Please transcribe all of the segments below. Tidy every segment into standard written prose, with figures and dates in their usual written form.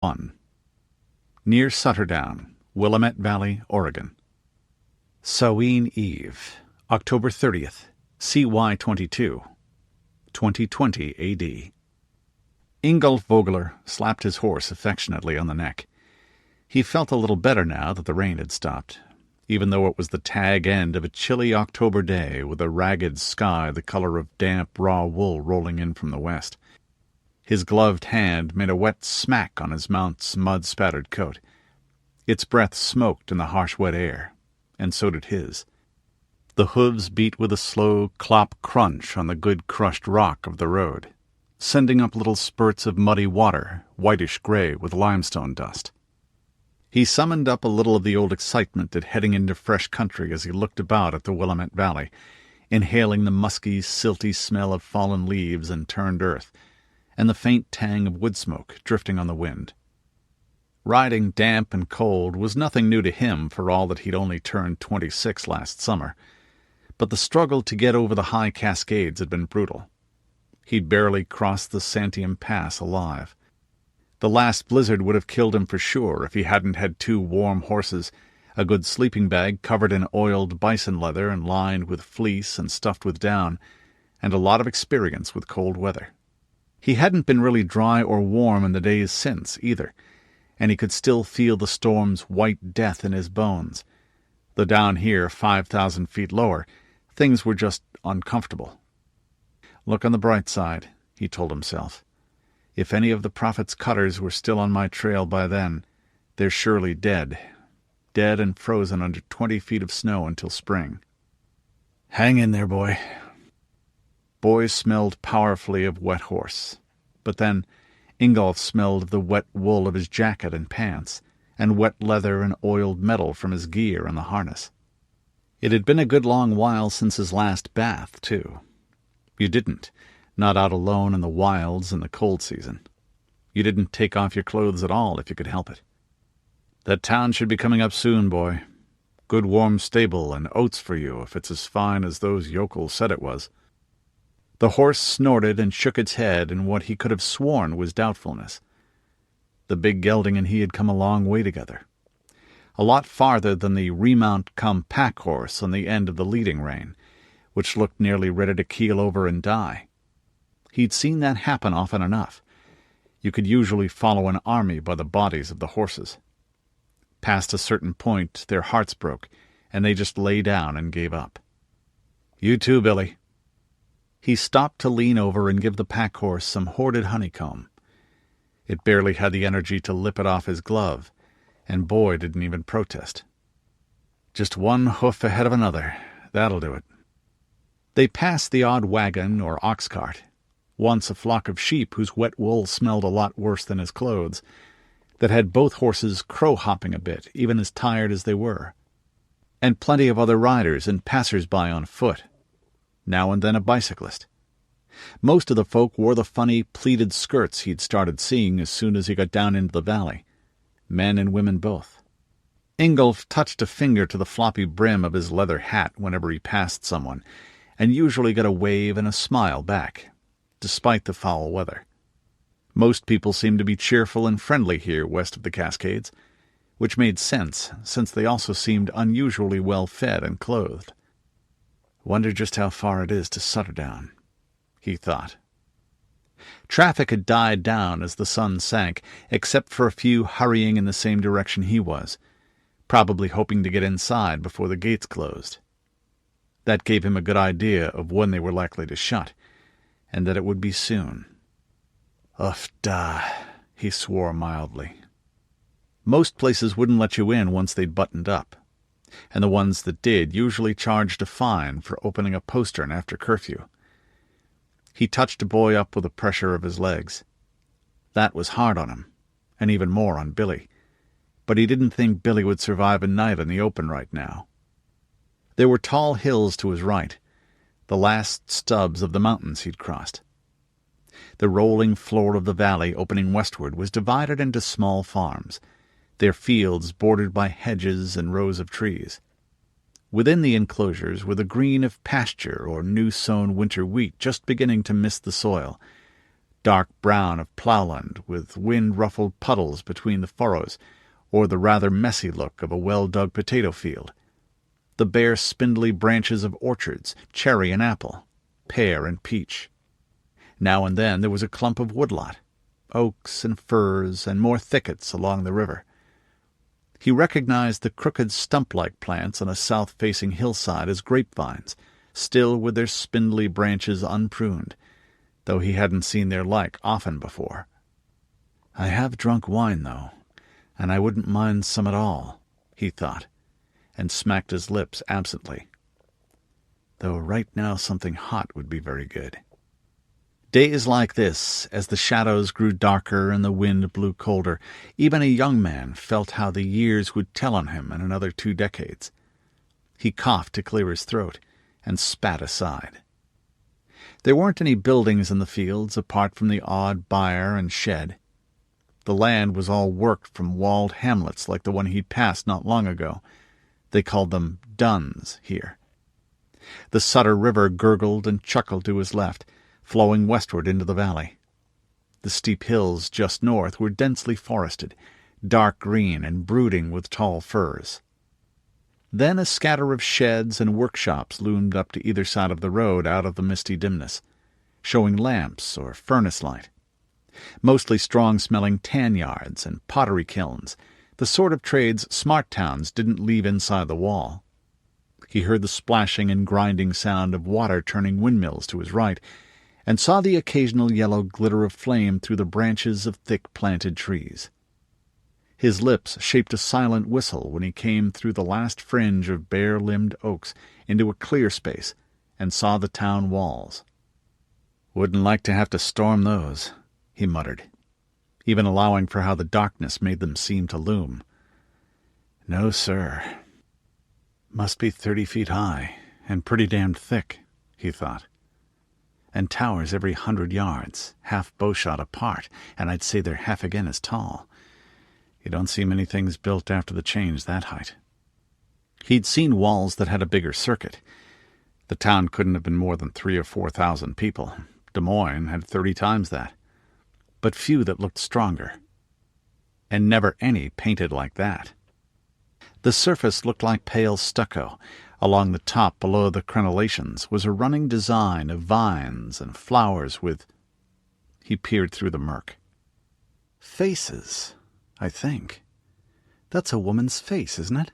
1. Near Sutterdown, Willamette Valley, Oregon. Samhain Eve, October 30th, CY 22, 2020 AD. Ingolf Vogler slapped his horse affectionately on the neck. He felt a little better now that the rain had stopped, even though it was the tag end of a chilly October day with a ragged sky the color of damp, raw wool rolling in from the west. His gloved hand made a wet smack on his mount's mud-spattered coat. Its breath smoked in the harsh wet air, and so did his. The hooves beat with a slow clop-crunch on the good crushed rock of the road, sending up little spurts of muddy water, whitish-gray with limestone dust. He summoned up a little of the old excitement at heading into fresh country as he looked about at the Willamette Valley, inhaling the musky, silty smell of fallen leaves and turned earth, and the faint tang of wood smoke drifting on the wind. Riding damp and cold was nothing new to him for all that he'd only turned 26 last summer, but the struggle to get over the high Cascades had been brutal. He'd barely crossed the Santiam Pass alive. The last blizzard would have killed him for sure if he hadn't had 2 warm horses, a good sleeping bag covered in oiled bison leather and lined with fleece and stuffed with down, and a lot of experience with cold weather. He hadn't been really dry or warm in the days since, either, and he could still feel the storm's white death in his bones. Though down here, 5,000 feet lower, things were just uncomfortable. Look on the bright side, he told himself. If any of the Prophet's cutters were still on my trail by then, they're surely dead. Dead and frozen under 20 feet of snow until spring. Hang in there, boy. Boy smelled powerfully of wet horse, but then Ingolf smelled of the wet wool of his jacket and pants, and wet leather and oiled metal from his gear and the harness. It had been a good long while since his last bath, too. You didn't, not out alone in the wilds in the cold season. You didn't take off your clothes at all if you could help it. That town should be coming up soon, boy. Good warm stable and oats for you if it's as fine as those yokels said it was. The horse snorted and shook its head in what he could have sworn was doubtfulness. The big gelding and he had come a long way together. A lot farther than the remount-come-pack horse on the end of the leading rein, which looked nearly ready to keel over and die. He'd seen that happen often enough. You could usually follow an army by the bodies of the horses. Past a certain point, their hearts broke, and they just lay down and gave up. You too, Billy. He stopped to lean over and give the pack horse some hoarded honeycomb. It barely had the energy to lip it off his glove, and Boy didn't even protest. Just one hoof ahead of another, that'll do it. They passed the odd wagon or ox cart, once a flock of sheep whose wet wool smelled a lot worse than his clothes, that had both horses crow-hopping a bit, even as tired as they were, and plenty of other riders and passers-by on foot. Now and then a bicyclist. Most of the folk wore the funny pleated skirts he'd started seeing as soon as he got down into the valley, men and women both. Ingolf touched a finger to the floppy brim of his leather hat whenever he passed someone, and usually got a wave and a smile back, despite the foul weather. Most people seemed to be cheerful and friendly here west of the Cascades, which made sense, since they also seemed unusually well-fed and clothed. Wonder just how far it is to Sutterdown, he thought. Traffic had died down as the sun sank, except for a few hurrying in the same direction he was, probably hoping to get inside before the gates closed. That gave him a good idea of when they were likely to shut, and that it would be soon. Uff da, he swore mildly. Most places wouldn't let you in once they'd buttoned up, and the ones that did usually charged a fine for opening a postern after curfew. He touched Boy up with the pressure of his legs. That was hard on him, and even more on Billy, but he didn't think Billy would survive a night in the open right now. There were tall hills to his right, the last stubs of the mountains he'd crossed. The rolling floor of the valley opening westward was divided into small farms, their fields bordered by hedges and rows of trees. Within the enclosures were the green of pasture or new-sown winter wheat just beginning to mist the soil, dark brown of ploughland with wind-ruffled puddles between the furrows, or the rather messy look of a well-dug potato field. The bare spindly branches of orchards, cherry and apple, pear and peach. Now and then there was a clump of woodlot, oaks and firs and more thickets along the river. He recognized the crooked stump-like plants on a south-facing hillside as grapevines, still with their spindly branches unpruned, though he hadn't seen their like often before. "I have drunk wine, though, and I wouldn't mind some at all," he thought, and smacked his lips absently. Though right now something hot would be very good. Days like this, as the shadows grew darker and the wind blew colder, even a young man felt how the years would tell on him in another 2 decades. He coughed to clear his throat and spat aside. There weren't any buildings in the fields apart from the odd byre and shed. The land was all worked from walled hamlets like the one he'd passed not long ago. They called them duns here. The Sutter River gurgled and chuckled to his left, flowing westward into the valley. The steep hills just north were densely forested, dark green and brooding with tall firs. Then a scatter of sheds and workshops loomed up to either side of the road out of the misty dimness, showing lamps or furnace light. Mostly strong-smelling tan yards and pottery kilns, the sort of trades smart towns didn't leave inside the wall. He heard the splashing and grinding sound of water turning windmills to his right, and saw the occasional yellow glitter of flame through the branches of thick-planted trees. His lips shaped a silent whistle when he came through the last fringe of bare-limbed oaks into a clear space and saw the town walls. "Wouldn't like to have to storm those," he muttered, even allowing for how the darkness made them seem to loom. "No, sir. Must be 30 feet high, and pretty damned thick," he thought. "And towers every 100 yards, half bowshot apart, and I'd say they're half again as tall. You don't see many things built after the change that height." He'd seen walls that had a bigger circuit. The town couldn't have been more than 3,000 or 4,000 people. Des Moines had 30 times that. But few that looked stronger. And never any painted like that. The surface looked like pale stucco. Along the top below the crenellations was a running design of vines and flowers with... He peered through the murk. "Faces, I think. That's a woman's face, isn't it?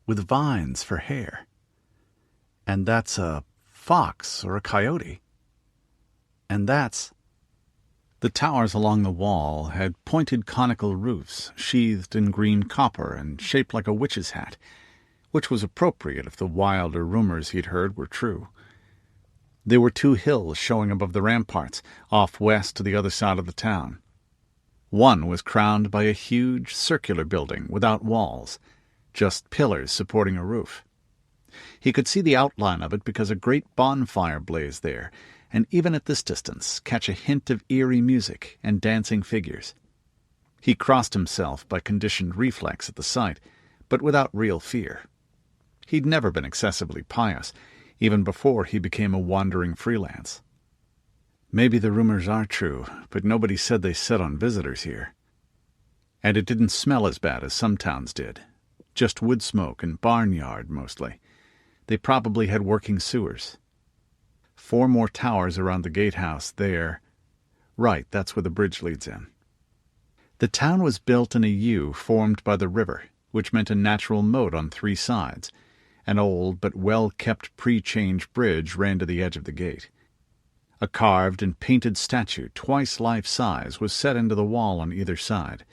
With vines for hair. And that's a fox or a coyote. And that's..." The towers along the wall had pointed conical roofs, sheathed in green copper and shaped like a witch's hat, which was appropriate if the wilder rumors he'd heard were true. There were 2 hills showing above the ramparts, off west to the other side of the town. One was crowned by a huge circular building without walls, just pillars supporting a roof. He could see the outline of it because a great bonfire blazed there, and even at this distance catch a hint of eerie music and dancing figures. He crossed himself by conditioned reflex at the sight, but without real fear. He'd never been excessively pious, even before he became a wandering freelance. Maybe the rumors are true, but nobody said they set on visitors here. And it didn't smell as bad as some towns did. Just wood smoke and barnyard, mostly. They probably had working sewers. 4 more towers around the gatehouse there. Right, that's where the bridge leads in. The town was built in a U formed by the river, which meant a natural moat on 3 sides. An old but well-kept pre-change bridge ran to the edge of the gate. A carved and painted statue, twice life-size, was set into the wall on either side.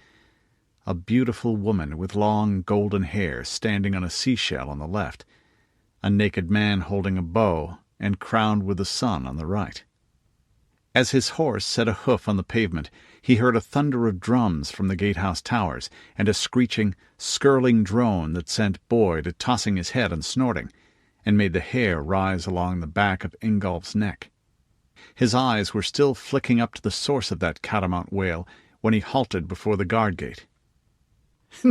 A beautiful woman with long golden hair standing on a seashell on the left. A naked man holding a bow and crowned with the sun on the right. As his horse set a hoof on the pavement, he heard a thunder of drums from the gatehouse towers and a screeching, skirling drone that sent Boyd tossing his head and snorting, and made the hair rise along the back of Ingolf's neck. His eyes were still flicking up to the source of that catamount wail when he halted before the guard gate.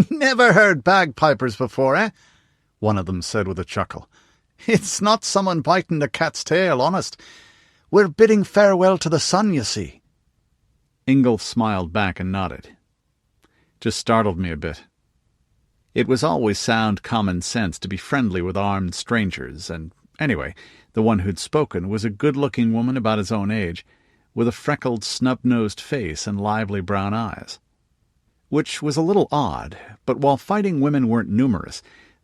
"Never heard bagpipers before, eh?" one of them said with a chuckle. "It's not someone biting the cat's tail, honest. We're bidding farewell to the sun, you see." Ingolf smiled back and nodded. "Just startled me a bit." It was always sound common sense to be friendly with armed strangers, and anyway, the one who'd spoken was a good-looking woman about his own age, with a freckled, snub-nosed face and lively brown eyes. Which was a little odd, but while fighting women weren't numerous,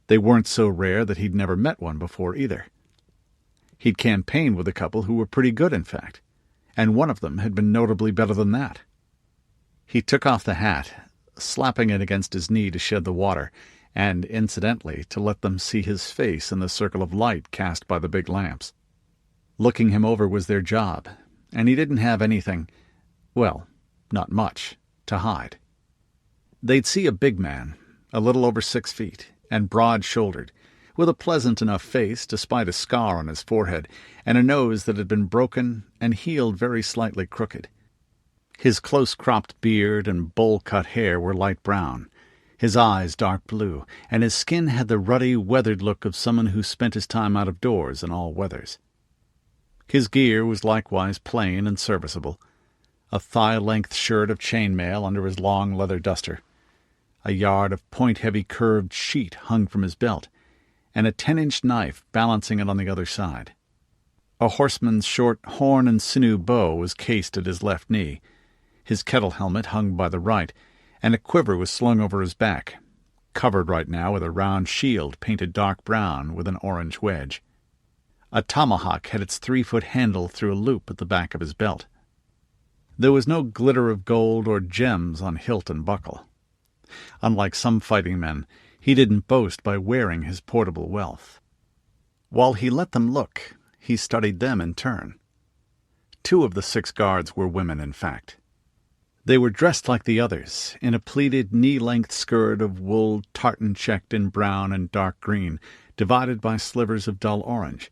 they weren't so rare that he'd never met one before either. He'd campaigned with a couple who were pretty good, in fact, and one of them had been notably better than that. He took off the hat, slapping it against his knee to shed the water, and, incidentally, to let them see his face in the circle of light cast by the big lamps. Looking him over was their job, and he didn't have anything, well, not much, to hide. They'd see a big man, a little over 6 feet, and broad-shouldered, with a pleasant enough face despite a scar on his forehead, and a nose that had been broken and healed very slightly crooked. His close-cropped beard and bowl-cut hair were light brown, his eyes dark blue, and his skin had the ruddy, weathered look of someone who spent his time out of doors in all weathers. His gear was likewise plain and serviceable, a thigh-length shirt of chainmail under his long leather duster, a yard of point-heavy curved sheet hung from his belt, and a 10-inch knife balancing it on the other side. A horseman's short horn-and-sinew bow was cased at his left knee, his kettle helmet hung by the right, and a quiver was slung over his back, covered right now with a round shield painted dark brown with an orange wedge. A tomahawk had its 3-foot handle through a loop at the back of his belt. There was no glitter of gold or gems on hilt and buckle. Unlike some fighting men, he didn't boast by wearing his portable wealth. While he let them look, he studied them in turn. 2 of the 6 guards were women, in fact. They were dressed like the others, in a pleated knee-length skirt of wool tartan-checked in brown and dark green, divided by slivers of dull orange,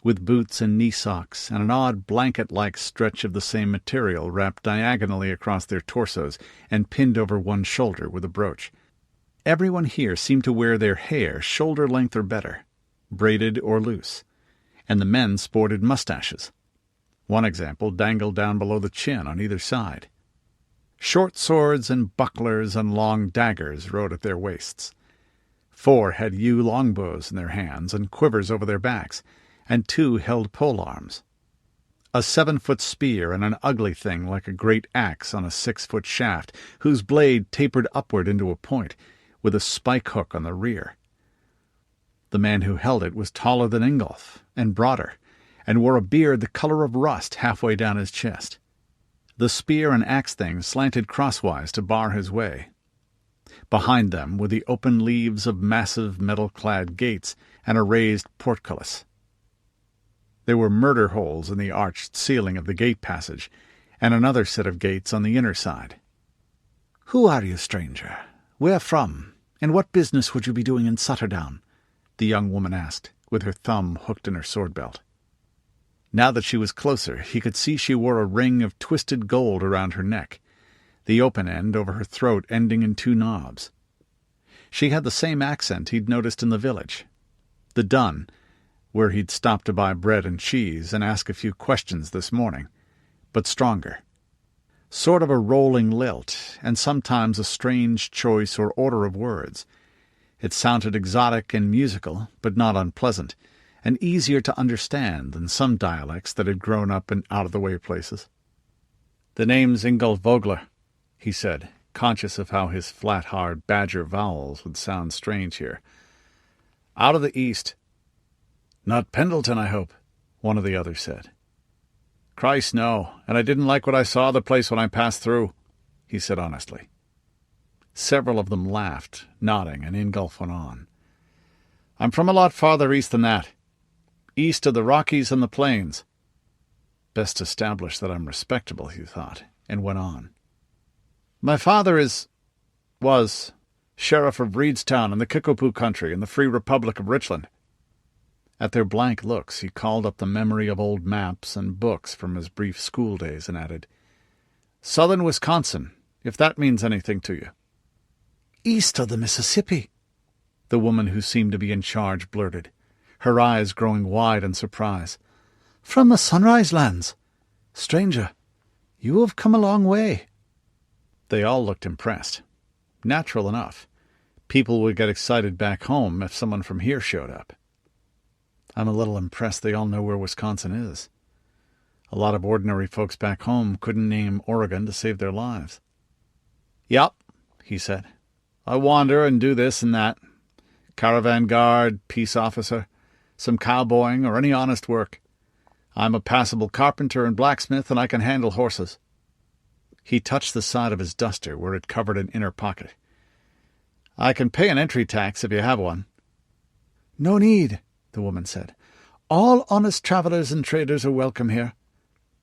with boots and knee socks and an odd blanket-like stretch of the same material wrapped diagonally across their torsos and pinned over one shoulder with a brooch. Everyone here seemed to wear their hair shoulder-length or better, braided or loose, and the men sported mustaches. One example dangled down below the chin on either side. Short swords and bucklers and long daggers rode at their waists. 4 had yew longbows in their hands and quivers over their backs, and 2 held polearms. A 7-foot spear and an ugly thing like a great axe on a 6-foot shaft, whose blade tapered upward into a point, with a spike hook on the rear. The man who held it was taller than Ingolf, and broader, and wore a beard the color of rust halfway down his chest. The spear and axe thing slanted crosswise to bar his way. Behind them were the open leaves of massive metal-clad gates and a raised portcullis. There were murder holes in the arched ceiling of the gate passage, and another set of gates on the inner side. "Who are you, stranger? Where from? And what business would you be doing in Sutterdown?" the young woman asked, with her thumb hooked in her sword-belt. Now that she was closer, he could see she wore a ring of twisted gold around her neck, the open end over her throat ending in 2 knobs. She had the same accent he'd noticed in the village, the Dun, where he'd stopped to buy bread and cheese and ask a few questions this morning, but stronger. Sort of a rolling lilt, and sometimes a strange choice or order of words. It sounded exotic and musical, but not unpleasant, and easier to understand than some dialects that had grown up in out-of-the-way places. "The name's Ingolf Vogler," he said, conscious of how his flat, hard badger vowels would sound strange here. "Out of the east." "Not Pendleton, I hope," one of the others said. "Christ, no, and I didn't like what I saw of the place when I passed through," he said honestly. Several of them laughed, nodding, and Ingolf went on. "I'm from a lot farther east than that. East of the Rockies and the Plains." Best establish that I'm respectable, he thought, and went on. "My father was Sheriff of Reedstown in the Kickapoo country in the Free Republic of Richland." At their blank looks he called up the memory of old maps and books from his brief school days and added, "Southern Wisconsin, if that means anything to you." "East of the Mississippi," the woman who seemed to be in charge blurted, her eyes growing wide in surprise. "From the Sunrise Lands. Stranger, you have come a long way." They all looked impressed. Natural enough. People would get excited back home if someone from here showed up. I'm a little impressed they all know where Wisconsin is. A lot of ordinary folks back home couldn't name Oregon to save their lives. "Yup," he said. "I wander and do this and that. Caravan guard, peace officer, some cowboying, or any honest work. I'm a passable carpenter and blacksmith, and I can handle horses." He touched the side of his duster where it covered an inner pocket. "I can pay an entry tax if you have one." "No need," the woman said. "All honest travellers and traders are welcome here.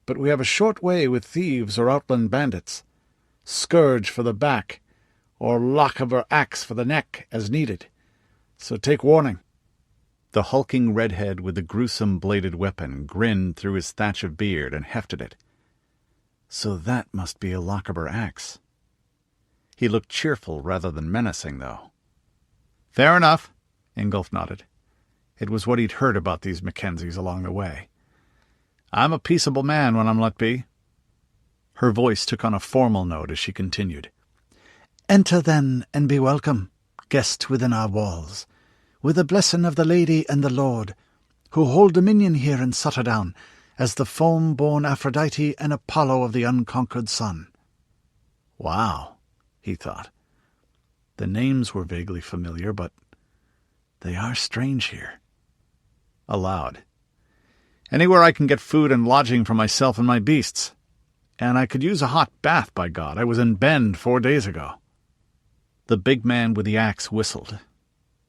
But we have a short way with thieves or outland bandits. Scourge for the back, or lock of our axe for the neck, as needed. So take warning." The hulking redhead with the gruesome bladed weapon grinned through his thatch of beard and hefted it. So that must be a Lochaber axe. He looked cheerful rather than menacing, though. "Fair enough," Ingolf nodded. It was what he'd heard about these Mackenzies along the way. "I'm a peaceable man when I'm let be." Her voice took on a formal note as she continued. "Enter then, and be welcome, guest within our walls, with the blessing of the Lady and the Lord, who hold dominion here in Sutterdown, as the foam-born Aphrodite and Apollo of the unconquered sun." Wow, he thought. The names were vaguely familiar, but they are strange here. Aloud. "Anywhere I can get food and lodging for myself and my beasts. And I could use a hot bath, by God. I was in Bend 4 days ago." The big man with the axe whistled.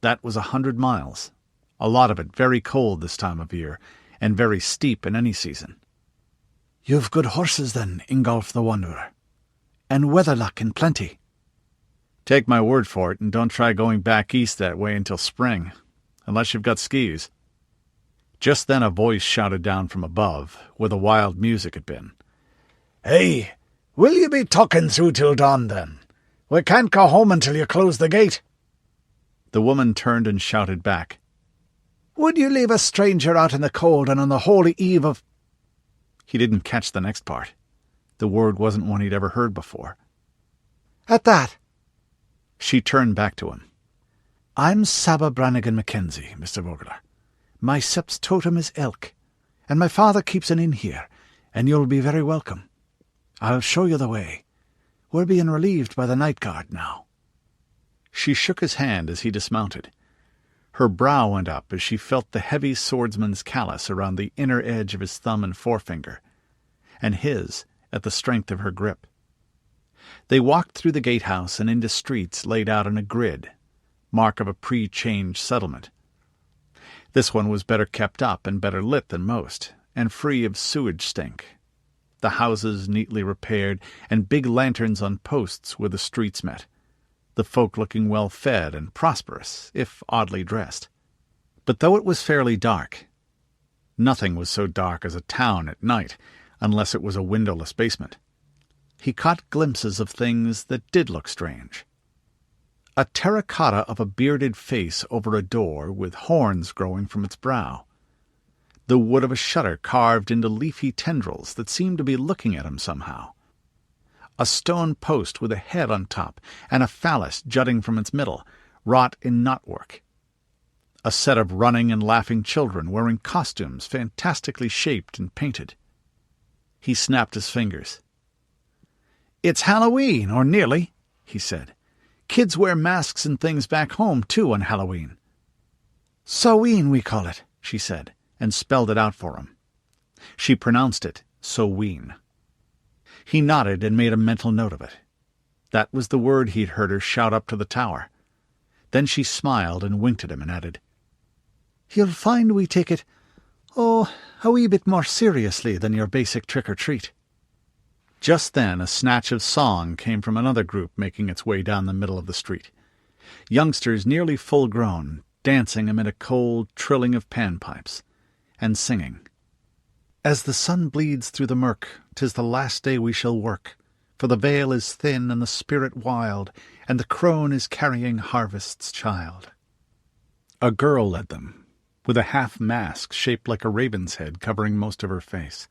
That was 100 miles, a lot of it very cold this time of year, and very steep in any season. "You've good horses, then, Ingolf the Wanderer, and weather luck in plenty." "Take my word for it, and don't try going back east that way until spring, unless you've got skis." Just then a voice shouted down from above, where the wild music had been. "Hey, will you be talking through till dawn, then? We can't go home until you close the gate." The woman turned and shouted back, "Would you leave a stranger out in the cold and on the holy eve of—" He didn't catch the next part. The word wasn't one he'd ever heard before. "At that." She turned back to him. "I'm Saba Brannigan Mackenzie, Mr. Vogler. My sep's totem is elk, and my father keeps an inn here, and you'll be very welcome. I'll show you the way. We're being relieved by the night guard now." She shook his hand as he dismounted. Her brow went up as she felt the heavy swordsman's callus around the inner edge of his thumb and forefinger, and his at the strength of her grip. They walked through the gatehouse and into streets laid out on a grid, mark of a pre-change settlement. This one was better kept up and better lit than most, and free of sewage stink. The houses neatly repaired, and big lanterns on posts where the streets met. The folk looking well-fed and prosperous, if oddly dressed. But though it was fairly dark, nothing was so dark as a town at night, unless it was a windowless basement. He caught glimpses of things that did look strange. A terracotta of a bearded face over a door with horns growing from its brow. The wood of a shutter carved into leafy tendrils that seemed to be looking at him somehow. A stone post with a head on top and a phallus jutting from its middle, wrought in knotwork. A set of running and laughing children wearing costumes fantastically shaped and painted. He snapped his fingers. "It's Halloween, or nearly," he said. "Kids wear masks and things back home, too, on Halloween." "Soween, we call it," she said, and spelled it out for him. She pronounced it Soween. He nodded and made a mental note of it. That was the word he'd heard her shout up to the tower. Then she smiled and winked at him and added, "You'll find we take it, a wee bit more seriously than your basic trick-or-treat." Just then a snatch of song came from another group making its way down the middle of the street. Youngsters nearly full-grown, dancing amid a cold trilling of panpipes, and singing. "As the sun bleeds through the murk, 'tis the last day we shall work, for the veil is thin and the spirit wild, and the crone is carrying harvest's child." A girl led them, with a half-mask shaped like a raven's head covering most of her face.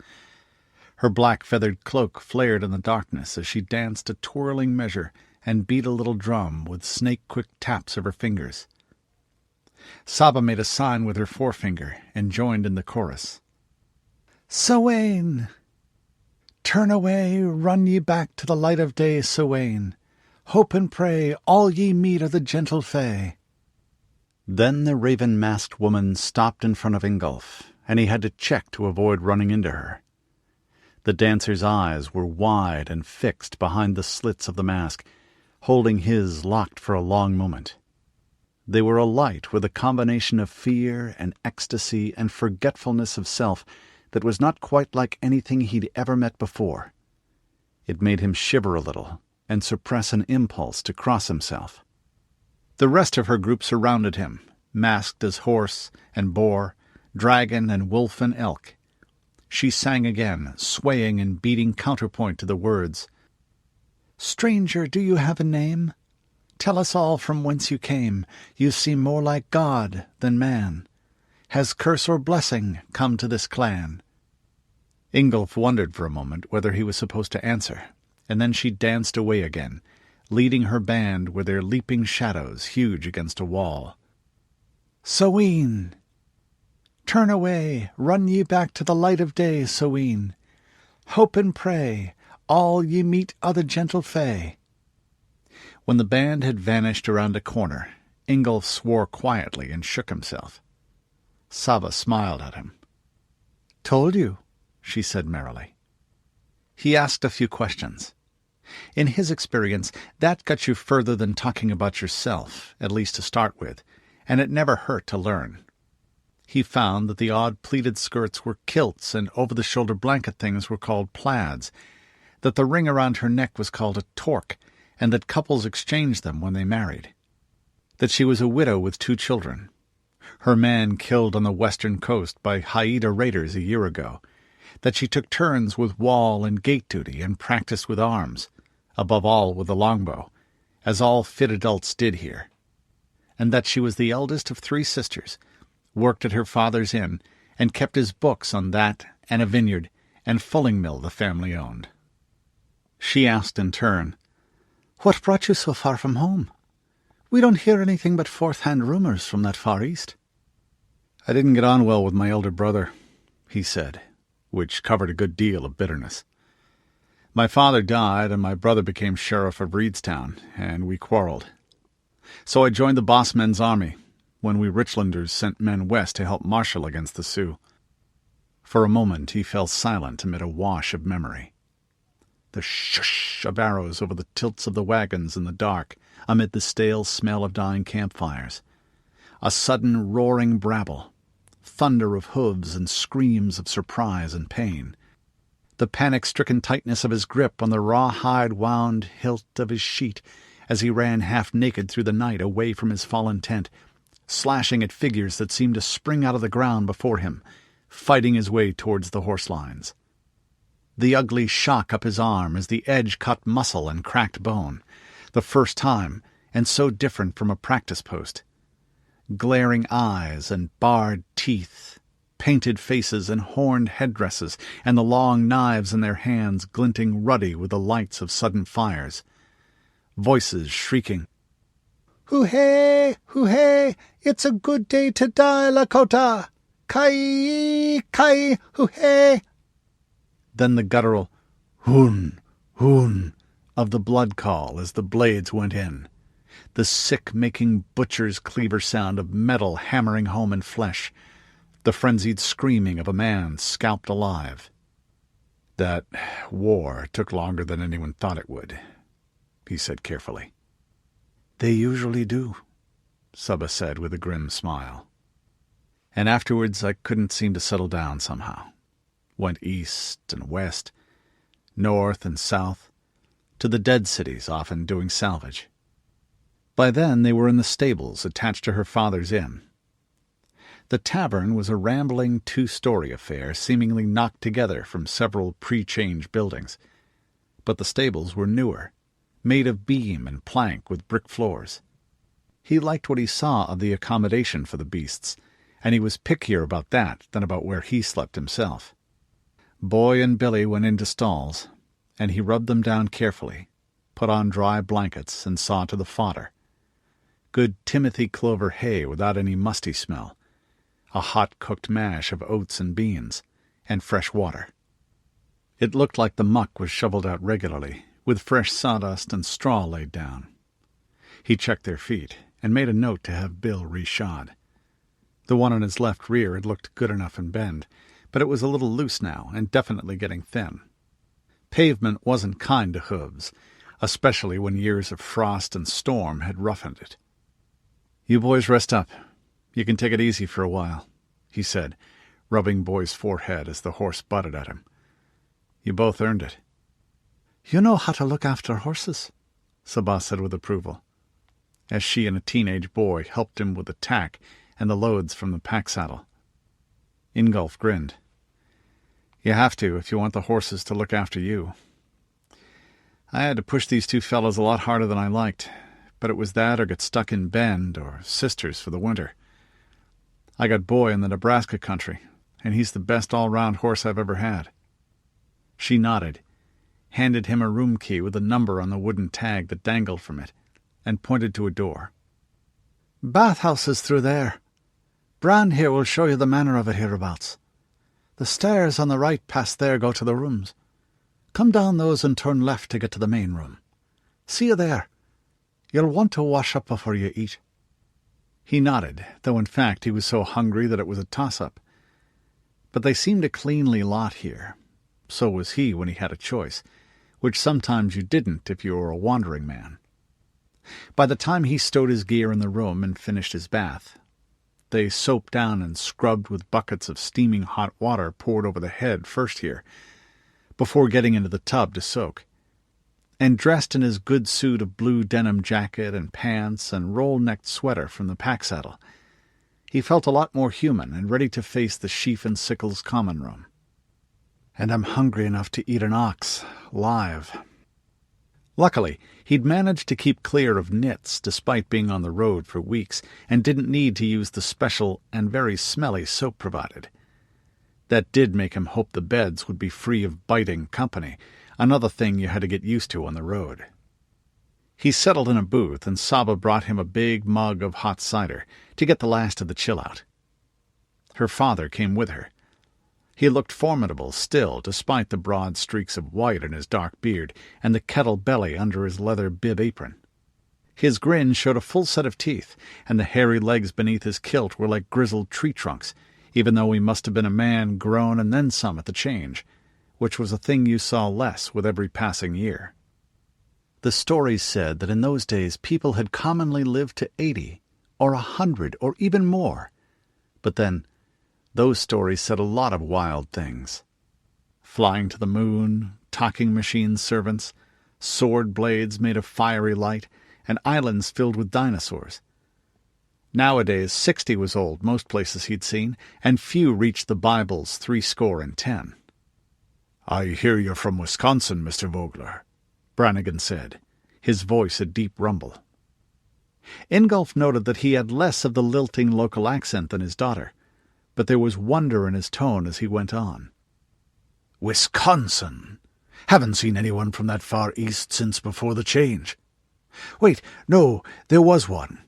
Her black feathered cloak flared in the darkness as she danced a twirling measure and beat a little drum with snake-quick taps of her fingers. Saba made a sign with her forefinger and joined in the chorus. Sawain! Turn away, run ye back to the light of day, Sawain. Hope and pray, all ye meet are the gentle fae. Then the raven-masked woman stopped in front of Ingolf, and he had to check to avoid running into her. The dancer's eyes were wide and fixed behind the slits of the mask, holding his locked for a long moment. They were alight with a combination of fear and ecstasy and forgetfulness of self that was not quite like anything he'd ever met before. It made him shiver a little and suppress an impulse to cross himself. The rest of her group surrounded him, masked as horse and boar, dragon and wolf and elk. She sang again, swaying and beating counterpoint to the words. Stranger, do you have a name? Tell us all from whence you came. You seem more like God than man. Has curse or blessing come to this clan? Ingolf wondered for a moment whether he was supposed to answer, and then she danced away again, leading her band with their leaping shadows huge against a wall. Soween! Turn away, run ye back to the light of day, Soween. Hope and pray, all ye meet are the gentle fae. When the band had vanished around a corner, Ingolf swore quietly and shook himself. Saba smiled at him. Told you, she said merrily. He asked a few questions. In his experience, that got you further than talking about yourself, at least to start with, and it never hurt to learn. He found that the odd pleated skirts were kilts and over-the-shoulder blanket things were called plaids, that the ring around her neck was called a torque, and that couples exchanged them when they married. That she was a widow with 2 children. Her man killed on the western coast by Haida raiders a year ago. That she took turns with wall and gate duty and practiced with arms, above all with the longbow, as all fit adults did here. And that she was the eldest of 3 sisters, worked at her father's inn, and kept his books on that and a vineyard and fulling mill the family owned. She asked in turn, What brought you so far from home? We don't hear anything but fourth-hand rumors from that far east. I didn't get on well with my elder brother, he said, which covered a good deal of bitterness. My father died, and my brother became sheriff of Reedstown, and we quarreled. So I joined the bossmen's army, when we Richlanders sent men west to help marshal against the Sioux. For a moment he fell silent amid a wash of memory. The shush of arrows over the tilts of the wagons in the dark, amid the stale smell of dying campfires. A sudden roaring brabble, thunder of hooves and screams of surprise and pain. The panic-stricken tightness of his grip on the rawhide-wound hilt of his sheet as he ran half-naked through the night away from his fallen tent, slashing at figures that seemed to spring out of the ground before him, fighting his way towards the horse lines. The ugly shock up his arm as the edge cut muscle and cracked bone, the first time, and so different from a practice post. Glaring eyes and barred teeth, painted faces and horned headdresses, and the long knives in their hands glinting ruddy with the lights of sudden fires. Voices shrieking, Hoo-hay! Hoo-hay! It's a good day to die, Lakota! Kai! Kai! Hoo-hay! Then the guttural hoon, hoon of the blood call as the blades went in, the sick-making butcher's cleaver sound of metal hammering home in flesh, the frenzied screaming of a man scalped alive. That war took longer than anyone thought it would, he said carefully. They usually do, Saba said with a grim smile. And afterwards I couldn't seem to settle down somehow. Went east and west, north and south, to the dead cities often doing salvage. By then they were in the stables attached to her father's inn. The tavern was a rambling 2-story affair seemingly knocked together from several pre-change buildings. But the stables were newer, made of beam and plank with brick floors. He liked what he saw of the accommodation for the beasts, and he was pickier about that than about where he slept himself. Boy and Billy went into stalls, and he rubbed them down carefully, put on dry blankets, and saw to the fodder. Good Timothy clover hay without any musty smell, a hot cooked mash of oats and beans, and fresh water. It looked like the muck was shoveled out regularly, with fresh sawdust and straw laid down. He checked their feet, and made a note to have Bill reshod. The one on his left rear had looked good enough in bend, but it was a little loose now, and definitely getting thin. Pavement wasn't kind to hooves, especially when years of frost and storm had roughened it. "You boys rest up. You can take it easy for a while," he said, rubbing Boy's forehead as the horse butted at him. "You both earned it." "You know how to look after horses," Sabah said with approval, as she and a teenage boy helped him with the tack and the loads from the pack saddle. Ingolf grinned. "You have to if you want the horses to look after you. I had to push these two fellows a lot harder than I liked, but it was that or get stuck in Bend or Sisters for the winter. I got Boy in the Nebraska country, and he's the best all-round horse I've ever had." She nodded, handed him a room key with a number on the wooden tag that dangled from it, and pointed to a door. "Bathhouse is through there. Bran here will show you the manner of it hereabouts. The stairs on the right past there go to the rooms. Come down those and turn left to get to the main room. See you there. You'll want to wash up before you eat." He nodded, though in fact he was so hungry that it was a toss-up. But they seemed a cleanly lot here. So was he when he had a choice, which sometimes you didn't if you were a wandering man. By the time he stowed his gear in the room and finished his bath, they soaped down and scrubbed with buckets of steaming hot water poured over the head first here, before getting into the tub to soak. And dressed in his good suit of blue denim jacket and pants and roll-necked sweater from the pack saddle, he felt a lot more human and ready to face the sheaf and sickles common room. "And I'm hungry enough to eat an ox, live." Luckily, he'd managed to keep clear of nits despite being on the road for weeks, and didn't need to use the special and very smelly soap provided. That did make him hope the beds would be free of biting company, another thing you had to get used to on the road. He settled in a booth, and Saba brought him a big mug of hot cider to get the last of the chill out. Her father came with her. He looked formidable still, despite the broad streaks of white in his dark beard and the kettle belly under his leather bib apron. His grin showed a full set of teeth, and the hairy legs beneath his kilt were like grizzled tree trunks, even though he must have been a man grown and then some at the change, which was a thing you saw less with every passing year. The stories said that in those days people had commonly lived to 80 or 100 or even more, but then those stories said a lot of wild things. Flying to the moon, talking machine servants, sword blades made of fiery light, and islands filled with dinosaurs. Nowadays 60 was old most places he'd seen, and few reached the Bible's 70. "I hear you're from Wisconsin, Mr. Vogler," Brannigan said, his voice a deep rumble. Ingolf noted that he had less of the lilting local accent than his daughter, but there was wonder in his tone as he went on. "Wisconsin! Haven't seen anyone from that far east since before the change. Wait, no, there was one.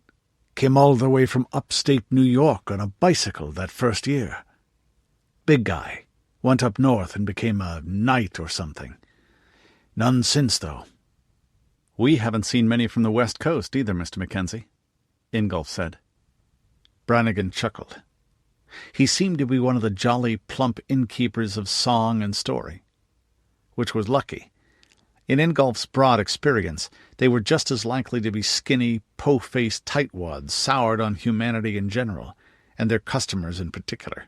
Came all the way from upstate New York on a bicycle that first year. Big guy. Went up north and became a knight or something. None since, though." "We haven't seen many from the West Coast either, Mr. Mackenzie," Ingolf said. Brannigan chuckled. He seemed to be one of the jolly, plump innkeepers of song and story, which was lucky. In Ingolf's broad experience, they were just as likely to be skinny, po-faced tightwads soured on humanity in general, and their customers in particular.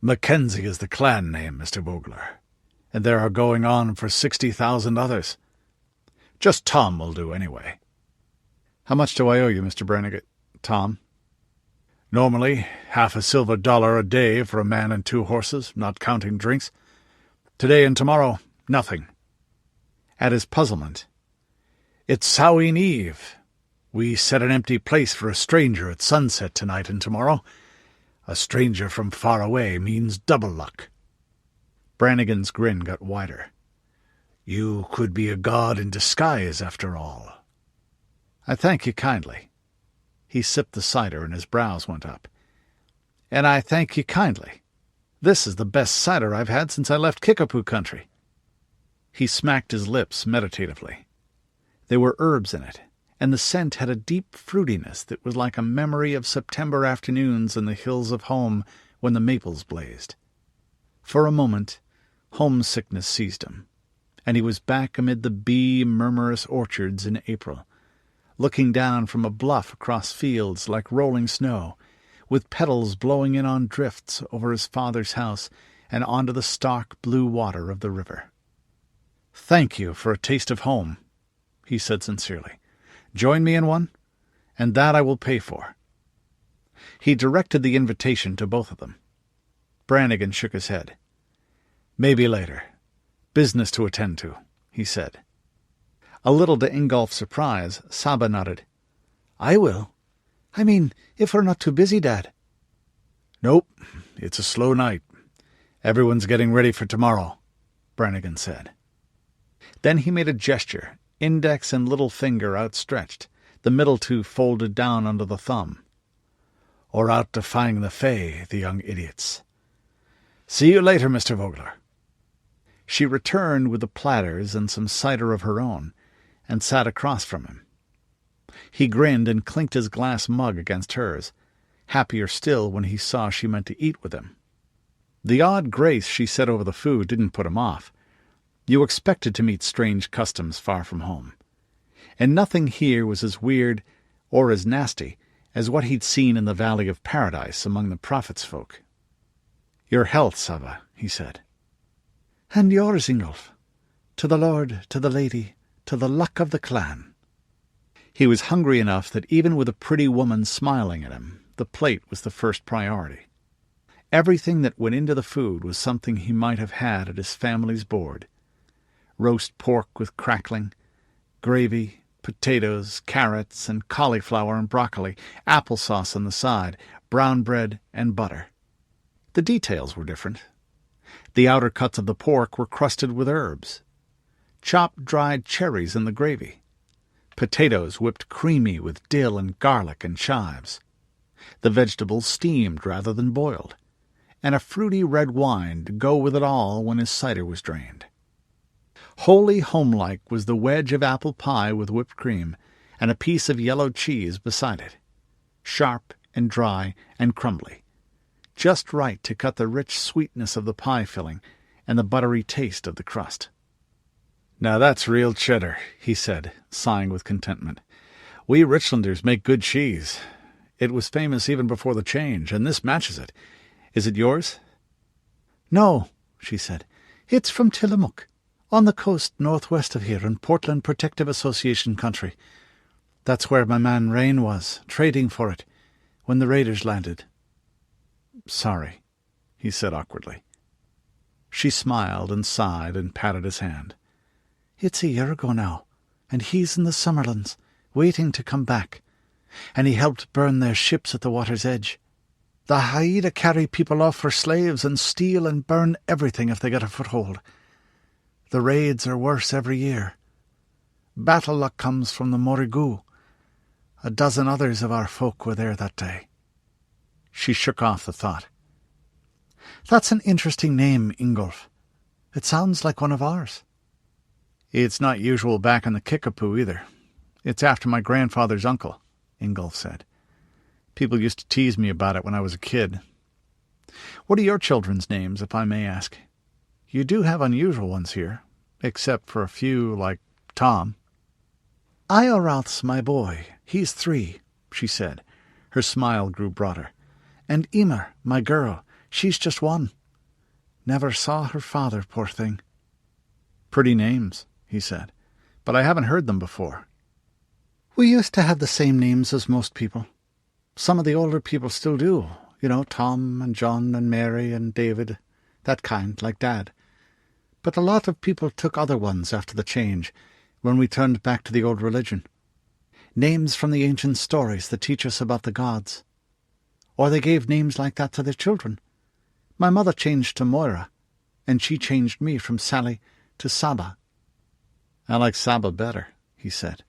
"Mackenzie is the clan name, Mr. Vogler, and there are going on for 60,000 others. Just Tom will do anyway." "How much do I owe you, Mr. Brannigan? Tom?" "Normally, half a silver dollar a day for a man and 2 horses, not counting drinks. Today and tomorrow, nothing." At his puzzlement, "It's Samhain Eve. We set an empty place for a stranger at sunset tonight and tomorrow. A stranger from far away means double luck." Brannigan's grin got wider. "You could be a god in disguise, after all." "I thank you kindly." He sipped the cider and his brows went up. "And I thank you kindly. This is the best cider I've had since I left Kickapoo country." He smacked his lips meditatively. There were herbs in it, and the scent had a deep fruitiness that was like a memory of September afternoons in the hills of home when the maples blazed. For a moment, homesickness seized him, and he was back amid the bee-murmurous orchards in April, looking down from a bluff across fields like rolling snow, with petals blowing in on drifts over his father's house and onto the stark blue water of the river. "Thank you for a taste of home," he said sincerely. "Join me in one, and that I will pay for." He directed the invitation to both of them. Brannigan shook his head. "Maybe later. Business to attend to," he said. A little to Ingolf's surprise, Saba nodded. "I will. I mean, if we're not too busy, Dad." "Nope. It's a slow night. Everyone's getting ready for tomorrow," Brannigan said. Then he made a gesture, index and little finger outstretched, the middle two folded down under the thumb. "Or out defying the Fae, the young idiots. See you later, Mr. Vogler." She returned with the platters and some cider of her own, and sat across from him. He grinned and clinked his glass mug against hers, happier still when he saw she meant to eat with him. The odd grace she said over the food didn't put him off. You expected to meet strange customs far from home, and nothing here was as weird or as nasty as what he'd seen in the Valley of Paradise among the prophet's folk. "Your health, Saba," he said. "And yours, Ingolf. To the Lord, to the lady, to the luck of the clan." He was hungry enough that even with a pretty woman smiling at him, the plate was the first priority. Everything that went into the food was something he might have had at his family's board. Roast pork with crackling, gravy, potatoes, carrots, and cauliflower and broccoli, applesauce on the side, brown bread and butter. The details were different. The outer cuts of the pork were crusted with herbs. Chopped dried cherries in the gravy. Potatoes whipped creamy with dill and garlic and chives. The vegetables steamed rather than boiled. And a fruity red wine to go with it all when his cider was drained. Wholly homelike was the wedge of apple pie with whipped cream, and a piece of yellow cheese beside it. Sharp and dry and crumbly. Just right to cut the rich sweetness of the pie filling and the buttery taste of the crust. "Now that's real cheddar," he said, sighing with contentment. "We Richlanders make good cheese. It was famous even before the change, and this matches it. Is it yours?" "No," she said. "It's from Tillamook, on the coast northwest of here in Portland Protective Association country. That's where my man Rain was, trading for it, when the raiders landed." "Sorry," he said awkwardly. She smiled and sighed and patted his hand. "It's a year ago now, and he's in the Summerlands, waiting to come back, and he helped burn their ships at the water's edge. The Haida carry people off for slaves and steal and burn everything if they get a foothold. The raids are worse every year. Battle luck comes from the Morrigu. A dozen others of our folk were there that day." She shook off the thought. "That's an interesting name, Ingolf. It sounds like one of ours." "It's not usual back in the Kickapoo either. It's after my grandfather's uncle," Ingolf said. "People used to tease me about it when I was a kid. What are your children's names, if I may ask? You do have unusual ones here, except for a few like Tom." "Ioralth's my boy. He's 3, she said. Her smile grew broader. "And Emer, my girl. She's just 1. Never saw her father, poor thing." "Pretty names," he said, "but I haven't heard them before." "We used to have the same names as most people. Some of the older people still do, Tom and John and Mary and David, that kind, like Dad. But a lot of people took other ones after the change, when we turned back to the old religion. Names from the ancient stories that teach us about the gods. Or they gave names like that to their children. My mother changed to Moira. and she changed me from Sally to Saba." "I like Saba better," he said.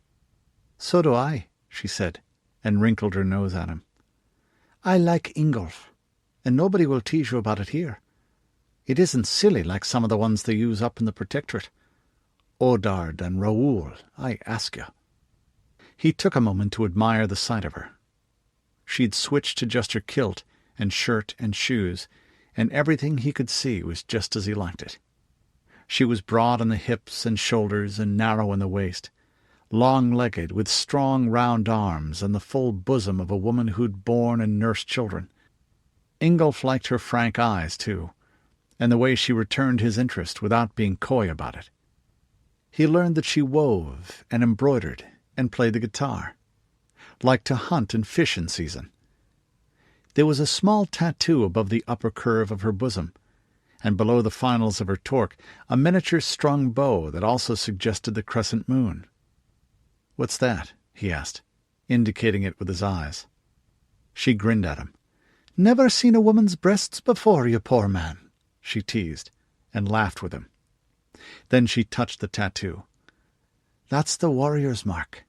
"So do I," she said, and wrinkled her nose at him. "I like Ingolf, and nobody will tease you about it here. It isn't silly like some of the ones they use up in the Protectorate. Odard and Raoul, I ask you." He took a moment to admire the sight of her. She'd switched to just her kilt and shirt and shoes, and everything he could see was just as he liked it. She was broad on the hips and shoulders and narrow in the waist, long-legged with strong round arms and the full bosom of a woman who'd borne and nursed children. Ingolf liked her frank eyes, too, and the way she returned his interest without being coy about it. He learned that she wove and embroidered and played the guitar, liked to hunt and fish in season. There was a small tattoo above the upper curve of her bosom, and below the finals of her torque a miniature strung bow that also suggested the crescent moon. "What's that?" he asked, indicating it with his eyes. She grinned at him. "Never seen a woman's breasts before, you poor man," she teased, and laughed with him. Then she touched the tattoo. "That's the warrior's mark.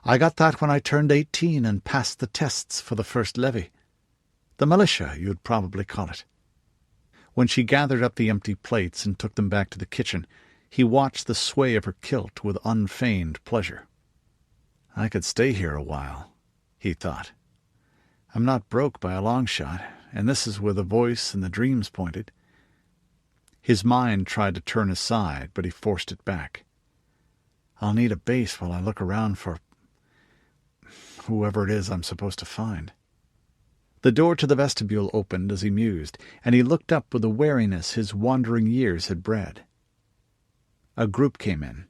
I got that when I turned 18 and passed the tests for the first levy. The militia, you'd probably call it." When she gathered up the empty plates and took them back to the kitchen, he watched the sway of her kilt with unfeigned pleasure. "I could stay here a while," he thought. "I'm not broke by a long shot, and this is where the voice and the dreams pointed." His mind tried to turn aside, but he forced it back. "I'll need a base while I look around for whoever it is I'm supposed to find." The door to the vestibule opened as he mused, and he looked up with the wariness his wandering years had bred. A group came in,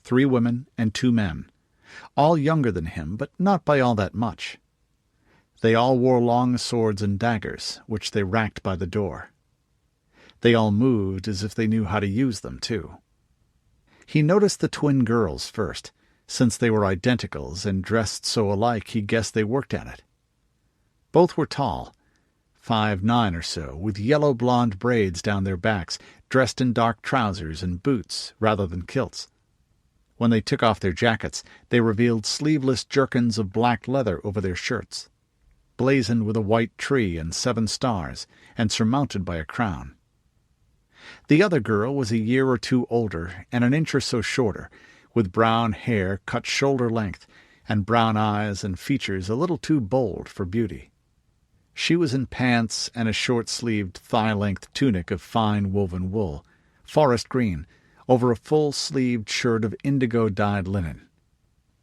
3 women and 2 men, all younger than him, but not by all that much. They all wore long swords and daggers, which they racked by the door. They all moved as if they knew how to use them, too. He noticed the twin girls first, since they were identicals and dressed so alike he guessed they worked at it. Both were tall, 5'9" or so, with yellow blonde braids down their backs, dressed in dark trousers and boots rather than kilts. When they took off their jackets, they revealed sleeveless jerkins of black leather over their shirts, blazoned with a white tree and 7 stars, and surmounted by a crown. The other girl was a year or 2 older and an inch or so shorter, with brown hair cut shoulder-length, and brown eyes and features a little too bold for beauty. She was in pants and a short-sleeved, thigh-length tunic of fine woven wool, forest green, over a full-sleeved shirt of indigo-dyed linen.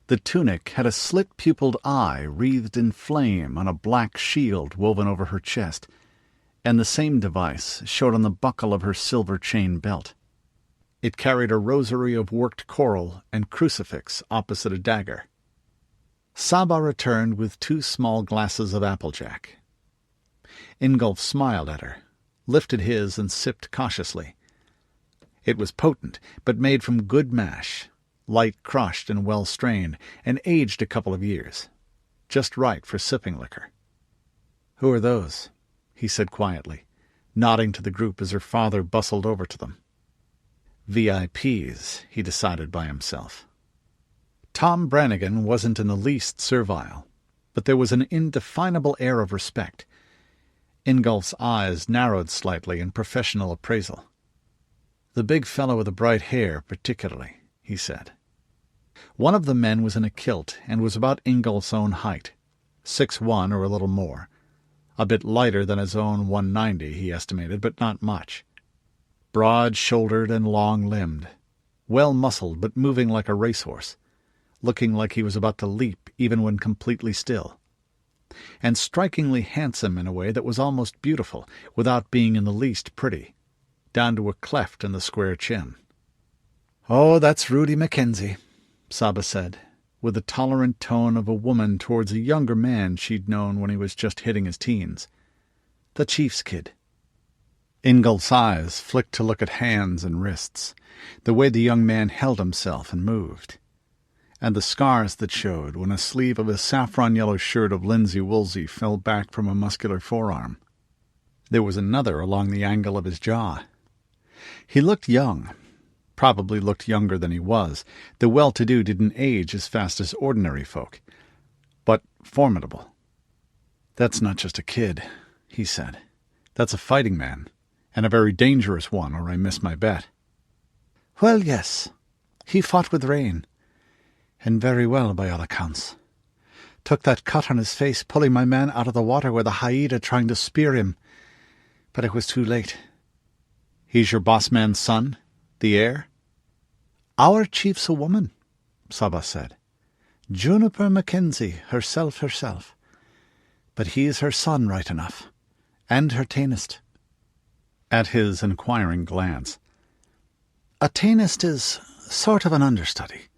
The tunic had a slit-pupilled eye wreathed in flame on a black shield woven over her chest, and the same device showed on the buckle of her silver chain belt. It carried a rosary of worked coral and crucifix opposite a dagger. Saba returned with 2 small glasses of applejack. Ingolf smiled at her, lifted his and sipped cautiously. It was potent, but made from good mash, light crushed and well strained, and aged a couple of years. Just right for sipping liquor. "Who are those?" he said quietly, nodding to the group as her father bustled over to them. VIPs, he decided by himself. Tom Brannigan wasn't in the least servile, but there was an indefinable air of respect. Ingolf's eyes narrowed slightly in professional appraisal. "The big fellow with the bright hair, particularly," he said. One of the men was in a kilt and was about Ingolf's own height, 6'1" or a little more. A bit lighter than his own 190, he estimated, but not much. Broad-shouldered and long-limbed, well-muscled but moving like a racehorse, looking like he was about to leap even when completely still, and strikingly handsome in a way that was almost beautiful, without being in the least pretty, down to a cleft in the square chin. "Oh, that's Rudi Mackenzie," Saba said, with the tolerant tone of a woman towards a younger man she'd known when he was just hitting his teens. "The chief's kid." Ingolf's eyes flicked to look at hands and wrists, the way the young man held himself and moved, and the scars that showed when a sleeve of his saffron-yellow shirt of linsey-woolsey fell back from a muscular forearm. There was another along the angle of his jaw, He looked young. Probably looked younger than he was. The well-to-do didn't age as fast as ordinary folk. But formidable. "That's not just a kid," he said. "That's a fighting man, and a very dangerous one, or I miss my bet." "Well, yes. He fought with rain, and very well by all accounts. Took that cut on his face pulling my man out of the water with a hyena trying to spear him, but it was too late." "He's your boss man's son? The heir?" "Our chief's a woman," Saba said. "Juniper Mackenzie, herself. But he's her son right enough, and her tainest." At his inquiring glance. "A tainest is sort of an understudy.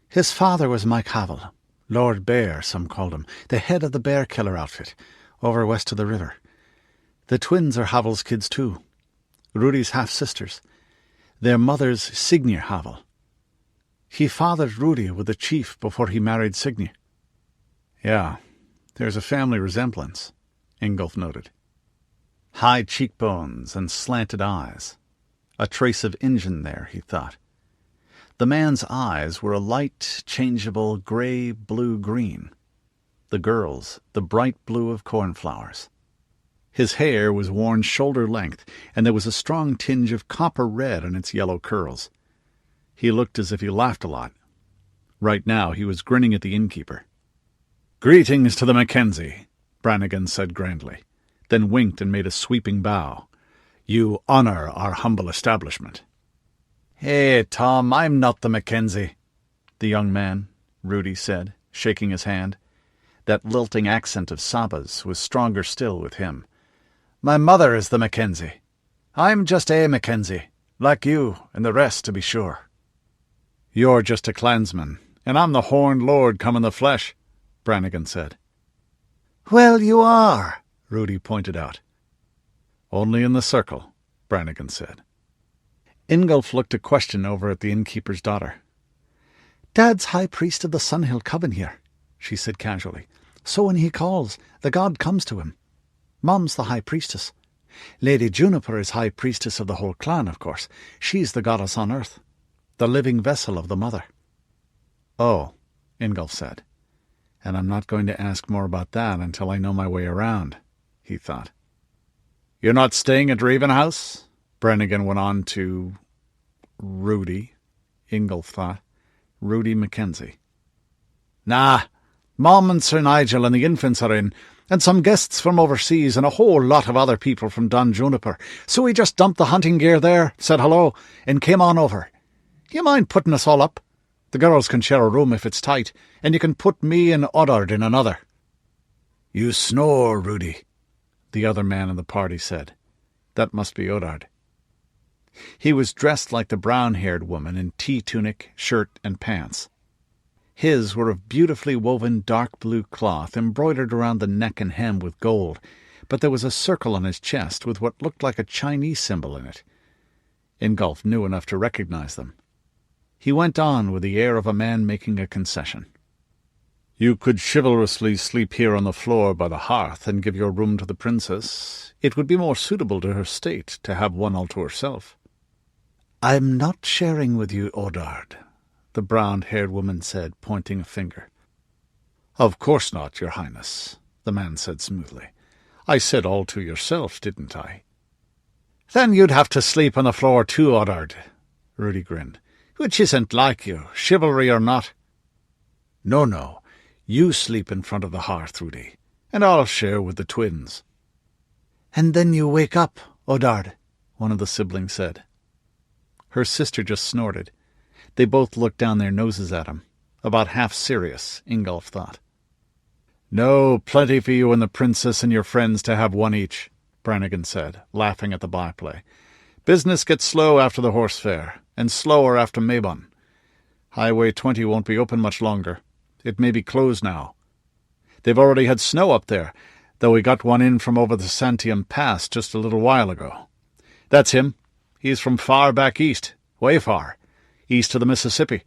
His father was Mike Havel, Lord Bear, some called him, the head of the bear killer outfit, over west of the river. The twins are Havel's kids too, Rudi's half-sisters. Their mother's Signe Havel. He fathered Rudi with the chief before he married Signe." "Yeah, there's a family resemblance," Ingolf noted. High cheekbones and slanted eyes. A trace of Injun there, he thought. The man's eyes were a light, changeable grey, blue-green. The girl's, the bright blue of cornflowers. His hair was worn shoulder-length, and there was a strong tinge of copper-red in its yellow curls. He looked as if he laughed a lot. Right now he was grinning at the innkeeper. "Greetings to the Mackenzie," Brannigan said grandly, then winked and made a sweeping bow. "You honour our humble establishment." "Hey, Tom, I'm not the Mackenzie," the young man, Rudi said, shaking his hand. That lilting accent of Saba's was stronger still with him. "My mother is the Mackenzie. I'm just a Mackenzie, like you and the rest, to be sure." "You're just a clansman, and I'm the horned lord come in the flesh," Brannigan said. "Well, you are," Rudi pointed out. "Only in the circle," Brannigan said. Ingolf looked a question over at the innkeeper's daughter. "Dad's high priest of the Sunhill Coven here," she said casually. "So when he calls, the god comes to him. Mom's the high priestess. Lady Juniper is high priestess of the whole clan, of course. She's the goddess on earth, the living vessel of the mother." "Oh," Ingolf said. "And I'm not going to ask more about that until I know my way around," he thought. "You're not staying at Raven House?" Brannigan went on to Rudi, Ingolf thought. Rudi Mackenzie. "Nah, Mom and Sir Nigel and the infants are in, and some guests from overseas and a whole lot of other people from Don Juniper. So we just dumped the hunting gear there, said hello, and came on over. You mind putting us all up? The girls can share a room if it's tight, and you can put me and Oddard in another." "You snore, Rudi," the other man in the party said. That must be Oddard. He was dressed like the brown-haired woman in tea tunic, shirt, and pants. His were of beautifully woven dark blue cloth embroidered around the neck and hem with gold, but there was a circle on his chest with what looked like a Chinese symbol in it. Ingolf knew enough to recognize them. He went on with the air of a man making a concession. "You could chivalrously sleep here on the floor by the hearth and give your room to the princess. It would be more suitable to her state to have one all to herself." "I'm not sharing with you, Oddard," the brown-haired woman said, pointing a finger. "Of course not, Your Highness," the man said smoothly. "I said all to yourself, didn't I?" "Then you'd have to sleep on the floor too, Oddard," Rudi grinned, "which isn't like you, chivalry or not." No, you sleep in front of the hearth, Rudi, and I'll share with the twins." "And then you wake up, Oddard," one of the siblings said. Her sister just snorted. They both looked down their noses at him, about half serious, Ingolf thought. "No, plenty for you and the princess and your friends to have one each," Brannigan said, laughing at the byplay. "Business gets slow after the horse fair, and slower after Mabon. Highway 20 won't be open much longer. It may be closed now. They've already had snow up there, though we got one in from over the Santiam Pass just a little while ago. That's him. He's from far back east, way far, east of the Mississippi."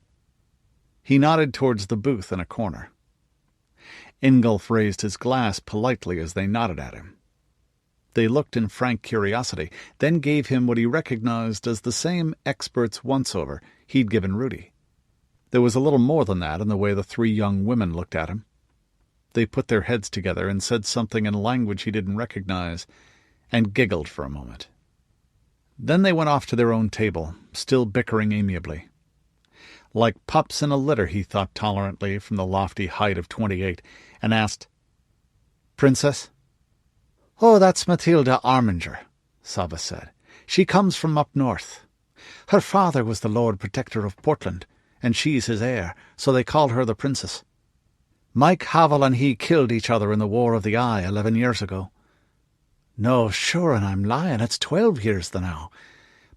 He nodded towards the booth in a corner. Ingolf raised his glass politely as they nodded at him. They looked in frank curiosity, then gave him what he recognized as the same expert's once-over he'd given Rudi. There was a little more than that in the way the three young women looked at him. They put their heads together and said something in a language he didn't recognize, and giggled for a moment. Then they went off to their own table, still bickering amiably. Like pups in a litter, he thought tolerantly from the lofty height of 28, and asked, "Princess?" "Oh, that's Matilda Arminger," Saba said. "She comes from up north. Her father was the Lord Protector of Portland, and she's his heir, so they called her the Princess. Mike Havel and he killed each other in the War of the Eye 11 years ago. No, sure, and I'm lying, it's 12 years the now.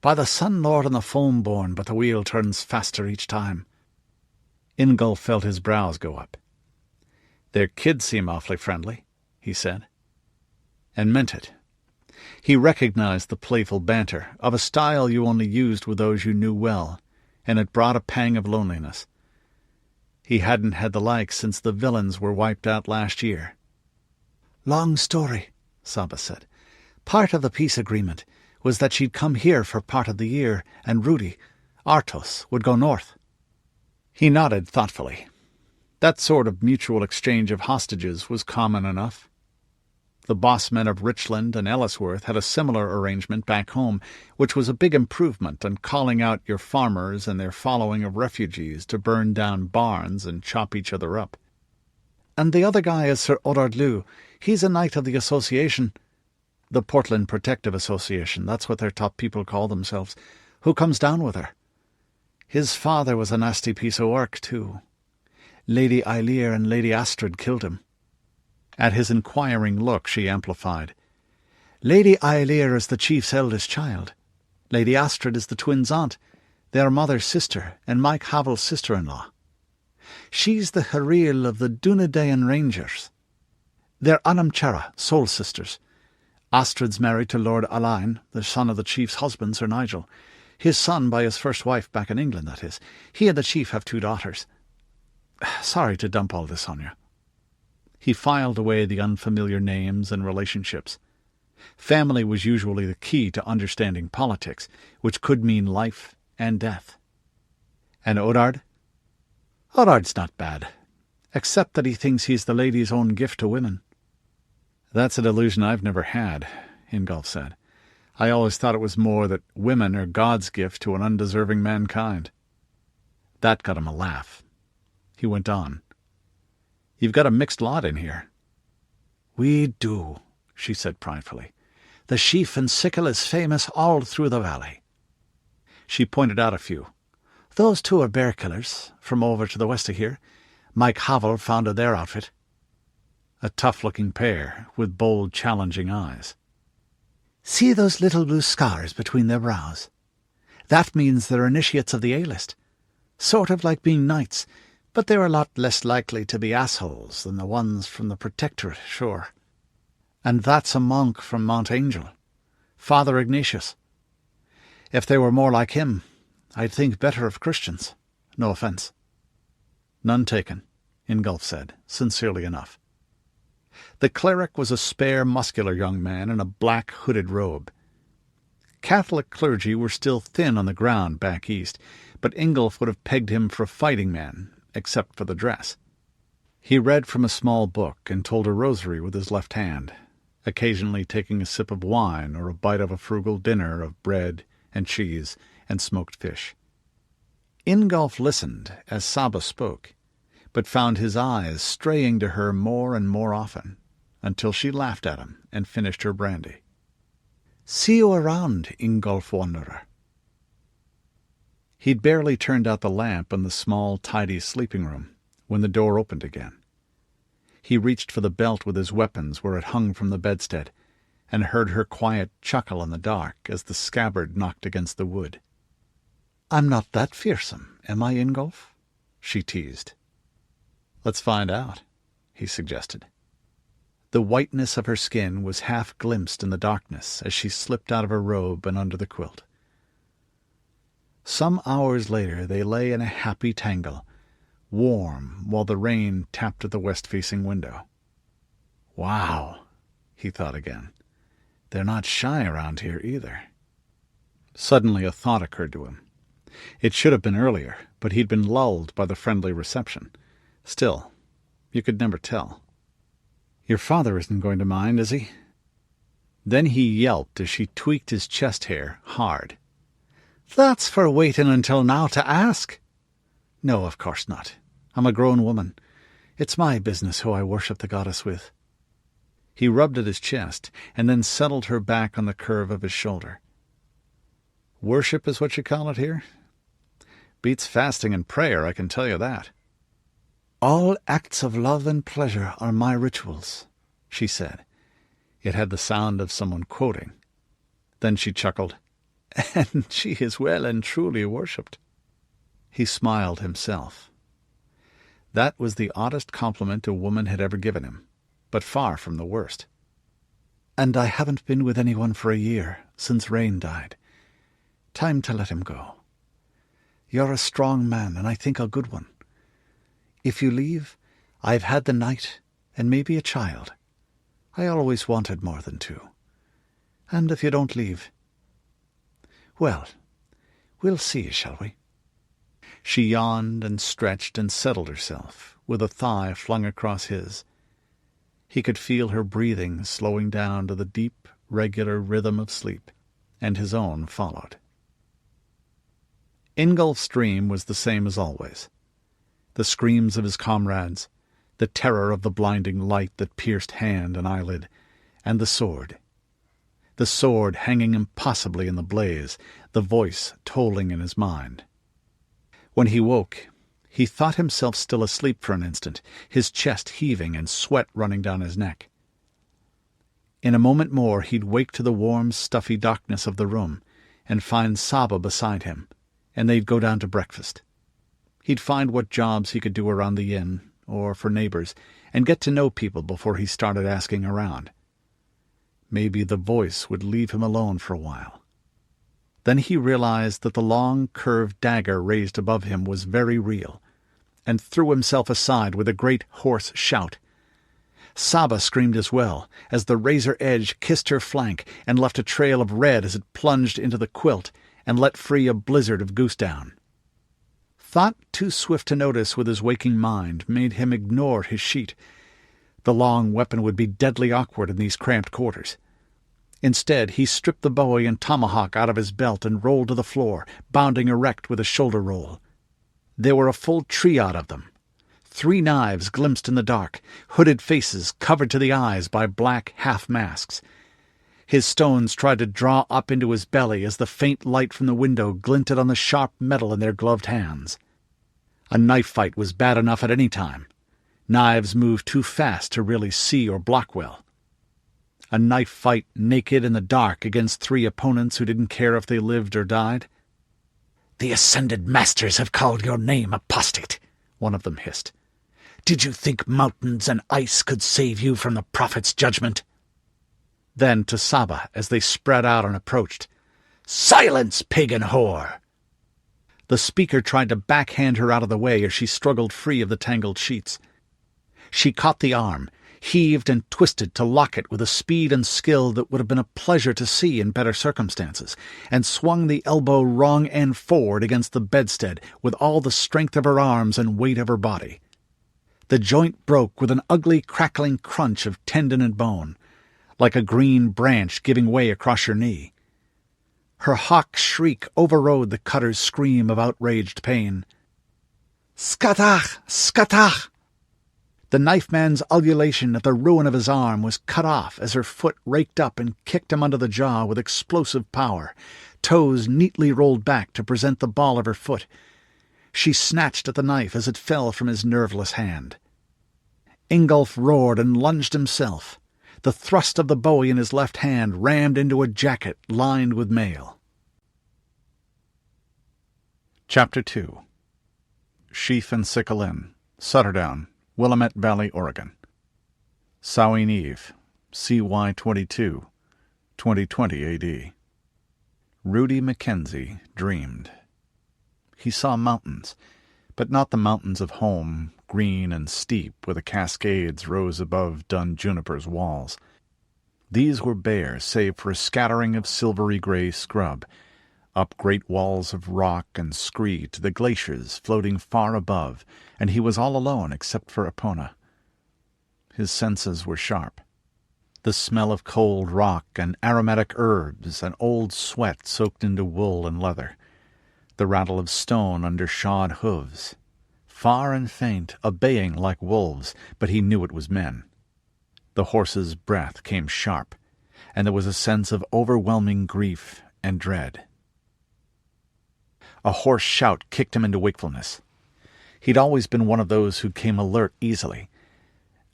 By the Sun Lord and the Foam Born, but the wheel turns faster each time." Ingolf felt his brows go up. "Their kids seem awfully friendly," he said. And meant it. He recognized the playful banter, of a style you only used with those you knew well, and it brought a pang of loneliness. He hadn't had the like since the villains were wiped out last year. "Long story," Saba said. "Part of the peace agreement was that she'd come here for part of the year, and Rudi, Artos, would go north." He nodded thoughtfully. That sort of mutual exchange of hostages was common enough. The bossmen of Richland and Ellsworth had a similar arrangement back home, which was a big improvement on calling out your farmers and their following of refugees to burn down barns and chop each other up. "And the other guy is Sir Odard Lew. He's a knight of the association, the Portland Protective Association, that's what their top people call themselves, who comes down with her. His father was a nasty piece of work, too. Lady Eilear and Lady Astrid killed him." At his inquiring look she amplified. "Lady Eilear is the chief's eldest child. Lady Astrid is the twins' aunt, their mother's sister, and Mike Havel's sister-in-law. She's the Hareel of the Dunedain Rangers. They're Anamchara, soul sisters. Astrid's married to Lord Alain, the son of the chief's husband, Sir Nigel. His son by his first wife back in England, that is. He and the chief have 2 daughters. Sorry to dump all this on you." He filed away the unfamiliar names and relationships. Family was usually the key to understanding politics, which could mean life and death. "And Odard?" "Odard's not bad, except that he thinks he's the lady's own gift to women." "That's a delusion I've never had," Ingolf said. "I always thought it was more that women are God's gift to an undeserving mankind." That got him a laugh. He went on. "You've got a mixed lot in here." "We do," she said pridefully. "The sheaf and sickle is famous all through the valley." She pointed out a few. "Those 2 are bear killers, from over to the west of here. Mike Havel founded their outfit." A tough-looking pair, with bold, challenging eyes. "See those little blue scars between their brows? That means they're initiates of the A-list. Sort of like being knights, but they're a lot less likely to be assholes than the ones from the Protectorate, sure. And that's a monk from Mount Angel, Father Ignatius. If they were more like him, I'd think better of Christians. No offence." "None taken," Ingolf said, sincerely enough. The cleric was a spare, muscular young man in a black hooded robe. Catholic clergy were still thin on the ground back east, but Ingolf would have pegged him for a fighting man, except for the dress. He read from a small book and told a rosary with his left hand, occasionally taking a sip of wine or a bite of a frugal dinner of bread and cheese and smoked fish. Ingolf listened as Saba spoke, but found his eyes straying to her more and more often, until she laughed at him and finished her brandy. "See you around, Ingolf Wanderer." He'd barely turned out the lamp in the small, tidy sleeping room when the door opened again. He reached for the belt with his weapons where it hung from the bedstead, and heard her quiet chuckle in the dark as the scabbard knocked against the wood. "I'm not that fearsome, am I, Ingolf?" she teased. "Let's find out," he suggested. The whiteness of her skin was half glimpsed in the darkness as she slipped out of her robe and under the quilt. Some hours later they lay in a happy tangle, warm while the rain tapped at the west-facing window. "Wow," he thought again. They're not shy around here either. Suddenly a thought occurred to him. It should have been earlier, but he'd been lulled by the friendly reception. Still, you could never tell. Your father isn't going to mind, is he? Then he yelped as she tweaked his chest hair hard. That's for waiting until now to ask. No, of course not. I'm a grown woman. It's my business who I worship the goddess with. He rubbed at his chest, and then settled her back on the curve of his shoulder. Worship is what you call it here? Beats fasting and prayer, I can tell you that. All acts of love and pleasure are my rituals, she said. It had the sound of someone quoting. Then she chuckled. And she is well and truly worshipped. He smiled himself. That was the oddest compliment a woman had ever given him, but far from the worst. And I haven't been with anyone for a year, since Rain died. Time to let him go. You're a strong man, and I think a good one. If you leave, I've had the night, and maybe a child. I always wanted more than two. And if you don't leave... Well, we'll see, shall we? She yawned and stretched and settled herself, with a thigh flung across his. He could feel her breathing slowing down to the deep, regular rhythm of sleep, and his own followed. Ingolf's dream was the same as always. The screams of his comrades, the terror of the blinding light that pierced hand and eyelid, and the sword hanging impossibly in the blaze, the voice tolling in his mind. When he woke, he thought himself still asleep for an instant, his chest heaving and sweat running down his neck. In a moment more he'd wake to the warm, stuffy darkness of the room, and find Saba beside him, and they'd go down to breakfast. He'd find what jobs he could do around the inn, or for neighbors, and get to know people before he started asking around. Maybe the voice would leave him alone for a while. Then he realized that the long, curved dagger raised above him was very real, and threw himself aside with a great hoarse shout. Saba screamed as well, as the razor edge kissed her flank and left a trail of red as it plunged into the quilt and let free a blizzard of goosedown. Thought too swift to notice with his waking mind made him ignore his sheet. The long weapon would be deadly awkward in these cramped quarters. Instead, he stripped the bowie and tomahawk out of his belt and rolled to the floor, bounding erect with a shoulder roll. There were a full triad of them. 3 knives glimpsed in the dark, hooded faces covered to the eyes by black half-masks. His stones tried to draw up into his belly as the faint light from the window glinted on the sharp metal in their gloved hands. A knife fight was bad enough at any time. Knives moved too fast to really see or block well. A knife fight naked in the dark against 3 opponents who didn't care if they lived or died. "The Ascended Masters have called your name, apostate," one of them hissed. "Did you think mountains and ice could save you from the Prophet's judgment?" Then to Saba as they spread out and approached. "Silence, pagan whore!" The speaker tried to backhand her out of the way as she struggled free of the tangled sheets. She caught the arm, heaved and twisted to lock it with a speed and skill that would have been a pleasure to see in better circumstances, and swung the elbow wrong end forward against the bedstead with all the strength of her arms and weight of her body. The joint broke with an ugly crackling crunch of tendon and bone, like a green branch giving way across your knee. Her hawk shriek overrode the cutter's scream of outraged pain. "Skatach! Skatach!" The knife-man's ululation at the ruin of his arm was cut off as her foot raked up and kicked him under the jaw with explosive power, toes neatly rolled back to present the ball of her foot. She snatched at the knife as it fell from his nerveless hand. Ingolf roared and lunged himself. The thrust of the bowie in his left hand rammed into a jacket lined with mail. Chapter 2. Sheaf and Sickle Inn, Sutterdown, Willamette Valley, Oregon. Samhain Eve, CY 22, 2020 AD. Rudi Mackenzie dreamed. He saw mountains, but not the mountains of home, green and steep where the cascades rose above dun juniper's walls. These were bare, save for a scattering of silvery-gray scrub, up great walls of rock and scree to the glaciers floating far above, and he was all alone except for Epona. His senses were sharp. The smell of cold rock and aromatic herbs and old sweat soaked into wool and leather, the rattle of stone under shod hooves, far and faint, baying like wolves, but he knew it was men. The horse's breath came sharp, and there was a sense of overwhelming grief and dread. A hoarse shout kicked him into wakefulness. He'd always been one of those who came alert easily.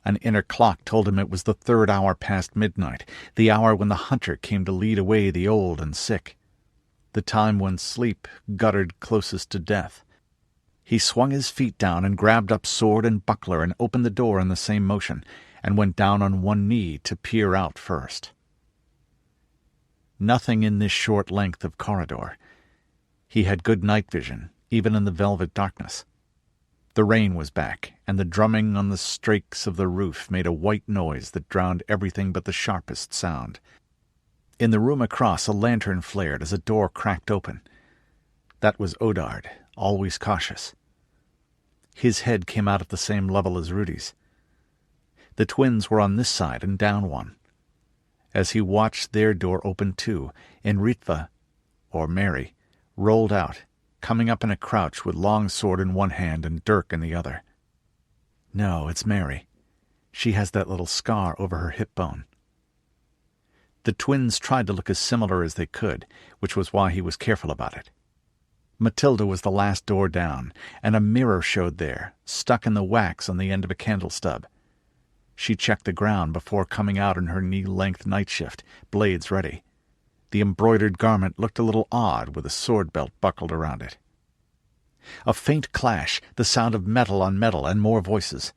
An inner clock told him it was the 3rd hour past midnight, the hour when the hunter came to lead away the old and sick, the time when sleep guttered closest to death. He swung his feet down and grabbed up sword and buckler and opened the door in the same motion, and went down on one knee to peer out first. Nothing in this short length of corridor. He had good night vision, even in the velvet darkness. The rain was back, and the drumming on the strakes of the roof made a white noise that drowned everything but the sharpest sound. In the room across, a lantern flared as a door cracked open. That was Odard, always cautious. His head came out at the same level as Rudi's. The twins were on this side and down one. As he watched their door open too, Enritva, or Mary, rolled out, coming up in a crouch with long sword in one hand and dirk in the other. No, it's Mary. She has that little scar over her hip bone. The twins tried to look as similar as they could, which was why he was careful about it. Matilda was the last door down, and a mirror showed there, stuck in the wax on the end of a candle stub. She checked the ground before coming out in her knee-length night shift, blades ready. The embroidered garment looked a little odd with a sword belt buckled around it. A faint clash, the sound of metal on metal, and more voices.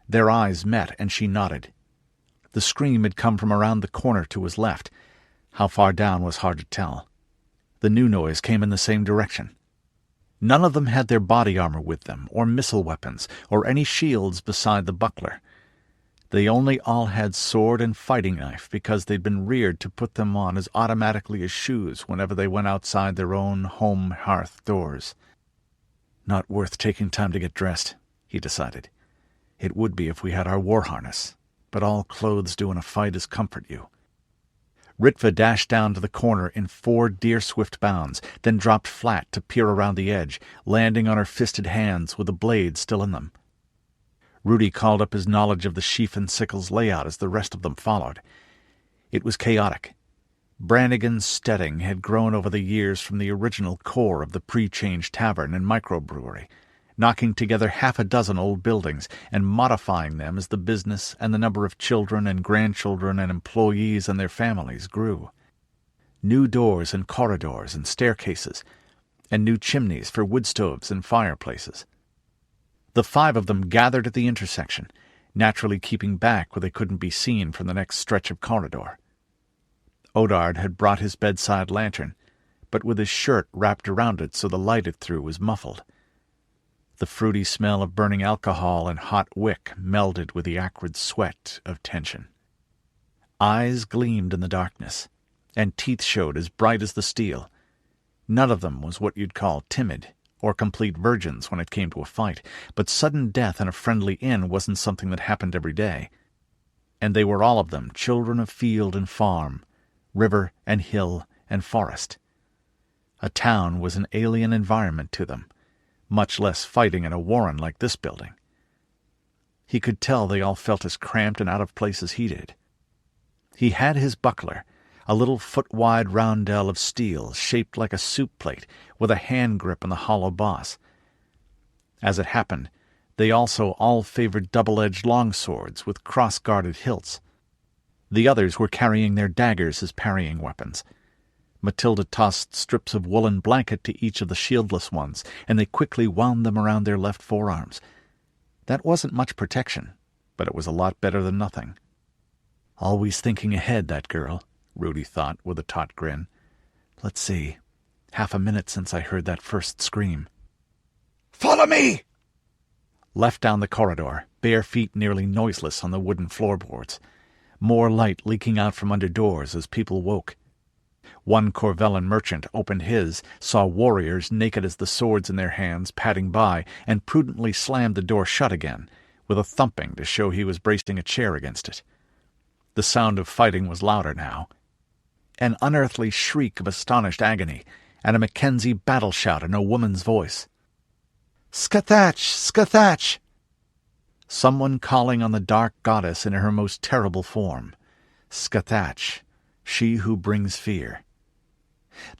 Their eyes met, and she nodded. The scream had come from around the corner to his left. How far down was hard to tell. The new noise came in the same direction. None of them had their body armor with them, or missile weapons, or any shields beside the buckler. They only all had sword and fighting knife because they'd been reared to put them on as automatically as shoes whenever they went outside their own home hearth doors. Not worth taking time to get dressed, he decided. It would be if we had our war harness, but all clothes do in a fight is comfort you. Ritva dashed down to the corner in 4 deer-swift bounds, then dropped flat to peer around the edge, landing on her fisted hands with the blade still in them. Rudi called up his knowledge of the sheaf and sickles layout as the rest of them followed. It was chaotic. Brannigan's steading had grown over the years from the original core of the pre-change tavern and microbrewery, knocking together 6 old buildings and modifying them as the business and the number of children and grandchildren and employees and their families grew. New doors and corridors and staircases, and new chimneys for wood stoves and fireplaces. The 5 of them gathered at the intersection, naturally keeping back where they couldn't be seen from the next stretch of corridor. Odard had brought his bedside lantern, but with his shirt wrapped around it so the light it threw was muffled. The fruity smell of burning alcohol and hot wick melded with the acrid sweat of tension. Eyes gleamed in the darkness, and teeth showed as bright as the steel. None of them was what you'd call timid, or complete virgins when it came to a fight, but sudden death in a friendly inn wasn't something that happened every day. And they were all of them children of field and farm, river and hill and forest. A town was an alien environment to them, much less fighting in a warren like this building. He could tell they all felt as cramped and out of place as he did. He had his buckler, a little foot-wide roundel of steel shaped like a soup plate with a hand grip on the hollow boss. As it happened, they also all favored double-edged longswords with cross-guarded hilts. The others were carrying their daggers as parrying weapons. Matilda tossed strips of woolen blanket to each of the shieldless ones, and they quickly wound them around their left forearms. That wasn't much protection, but it was a lot better than nothing. Always thinking ahead, that girl, Rudi thought with a taut grin. Let's see. 1/2 minute since I heard that first scream. "Follow me!" Left down the corridor, bare feet nearly noiseless on the wooden floorboards. more light leaking out from under doors as people woke. One Corvellan merchant opened his, saw warriors naked as the swords in their hands padding by, and prudently slammed the door shut again, with a thumping to show he was bracing a chair against it. The sound of fighting was louder now. An unearthly shriek of astonished agony, and a Mackenzie battle shout in a woman's voice. "Scathach! Scathach!" Someone calling on the dark goddess in her most terrible form. Scathach, she who brings fear.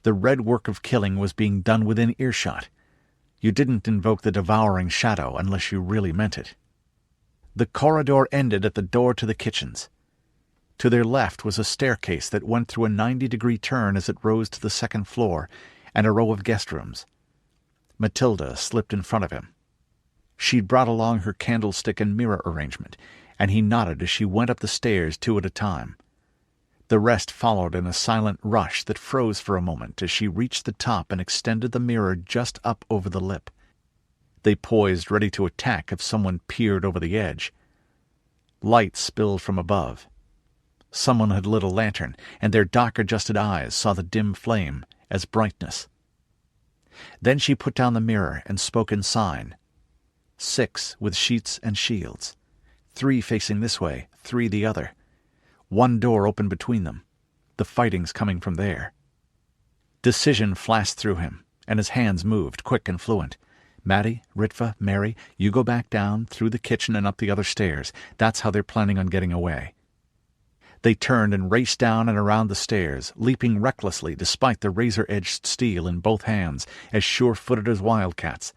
The red work of killing was being done within earshot. You didn't invoke the devouring shadow unless you really meant it. The corridor ended at the door to the kitchens. To their left was a staircase that went through a 90-degree turn as it rose to the second floor, and a row of guest rooms. Matilda slipped in front of him. She'd brought along her candlestick and mirror arrangement, and he nodded as she went up the stairs 2 at a time. The rest followed in a silent rush that froze for a moment as she reached the top and extended the mirror just up over the lip. They poised ready to attack if someone peered over the edge. Light spilled from above. Someone had lit a lantern, and their dark-adjusted eyes saw the dim flame as brightness. Then she put down the mirror and spoke in sign. 6 with sheets and shields. 3 facing this way, 3 the other. 1 door open between them. The fighting's coming from there. Decision flashed through him, and his hands moved, quick and fluent. Maddie, Ritva, Mary, you go back down, through the kitchen and up the other stairs. That's how they're planning on getting away. They turned and raced down and around the stairs, leaping recklessly despite the razor-edged steel in both hands, as sure-footed as wildcats.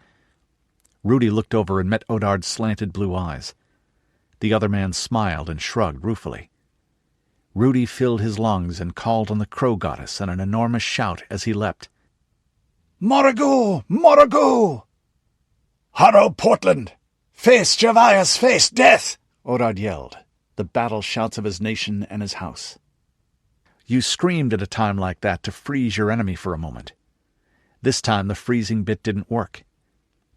Rudi looked over and met Odard's slanted blue eyes. The other man smiled and shrugged ruefully. Rudi filled his lungs and called on the crow goddess in an enormous shout as he leapt. "Morrigu! Morrigu!" "Harrow Portland! Face Javias! Face death!" Odard yelled, the battle shouts of his nation and his house. You screamed at a time like that to freeze your enemy for a moment. This time the freezing bit didn't work.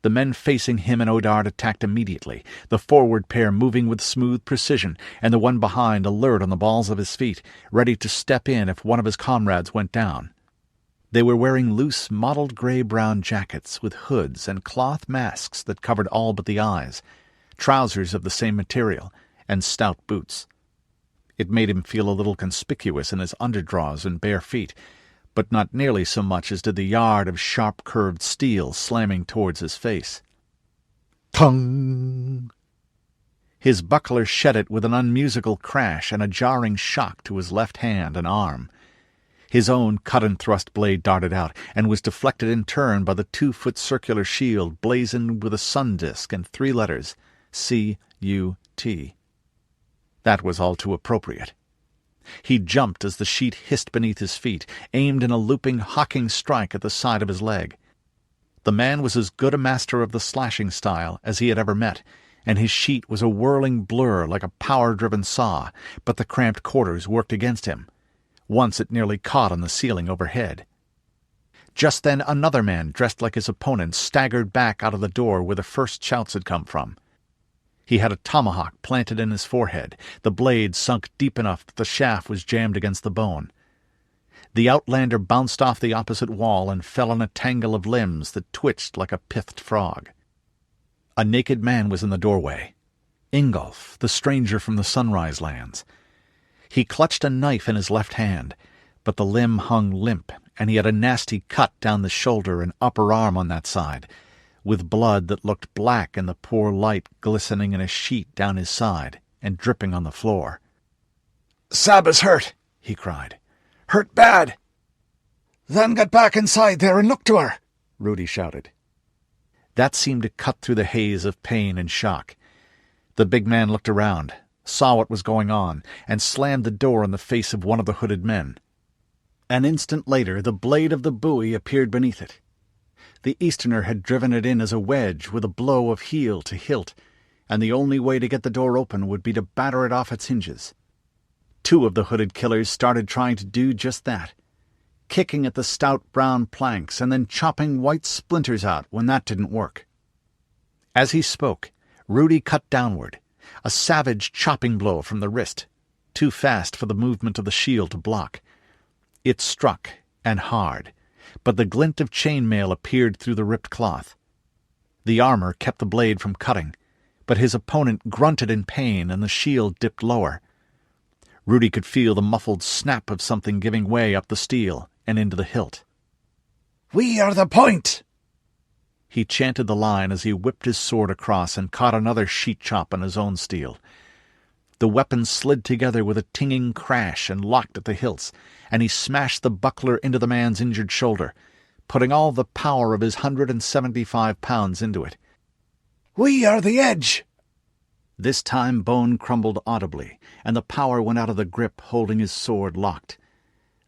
The men facing him and Odard attacked immediately, the forward pair moving with smooth precision, and the one behind alert on the balls of his feet, ready to step in if one of his comrades went down. They were wearing loose, mottled gray-brown jackets with hoods and cloth masks that covered all but the eyes, trousers of the same material, and stout boots. It made him feel a little conspicuous in his underdrawers and bare feet, but not nearly so much as did the yard of sharp-curved steel slamming towards his face. Tung! His buckler shed it with an unmusical crash and a jarring shock to his left hand and arm. His own cut-and-thrust blade darted out, and was deflected in turn by the 2-foot circular shield blazoned with a sun disk and 3 letters, C-U-T. That was all too appropriate. He jumped as the sheet hissed beneath his feet, aimed in a looping, hawking strike at the side of his leg. The man was as good a master of the slashing style as he had ever met, and his sheet was a whirling blur like a power-driven saw, but the cramped quarters worked against him. Once it nearly caught on the ceiling overhead. Just then another man, dressed like his opponent, staggered back out of the door where the first shouts had come from. He had a tomahawk planted in his forehead, the blade sunk deep enough that the shaft was jammed against the bone. The outlander bounced off the opposite wall and fell on a tangle of limbs that twitched like a pithed frog. A naked man was in the doorway. Ingolf, the stranger from the Sunrise Lands. He clutched a knife in his left hand, but the limb hung limp, and he had a nasty cut down the shoulder and upper arm on that side, with blood that looked black in the poor light glistening in a sheet down his side and dripping on the floor. "Saba's hurt," he cried. "Hurt bad." "Then get back inside there and look to her," Rudi shouted. That seemed to cut through the haze of pain and shock. The big man looked around, saw what was going on, and slammed the door in the face of one of the hooded men. An instant later the blade of the buoy appeared beneath it. The Easterner had driven it in as a wedge with a blow of heel to hilt, and the only way to get the door open would be to batter it off its hinges. 2 of the hooded killers started trying to do just that, kicking at the stout brown planks and then chopping white splinters out when that didn't work. As he spoke, Rudi cut downward, a savage chopping blow from the wrist, too fast for the movement of the shield to block. It struck, and hard, but the glint of chainmail appeared through the ripped cloth. The armor kept the blade from cutting, but his opponent grunted in pain and the shield dipped lower. Rudi could feel the muffled snap of something giving way up the steel and into the hilt. "We are the point!" He chanted the line as he whipped his sword across and caught another sheet chop on his own steel. The weapon slid together with a tinging crash and locked at the hilts, and he smashed the buckler into the man's injured shoulder, putting all the power of his 175 pounds into it. "We are the edge!" This time bone crumbled audibly, and the power went out of the grip holding his sword locked.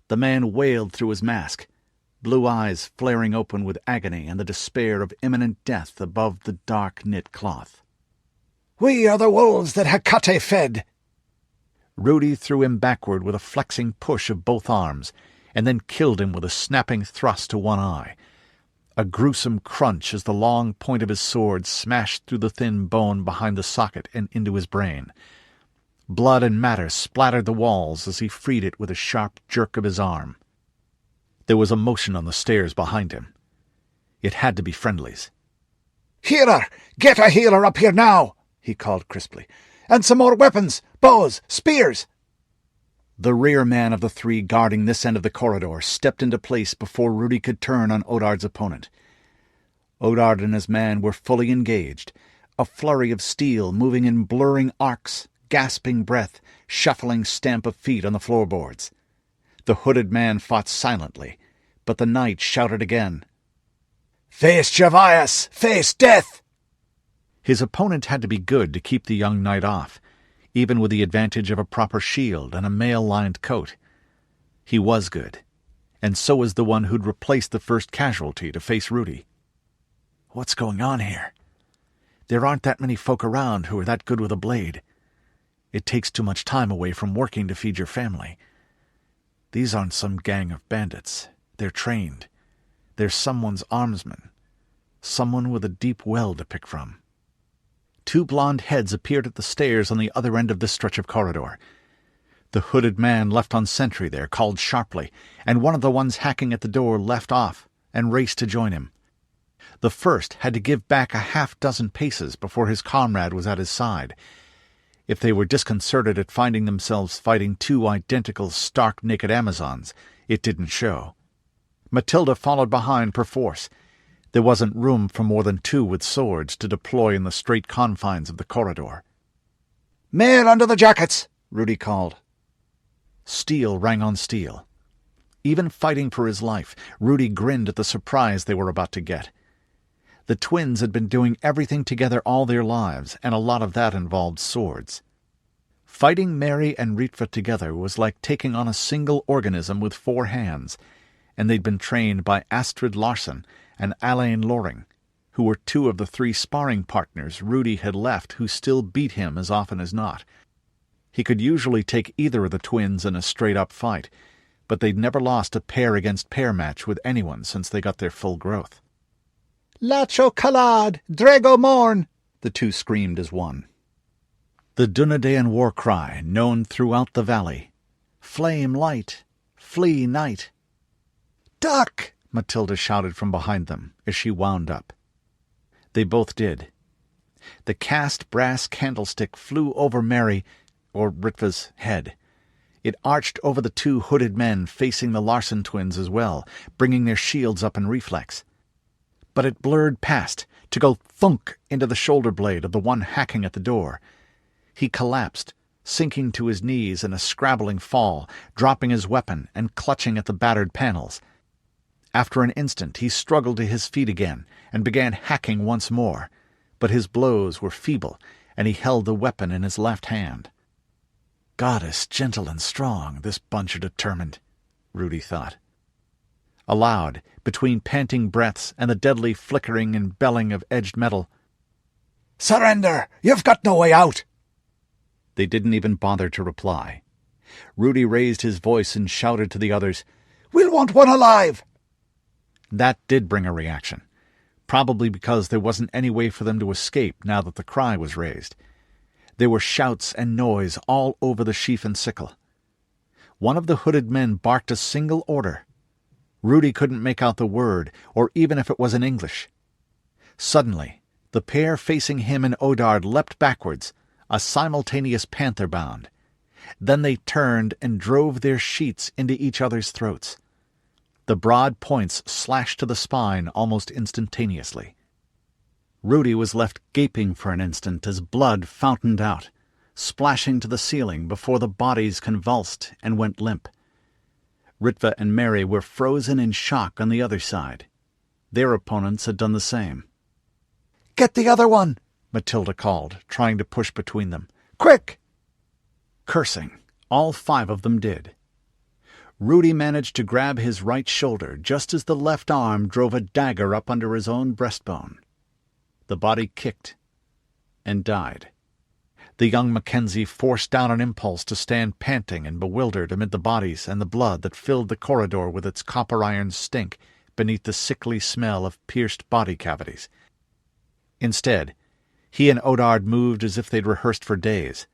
The man wailed through his mask, blue eyes flaring open with agony and the despair of imminent death above the dark knit cloth. "We are the wolves that Hecate fed!" Rudi threw him backward with a flexing push of both arms, and then killed him with a snapping thrust to one eye. A gruesome crunch as the long point of his sword smashed through the thin bone behind the socket and into his brain. Blood and matter splattered the walls as he freed it with a sharp jerk of his arm. There was a motion on the stairs behind him. It had to be friendlies. "Healer! Get a healer up here now!" he called crisply. "And some more weapons! Bows! Spears!" The rear man of the three guarding this end of the corridor stepped into place before Rudi could turn on Odard's opponent. Odard and his man were fully engaged, a flurry of steel moving in blurring arcs, gasping breath, shuffling stamp of feet on the floorboards. The hooded man fought silently, but the knight shouted again. "Face Gervais! Face death!" His opponent had to be good to keep the young knight off, even with the advantage of a proper shield and a mail-lined coat. He was good, and so was the one who'd replaced the first casualty to face Rudi. What's going on here? There aren't that many folk around who are that good with a blade. It takes too much time away from working to feed your family. These aren't some gang of bandits. They're trained. They're someone's armsmen. Someone with a deep well to pick from. Two blond heads appeared at the stairs on the other end of this stretch of corridor. The hooded man left on sentry there called sharply, and one of the ones hacking at the door left off and raced to join him. The first had to give back a half-dozen paces before his comrade was at his side. If they were disconcerted at finding themselves fighting two identical stark-naked Amazons, it didn't show. Matilda followed behind perforce. There wasn't room for more than two with swords to deploy in the straight confines of the corridor. "Mail under the jackets!" Rudi called. Steel rang on steel. Even fighting for his life, Rudi grinned at the surprise they were about to get. The twins had been doing everything together all their lives, and a lot of that involved swords. Fighting Mary and Ritva together was like taking on a single organism with 4 hands, and they'd been trained by Astrid Larsen and Alain Loring, who were 2 of the 3 sparring partners Rudi had left who still beat him as often as not. He could usually take either of the twins in a straight-up fight, but they'd never lost a pair-against-pair match with anyone since they got their full growth. "Lacho Kalad! Drago Morn!" the 2 screamed as one. The Dunedain war cry, known throughout the valley. "Flame light! Flee night!" "Duck!" Matilda shouted from behind them as she wound up. They both did. The cast brass candlestick flew over Mary, or Ritva's, head. It arched over the 2 hooded men facing the Larsen twins as well, bringing their shields up in reflex. But it blurred past, to go thunk into the shoulder blade of the one hacking at the door. He collapsed, sinking to his knees in a scrabbling fall, dropping his weapon and clutching at the battered panels. After an instant he struggled to his feet again and began hacking once more, but his blows were feeble, and he held the weapon in his left hand. Goddess, gentle and strong, this bunch are determined, Rudi thought. Aloud, between panting breaths and the deadly flickering and belling of edged metal, "Surrender! You've got no way out!" They didn't even bother to reply. Rudi raised his voice and shouted to the others, "We'll want one alive!" That did bring a reaction, probably because there wasn't any way for them to escape now that the cry was raised. There were shouts and noise all over the sheaf and sickle. One of the hooded men barked a single order. Rudi couldn't make out the word, or even if it was in English. Suddenly, the pair facing him and Odard leapt backwards, a simultaneous panther bound. Then they turned and drove their sheets into each other's throats. The broad points slashed to the spine almost instantaneously. Rudi was left gaping for an instant as blood fountained out, splashing to the ceiling before the bodies convulsed and went limp. Ritva and Mary were frozen in shock on the other side. Their opponents had done the same. "Get the other one," Matilda called, trying to push between them. "Quick!" Cursing, all 5 of them did. Rudi managed to grab his right shoulder just as the left arm drove a dagger up under his own breastbone. The body kicked and died. The young Mackenzie forced down an impulse to stand panting and bewildered amid the bodies and the blood that filled the corridor with its copper-iron stink beneath the sickly smell of pierced body cavities. Instead, he and Odard moved as if they'd rehearsed for days.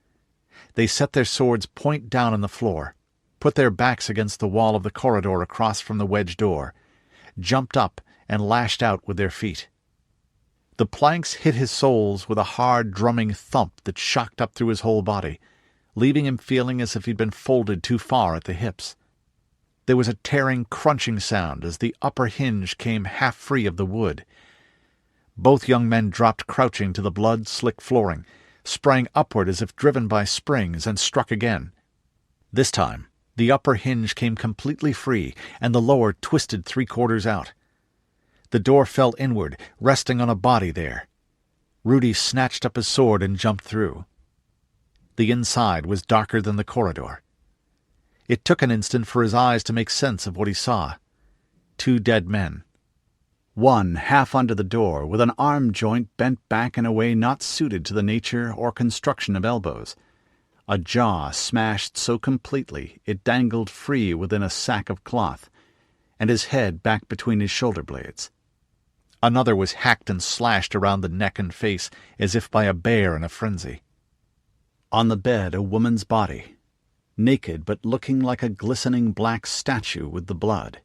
They set their swords point down on the floor, put their backs against the wall of the corridor across from the wedge door, jumped up and lashed out with their feet. The planks hit his soles with a hard, drumming thump that shocked up through his whole body, leaving him feeling as if he'd been folded too far at the hips. There was a tearing, crunching sound as the upper hinge came half free of the wood. Both young men dropped crouching to the blood-slick flooring, sprang upward as if driven by springs, and struck again. This time, the upper hinge came completely free, and the lower twisted 3/4 out. The door fell inward, resting on a body there. Rudi snatched up his sword and jumped through. The inside was darker than the corridor. It took an instant for his eyes to make sense of what he saw. 2 dead men. One half under the door, with an arm joint bent back in a way not suited to the nature or construction of elbows. A jaw smashed so completely it dangled free within a sack of cloth, and his head back between his shoulder blades. Another was hacked and slashed around the neck and face as if by a bear in a frenzy. On the bed, a woman's body, naked but looking like a glistening black statue with the blood.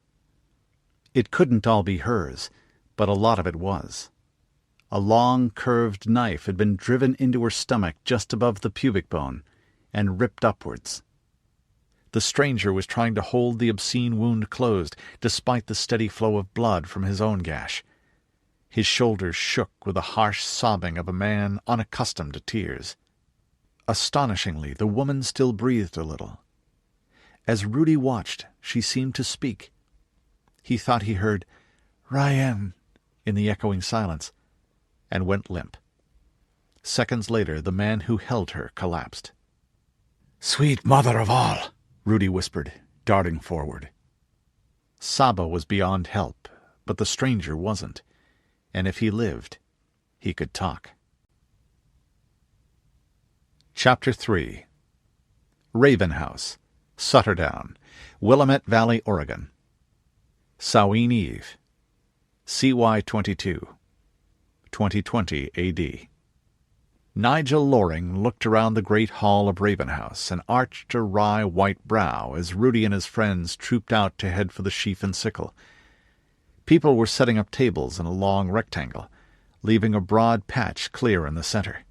It couldn't all be hers, but a lot of it was. A long, curved knife had been driven into her stomach just above the pubic bone and ripped upwards. The stranger was trying to hold the obscene wound closed, despite the steady flow of blood from his own gash. His shoulders shook with the harsh sobbing of a man unaccustomed to tears. Astonishingly, the woman still breathed a little. As Rudi watched, she seemed to speak. He thought he heard "Ryan" in the echoing silence, and went limp. Seconds later, the man who held her collapsed. "Sweet mother of all," Rudi whispered, darting forward. Saba was beyond help, but the stranger wasn't, and if he lived, he could talk. Chapter 3. Raven House, Sutterdown, Willamette Valley, Oregon. Samhain Eve, CY 22, 2020 AD. Nigel Loring looked around the great hall of Raven House and arched a wry white brow as Rudi and his friends trooped out to head for the sheaf and sickle. People were setting up tables in a long rectangle, leaving a broad patch clear in the center.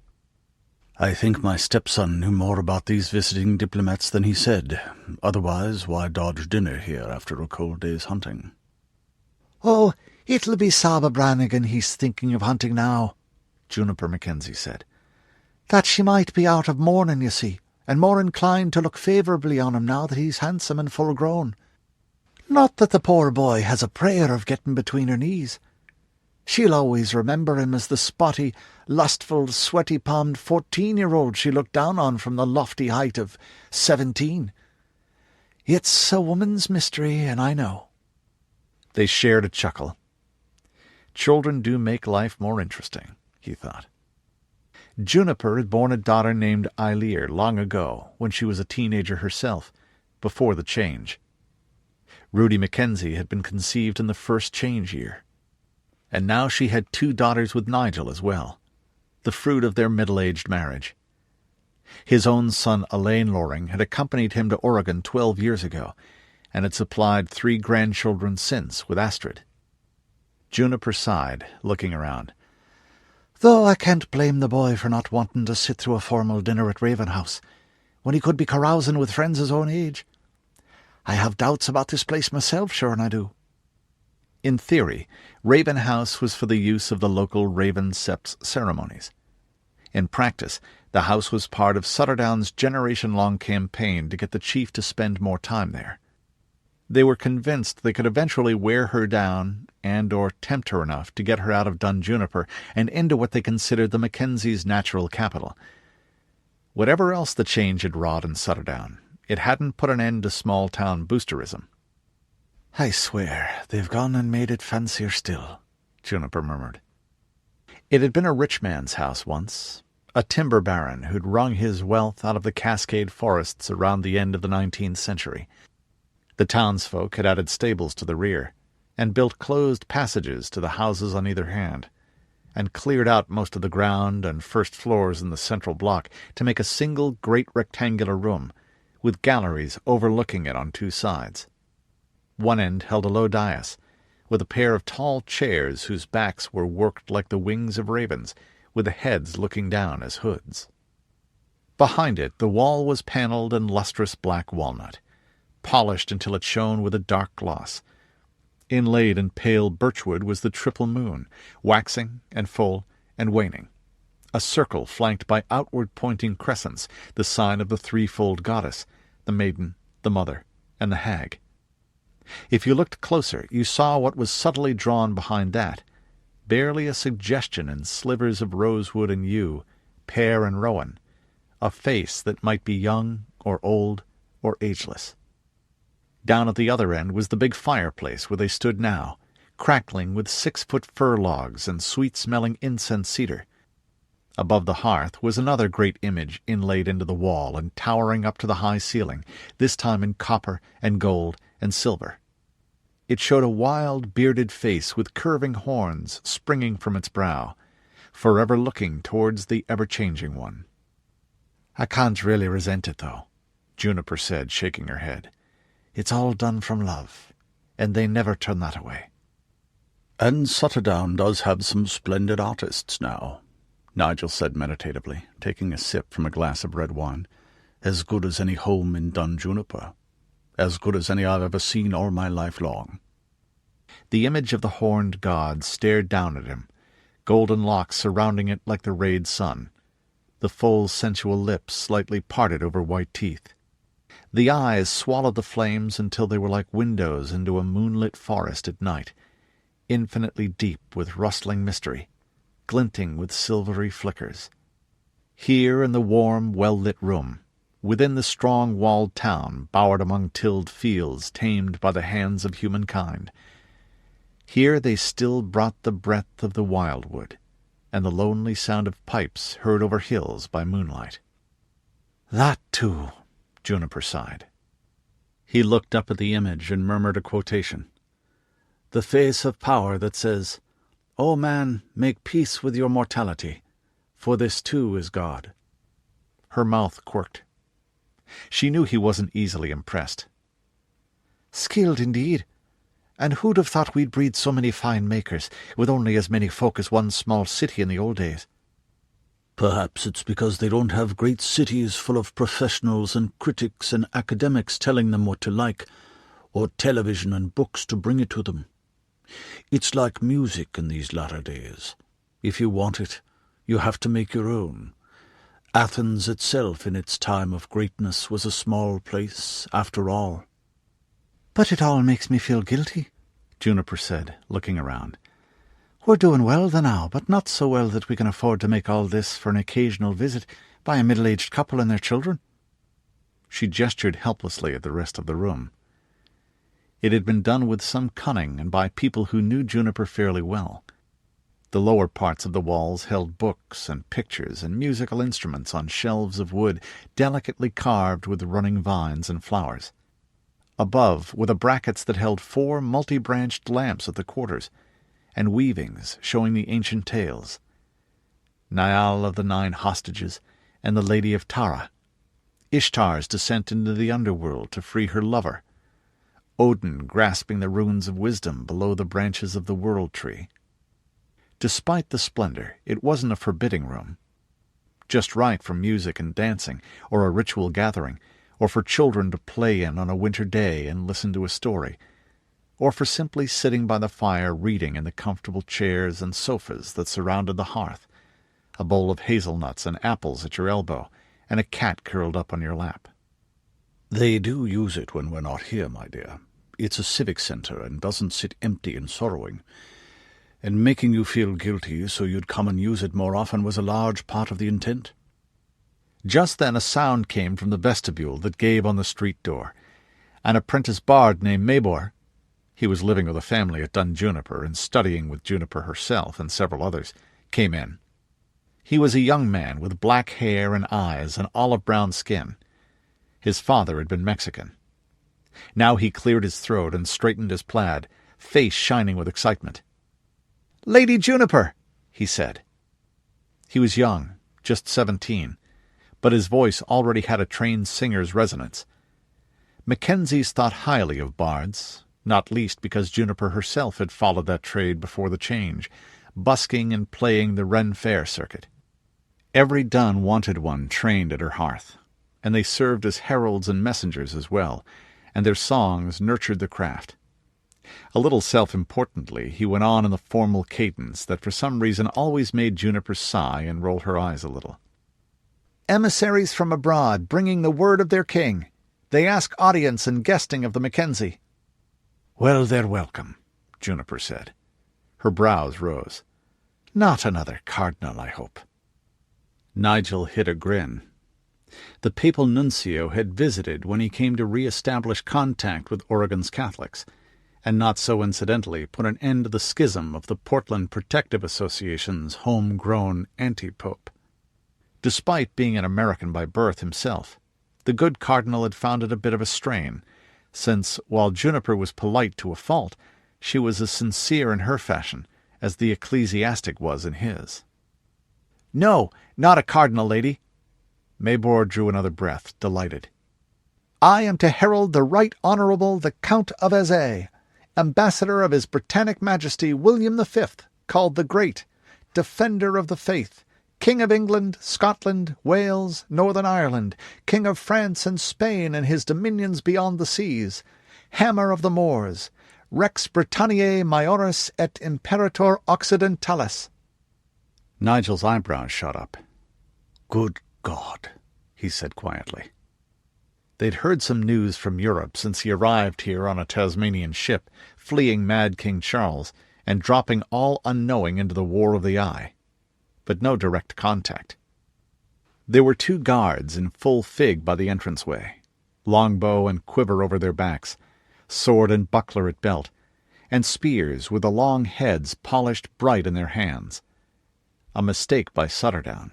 "I think my stepson knew more about these visiting diplomats than he said. Otherwise, why dodge dinner here after a cold day's hunting?" "Oh, it'll be Saba Brannigan he's thinking of hunting now," Juniper Mackenzie said. "That she might be out of mourning, you see, and more inclined to look favourably on him now that he's handsome and full grown. Not that the poor boy has a prayer of getting between her knees. She'll always remember him as the spotty, lustful, sweaty-palmed 14-year-old she looked down on from the lofty height of 17. It's a woman's mystery, and I know." They shared a chuckle. Children do make life more interesting, he thought. Juniper had borne a daughter named Eilear long ago, when she was a teenager herself, before the change. Rudi Mackenzie had been conceived in the first change year. And now she had 2 daughters with Nigel as well, the fruit of their middle-aged marriage. His own son Elaine Loring had accompanied him to Oregon 12 years ago, and had supplied 3 grandchildren since with Astrid. Juniper sighed, looking around. Though I can't blame the boy for not wanting to sit through a formal dinner at Raven House, when he could be carousing with friends his own age. I have doubts about this place myself, sure and I do. In theory, Raven House was for the use of the local Raven Sept's ceremonies. In practice, the house was part of Sutterdown's generation-long campaign to get the chief to spend more time there. They were convinced they could eventually wear her down and or tempt her enough to get her out of Dun Juniper and into what they considered the Mackenzies' natural capital. Whatever else the change had wrought in Sutterdown, it hadn't put an end to small-town boosterism. I swear, they've gone and made it fancier still, Juniper murmured. It had been a rich man's house once, a timber baron who'd wrung his wealth out of the Cascade forests around the end of the 19th century. The townsfolk had added stables to the rear, and built closed passages to the houses on either hand, and cleared out most of the ground and first floors in the central block to make a single great rectangular room, with galleries overlooking it on 2 sides. One end held a low dais, with a pair of tall chairs whose backs were worked like the wings of ravens, with the heads looking down as hoods. Behind it the wall was panelled in lustrous black walnut, polished until it shone with a dark gloss. Inlaid in pale birchwood was the triple moon, waxing and full and waning, a circle flanked by outward-pointing crescents, the sign of the threefold goddess, the maiden, the mother, and the hag. If you looked closer, you saw what was subtly drawn behind that, barely a suggestion in slivers of rosewood and yew, pear and rowan, a face that might be young or old or ageless. Down at the other end was the big fireplace where they stood now, crackling with 6-foot fir logs and sweet-smelling incense cedar. Above the hearth was another great image inlaid into the wall and towering up to the high ceiling, this time in copper and gold and silver. It showed a wild, bearded face with curving horns springing from its brow, forever looking towards the ever-changing one. I can't really resent it, though, Juniper said, shaking her head. It's all done from love, and they never turn that away. And Sutterdown does have some splendid artists now, Nigel said meditatively, taking a sip from a glass of red wine. As good as any home in Dun Juniper. As good as any I've ever seen all my life long. The image of the horned god stared down at him, golden locks surrounding it like the rayed sun, the full sensual lips slightly parted over white teeth. The eyes swallowed the flames until they were like windows into a moonlit forest at night, infinitely deep with rustling mystery, glinting with silvery flickers. Here in the warm, well-lit room, within the strong-walled town bowered among tilled fields tamed by the hands of humankind, here they still brought the breath of the wildwood, and the lonely sound of pipes heard over hills by moonlight. That, too, Juniper sighed. He looked up at the image and murmured a quotation. The face of power that says, O man, make peace with your mortality, for this too is God. Her mouth quirked. She knew he wasn't easily impressed. Skilled indeed. And who'd have thought we'd breed so many fine makers, with only as many folk as one small city in the old days? Perhaps it's because they don't have great cities full of professionals and critics and academics telling them what to like, or television and books to bring it to them. It's like music in these latter days. If you want it, you have to make your own. Athens itself in its time of greatness was a small place, after all. But it all makes me feel guilty, Juniper said, looking around. We're doing well the now, but not so well that we can afford to make all this for an occasional visit by a middle-aged couple and their children. She gestured helplessly at the rest of the room. It had been done with some cunning and by people who knew Juniper fairly well. The lower parts of the walls held books and pictures and musical instruments on shelves of wood delicately carved with running vines and flowers. Above were the brackets that held 4 multi-branched lamps at the quarters, and weavings showing the ancient tales. Niall of the 9 hostages, and the Lady of Tara, Ishtar's descent into the underworld to free her lover, Odin grasping the runes of wisdom below the branches of the World Tree. Despite the splendor, it wasn't a forbidding room. Just right for music and dancing, or a ritual gathering, or for children to play in on a winter day and listen to a story, or for simply sitting by the fire reading in the comfortable chairs and sofas that surrounded the hearth, a bowl of hazelnuts and apples at your elbow, and a cat curled up on your lap. They do use it when we're not here, my dear. It's a civic center and doesn't sit empty and sorrowing. And making you feel guilty so you'd come and use it more often was a large part of the intent. Just then a sound came from the vestibule that gave on the street door. An apprentice bard named Maybor, he was living with a family at Dun Juniper and studying with Juniper herself and several others, came in. He was a young man with black hair and eyes and olive-brown skin. His father had been Mexican. Now he cleared his throat and straightened his plaid, face shining with excitement. "Lady Juniper," he said. He was young, just 17, but his voice already had a trained singer's resonance. Mackenzies thought highly of bards, not least because Juniper herself had followed that trade before the change, busking and playing the Ren Fair circuit. Every Dun wanted one trained at her hearth, and they served as heralds and messengers as well, and their songs nurtured the craft. A little self-importantly, he went on in the formal cadence that for some reason always made Juniper sigh and roll her eyes a little. "Emissaries from abroad, bringing the word of their king. They ask audience and guesting of the Mackenzie." "Well, they're welcome," Juniper said. Her brows rose. "Not another cardinal, I hope." Nigel hid a grin. The papal nuncio had visited when he came to re-establish contact with Oregon's Catholics, and not so incidentally put an end to the schism of the Portland Protective Association's home-grown anti-pope. Despite being an American by birth himself, the good cardinal had found it a bit of a strain, since, while Juniper was polite to a fault, she was as sincere in her fashion as the ecclesiastic was in his. "No, not a cardinal, lady." Maybor drew another breath, delighted. "I am to herald the Right Honourable the Count of Azay, Ambassador of His Britannic Majesty William V, called the Great, Defender of the Faith, King of England, Scotland, Wales, Northern Ireland, King of France and Spain and his dominions beyond the seas, Hammer of the Moors, Rex Britanniae Majoris et Imperator Occidentalis." Nigel's eyebrows shot up. "Good God," he said quietly. They'd heard some news from Europe since he arrived here on a Tasmanian ship, fleeing Mad King Charles, and dropping all unknowing into the War of the Eye. But no direct contact. There were 2 guards in full fig by the entranceway, longbow and quiver over their backs, sword and buckler at belt, and spears with the long heads polished bright in their hands. A mistake by Sutterdown,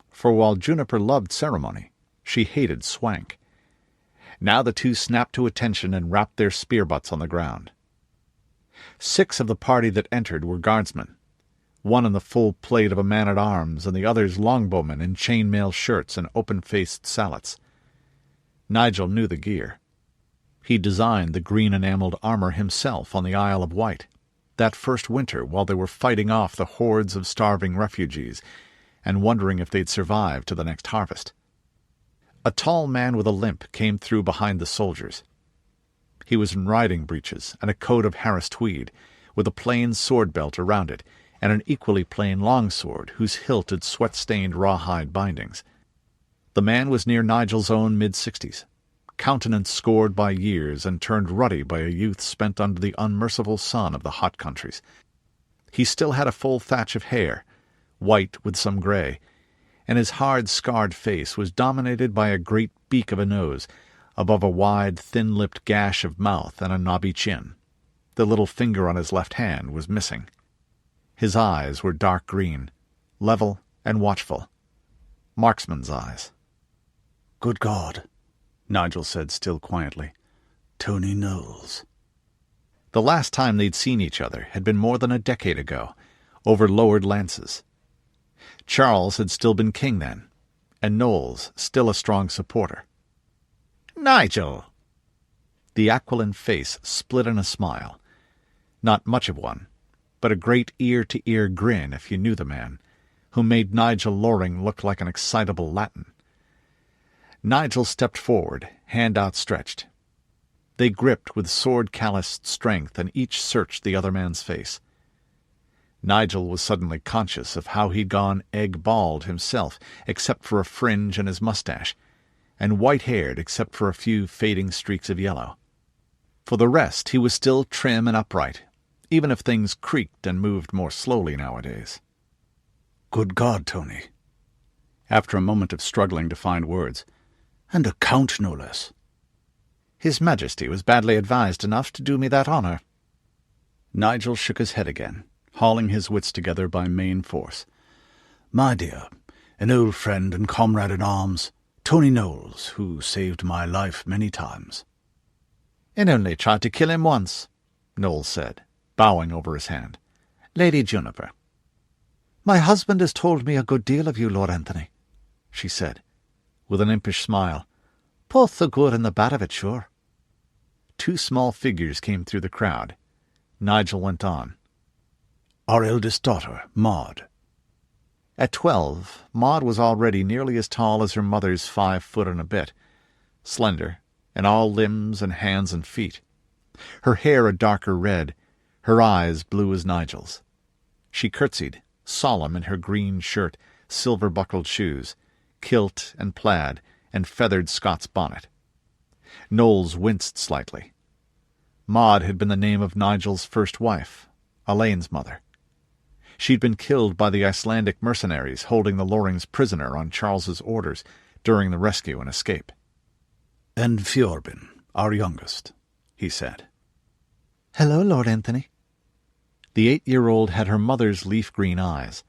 for while Juniper loved ceremony, she hated swank. Now the 2 snapped to attention and rapped their spear butts on the ground. 6 of the party that entered were guardsmen, one in the full plate of a man-at-arms and the others longbowmen in chain-mail shirts and open-faced sallets. Nigel knew the gear. He designed the green-enameled armor himself on the Isle of Wight, that first winter while they were fighting off the hordes of starving refugees and wondering if they'd survive to the next harvest. A tall man with a limp came through behind the soldiers. He was in riding breeches and a coat of Harris tweed, with a plain sword belt around it, and an equally plain longsword whose hilt had sweat-stained rawhide bindings. The man was near Nigel's own mid-60s, countenance scored by years and turned ruddy by a youth spent under the unmerciful sun of the hot countries. He still had a full thatch of hair, white with some grey, and his hard, scarred face was dominated by a great beak of a nose, above a wide, thin-lipped gash of mouth and a knobby chin. The little finger on his left hand was missing. His eyes were dark green, level and watchful. Marksman's eyes. "Good God," Nigel said still quietly. "Tony Knowles." The last time they'd seen each other had been more than a decade ago, over lowered lances. Charles had still been king then, and Knowles, still a strong supporter. "Nigel!" The aquiline face split in a smile. Not much of one, but a great ear-to-ear grin if you knew the man, who made Nigel Loring look like an excitable Latin. Nigel stepped forward, hand outstretched. They gripped with sword-calloused strength, and each searched the other man's face. Nigel was suddenly conscious of how he'd gone egg-bald himself, except for a fringe in his mustache, and white-haired except for a few fading streaks of yellow. For the rest, he was still trim and upright, even if things creaked and moved more slowly nowadays. "Good God, Tony," after a moment of struggling to find words, "and a count, no less." "His Majesty was badly advised enough to do me that honour." Nigel shook his head again, hauling his wits together by main force. "My dear, an old friend and comrade in arms, Tony Knowles, who saved my life many times." "And only tried to kill him once," Knowles said, bowing over his hand. "Lady Juniper." "My husband has told me a good deal of you, Lord Anthony," she said, with an impish smile. "Both the good and the bad of it, sure." Two small figures came through the crowd. Nigel went on. "Our eldest daughter, Maud." At 12, Maud was already nearly as tall as her mother's 5 foot and a bit, slender, and all limbs and hands and feet. Her hair a darker red, her eyes blue as Nigel's. She curtsied, solemn in her green shirt, silver-buckled shoes, kilt and plaid, and feathered Scots bonnet. Knowles winced slightly. Maud had been the name of Nigel's first wife, Elaine's mother. She'd been killed by the Icelandic mercenaries holding the Lorings prisoner on Charles's orders during the rescue and escape. "And Fiorbin, our youngest," he said. "Hello, Lord Anthony." The 8-year-old had her mother's leaf-green eyes.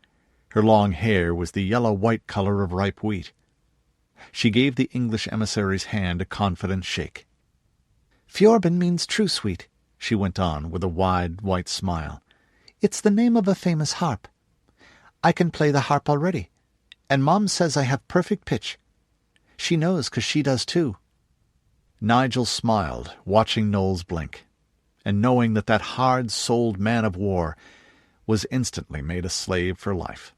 Her long hair was the yellow-white color of ripe wheat. She gave the English emissary's hand a confident shake. "Fiorbin means true sweet," she went on with a wide, white smile. "It's the name of a famous harp. I can play the harp already, and Mom says I have perfect pitch. She knows 'cause she does too." Nigel smiled, watching Knowles blink, and knowing that hard-souled man of war was instantly made a slave for life.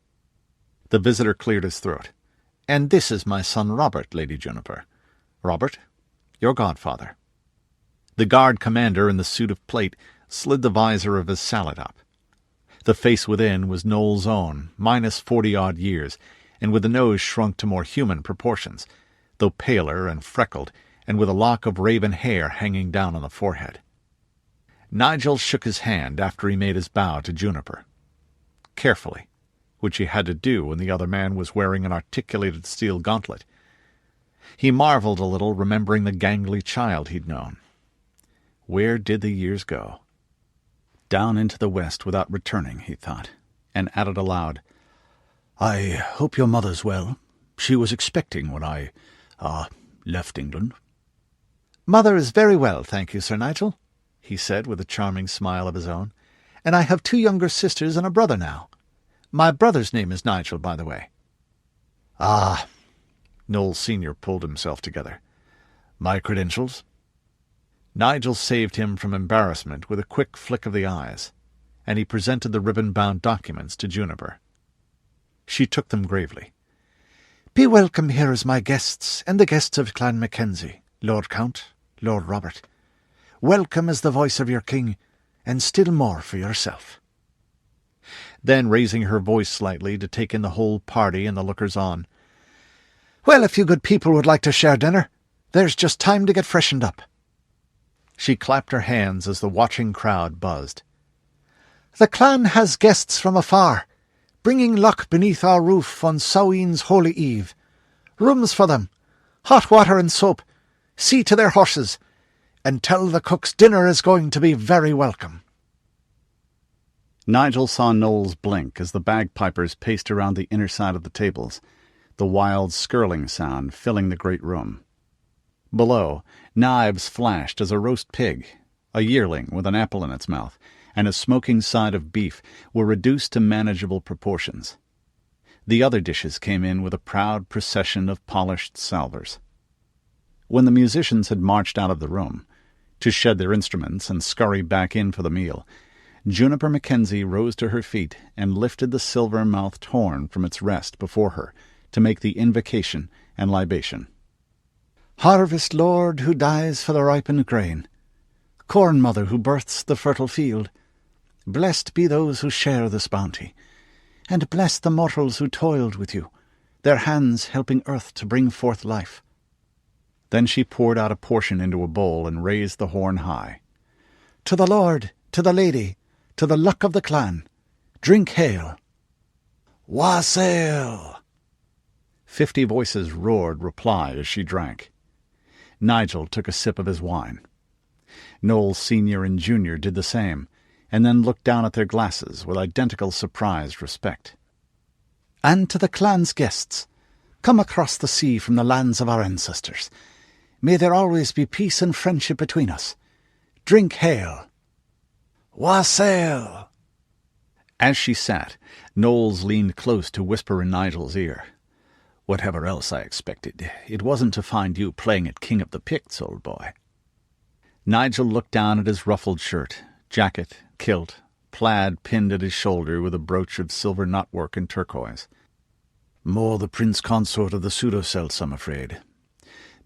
The visitor cleared his throat. "And this is my son Robert, Lady Juniper. Robert, your godfather." The guard commander in the suit of plate slid the visor of his sallet up. The face within was Knowles' own, minus 40-odd years, and with the nose shrunk to more human proportions, though paler and freckled, and with a lock of raven hair hanging down on the forehead. Nigel shook his hand after he made his bow to Juniper. Carefully, which he had to do when the other man was wearing an articulated steel gauntlet. He marveled a little, remembering the gangly child he'd known. Where did the years go? Down into the west without returning, he thought, and added aloud, "I hope your mother's well. She was expecting when I, left England." "Mother is very well, thank you, Sir Nigel," he said with a charming smile of his own. "And I have 2 younger sisters and a brother now. My brother's name is Nigel, by the way." "Ah," Knowles Sr. pulled himself together. "My credentials?" Nigel saved him from embarrassment with a quick flick of the eyes, and he presented the ribbon-bound documents to Juniper. She took them gravely. "Be welcome here as my guests, and the guests of Clan Mackenzie, Lord Count, Lord Robert. Welcome as the voice of your king, and still more for yourself." Then, raising her voice slightly to take in the whole party and the lookers-on, "Well, if you good people would like to share dinner, there's just time to get freshened up." She clapped her hands as the watching crowd buzzed. "The clan has guests from afar, bringing luck beneath our roof on Samhain's holy eve. Rooms for them, hot water and soap. See to their horses, and tell the cooks dinner is going to be very welcome." Nigel saw Knowles blink as the bagpipers paced around the inner side of the tables, the wild skirling sound filling the great room. Below, knives flashed as a roast pig, a yearling with an apple in its mouth, and a smoking side of beef were reduced to manageable proportions. The other dishes came in with a proud procession of polished salvers. When the musicians had marched out of the room, to shed their instruments and scurry back in for the meal, Juniper Mackenzie rose to her feet and lifted the silver-mouthed horn from its rest before her to make the invocation and libation. Harvest Lord who dies for the ripened grain, Corn Mother who births the fertile field, blessed be those who share this bounty, and bless the mortals who toiled with you, their hands helping earth to bring forth life. Then she poured out a portion into a bowl and raised the horn high. To the Lord, to the Lady, to the luck of the clan, drink hail. Wassail! 50 voices roared reply as she drank. Nigel took a sip of his wine. Noel Senior and Junior did the same, and then looked down at their glasses with identical surprised respect. And to the clan's guests, come across the sea from the lands of our ancestors. May there always be peace and friendship between us. Drink hail. Wassail! As she sat, Knowles leaned close to whisper in Nigel's ear. Whatever else I expected, it wasn't to find you playing at King of the Picts, old boy. Nigel looked down at his ruffled shirt, jacket, kilt, plaid pinned at his shoulder with a brooch of silver knotwork and turquoise. More the prince consort of the pseudo-celts, I'm afraid.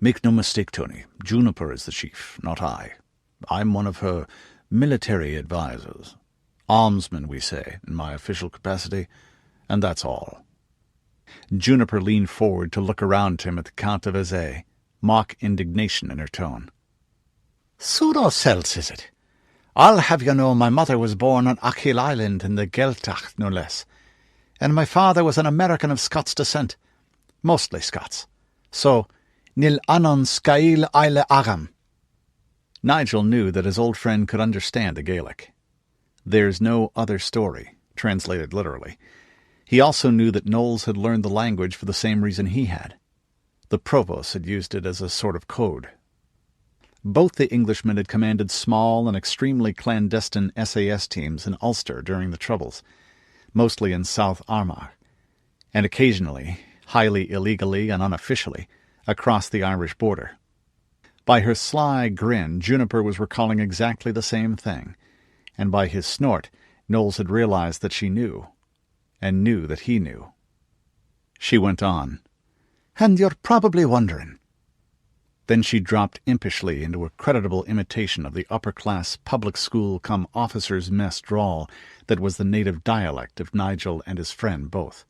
Make no mistake, Tony, Juniper is the chief, not I. I'm one of her military advisers. Almsman, we say, in my official capacity, and that's all. Juniper leaned forward to look around him at the Count of Azay, mock indignation in her tone. Pseudo-celts, is it? I'll have you know my mother was born on Achill Island in the Gaeltacht, no less, and my father was an American of Scots descent, mostly Scots. So, nil anon scail eile agam. Nigel knew that his old friend could understand the Gaelic. There's no other story, translated literally. He also knew that Knowles had learned the language for the same reason he had. The provost had used it as a sort of code. Both the Englishmen had commanded small and extremely clandestine SAS teams in Ulster during the Troubles, mostly in South Armagh, and occasionally, highly illegally and unofficially, across the Irish border. By her sly grin, Juniper was recalling exactly the same thing, and by his snort, Knowles had realized that she knew, and knew that he knew. She went on. And you're probably wondering. Then she dropped impishly into a creditable imitation of the upper-class public school-come-officers' mess drawl that was the native dialect of Nigel and his friend both.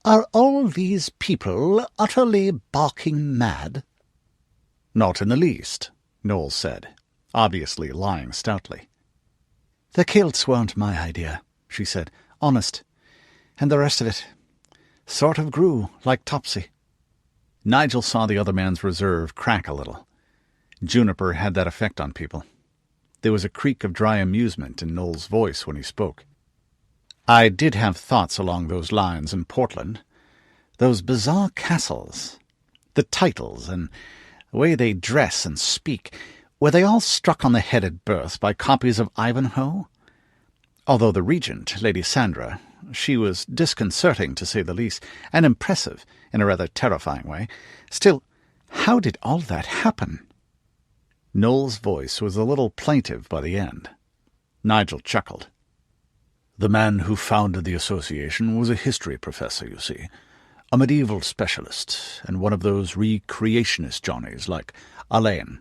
Are all these people utterly barking mad? Not in the least, Knowles said, obviously lying stoutly. The kilts weren't my idea, she said, honest, and the rest of it sort of grew like Topsy. Nigel saw the other man's reserve crack a little. Juniper had that effect on people. There was a creak of dry amusement in Knowles' voice when he spoke. I did have thoughts along those lines in Portland. Those bizarre castles, the titles, and the way they dress and speak, were they all struck on the head at birth by copies of Ivanhoe? Although the regent, Lady Sandra, she was disconcerting to say the least, and impressive in a rather terrifying way. Still, how did all that happen? Knowles' voice was a little plaintive by the end. Nigel chuckled. The man who founded the association was a history professor, you see, a medieval specialist, and one of those recreationist Johnnies like Alain.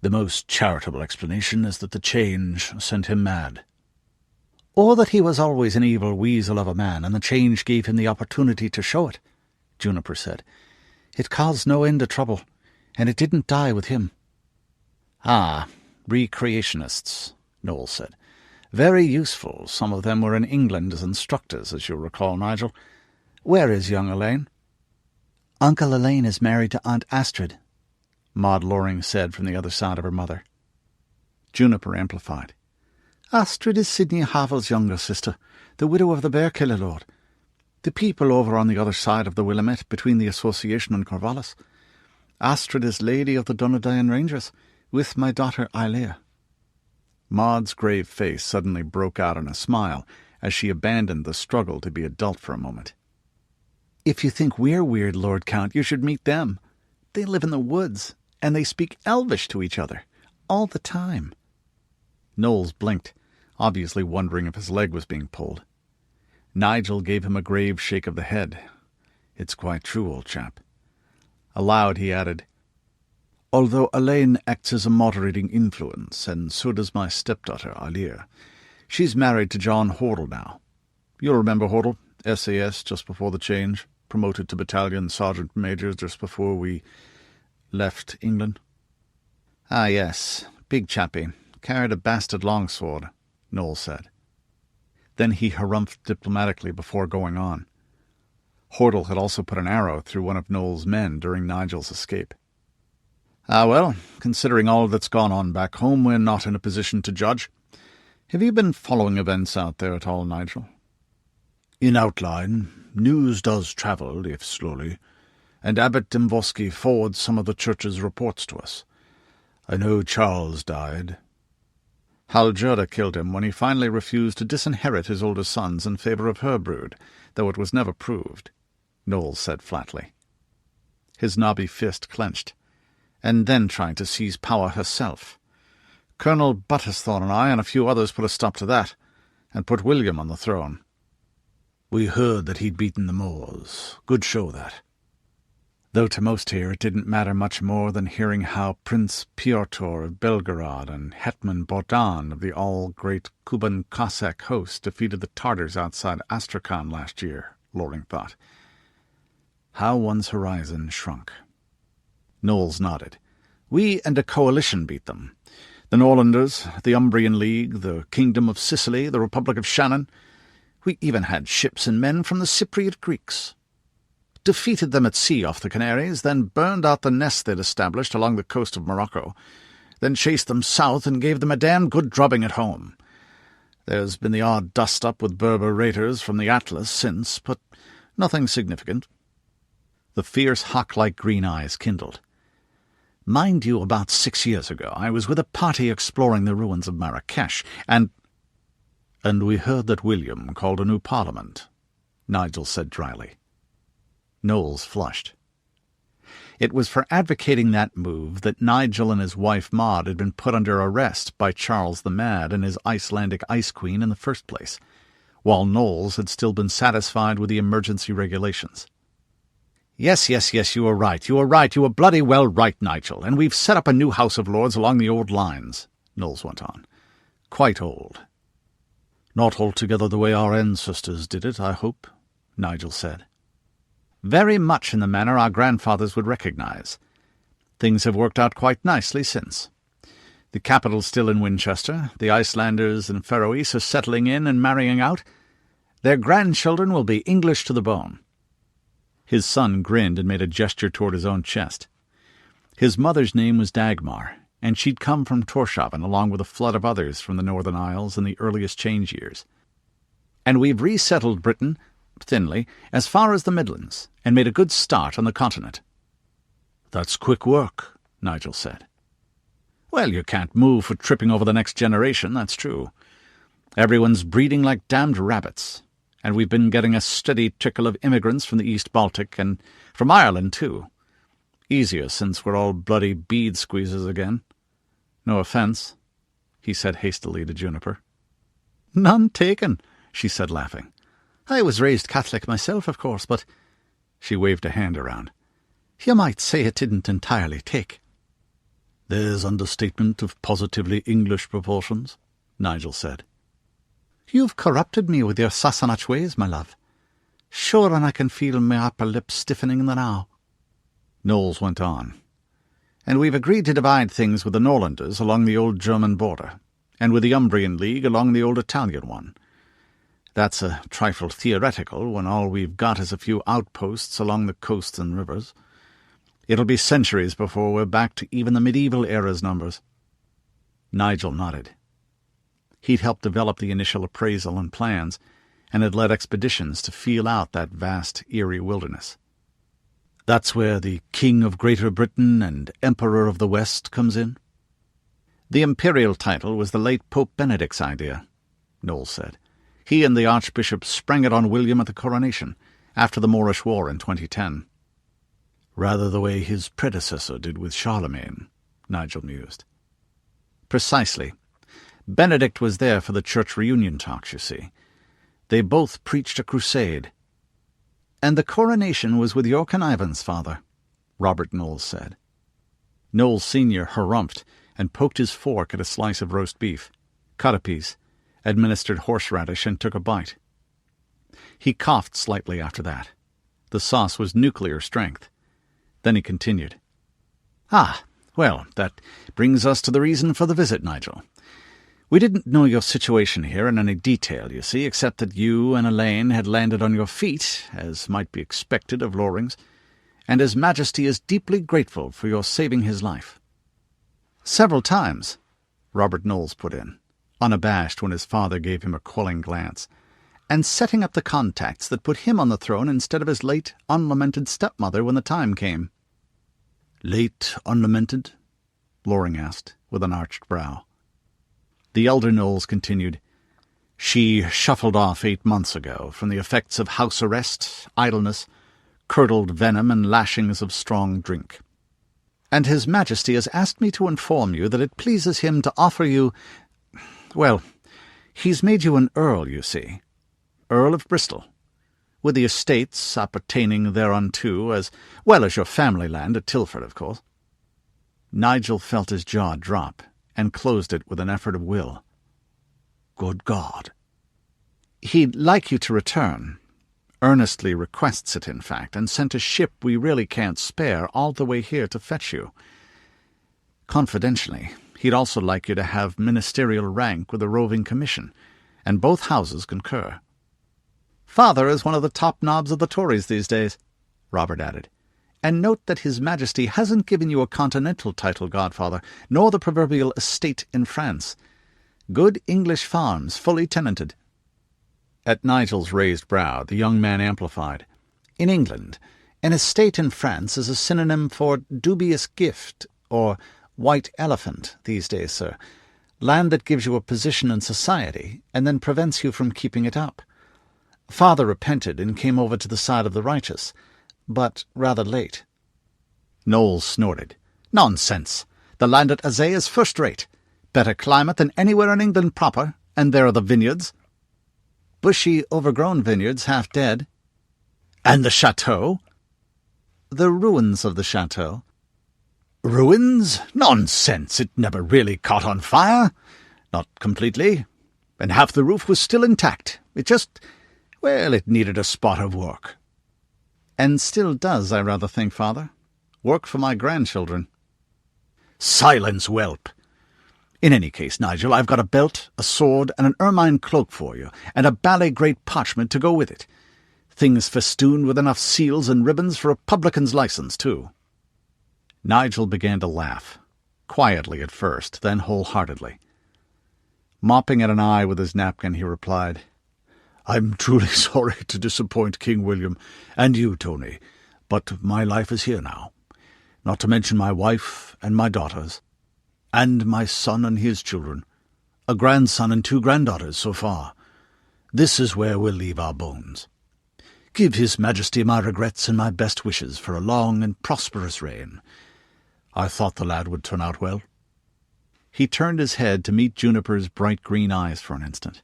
The most charitable explanation is that the change sent him mad. Or that he was always an evil weasel of a man, and the change gave him the opportunity to show it, Juniper said. It caused no end of trouble, and it didn't die with him. Ah, recreationists, Knowles said. Very useful. Some of them were in England as instructors, as you'll recall, Nigel. Where is young Elaine? Uncle Elaine is married to Aunt Astrid, Maud Loring said from the other side of her mother. Juniper amplified. Astrid is Sidney Havel's younger sister, the widow of the Bearkiller Lord. The people over on the other side of the Willamette, between the Association and Corvallis. Astrid is Lady of the Dunedain Rangers, with my daughter Ilea. Maud's grave face suddenly broke out in a smile as she abandoned the struggle to be adult for a moment. If you think we're weird, Lord Count, you should meet them. They live in the woods, and they speak Elvish to each other, all the time." Knowles blinked, obviously wondering if his leg was being pulled. Nigel gave him a grave shake of the head. "It's quite true, old chap." Aloud he added, "Although Elaine acts as a moderating influence, and so does my stepdaughter, Alir. She's married to John Hordle now. You'll remember Hordle, SAS just before the change, promoted to battalion sergeant major just before we left England." "Ah, yes, big chappie, carried a bastard longsword," Knowles said. Then he harumphed diplomatically before going on. Hordle had also put an arrow through one of Knowles' men during Nigel's escape. "Ah, well, considering all that's gone on back home, we're not in a position to judge. Have you been following events out there at all, Nigel?" "In outline, news does travel, if slowly, and Abbot Dimvoski forwards some of the Church's reports to us. I know Charles died." "Halgerda killed him when he finally refused to disinherit his older sons in favour of her brood, though it was never proved," Knowles said flatly. His knobby fist clenched. "And then trying to seize power herself. Colonel Buttersthorn and I and a few others put a stop to that, and put William on the throne." "We heard that he'd beaten the Moors. Good show, that." Though to most here it didn't matter much more than hearing how Prince Pyotr of Belgorod and Hetman Bogdan of the all-great Kuban Cossack host defeated the Tartars outside Astrakhan last year, Loring thought. How one's horizon shrunk. Knowles nodded. "We and a coalition beat them. The Norlanders, the Umbrian League, the Kingdom of Sicily, the Republic of Shannon. We even had ships and men from the Cypriot Greeks. Defeated them at sea off the Canaries, then burned out the nest they'd established along the coast of Morocco, then chased them south and gave them a damn good drubbing at home. There's been the odd dust-up with Berber raiders from the Atlas since, but nothing significant." The fierce hawk-like green eyes kindled. "Mind you, about 6 years ago I was with a party exploring the ruins of Marrakesh, and—" "And we heard that William called a new parliament," Nigel said dryly. Knowles flushed. It was for advocating that move that Nigel and his wife Maud had been put under arrest by Charles the Mad and his Icelandic Ice Queen in the first place, while Knowles had still been satisfied with the emergency regulations. Yes, you were right. You were bloody well right, Nigel, and we've set up a new House of Lords along the old lines," Knowles went on. "Quite old." "Not altogether the way our ancestors did it, I hope," Nigel said. "Very much in the manner our grandfathers would recognize. Things have worked out quite nicely since. The capital's still in Winchester, the Icelanders and Faroese are settling in and marrying out. Their grandchildren will be English to the bone." His son grinned and made a gesture toward his own chest. His mother's name was Dagmar, and she'd come from Torshavn along with a flood of others from the Northern Isles in the earliest change years. "And we've resettled Britain, thinly, as far as the Midlands, and made a good start on the continent." "That's quick work," Nigel said. "Well, you can't move for tripping over the next generation, that's true. Everyone's breeding like damned rabbits, and we've been getting a steady trickle of immigrants from the East Baltic, and from Ireland, too. Easier since we're all bloody bead squeezers again. No offence," he said hastily to Juniper. "None taken," she said, laughing. "I was raised Catholic myself, of course, but—" She waved a hand around. "You might say it didn't entirely take." "There's understatement of positively English proportions," Nigel said. "You've corrupted me with your Sassenach ways, my love. Sure, and I can feel my upper lip stiffening the now." Knowles went on. "And we've agreed to divide things with the Norlanders along the old German border, and with the Umbrian League along the old Italian one. That's a trifle theoretical when all we've got is a few outposts along the coasts and rivers. It'll be centuries before we're back to even the medieval era's numbers." Nigel nodded. He'd helped develop the initial appraisal and plans, and had led expeditions to feel out that vast, eerie wilderness. "That's where the King of Greater Britain and Emperor of the West comes in?" "The imperial title was the late Pope Benedict's idea," Knowles said. "He and the Archbishop sprang it on William at the coronation, after the Moorish War in 2010. Rather the way his predecessor did with Charlemagne, Nigel mused. Precisely. Benedict was there for the church reunion talks, you see. They both preached a crusade. And the coronation was with your connivance, Father, Robert Knowles said. Knowles Sr. harumphed and poked his fork at a slice of roast beef, cut a piece, administered horseradish, and took a bite. He coughed slightly after that. The sauce was nuclear strength. Then he continued. "Ah, well, that brings us to the reason for the visit, Nigel. We didn't know your situation here in any detail, you see, except that you and Elaine had landed on your feet, as might be expected of Lorings, and His Majesty is deeply grateful for your saving his life." "Several times," Robert Knowles put in, unabashed when his father gave him a quelling glance, "and setting up the contacts that put him on the throne instead of his late, unlamented stepmother when the time came." "Late, unlamented?" Loring asked, with an arched brow. The elder Knowles continued. "She shuffled off 8 months ago from the effects of house arrest, idleness, curdled venom, and lashings of strong drink. And His Majesty has asked me to inform you that it pleases him to offer you— well, he's made you an earl, you see, Earl of Bristol, with the estates appertaining thereunto, as well as your family land at Tilford, of course." Nigel felt his jaw drop, and closed it with an effort of will. "Good God!" "He'd like you to return. Earnestly requests it, in fact, and sent a ship we really can't spare all the way here to fetch you. Confidentially, he'd also like you to have ministerial rank with a roving commission, and both houses concur." "Father is one of the top knobs of the Tories these days," Robert added. "And note that His Majesty hasn't given you a continental title, godfather, nor the proverbial estate in France. Good English farms, fully tenanted." At Nigel's raised brow, the young man amplified. "In England, an estate in France is a synonym for dubious gift, or white elephant, these days, sir. Land that gives you a position in society, and then prevents you from keeping it up. Father repented and came over to the side of the righteous, but rather late." Knowles snorted. "Nonsense! The land at Azay is first-rate. Better climate than anywhere in England proper, and there are the vineyards." "Bushy, overgrown vineyards, half dead." "And the chateau?" "The ruins of the chateau." "Ruins? Nonsense! It never really caught on fire. Not completely. And half the roof was still intact. It just— well, it needed a spot of work." "And still does, I rather think, Father. Work for my grandchildren." "Silence, whelp! In any case, Nigel, I've got a belt, a sword, and an ermine cloak for you, and a bally great parchment to go with it. Things festooned with enough seals and ribbons for a publican's licence, too." Nigel began to laugh, quietly at first, then wholeheartedly. Mopping at an eye with his napkin, he replied, "I'm truly sorry to disappoint King William, and you, Tony, but my life is here now, not to mention my wife and my daughters, and my son and his children, a grandson and 2 granddaughters so far. This is where we'll leave our bones. Give His Majesty my regrets and my best wishes for a long and prosperous reign. I thought the lad would turn out well." He turned his head to meet Juniper's bright green eyes for an instant.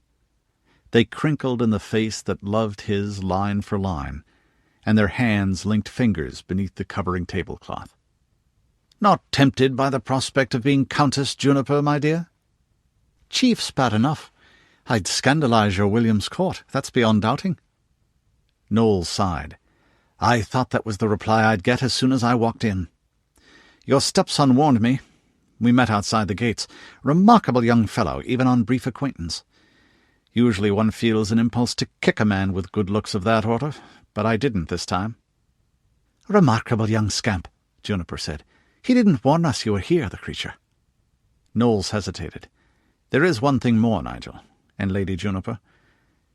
They crinkled in the face that loved his line for line, and their hands linked fingers beneath the covering tablecloth. "Not tempted by the prospect of being Countess Juniper, my dear?" "Chief's bad enough. I'd scandalize your William's court, that's beyond doubting." Knowles sighed. "I thought that was the reply I'd get as soon as I walked in. Your stepson warned me. We met outside the gates. Remarkable young fellow, even on brief acquaintance. Usually one feels an impulse to kick a man with good looks of that order, but I didn't this time." "Remarkable young scamp," Juniper said. "He didn't warn us you were here, the creature." Knowles hesitated. "There is one thing more, Nigel, and Lady Juniper.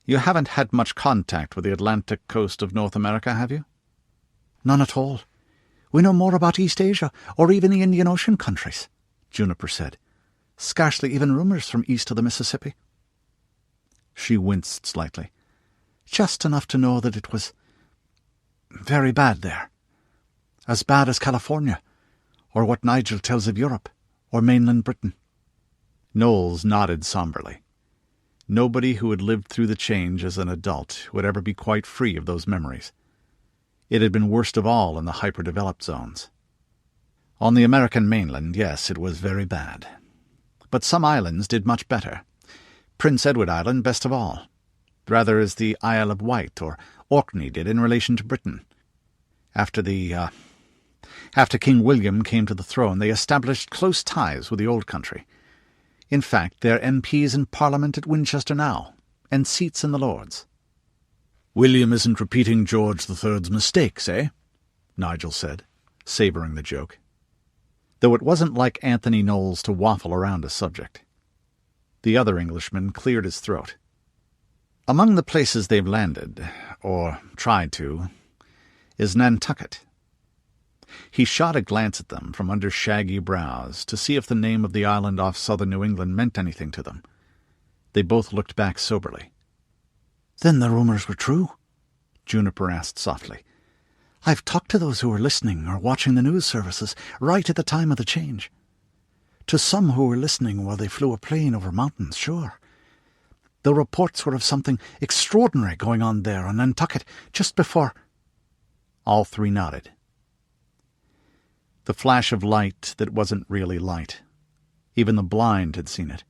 You haven't had much contact with the Atlantic coast of North America, have you?" "None at all. We know more about East Asia, or even the Indian Ocean countries," Juniper said. "Scarcely even rumours from east of the Mississippi." She winced slightly. "Just enough to know that it was very bad there. As bad as California, or what Nigel tells of Europe, or mainland Britain. Knowles nodded somberly. Nobody who had lived through the change as an adult would ever be quite free of those memories. It had been worst of all in the hyper-developed zones. On the American mainland, yes, it was very bad. But some islands did much better. Prince Edward Island best of all, rather as the Isle of Wight or Orkney did in relation to Britain. After King William came to the throne, they established close ties with the old country. In fact, they're MPs in Parliament at Winchester now, and seats in the Lords. "William isn't repeating George III's mistakes, eh?" Nigel said, savouring the joke. Though it wasn't like Anthony Knowles to waffle around a subject. The other Englishman cleared his throat. "Among the places they've landed, or tried to, is Nantucket." He shot a glance at them from under shaggy brows to see if the name of the island off southern New England meant anything to them. They both looked back soberly. "Then the rumours were true?" Juniper asked softly. "I've talked to those who were listening or watching the news services right at the time of the change. To some who were listening while they flew a plane over mountains, sure. The reports were of something extraordinary going on there on Nantucket just before—" All three nodded. The flash of light that wasn't really light. Even the blind had seen it.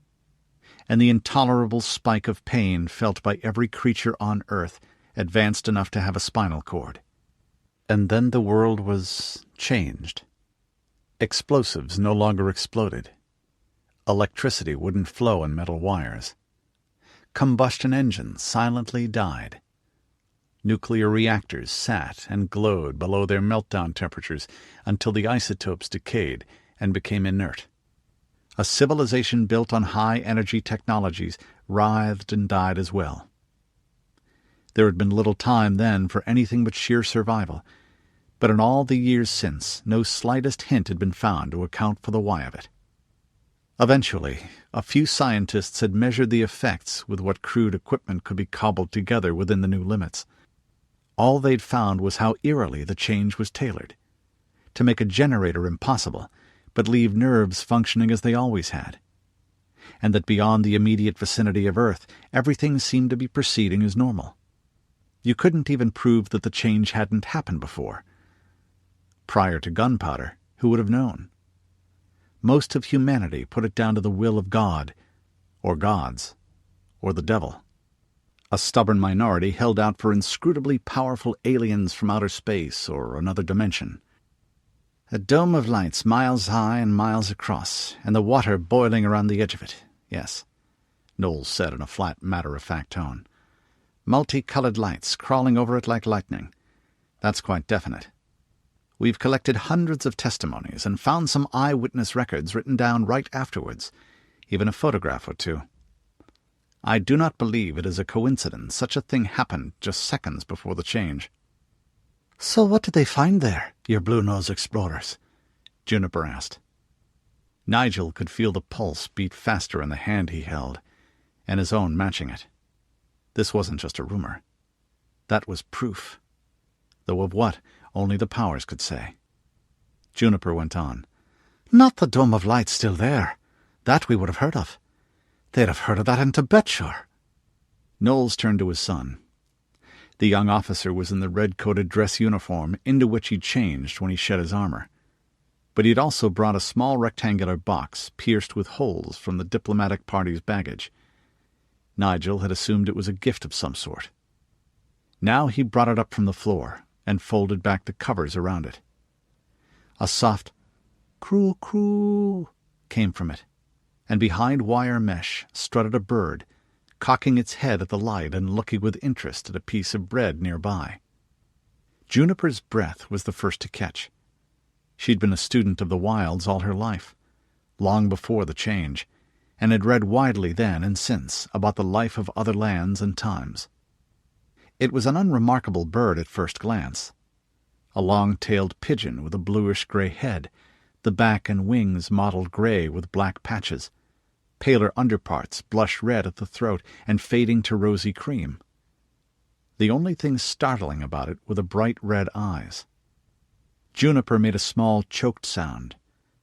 And the intolerable spike of pain felt by every creature on Earth advanced enough to have a spinal cord. And then the world was changed. Explosives no longer exploded. Electricity wouldn't flow in metal wires. Combustion engines silently died. Nuclear reactors sat and glowed below their meltdown temperatures until the isotopes decayed and became inert. A civilization built on high-energy technologies writhed and died as well. There had been little time then for anything but sheer survival, but in all the years since, no slightest hint had been found to account for the why of it. Eventually, a few scientists had measured the effects with what crude equipment could be cobbled together within the new limits. All they'd found was how eerily the change was tailored. To make a generator impossible, but leave nerves functioning as they always had. And that beyond the immediate vicinity of Earth, everything seemed to be proceeding as normal. You couldn't even prove that the change hadn't happened before. Prior to gunpowder, who would have known? Most of humanity put it down to the will of God, or gods, or the devil. A stubborn minority held out for inscrutably powerful aliens from outer space or another dimension. A dome of lights miles high and miles across, and the water boiling around the edge of it. Yes, Knowles said in a flat, matter-of-fact tone. Multicolored lights crawling over it like lightning. That's quite definite. We've collected hundreds of testimonies and found some eyewitness records written down right afterwards, even a photograph or two. I do not believe it is a coincidence such a thing happened just seconds before the change. "So what did they find there, your blue-nosed explorers?" Juniper asked. Nigel could feel the pulse beat faster in the hand he held, and his own matching it. This wasn't just a rumor. That was proof. Though of what, only the powers could say. Juniper went on. "Not the Dome of Light still there. That we would have heard of. They'd have heard of that in Tibet, sure." Knowles turned to his son. The young officer was in the red-coated dress uniform into which he'd changed when he shed his armor. But he'd also brought a small rectangular box pierced with holes from the diplomatic party's baggage. Nigel had assumed it was a gift of some sort. Now he brought it up from the floor and folded back the covers around it. A soft "croo-croo" came from it, and behind wire mesh strutted a bird, cocking its head at the light and looking with interest at a piece of bread nearby. Juniper's breath was the first to catch. She'd been a student of the wilds all her life, long before the change, and had read widely then and since about the life of other lands and times. It was an unremarkable bird at first glance. A long-tailed pigeon with a bluish-gray head, the back and wings mottled gray with black patches, paler underparts blush red at the throat and fading to rosy cream. The only thing startling about it were the bright red eyes. Juniper made a small choked sound,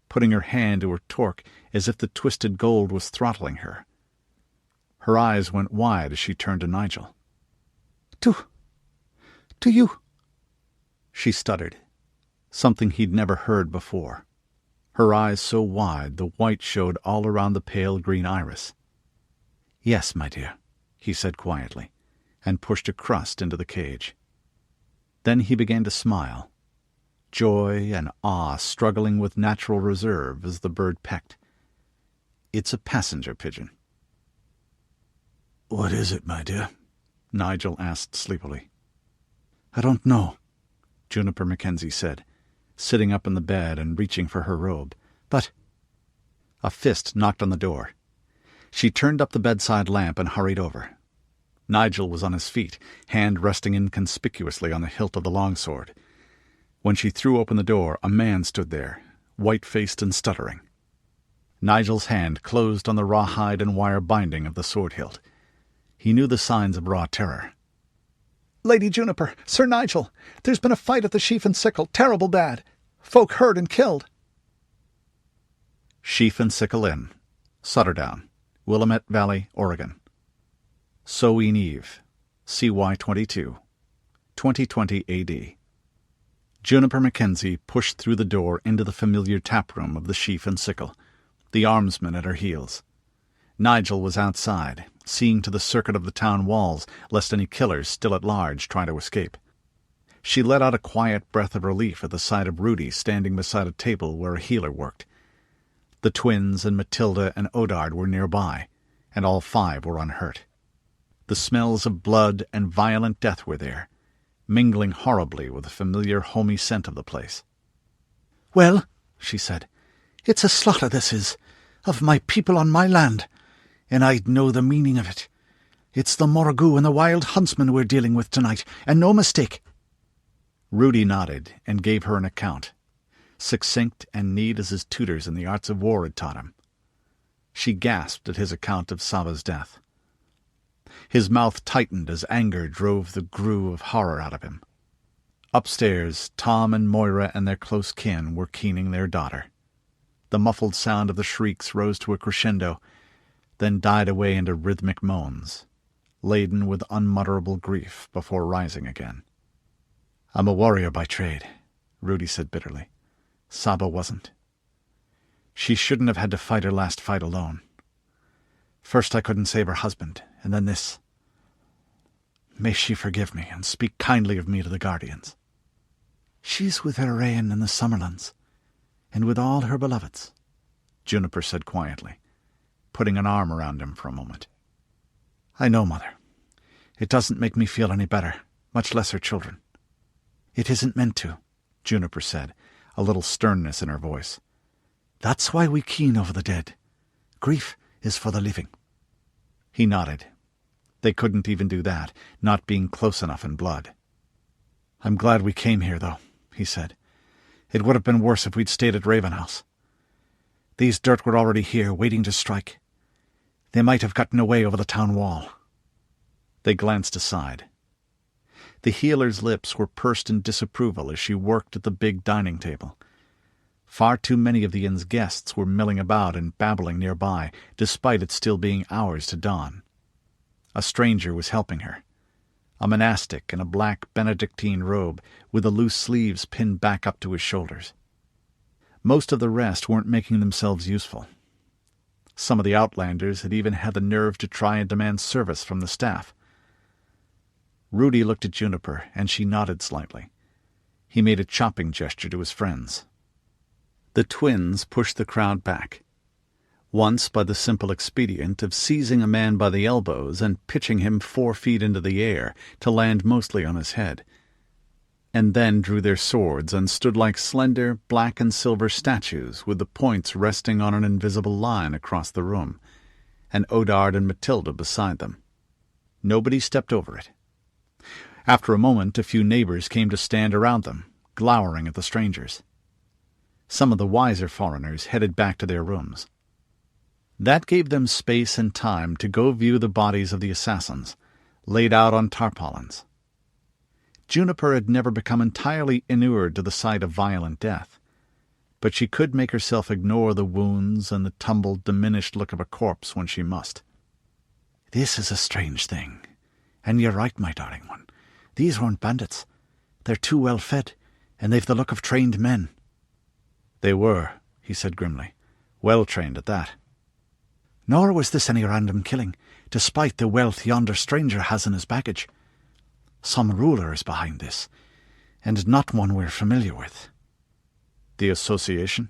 putting her hand to her torque as if the twisted gold was throttling her. Her eyes went wide as she turned to Nigel. Do you—" She stuttered, something he'd never heard before. Her eyes so wide the white showed all around the pale green iris. "Yes, my dear," he said quietly, and pushed a crust into the cage. Then he began to smile, joy and awe struggling with natural reserve as the bird pecked. "It's a passenger pigeon." "What is it, my dear?" Nigel asked sleepily. "I don't know," Juniper Mackenzie said, sitting up in the bed and reaching for her robe. "But—" A fist knocked on the door. She turned up the bedside lamp and hurried over. Nigel was on his feet, hand resting inconspicuously on the hilt of the longsword. When she threw open the door, a man stood there, white-faced and stuttering. Nigel's hand closed on the rawhide and wire binding of the sword hilt. He knew the signs of raw terror. "Lady Juniper, Sir Nigel, there's been a fight at the Sheaf and Sickle, terrible bad. Folk hurt and killed." Sheaf and Sickle Inn, Sutterdown, Willamette Valley, Oregon. Soween Eve, CY 22, 2020 AD. Juniper Mackenzie pushed through the door into the familiar taproom of the Sheaf and Sickle, the armsman at her heels. Nigel was outside, seeing to the circuit of the town walls, lest any killers still at large try to escape. She let out a quiet breath of relief at the sight of Rudi standing beside a table where a healer worked. The twins and Matilda and Odard were nearby, and all five were unhurt. The smells of blood and violent death were there, mingling horribly with the familiar homey scent of the place. "Well," she said, "it's a slaughter, this is, of my people on my land, and I'd know the meaning of it. It's the Morgoo and the wild huntsman we're dealing with tonight, and no mistake." Rudi nodded and gave her an account, succinct and neat as his tutors in the arts of war had taught him. She gasped at his account of Saba's death. His mouth tightened as anger drove the grue of horror out of him. Upstairs, Tom and Moira and their close kin were keening their daughter. The muffled sound of the shrieks rose to a crescendo, then died away into rhythmic moans, laden with unmutterable grief before rising again. "I'm a warrior by trade," Rudi said bitterly. "Saba wasn't. She shouldn't have had to fight her last fight alone. First I couldn't save her husband, and then this. May she forgive me and speak kindly of me to the guardians." "She's with her reign in the Summerlands, and with all her beloveds," Juniper said quietly, putting an arm around him for a moment. "I know, Mother. It doesn't make me feel any better, much less her children." "It isn't meant to," Juniper said, a little sternness in her voice. "That's why we keen over the dead. Grief is for the living." He nodded. They couldn't even do that, not being close enough in blood. "I'm glad we came here, though," he said. "It would have been worse if we'd stayed at Ravenhouse. These dirt were already here, waiting to strike. They might have gotten away over the town wall." They glanced aside. The healer's lips were pursed in disapproval as she worked at the big dining table. Far too many of the inn's guests were milling about and babbling nearby, despite it still being hours to dawn. A stranger was helping her, a monastic in a black Benedictine robe with the loose sleeves pinned back up to his shoulders. Most of the rest weren't making themselves useful. Some of the outlanders had even had the nerve to try and demand service from the staff. Rudi looked at Juniper, and she nodded slightly. He made a chopping gesture to his friends. The twins pushed the crowd back, once by the simple expedient of seizing a man by the elbows and pitching him 4 feet into the air to land mostly on his head, and then drew their swords and stood like slender black and silver statues with the points resting on an invisible line across the room, and Odard and Matilda beside them. Nobody stepped over it. After a moment, a few neighbors came to stand around them, glowering at the strangers. Some of the wiser foreigners headed back to their rooms. That gave them space and time to go view the bodies of the assassins, laid out on tarpaulins, Juniper had never become entirely inured to the sight of violent death, but she could make herself ignore the wounds and the tumbled, diminished look of a corpse when she must. "This is a strange thing. And you're right, my darling one. These weren't bandits. They're too well fed, and they've the look of trained men." "They were," he said grimly. "Well trained at that." "Nor was this any random killing, despite the wealth yonder stranger has in his baggage. Some ruler is behind this, and not one we're familiar with." "The association?"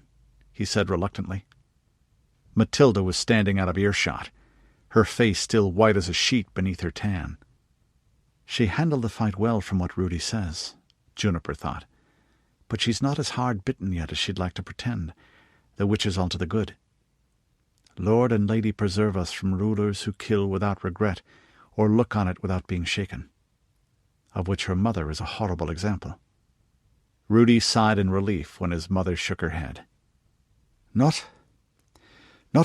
he said reluctantly. Matilda was standing out of earshot, her face still white as a sheet beneath her tan. She handled the fight well from what Rudi says, Juniper thought, but she's not as hard-bitten yet as she'd like to pretend, the which is all to the good. Lord and Lady preserve us from rulers who kill without regret, or look on it without being shaken, of which her mother is a horrible example. Rudi sighed in relief when his mother shook her head. Not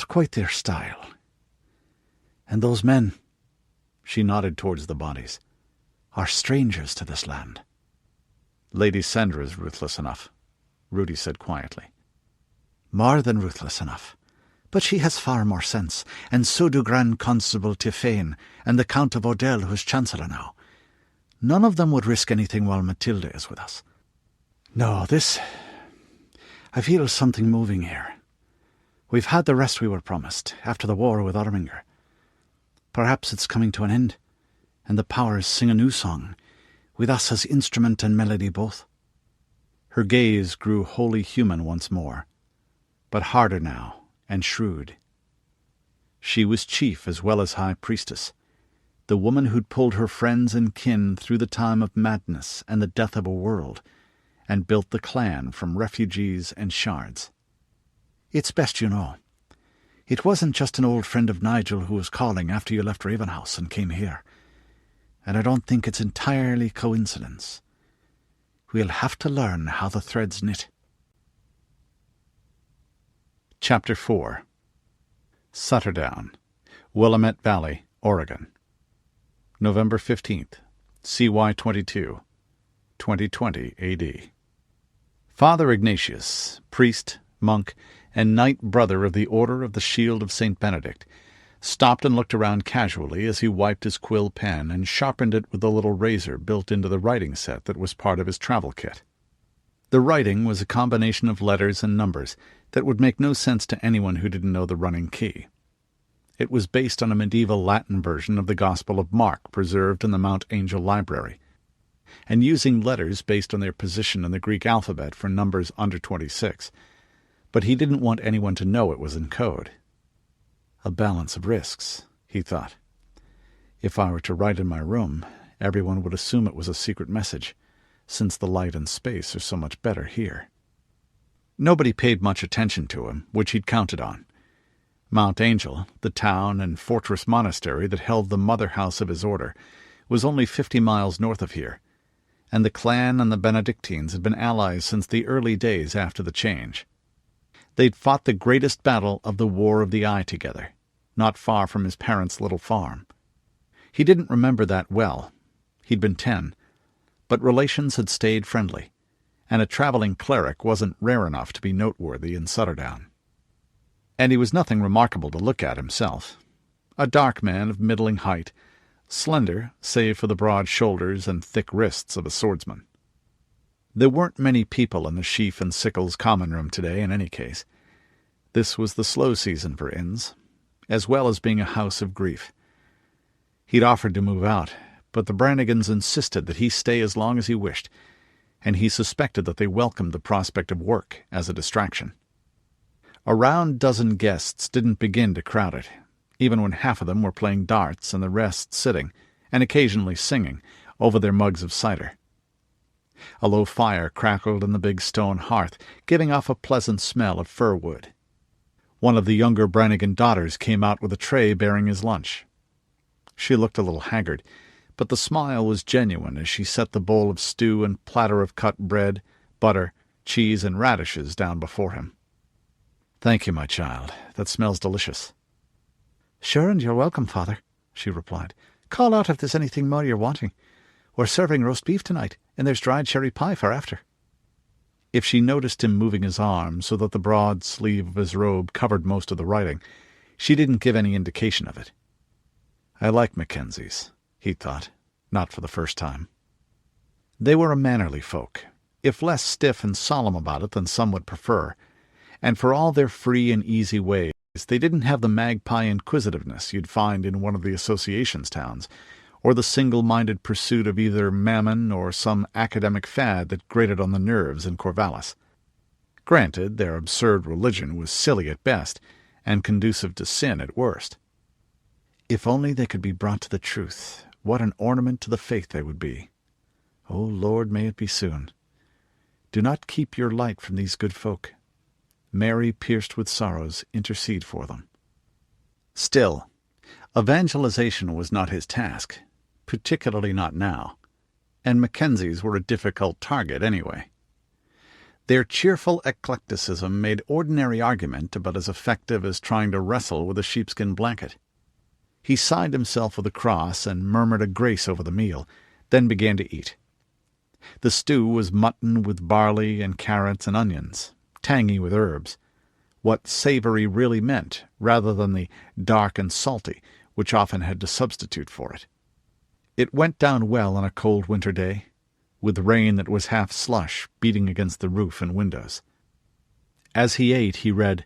quite their style. And those men," she nodded towards the bodies, "are strangers to this land." "Lady Sandra is ruthless enough," Rudi said quietly. "More than ruthless enough. But she has far more sense, and so do Grand Constable Tiffane and the Count of Odell, who's Chancellor now. None of them would risk anything while Matilda is with us. No, I feel something moving here. We've had the rest we were promised, after the war with Orminger. Perhaps it's coming to an end, and the powers sing a new song, with us as instrument and melody both." Her gaze grew wholly human once more, but harder now, and shrewd. She was chief as well as high priestess, the woman who'd pulled her friends and kin through the time of madness and the death of a world, and built the clan from refugees and shards. "It's best you know. It wasn't just an old friend of Nigel who was calling after you left Ravenhouse and came here, and I don't think it's entirely coincidence. We'll have to learn how the threads knit." Chapter 4. Sutterdown, Willamette Valley, Oregon. November 15th, CY 22, 2020 AD. Father Ignatius, priest, monk, and knight brother of the Order of the Shield of St. Benedict, stopped and looked around casually as he wiped his quill pen and sharpened it with a little razor built into the writing set that was part of his travel kit. The writing was a combination of letters and numbers that would make no sense to anyone who didn't know the running key. It was based on a medieval Latin version of the Gospel of Mark preserved in the Mount Angel Library, and using letters based on their position in the Greek alphabet for numbers under 26, but he didn't want anyone to know it was in code. A balance of risks, he thought. If I were to write in my room, everyone would assume it was a secret message, since the light and space are so much better here. Nobody paid much attention to him, which he'd counted on. Mount Angel, the town and fortress monastery that held the mother house of his order, was only 50 miles north of here, and the clan and the Benedictines had been allies since the early days after the change. They'd fought the greatest battle of the War of the Eye together, not far from his parents' little farm. He didn't remember that well. He'd been 10, but relations had stayed friendly, and a traveling cleric wasn't rare enough to be noteworthy in Sutterdown. And he was nothing remarkable to look at himself. A dark man of middling height, slender save for the broad shoulders and thick wrists of a swordsman. There weren't many people in the Sheaf and Sickles common room today in any case. This was the slow season for inns, as well as being a house of grief. He'd offered to move out, but the Brannigans insisted that he stay as long as he wished, and he suspected that they welcomed the prospect of work as a distraction. A round dozen guests didn't begin to crowd it, even when half of them were playing darts and the rest sitting, and occasionally singing, over their mugs of cider. A low fire crackled in the big stone hearth, giving off a pleasant smell of fir wood. One of the younger Brannigan daughters came out with a tray bearing his lunch. She looked a little haggard, but the smile was genuine as she set the bowl of stew and platter of cut bread, butter, cheese, and radishes down before him. "Thank you, my child. That smells delicious." "Sure, and you're welcome, Father," she replied. "Call out if there's anything more you're wanting. We're serving roast beef tonight, and there's dried cherry pie for after." If she noticed him moving his arm so that the broad sleeve of his robe covered most of the writing, she didn't give any indication of it. I like Mackenzies, he thought, not for the first time. They were a mannerly folk, if less stiff and solemn about it than some would prefer, and for all their free and easy ways, they didn't have the magpie inquisitiveness you'd find in one of the associations towns, or the single-minded pursuit of either mammon or some academic fad that grated on the nerves in Corvallis. Granted, their absurd religion was silly at best, and conducive to sin at worst. If only they could be brought to the truth, what an ornament to the faith they would be. O Lord, may it be soon. Do not keep your light from these good folk. Mary, pierced with sorrows, intercede for them. Still, evangelization was not his task, particularly not now, and Mackenzies were a difficult target anyway. Their cheerful eclecticism made ordinary argument about as effective as trying to wrestle with a sheepskin blanket. He signed himself with a cross and murmured a grace over the meal, then began to eat. The stew was mutton with barley and carrots and onions, tangy with herbs, what savory really meant, rather than the dark and salty which often had to substitute for it. It went down well on a cold winter day, with rain that was half slush beating against the roof and windows. As he ate, he read,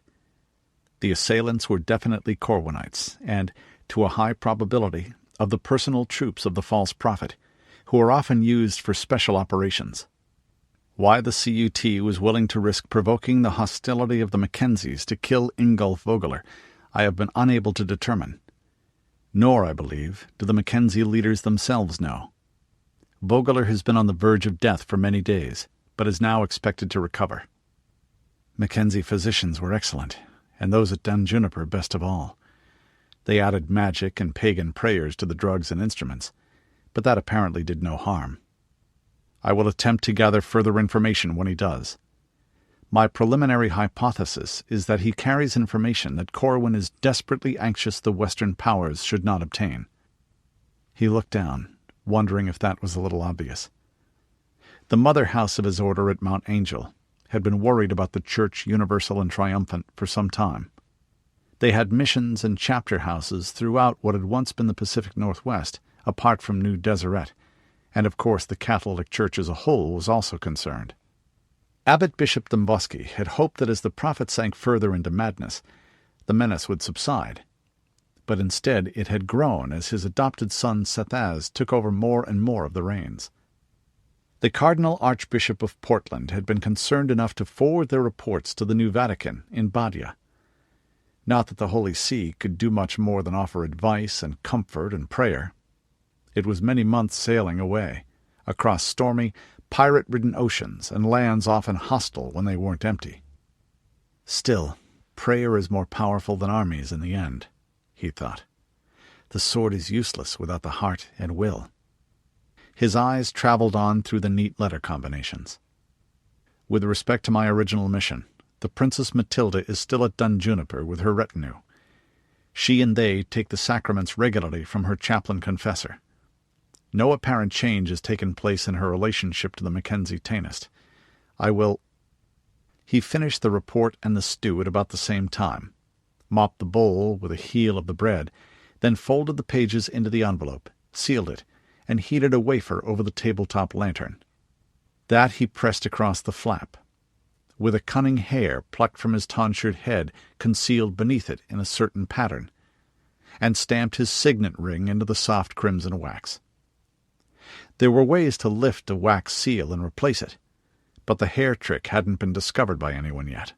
"The assailants were definitely Corwinites, and, to a high probability, of the personal troops of the false prophet, who are often used for special operations. Why the CUT was willing to risk provoking the hostility of the Mackenzies to kill Ingolf Vogler, I have been unable to determine. Nor, I believe, do the Mackenzie leaders themselves know. Vogler has been on the verge of death for many days, but is now expected to recover." Mackenzie physicians were excellent, and those at Dun Juniper best of all. They added magic and pagan prayers to the drugs and instruments, but that apparently did no harm. I will attempt to gather further information when he does. My preliminary hypothesis is that he carries information that Corwin is desperately anxious the Western powers should not obtain. He looked down, wondering if that was a little obvious. The mother house of his order at Mount Angel had been worried about the Church Universal and Triumphant for some time. They had missions and chapter houses throughout what had once been the Pacific Northwest, apart from New Deseret, and of course the Catholic Church as a whole was also concerned. Abbot Bishop Domboski had hoped that as the prophet sank further into madness, the menace would subside. But instead it had grown as his adopted son Sethaz took over more and more of the reins. The Cardinal Archbishop of Portland had been concerned enough to forward their reports to the New Vatican in Badia. Not that the Holy See could do much more than offer advice and comfort and prayer. It was many months sailing away, across stormy, pirate-ridden oceans and lands often hostile when they weren't empty. Still, prayer is more powerful than armies in the end, he thought. The sword is useless without the heart and will. His eyes traveled on through the neat letter combinations. With respect to my original mission, the Princess Matilda is still at Dun Juniper with her retinue. She and they take the sacraments regularly from her chaplain confessor. No apparent change has taken place in her relationship to the Mackenzie Tanist. I will... He finished the report and the stew at about the same time, mopped the bowl with a heel of the bread, then folded the pages into the envelope, sealed it, and heated a wafer over the tabletop lantern. That he pressed across the flap, with a cunning hair plucked from his tonsured head concealed beneath it in a certain pattern, and stamped his signet ring into the soft crimson wax. There were ways to lift a wax seal and replace it, but the hair trick hadn't been discovered by anyone yet.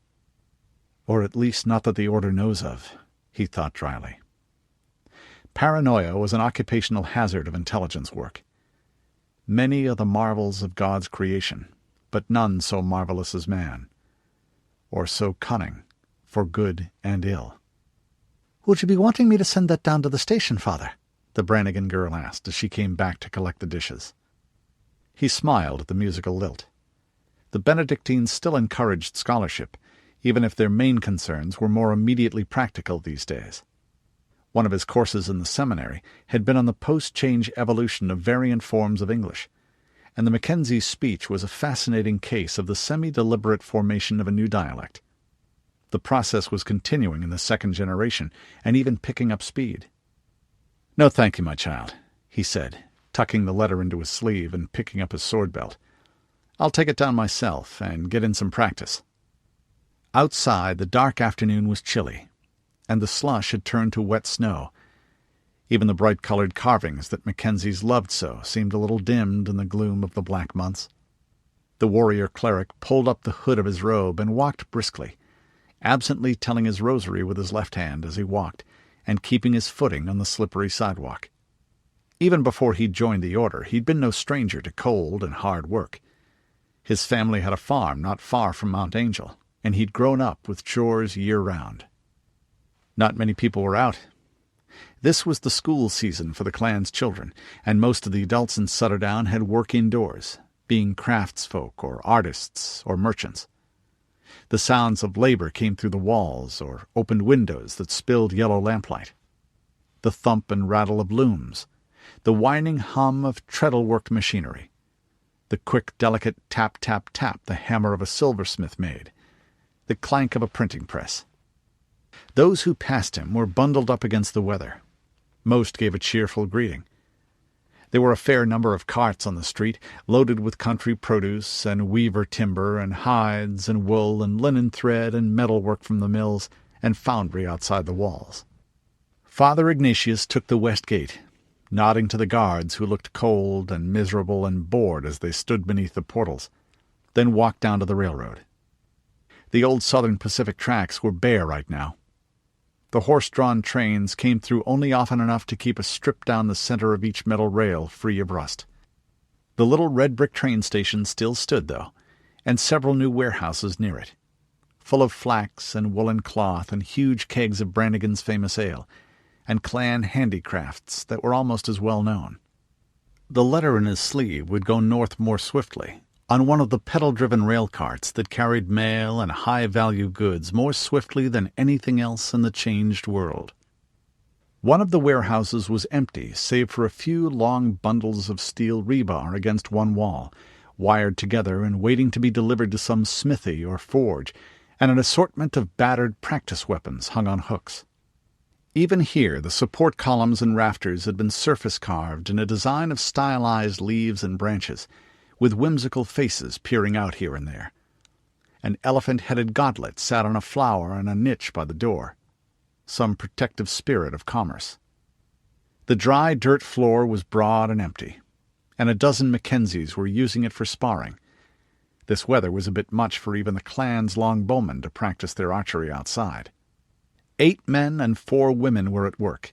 Or at least not that the Order knows of, he thought dryly. Paranoia was an occupational hazard of intelligence work. Many are the marvels of God's creation, but none so marvelous as man, or so cunning, for good and ill. "Would you be wanting me to send that down to the station, Father?" the Brannigan girl asked as she came back to collect the dishes. He smiled at the musical lilt. The Benedictines still encouraged scholarship, even if their main concerns were more immediately practical these days. One of his courses in the seminary had been on the post-change evolution of variant forms of English, and the Mackenzie's speech was a fascinating case of the semi-deliberate formation of a new dialect. The process was continuing in the second generation, and even picking up speed. "No, thank you, my child," he said, tucking the letter into his sleeve and picking up his sword belt. "I'll take it down myself and get in some practice." Outside, the dark afternoon was chilly, and the slush had turned to wet snow. Even the bright-colored carvings that Mackenzies loved so seemed a little dimmed in the gloom of the black months. The warrior cleric pulled up the hood of his robe and walked briskly, absently telling his rosary with his left hand as he walked, and keeping his footing on the slippery sidewalk. Even before he'd joined the order, he'd been no stranger to cold and hard work. His family had a farm not far from Mount Angel, and he'd grown up with chores year-round. Not many people were out. This was the school season for the clan's children, and most of the adults in Sutterdown had work indoors, being craftsfolk or artists or merchants. The sounds of labor came through the walls or opened windows that spilled yellow lamplight. The thump and rattle of looms, the whining hum of treadle-worked machinery, the quick, delicate tap-tap-tap the hammer of a silversmith made, the clank of a printing press. Those who passed him were bundled up against the weather. Most gave a cheerful greeting. There were a fair number of carts on the street, loaded with country produce and weaver timber and hides and wool and linen thread and metalwork from the mills and foundry outside the walls. Father Ignatius took the west gate, nodding to the guards who looked cold and miserable and bored as they stood beneath the portals, then walked down to the railroad. The old Southern Pacific tracks were bare right now. The horse-drawn trains came through only often enough to keep a strip down the center of each metal rail free of rust. The little red-brick train station still stood, though, and several new warehouses near it, full of flax and woolen cloth and huge kegs of Brannigan's famous ale, and clan handicrafts that were almost as well known. The letter in his sleeve would go north more swiftly, on one of the pedal-driven rail carts that carried mail and high-value goods more swiftly than anything else in the changed world. One of the warehouses was empty, save for a few long bundles of steel rebar against one wall, wired together and waiting to be delivered to some smithy or forge, and an assortment of battered practice weapons hung on hooks. Even here the support columns and rafters had been surface-carved in a design of stylized leaves and branches, with whimsical faces peering out here and there. An elephant-headed godlet sat on a flower in a niche by the door, some protective spirit of commerce. The dry dirt floor was broad and empty, and a dozen Mackenzies were using it for sparring. This weather was a bit much for even the clan's longbowmen to practice their archery outside. 8 men and 4 women were at work,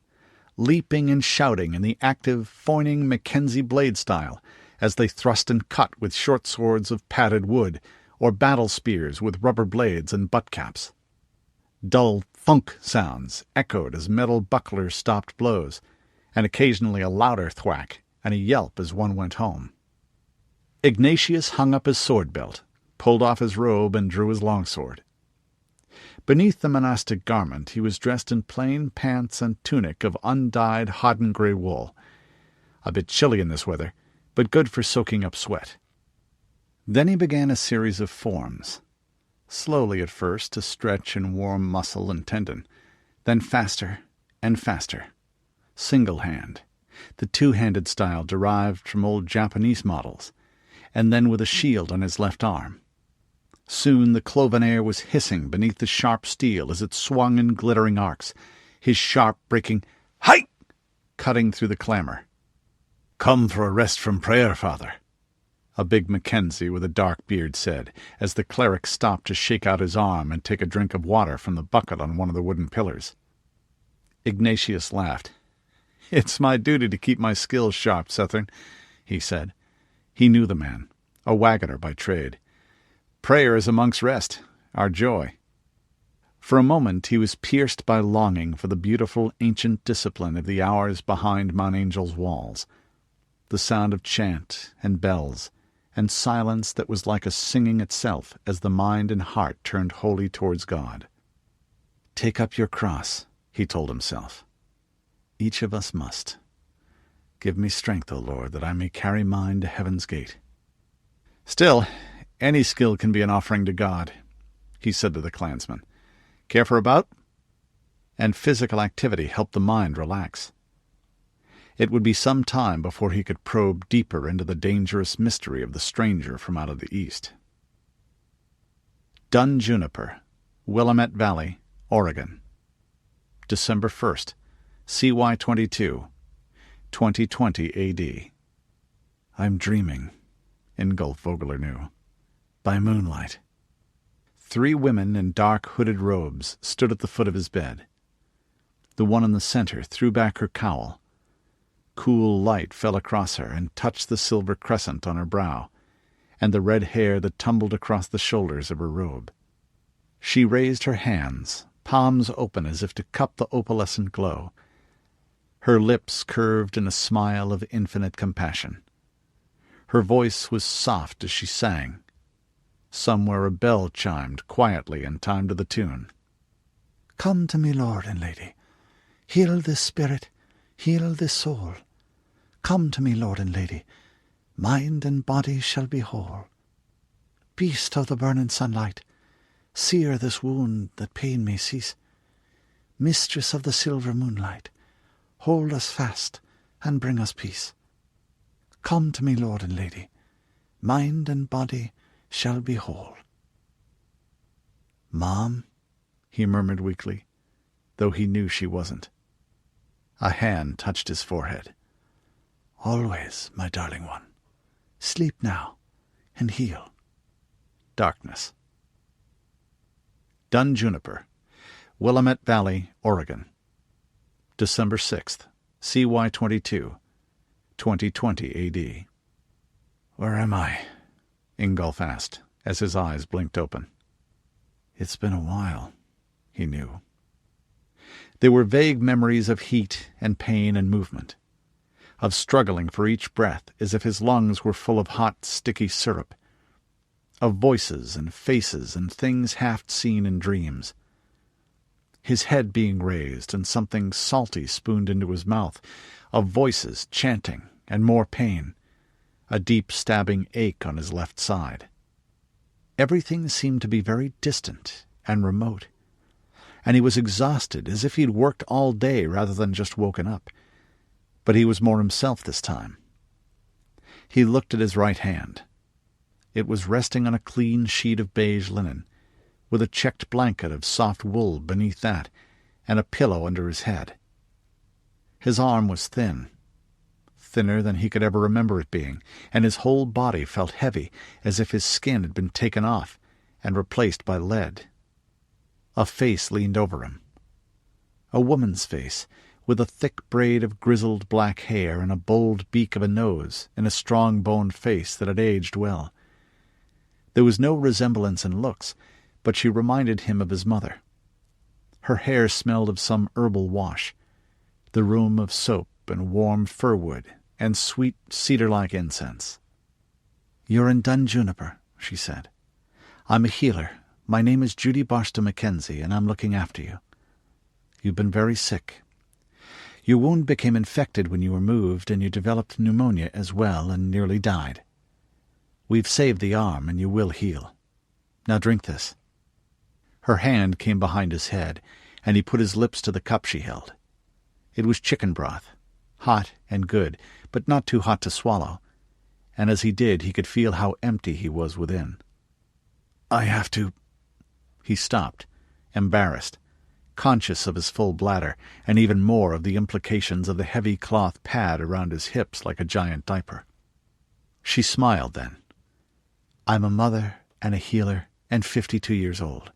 leaping and shouting in the active, foining Mackenzie blade style, as they thrust and cut with short swords of padded wood, or battle spears with rubber blades and butt caps. Dull thunk sounds echoed as metal bucklers stopped blows, and occasionally a louder thwack and a yelp as one went home. Ignatius hung up his sword belt, pulled off his robe, and drew his longsword. Beneath the monastic garment he was dressed in plain pants and tunic of undyed hodden-gray wool, a bit chilly in this weather, but good for soaking up sweat. Then he began a series of forms, slowly at first to stretch and warm muscle and tendon, then faster and faster, single hand, the two-handed style derived from old Japanese models, and then with a shield on his left arm. Soon the cloven air was hissing beneath the sharp steel as it swung in glittering arcs, his sharp, breaking "Hi!" cutting through the clamor. "Come for a rest from prayer, Father," a big Mackenzie with a dark beard said, as the cleric stopped to shake out his arm and take a drink of water from the bucket on one of the wooden pillars. Ignatius laughed. "It's my duty to keep my skills sharp, Southern," he said. He knew the man, a wagoner by trade. "Prayer is a monk's rest, our joy." For a moment he was pierced by longing for the beautiful ancient discipline of the hours behind Mount Angel's walls, the sound of chant and bells, and silence that was like a singing itself as the mind and heart turned wholly towards God. "Take up your cross," he told himself. Each of us must. Give me strength, O Lord, that I may carry mine to heaven's gate. Still, any skill can be an offering to God, he said to the clansman. Care for a bout? And physical activity helped the mind relax. It would be some time before he could probe deeper into the dangerous mystery of the stranger from out of the east. Dun Juniper, Willamette Valley, Oregon. December 1st, CY 22, 2020 AD. I'm dreaming, Ingolf Vogler knew. By moonlight. 3 women in dark hooded robes stood at the foot of his bed. The one in the center threw back her cowl. Cool light fell across her and touched the silver crescent on her brow, and the red hair that tumbled across the shoulders of her robe. She raised her hands, palms open as if to cup the opalescent glow. Her lips curved in a smile of infinite compassion. Her voice was soft as she sang. Somewhere a bell chimed quietly in time to the tune. Come to me, Lord and Lady. Heal this spirit, heal this soul. Come to me, Lord and Lady. Mind and body shall be whole. Beast of the burning sunlight, sear this wound that pain may cease. Mistress of the silver moonlight, hold us fast and bring us peace. Come to me, Lord and Lady. Mind and body shall be whole. Mom, he murmured weakly, though he knew she wasn't. A hand touched his forehead. Always, my darling one. Sleep now and heal. Darkness. Dun Juniper, Willamette Valley, Oregon. December 6th, CY 22, 2020 AD. Where am I? Ingolf asked, as his eyes blinked open. It's been a while, he knew. There were vague memories of heat and pain and movement, of struggling for each breath as if his lungs were full of hot, sticky syrup, of voices and faces and things half seen in dreams. His head being raised and something salty spooned into his mouth, of voices chanting and more pain, a deep stabbing ache on his left side. Everything seemed to be very distant and remote, and he was exhausted as if he'd worked all day rather than just woken up. But he was more himself this time. He looked at his right hand. It was resting on a clean sheet of beige linen, with a checked blanket of soft wool beneath that, and a pillow under his head. His arm was thin, thinner than he could ever remember it being, and his whole body felt heavy, as if his skin had been taken off and replaced by lead. A face leaned over him. A woman's face, with a thick braid of grizzled black hair and a bold beak of a nose in a strong-boned face that had aged well. There was no resemblance in looks, but she reminded him of his mother. Her hair smelled of some herbal wash, the room of soap and warm firwood and sweet cedar-like incense. You're in Dun Juniper, she said. I'm a healer. My name is Rudi Mackenzie, and I'm looking after you. You've been very sick. Your wound became infected when you were moved, and you developed pneumonia as well and nearly died. We've saved the arm, and you will heal. Now drink this. Her hand came behind his head, and he put his lips to the cup she held. It was chicken broth, hot and good, but not too hot to swallow, and as he did he could feel how empty he was within. I have to... He stopped, embarrassed, conscious of his full bladder, and even more of the implications of the heavy cloth pad around his hips like a giant diaper. She smiled then. I'm a mother and a healer and 52 years old.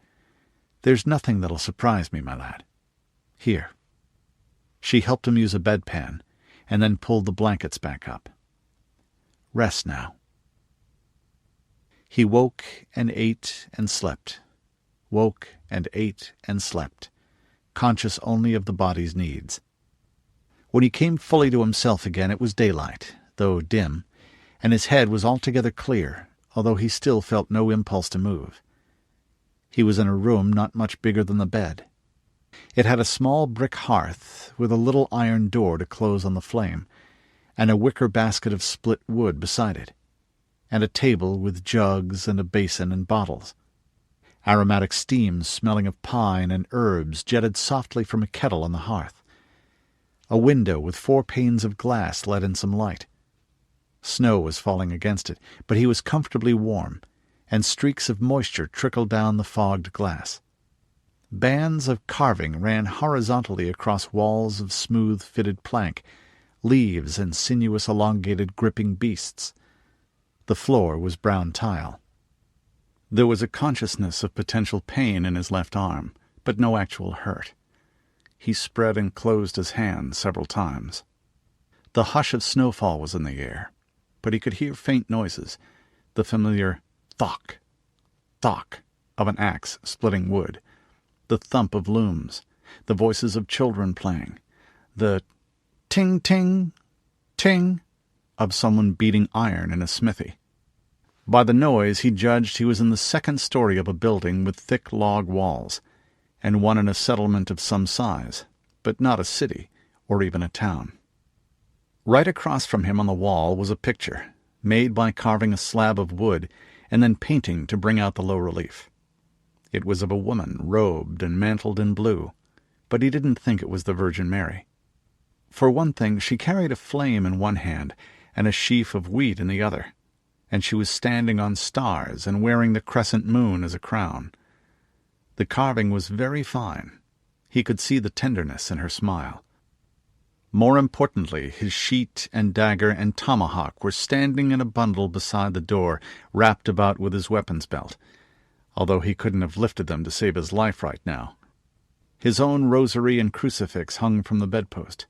There's nothing that'll surprise me, my lad. Here. She helped him use a bedpan, and then pulled the blankets back up. Rest now. He woke and ate and slept, woke and ate and slept, conscious only of the body's needs. When he came fully to himself again, it was daylight, though dim, and his head was altogether clear, although he still felt no impulse to move. He was in a room not much bigger than the bed. It had a small brick hearth with a little iron door to close on the flame, and a wicker basket of split wood beside it, and a table with jugs and a basin and bottles. Aromatic steam smelling of pine and herbs jetted softly from a kettle on the hearth. A window with 4 panes of glass let in some light. Snow was falling against it, but he was comfortably warm, and streaks of moisture trickled down the fogged glass. Bands of carving ran horizontally across walls of smooth fitted plank, leaves and sinuous elongated gripping beasts. The floor was brown tile. There was a consciousness of potential pain in his left arm, but no actual hurt. He spread and closed his hand several times. The hush of snowfall was in the air, but he could hear faint noises, the familiar thock, thock of an axe splitting wood, the thump of looms, the voices of children playing, the ting, ting, ting of someone beating iron in a smithy. By the noise he judged he was in the second story of a building with thick log walls, and one in a settlement of some size, but not a city or even a town. Right across from him on the wall was a picture, made by carving a slab of wood and then painting to bring out the low relief. It was of a woman robed and mantled in blue, but he didn't think it was the Virgin Mary. For one thing, she carried a flame in one hand and a sheaf of wheat in the other, and she was standing on stars and wearing the crescent moon as a crown. The carving was very fine. He could see the tenderness in her smile. More importantly, his sheet and dagger and tomahawk were standing in a bundle beside the door, wrapped about with his weapons belt, although he couldn't have lifted them to save his life right now. His own rosary and crucifix hung from the bedpost.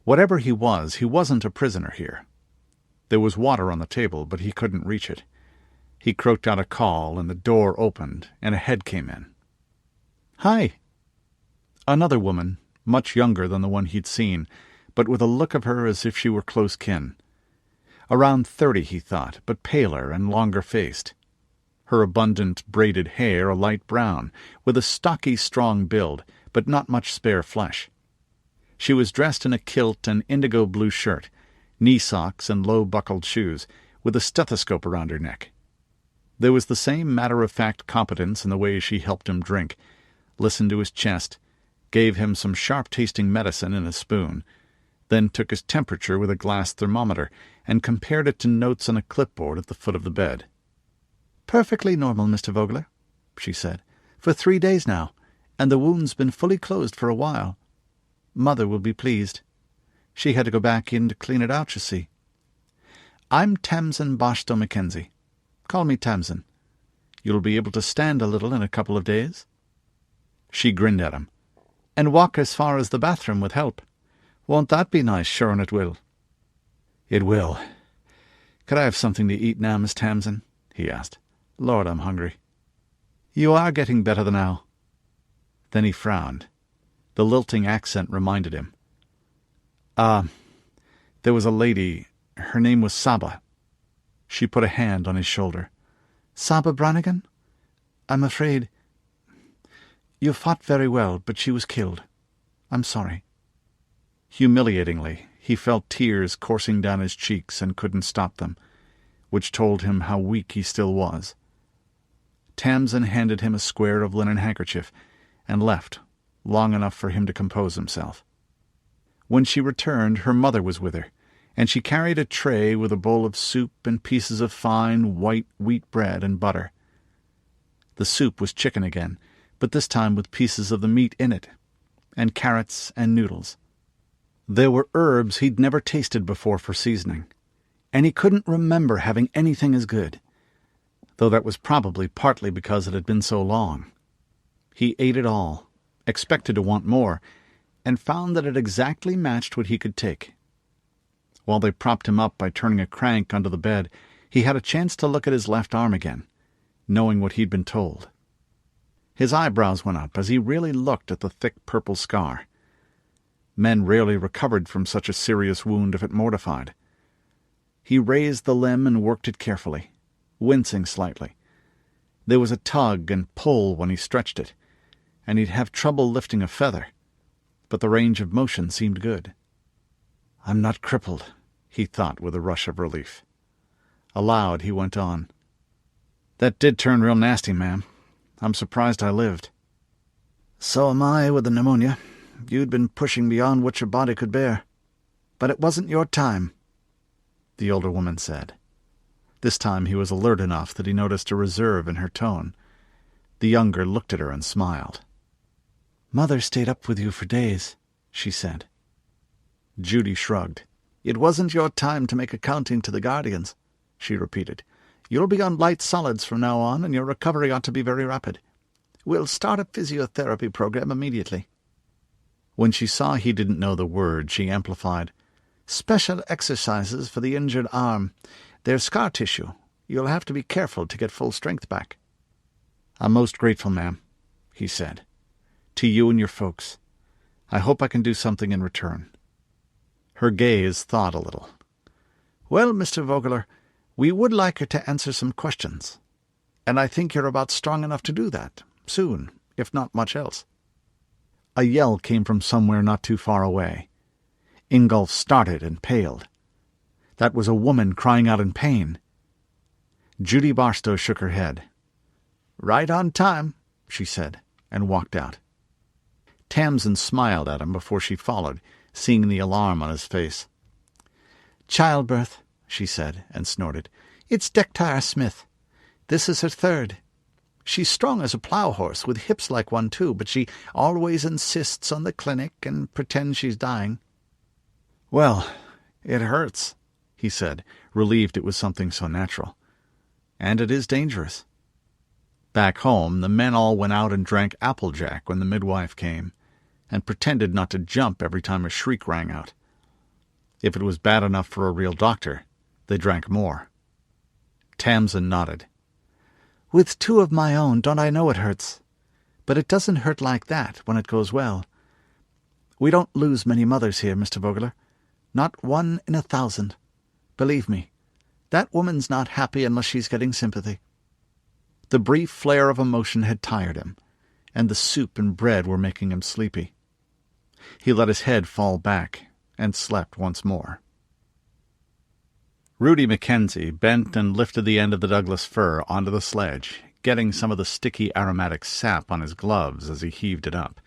Whatever he wasn't a prisoner here. There was water on the table, but he couldn't reach it. He croaked out a call, and the door opened, and a head came in. "Hi!" Another woman, much younger than the one he'd seen, but with a look of her as if she were close kin. Around 30, he thought, but paler and longer-faced. Her abundant braided hair a light brown, with a stocky, strong build, but not much spare flesh. She was dressed in a kilt and indigo blue shirt, knee socks and low-buckled shoes, with a stethoscope around her neck. There was the same matter-of-fact competence in the way she helped him drink, listened to his chest, gave him some sharp-tasting medicine in a spoon, then took his temperature with a glass thermometer and compared it to notes on a clipboard at the foot of the bed. "Perfectly normal, Mr. Vogler," she said. "For 3 days now, and the wound's been fully closed for a while. Mother will be pleased. She had to go back in to clean it out, you see. I'm Tamsin Barstow Mackenzie. Call me Tamsin. You'll be able to stand a little in a couple of days." She grinned at him. "And walk as far as the bathroom with help. Won't that be nice? Sure it will." "It will. Could I have something to eat now, Miss Tamsin?" he asked. "Lord, I'm hungry." "You are getting better now." Then he frowned. The lilting accent reminded him. There was a lady. Her name was Saba." She put a hand on his shoulder. "Saba Brannigan? I'm afraid. You fought very well, but she was killed. I'm sorry." Humiliatingly, he felt tears coursing down his cheeks and couldn't stop them, which told him how weak he still was. Tamsin handed him a square of linen handkerchief and left, long enough for him to compose himself. When she returned, her mother was with her, and she carried a tray with a bowl of soup and pieces of fine white wheat bread and butter. The soup was chicken again, but this time with pieces of the meat in it, and carrots and noodles. There were herbs he'd never tasted before for seasoning, and he couldn't remember having anything as good, though that was probably partly because it had been so long. He ate it all, expected to want more, and found that it exactly matched what he could take. While they propped him up by turning a crank under the bed, he had a chance to look at his left arm again, knowing what he'd been told. His eyebrows went up as he really looked at the thick purple scar. Men rarely recovered from such a serious wound if it mortified. He raised the limb and worked it carefully, wincing slightly. There was a tug and pull when he stretched it, and he'd have trouble lifting a feather, but the range of motion seemed good. "I'm not crippled," he thought with a rush of relief. Aloud, he went on. "That did turn real nasty, ma'am. I'm surprised I lived." "So am I with the pneumonia. You'd been pushing beyond what your body could bear. But it wasn't your time," the older woman said. This time he was alert enough that he noticed a reserve in her tone. The younger looked at her and smiled. "Mother stayed up with you for days," she said. Judy shrugged. "It wasn't your time to make accounting to the guardians," she repeated. "You'll be on light solids from now on, and your recovery ought to be very rapid. We'll start a physiotherapy program immediately." When she saw he didn't know the word, she amplified. "Special exercises for the injured arm. There's scar tissue. You'll have to be careful to get full strength back." "I'm most grateful, ma'am," he said. "To you and your folks. I hope I can do something in return." Her gaze thawed a little. "Well, Mr. Vogler, we would like her to answer some questions. And I think you're about strong enough to do that, soon, if not much else." A yell came from somewhere not too far away. Ingolf started and paled. That was a woman crying out in pain. Judy Barstow shook her head. "Right on time," she said, and walked out. Tamsin smiled at him before she followed, seeing the alarm on his face. "Childbirth," she said, and snorted. "It's Dectire Smith. This is her third. She's strong as a plough horse, with hips like one too, but she always insists on the clinic and pretends she's dying." "Well, it hurts," he said, relieved it was something so natural. "And it is dangerous." Back home, the men all went out and drank applejack when the midwife came, and pretended not to jump every time a shriek rang out. If it was bad enough for a real doctor, they drank more. Tamsin nodded. "With two of my own, don't I know it hurts? But it doesn't hurt like that when it goes well. We don't lose many mothers here, Mr. Vogler. Not 1 in 1,000. Believe me, that woman's not happy unless she's getting sympathy." The brief flare of emotion had tired him, and the soup and bread were making him sleepy. He let his head fall back and slept once more. Rudi Mackenzie bent and lifted the end of the Douglas fir onto the sledge, getting some of the sticky aromatic sap on his gloves as he heaved it up.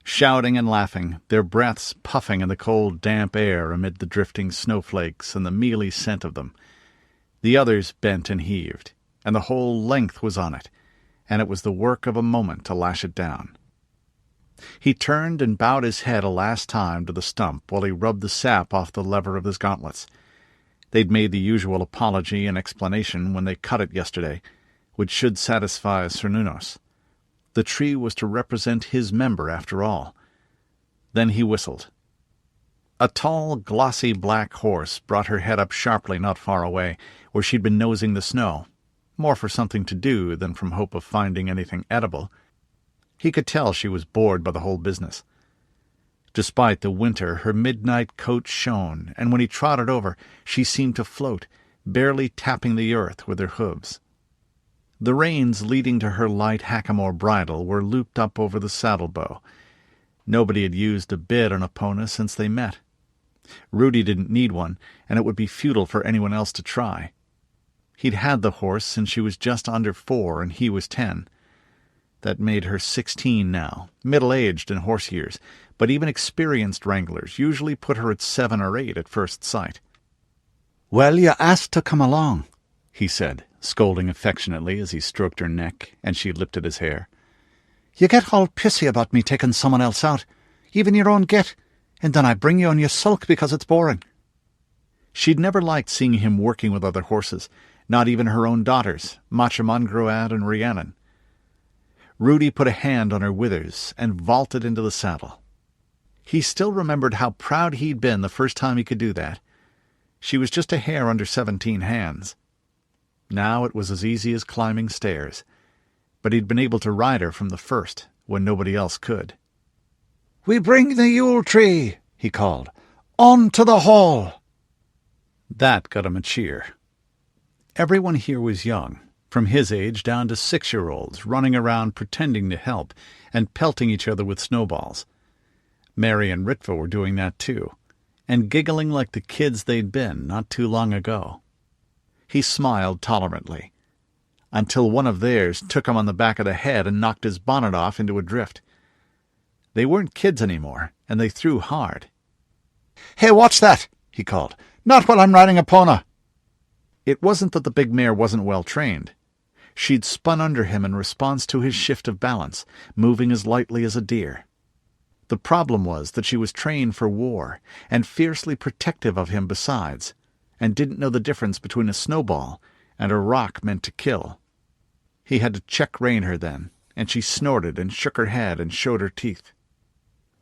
Shouting and laughing, their breaths puffing in the cold, damp air amid the drifting snowflakes and the mealy scent of them. The others bent and heaved, and the whole length was on it, and it was the work of a moment to lash it down. He turned and bowed his head a last time to the stump while he rubbed the sap off the lever of his gauntlets. They'd made the usual apology and explanation when they cut it yesterday, which should satisfy Cernunnos. The tree was to represent his member after all. Then he whistled. A tall, glossy black horse brought her head up sharply not far away, where she'd been nosing the snow, more for something to do than from hope of finding anything edible. He could tell she was bored by the whole business. Despite the winter, her midnight coat shone, and when he trotted over, she seemed to float, barely tapping the earth with her hooves. The reins leading to her light hackamore bridle were looped up over the saddle-bow. Nobody had used a bit on Epona since they met. Rudi didn't need one, and it would be futile for anyone else to try. He'd had the horse since she was just under 4 and he was 10. That made her 16 now, middle-aged in horse years, but even experienced wranglers usually put her at 7 or 8 at first sight. "Well, you asked to come along," he said, scolding affectionately as he stroked her neck, and she lifted his hair. "You get all pissy about me taking someone else out, even your own get, and then I bring you and you sulk because it's boring." She'd never liked seeing him working with other horses, not even her own daughters, Machamangroad and Rhiannon. Rudi put a hand on her withers and vaulted into the saddle. He still remembered how proud he'd been the first time he could do that. She was just a hair under 17 hands. Now it was as easy as climbing stairs, but he'd been able to ride her from the first, when nobody else could. "We bring the Yule tree," he called. "On to the hall!" That got him a cheer. Everyone here was young, from his age down to 6-year-olds running around pretending to help and pelting each other with snowballs. Mary and Ritva were doing that too, and giggling like the kids they'd been not too long ago. He smiled tolerantly, until one of theirs took him on the back of the head and knocked his bonnet off into a drift. They weren't kids anymore, and they threw hard. "Hey, watch that!" he called. "Not while I'm riding a pona!" It wasn't that the big mare wasn't well trained. She'd spun under him in response to his shift of balance, moving as lightly as a deer. The problem was that she was trained for war, and fiercely protective of him besides, and didn't know the difference between a snowball and a rock meant to kill. He had to check-rein her then, and she snorted and shook her head and showed her teeth.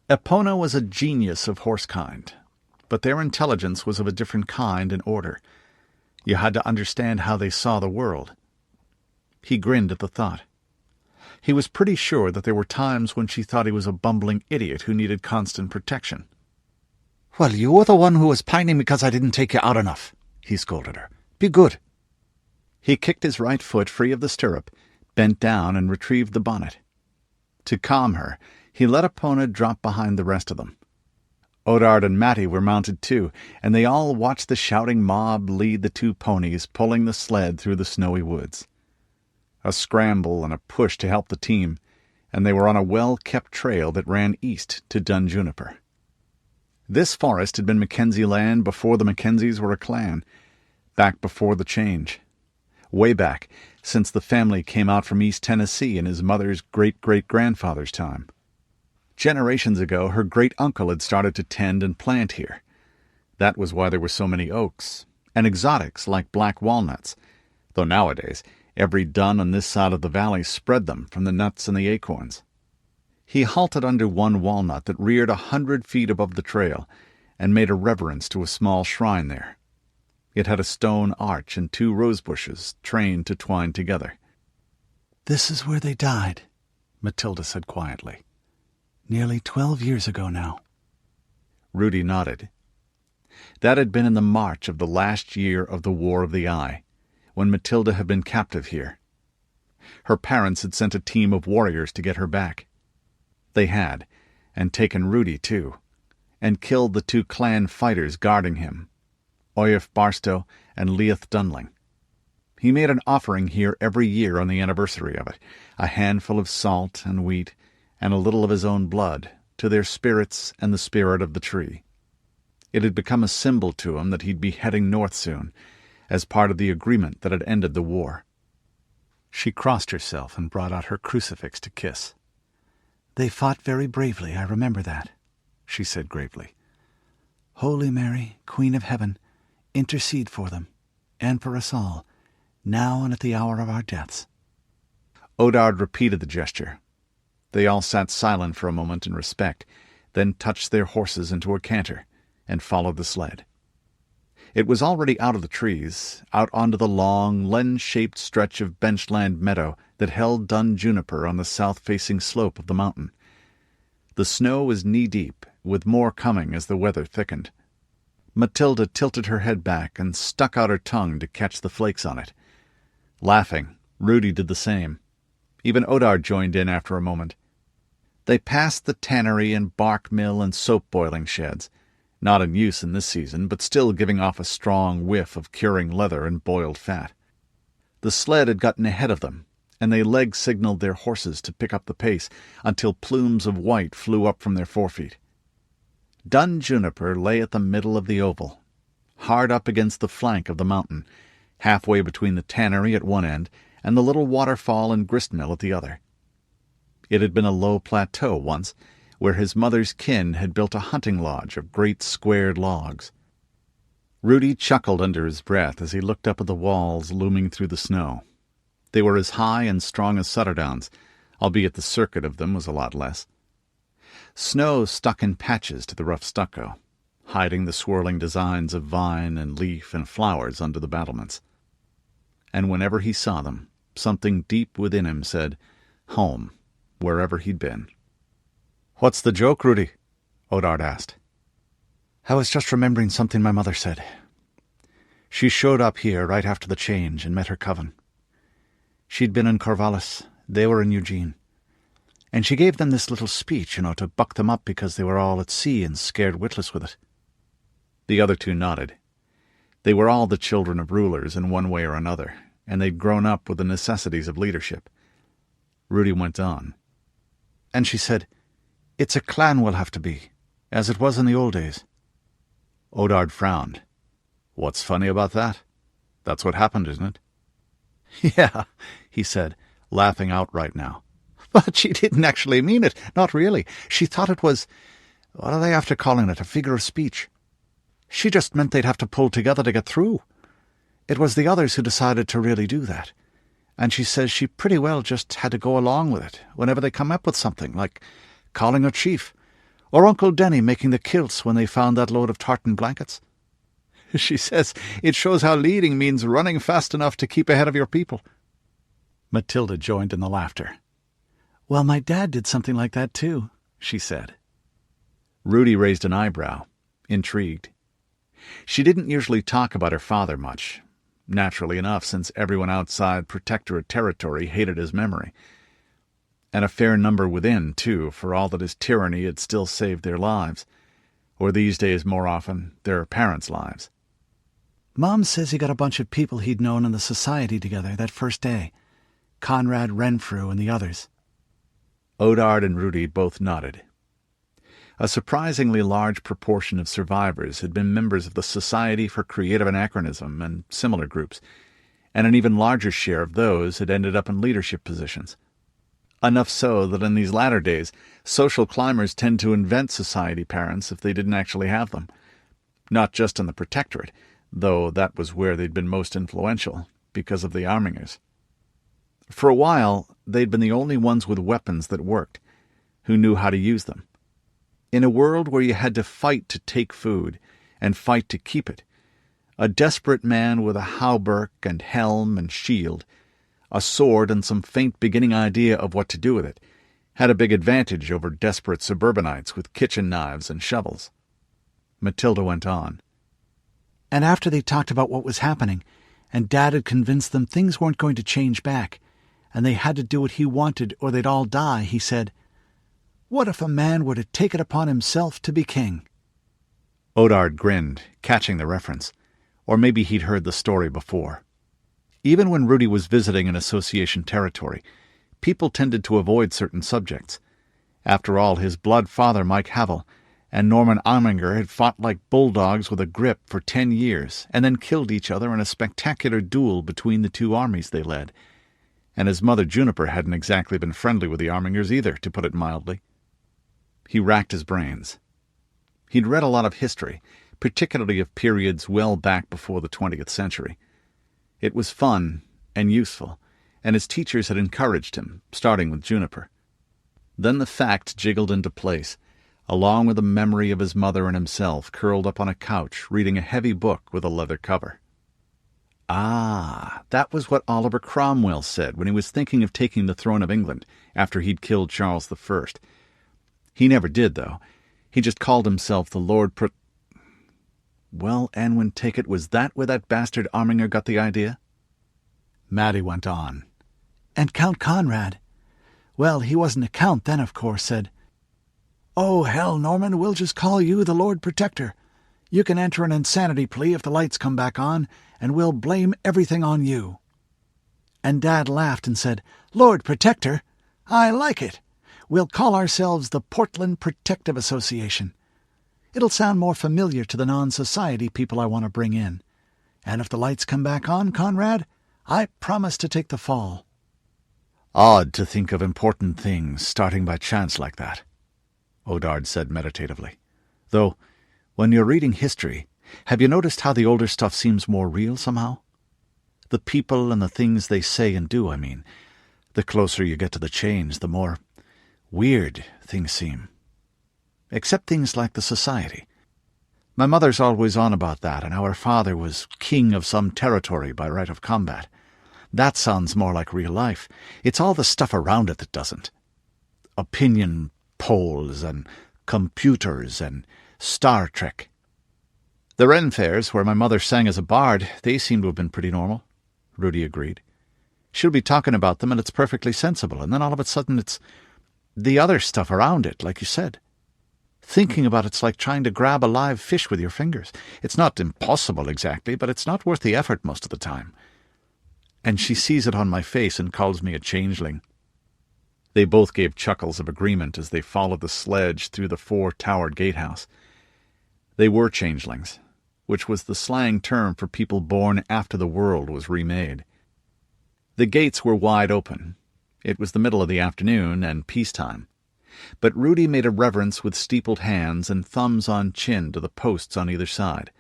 Epona was a genius of horse-kind, but their intelligence was of a different kind and order. You had to understand how they saw the world. He grinned at the thought. He was pretty sure that there were times when she thought he was a bumbling idiot who needed constant protection. "Well, you were the one who was pining because I didn't take you out enough," he scolded her. "Be good." He kicked his right foot free of the stirrup, bent down and retrieved the bonnet. To calm her, he let Epona drop behind the rest of them. Odard and Matty were mounted too, and they all watched the shouting mob lead the 2 ponies pulling the sled through the snowy woods. A scramble and a push to help the team, and they were on a well-kept trail that ran east to Dun Juniper. This forest had been Mackenzie land before the Mackenzies were a clan, back before the change. Way back, since the family came out from East Tennessee in his mother's great-great-grandfather's time. Generations ago, her great-uncle had started to tend and plant here. That was why there were so many oaks, and exotics like black walnuts, though nowadays every dun on this side of the valley spread them from the nuts and the acorns. He halted under one walnut that reared 100 feet above the trail and made a reverence to a small shrine there. It had a stone arch and 2 rose bushes trained to twine together. "This is where they died," Matilda said quietly. "Nearly 12 years ago now." Rudi nodded. That had been in the March of the last year of the War of the Eye, when Matilda had been captive here. Her parents had sent a team of warriors to get her back. They had, and taken Rudi too, and killed the 2 clan fighters guarding him, Oief Barstow and Leith Dunling. He made an offering here every year on the anniversary of it, a handful of salt and wheat, and a little of his own blood, to their spirits and the spirit of the tree. It had become a symbol to him that he'd be heading north soon, as part of the agreement that had ended the war. She crossed herself and brought out her crucifix to kiss. "They fought very bravely, I remember that," she said gravely. "Holy Mary, Queen of Heaven, intercede for them, and for us all, now and at the hour of our deaths." Odard repeated the gesture. They all sat silent for a moment in respect, then touched their horses into a canter, and followed the sled. It was already out of the trees, out onto the long, lens-shaped stretch of benchland meadow that held Dun Juniper on the south-facing slope of the mountain. The snow was knee-deep, with more coming as the weather thickened. Matilda tilted her head back and stuck out her tongue to catch the flakes on it. Laughing, Rudi did the same. Even Odard joined in after a moment. They passed the tannery and bark mill and soap-boiling sheds, not in use in this season, but still giving off a strong whiff of curing leather and boiled fat. The sled had gotten ahead of them, and they leg-signaled their horses to pick up the pace until plumes of white flew up from their forefeet. Dun Juniper lay at the middle of the oval, hard up against the flank of the mountain, halfway between the tannery at one end and the little waterfall and gristmill at the other. It had been a low plateau once, where his mother's kin had built a hunting lodge of great squared logs. Rudi chuckled under his breath as he looked up at the walls looming through the snow. They were as high and strong as Sutterdowns, albeit the circuit of them was a lot less. Snow stuck in patches to the rough stucco, hiding the swirling designs of vine and leaf and flowers under the battlements. And whenever he saw them, something deep within him said, home, wherever he'd been. "What's the joke, Rudi?" Odard asked. "I was just remembering something my mother said. She showed up here right after the change and met her coven. She'd been in Corvallis. They were in Eugene. And she gave them this little speech, to buck them up because they were all at sea and scared witless with it." The other two nodded. They were all the children of rulers in one way or another, and they'd grown up with the necessities of leadership. Rudi went on. "And she said, 'It's a clan we'll have to be, as it was in the old days.'" Odard frowned. "What's funny about that? That's what happened, isn't it?" "Yeah," he said, laughing outright now. "But she didn't actually mean it, not really. She thought it was, what are they after calling it, a figure of speech. She just meant they'd have to pull together to get through. It was the others who decided to really do that. And she says she pretty well just had to go along with it whenever they come up with something, like calling her chief, or Uncle Denny making the kilts when they found that load of tartan blankets. She says it shows how leading means running fast enough to keep ahead of your people." Matilda joined in the laughter. "Well, my dad did something like that too," she said. Rudi raised an eyebrow, intrigued. She didn't usually talk about her father much, naturally enough, since everyone outside Protectorate territory hated his memory. And a fair number within, too, for all that his tyranny had still saved their lives, or these days more often, their parents' lives. "Mom says he got a bunch of people he'd known in the society together that first day. Conrad Renfrew and the others." Odard and Rudi both nodded. A surprisingly large proportion of survivors had been members of the Society for Creative Anachronism and similar groups, and an even larger share of those had ended up in leadership positions. Enough so that in these latter days, social climbers tend to invent society parents if they didn't actually have them. Not just in the Protectorate, though that was where they'd been most influential, because of the Armingers. For a while, they'd been the only ones with weapons that worked, who knew how to use them. In a world where you had to fight to take food, and fight to keep it, a desperate man with a hauberk and helm and shield, a sword and some faint beginning idea of what to do with it, had a big advantage over desperate suburbanites with kitchen knives and shovels. Matilda went on. "And after they talked about what was happening, and Dad had convinced them things weren't going to change back, and they had to do what he wanted or they'd all die, he said, 'What if a man were to take it upon himself to be king?'" Odard grinned, catching the reference, or maybe he'd heard the story before. Even when Rudi was visiting an association territory, people tended to avoid certain subjects. After all, his blood father, Mike Havel, and Norman Arminger had fought like bulldogs with a grip for 10 years and then killed each other in a spectacular duel between the two armies they led. And his mother Juniper hadn't exactly been friendly with the Armingers either, to put it mildly. He racked his brains. He'd read a lot of history, particularly of periods well back before the 20th century. It was fun and useful, and his teachers had encouraged him, starting with Juniper. Then the facts jiggled into place, along with the memory of his mother and himself curled up on a couch reading a heavy book with a leather cover. Ah, that was what Oliver Cromwell said when he was thinking of taking the throne of England after he'd killed Charles I. He never did, though. He just called himself the Lord Well, Anwen, take it, was that where that bastard Arminger got the idea? Maddie went on. "And Count Conrad. Well, he wasn't a count then, of course, said, 'Oh, hell, Norman, we'll just call you the Lord Protector. You can enter an insanity plea if the lights come back on, and we'll blame everything on you.' And Dad laughed and said, 'Lord Protector? I like it. We'll call ourselves the Portland Protective Association. It'll sound more familiar to the non-society people I want to bring in. And if the lights come back on, Conrad, I promise to take the fall.'" "Odd to think of important things starting by chance like that," Odard said meditatively. "Though, when you're reading history, have you noticed how the older stuff seems more real somehow? The people and the things they say and do, I mean. The closer you get to the change, the more weird things seem. Except things like the society. My mother's always on about that, and how her father was king of some territory by right of combat. That sounds more like real life. It's all the stuff around it that doesn't. Opinion polls and computers and Star Trek. The Ren fairs, where my mother sang as a bard, they seem to have been pretty normal," Rudi agreed. She'll be talking about them and it's perfectly sensible, and then all of a sudden it's the other stuff around it, like you said. Thinking about it's like trying to grab a live fish with your fingers. It's not impossible exactly, but it's not worth the effort most of the time. And she sees it on my face and calls me a changeling. They both gave chuckles of agreement as they followed the sledge through the 4-towered gatehouse. They were changelings, which was the slang term for people born after the world was remade. The gates were wide open. It was the middle of the afternoon and peacetime. But Rudi made a reverence with steepled hands and thumbs on chin to the posts on either side.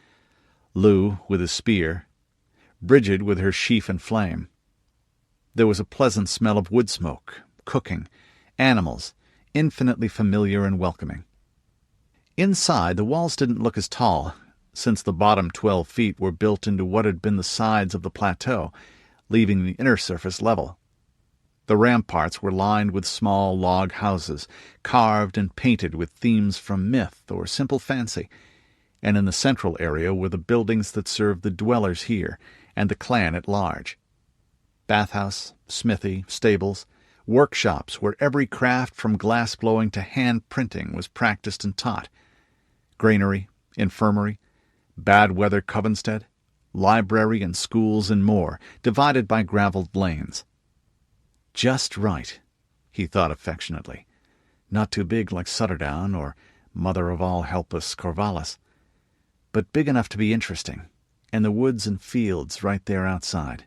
Lou with his spear, Bridget with her sheaf and flame. There was a pleasant smell of wood smoke, cooking, animals, infinitely familiar and welcoming. Inside, the walls didn't look as tall, since the bottom 12 feet were built into what had been the sides of the plateau, leaving the inner surface level. The ramparts were lined with small log houses, carved and painted with themes from myth or simple fancy, and in the central area were the buildings that served the dwellers here and the clan at large. Bathhouse, smithy, stables, workshops where every craft from glass-blowing to hand-printing was practiced and taught, granary, infirmary, bad-weather covenstead, library and schools and more, divided by gravelled lanes. Just right, he thought affectionately. Not too big like Sutterdown or mother of all helpless Corvallis, but big enough to be interesting, and the woods and fields right there outside.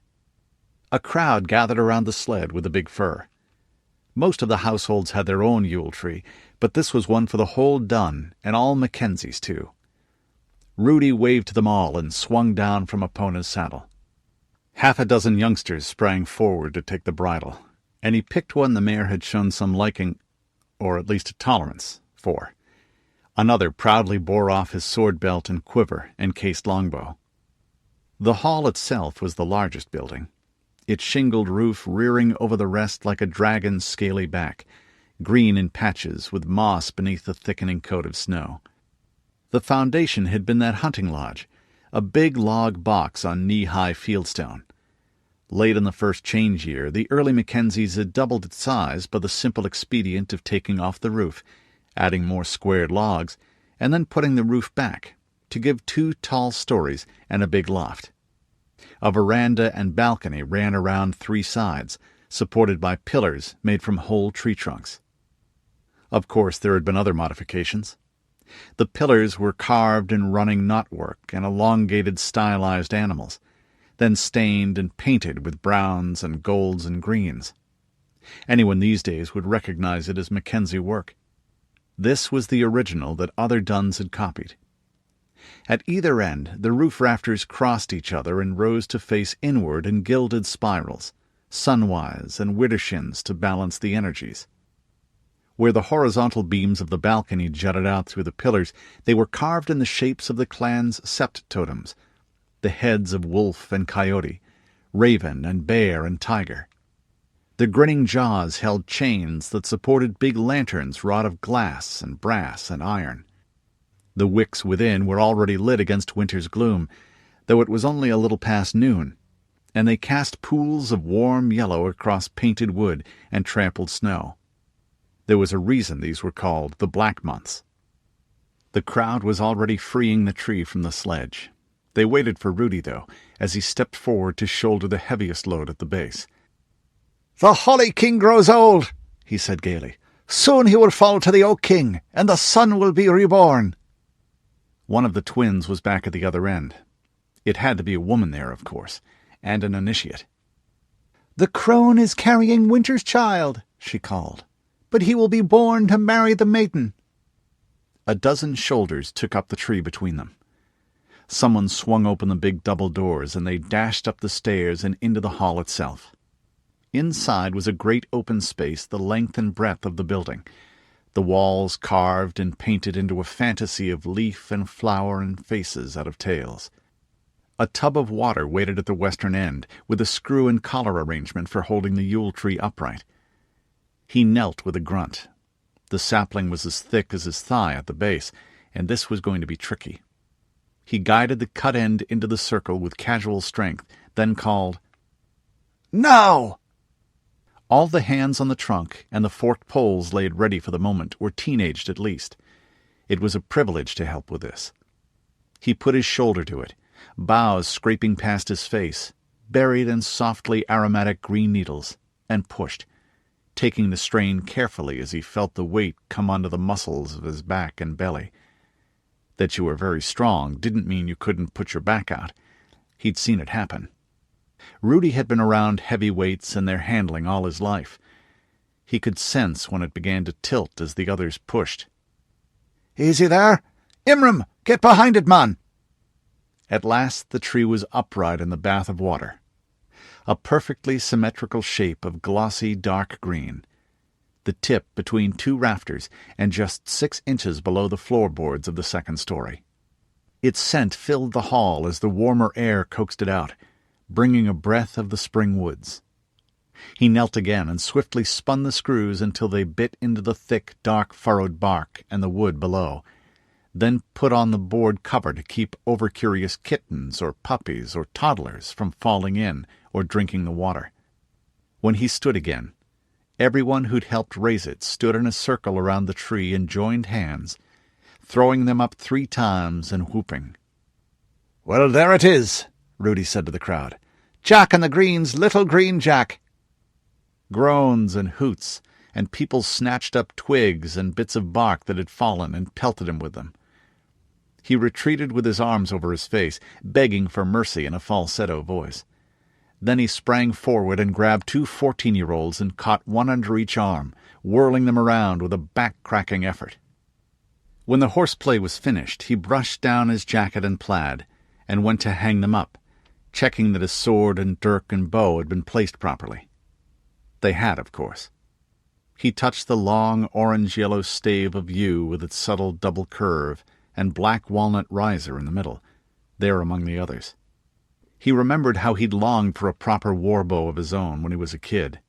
A crowd gathered around the sled with the big fir. Most of the households had their own Yule tree, but this was one for the whole Dun, and all Mackenzies, too. Rudi waved to them all and swung down from Epona's saddle. Half a dozen youngsters sprang forward to take the bridle, and he picked one the mare had shown some liking, or at least a tolerance, for. Another proudly bore off his sword belt and quiver and cased longbow. The hall itself was the largest building, its shingled roof rearing over the rest like a dragon's scaly back, green in patches with moss beneath the thickening coat of snow. The foundation had been that hunting lodge, a big log box on knee-high fieldstone. Late in the first change year, the early Mackenzies had doubled its size by the simple expedient of taking off the roof, adding more squared logs, and then putting the roof back, to give 2 tall stories and a big loft. A veranda and balcony ran around 3 sides, supported by pillars made from whole tree trunks. Of course, there had been other modifications. The pillars were carved in running knotwork and elongated stylized animals, then stained and painted with browns and golds and greens. Anyone these days would recognize it as Mackenzie work. This was the original that other Duns had copied. At either end, the roof rafters crossed each other and rose to face inward in gilded spirals, sunwise and widdershins to balance the energies. Where the horizontal beams of the balcony jutted out through the pillars, they were carved in the shapes of the clan's sept totems, the heads of wolf and coyote, raven and bear and tiger. The grinning jaws held chains that supported big lanterns wrought of glass and brass and iron. The wicks within were already lit against winter's gloom, though it was only a little past noon, and they cast pools of warm yellow across painted wood and trampled snow. There was a reason these were called the Black Months. The crowd was already freeing the tree from the sledge. They waited for Rudi, though, as he stepped forward to shoulder the heaviest load at the base. "The Holly King grows old," he said gaily. "Soon he will fall to the Oak King, and the sun will be reborn." One of the twins was back at the other end. It had to be a woman there, of course, and an initiate. "The crone is carrying Winter's child," she called, "but he will be born to marry the maiden." A dozen shoulders took up the tree between them. Someone swung open the big double doors, and they dashed up the stairs and into the hall itself. Inside was a great open space the length and breadth of the building, the walls carved and painted into a fantasy of leaf and flower and faces out of tales. A tub of water waited at the western end, with a screw and collar arrangement for holding the Yule tree upright. He knelt with a grunt. The sapling was as thick as his thigh at the base, and this was going to be tricky. He guided the cut end into the circle with casual strength, then called, "Now!" All the hands on the trunk and the forked poles laid ready for the moment were teenaged at least. It was a privilege to help with this. He put his shoulder to it, boughs scraping past his face, buried in softly aromatic green needles, and pushed, taking the strain carefully as he felt the weight come onto the muscles of his back and belly. That you were very strong didn't mean you couldn't put your back out. He'd seen it happen. Rudi had been around heavy weights and their handling all his life. He could sense when it began to tilt as the others pushed. "Easy there! Imram, get behind it, man!" At last the tree was upright in the bath of water. A perfectly symmetrical shape of glossy dark green, the tip between two rafters and just 6 inches below the floorboards of the second story. Its scent filled the hall as the warmer air coaxed it out, bringing a breath of the spring woods. He knelt again and swiftly spun the screws until they bit into the thick, dark, furrowed bark and the wood below, then put on the board cover to keep over-curious kittens or puppies or toddlers from falling in or drinking the water. When he stood again, everyone who'd helped raise it stood in a circle around the tree and joined hands, throwing them up 3 times and whooping. "Well, there it is," Rudi said to the crowd. "Jack and the Green's little green Jack." Groans and hoots, and people snatched up twigs and bits of bark that had fallen and pelted him with them. He retreated with his arms over his face, begging for mercy in a falsetto voice. Then he sprang forward and grabbed 2 14-year-olds and caught one under each arm, whirling them around with a back-cracking effort. When the horseplay was finished, he brushed down his jacket and plaid and went to hang them up, checking that his sword and dirk and bow had been placed properly. They had, of course. He touched the long orange-yellow stave of yew with its subtle double curve and black walnut riser in the middle, there among the others. He remembered how he'd longed for a proper war bow of his own when he was a kid,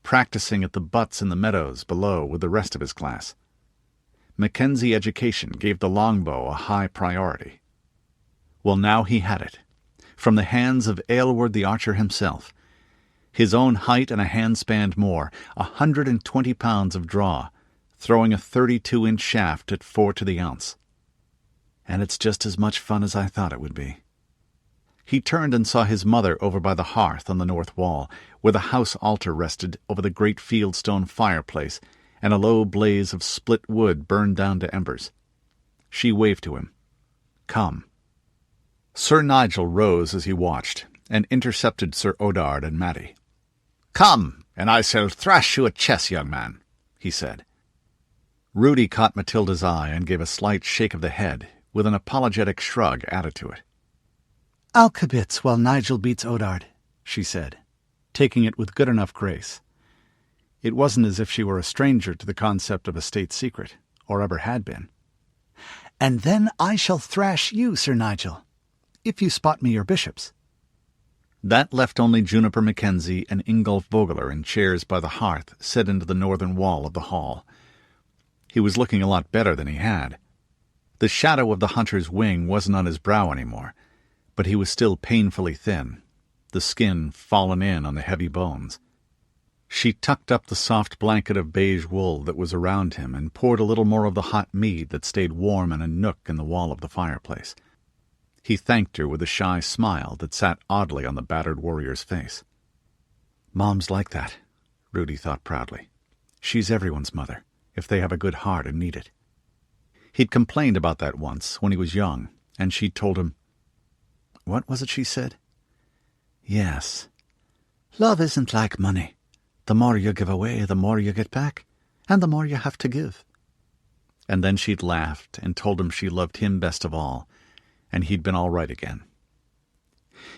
practicing at the butts in the meadows below with the rest of his class. Mackenzie education gave the longbow a high priority. Well, now he had it, from the hands of Aylward the archer himself. His own height and a handspan more, 120 pounds of draw, throwing a 32-inch shaft at 4 to the ounce. And it's just as much fun as I thought it would be. He turned and saw his mother over by the hearth on the north wall, where the house altar rested over the great fieldstone fireplace, and a low blaze of split wood burned down to embers. She waved to him. "Come." Sir Nigel rose as he watched, and intercepted Sir Odard and Mattie. "Come, and I shall thrash you at chess, young man," he said. Rudi caught Matilda's eye and gave a slight shake of the head, with an apologetic shrug added to it. "Alkabits while Nigel beats Odard," she said, taking it with good enough grace. It wasn't as if she were a stranger to the concept of a state secret, or ever had been. "And then I shall thrash you, Sir Nigel, if you spot me your bishops." That left only Juniper Mackenzie and Ingolf Vogler in chairs by the hearth set into the northern wall of the hall. He was looking a lot better than he had. The shadow of the hunter's wing wasn't on his brow anymore, but he was still painfully thin, the skin fallen in on the heavy bones. She tucked up the soft blanket of beige wool that was around him and poured a little more of the hot mead that stayed warm in a nook in the wall of the fireplace. He thanked her with a shy smile that sat oddly on the battered warrior's face. "Mom's like that," Rudi thought proudly. "She's everyone's mother, if they have a good heart and need it." He'd complained about that once, when he was young, and she'd told him, what was it she said? "Yes, love isn't like money. The more you give away, the more you get back, and the more you have to give." And then she'd laughed and told him she loved him best of all, and he'd been all right again.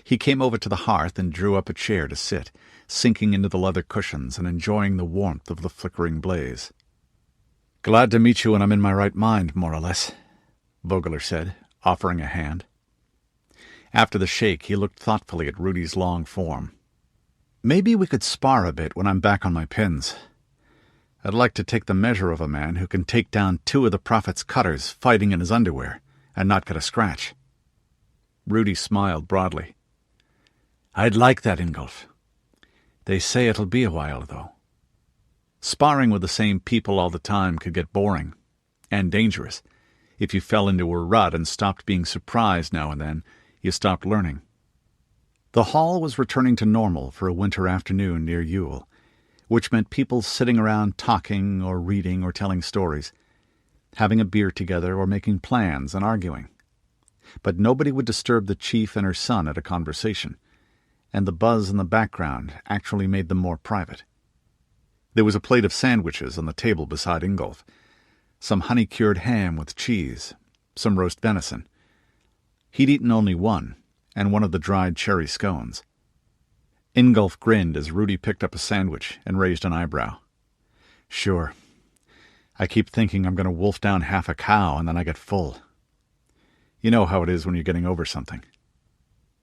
He came over to the hearth and drew up a chair to sit, sinking into the leather cushions and enjoying the warmth of the flickering blaze. "Glad to meet you when I'm in my right mind, more or less," Vogler said, offering a hand. After the shake, he looked thoughtfully at Rudi's long form. "Maybe we could spar a bit when I'm back on my pins. I'd like to take the measure of a man who can take down 2 of the Prophet's cutters fighting in his underwear and not get a scratch." Rudi smiled broadly. "I'd like that, Ingolf. They say it'll be a while, though. Sparring with the same people all the time could get boring and dangerous. If you fell into a rut and stopped being surprised now and then, you stopped learning. The hall was returning to normal for a winter afternoon near Yule, which meant people sitting around talking or reading or telling stories, having a beer together or making plans and arguing. But nobody would disturb the chief and her son at a conversation, and the buzz in the background actually made them more private. There was a plate of sandwiches on the table beside Ingolf, some honey-cured ham with cheese, some roast venison. He'd eaten only one, and one of the dried cherry scones. Ingolf grinned as Rudi picked up a sandwich and raised an eyebrow. Sure. I keep thinking I'm going to wolf down half a cow and then I get full. You know how it is when you're getting over something.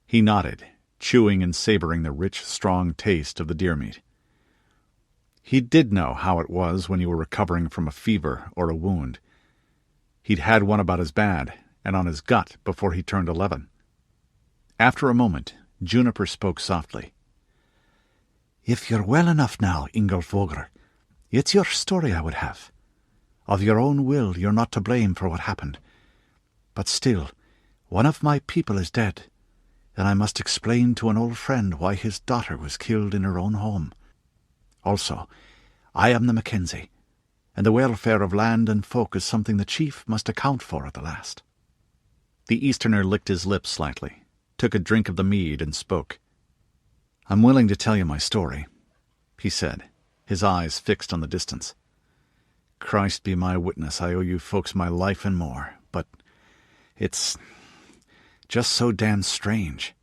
He nodded, chewing and savoring the rich, strong taste of the deer meat. He did know how it was when you were recovering from a fever or a wound. He'd had one about as bad, and on his gut before he turned 11. After a moment, Juniper spoke softly. "If you're well enough now, Ingolf Vogler, it's your story I would have. Of your own will, you're not to blame for what happened. But still, one of my people is dead, and I must explain to an old friend why his daughter was killed in her own home. Also, I am the Mackenzie, and the welfare of land and folk is something the chief must account for at the last." The Easterner licked his lips slightly, took a drink of the mead, and spoke. "I'm willing to tell you my story," he said, his eyes fixed on the distance. "Christ be my witness, I owe you folks my life and more, but it's just so damn strange."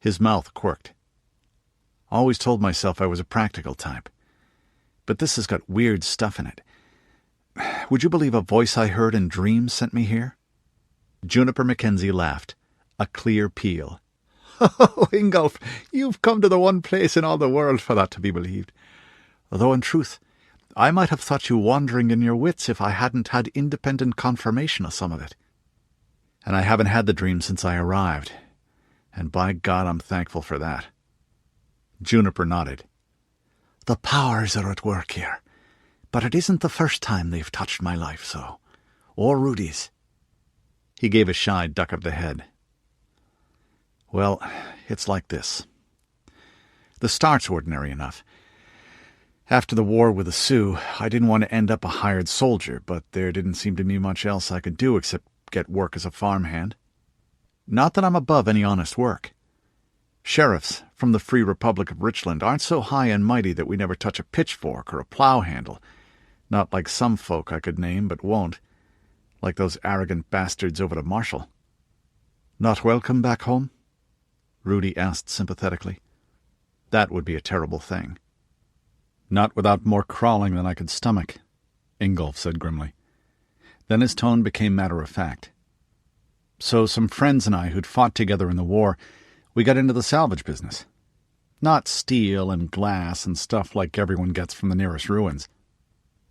His mouth quirked. "Always told myself I was a practical type, but this has got weird stuff in it. Would you believe a voice I heard in dreams sent me here?" Juniper Mackenzie laughed, a clear peal. "Oh, Ingolf, you've come to the one place in all the world for that to be believed. Though in truth, I might have thought you wandering in your wits if I hadn't had independent confirmation of some of it. And I haven't had the dream since I arrived, and by God I'm thankful for that." Juniper nodded. "The powers are at work here, but it isn't the first time they've touched my life so, or Rudi's." He gave a shy duck of the head. "Well, it's like this. The start's ordinary enough. After the war with the Sioux, I didn't want to end up a hired soldier, but there didn't seem to be much else I could do except get work as a farmhand. Not that I'm above any honest work. Sheriffs from the Free Republic of Richland aren't so high and mighty that we never touch a pitchfork or a plow handle, not like some folk I could name but won't, like those arrogant bastards over to Marshall." "Not welcome back home?" Rudi asked sympathetically. "That would be a terrible thing." "Not without more crawling than I could stomach," Ingolf said grimly. Then his tone became matter-of-fact. "So some friends and I who'd fought together in the war, we got into the salvage business. Not steel and glass and stuff like everyone gets from the nearest ruins.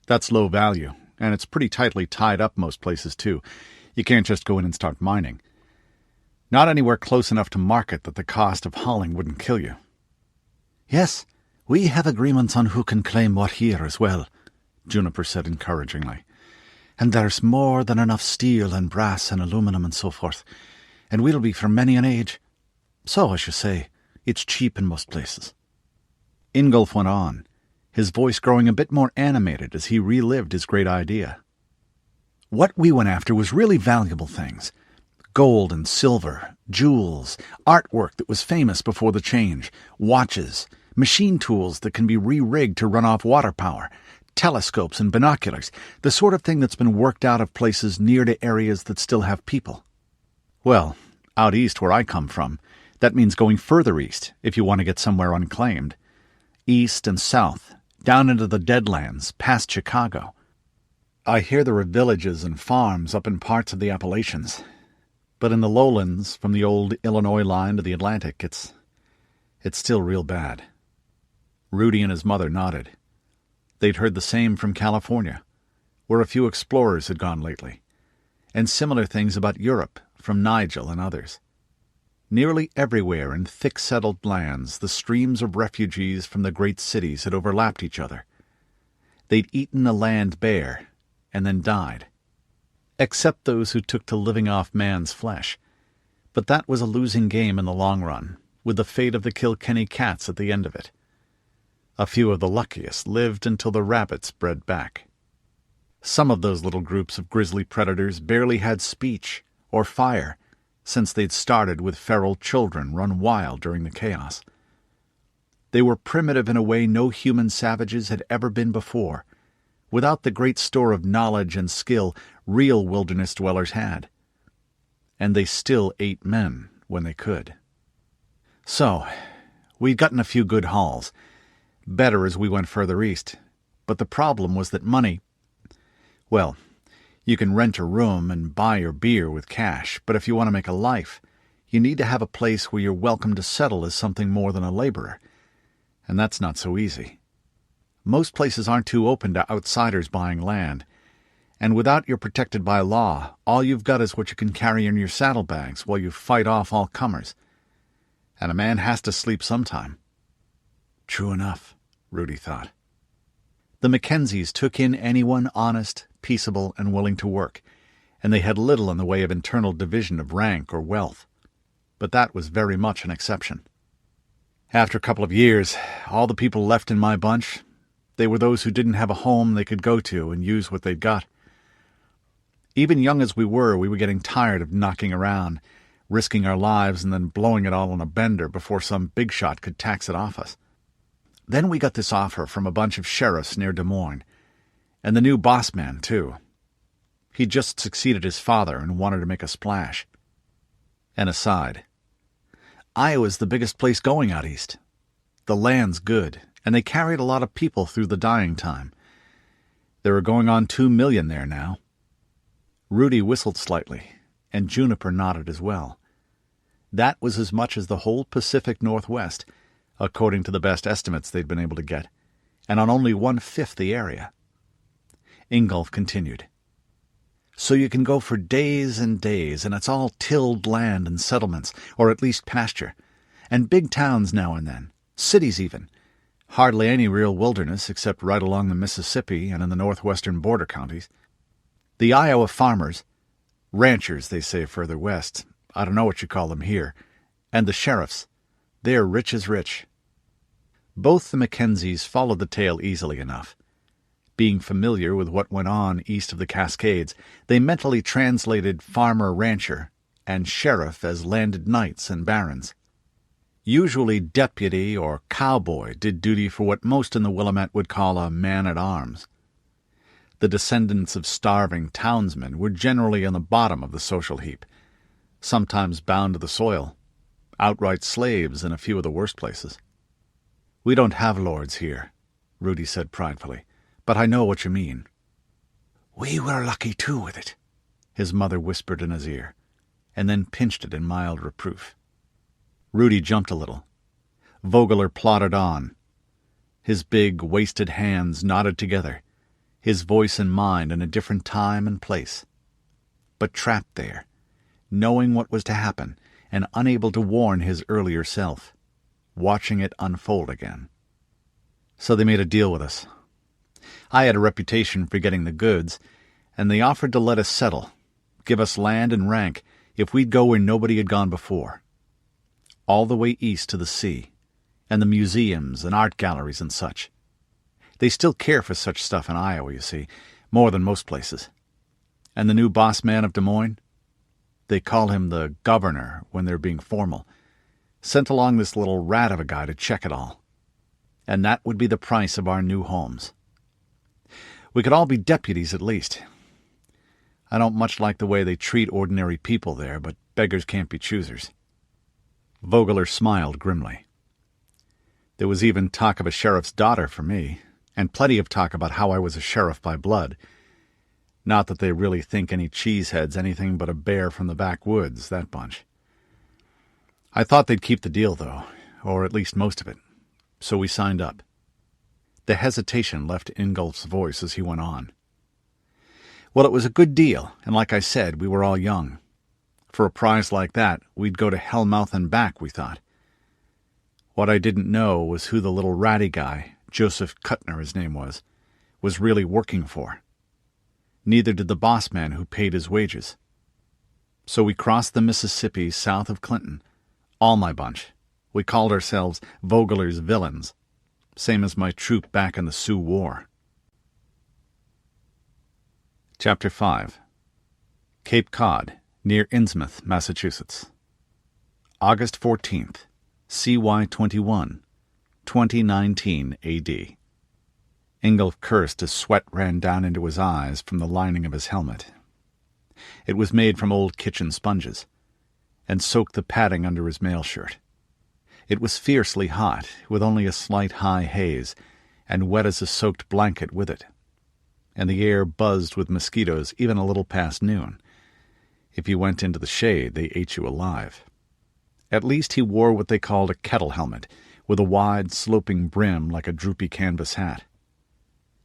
That's low value, and it's pretty tightly tied up most places too. You can't just go in and start mining. Not anywhere close enough to market that the cost of hauling wouldn't kill you." "Yes, we have agreements on who can claim what here as well," Juniper said encouragingly. "And there's more than enough steel and brass and aluminum and so forth, and we'll be for many an age. So, as you say, it's cheap in most places." Ingolf went on, his voice growing a bit more animated as he relived his great idea. "What we went after was really valuable things. Gold and silver, jewels, artwork that was famous before the change, watches, machine tools that can be re-rigged to run off water power, telescopes and binoculars, the sort of thing that's been worked out of places near to areas that still have people. Well, out east where I come from, that means going further east if you want to get somewhere unclaimed. East and south, down into the Deadlands, past Chicago. I hear there are villages and farms up in parts of the Appalachians. But in the lowlands, from the old Illinois line to the Atlantic, it's still real bad." Rudi and his mother nodded. They'd heard the same from California, where a few explorers had gone lately, and similar things about Europe from Nigel and others. Nearly everywhere in thick-settled lands, the streams of refugees from the great cities had overlapped each other. They'd eaten the land bare, and then died. Except those who took to living off man's flesh. But that was a losing game in the long run, with the fate of the Kilkenny cats at the end of it. A few of the luckiest lived until the rabbits bred back. Some of those little groups of grisly predators barely had speech or fire, since they'd started with feral children run wild during the chaos. They were primitive in a way no human savages had ever been before, without the great store of knowledge and skill real wilderness dwellers had. And they still ate men when they could. So, we'd gotten a few good hauls, better as we went further east, but the problem was that money, well, you can rent a room and buy your beer with cash, but if you want to make a life, you need to have a place where you're welcome to settle as something more than a laborer, and that's not so easy. Most places aren't too open to outsiders buying land, and without you're protected by law, all you've got is what you can carry in your saddlebags while you fight off all comers. And a man has to sleep sometime. True enough, Rudi thought. The Mackenzies took in anyone honest, peaceable, and willing to work, and they had little in the way of internal division of rank or wealth. But that was very much an exception. After a couple of years, all the people left in my bunch, they were those who didn't have a home they could go to and use what they'd got. Even young as we were getting tired of knocking around, risking our lives and then blowing it all on a bender before some big shot could tax it off us. Then we got this offer from a bunch of sheriffs near Des Moines, and the new boss man, too. He'd just succeeded his father and wanted to make a splash. An aside. Iowa's the biggest place going out east. The land's good, and they carried a lot of people through the dying time. There are going on 2 million there now. Rudi whistled slightly, and Juniper nodded as well. That was as much as the whole Pacific Northwest, according to the best estimates they'd been able to get, and on only 1/5 the area. Ingolf continued. So you can go for days and days, and it's all tilled land and settlements, or at least pasture, and big towns now and then, cities even. Hardly any real wilderness except right along the Mississippi and in the northwestern border counties. The Iowa farmers, ranchers they say further west, I don't know what you call them here, and the sheriffs, they're rich as rich. Both the Mackenzies followed the tale easily enough. Being familiar with what went on east of the Cascades, they mentally translated farmer-rancher and sheriff as landed knights and barons. Usually deputy or cowboy did duty for what most in the Willamette would call a man-at-arms. The descendants of starving townsmen were generally on the bottom of the social heap, sometimes bound to the soil, outright slaves in a few of the worst places. We don't have lords here, Rudi said pridefully, but I know what you mean. We were lucky too with it, his mother whispered in his ear, and then pinched it in mild reproof. Rudi jumped a little. Vogler plodded on. His big, wasted hands knotted together, his voice and mind in a different time and place. But trapped there, knowing what was to happen, and unable to warn his earlier self, watching it unfold again. So they made a deal with us. I had a reputation for getting the goods, and they offered to let us settle, give us land and rank, if we'd go where nobody had gone before. All the way east to the sea, and the museums and art galleries and such. They still care for such stuff in Iowa, you see, more than most places. And the new boss man of Des Moines? They call him the governor when they're being formal. Sent along this little rat of a guy to check it all. And that would be the price of our new homes. We could all be deputies at least. I don't much like the way they treat ordinary people there, but beggars can't be choosers. Vogler smiled grimly. There was even talk of a sheriff's daughter for me, and plenty of talk about how I was a sheriff by blood. Not that they really think any cheesehead's anything but a bear from the backwoods, that bunch. I thought they'd keep the deal, though, or at least most of it, so we signed up. The hesitation left Ingolf's voice as he went on. Well, it was a good deal, and like I said, we were all young. For a prize like that, we'd go to Hellmouth and back, we thought. What I didn't know was who the little ratty guy, Joseph Cutner his name was really working for. Neither did the boss man who paid his wages. So we crossed the Mississippi south of Clinton, all my bunch. We called ourselves Vogler's Villains, same as my troop back in the Sioux War. Chapter 5. Cape Cod, near Innsmouth, Massachusetts. August 14th, CY 21, 2019 AD. Ingolf cursed as sweat ran down into his eyes from the lining of his helmet. It was made from old kitchen sponges, and soaked the padding under his mail shirt. It was fiercely hot, with only a slight high haze, and wet as a soaked blanket with it. And the air buzzed with mosquitoes even a little past noon. If you went into the shade, they ate you alive. At least he wore what they called a kettle helmet, with a wide, sloping brim like a droopy canvas hat.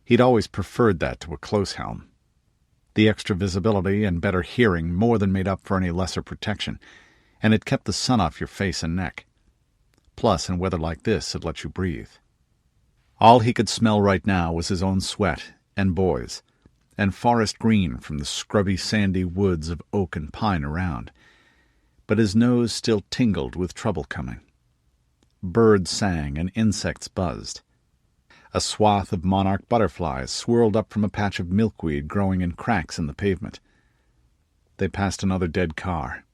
He'd always preferred that to a close helm. The extra visibility and better hearing more than made up for any lesser protection, and it kept the sun off your face and neck. Plus, in weather like this, it let you breathe. All he could smell right now was his own sweat, and boys, and forest green from the scrubby sandy woods of oak and pine around. But his nose still tingled with trouble coming. Birds sang and insects buzzed. A swath of monarch butterflies swirled up from a patch of milkweed growing in cracks in the pavement. They passed another dead car,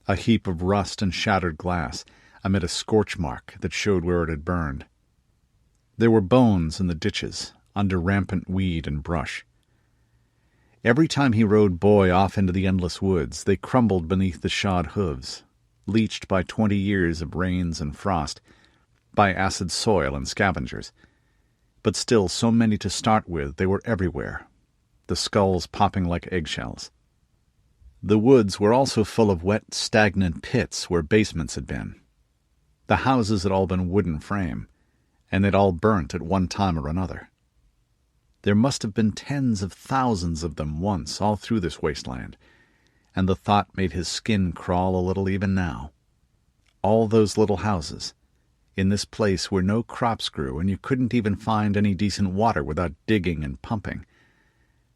a heap of rust and shattered glass amid a scorch mark that showed where it had burned. There were bones in the ditches, under rampant weed and brush. Every time he rode Boy off into the endless woods, they crumbled beneath the shod hooves, leached by 20 years of rains and frost, by acid soil and scavengers. But still so many to start with, they were everywhere, the skulls popping like eggshells. The woods were also full of wet, stagnant pits where basements had been. The houses had all been wooden frame, and they'd all burnt at one time or another. There must have been tens of thousands of them once all through this wasteland, and the thought made his skin crawl a little even now. All those little houses, in this place where no crops grew and you couldn't even find any decent water without digging and pumping.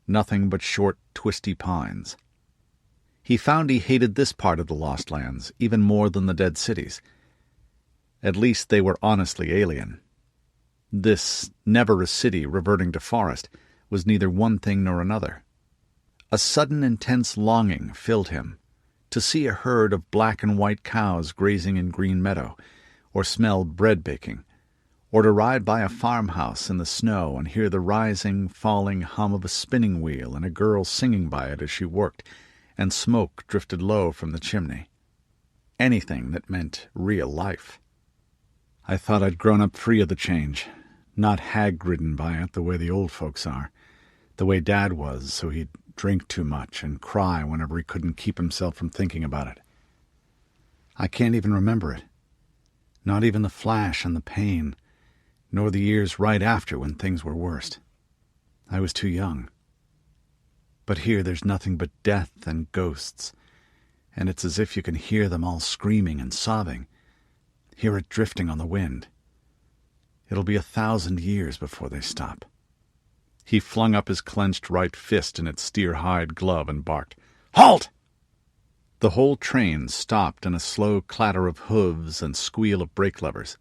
Nothing but short, twisty pines. He found he hated this part of the Lost Lands even more than the dead cities. At least they were honestly alien. This, never a city reverting to forest, was neither one thing nor another. A sudden intense longing filled him, to see a herd of black and white cows grazing in green meadow, or smell bread baking, or to ride by a farmhouse in the snow and hear the rising, falling hum of a spinning wheel and a girl singing by it as she worked, and smoke drifted low from the chimney. Anything that meant real life. I thought I'd grown up free of the change, not hag-ridden by it the way the old folks are, the way Dad was, so he'd drink too much and cry whenever he couldn't keep himself from thinking about it. I can't even remember it. Not even the flash and the pain, nor the years right after when things were worst. I was too young. But here there's nothing but death and ghosts, and it's as if you can hear them all screaming and sobbing, hear it drifting on the wind. It'll be 1,000 years before they stop. He flung up his clenched right fist in its steer-hide glove and barked, "Halt!" The whole train stopped in a slow clatter of hooves and squeal of brake levers.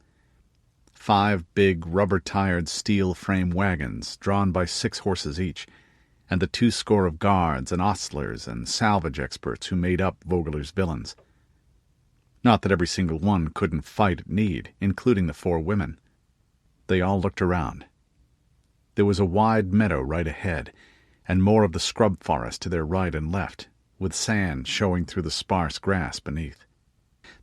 5 big, rubber-tired steel-frame wagons, drawn by 6 horses each, and the 20 of guards and ostlers and salvage experts who made up Vogler's Villains. Not that every single one couldn't fight at need, including the 4 women. They all looked around. There was a wide meadow right ahead, and more of the scrub forest to their right and left, with sand showing through the sparse grass beneath.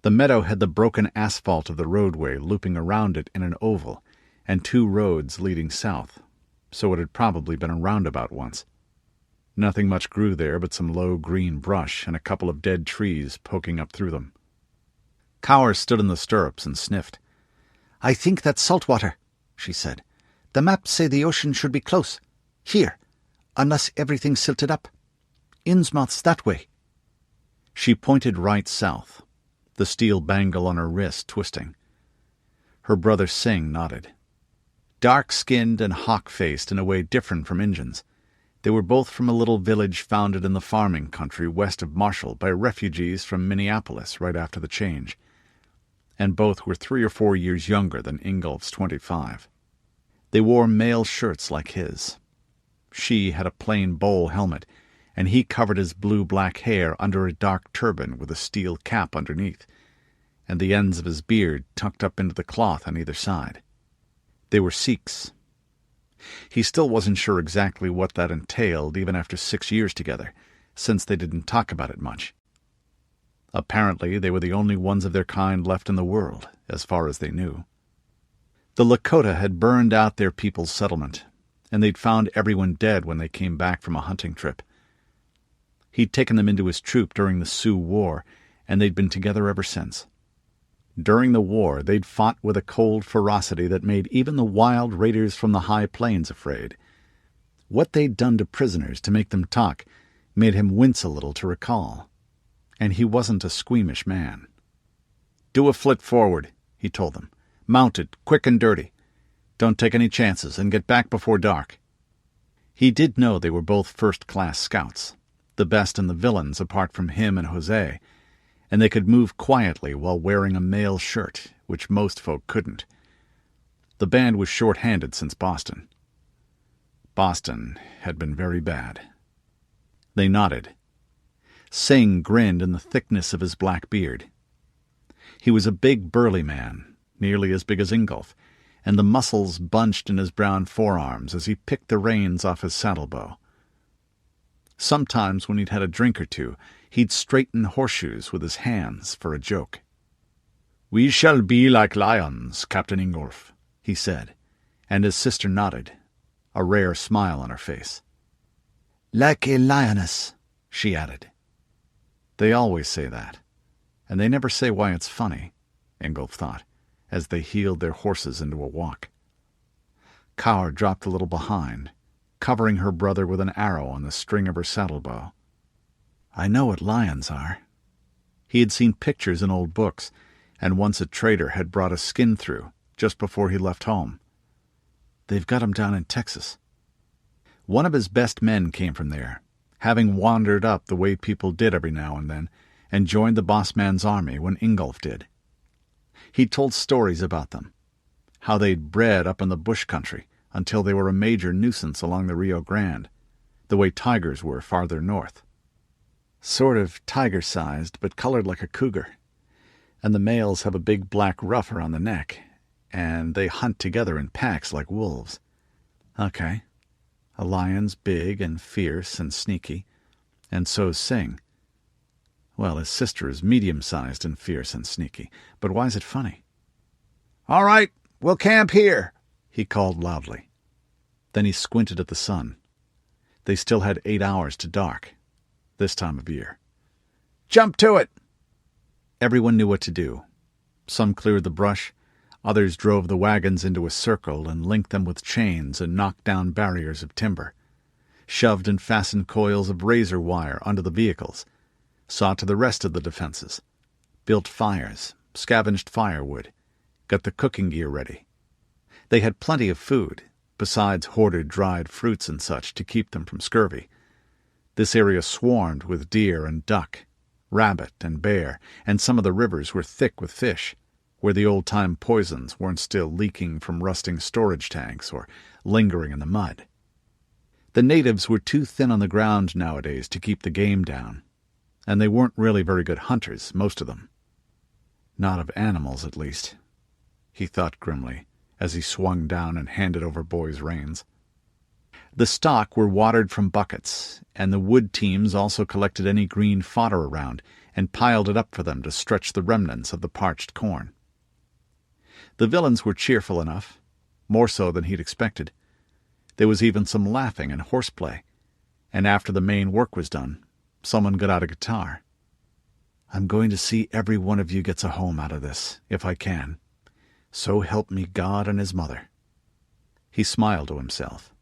The meadow had the broken asphalt of the roadway looping around it in an oval, and 2 roads leading south, so it had probably been a roundabout once. Nothing much grew there but some low green brush and a couple of dead trees poking up through them. Cowers stood in the stirrups and sniffed. "I think that's salt water," she said. "The maps say the ocean should be close. Here, unless everything's silted up. Innsmouth's that way." She pointed right south, the steel bangle on her wrist twisting. Her brother Singh nodded. Dark-skinned and hawk-faced in a way different from Injuns, they were both from a little village founded in the farming country west of Marshall by refugees from Minneapolis right after the change, and both were 3 or 4 years younger than Ingolf's 25. They wore mail shirts like his. She had a plain bowl helmet, and he covered his blue-black hair under a dark turban with a steel cap underneath, and the ends of his beard tucked up into the cloth on either side. They were Sikhs. He still wasn't sure exactly what that entailed even after 6 years together, since they didn't talk about it much. Apparently they were the only ones of their kind left in the world, as far as they knew. The Lakota had burned out their people's settlement, and they'd found everyone dead when they came back from a hunting trip. He'd taken them into his troop during the Sioux War, and they'd been together ever since. During the war, they'd fought with a cold ferocity that made even the wild raiders from the high plains afraid. What they'd done to prisoners to make them talk made him wince a little to recall. And he wasn't a squeamish man. "Do a flit forward," he told them. "Mounted, quick and dirty. Don't take any chances, and get back before dark." He did know they were both first-class scouts, the best in the villains apart from him and Jose, and they could move quietly while wearing a mail shirt, which most folk couldn't. The band was short-handed since Boston. Boston had been very bad. They nodded. Singh grinned in the thickness of his black beard. He was a big, burly man, nearly as big as Ingolf, and the muscles bunched in his brown forearms as he picked the reins off his saddlebow. Sometimes when he'd had a drink or two, he'd straighten horseshoes with his hands for a joke. "We shall be like lions, Captain Ingolf," he said, and his sister nodded, a rare smile on her face. "Like a lioness," she added. They always say that, and they never say why it's funny, Ingolf thought, as they heeled their horses into a walk. Kaur dropped a little behind, covering her brother with an arrow on the string of her saddlebow. "I know what lions are." He had seen pictures in old books, and once a trader had brought a skin through, just before he left home. "They've got him down in Texas." One of his best men came from there, having wandered up the way people did every now and then, and joined the boss man's army when Ingolf did. He'd told stories about them, how they'd bred up in the bush country until they were a major nuisance along the Rio Grande, the way tigers were farther north. Sort of tiger-sized, but colored like a cougar. And the males have a big black ruff around the neck, and they hunt together in packs like wolves. Okay. A lion's big and fierce and sneaky, and so's Singh. Well, his sister is medium-sized and fierce and sneaky, but why's it funny? "All right, we'll camp here," he called loudly. Then he squinted at the sun. They still had 8 hours to dark, this time of year. "Jump to it!" Everyone knew what to do. Some cleared the brush, others drove the wagons into a circle and linked them with chains and knocked down barriers of timber, shoved and fastened coils of razor wire under the vehicles, saw to the rest of the defenses, built fires, scavenged firewood, got the cooking gear ready. They had plenty of food, besides hoarded dried fruits and such to keep them from scurvy. This area swarmed with deer and duck, rabbit and bear, and some of the rivers were thick with fish, where the old-time poisons weren't still leaking from rusting storage tanks or lingering in the mud. The natives were too thin on the ground nowadays to keep the game down, and they weren't really very good hunters, most of them. Not of animals, at least, he thought grimly, as he swung down and handed over Boy's reins. The stock were watered from buckets, and the wood teams also collected any green fodder around and piled it up for them to stretch the remnants of the parched corn. The villains were cheerful enough, more so than he'd expected. There was even some laughing and horseplay, and after the main work was done, someone got out a guitar. "I'm going to see every one of you gets a home out of this, if I can. So help me God and his mother." He smiled to himself.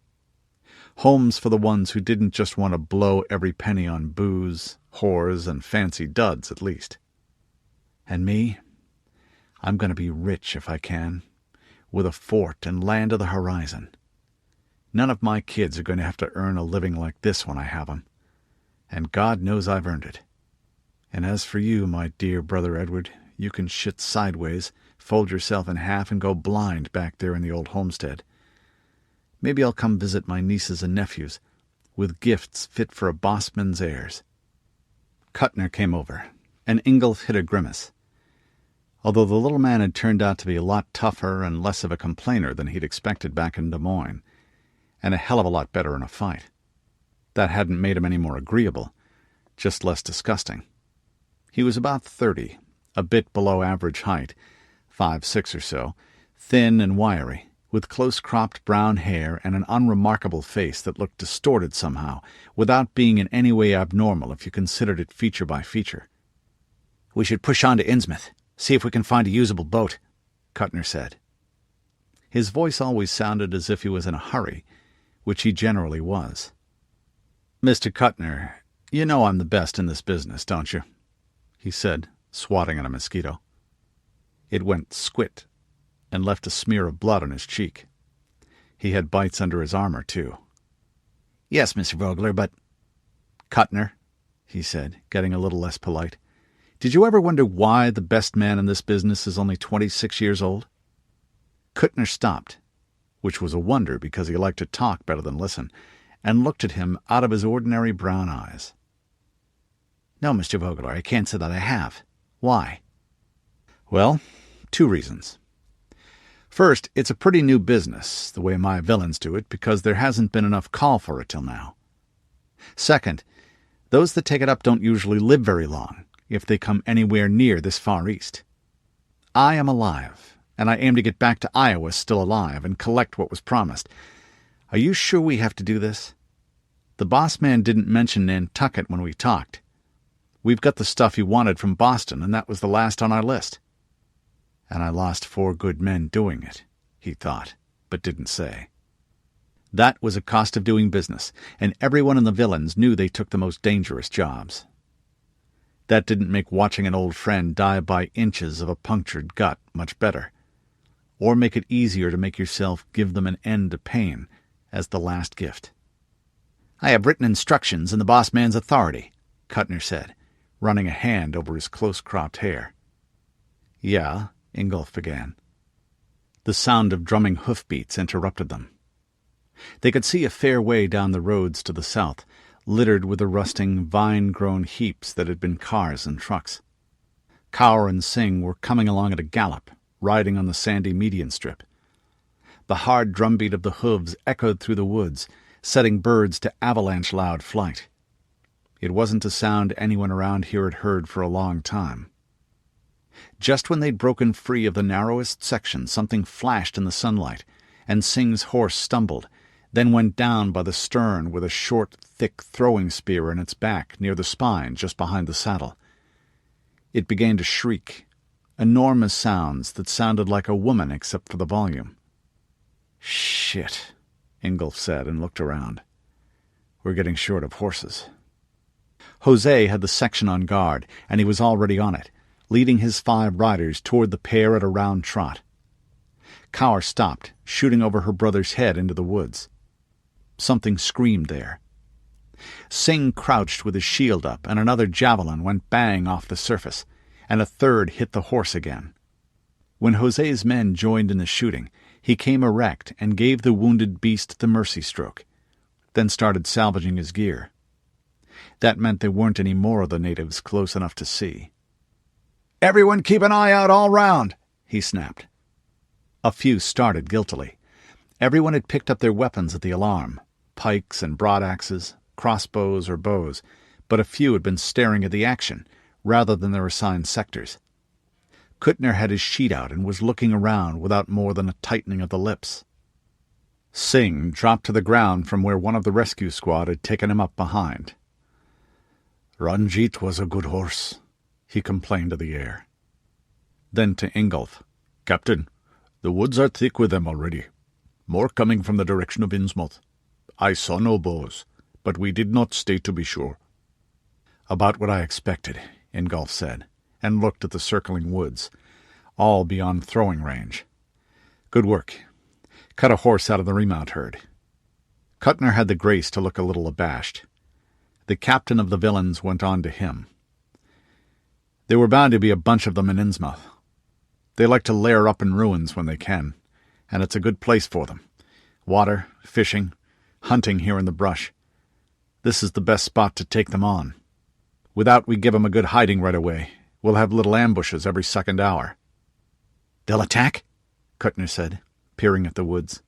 Homes for the ones who didn't just want to blow every penny on booze, Whores and fancy duds, at least. And me? I'm going to be rich if I can, with a fort and land of the horizon. None of my kids are going to have to earn a living like this when I have 'em. And God knows I've earned it. And as for you, my dear brother Edward, you can shit sideways, fold yourself in half, and go blind back there in the old homestead. Maybe I'll come visit my nieces and nephews, with gifts fit for a bossman's heirs." Kuttner came over, and Ingolf hid a grimace. Although the little man had turned out to be a lot tougher and less of a complainer than he'd expected back in Des Moines, and a hell of a lot better in a fight. That hadn't made him any more agreeable, just less disgusting. He was about 30, a bit below average height, 5'6" or so, thin and wiry, with close-cropped brown hair and an unremarkable face that looked distorted somehow, without being in any way abnormal if you considered it feature by feature. "We should push on to Innsmouth, see if we can find a usable boat," Kuttner said. His voice always sounded as if he was in a hurry, which he generally was. "Mr. Kuttner, you know I'm the best in this business, don't you?" he said, swatting at a mosquito. It went squit and left a smear of blood on his cheek. He had bites under his armor, too. "Yes, Mr. Vogler, but—" "Kuttner," he said, getting a little less polite, "did you ever wonder why the best man in this business is only 26 years old?" Kuttner stopped, which was a wonder because he liked to talk better than listen, and looked at him out of his ordinary brown eyes. "No, Mr. Vogler, I can't say that I have. Why?" "Well, 2 reasons. First, it's a pretty new business, the way my villains do it, because there hasn't been enough call for it till now. Second, those that take it up don't usually live very long, if they come anywhere near this far east. I am alive, and I aim to get back to Iowa still alive and collect what was promised. Are you sure we have to do this? The boss man didn't mention Nantucket when we talked. We've got the stuff he wanted from Boston, and that was the last on our list." "And I lost 4 good men doing it," he thought, but didn't say. That was a cost of doing business, and everyone in the villains knew they took the most dangerous jobs. That didn't make watching an old friend die by inches of a punctured gut much better, or make it easier to make yourself give them an end to pain as the last gift. "I have written instructions in the boss man's authority," Kuttner said, running a hand over his close-cropped hair. "Yeah," Ingolf began. The sound of drumming hoofbeats interrupted them. They could see a fair way down the roads to the south, littered with the rusting, vine-grown heaps that had been cars and trucks. Kaur and Singh were coming along at a gallop, riding on the sandy median strip. The hard drumbeat of the hooves echoed through the woods, setting birds to avalanche-loud flight. It wasn't a sound anyone around here had heard for a long time. Just when they'd broken free of the narrowest section, something flashed in the sunlight, and Singh's horse stumbled, then went down by the stern with a short, thick throwing spear in its back near the spine just behind the saddle. It began to shriek, enormous sounds that sounded like a woman except for the volume. "Shit," Ingolf said and looked around. "We're getting short of horses." Jose had the section on guard, and he was already on it, leading his 5 riders toward the pair at a round trot. Kaur stopped, shooting over her brother's head into the woods. Something screamed there. Singh crouched with his shield up, and another javelin went bang off the surface, and a third hit the horse again. When Jose's men joined in the shooting, he came erect and gave the wounded beast the mercy stroke, then started salvaging his gear. That meant there weren't any more of the natives close enough to see. "Everyone keep an eye out all round," he snapped. A few started guiltily. Everyone had picked up their weapons at the alarm, pikes and broadaxes, crossbows or bows, but a few had been staring at the action, rather than their assigned sectors. Kuttner had his sheet out and was looking around without more than a tightening of the lips. Singh dropped to the ground from where one of the rescue squad had taken him up behind. "Ranjit was a good horse," he complained to the air. Then to Ingolf, "Captain, the woods are thick with them already. More coming from the direction of Innsmouth. I saw no bows, but we did not stay to be sure." "About what I expected," Ingolf said, and looked at the circling woods, all beyond throwing range. "Good work. Cut a horse out of the remount herd." Kuttner had the grace to look a little abashed. The captain of the villains went on to him. "There were bound to be a bunch of them in Innsmouth. They like to lair up in ruins when they can, and it's a good place for them. Water, fishing, hunting here in the brush. This is the best spot to take them on. Without we give 'em a good hiding right away, we'll have little ambushes every second hour." "They'll attack?" Kuttner said, peering at the woods.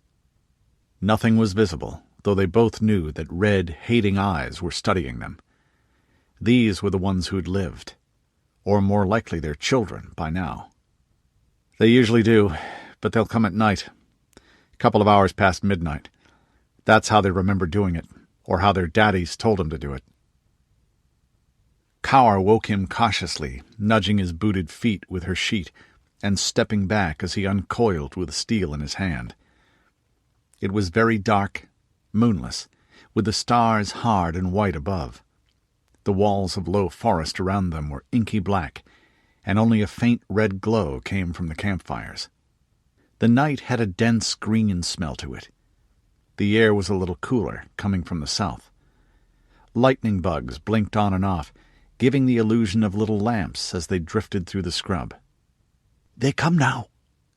Nothing was visible, though they both knew that red, hating eyes were studying them. These were the ones who'd lived, or more likely their children by now. "They usually do, but they'll come at night. A couple of hours past midnight. That's how they remember doing it, or how their daddies told them to do it." Kaur woke him cautiously, nudging his booted feet with her sheet, and stepping back as he uncoiled with the steel in his hand. It was very dark, moonless, with the stars hard and white above. The walls of low forest around them were inky black, and only a faint red glow came from the campfires. The night had a dense green smell to it. The air was a little cooler, coming from the south. Lightning bugs blinked on and off, giving the illusion of little lamps as they drifted through the scrub. "They come now,"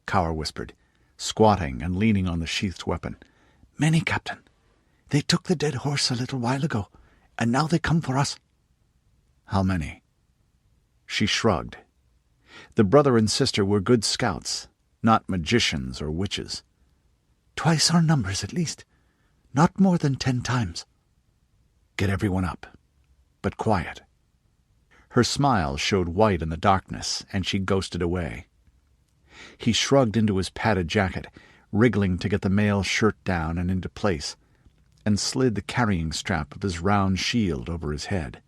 Kaur whispered, squatting and leaning on the sheathed weapon. "Many, Captain. They took the dead horse a little while ago, and now they come for us." "How many?" She shrugged. The brother and sister were good scouts, not magicians or witches. "Twice our numbers, at least. Not more than 10 times. "Get everyone up, but quiet." Her smile showed white in the darkness, and she ghosted away. He shrugged into his padded jacket, wriggling to get the mail shirt down and into place, and slid the carrying strap of his round shield over his head.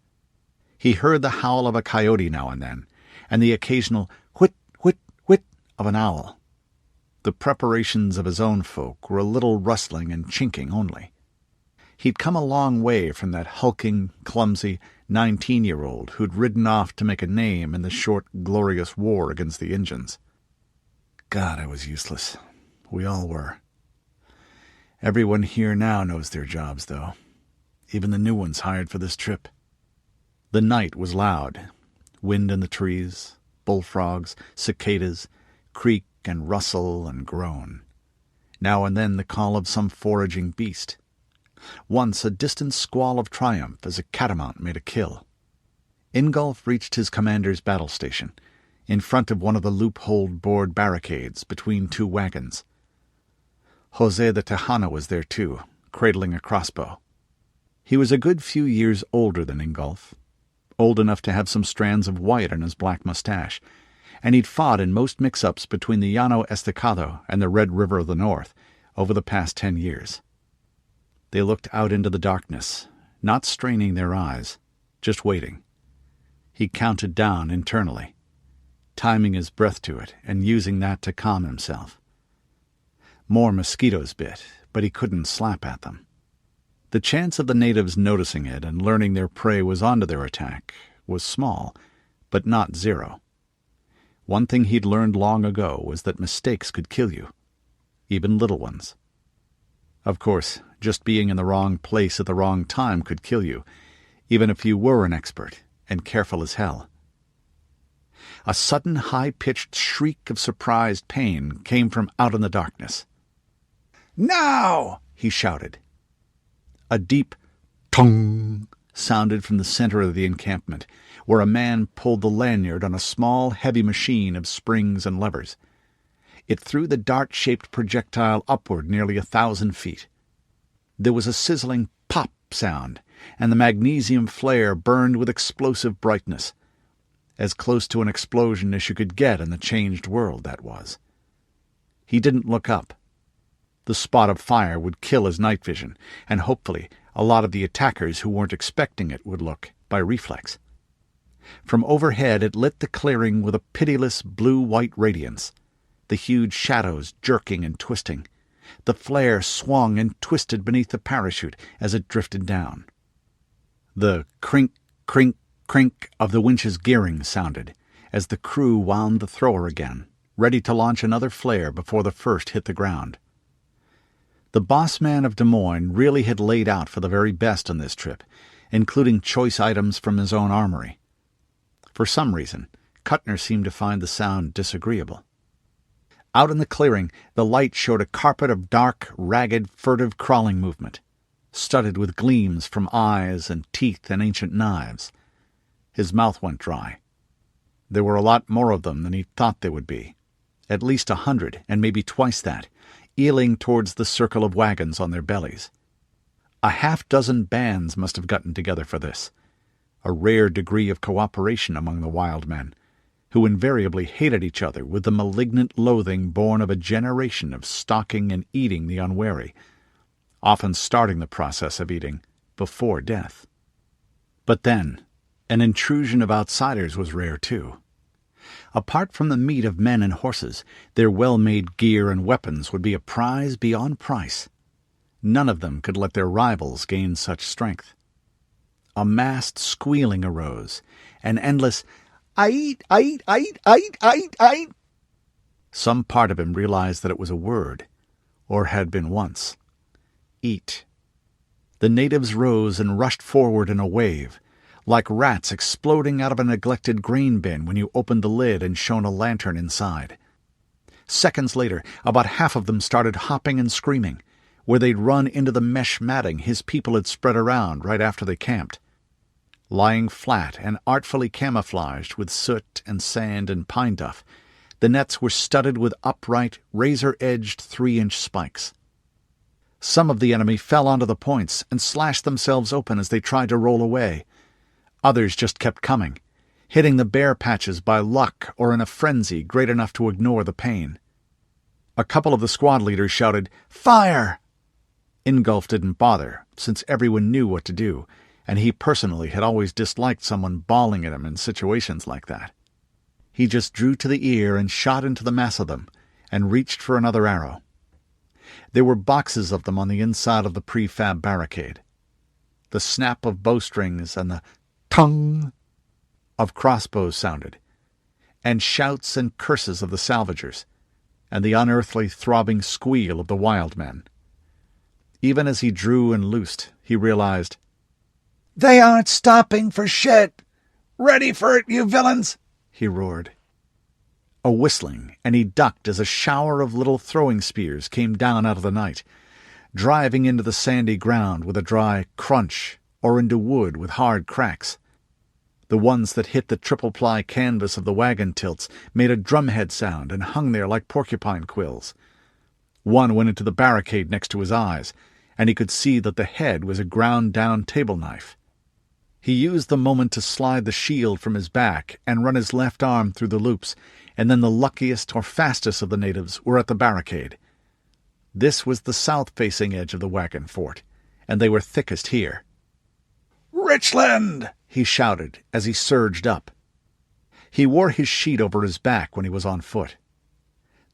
He heard the howl of a coyote now and then, and the occasional whit, whit, whit of an owl. The preparations of his own folk were a little rustling and chinking only. He'd come a long way from that hulking, clumsy 19-year-old who'd ridden off to make a name in the short, glorious war against the Injuns. God, I was useless. We all were. Everyone here now knows their jobs, though. Even the new ones hired for this trip. The night was loud. Wind in the trees, bullfrogs, cicadas, creak and rustle and groan. Now and then the call of some foraging beast. Once a distant squall of triumph as a catamount made a kill. Ingolf reached his commander's battle station, in front of one of the loopholed board barricades between 2 wagons. Jose the Tejano was there too, cradling a crossbow. He was a good few years older than Ingolf, old enough to have some strands of white on his black mustache, and he'd fought in most mix-ups between the Llano Estacado and the Red River of the North over the past 10 years. They looked out into the darkness, not straining their eyes, just waiting. He counted down internally, timing his breath to it and using that to calm himself. More mosquitoes bit, but he couldn't slap at them. The chance of the natives noticing it and learning their prey was onto their attack was small, but not zero. One thing he'd learned long ago was that mistakes could kill you, even little ones. Of course, just being in the wrong place at the wrong time could kill you, even if you were an expert and careful as hell. A sudden high-pitched shriek of surprised pain came from out in the darkness. "Now!" he shouted. A deep tong sounded from the center of the encampment, where a man pulled the lanyard on a small, heavy machine of springs and levers. It threw the dart-shaped projectile upward nearly 1,000 feet. There was a sizzling pop sound, and the magnesium flare burned with explosive brightness. As close to an explosion as you could get in the changed world, that was. He didn't look up. The spot of fire would kill his night vision, and hopefully a lot of the attackers who weren't expecting it would look, by reflex. From overhead it lit the clearing with a pitiless blue-white radiance, the huge shadows jerking and twisting. The flare swung and twisted beneath the parachute as it drifted down. The crink, crink, Crink of the winch's gearing sounded as the crew wound the thrower again, ready to launch another flare before the first hit the ground. The boss man of Des Moines really had laid out for the very best on this trip, including choice items from his own armory. For some reason, Kuttner seemed to find the sound disagreeable. Out in the clearing, the light showed a carpet of dark, ragged, furtive crawling movement, studded with gleams from eyes and teeth and ancient knives. His mouth went dry. There were a lot more of them than he thought there would be. At least 100, and maybe twice that, eeling towards the circle of wagons on their bellies. A half-dozen bands must have gotten together for this, a rare degree of cooperation among the wild men, who invariably hated each other with the malignant loathing born of a generation of stalking and eating the unwary, often starting the process of eating before death. But then, an intrusion of outsiders was rare too. Apart from the meat of men and horses, their well-made gear and weapons would be a prize beyond price. None of them could let their rivals gain such strength. A massed squealing arose, an endless "Ait, ait, ait, ait, ait, ait." Some part of him realized that it was a word, or had been once. Eat. The natives rose and rushed forward in a wave, like rats exploding out of a neglected grain bin when you opened the lid and shone a lantern inside. Seconds later, about half of them started hopping and screaming, where they'd run into the mesh matting his people had spread around right after they camped. Lying flat and artfully camouflaged with soot and sand and pine duff, the nets were studded with upright, razor-edged 3-inch spikes. Some of the enemy fell onto the points and slashed themselves open as they tried to roll away. Others just kept coming, hitting the bare patches by luck or in a frenzy great enough to ignore the pain. A couple of the squad leaders shouted, "Fire!" Ingolf didn't bother, since everyone knew what to do, and he personally had always disliked someone bawling at him in situations like that. He just drew to the ear and shot into the mass of them, and reached for another arrow. There were boxes of them on the inside of the prefab barricade. The snap of bowstrings and the tung of crossbows sounded, and shouts and curses of the salvagers, and the unearthly throbbing squeal of the wild men. Even as he drew and loosed, he realized, "They aren't stopping for shit! Ready for it, you villains!" he roared. A whistling, and he ducked as a shower of little throwing spears came down out of the night, driving into the sandy ground with a dry crunch or into wood with hard cracks. The ones that hit the triple-ply canvas of the wagon tilts made a drumhead sound and hung there like porcupine quills. One went into the barricade next to his eyes, and he could see that the head was a ground-down table knife. He used the moment to slide the shield from his back and run his left arm through the loops, and then the luckiest or fastest of the natives were at the barricade. This was the south-facing edge of the wagon fort, and they were thickest here. "Richland!" he shouted as he surged up. He wore his sheet over his back when he was on foot,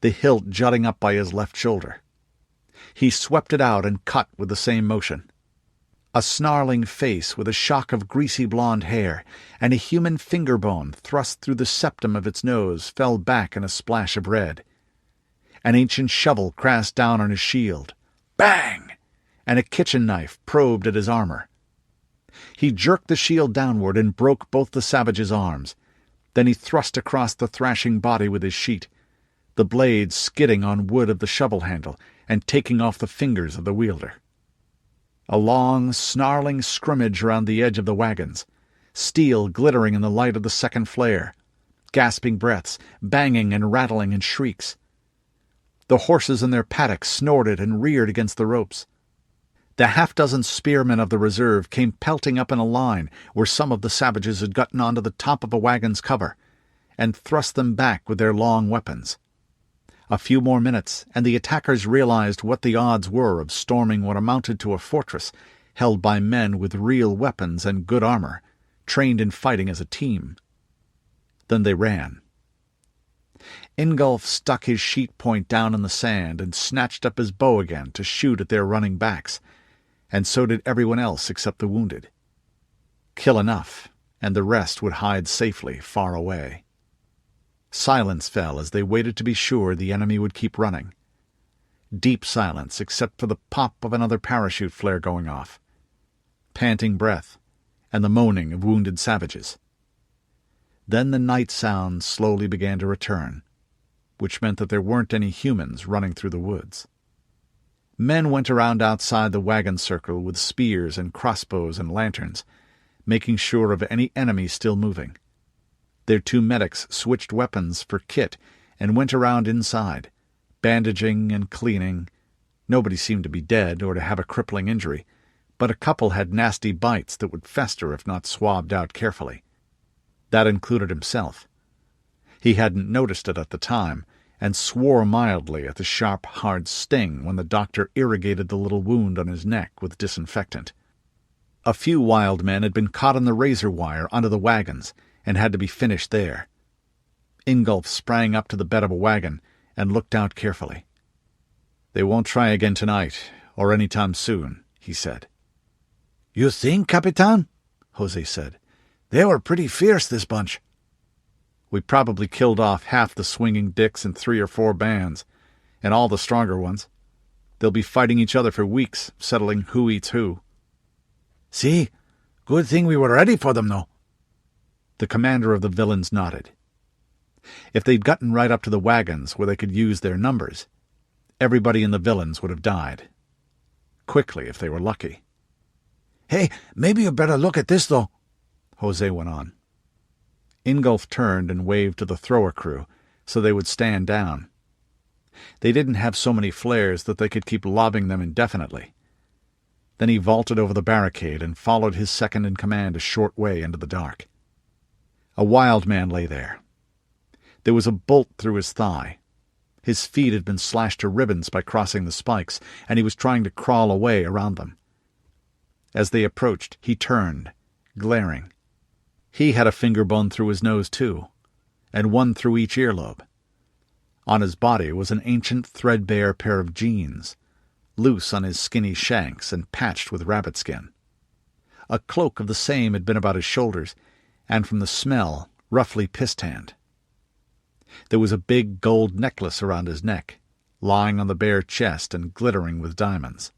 the hilt jutting up by his left shoulder. He swept it out and cut with the same motion. A snarling face with a shock of greasy blonde hair and a human finger bone thrust through the septum of its nose fell back in a splash of red. An ancient shovel crashed down on his shield. Bang! And a kitchen knife probed at his armor. He jerked the shield downward and broke both the savage's arms. Then he thrust across the thrashing body with his sheet, the blade skidding on wood of the shovel handle and taking off the fingers of the wielder. A long, snarling scrimmage around the edge of the wagons, steel glittering in the light of the second flare, gasping breaths, banging and rattling and shrieks. The horses in their paddocks snorted and reared against the ropes. The half-dozen spearmen of the reserve came pelting up in a line where some of the savages had gotten onto the top of a wagon's cover, and thrust them back with their long weapons. A few more minutes, and the attackers realized what the odds were of storming what amounted to a fortress held by men with real weapons and good armor, trained in fighting as a team. Then they ran. Ingolf stuck his sheet point down in the sand and snatched up his bow again to shoot at their running backs, and so did everyone else except the wounded. Kill enough, and the rest would hide safely far away. Silence fell as they waited to be sure the enemy would keep running. Deep silence except for the pop of another parachute flare going off, panting breath, and the moaning of wounded savages. Then the night sounds slowly began to return, which meant that there weren't any humans running through the woods. Men went around outside the wagon circle with spears and crossbows and lanterns, making sure of any enemy still moving. Their 2 medics switched weapons for kit and went around inside, bandaging and cleaning. Nobody seemed to be dead or to have a crippling injury, but a couple had nasty bites that would fester if not swabbed out carefully. That included himself. He hadn't noticed it at the time, and swore mildly at the sharp, hard sting when the doctor irrigated the little wound on his neck with disinfectant. A few wild men had been caught on the razor wire under the wagons and had to be finished there. Ingolf sprang up to the bed of a wagon and looked out carefully. "They won't try again tonight, or any time soon," he said. "You think, Capitan?" Jose said. "They were pretty fierce, this bunch." "We probably killed off half the swinging dicks in 3 or 4 bands, and all the stronger ones. They'll be fighting each other for weeks, settling who eats who." "See, good thing we were ready for them, though." The commander of the villains nodded. If they'd gotten right up to the wagons where they could use their numbers, everybody in the villains would have died. Quickly, if they were lucky. "Hey, maybe you better look at this, though," Jose went on. Ingolf turned and waved to the thrower crew so they would stand down. They didn't have so many flares that they could keep lobbing them indefinitely. Then he vaulted over the barricade and followed his second-in-command a short way into the dark. A wild man lay there. There was a bolt through his thigh. His feet had been slashed to ribbons by crossing the spikes, and he was trying to crawl away around them. As they approached, he turned, glaring. He had a finger bone through his nose, too, and one through each earlobe. On his body was an ancient threadbare pair of jeans, loose on his skinny shanks and patched with rabbit skin. A cloak of the same had been about his shoulders, and from the smell, roughly piss-tanned. There was a big gold necklace around his neck, lying on the bare chest and glittering with diamonds.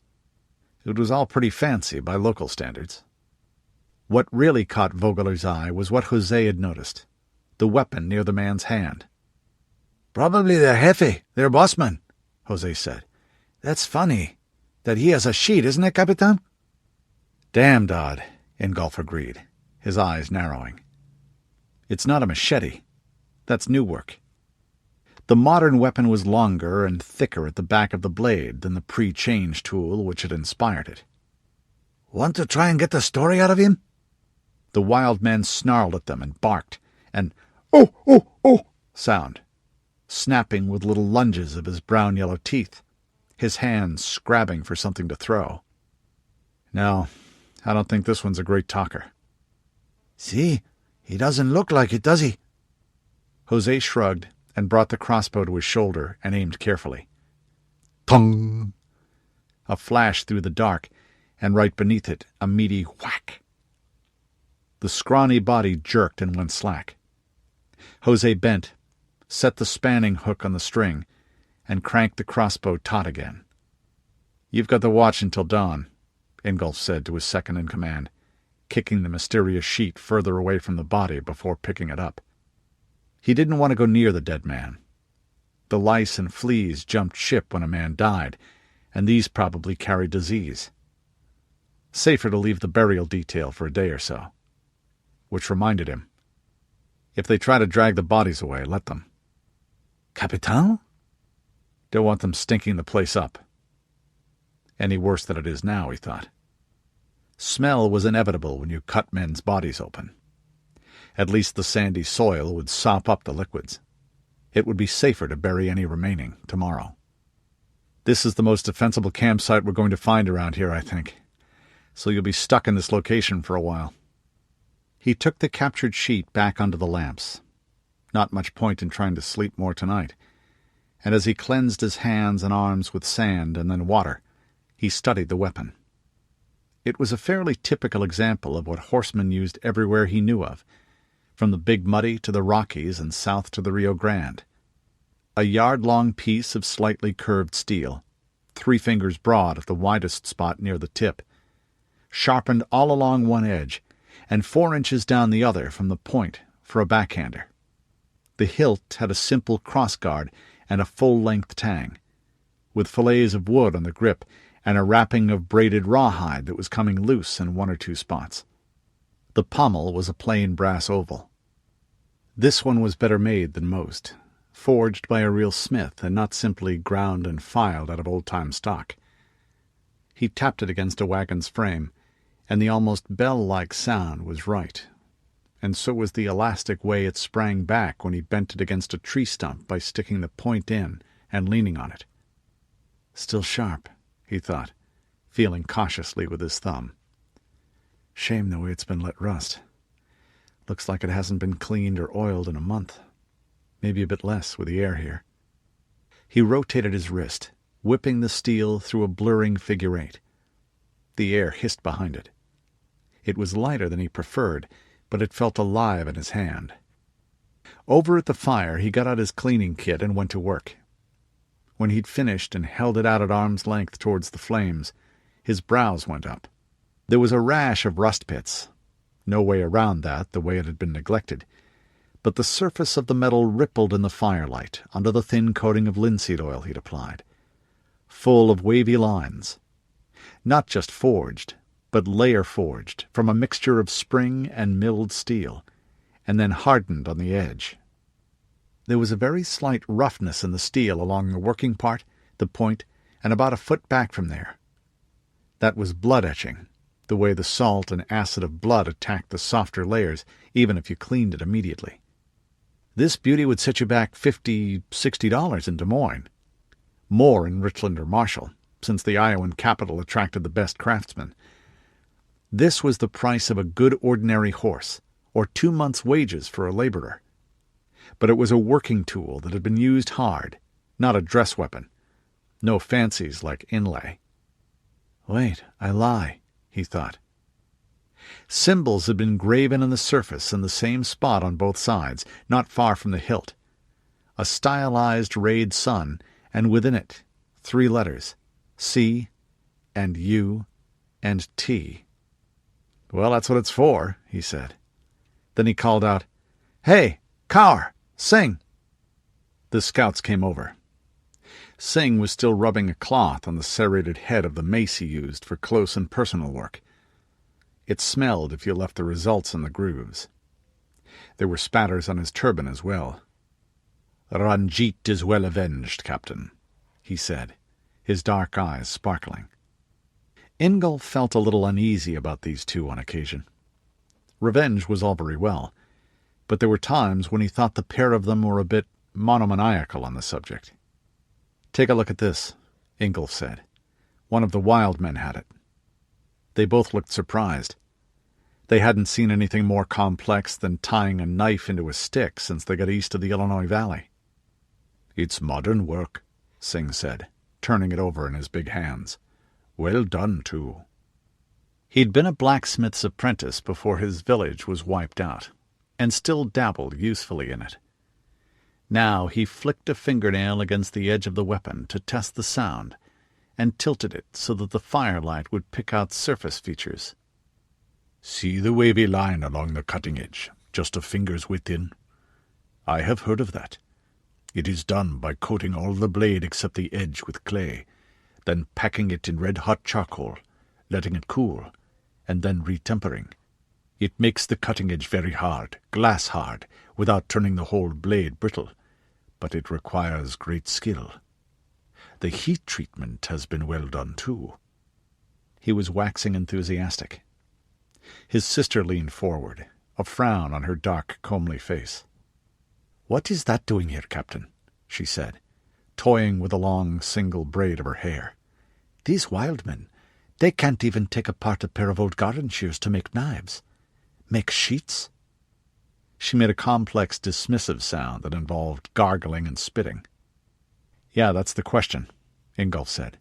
It was all pretty fancy by local standards. What really caught Vogler's eye was what Jose had noticed, the weapon near the man's hand. "Probably their jefe, their bossman," Jose said. "That's funny, that he has a sheet, isn't it, Capitan?" "Damned odd," Ingolf agreed, his eyes narrowing. "It's not a machete. That's new work." The modern weapon was longer and thicker at the back of the blade than the pre-change tool which had inspired it. "Want to try and get the story out of him?" The wild men snarled at them and barked, and oh sound, snapping with little lunges of his brown-yellow teeth, his hands scrabbing for something to throw. "No, I don't think this one's a great talker." "See, he doesn't look like it, does he?" Jose shrugged and brought the crossbow to his shoulder and aimed carefully. Tong! A flash through the dark, and right beneath it a meaty whack. The scrawny body jerked and went slack. Jose bent, set the spanning hook on the string, and cranked the crossbow taut again. "You've got the watch until dawn," Ingolf said to his second-in-command, kicking the mysterious sheet further away from the body before picking it up. He didn't want to go near the dead man. The lice and fleas jumped ship when a man died, and these probably carried disease. Safer to leave the burial detail for a day or so. Which reminded him, if they try to drag the bodies away, let them. "Capitan?" Don't want them stinking the place up. Any worse than it is now, he thought. Smell was inevitable when you cut men's bodies open. At least the sandy soil would sop up the liquids. It would be safer to bury any remaining tomorrow. "This is the most defensible campsite we're going to find around here, I think. So you'll be stuck in this location for a while." He took the captured sheet back onto the lamps. Not much point in trying to sleep more tonight. And as he cleansed his hands and arms with sand and then water, he studied the weapon. It was a fairly typical example of what horsemen used everywhere he knew of, from the Big Muddy to the Rockies and south to the Rio Grande. A yard-long piece of slightly curved steel, 3 fingers broad at the widest spot near the tip, sharpened all along one edge, and 4 inches down the other from the point for a backhander. The hilt had a simple crossguard and a full-length tang, with fillets of wood on the grip and a wrapping of braided rawhide that was coming loose in 1 or 2 spots. The pommel was a plain brass oval. This one was better made than most, forged by a real smith and not simply ground and filed out of old-time stock. He tapped it against a wagon's frame, and the almost bell-like sound was right, and so was the elastic way it sprang back when he bent it against a tree stump by sticking the point in and leaning on it. Still sharp, he thought, feeling cautiously with his thumb. Shame the way it's been let rust. Looks like it hasn't been cleaned or oiled in a month. Maybe a bit less with the air here. He rotated his wrist, whipping the steel through a blurring figure 8. The air hissed behind it. It was lighter than he preferred, but it felt alive in his hand. Over at the fire he got out his cleaning kit and went to work. When he'd finished and held it out at arm's length towards the flames, his brows went up. There was a rash of rust pits. No way around that, the way it had been neglected. But the surface of the metal rippled in the firelight under the thin coating of linseed oil he'd applied, full of wavy lines. Not just forged, but layer-forged from a mixture of spring and milled steel, and then hardened on the edge. There was a very slight roughness in the steel along the working part, the point, and about a foot back from there. That was blood-etching, the way the salt and acid of blood attacked the softer layers, even if you cleaned it immediately. This beauty would set you back $50, $60 in Des Moines. More in Richland or Marshall, since the Iowan capital attracted the best craftsmen. This was the price of a good ordinary horse, or 2 months' wages for a laborer. But it was a working tool that had been used hard, not a dress weapon. No fancies like inlay. Wait, I lie, he thought. Symbols had been graven in the surface in the same spot on both sides, not far from the hilt. A stylized rayed sun, and within it 3 letters, C and U and T. Well, that's what it's for, he said. Then he called out, Hey, Cower, Sing! The scouts came over. Sing was still rubbing a cloth on the serrated head of the mace he used for close and personal work. It smelled if you left the results in the grooves. There were spatters on his turban as well. Ranjit is well avenged, Captain, he said, his dark eyes sparkling. Ingolf felt a little uneasy about these two on occasion. Revenge was all very well, but there were times when he thought the pair of them were a bit monomaniacal on the subject. Take a look at this, Ingolf said. One of the wild men had it. They both looked surprised. They hadn't seen anything more complex than tying a knife into a stick since they got east of the Illinois Valley. It's modern work, Sing said, turning it over in his big hands. Well done, too. He'd been a blacksmith's apprentice before his village was wiped out, and still dabbled usefully in it. Now he flicked a fingernail against the edge of the weapon to test the sound, and tilted it so that the firelight would pick out surface features. See the wavy line along the cutting edge, just a finger's width in? I have heard of that. It is done by coating all the blade except the edge with clay, then packing it in red-hot charcoal, letting it cool, and then retempering. It makes the cutting edge very hard, glass-hard, without turning the whole blade brittle, but it requires great skill. The heat treatment has been well done, too. He was waxing enthusiastic. His sister leaned forward, a frown on her dark, comely face. What is that doing here, Captain? She said, toying with a long, single braid of her hair. These wild men, they can't even take apart a pair of old garden shears to make knives. Make sheets? She made a complex, dismissive sound that involved gargling and spitting. Yeah, that's the question, Ingolf said.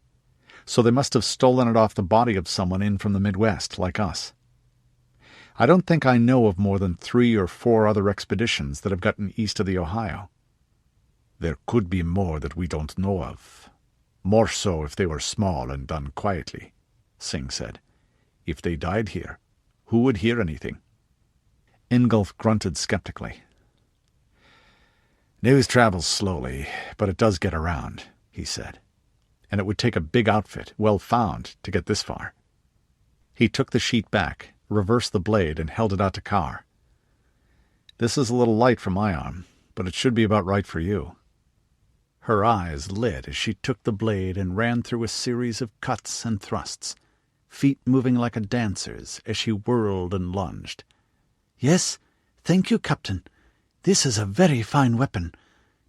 So they must have stolen it off the body of someone in from the Midwest, like us. I don't think I know of more than 3 or 4 other expeditions that have gotten east of the Ohio. There could be more that we don't know of. More so if they were small and done quietly, Singh said. If they died here, who would hear anything? Ingolf grunted skeptically. News travels slowly, but it does get around, he said. And it would take a big outfit, well found, to get this far. He took the sheet back, reversed the blade, and held it out to Carr. This is a little light for my arm, but it should be about right for you. Her eyes lit as she took the blade and ran through a series of cuts and thrusts, feet moving like a dancer's as she whirled and lunged. "Yes, thank you, Captain. This is a very fine weapon.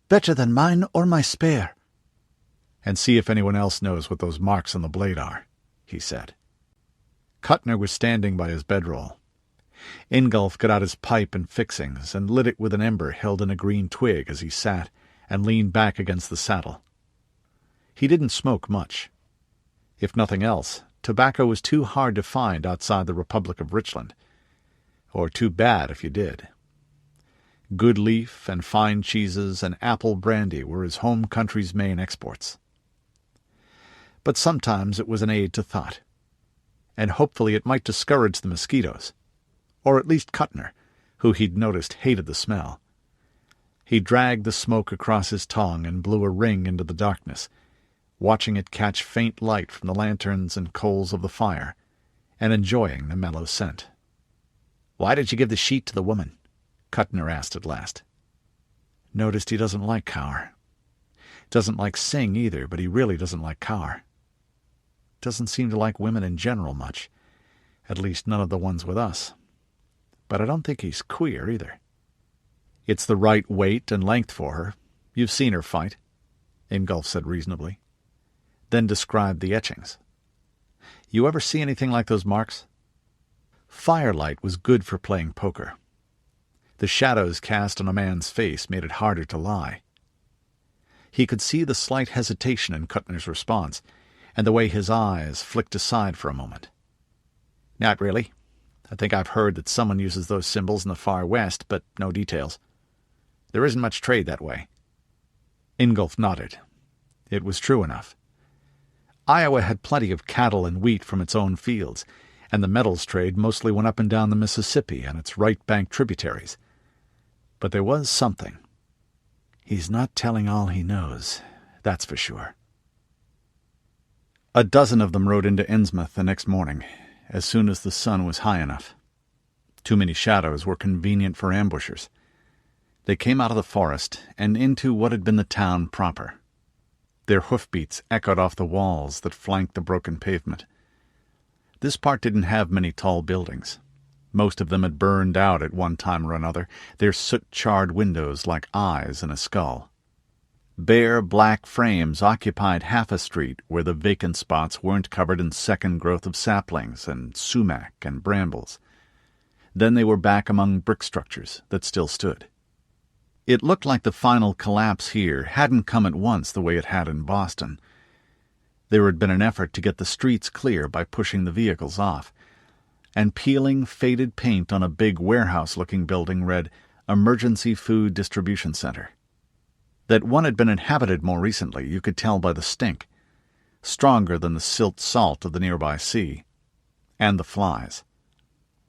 Better than mine or my spare." "And see if anyone else knows what those marks on the blade are," he said. Kuttner was standing by his bedroll. Ingolf got out his pipe and fixings and lit it with an ember held in a green twig as he sat and leaned back against the saddle. He didn't smoke much. If nothing else, tobacco was too hard to find outside the Republic of Richland, or too bad if you did. Good leaf and fine cheeses and apple brandy were his home country's main exports. But sometimes it was an aid to thought, and hopefully it might discourage the mosquitoes, or at least Kuttner, who he'd noticed hated the smell. He dragged the smoke across his tongue and blew a ring into the darkness, watching it catch faint light from the lanterns and coals of the fire, and enjoying the mellow scent. "Why did you give the sheet to the woman?" Kuttner asked at last. "Noticed he doesn't like Carr. Doesn't like Singh either, but he really doesn't like Carr. Doesn't seem to like women in general much, at least none of the ones with us. But I don't think he's queer either. It's the right weight and length for her. You've seen her fight," Ingolf said reasonably. Then described the etchings. "You ever see anything like those marks?" Firelight was good for playing poker. The shadows cast on a man's face made it harder to lie. He could see the slight hesitation in Kuttner's response, and the way his eyes flicked aside for a moment. "Not really. I think I've heard that someone uses those symbols in the far west, but no details. There isn't much trade that way." Ingolf nodded. It was true enough. Iowa had plenty of cattle and wheat from its own fields, and the metals trade mostly went up and down the Mississippi and its right bank tributaries. But there was something. He's not telling all he knows, that's for sure. A dozen of them rode into Innsmouth the next morning, as soon as the sun was high enough. Too many shadows were convenient for ambushers. They came out of the forest and into what had been the town proper. Their hoofbeats echoed off the walls that flanked the broken pavement. This part didn't have many tall buildings. Most of them had burned out at one time or another, their soot-charred windows like eyes in a skull. Bare black frames occupied half a street where the vacant spots weren't covered in second growth of saplings and sumac and brambles. Then they were back among brick structures that still stood. It looked like the final collapse here hadn't come at once the way it had in Boston. There had been an effort to get the streets clear by pushing the vehicles off, and peeling faded paint on a big warehouse-looking building read Emergency Food Distribution Center. That one had been inhabited more recently you could tell by the stink, stronger than the silt salt of the nearby sea, and the flies.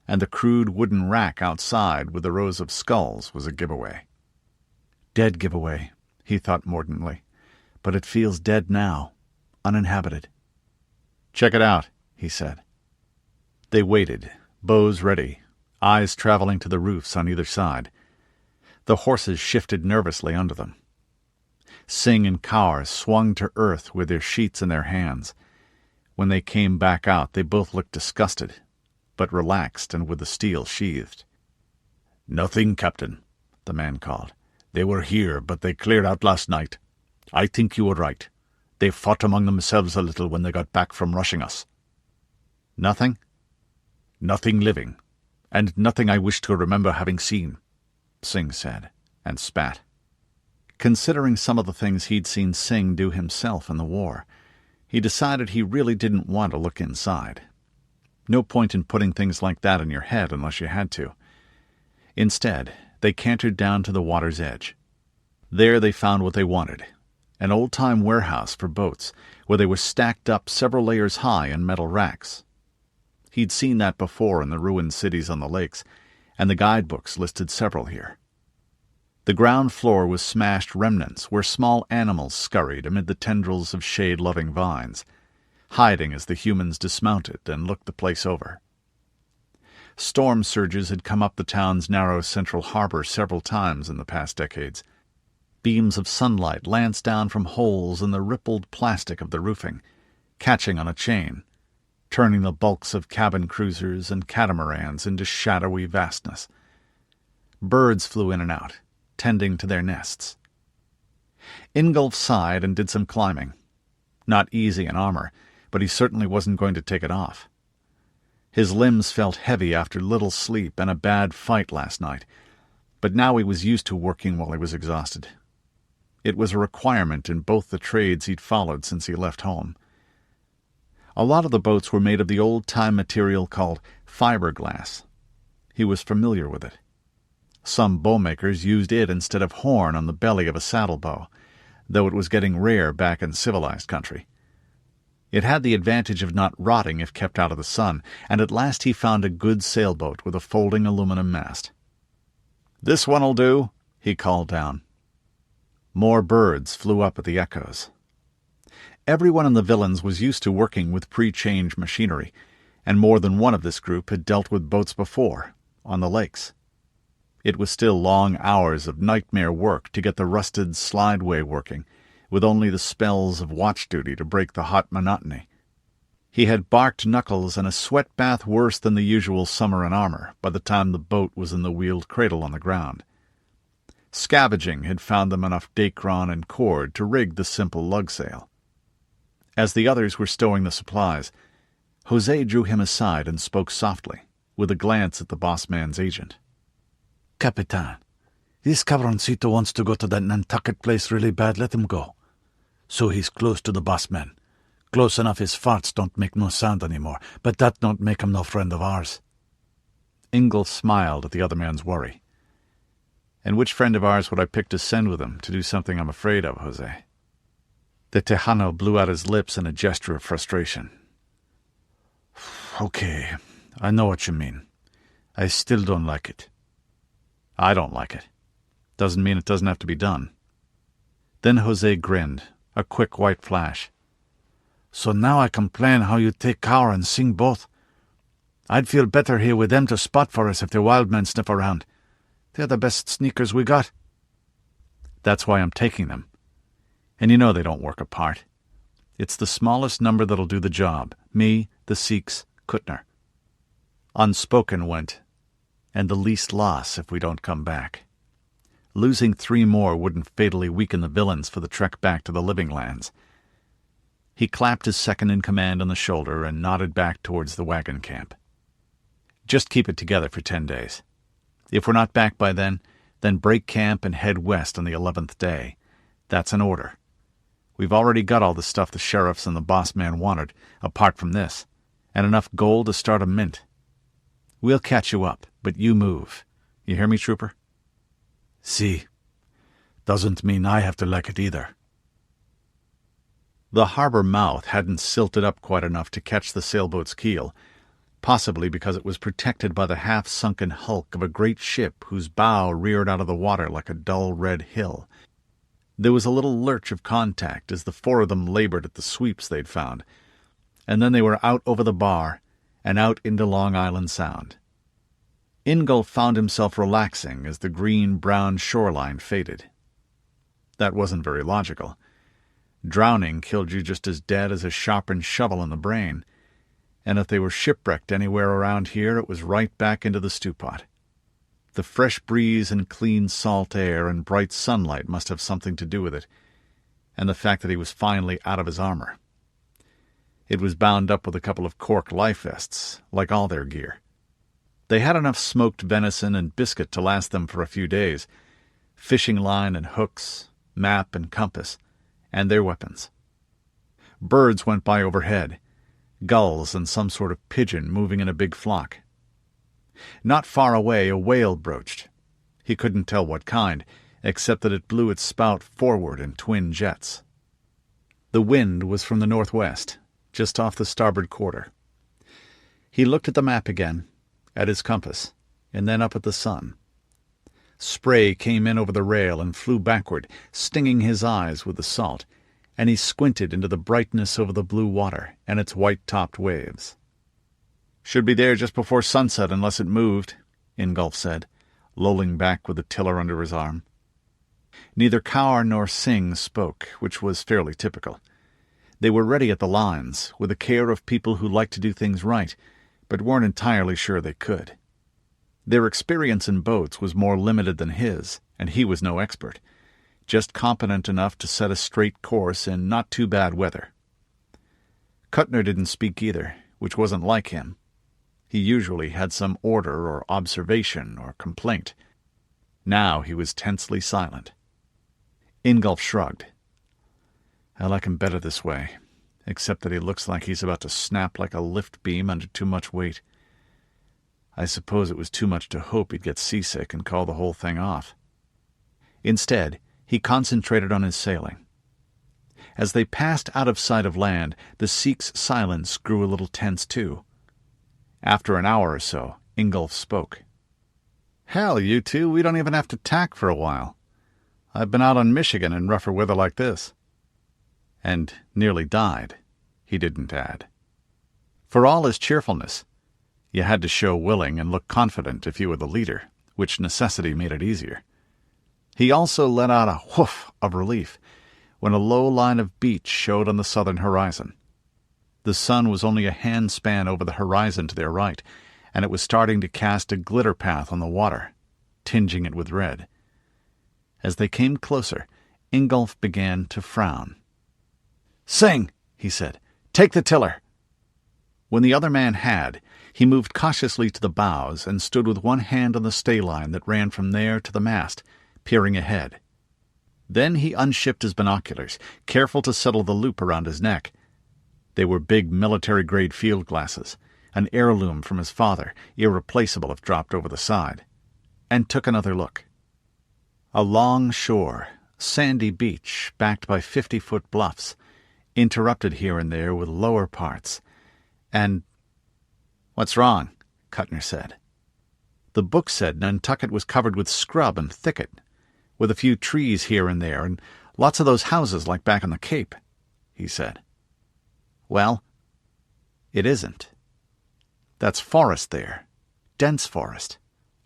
And the crude wooden rack outside with the rows of skulls was a giveaway. Dead giveaway, he thought mordantly, but it feels dead now, uninhabited. "Check it out," he said. They waited, bows ready, eyes traveling to the roofs on either side. The horses shifted nervously under them. Singh and Carr swung to earth with their sheets in their hands. When they came back out, they both looked disgusted, but relaxed and with the steel sheathed. "Nothing, Captain," the man called. "They were here, but they cleared out last night. I think you were right. They fought among themselves a little when they got back from rushing us." "Nothing?" "Nothing living, and nothing I wish to remember having seen," Singh said, and spat. Considering some of the things he'd seen Singh do himself in the war, He decided he really didn't want to look inside. No point in putting things like that in your head unless you had to. Instead, they cantered down to the water's edge. There they found what they wanted, an old-time warehouse for boats, where they were stacked up several layers high in metal racks. He'd seen that before in the ruined cities on the lakes, and the guidebooks listed several here. The ground floor was smashed remnants where small animals scurried amid the tendrils of shade-loving vines, hiding as the humans dismounted and looked the place over. Storm surges had come up the town's narrow central harbor several times in the past decades. Beams of sunlight lanced down from holes in the rippled plastic of the roofing, catching on a chain, turning the bulks of cabin cruisers and catamarans into shadowy vastness. Birds flew in and out, tending to their nests. Ingolf sighed and did some climbing. Not easy in armor, but he certainly wasn't going to take it off. His limbs felt heavy after little sleep and a bad fight last night, but now he was used to working while he was exhausted. It was a requirement in both the trades he'd followed since he left home. A lot of the boats were made of the old-time material called fiberglass. He was familiar with it. Some bowmakers used it instead of horn on the belly of a saddle bow, though it was getting rare back in civilized country. It had the advantage of not rotting if kept out of the sun, and at last he found a good sailboat with a folding aluminum mast. "This one'll do," he called down. More birds flew up at the echoes. Everyone in the villains was used to working with pre-change machinery, and more than one of this group had dealt with boats before, on the lakes. It was still long hours of nightmare work to get the rusted slideway working, with only the spells of watch duty to break the hot monotony. He had barked knuckles and a sweat bath worse than the usual summer in armor by the time the boat was in the wheeled cradle on the ground. Scavenging had found them enough dacron and cord to rig the simple lugsail. As the others were stowing the supplies, Jose drew him aside and spoke softly, with a glance at the boss man's agent. "Capitan, this cabroncito wants to go to that Nantucket place really bad. Let him go. So he's close to the boss man. Close enough his farts don't make no sound anymore, but that don't make him no friend of ours." Ingolf smiled at the other man's worry. "And which friend of ours would I pick to send with him to do something I'm afraid of, Jose?" The Tejano blew out his lips in a gesture of frustration. "Okay, I know what you mean. I still don't like it." "I don't like it. Doesn't mean it doesn't have to be done." Then Jose grinned, a quick white flash. "So now I can plan how you take cover and sing both. I'd feel better here with them to spot for us if the wild men sniff around. They're the best sneakers we got." "That's why I'm taking them. And you know they don't work apart. It's the smallest number that'll do the job. Me, the Sikhs, Kuttner. Unspoken went, and the least loss if we don't come back. Losing 3 more wouldn't fatally weaken the villains for the trek back to the living lands." He clapped his second-in-command on the shoulder and nodded back towards the wagon camp. "Just keep it together for 10 days. If we're not back by then break camp and head west on the 11th day. That's an order. We've already got all the stuff the sheriffs and the boss man wanted, apart from this, and enough gold to start a mint. We'll catch you up, but you move. You hear me, trooper?" "See. Doesn't mean I have to like it either." The harbor mouth hadn't silted up quite enough to catch the sailboat's keel, possibly because it was protected by the half-sunken hulk of a great ship whose bow reared out of the water like a dull red hill. There was a little lurch of contact as the 4 of them labored at the sweeps they'd found, and then they were out over the bar and out into Long Island Sound. Ingolf found himself relaxing as the green-brown shoreline faded. That wasn't very logical. Drowning killed you just as dead as a sharpened shovel in the brain, and if they were shipwrecked anywhere around here, it was right back into the stew-pot. The fresh breeze and clean salt air and bright sunlight must have something to do with it, and the fact that he was finally out of his armor. It was bound up with a couple of cork life vests, like all their gear. They had enough smoked venison and biscuit to last them for a few days, fishing line and hooks, map and compass, and their weapons. Birds went by overhead, gulls and some sort of pigeon moving in a big flock. Not far away a whale broached. He couldn't tell what kind, except that it blew its spout forward in twin jets. The wind was from the northwest, just off the starboard quarter. He looked at the map again, at his compass, and then up at the sun. Spray came in over the rail and flew backward, stinging his eyes with the salt, and he squinted into the brightness over the blue water and its white-topped waves. "Should be there just before sunset unless it moved," Ingolf said, lolling back with the tiller under his arm. Neither Kaur nor Singh spoke, which was fairly typical. They were ready at the lines, with the care of people who liked to do things right, but weren't entirely sure they could. Their experience in boats was more limited than his, and he was no expert, just competent enough to set a straight course in not too bad weather. Kuttner didn't speak either, which wasn't like him. He usually had some order or observation or complaint. Now he was tensely silent. Ingolf shrugged. "I like him better this way, except that he looks like he's about to snap like a lift beam under too much weight. I suppose it was too much to hope he'd get seasick and call the whole thing off." Instead, he concentrated on his sailing. As they passed out of sight of land, the Sikh's silence grew a little tense too. After an hour or so, Ingolf spoke. "Hell, you two, we don't even have to tack for a while. I've been out on Michigan in rougher weather like this." "And nearly died," he didn't add. For all his cheerfulness, you had to show willing and look confident if you were the leader, which necessity made it easier. He also let out a whoof of relief when a low line of beach showed on the southern horizon. The sun was only a handspan over the horizon to their right, and it was starting to cast a glitter path on the water, tinging it with red. As they came closer, Ingolf began to frown. "Sing," he said. "Take the tiller." When the other man had, he moved cautiously to the bows and stood with one hand on the stay line that ran from there to the mast, peering ahead. Then he unshipped his binoculars, careful to settle the loop around his neck. They were big military-grade field glasses, an heirloom from his father, irreplaceable if dropped over the side, and took another look. A long shore, sandy beach backed by 50-foot bluffs, interrupted here and there with lower parts, and— "What's wrong?" Kuttner said. The book said Nantucket was covered with scrub and thicket, with a few trees here and there, and lots of those houses like back on the Cape, he said. "Well, it isn't. That's forest there. Dense forest.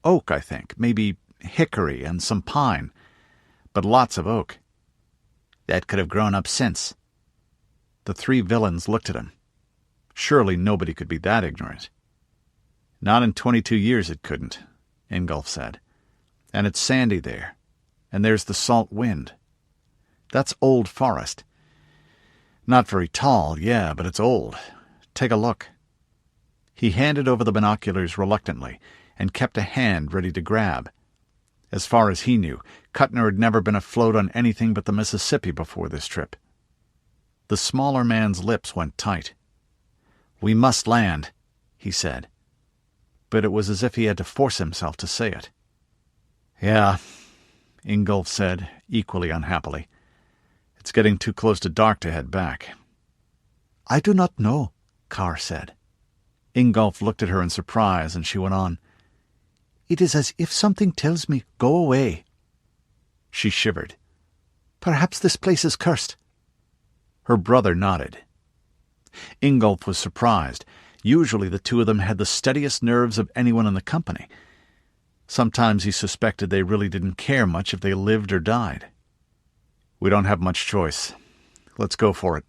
Oak, I think, maybe hickory and some pine, but lots of oak. That could have grown up since." The three villains looked at him. Surely nobody could be that ignorant. "Not in 22 years it couldn't," Ingolf said. "And it's sandy there. And there's the salt wind. That's old forest. Not very tall, yeah, but it's old. Take a look." He handed over the binoculars reluctantly and kept a hand ready to grab. As far as he knew, Kuttner had never been afloat on anything but the Mississippi before this trip. The smaller man's lips went tight. "We must land," he said. But it was as if he had to force himself to say it. "Yeah," Ingolf said, equally unhappily. "It's getting too close to dark to head back." "I do not know," Kaur said. Ingolf looked at her in surprise, and she went on. "It is as if something tells me, go away." She shivered. "Perhaps this place is cursed." Her brother nodded. Ingolf was surprised. Usually the two of them had the steadiest nerves of anyone in the company. Sometimes he suspected they really didn't care much if they lived or died. "We don't have much choice. Let's go for it."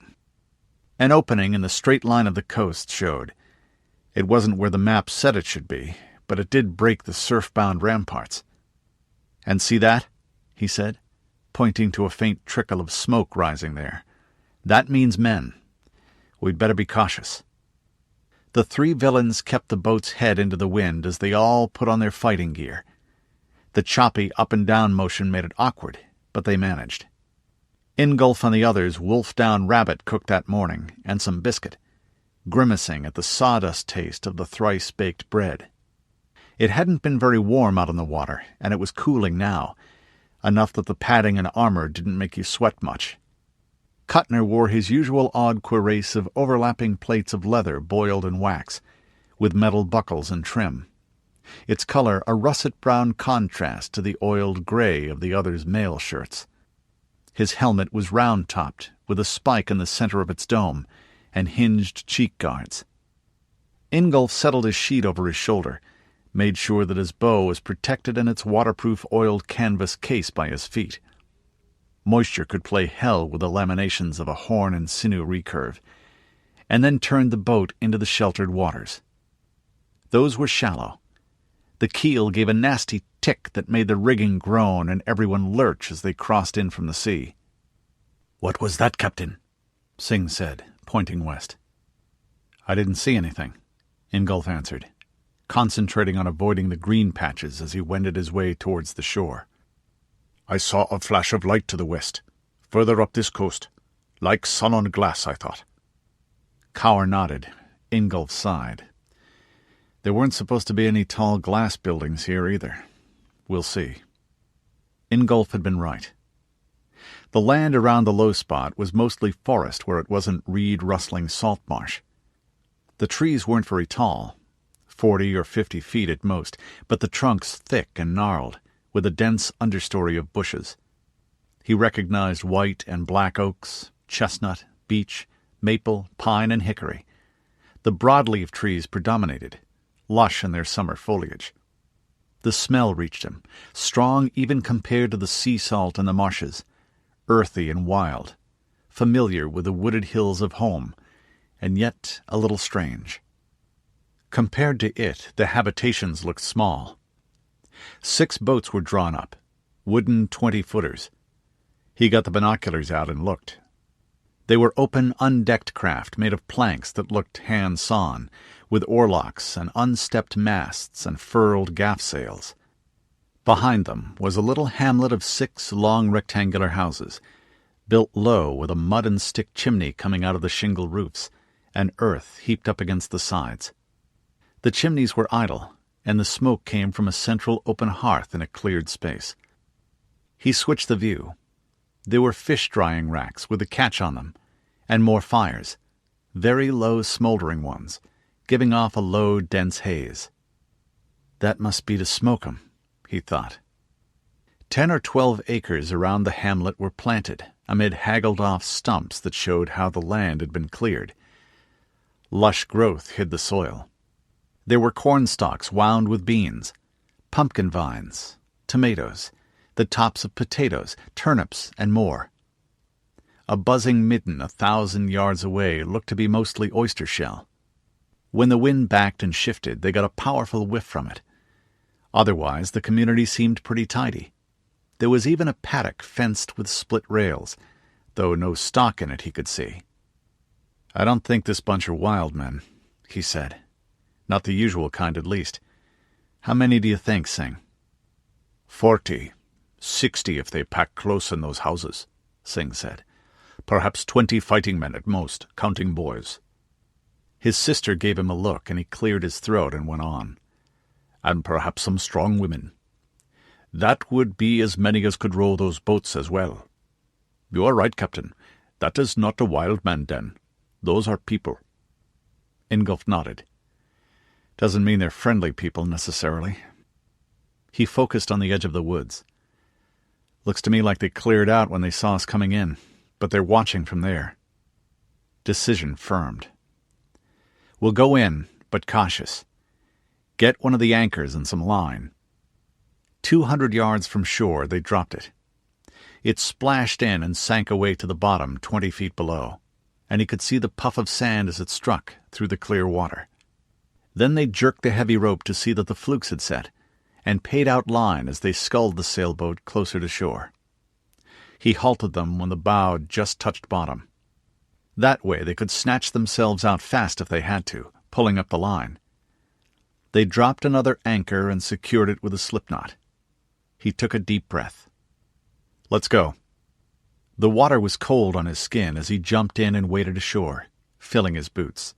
An opening in the straight line of the coast showed. It wasn't where the map said it should be, but it did break the surf-bound ramparts. "And see that?" he said, pointing to a faint trickle of smoke rising there. "That means men. We'd better be cautious." The three villains kept the boat's head into the wind as they all put on their fighting gear. The choppy up-and-down motion made it awkward, but they managed. Ingolf and the others wolfed down rabbit cooked that morning and some biscuit, grimacing at the sawdust taste of the thrice-baked bread. It hadn't been very warm out on the water, and it was cooling now, enough that the padding and armor didn't make you sweat much. Kuttner wore his usual odd cuirass of overlapping plates of leather boiled in wax, with metal buckles and trim, its color a russet-brown contrast to the oiled gray of the others' mail shirts. His helmet was round-topped, with a spike in the center of its dome, and hinged cheek guards. Ingolf settled his sheet over his shoulder, made sure that his bow was protected in its waterproof oiled canvas case by his feet. Moisture could play hell with the laminations of a horn and sinew recurve, and then turned the boat into the sheltered waters. Those were shallow. The keel gave a nasty tick that made the rigging groan and everyone lurch as they crossed in from the sea. "What was that, Captain?" Singh said, pointing west. "I didn't see anything," Ingolf answered, concentrating on avoiding the green patches as he wended his way towards the shore. "I saw a flash of light to the west, further up this coast. Like sun on glass, I thought." Cower nodded. Ingolf sighed. There weren't supposed to be any tall glass buildings here either. We'll see. Ingolf had been right. The land around the low spot was mostly forest where it wasn't reed-rustling salt marsh. The trees weren't very tall, 40 or 50 feet at most, but the trunks thick and gnarled, with a dense understory of bushes. He recognized white and black oaks, chestnut, beech, maple, pine, and hickory. The broadleaf trees predominated, lush in their summer foliage. The smell reached him, strong even compared to the sea salt in the marshes, earthy and wild, familiar with the wooded hills of home, and yet a little strange. Compared to it, the habitations looked small. 6 boats were drawn up, wooden 20-footers. He got the binoculars out and looked. They were open, undecked craft made of planks that looked hand-sawn, with oarlocks and unstepped masts and furled gaff sails. Behind them was a little hamlet of 6 long rectangular houses, built low with a mud and stick chimney coming out of the shingle roofs, and earth heaped up against the sides. The chimneys were idle, and the smoke came from a central open hearth in a cleared space. He switched the view. There were fish-drying racks with a catch on them, and more fires, very low smoldering ones, giving off a low, dense haze. That must be to smoke 'em, he thought. 10 or 12 acres around the hamlet were planted, amid haggled-off stumps that showed how the land had been cleared. Lush growth hid the soil. There were cornstalks wound with beans, pumpkin vines, tomatoes, the tops of potatoes, turnips, and more. A buzzing midden 1,000 yards away looked to be mostly oyster shell. When the wind backed and shifted, they got a powerful whiff from it. Otherwise, the community seemed pretty tidy. There was even a paddock fenced with split rails, though no stock in it he could see. "I don't think this bunch are wild men," he said. "Not the usual kind, at least. How many do you think, Singh?" 40, 60 if they pack close in those houses," Singh said. "Perhaps 20 fighting men at most, counting boys." His sister gave him a look, and he cleared his throat and went on. "And perhaps some strong women. That would be as many as could row those boats as well. You are right, Captain. That is not a wild man den. Those are people." Ingolf nodded. "Doesn't mean they're friendly people, necessarily." He focused on the edge of the woods. "Looks to me like they cleared out when they saw us coming in, but they're watching from there." Decision firmed. "We'll go in, but cautious. Get one of the anchors and some line." 200 yards from shore, they dropped it. It splashed in and sank away to the bottom 20 feet below, and he could see the puff of sand as it struck through the clear water. Then they jerked the heavy rope to see that the flukes had set, and paid out line as they sculled the sailboat closer to shore. He halted them when the bow just touched bottom. That way they could snatch themselves out fast if they had to, pulling up the line. They dropped another anchor and secured it with a slipknot. He took a deep breath. "Let's go." The water was cold on his skin as he jumped in and waded ashore, filling his boots.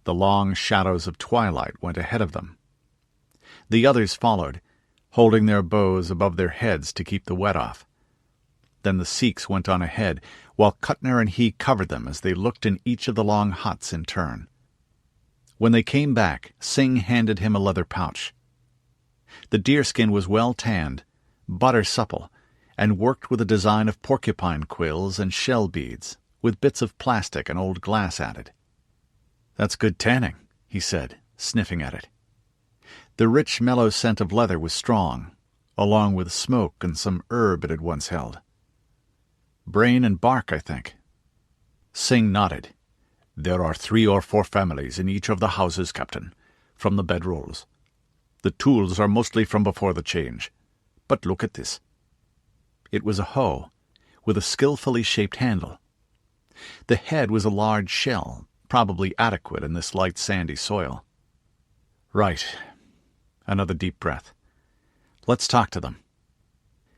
The long shadows of twilight went ahead of them. The others followed, holding their bows above their heads to keep the wet off. Then the Sikhs went on ahead, while Cutner and he covered them as they looked in each of the long huts in turn. When they came back, Singh handed him a leather pouch. The deerskin was well tanned, butter supple, and worked with a design of porcupine quills and shell beads, with bits of plastic and old glass added. "That's good tanning," he said, sniffing at it. The rich, mellow scent of leather was strong, along with smoke and some herb it had once held. "Brain and bark, I think." Singh nodded. "There are 3 or 4 families in each of the houses, Captain, from the bedrolls. The tools are mostly from before the change. But look at this." It was a hoe, with a skillfully shaped handle. The head was a large shell, probably adequate in this light sandy soil. "Right." Another deep breath. "Let's talk to them."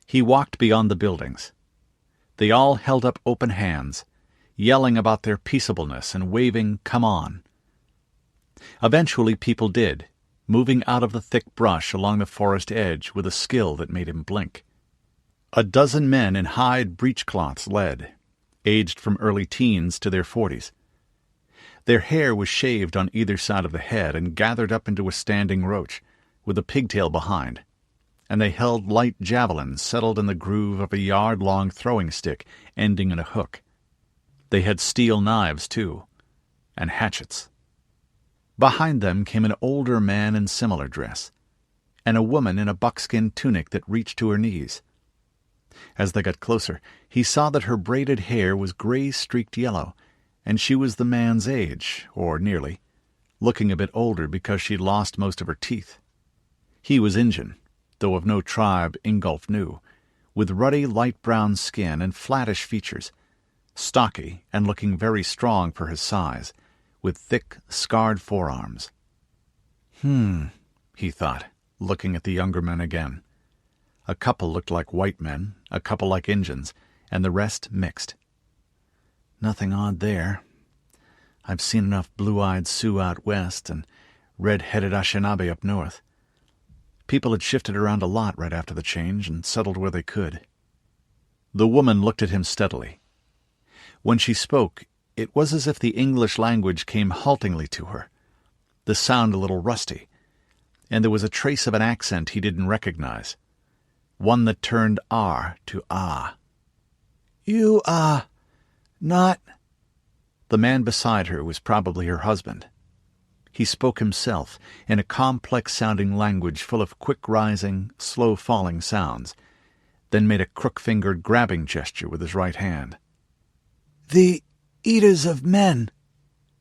He walked beyond the buildings. They all held up open hands, yelling about their peaceableness and waving "come on." Eventually people did, moving out of the thick brush along the forest edge with a skill that made him blink. A dozen men in hide breechcloths led, aged from early teens to their 40s. Their hair was shaved on either side of the head and gathered up into a standing roach, with a pigtail behind, and they held light javelins settled in the groove of a yard-long throwing stick ending in a hook. They had steel knives, too, and hatchets. Behind them came an older man in similar dress, and a woman in a buckskin tunic that reached to her knees. As they got closer, he saw that her braided hair was gray-streaked yellow, and she was the man's age, or nearly, looking a bit older because she'd lost most of her teeth. He was Injun, though of no tribe Ingolf knew, with ruddy light-brown skin and flattish features, stocky and looking very strong for his size, with thick, scarred forearms. He thought, looking at the younger men again. A couple looked like white men, a couple like Injuns, and the rest mixed. Nothing odd there. I've seen enough blue-eyed Sioux out west and red-headed Anishinaabe up north. People had shifted around a lot right after the change and settled where they could. The woman looked at him steadily. When she spoke, it was as if the English language came haltingly to her, the sound a little rusty, and there was a trace of an accent he didn't recognize, one that turned R to ah. "You not—" The man beside her was probably her husband. He spoke himself in a complex-sounding language full of quick-rising, slow-falling sounds, then made a crook-fingered grabbing gesture with his right hand. "The eaters of men,"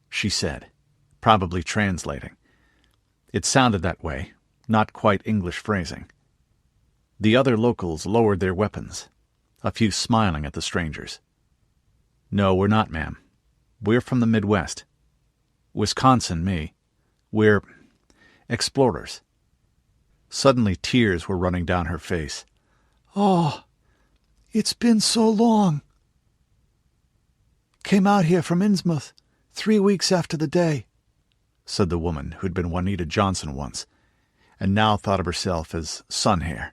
she said, probably translating. It sounded that way, not quite English phrasing. The other locals lowered their weapons, a few smiling at the strangers. "No, we're not, ma'am. We're from the Midwest. Wisconsin, me. We're explorers." Suddenly tears were running down her face. "Oh, it's been so long. Came out here from Innsmouth 3 weeks after the day," said the woman who'd been Juanita Johnson once, and now thought of herself as Sun Hair.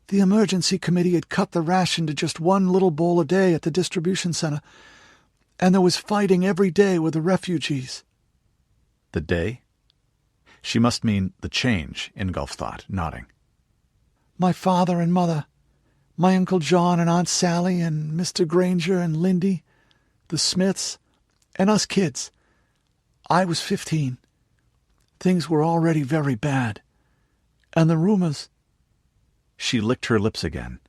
"The emergency committee had cut the ration to just 1 little bowl a day at the distribution center, and there was fighting every day with the refugees." The day? She must mean the change, Ingolf thought, nodding. "My father and mother, my Uncle John and Aunt Sally and Mr. Granger and Lindy, the Smiths, and us kids. I was 15. Things were already very bad. And the rumors—" She licked her lips again,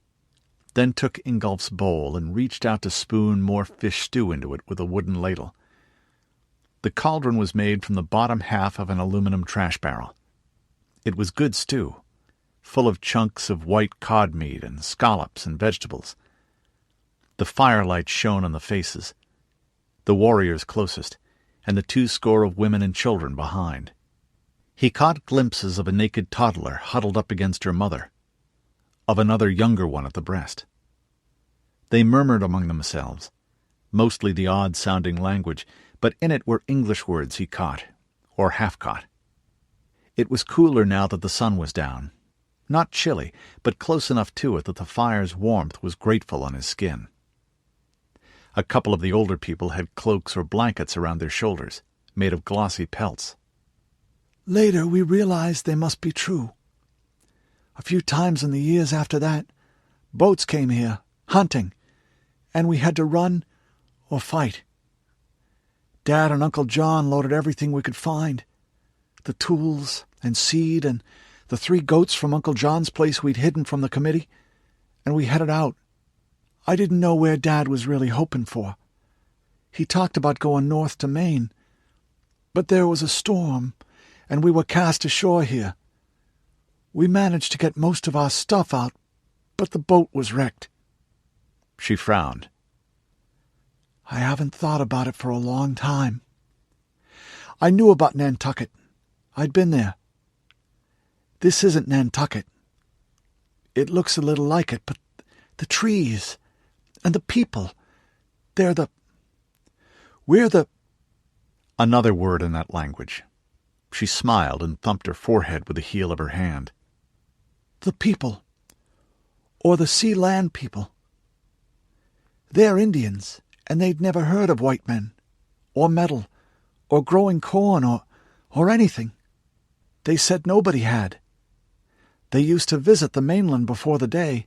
then took Ingolf's bowl and reached out to spoon more fish stew into it with a wooden ladle. The cauldron was made from the bottom half of an aluminum trash barrel. It was good stew, full of chunks of white cod meat and scallops and vegetables. The firelight shone on the faces, the warriors closest, and the 20 of women and children behind. He caught glimpses of a naked toddler huddled up against her mother, of another younger one at the breast. They murmured among themselves, mostly the odd-sounding language, but in it were English words he caught, or half-caught. It was cooler now that the sun was down. Not chilly, but close enough to it that the fire's warmth was grateful on his skin. A couple of the older people had cloaks or blankets around their shoulders, made of glossy pelts. Later we realized they must be true. A few times in the years after that, boats came here, hunting, and we had to run or fight. Dad and Uncle John loaded everything we could find. The tools and seed and the 3 goats from Uncle John's place we'd hidden from the committee, and we headed out. I didn't know where Dad was really hoping for. He talked about going north to Maine, but there was a storm, and we were cast ashore here. We managed to get most of our stuff out, but the boat was wrecked. She frowned. I haven't thought about it for a long time. I knew about Nantucket. I'd been there. This isn't Nantucket. It looks a little like it, but the trees and the people, we're the... Another word in that language. She smiled and thumped her forehead with the heel of her hand. The people, or the sea-land people. They're Indians, and they'd never heard of white men, or metal, or growing corn, or anything. They said nobody had. They used to visit the mainland before the day.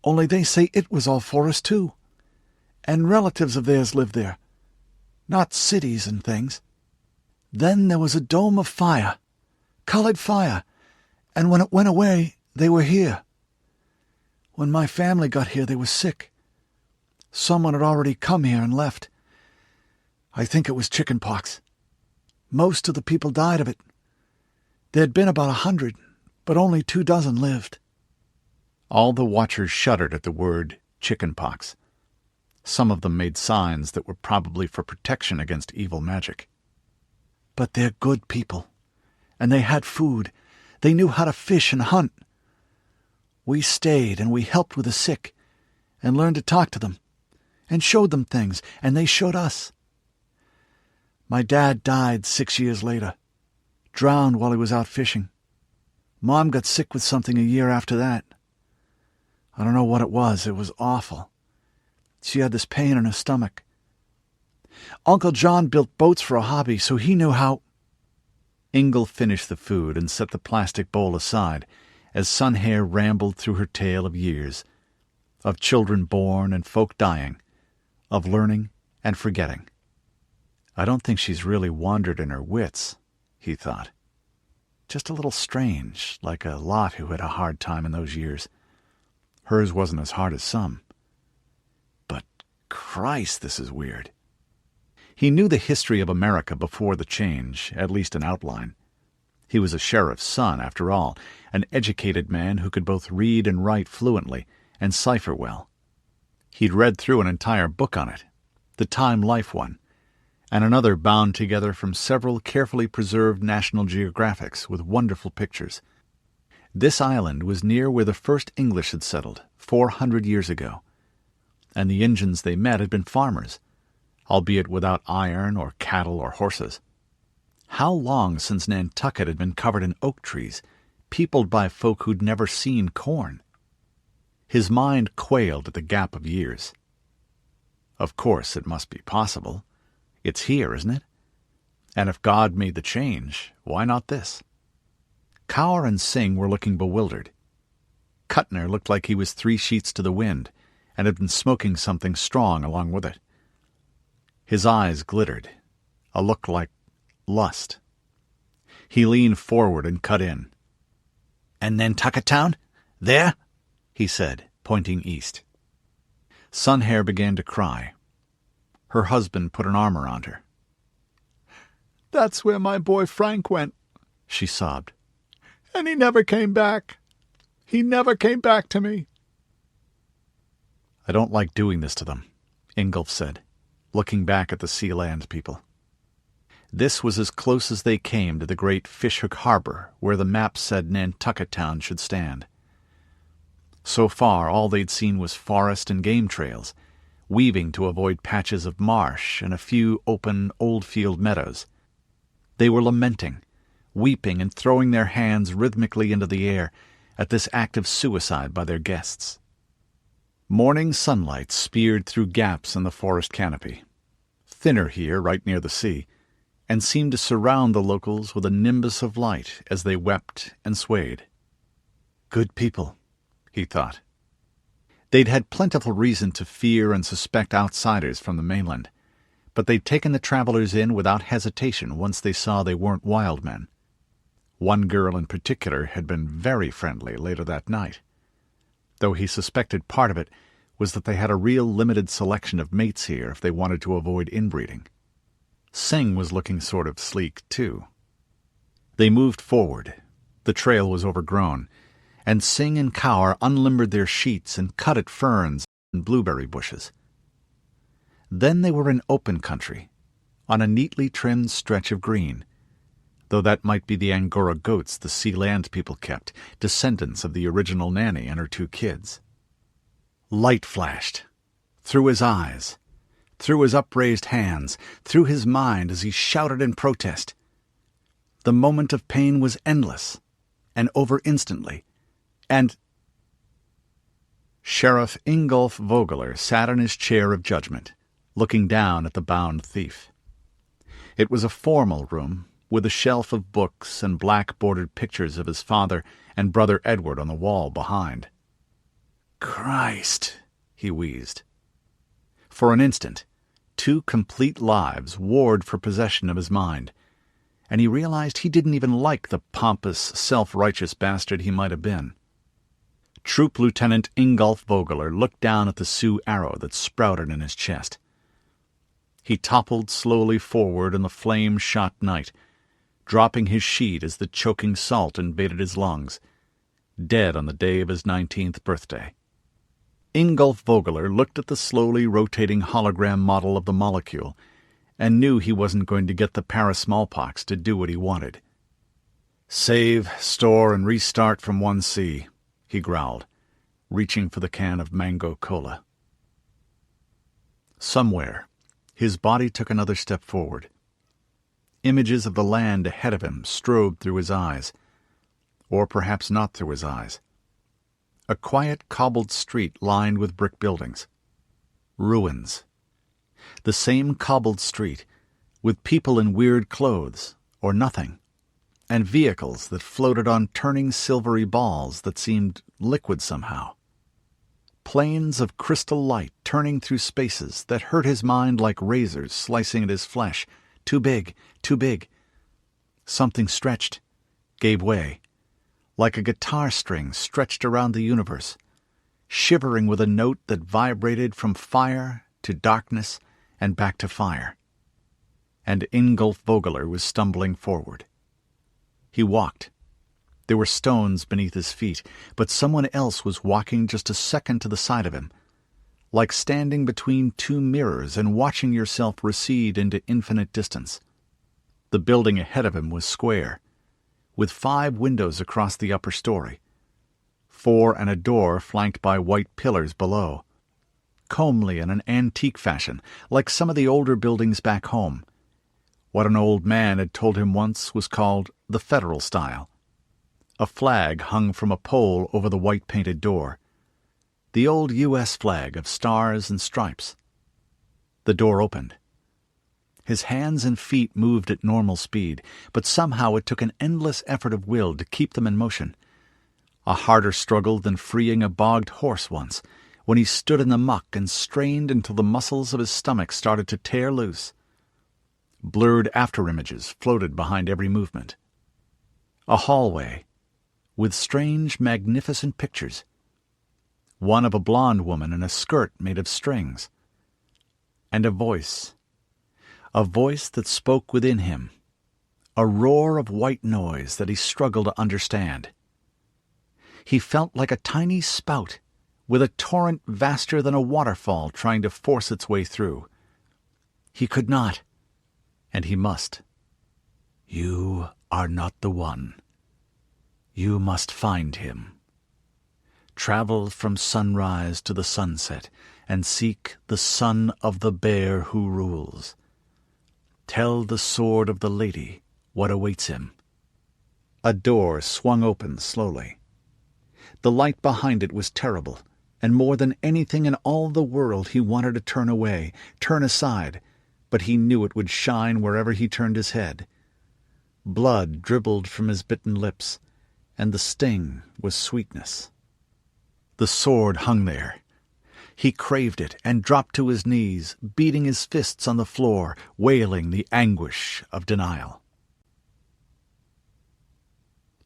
Only they say it was all forest too, and relatives of theirs lived there, not cities and things. Then there was a dome of fire, colored fire, and when it went away, they were here. When my family got here, they were sick. Someone had already come here and left. I think it was chicken pox. Most of the people died of it. There'd been about 100, but only 24 lived. All the watchers shuddered at the word chicken pox. Some of them made signs that were probably for protection against evil magic. But they're good people, and they had food. They knew how to fish and hunt. We stayed and we helped with the sick and learned to talk to them and showed them things, and they showed us. My dad died 6 years later, drowned while he was out fishing. Mom got sick with something a year after that. I don't know what it was. It was awful. She had this pain in her stomach. Uncle John built boats for a hobby, so he knew how... Ingle finished the food and set the plastic bowl aside as Sunhair rambled through her tale of years, of children born and folk dying, of learning and forgetting. I don't think she's really wandered in her wits, he thought. Just a little strange, like a lot who had a hard time in those years. Hers wasn't as hard as some. But, Christ, this is weird. He knew the history of America before the change, at least in outline. He was a sheriff's son, after all, an educated man who could both read and write fluently and cipher well. He'd read through an entire book on it, the Time Life one, and another bound together from several carefully preserved National Geographics with wonderful pictures. This island was near where the first English had settled, 400 years ago, and the Injuns they met had been farmers, albeit without iron or cattle or horses. How long since Nantucket had been covered in oak trees, peopled by folk who'd never seen corn? His mind quailed at the gap of years. Of course, it must be possible. It's here, isn't it? And if God made the change, why not this? Kaur and Singh were looking bewildered. Kuttner looked like he was 3 sheets to the wind, and had been smoking something strong along with it. His eyes glittered, a look like lust. He leaned forward and cut in. "And Nantucket town? There?" he said, pointing east. Sunhair began to cry. Her husband put an arm around her. "That's where my boy Frank went," she sobbed. "And he never came back. He never came back to me." "I don't like doing this to them," Ingolf said, looking back at the sea-land people. This was as close as they came to the great fishhook harbor where the map said Nantucket town should stand. So far, all they'd seen was forest and game trails, weaving to avoid patches of marsh and a few open old-field meadows. They were lamenting, weeping and throwing their hands rhythmically into the air at this act of suicide by their guests. Morning sunlight speared through gaps in the forest canopy, thinner here right near the sea, and seemed to surround the locals with a nimbus of light as they wept and swayed. Good people, he thought. They'd had plentiful reason to fear and suspect outsiders from the mainland, but they'd taken the travelers in without hesitation once they saw they weren't wild men. One girl in particular had been very friendly later that night, though he suspected part of it was that they had a real limited selection of mates here if they wanted to avoid inbreeding. Sing was looking sort of sleek, too. They moved forward. The trail was overgrown, and Sing and Kaur unlimbered their sheets and cut at ferns and blueberry bushes. Then they were in open country, on a neatly trimmed stretch of green, though that might be the Angora goats the Sea Land people kept, descendants of the original nanny and her 2 kids. Light flashed, through his eyes, through his upraised hands, through his mind as he shouted in protest. The moment of pain was endless, and over instantly, and Sheriff Ingolf Vogler sat in his chair of judgment, looking down at the bound thief. It was a formal room, with a shelf of books and black-bordered pictures of his father and brother Edward on the wall behind. "Christ," he wheezed. For an instant, 2 complete lives warred for possession of his mind, and he realized he didn't even like the pompous, self-righteous bastard he might have been. Troop Lieutenant Ingolf Vogler looked down at the Sioux arrow that sprouted in his chest. He toppled slowly forward in the flame-shot night, dropping his sheet as the choking salt invaded his lungs, dead on the day of his 19th birthday. Ingolf Vogler looked at the slowly rotating hologram model of the molecule and knew he wasn't going to get the para-smallpox to do what he wanted. "Save, store, and restart from 1C, he growled, reaching for the can of mango cola. Somewhere, his body took another step forward. Images of the land ahead of him strobed through his eyes, or perhaps not through his eyes. A quiet cobbled street lined with brick buildings. Ruins. The same cobbled street, with people in weird clothes, or nothing, and vehicles that floated on turning silvery balls that seemed liquid somehow. Planes of crystal light turning through spaces that hurt his mind like razors slicing at his flesh. Too big, too big. Something stretched, gave way, like a guitar string stretched around the universe, shivering with a note that vibrated from fire to darkness and back to fire. And Ingolf Vogler was stumbling forward. He walked. There were stones beneath his feet, but someone else was walking just a second to the side of him, like standing between 2 mirrors and watching yourself recede into infinite distance. The building ahead of him was square, with 5 windows across the upper story, 4 and a door flanked by white pillars below, comely in an antique fashion, like some of the older buildings back home. What an old man had told him once was called the Federal style. A flag hung from a pole over the white-painted door, the old U.S. flag of stars and stripes. The door opened. His hands and feet moved at normal speed, but somehow it took an endless effort of will to keep them in motion. A harder struggle than freeing a bogged horse once, when he stood in the muck and strained until the muscles of his stomach started to tear loose. Blurred after-images floated behind every movement. A hallway, with strange, magnificent pictures. One of a blonde woman in a skirt made of strings. And a voice that spoke within him, a roar of white noise that he struggled to understand. He felt like a tiny spout, with a torrent vaster than a waterfall trying to force its way through. He could not, and he must. You are not the one. You must find him. Travel from sunrise to the sunset, and seek the son of the bear who rules. Tell the sword of the lady what awaits him. A door swung open slowly. The light behind it was terrible, and more than anything in all the world he wanted to turn away, turn aside, but he knew it would shine wherever he turned his head. Blood dribbled from his bitten lips, and the sting was sweetness. The sword hung there. He craved it and dropped to his knees, beating his fists on the floor, wailing the anguish of denial.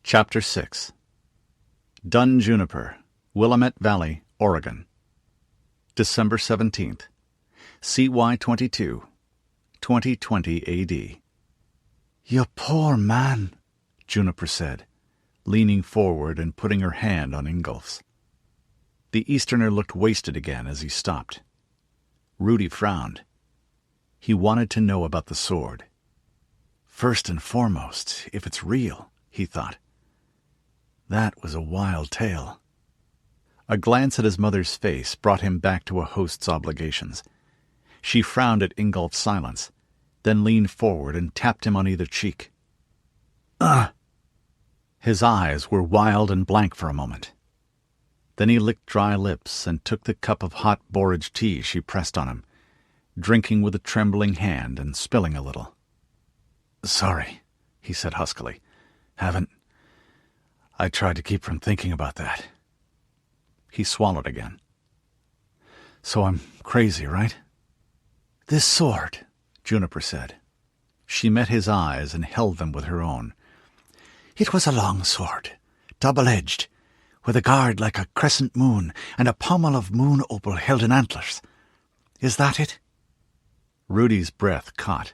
Chapter 6. Dun Juniper, Willamette Valley, Oregon. December 17th, CY 22, 2020 A.D. "You poor man," Juniper said, leaning forward and putting her hand on Ingolf's. The Easterner looked wasted again as he stopped. Rudi frowned. He wanted to know about the sword. First and foremost, if it's real, he thought. That was a wild tale. A glance at his mother's face brought him back to a host's obligations. She frowned at Ingolf's silence, then leaned forward and tapped him on either cheek. "Ugh!" His eyes were wild and blank for a moment. Then he licked dry lips and took the cup of hot borage tea she pressed on him, drinking with a trembling hand and spilling a little. "Sorry," he said huskily. I tried to keep from thinking about that." He swallowed again. "So I'm crazy, right?" "This sword," Juniper said. She met his eyes and held them with her own. "It was a long sword, double-edged, with a guard like a crescent moon and a pommel of moon opal held in antlers. Is that it?" Rudi's breath caught.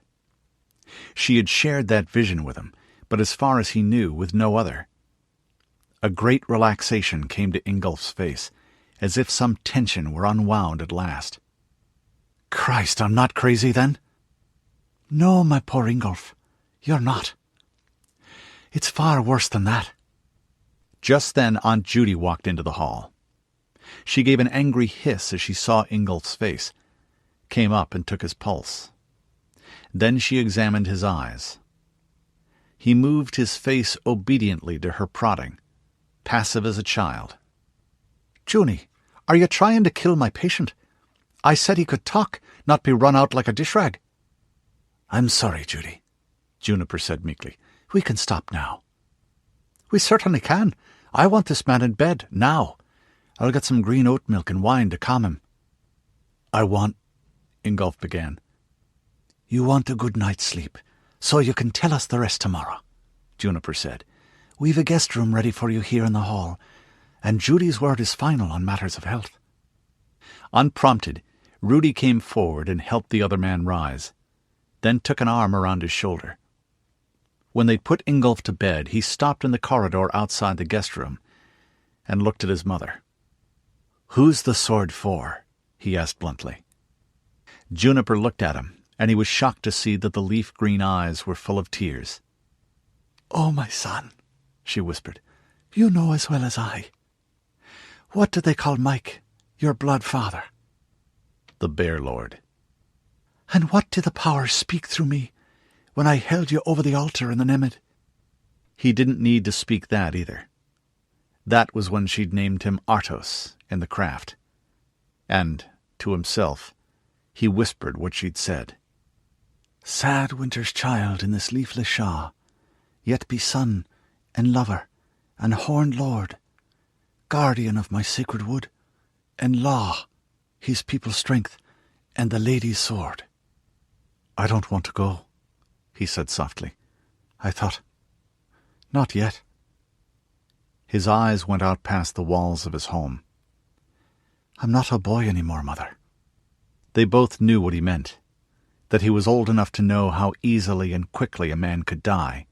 She had shared that vision with him, but as far as he knew, with no other. A great relaxation came to Ingolf's face, as if some tension were unwound at last. "Christ, I'm not crazy, then?" "No, my poor Ingolf, you're not. It's far worse than that." Just then Aunt Judy walked into the hall. She gave an angry hiss as she saw Ingolf's face, came up and took his pulse. Then she examined his eyes. He moved his face obediently to her prodding, passive as a child. "Junie, are you trying to kill my patient? I said he could talk, not be run out like a dish rag." "I'm sorry, Judy," Juniper said meekly. "We can stop now." "We certainly can. I want this man in bed, now. I'll get some green oat milk and wine to calm him." Ingolf began. "You want a good night's sleep, so you can tell us the rest tomorrow," Juniper said. "We've a guest room ready for you here in the hall, and Judy's word is final on matters of health." Unprompted, Rudi came forward and helped the other man rise, then took an arm around his shoulder. When they'd put Ingolf to bed, he stopped in the corridor outside the guest room and looked at his mother. "Who's the sword for?" he asked bluntly. Juniper looked at him, and he was shocked to see that the leaf-green eyes were full of tears. "Oh, my son," she whispered, "you know as well as I. What did they call Mike, your blood father?" "The Bear Lord." "And what did the powers speak through me when I held you over the altar in the Nemid?" He didn't need to speak that either. That was when she'd named him Artos in the craft. And, to himself, he whispered what she'd said. "Sad winter's child in this leafless shaw, yet be son and lover and horned lord, guardian of my sacred wood, and law, his people's strength, and the lady's sword." "I don't want to go," he said softly. "I thought, not yet." His eyes went out past the walls of his home. "I'm not a boy anymore, Mother." They both knew what he meant, that he was old enough to know how easily and quickly a man could die.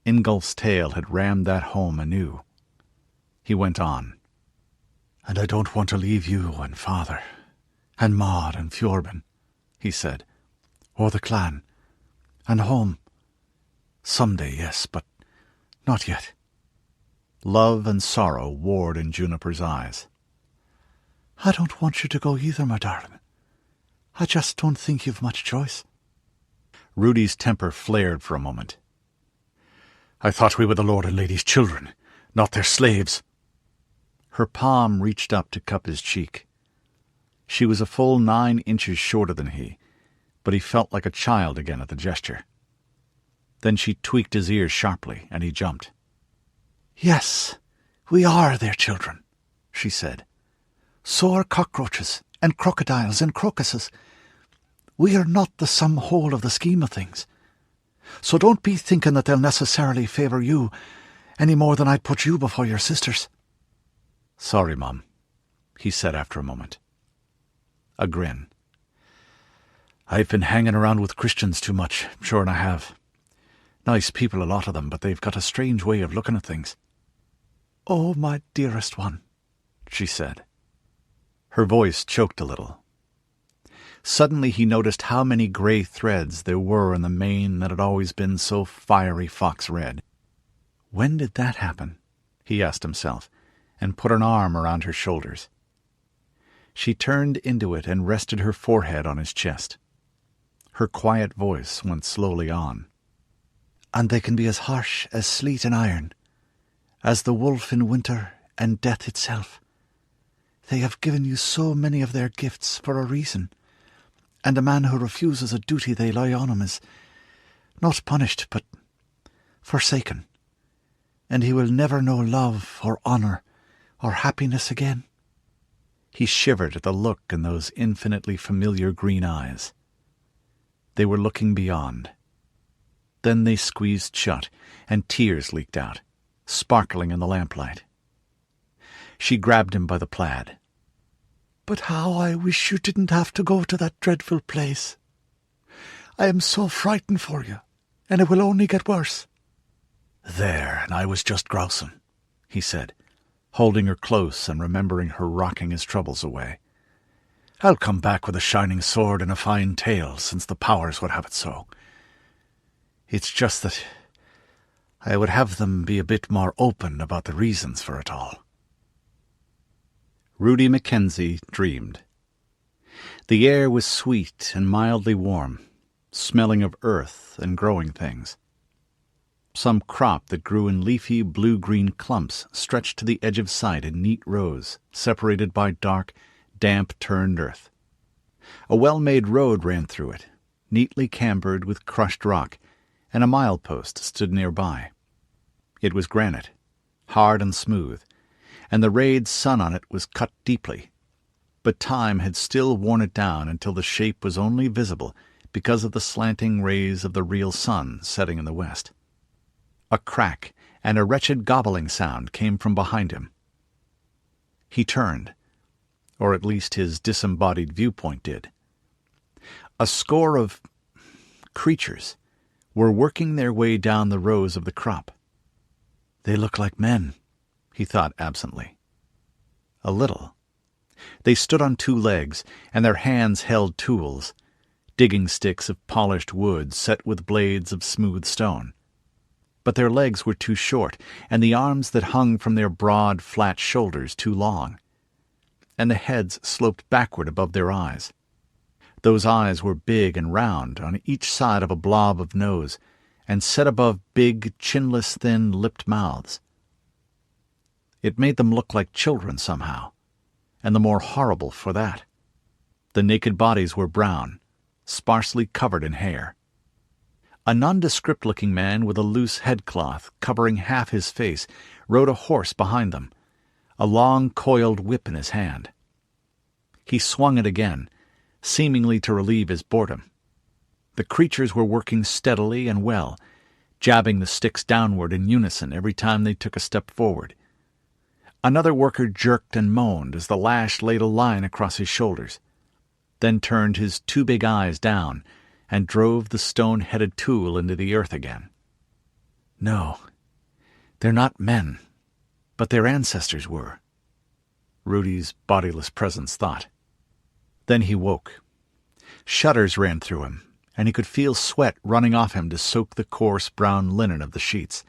Ingolf's tale had rammed that home anew. He went on. "And I don't want to leave you and Father, and Maud and Fjorben," he said, "or the clan, and home. Someday, yes, but not yet." Love and sorrow warred in Juniper's eyes. "I don't want you to go either, my darling. I just don't think you've much choice." Rudi's temper flared for a moment. "I thought we were the Lord and Lady's children, not their slaves." Her palm reached up to cup his cheek. She was a full 9 inches shorter than he, but he felt like a child again at the gesture. Then she tweaked his ears sharply, and he jumped. "Yes, we are their children," she said. "So are cockroaches and crocodiles and crocuses. We are not the sum whole of the scheme of things. So don't be thinking that they'll necessarily favour you any more than I'd put you before your sisters." "Sorry, Mum," he said after a moment. A grin. "I've been hanging around with Christians too much, sure and I have. Nice people, a lot of them, but they've got a strange way of looking at things." "Oh, my dearest one," she said. Her voice choked a little. Suddenly he noticed how many grey threads there were in the mane that had always been so fiery fox-red. When did that happen? He asked himself, and put an arm around her shoulders. She turned into it and rested her forehead on his chest. Her quiet voice went slowly on. "And they can be as harsh as sleet and iron, as the wolf in winter and death itself. They have given you so many of their gifts for a reason, and a man who refuses a duty they lie on him is not punished, but forsaken, and he will never know love or honour or happiness again." He shivered at the look in those infinitely familiar green eyes. They were looking beyond. Then they squeezed shut, and tears leaked out, sparkling in the lamplight. She grabbed him by the plaid. "But how I wish you didn't have to go to that dreadful place. I am so frightened for you, and it will only get worse." "There, and I was just grousing," he said, holding her close and remembering her rocking his troubles away. "I'll come back with a shining sword and a fine tale, since the powers would have it so. It's just that I would have them be a bit more open about the reasons for it all." Rudi Mackenzie dreamed. The air was sweet and mildly warm, smelling of earth and growing things. Some crop that grew in leafy blue-green clumps stretched to the edge of sight in neat rows, separated by dark, damp-turned earth. A well-made road ran through it, neatly cambered with crushed rock, and a milepost stood nearby. It was granite, hard and smooth, and the rayed sun on it was cut deeply, but time had still worn it down until the shape was only visible because of the slanting rays of the real sun setting in the west. A crack and a wretched gobbling sound came from behind him. He turned, or at least his disembodied viewpoint did. A score of creatures were working their way down the rows of the crop. "They look like men," he thought absently. A little. They stood on 2 legs, and their hands held tools, digging sticks of polished wood set with blades of smooth stone. But their legs were too short, and the arms that hung from their broad, flat shoulders too long, and the heads sloped backward above their eyes. Those eyes were big and round on each side of a blob of nose, and set above big, chinless, thin-lipped mouths. It made them look like children somehow, and the more horrible for that. The naked bodies were brown, sparsely covered in hair. A nondescript-looking man with a loose headcloth covering half his face rode a horse behind them, a long coiled whip in his hand. He swung it again, seemingly to relieve his boredom. The creatures were working steadily and well, jabbing the sticks downward in unison every time they took a step forward. Another worker jerked and moaned as the lash laid a line across his shoulders, then turned his 2 big eyes down and drove the stone-headed tool into the earth again. No, they're not men, but their ancestors were, Rudi's bodiless presence thought. Then he woke. Shudders ran through him, and he could feel sweat running off him to soak the coarse brown linen of the sheets.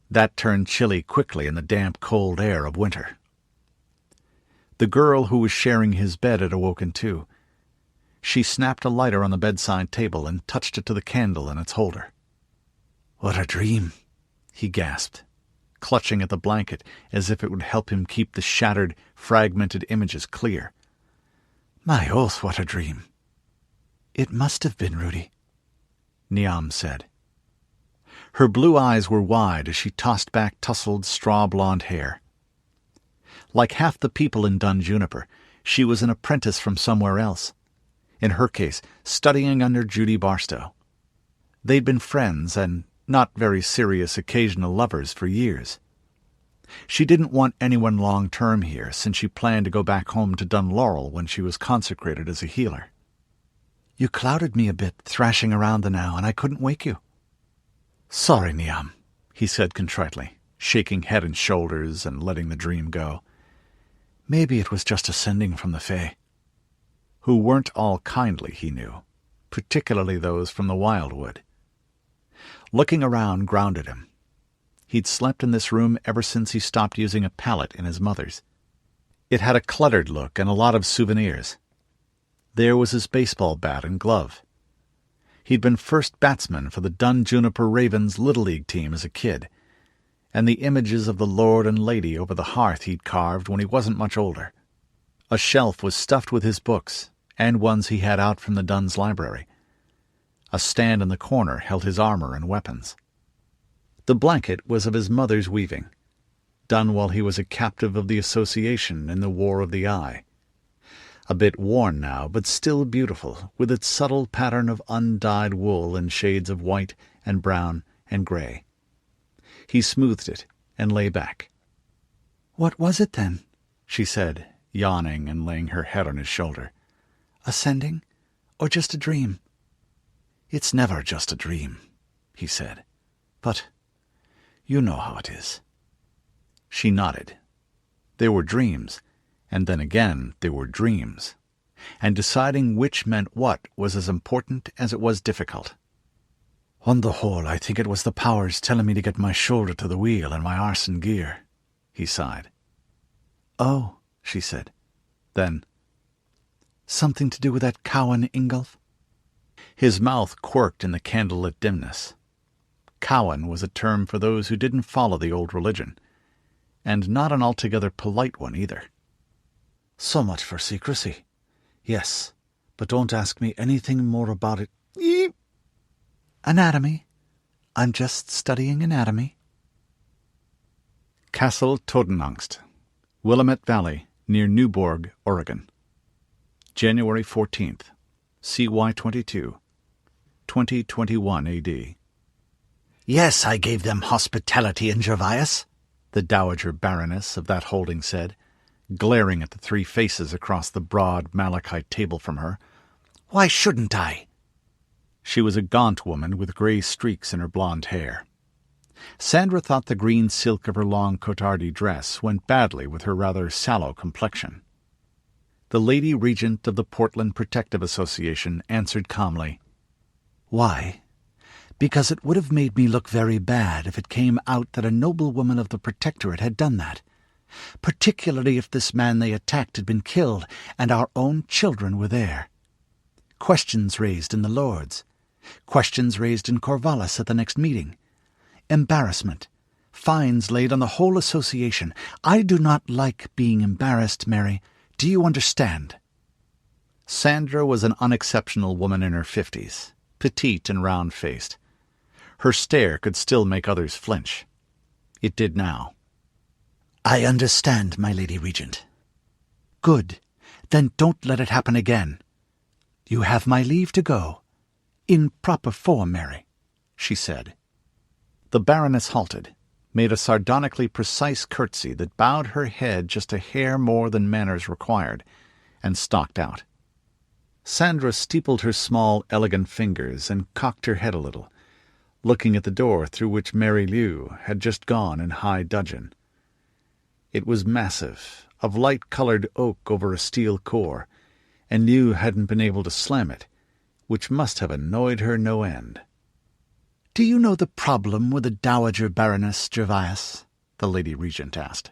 That turned chilly quickly in the damp, cold air of winter. The girl who was sharing his bed had awoken too. She snapped a lighter on the bedside table and touched it to the candle in its holder. "What a dream!" he gasped, clutching at the blanket as if it would help him keep the shattered, fragmented images clear. "My oath, what a dream!" "It must have been, Rudi," Niamh said. Her blue eyes were wide as she tossed back tousled straw-blonde hair. Like half the people in Dun Juniper, she was an apprentice from somewhere else. In her case, studying under Judy Barstow. They'd been friends and not very serious occasional lovers for years. She didn't want anyone long-term here, since she planned to go back home to Dunlaurel when she was consecrated as a healer. "You clouded me a bit, thrashing around the now, and I couldn't wake you." "Sorry, Niamh," he said contritely, shaking head and shoulders and letting the dream go. "Maybe it was just a sending from the Fae." Who weren't all kindly, he knew, particularly those from the Wildwood. Looking around grounded him. He'd slept in this room ever since he stopped using a pallet in his mother's. It had a cluttered look and a lot of souvenirs. There was his baseball bat and glove. He'd been first batsman for the Dun Juniper Ravens Little League team as a kid, and the images of the Lord and Lady over the hearth he'd carved when he wasn't much older. A shelf was stuffed with his books, and ones he had out from the Duns' library. A stand in the corner held his armor and weapons. The blanket was of his mother's weaving, done while he was a captive of the Association in the War of the Eye. A bit worn now, but still beautiful, with its subtle pattern of undyed wool in shades of white and brown and grey. He smoothed it and lay back. "What was it, then?" she said, yawning and laying her head on his shoulder. "A sending, or just a dream?" "It's never just a dream," he said. "But you know how it is." She nodded. There were dreams, and then again there were dreams, and deciding which meant what was as important as it was difficult. "On the whole, I think it was the powers telling me to get my shoulder to the wheel and my arse in gear," he sighed. "Oh," she said. Then, "Something to do with that cow in Ingolf?" His mouth quirked in the candlelit dimness. Cowan was a term for those who didn't follow the old religion, and not an altogether polite one either. "So much for secrecy. Yes, but don't ask me anything more about it." Eep. "Anatomy. I'm just studying anatomy." Castle Totenangst, Willamette Valley, near Newborg, Oregon. January 14th, CY 22, 2021 AD. "Yes, I gave them hospitality in Gervais," the Dowager Baroness of that holding said, glaring at the three faces across the broad malachite table from her. "Why shouldn't I?" She was a gaunt woman with grey streaks in her blonde hair. Sandra thought the green silk of her long cotardy dress went badly with her rather sallow complexion. The Lady Regent of the Portland Protective Association answered calmly, "Why? Because it would have made me look very bad if it came out that a noblewoman of the Protectorate had done that, particularly if this man they attacked had been killed and our own children were there. Questions raised in the Lords. Questions raised in Corvallis at the next meeting. Embarrassment. Fines laid on the whole association. I do not like being embarrassed, Mary. Do you understand?" Sandra was an unexceptional woman in her 50s, petite and round-faced. Her stare could still make others flinch. It did now. "I understand, my Lady Regent." "Good. Then don't let it happen again. You have my leave to go. In proper form, Mary," she said. The Baroness halted, made a sardonically precise curtsy that bowed her head just a hair more than manners required, and stalked out. Sandra steepled her small, elegant fingers and cocked her head a little, looking at the door through which Mary Liu had just gone in high dudgeon. It was massive, of light-coloured oak over a steel core, and Liu hadn't been able to slam it, which must have annoyed her no end. "Do you know the problem with the Dowager Baroness Gervais?" the Lady Regent asked.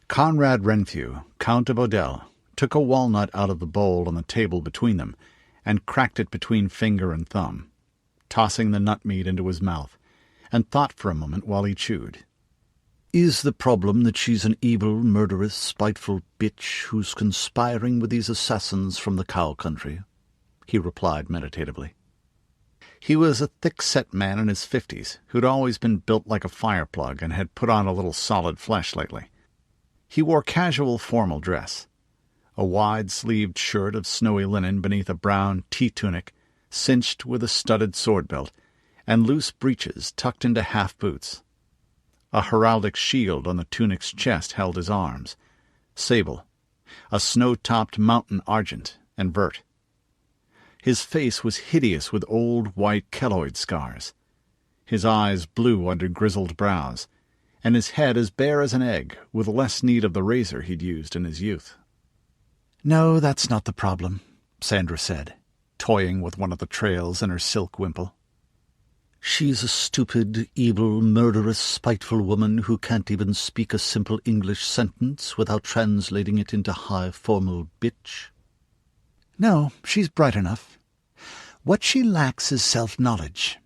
Conrad Renfrew, Count of Odell, took a walnut out of the bowl on the table between them and cracked it between finger and thumb, tossing the nut meat into his mouth, and thought for a moment while he chewed. "Is the problem that she's an evil, murderous, spiteful bitch who's conspiring with these assassins from the cow country?" he replied meditatively. He was a thick-set man in his 50s who'd always been built like a fire-plug and had put on a little solid flesh lately. He wore casual formal dress, a wide-sleeved shirt of snowy linen beneath a brown tea-tunic cinched with a studded sword-belt, and loose breeches tucked into half-boots. A heraldic shield on the tunic's chest held his arms, sable, a snow-topped mountain argent and vert. His face was hideous with old white keloid scars, his eyes blue under grizzled brows, and his head as bare as an egg, with less need of the razor he'd used in his youth. "No, that's not the problem," Sandra said, toying with one of the trails in her silk wimple. "She's a stupid, evil, murderous, spiteful woman who can't even speak a simple English sentence without translating it into high formal bitch." "No, she's bright enough. What she lacks is self-knowledge.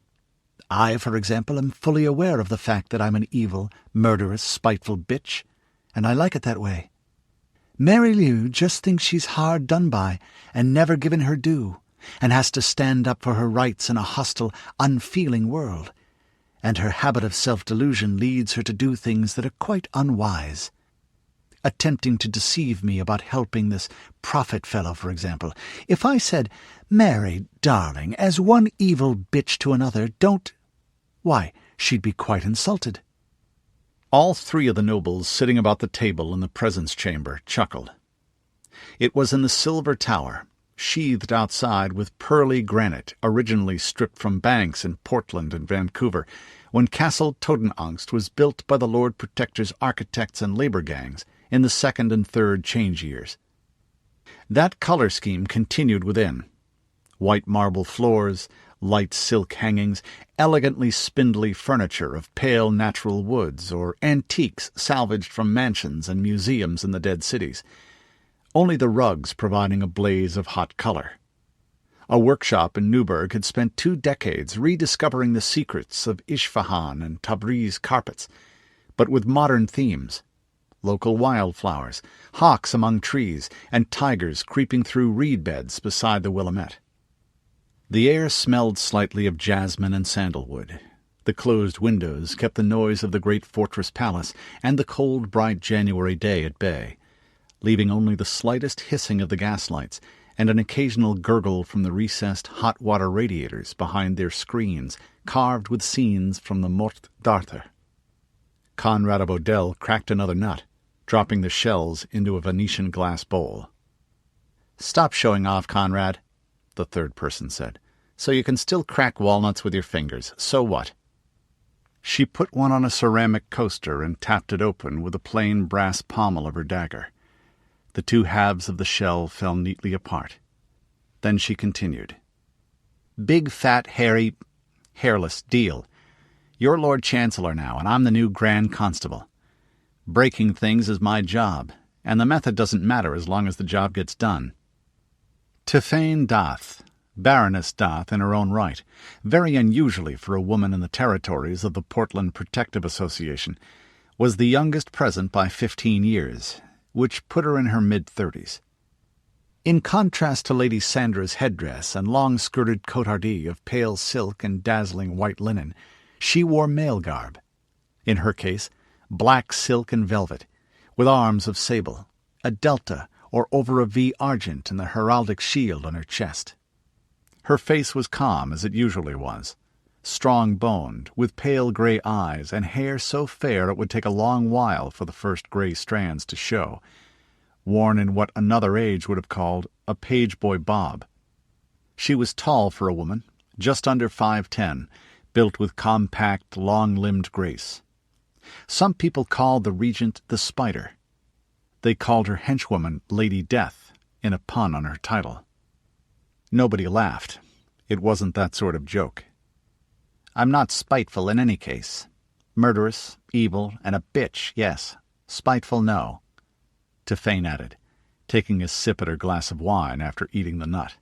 I, for example, am fully aware of the fact that I'm an evil, murderous, spiteful bitch, and I like it that way. Mary Lou just thinks she's hard done by and never given her due, and has to stand up for her rights in a hostile, unfeeling world, and her habit of self-delusion leads her to do things that are quite unwise. Attempting to deceive me about helping this prophet fellow, for example. If I said, 'Mary, darling, as one evil bitch to another, don't—' why, she'd be quite insulted." All three of the nobles sitting about the table in the presence chamber chuckled. It was in the silver tower, sheathed outside with pearly granite originally stripped from banks in Portland and Vancouver, when Castle Totenangst was built by the Lord Protector's architects and labor gangs in the second and third change years. That color scheme continued within. White marble floors, light silk hangings, elegantly spindly furniture of pale natural woods, or antiques salvaged from mansions and museums in the dead cities, only the rugs providing a blaze of hot color. A workshop in Newburgh had spent 2 decades rediscovering the secrets of Isfahan and Tabriz carpets, but with modern themes: local wildflowers, hawks among trees, and tigers creeping through reed beds beside the Willamette. The air smelled slightly of jasmine and sandalwood. The closed windows kept the noise of the great fortress palace and the cold, bright January day at bay, leaving only the slightest hissing of the gaslights and an occasional gurgle from the recessed hot water radiators behind their screens carved with scenes from the Morte d'Arthur. Conrad of Odell cracked another nut, dropping the shells into a Venetian glass bowl. "Stop showing off, Conrad," the third person said. "So you can still crack walnuts with your fingers. So what?" She put one on a ceramic coaster and tapped it open with the plain brass pommel of her dagger. The 2 halves of the shell fell neatly apart. Then she continued. "Big, fat, hairy, hairless deal. You're Lord Chancellor now, and I'm the new Grand Constable. Breaking things is my job, and the method doesn't matter as long as the job gets done." Tiffany Dath, Baroness Dath in her own right, very unusually for a woman in the territories of the Portland Protective Association, was the youngest present by 15 years, which put her in her mid-30s. In contrast to Lady Sandra's headdress and long-skirted cotardie of pale silk and dazzling white linen, she wore male garb. In her case, black silk and velvet, with arms of sable, a delta or over a V argent and the heraldic shield on her chest. Her face was calm as it usually was, strong-boned, with pale grey eyes and hair so fair it would take a long while for the first grey strands to show, worn in what another age would have called a page-boy bob. She was tall for a woman, just under 5'10", built with compact, long-limbed grace. Some people called the regent the Spider. They called her henchwoman Lady Death, in a pun on her title. Nobody laughed. It wasn't that sort of joke. I'm not spiteful in any case. Murderous, evil, and a bitch, yes. Spiteful, no," Tefane added, taking a sip at her glass of wine after eating the nut.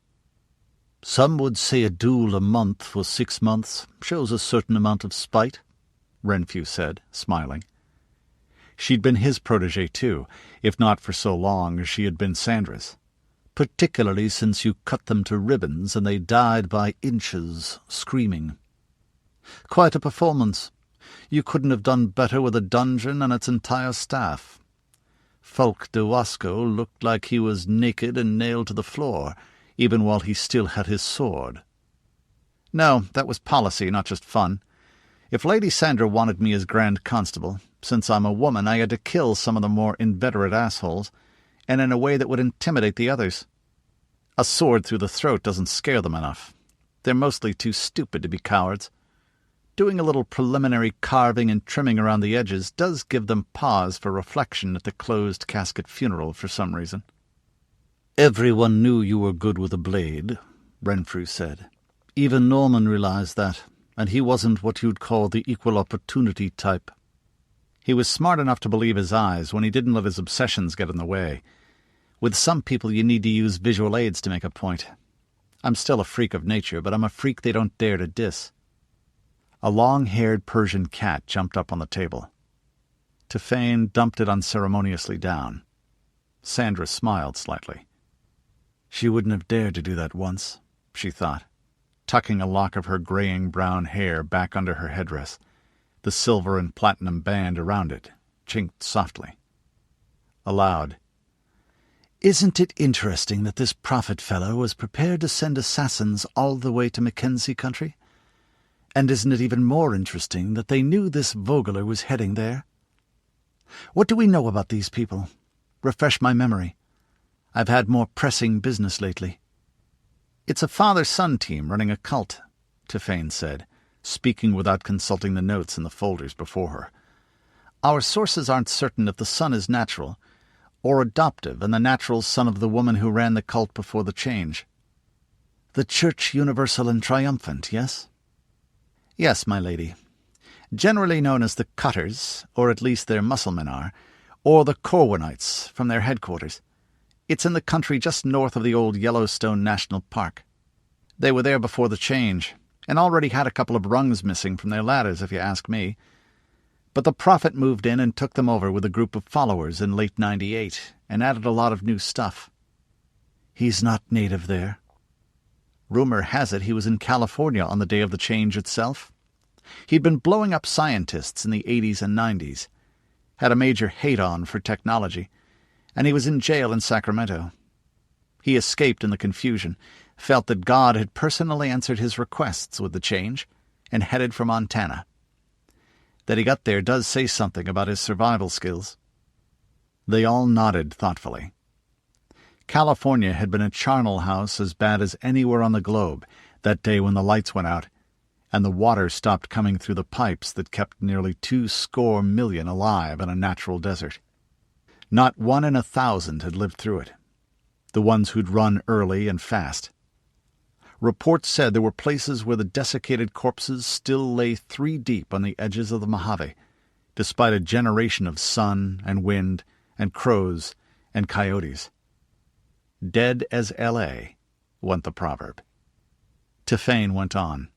"Some would say a duel a month for 6 months shows a certain amount of spite," Renfrew said, smiling. She'd been his protégée too, if not for so long as she had been Sandra's. "Particularly since you cut them to ribbons and they died by inches, screaming. Quite a performance. You couldn't have done better with a dungeon and its entire staff. Fulk de Wasco looked like he was naked and nailed to the floor, even while he still had his sword." "No, that was policy, not just fun. If Lady Sandra wanted me as Grand Constable, since I'm a woman I had to kill some of the more inveterate assholes, and in a way that would intimidate the others. A sword through the throat doesn't scare them enough. They're mostly too stupid to be cowards. Doing a little preliminary carving and trimming around the edges does give them pause for reflection at the closed-casket funeral for some reason." "Everyone knew you were good with a blade," Renfrew said. "Even Norman realized that, and he wasn't what you'd call the equal opportunity type." He was smart enough to believe his eyes when he didn't let his obsessions get in the way. With some people you need to use visual aids to make a point. I'm still a freak of nature, but I'm a freak they don't dare to diss. A long-haired Persian cat jumped up on the table. Tefane dumped it unceremoniously down. Sandra smiled slightly. She wouldn't have dared to do that once, she thought, tucking a lock of her graying brown hair back under her headdress. The silver and platinum band around it chinked softly. Aloud, "Isn't it interesting that this prophet fellow was prepared to send assassins all the way to Mackenzie country? And isn't it even more interesting that they knew this Vogler was heading there? What do we know about these people? Refresh my memory. I've had more pressing business lately." "It's a father-son team running a cult," Tefane said, speaking without consulting the notes in the folders before her. "Our sources aren't certain if the son is natural or adoptive and the natural son of the woman who ran the cult before the change." "The Church Universal and Triumphant, yes?" "Yes, my lady. Generally known as the Cutters, or at least their musclemen are, or the Corwinites from their headquarters. It's in the country just north of the old Yellowstone National Park. They were there before the change, and already had a couple of rungs missing from their ladders, if you ask me. But the prophet moved in and took them over with a group of followers in late '98, and added a lot of new stuff." "He's not native there?" "Rumor has it he was in California on the day of the change itself. He'd been blowing up scientists in the '80s and '90s, had a major hate-on for technology, and he was in jail in Sacramento. He escaped in the confusion, felt that God had personally answered his requests with the change, and headed for Montana. That he got there does say something about his survival skills." They all nodded thoughtfully. California had been a charnel house as bad as anywhere on the globe that day when the lights went out, and the water stopped coming through the pipes that kept nearly 200 million alive in a natural desert. Not 1 in 1,000 had lived through it, the ones who'd run early and fast. Reports said there were places where the desiccated corpses still lay 3 deep on the edges of the Mojave, despite a generation of sun and wind and crows and coyotes. "Dead as L.A.," went the proverb. Tefane went on.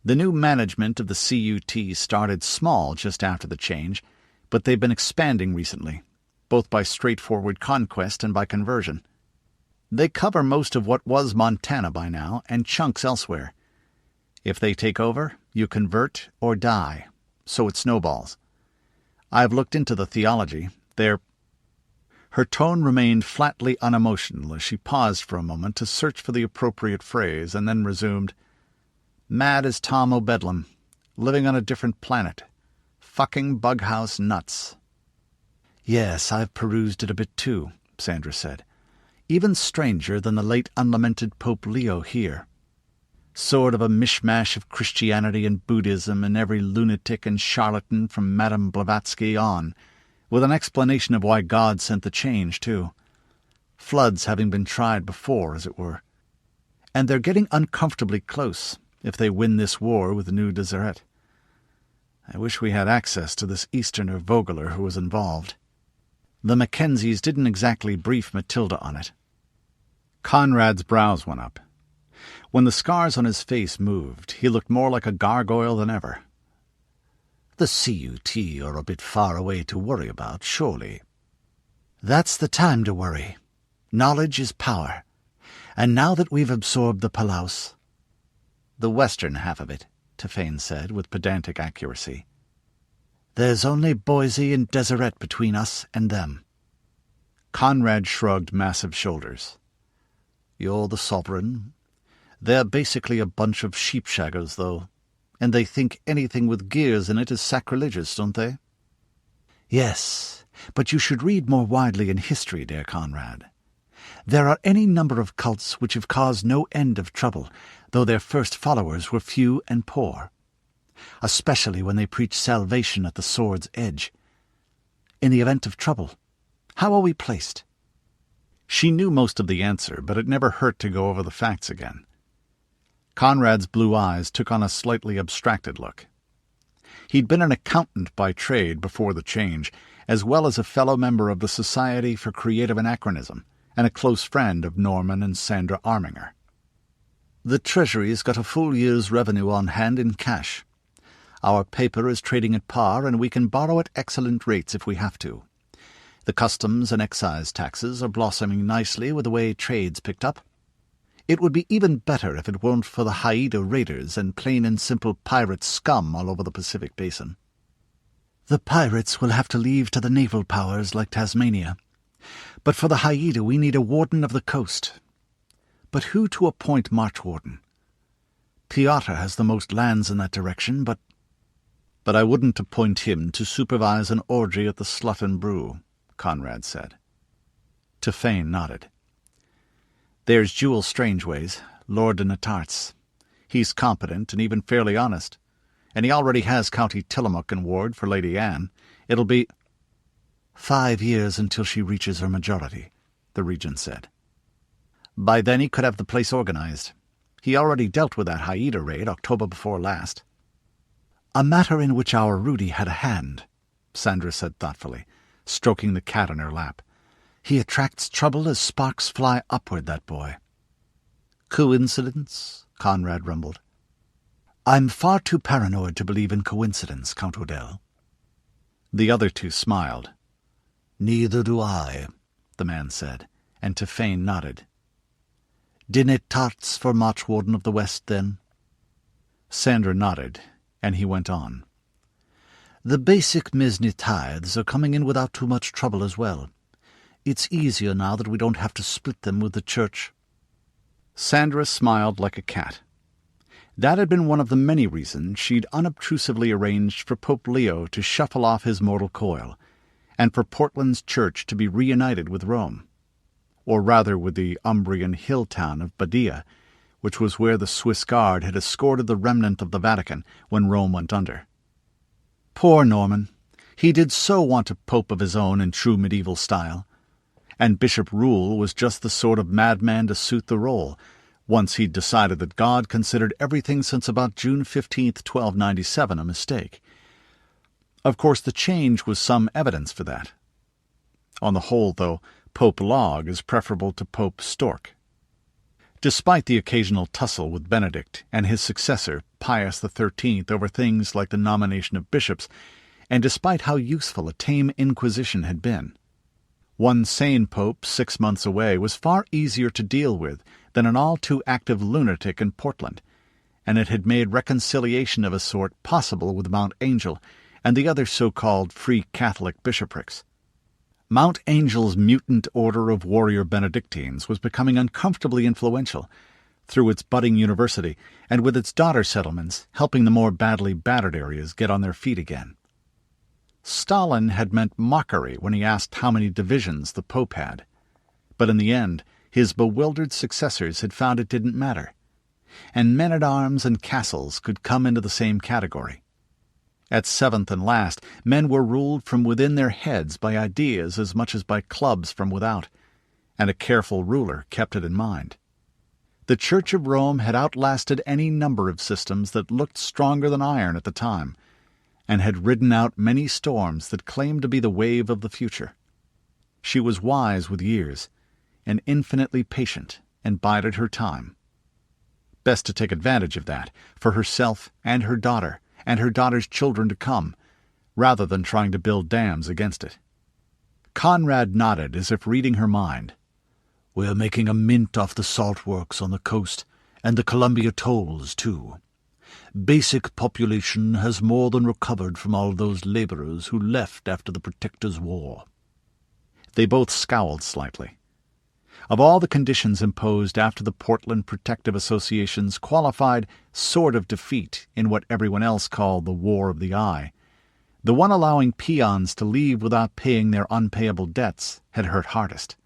"The new management of the CUT started small just after the change, but they've been expanding recently, both by straightforward conquest and by conversion. They cover most of what was Montana by now, and chunks elsewhere. If they take over, you convert or die, so it snowballs. I've looked into the theology. They're—" Her tone remained flatly unemotional as she paused for a moment to search for the appropriate phrase, and then resumed, "Mad as Tom O'Bedlam, living on a different planet. Fucking bughouse nuts." "Yes, I've perused it a bit too," Sandra said. "Even stranger than the late unlamented Pope Leo here. Sort of a mishmash of Christianity and Buddhism and every lunatic and charlatan from Madame Blavatsky on, with an explanation of why God sent the change, too. Floods having been tried before, as it were. And they're getting uncomfortably close, if they win this war with New Deseret. I wish we had access to this Easterner Vogler who was involved. The Mackenzies didn't exactly brief Matilda on it. Conrad's brows went up. When the scars on his face moved, he looked more like a gargoyle than ever. The CUT are a bit far away to worry about, surely. That's the time to worry. Knowledge is power. And now that we've absorbed the Palaus— "The western half of it," Tefane said with pedantic accuracy. "There's only Boise and Deseret between us and them." Conrad shrugged massive shoulders. "You're the sovereign. They're basically a bunch of sheepshaggers, though, and they think anything with gears in it is sacrilegious, don't they?" "Yes, but you should read more widely in history, dear Conrad. There are any number of cults which have caused no end of trouble, though their first followers were few and poor, especially when they preach salvation at the sword's edge. In the event of trouble, how are we placed?" She knew most of the answer, but it never hurt to go over the facts again. Conrad's blue eyes took on a slightly abstracted look. He'd been an accountant by trade before the change, as well as a fellow member of the Society for Creative Anachronism, and a close friend of Norman and Sandra Arminger. "The Treasury's got a full year's revenue on hand in cash. Our paper is trading at par, and we can borrow at excellent rates if we have to. The customs and excise taxes are blossoming nicely with the way trade's picked up. It would be even better if it weren't for the Haida raiders and plain and simple pirate scum all over the Pacific Basin." "The pirates will have to leave to the naval powers like Tasmania. But for the Haida we need a warden of the coast. But who to appoint Marchwarden? Piotr has the most lands in that direction, but I wouldn't appoint him to supervise an orgy at the Slut and Brew," Conrad said. Tefane nodded. "There's Jewel Strangeways, Lord de Natart's. He's competent and even fairly honest, and he already has County Tillamook in ward for Lady Anne. It'll be—" "5 years until she reaches her majority," the regent said. "By then he could have the place organized. He already dealt with that Haida raid October before last." "A matter in which our Rudi had a hand," Sandra said thoughtfully, stroking the cat in her lap. "He attracts trouble as sparks fly upward, that boy." "Coincidence?" Conrad rumbled. "I'm far too paranoid to believe in coincidence, Count Odell." The other two smiled. "Neither do I," the man said, and Tefane nodded. "De Natart's for Marchwarden of the West, then?" Sandra nodded, and he went on. "The basic Mesni tithes are coming in without too much trouble as well. It's easier now that we don't have to split them with the church." Sandra smiled like a cat. That had been one of the many reasons she'd unobtrusively arranged for Pope Leo to shuffle off his mortal coil, and for Portland's church to be reunited with Rome, or rather with the Umbrian hill town of Badia, which was where the Swiss Guard had escorted the remnant of the Vatican when Rome went under. Poor Norman! He did so want a pope of his own in true medieval style, and Bishop Rule was just the sort of madman to suit the role, once he'd decided that God considered everything since about June 15th, 1297 a mistake. Of course, the change was some evidence for that. On the whole, though, Pope Log is preferable to Pope Stork. Despite the occasional tussle with Benedict and his successor, Pius XIII, over things like the nomination of bishops, and despite how useful a tame inquisition had been, one sane pope 6 months away was far easier to deal with than an all-too-active lunatic in Portland, and it had made reconciliation of a sort possible with Mount Angel and the other so-called Free Catholic bishoprics. Mount Angel's mutant order of warrior Benedictines was becoming uncomfortably influential, through its budding university and with its daughter settlements helping the more badly battered areas get on their feet again. Stalin had meant mockery when he asked how many divisions the Pope had, but in the end his bewildered successors had found it didn't matter, and men-at-arms and castles could come into the same category. At seventh and last, men were ruled from within their heads by ideas as much as by clubs from without, and a careful ruler kept it in mind. The Church of Rome had outlasted any number of systems that looked stronger than iron at the time, and had ridden out many storms that claimed to be the wave of the future. She was wise with years, and infinitely patient, and bided her time. Best to take advantage of that, for herself and her daughter, and her daughter's children to come, rather than trying to build dams against it. Conrad nodded as if reading her mind. "We're making a mint off the salt works on the coast, and the Columbia tolls, too. Basic population has more than recovered from all those laborers who left after the Protector's War." They both scowled slightly. Of all the conditions imposed after the Portland Protective Association's qualified sort of defeat in what everyone else called the War of the Eye, the one allowing peons to leave without paying their unpayable debts had hurt hardest.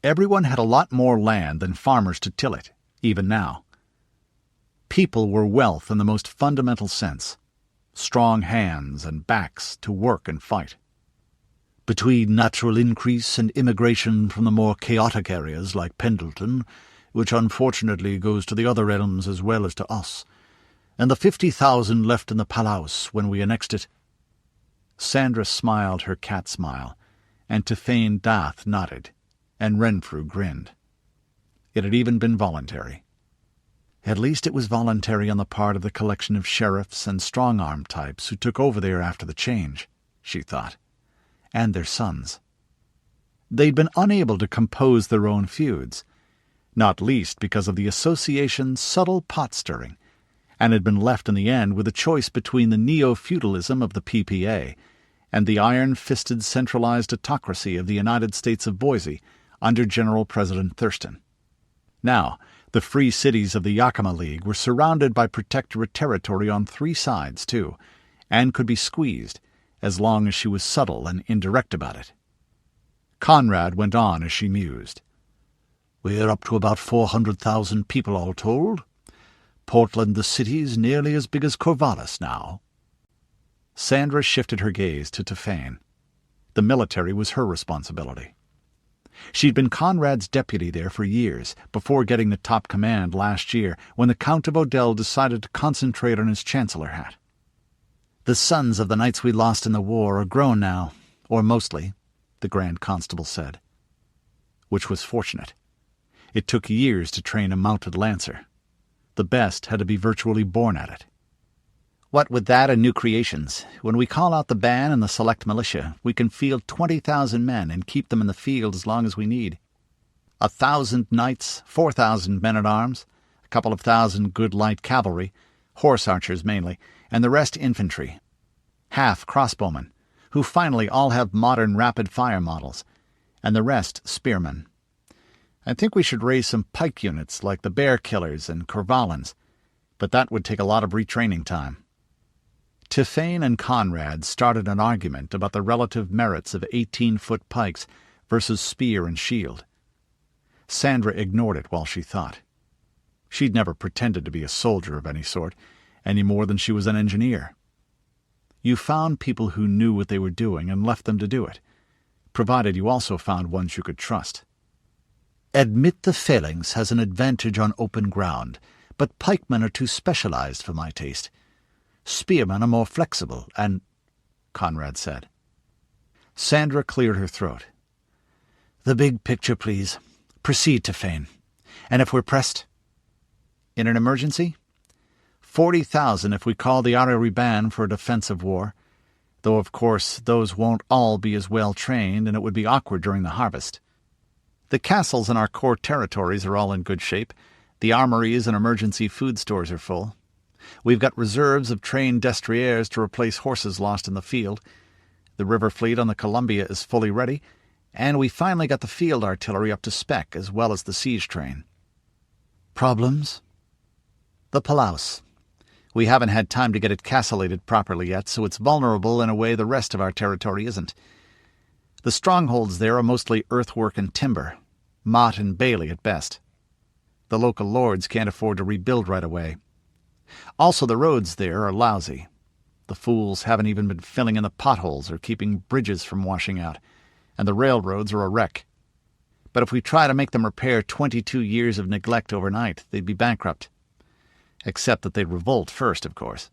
Everyone had a lot more land than farmers to till it, even now. People were wealth in the most fundamental sense, strong hands and backs to work and fight. Between natural increase and immigration from the more chaotic areas like Pendleton, which unfortunately goes to the other realms as well as to us, and the 50,000 left in the Palaus when we annexed it. Sandra smiled her cat smile, and Tiphane Dath nodded, and Renfrew grinned. It had even been voluntary. At least it was voluntary on the part of the collection of sheriffs and strong-arm types who took over there after the change, she thought, and their sons. They'd been unable to compose their own feuds, not least because of the association's subtle pot-stirring, and had been left in the end with a choice between the neo-feudalism of the PPA and the iron-fisted centralized autocracy of the United States of Boise under General President Thurston. Now, the free cities of the Yakima League were surrounded by protectorate territory on 3 sides, too, and could be squeezed, as long as she was subtle and indirect about it. Conrad went on as she mused. "We're up to about 400,000 people all told. Portland the city's nearly as big as Corvallis now." Sandra shifted her gaze to Tiphane. The military was her responsibility. She'd been Conrad's deputy there for years, before getting the top command last year when the Count of Odell decided to concentrate on his chancellor hat. "The sons of the knights we lost in the war are grown now, or mostly," the Grand Constable said. Which was fortunate. It took years to train a mounted lancer. The best had to be virtually born at it. "What with that and new creations, when we call out the band and the select militia, we can field 20,000 men and keep them in the field as long as we need. 1,000 knights, 4,000 men-at-arms, a couple of thousand good light cavalry, horse archers mainly, and the rest infantry. Half crossbowmen, who finally all have modern rapid-fire models, and the rest spearmen. I think we should raise some pike units like the Bear Killers and Corvalins, but that would take a lot of retraining time." Tiphane and Conrad started an argument about the relative merits of 18-foot pikes versus spear and shield. Sandra ignored it while she thought. She'd never pretended to be a soldier of any sort, any more than she was an engineer. You found people who knew what they were doing and left them to do it, provided you also found ones you could trust. "Admit the phalanx has an advantage on open ground, but pikemen are too specialized for my taste. Spearmen are more flexible, and—" Conrad said. Sandra cleared her throat. "The big picture, please. Proceed, Tiphane. And if we're pressed—" "In an emergency? 40,000 if we call the artillery band for a defensive war, though of course those won't all be as well trained and it would be awkward during the harvest. The castles in our core territories are all in good shape. The armories and emergency food stores are full. We've got reserves of trained destriers to replace horses lost in the field. The river fleet on the Columbia is fully ready, and we finally got the field artillery up to spec as well as the siege train." "Problems?" "The Palaus. We haven't had time to get it castellated properly yet, so it's vulnerable in a way the rest of our territory isn't. The strongholds there are mostly earthwork and timber, motte and bailey at best. The local lords can't afford to rebuild right away. Also, the roads there are lousy. The fools haven't even been filling in the potholes or keeping bridges from washing out, and the railroads are a wreck. But if we try to make them repair 22 years of neglect overnight, they'd be bankrupt. Except that they'd revolt first, of course.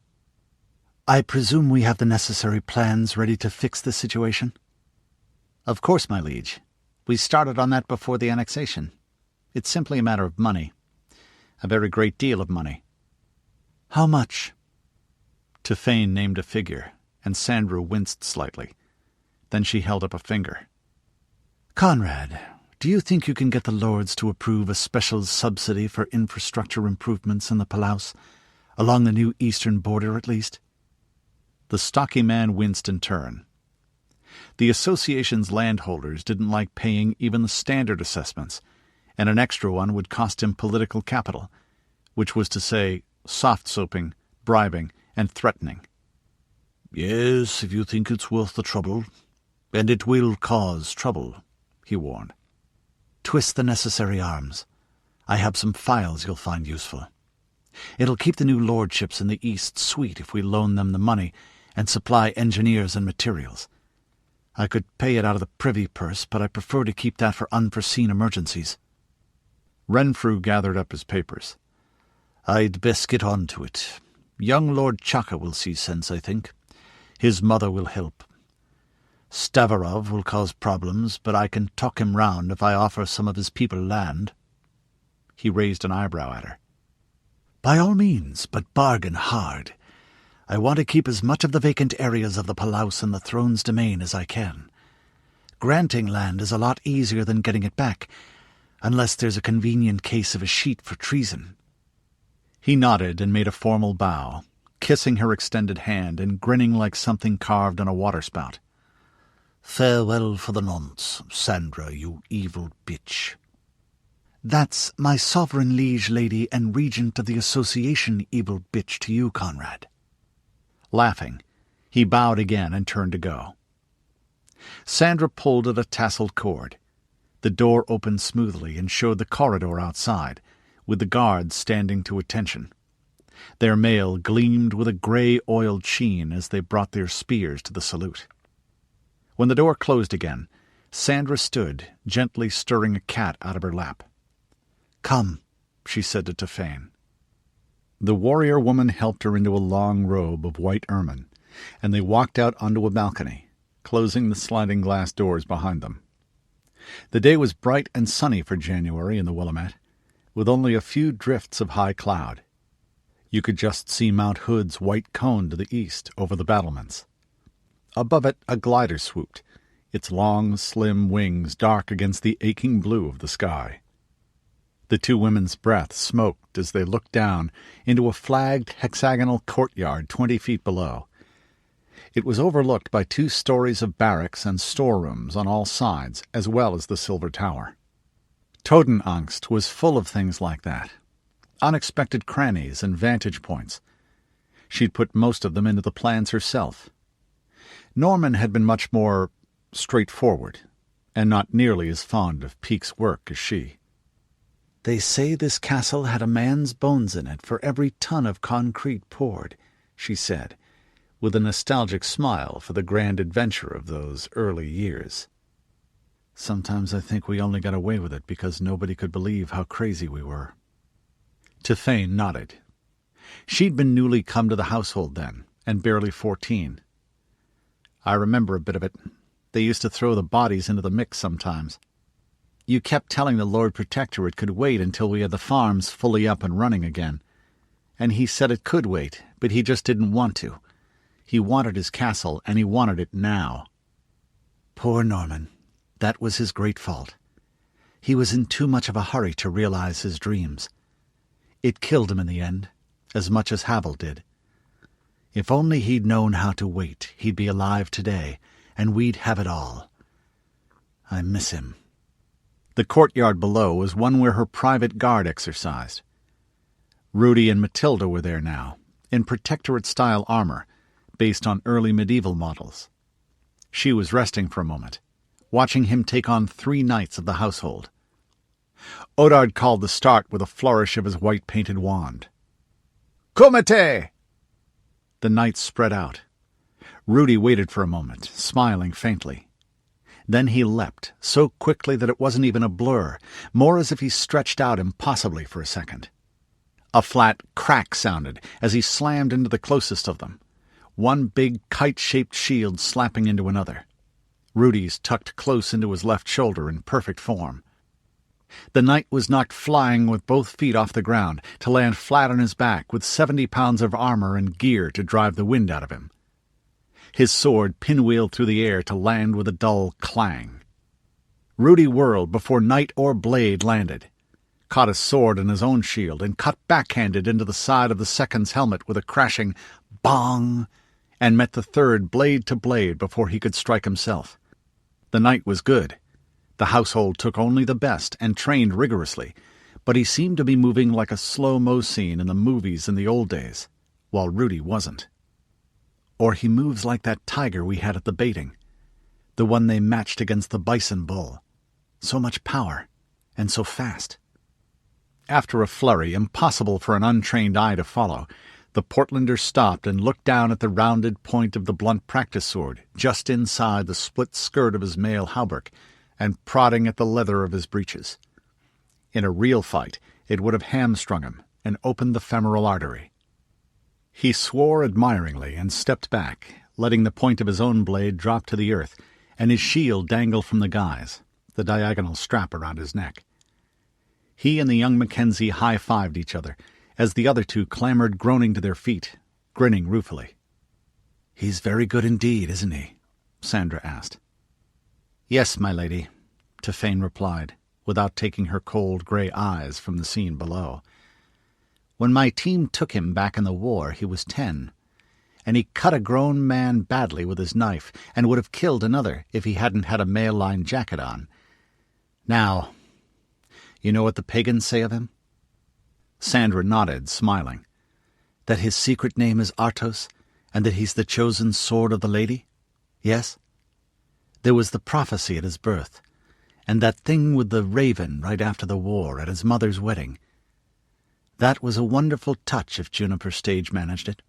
I presume we have the necessary plans ready to fix the situation? Of course, my liege. We started on that before the annexation. It's simply a matter of money. A very great deal of money. How much? Tiffany named a figure, and Sandra winced slightly. Then she held up a finger. Conrad, do you think you can get the lords to approve a special subsidy for infrastructure improvements in the Palaus, along the new eastern border at least? The stocky man winced in turn. The association's landholders didn't like paying even the standard assessments, and an extra one would cost him political capital, which was to say, soft-soaping, bribing, and threatening. Yes, if you think it's worth the trouble. And it will cause trouble, he warned. Twist the necessary arms. I have some files you'll find useful. It'll keep the new lordships in the East sweet if we loan them the money and supply engineers and materials. I could pay it out of the privy purse, but I prefer to keep that for unforeseen emergencies. Renfrew gathered up his papers. I'd best get on to it. Young Lord Chaka will see sense, I think. His mother will help. Stavarov will cause problems, but I can talk him round if I offer some of his people land. He raised an eyebrow at her. By all means, but bargain hard. I want to keep as much of the vacant areas of the Palaus and the throne's domain as I can. Granting land is a lot easier than getting it back, unless there's a convenient case of a sheet for treason. He nodded and made a formal bow, kissing her extended hand and grinning like something carved on a waterspout. Farewell for the nonce, Sandra, you evil bitch. That's my sovereign liege lady and regent of the association, evil bitch, to you, Conrad. Laughing, he bowed again and turned to go. Sandra pulled at a tasseled cord. The door opened smoothly and showed the corridor outside, with the guards standing to attention. Their mail gleamed with a grey-oiled sheen as they brought their spears to the salute. When the door closed again, Sandra stood, gently stirring a cat out of her lap. "Come," she said to Tiffany. The warrior woman helped her into a long robe of white ermine, and they walked out onto a balcony, closing the sliding glass doors behind them. The day was bright and sunny for January in the Willamette, with only a few drifts of high cloud. You could just see Mount Hood's white cone to the east over the battlements. Above it a glider swooped, its long, slim wings dark against the aching blue of the sky. The two women's breath smoked as they looked down into a flagged hexagonal courtyard 20 feet below. It was overlooked by 2 stories of barracks and storerooms on all sides, as well as the Silver Tower. Totenangst was full of things like that, unexpected crannies and vantage points. She'd put most of them into the plans herself. Norman had been much more straightforward, and not nearly as fond of Peake's work as she. "They say this castle had a man's bones in it for every ton of concrete poured," she said, with a nostalgic smile for the grand adventure of those early years. "Sometimes I think we only got away with it because nobody could believe how crazy we were." Tiffany nodded. She'd been newly come to the household then, and barely 14. "I remember a bit of it. They used to throw the bodies into the mix sometimes. You kept telling the Lord Protector it could wait until we had the farms fully up and running again. And he said it could wait, but he just didn't want to. He wanted his castle, and he wanted it now." Poor Norman. That was his great fault. He was in too much of a hurry to realize his dreams. It killed him in the end, as much as Havel did. If only he'd known how to wait, he'd be alive today, and we'd have it all. I miss him. The courtyard below was one where her private guard exercised. Rudi and Matilda were there now, in Protectorate-style armor, based on early medieval models. She was resting for a moment, watching him take on 3 knights of the household. Odard called the start with a flourish of his white-painted wand. "Comite!" The knights spread out. Rudi waited for a moment, smiling faintly. Then he leapt, so quickly that it wasn't even a blur, more as if he stretched out impossibly for a second. A flat crack sounded as he slammed into the closest of them, one big kite-shaped shield slapping into another. Rudi's tucked close into his left shoulder in perfect form. The knight was knocked flying with both feet off the ground to land flat on his back with 70 pounds of armor and gear to drive the wind out of him. His sword pinwheeled through the air to land with a dull clang. Rudi whirled before knight or blade landed, caught his sword in his own shield, and cut backhanded into the side of the second's helmet with a crashing bong, and met the third blade to blade before he could strike himself. The knight was good. The household took only the best and trained rigorously, but he seemed to be moving like a slow-mo scene in the movies in the old days, while Rudi wasn't. Or he moves like that tiger we had at the baiting, the one they matched against the bison bull. So much power, and so fast. After a flurry impossible for an untrained eye to follow, the Portlander stopped and looked down at the rounded point of the blunt practice sword just inside the split skirt of his mail hauberk, and prodding at the leather of his breeches. In a real fight, it would have hamstrung him and opened the femoral artery. He swore admiringly and stepped back, letting the point of his own blade drop to the earth and his shield dangle from the guys, the diagonal strap around his neck. He and the young Mackenzie high-fived each other as the other two clambered groaning to their feet, grinning ruefully. "He's very good indeed, isn't he?" Sandra asked. "Yes, my lady," Tiphane replied, without taking her cold grey eyes from the scene below. "When my team took him back in the war, he was 10, and he cut a grown man badly with his knife and would have killed another if he hadn't had a mail-line jacket on. Now, you know what the pagans say of him?" Sandra nodded, smiling. "That his secret name is Artos, and that he's the chosen sword of the lady? Yes? There was the prophecy at his birth, and that thing with the raven right after the war at his mother's wedding. That was a wonderful touch if Juniper stage managed it."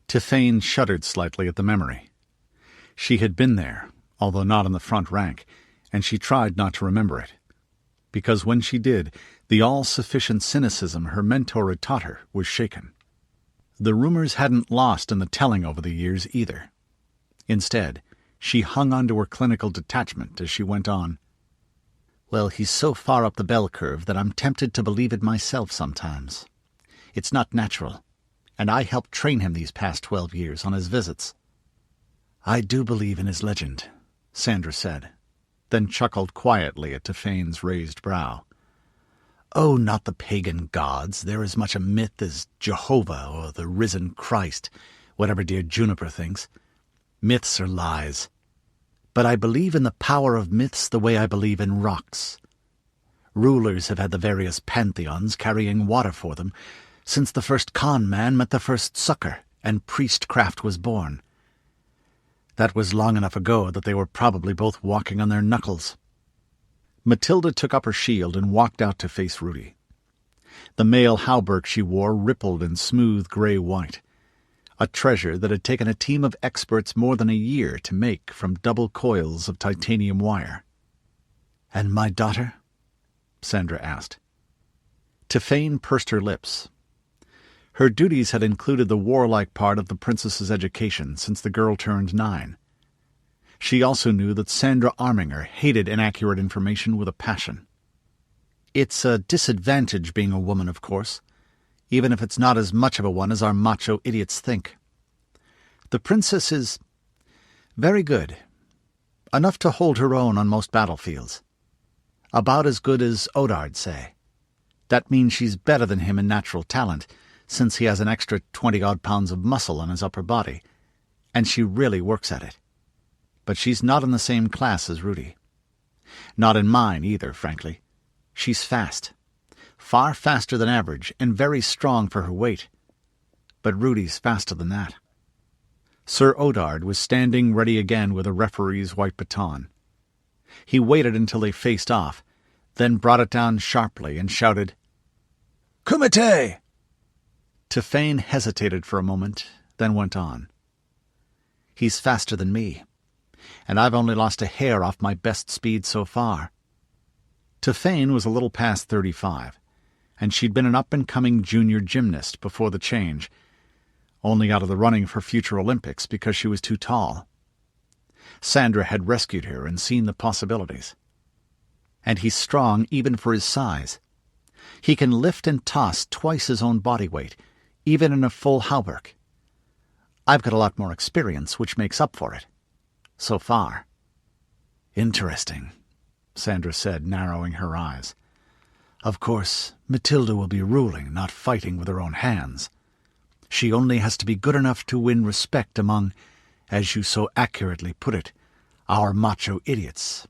Tiphane shuddered slightly at the memory. She had been there, although not in the front rank, and she tried not to remember it, because when she did, the all-sufficient cynicism her mentor had taught her was shaken. The rumors hadn't lost in the telling over the years either. Instead, she hung on to her clinical detachment as she went on. "Well, he's so far up the bell curve that I'm tempted to believe it myself sometimes. It's not natural, and I helped train him these past 12 years on his visits." "I do believe in his legend," Sandra said, then chuckled quietly at Tiphane's raised brow. "Oh, not the pagan gods. They're as much a myth as Jehovah or the risen Christ, whatever dear Juniper thinks. Myths are lies. But I believe in the power of myths the way I believe in rocks. Rulers have had the various pantheons carrying water for them since the first con man met the first sucker and priestcraft was born. That was long enough ago that they were probably both walking on their knuckles." Matilda took up her shield and walked out to face Rudi. The mail hauberk she wore rippled in smooth grey white, a treasure that had taken a team of experts more than a year to make from double coils of titanium wire. "And my daughter?" Sandra asked. Tiphane pursed her lips. Her duties had included the warlike part of the princess's education since the girl turned 9. She also knew that Sandra Arminger hated inaccurate information with a passion. "It's a disadvantage being a woman, of course, even if it's not as much of a one as our macho idiots think. The princess is very good, enough to hold her own on most battlefields. About as good as Odard, say. That means she's better than him in natural talent, since he has an extra 20-odd pounds of muscle on his upper body, and she really works at it. But she's not in the same class as Rudi. Not in mine either, frankly. She's fast. Far faster than average, and very strong for her weight. But Rudi's faster than that." Sir Odard was standing ready again with a referee's white baton. He waited until they faced off, then brought it down sharply and shouted, "Kumite!" Tiphane hesitated for a moment, then went on. "He's faster than me. and I've only lost a hair off my best speed so far. Tiffany was a little past 35, and she'd been an up-and-coming junior gymnast before the change, only out of the running for future Olympics because she was too tall. Sandra had rescued her and seen the possibilities. And he's strong even for his size. He can lift and toss twice his own body weight, even in a full hauberk. I've got a lot more experience, which makes up for it. So far. Interesting, Sandra said, narrowing her eyes. Of course, Matilda will be ruling, not fighting with her own hands. She only has to be good enough to win respect among, as you so accurately put it, our macho idiots.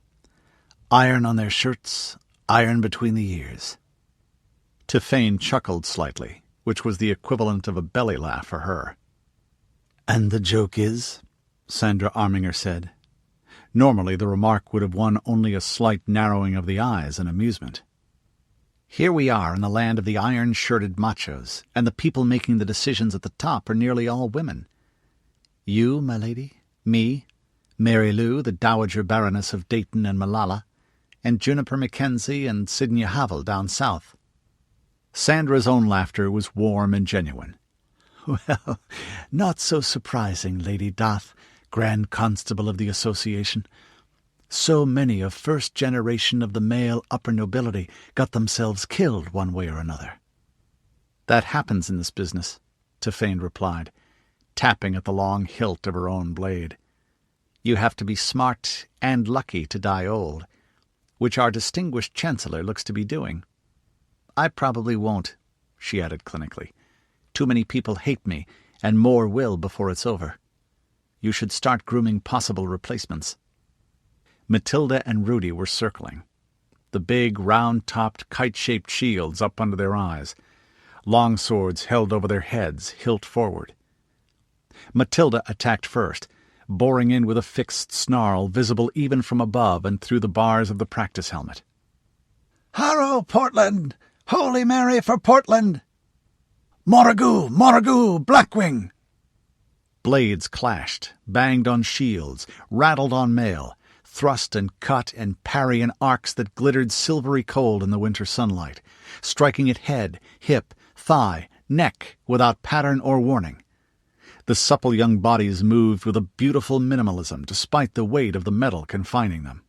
Iron on their shirts, iron between the ears. Tiffany chuckled slightly, which was the equivalent of a belly laugh for her. And the joke is? Sandra Arminger said. Normally the remark would have won only a slight narrowing of the eyes in amusement. Here we are in the land of the iron-shirted machos, and the people making the decisions at the top are nearly all women. You, my lady, me, Mary Lou, the Dowager Baroness of Dayton and Malala, and Juniper Mackenzie and Sidney Havel down south. Sandra's own laughter was warm and genuine. Well, not so surprising, Lady Doth, Grand Constable of the Association. So many of first generation of the male upper nobility got themselves killed one way or another. That happens in this business, Tiffany replied, tapping at the long hilt of her own blade. You have to be smart and lucky to die old, which our distinguished Chancellor looks to be doing. I probably won't, she added clinically. Too many people hate me, and more will before it's over. You should start grooming possible replacements. Matilda and Rudi were circling, the big, round-topped, kite-shaped shields up under their eyes, long swords held over their heads, hilt forward. Matilda attacked first, boring in with a fixed snarl visible even from above and through the bars of the practice helmet. "Harrow, Portland! Holy Mary for Portland!" "Morrigu! Morrigu! Blackwing!" Blades clashed, banged on shields, rattled on mail, thrust and cut and parry in arcs that glittered silvery cold in the winter sunlight, striking at head, hip, thigh, neck without pattern or warning. The supple young bodies moved with a beautiful minimalism despite the weight of the metal confining them.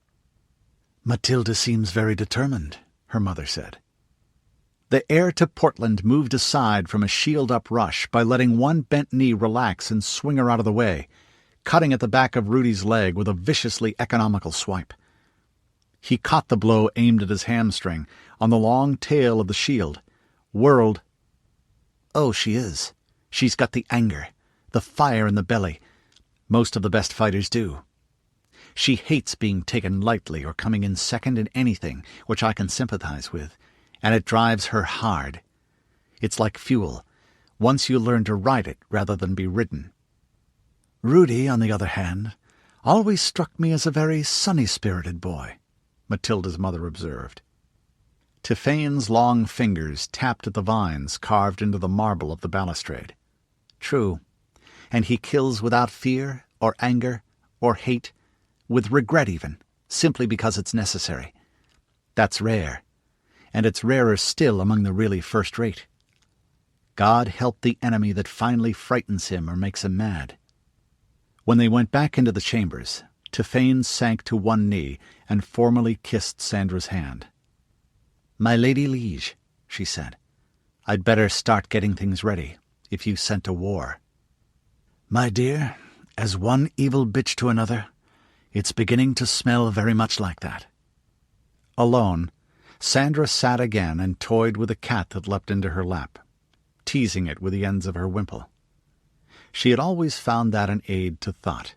"Matilda seems very determined," her mother said. The heir to Portland moved aside from a shield-up rush by letting one bent knee relax and swing her out of the way, cutting at the back of Rudi's leg with a viciously economical swipe. He caught the blow aimed at his hamstring, on the long tail of the shield, whirled. Oh, she is. She's got the anger, the fire in the belly. Most of the best fighters do. She hates being taken lightly or coming in second in anything, which I can sympathize with, and it drives her hard. It's like fuel. Once you learn to ride it rather than be ridden. Rudi, on the other hand, always struck me as a very sunny-spirited boy, Matilda's mother observed. Tiffany's long fingers tapped at the vines carved into the marble of the balustrade. True, and he kills without fear or anger or hate, with regret even, simply because it's necessary. That's rare, and it's rarer still among the really first-rate. God help the enemy that finally frightens him or makes him mad. When they went back into the chambers, Tiffany sank to one knee and formally kissed Sandra's hand. "My Lady Liege," she said, "I'd better start getting things ready, if you scent a war." "My dear, as one evil bitch to another, it's beginning to smell very much like that." Alone, Sandra sat again and toyed with a cat that leapt into her lap, teasing it with the ends of her wimple. She had always found that an aid to thought.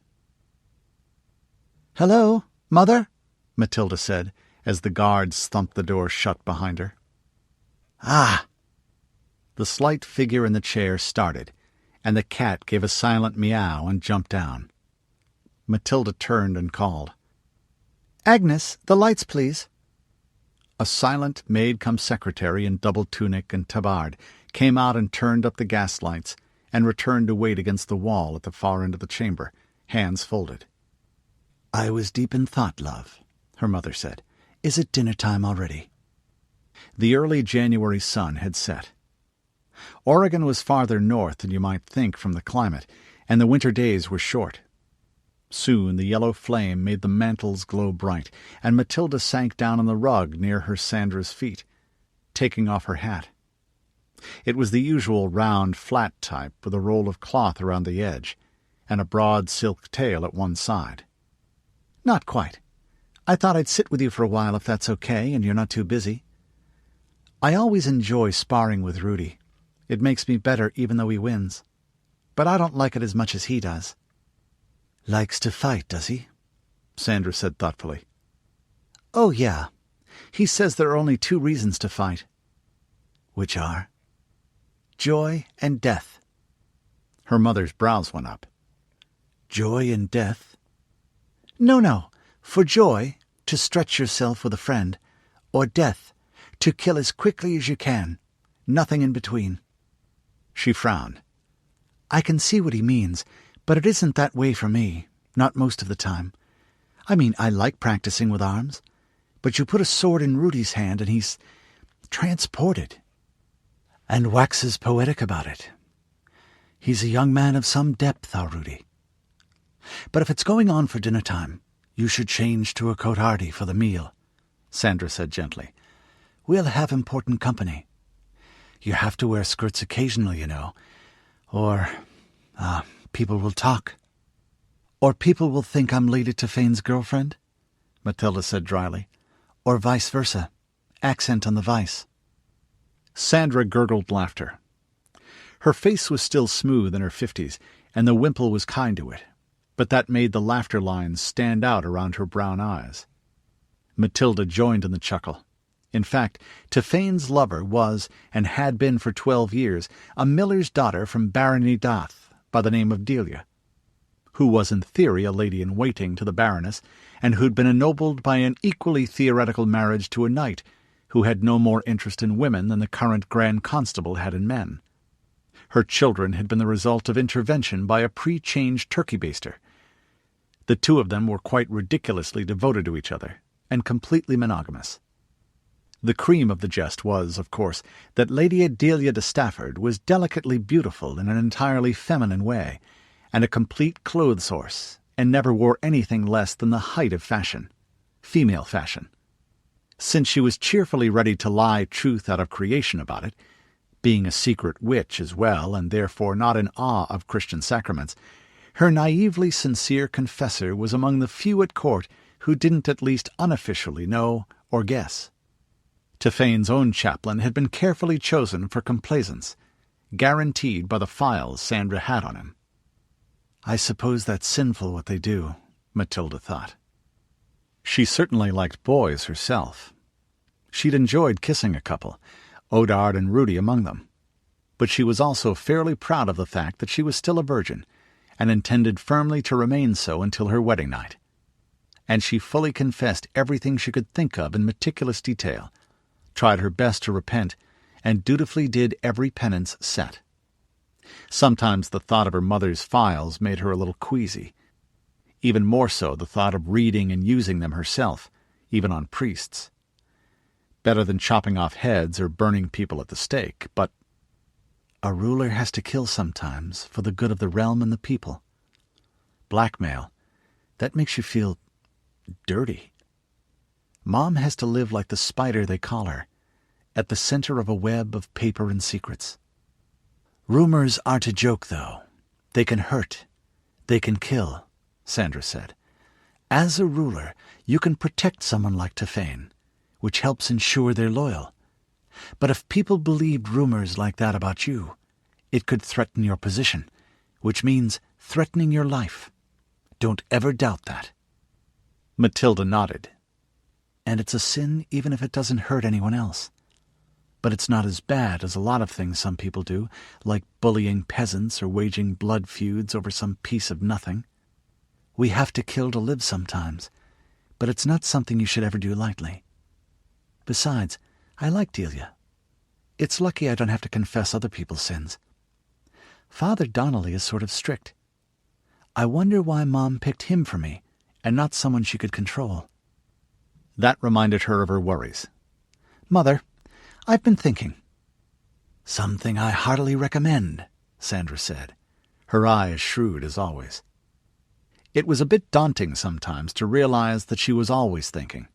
"Hello, Mother?" Matilda said, as the guards thumped the door shut behind her. "Ah!" The slight figure in the chair started, and the cat gave a silent meow and jumped down. Matilda turned and called, "Agnes, the lights, please." A silent maid-come-secretary in double tunic and tabard came out and turned up the gas lights, and returned to wait against the wall at the far end of the chamber, hands folded. "I was deep in thought, love," her mother said. "Is it dinner time already?" The early January sun had set. Oregon was farther north than you might think from the climate, and the winter days were short. Soon the yellow flame made the mantles glow bright, and Matilda sank down on the rug near her Sandra's feet, taking off her hat. It was the usual round, flat type with a roll of cloth around the edge, and a broad silk tail at one side. "Not quite. I thought I'd sit with you for a while if that's okay and you're not too busy. I always enjoy sparring with Rudi. It makes me better even though he wins. But I don't like it as much as he does." "Likes to fight, does he?" Sandra said thoughtfully. "Oh, yeah. He says there are only 2 reasons to fight." "Which are?" "Joy and death." Her mother's brows went up. "Joy and death?" No. For joy, to stretch yourself with a friend, or death, to kill as quickly as you can. Nothing in between." She frowned. "I can see what he means, but it isn't that way for me, not most of the time. I mean, I like practicing with arms, but you put a sword in Rudi's hand and he's transported, and waxes poetic about it. He's a young man of some depth, our Rudi. But if it's going on for dinner time, you should change to a cotardie for the meal," Sandra said gently. "We'll have important company. You have to wear skirts occasionally, you know, or people will talk." "Or people will think I'm Lady Tiphain's girlfriend," Matilda said dryly. "Or vice versa. Accent on the vice." Sandra gurgled laughter. Her face was still smooth in her 50s, and the wimple was kind to it, but that made the laughter lines stand out around her brown eyes. Matilda joined in the chuckle. In fact, Tiphain's lover was, and had been for 12 years, a miller's daughter from Barony Dath by the name of Delia, who was in theory a lady-in-waiting to the Baroness, and who'd been ennobled by an equally theoretical marriage to a knight, who had no more interest in women than the current Grand Constable had in men. Her children had been the result of intervention by a pre-changed turkey baster. The 2 of them were quite ridiculously devoted to each other, and completely monogamous. The cream of the jest was, of course, that Lady Adelia de Stafford was delicately beautiful in an entirely feminine way, and a complete clothes horse, and never wore anything less than the height of fashion, female fashion. Since she was cheerfully ready to lie truth out of creation about it, being a secret witch as well, and therefore not in awe of Christian sacraments, her naively sincere confessor was among the few at court who didn't at least unofficially know or guess. Tiphain's own chaplain had been carefully chosen for complaisance, guaranteed by the files Sandra had on him. "I suppose that's sinful what they do," Matilda thought. She certainly liked boys herself. She'd enjoyed kissing a couple, Odard and Rudi among them. But she was also fairly proud of the fact that she was still a virgin, and intended firmly to remain so until her wedding night. And she fully confessed everything she could think of in meticulous detail, tried her best to repent, and dutifully did every penance set. Sometimes the thought of her mother's files made her a little queasy. Even more so the thought of reading and using them herself, even on priests. Better than chopping off heads or burning people at the stake, but a ruler has to kill sometimes for the good of the realm and the people. Blackmail, that makes you feel dirty. Mom has to live like the spider they call her, at the center of a web of paper and secrets. Rumors aren't a joke, though. They can hurt. They can kill, Sandra said. As a ruler, you can protect someone like Tiphain, which helps ensure they're loyal. But if people believed rumors like that about you, it could threaten your position, which means threatening your life. Don't ever doubt that. Matilda nodded. And it's a sin even if it doesn't hurt anyone else. But it's not as bad as a lot of things some people do, like bullying peasants or waging blood feuds over some piece of nothing. We have to kill to live sometimes, but it's not something you should ever do lightly. Besides, I like Delia. It's lucky I don't have to confess other people's sins. Father Donnelly is sort of strict. I wonder why Mom picked him for me, and not someone she could control. That reminded her of her worries. "Mother, I've been thinking." "Something I heartily recommend," Sandra said, her eyes shrewd as always. It was a bit daunting sometimes to realize that she was always thinking,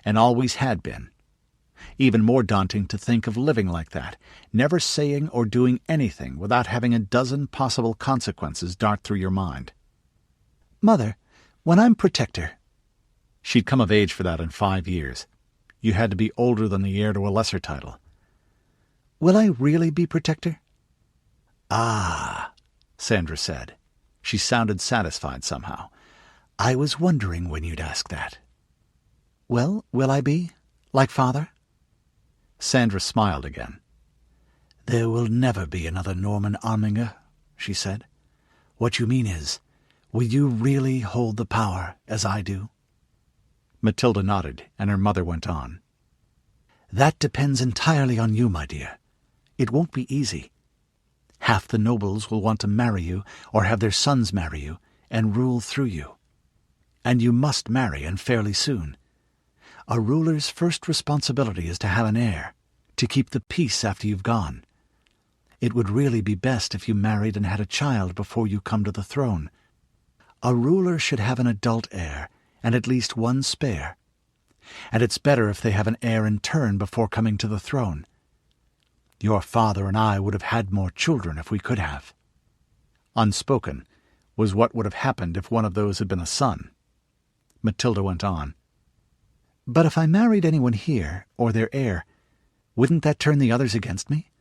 and always had been. Even more daunting to think of living like that, never saying or doing anything without having a dozen possible consequences dart through your mind. "Mother, when I'm protector—" She'd come of age for that in 5 years. You had to be older than the heir to a lesser title. "Will I really be protector?" "Ah," Sandra said. She sounded satisfied somehow. "I was wondering when you'd ask that." "Well, will I be? Like father?" Sandra smiled again. "There will never be another Norman Arminger," she said. "What you mean is, will you really hold the power as I do?" Matilda nodded, and her mother went on. "That depends entirely on you, my dear. It won't be easy. Half the nobles will want to marry you, or have their sons marry you, and rule through you. And you must marry, and fairly soon. A ruler's first responsibility is to have an heir, to keep the peace after you've gone. It would really be best if you married and had a child before you come to the throne. A ruler should have an adult heir, and at least one spare. And it's better if they have an heir in turn before coming to the throne. Your father and I would have had more children if we could have." Unspoken was what would have happened if one of those had been a son. Matilda went on. "But if I married anyone here, or their heir, wouldn't that turn the others against me?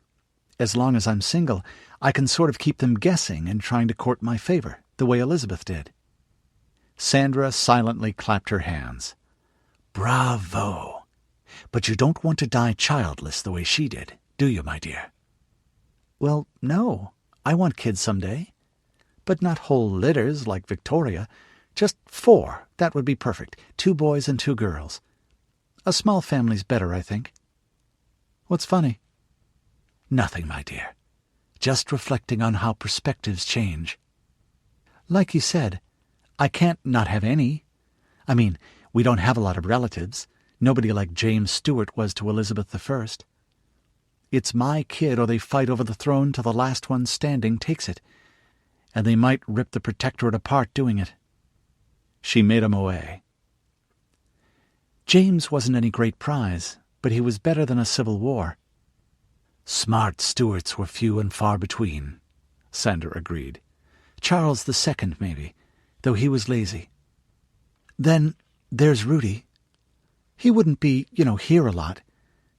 As long as I'm single, I can sort of keep them guessing and trying to court my favor, the way Elizabeth did." Sandra silently clapped her hands. "Bravo! But you don't want to die childless the way she did, do you, my dear?" "Well, no. I want kids someday. But not whole litters like Victoria. Just 4, that would be perfect. 2 boys and 2 girls. A small family's better, I think." "What's funny?" "Nothing, my dear. Just reflecting on how perspectives change. Like you said, I can't not have any. I mean, we don't have a lot of relatives. Nobody like James Stuart was to Elizabeth I. It's my kid or they fight over the throne till the last one standing takes it. And they might rip the protectorate apart doing it." She made him away. "James wasn't any great prize, but he was better than a civil war." "Smart Stuarts were few and far between," Sandra agreed. "Charles II, maybe, though he was lazy. Then there's Rudi. He wouldn't be, here a lot.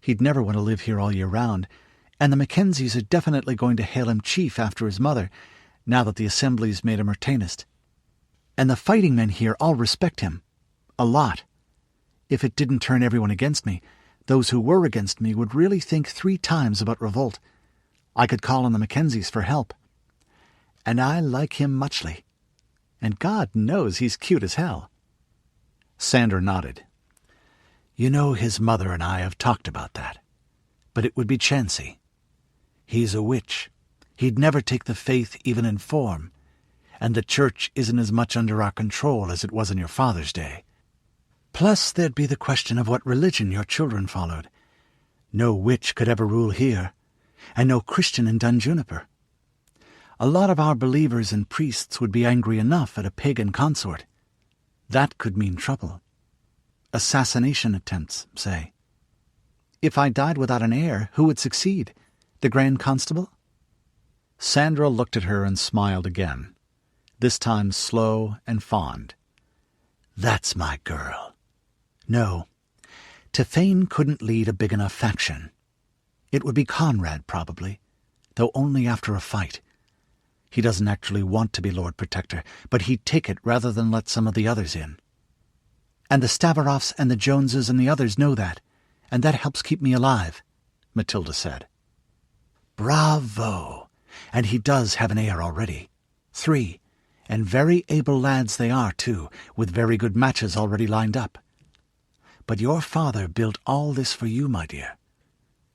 He'd never want to live here all year round, and the Mackenzies are definitely going to hail him chief after his mother, now that the Assembly's made him Retainist. And the fighting men here all respect him. A lot. If it didn't turn everyone against me, those who were against me would really think 3 times about revolt. I could call on the Mackenzies for help. And I like him muchly. And God knows he's cute as hell." Sandra nodded. "You know his mother and I have talked about that. But it would be chancy. He's a witch. He'd never take the faith even in form. And the church isn't as much under our control as it was in your father's day. Plus there'd be the question of what religion your children followed. No witch could ever rule here, and no Christian in Juniper. A lot of our believers and priests would be angry enough at a pagan consort. That could mean trouble. Assassination attempts, say. If I died without an heir, who would succeed? The Grand Constable?" Sandra looked at her and smiled again, this time slow and fond. "That's my girl. No, Tefane couldn't lead a big enough faction. It would be Conrad, probably, though only after a fight. He doesn't actually want to be Lord Protector, but he'd take it rather than let some of the others in. And the Stavaroffs and the Joneses and the others know that, and that helps keep me alive," Matilda said. "Bravo! And he does have an heir already. 3, and very able lads they are, too, with very good matches already lined up. But your father built all this for you, my dear.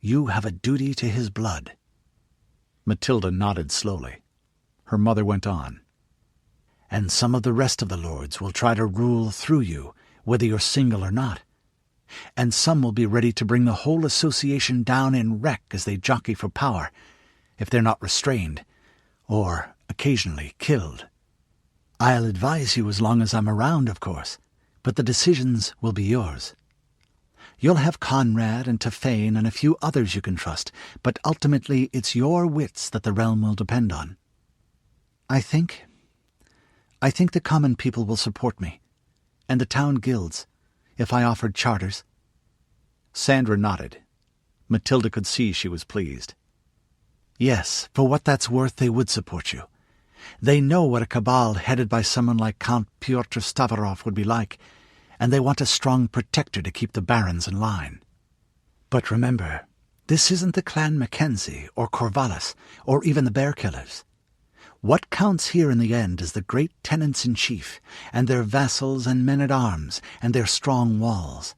You have a duty to his blood." Matilda nodded slowly. Her mother went on. and some of the rest of the lords will try to rule through you, whether you're single or not. And some will be ready to bring the whole association down in wreck as they jockey for power, if they're not restrained, or occasionally killed. I'll advise you as long as I'm around, of course, but the decisions will be yours. You'll have Conrad and Tafane and a few others you can trust, but ultimately it's your wits that the realm will depend on. I think the common people will support me, and the town guilds, if I offered charters. Sandra nodded. Matilda could see she was pleased. Yes, for what that's worth, they would support you. They know what a cabal headed by someone like Count Pyotr Stavarov would be like, and they want a strong protector to keep the barons in line. But remember, this isn't the Clan Mackenzie or Corvallis or even the Bear Killers. What counts here in the end is the great tenants-in-chief and their vassals and men-at-arms and their strong walls.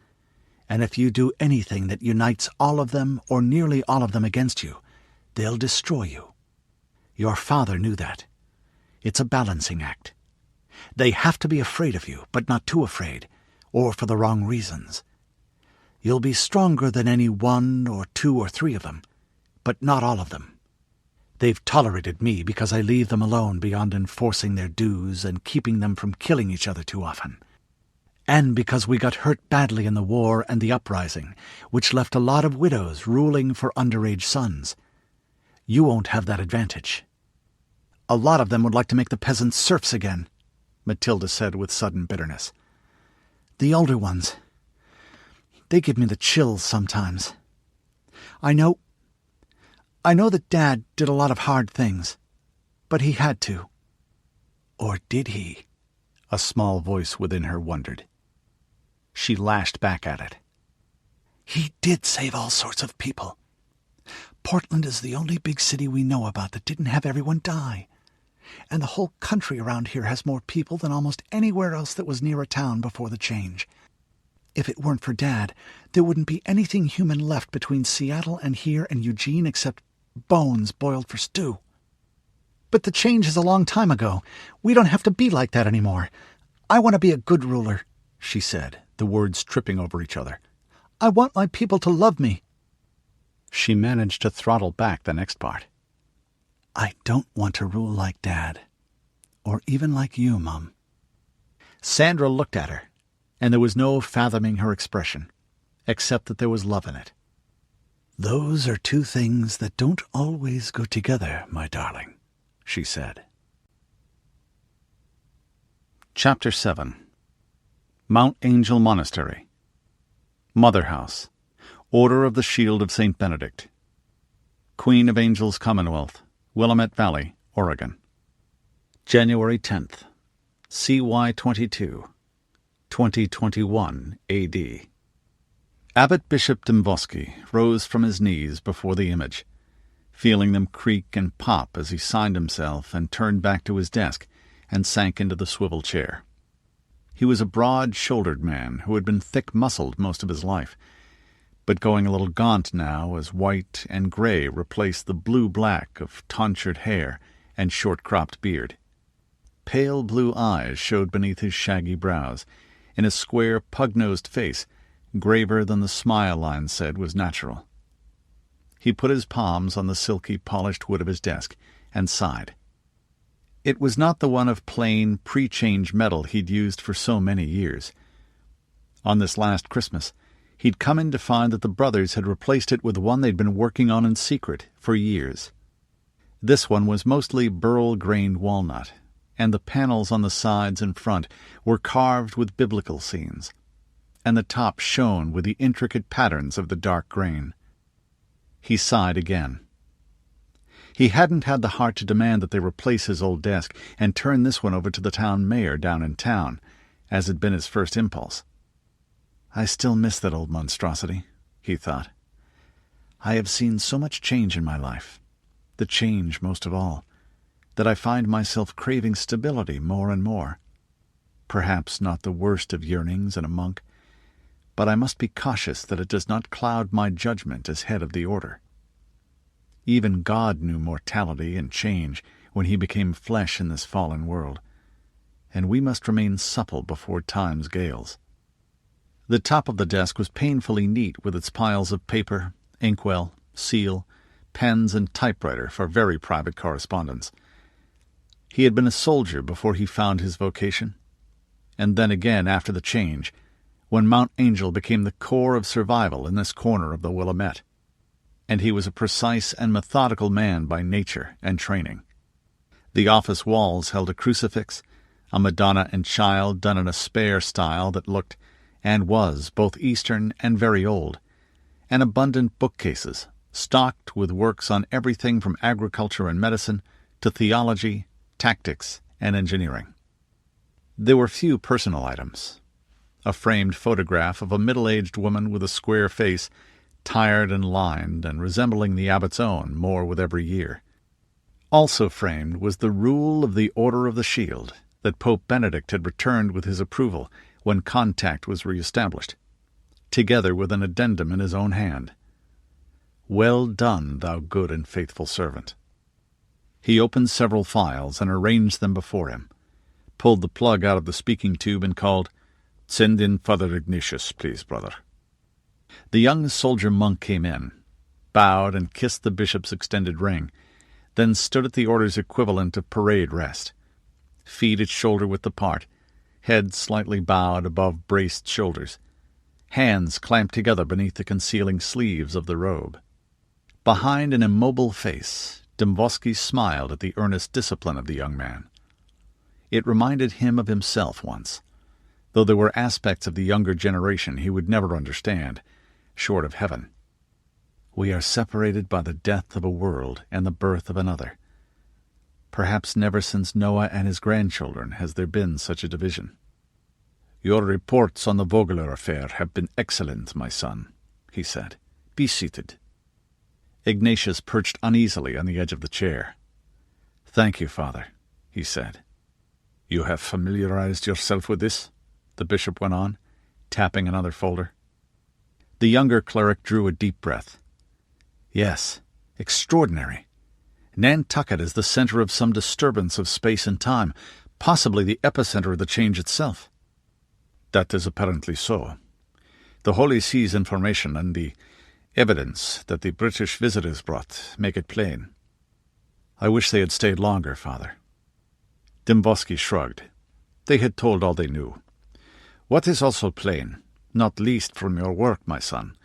And if you do anything that unites all of them or nearly all of them against you, they'll destroy you. Your father knew that. It's a balancing act. They have to be afraid of you, but not too afraid, or for the wrong reasons. You'll be stronger than any one or two or three of them, but not all of them. They've tolerated me because I leave them alone beyond enforcing their dues and keeping them from killing each other too often. And because we got hurt badly in the war and the uprising, which left a lot of widows ruling for underage sons. You won't have that advantage. A lot of them would like to make the peasants serfs again, Matilda said with sudden bitterness. The older ones. They give me the chills sometimes. I know that Dad did a lot of hard things, but he had to. Or did he? A small voice within her wondered. She lashed back at it. He did save all sorts of people. Portland is the only big city we know about that didn't have everyone die. And the whole country around here has more people than almost anywhere else that was near a town before the change. If it weren't for Dad, there wouldn't be anything human left between Seattle and here and Eugene except bones boiled for stew. But the change is a long time ago. We don't have to be like that anymore. I want to be a good ruler, she said, the words tripping over each other. I want my people to love me. She managed to throttle back the next part. I don't want to rule like Dad, or even like you, Mum. Sandra looked at her, and there was no fathoming her expression, except that there was love in it. Those are two things that don't always go together, my darling, she said. Chapter 7. Mount Angel Monastery. Mother House. Order of the Shield of St. Benedict. Queen of Angels Commonwealth, Willamette Valley, Oregon. January 10th, CY 22, 2021 AD. Abbot Bishop Dembowski rose from his knees before the image, feeling them creak and pop as he signed himself and turned back to his desk and sank into the swivel chair. He was a broad-shouldered man who had been thick-muscled most of his life, but going a little gaunt now as white and gray replaced the blue-black of tonsured hair and short-cropped beard. Pale blue eyes showed beneath his shaggy brows, in a square, pug-nosed face, graver than the smile line said was natural. He put his palms on the silky, polished wood of his desk and sighed. It was not the one of plain, pre-change metal he'd used for so many years. On this last Christmas, he'd come in to find that the brothers had replaced it with one they'd been working on in secret for years. This one was mostly burl-grained walnut, and the panels on the sides and front were carved with biblical scenes, and the top shone with the intricate patterns of the dark grain. He sighed again. He hadn't had the heart to demand that they replace his old desk and turn this one over to the town mayor down in town, as had been his first impulse. I still miss that old monstrosity, he thought. I have seen so much change in my life, the change most of all, that I find myself craving stability more and more. Perhaps not the worst of yearnings in a monk, but I must be cautious that it does not cloud my judgment as head of the order. Even God knew mortality and change when he became flesh in this fallen world, and we must remain supple before time's gales. The top of the desk was painfully neat with its piles of paper, inkwell, seal, pens, and typewriter for very private correspondence. He had been a soldier before he found his vocation, and then again after the change, when Mount Angel became the core of survival in this corner of the Willamette, and he was a precise and methodical man by nature and training. The office walls held a crucifix, a Madonna and Child done in a spare style that looked and was both Eastern and very old, and abundant bookcases, stocked with works on everything from agriculture and medicine to theology, tactics, and engineering. There were few personal items. A framed photograph of a middle-aged woman with a square face, tired and lined and resembling the abbot's own more with every year. Also framed was the rule of the Order of the Shield that Pope Benedict had returned with his approval when contact was re-established, together with an addendum in his own hand. "Well done, thou good and faithful servant." He opened several files and arranged them before him, pulled the plug out of the speaking tube and called, "Send in Father Ignatius, please, brother." The young soldier monk came in, bowed and kissed the bishop's extended ring, then stood at the order's equivalent of parade rest, feet at shoulder width apart, head slightly bowed above braced shoulders, hands clamped together beneath the concealing sleeves of the robe. Behind an immobile face, Dembowski smiled at the earnest discipline of the young man. It reminded him of himself once, though there were aspects of the younger generation he would never understand, short of heaven. We are separated by the death of a world and the birth of another. Perhaps never since Noah and his grandchildren has there been such a division. "Your reports on the Vogler affair have been excellent, my son," he said. "Be seated." Ignatius perched uneasily on the edge of the chair. "Thank you, Father," he said. "You have familiarized yourself with this?" the bishop went on, tapping another folder. The younger cleric drew a deep breath. "Yes, extraordinary. Nantucket is the center of some disturbance of space and time, possibly the epicenter of the change itself." "That is apparently so. The Holy See's information and the evidence that the British visitors brought make it plain." "I wish they had stayed longer, Father." Dembowski shrugged. They had told all they knew. "What is also plain, not least from your work, my son,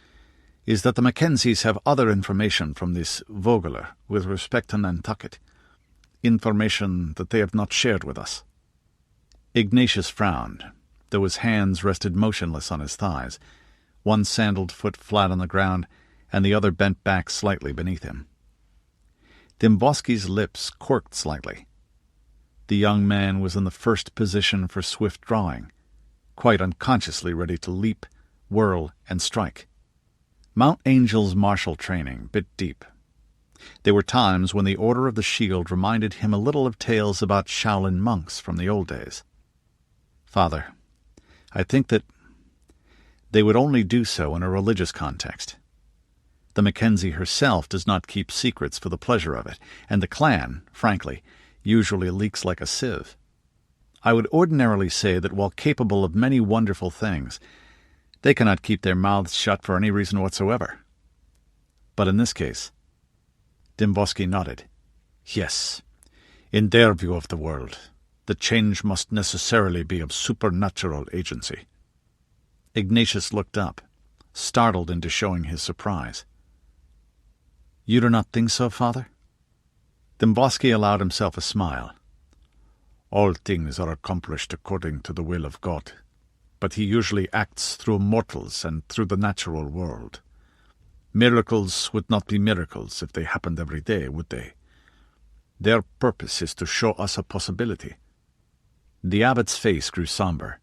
is that the Mackenzies have other information from this Vogler with respect to Nantucket, information that they have not shared with us." Ignatius frowned, though his hands rested motionless on his thighs, one sandaled foot flat on the ground and the other bent back slightly beneath him. Dembowski's lips quirked slightly. The young man was in the first position for swift drawing, quite unconsciously ready to leap, whirl, and strike. Mount Angel's martial training bit deep. There were times when the Order of the Shield reminded him a little of tales about Shaolin monks from the old days. "Father, I think that they would only do so in a religious context. The Mackenzie herself does not keep secrets for the pleasure of it, and the clan, frankly, usually leaks like a sieve. I would ordinarily say that while capable of many wonderful things, they cannot keep their mouths shut for any reason whatsoever. But in this case—" Dembowski nodded. "Yes, in their view of the world, the change must necessarily be of supernatural agency." Ignatius looked up, startled into showing his surprise. "You do not think so, Father?" Dembowski allowed himself a smile. "All things are accomplished according to the will of God, but he usually acts through mortals and through the natural world. Miracles would not be miracles if they happened every day, would they? Their purpose is to show us a possibility." The abbot's face grew somber.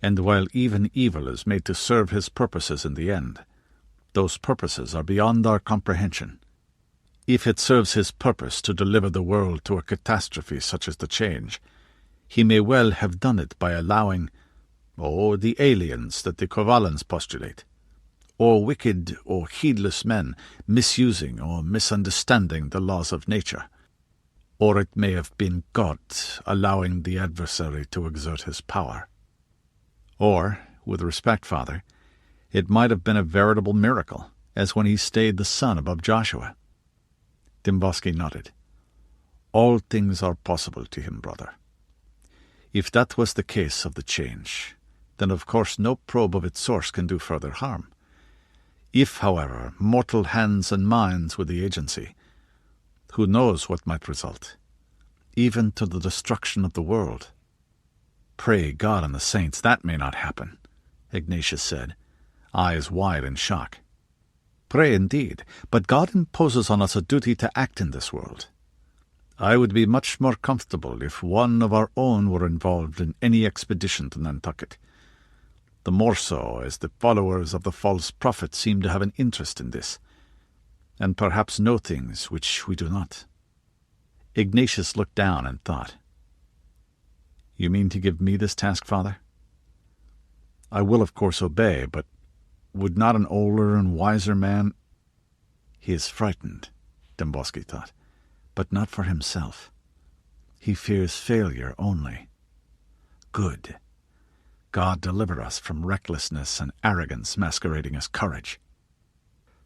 "And while even evil is made to serve his purposes in the end, those purposes are beyond our comprehension. If it serves his purpose to deliver the world to a catastrophe such as the change, he may well have done it by allowing, the aliens that the Kovalans postulate, or wicked or heedless men misusing or misunderstanding the laws of nature. or it may have been God allowing the adversary to exert his power. Or, with respect, Father, it might have been a veritable miracle, as when he stayed the sun above Joshua. Dembosky nodded. All things are possible to him, brother. If that was the case of the change, then of course no probe of its source can do further harm. If, however, mortal hands and minds were the agency, who knows what might result, even to the destruction of the world. Pray God and the saints that may not happen, Ignatius said, eyes wide in shock. Pray indeed, but God imposes on us a duty to act in this world. I would be much more comfortable if one of our own were involved in any expedition to Nantucket. The more so as the followers of the false prophet seem to have an interest in this, and perhaps know things which we do not. Ignatius looked down and thought. You mean to give me this task, Father? I will of course obey, but would not an older and wiser man— He is frightened, Dembosky thought, but not for himself. He fears failure only. Good. God deliver us from recklessness and arrogance masquerading as courage.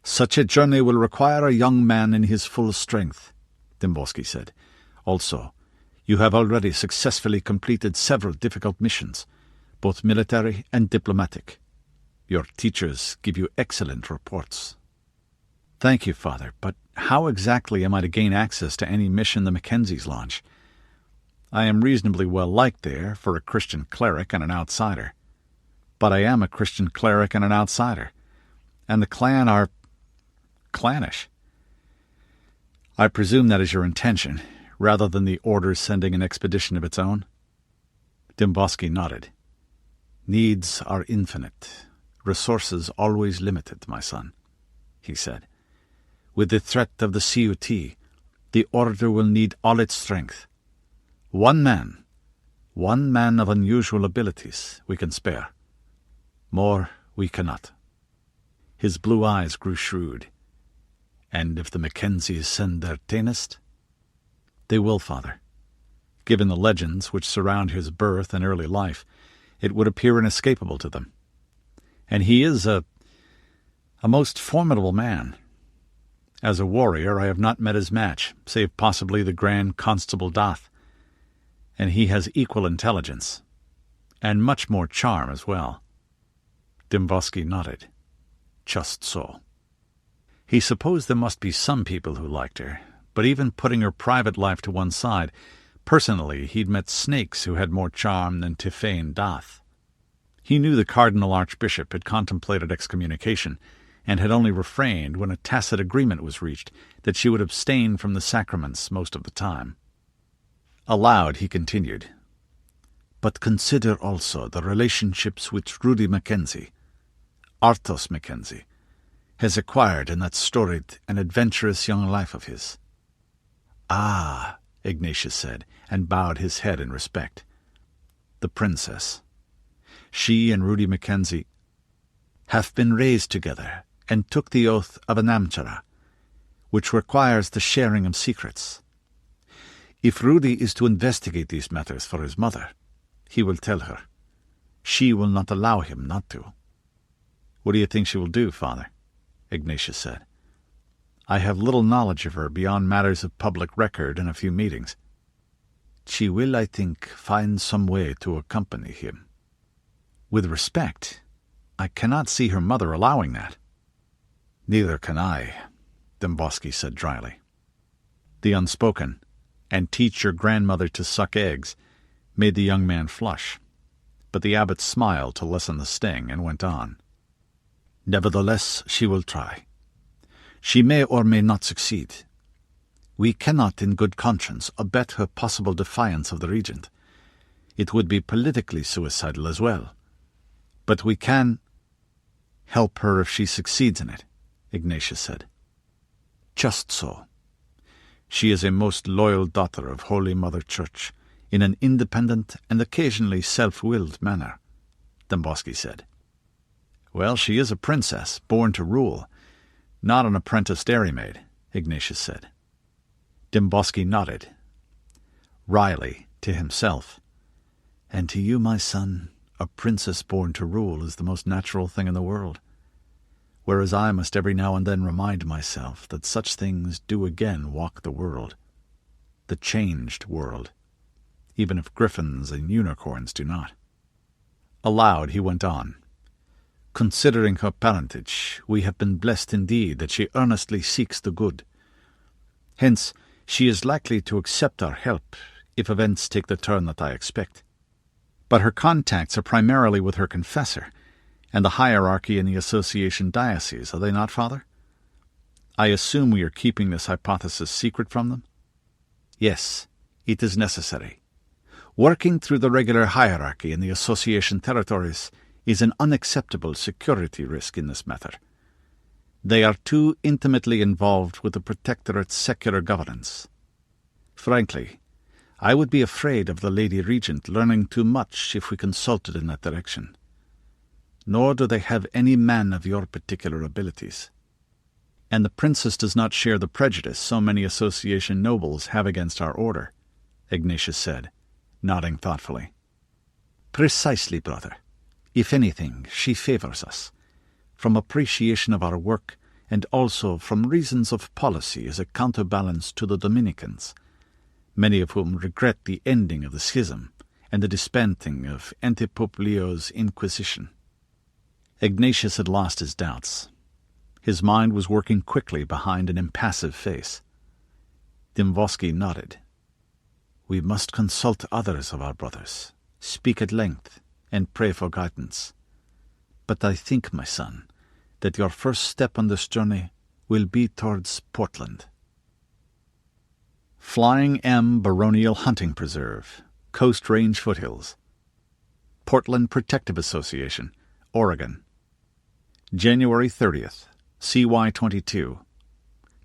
Such a journey will require a young man in his full strength, Dembosky said. Also, you have already successfully completed several difficult missions, both military and diplomatic. Your teachers give you excellent reports. Thank you, Father, but how exactly am I to gain access to any mission the Mackenzies launch? I am reasonably well liked there for a Christian cleric and an outsider. But I am a Christian cleric and an outsider, and the clan are clannish. I presume that is your intention, rather than the Order sending an expedition of its own? Dembosky nodded. Needs are infinite, resources always limited, my son, he said. With the threat of the CUT, the Order will need all its strength. One man of unusual abilities we can spare. More we cannot. His blue eyes grew shrewd. And if the Mackenzies send their tainest? They will, Father. Given the legends which surround his birth and early life, it would appear inescapable to them. And he is a most formidable man. As a warrior, I have not met his match, save possibly the Grand Constable Dath. And he has equal intelligence, and much more charm as well. Dembosky nodded. Just so. He supposed there must be some people who liked her, but even putting her private life to one side, personally he'd met snakes who had more charm than Tiphaine Dath. He knew the Cardinal Archbishop had contemplated excommunication, and had only refrained when a tacit agreement was reached that she would abstain from the sacraments most of the time. Aloud he continued, But consider also the relationships which Rudi Mackenzie, Arthos Mackenzie, has acquired in that storied and adventurous young life of his. Ah, Ignatius said, and bowed his head in respect. The princess. She and Rudi Mackenzie have been raised together and took the oath of Anamchara, which requires the sharing of secrets. If Rudi is to investigate these matters for his mother, he will tell her. She will not allow him not to. What do you think she will do, Father? Ignatius said. I have little knowledge of her beyond matters of public record and a few meetings. She will, I think, find some way to accompany him. With respect, I cannot see her mother allowing that. Neither can I, Dembosky said dryly. The unspoken, and teach your grandmother to suck eggs, made the young man flush, but the abbot smiled to lessen the sting and went on. Nevertheless, she will try. She may or may not succeed. We cannot in good conscience abet her possible defiance of the regent. It would be politically suicidal as well. But we can help her if she succeeds in it, Ignatius said. Just so. She is a most loyal daughter of Holy Mother Church, in an independent and occasionally self-willed manner, Dembosky said. Well, she is a princess, born to rule, not an apprentice dairymaid, Ignatius said. Dembosky nodded, wryly to himself. "And to you, my son, a princess born to rule is the most natural thing in the world, whereas I must every now and then remind myself that such things do again walk the world, the changed world, even if griffins and unicorns do not." Aloud he went on, "Considering her parentage, we have been blessed indeed that she earnestly seeks the good. Hence, she is likely to accept our help if events take the turn that I expect. But her contacts are primarily with her confessor and the hierarchy in the association diocese, are they not, Father? I assume we are keeping this hypothesis secret from them?" "Yes, it is necessary. Working through the regular hierarchy in the association territories is an unacceptable security risk in this matter. They are too intimately involved with the Protectorate's secular governance. Frankly, I would be afraid of the Lady Regent learning too much if we consulted in that direction. Nor do they have any man of your particular abilities. And the Princess does not share the prejudice so many association nobles have against our order," Ignatius said, nodding thoughtfully. "Precisely, brother. If anything, she favors us, from appreciation of our work and also from reasons of policy as a counterbalance to the Dominicans, many of whom regret the ending of the schism and the disbanding of Antipope Leo's Inquisition." Ignatius had lost his doubts. His mind was working quickly behind an impassive face. Dymvosky nodded. "We must consult others of our brothers, speak at length, and pray for guidance. But I think, my son, that your first step on this journey will be towards Portland." Flying M Baronial Hunting Preserve, Coast Range Foothills, Portland Protective Association, Oregon, January 30th, CY 22,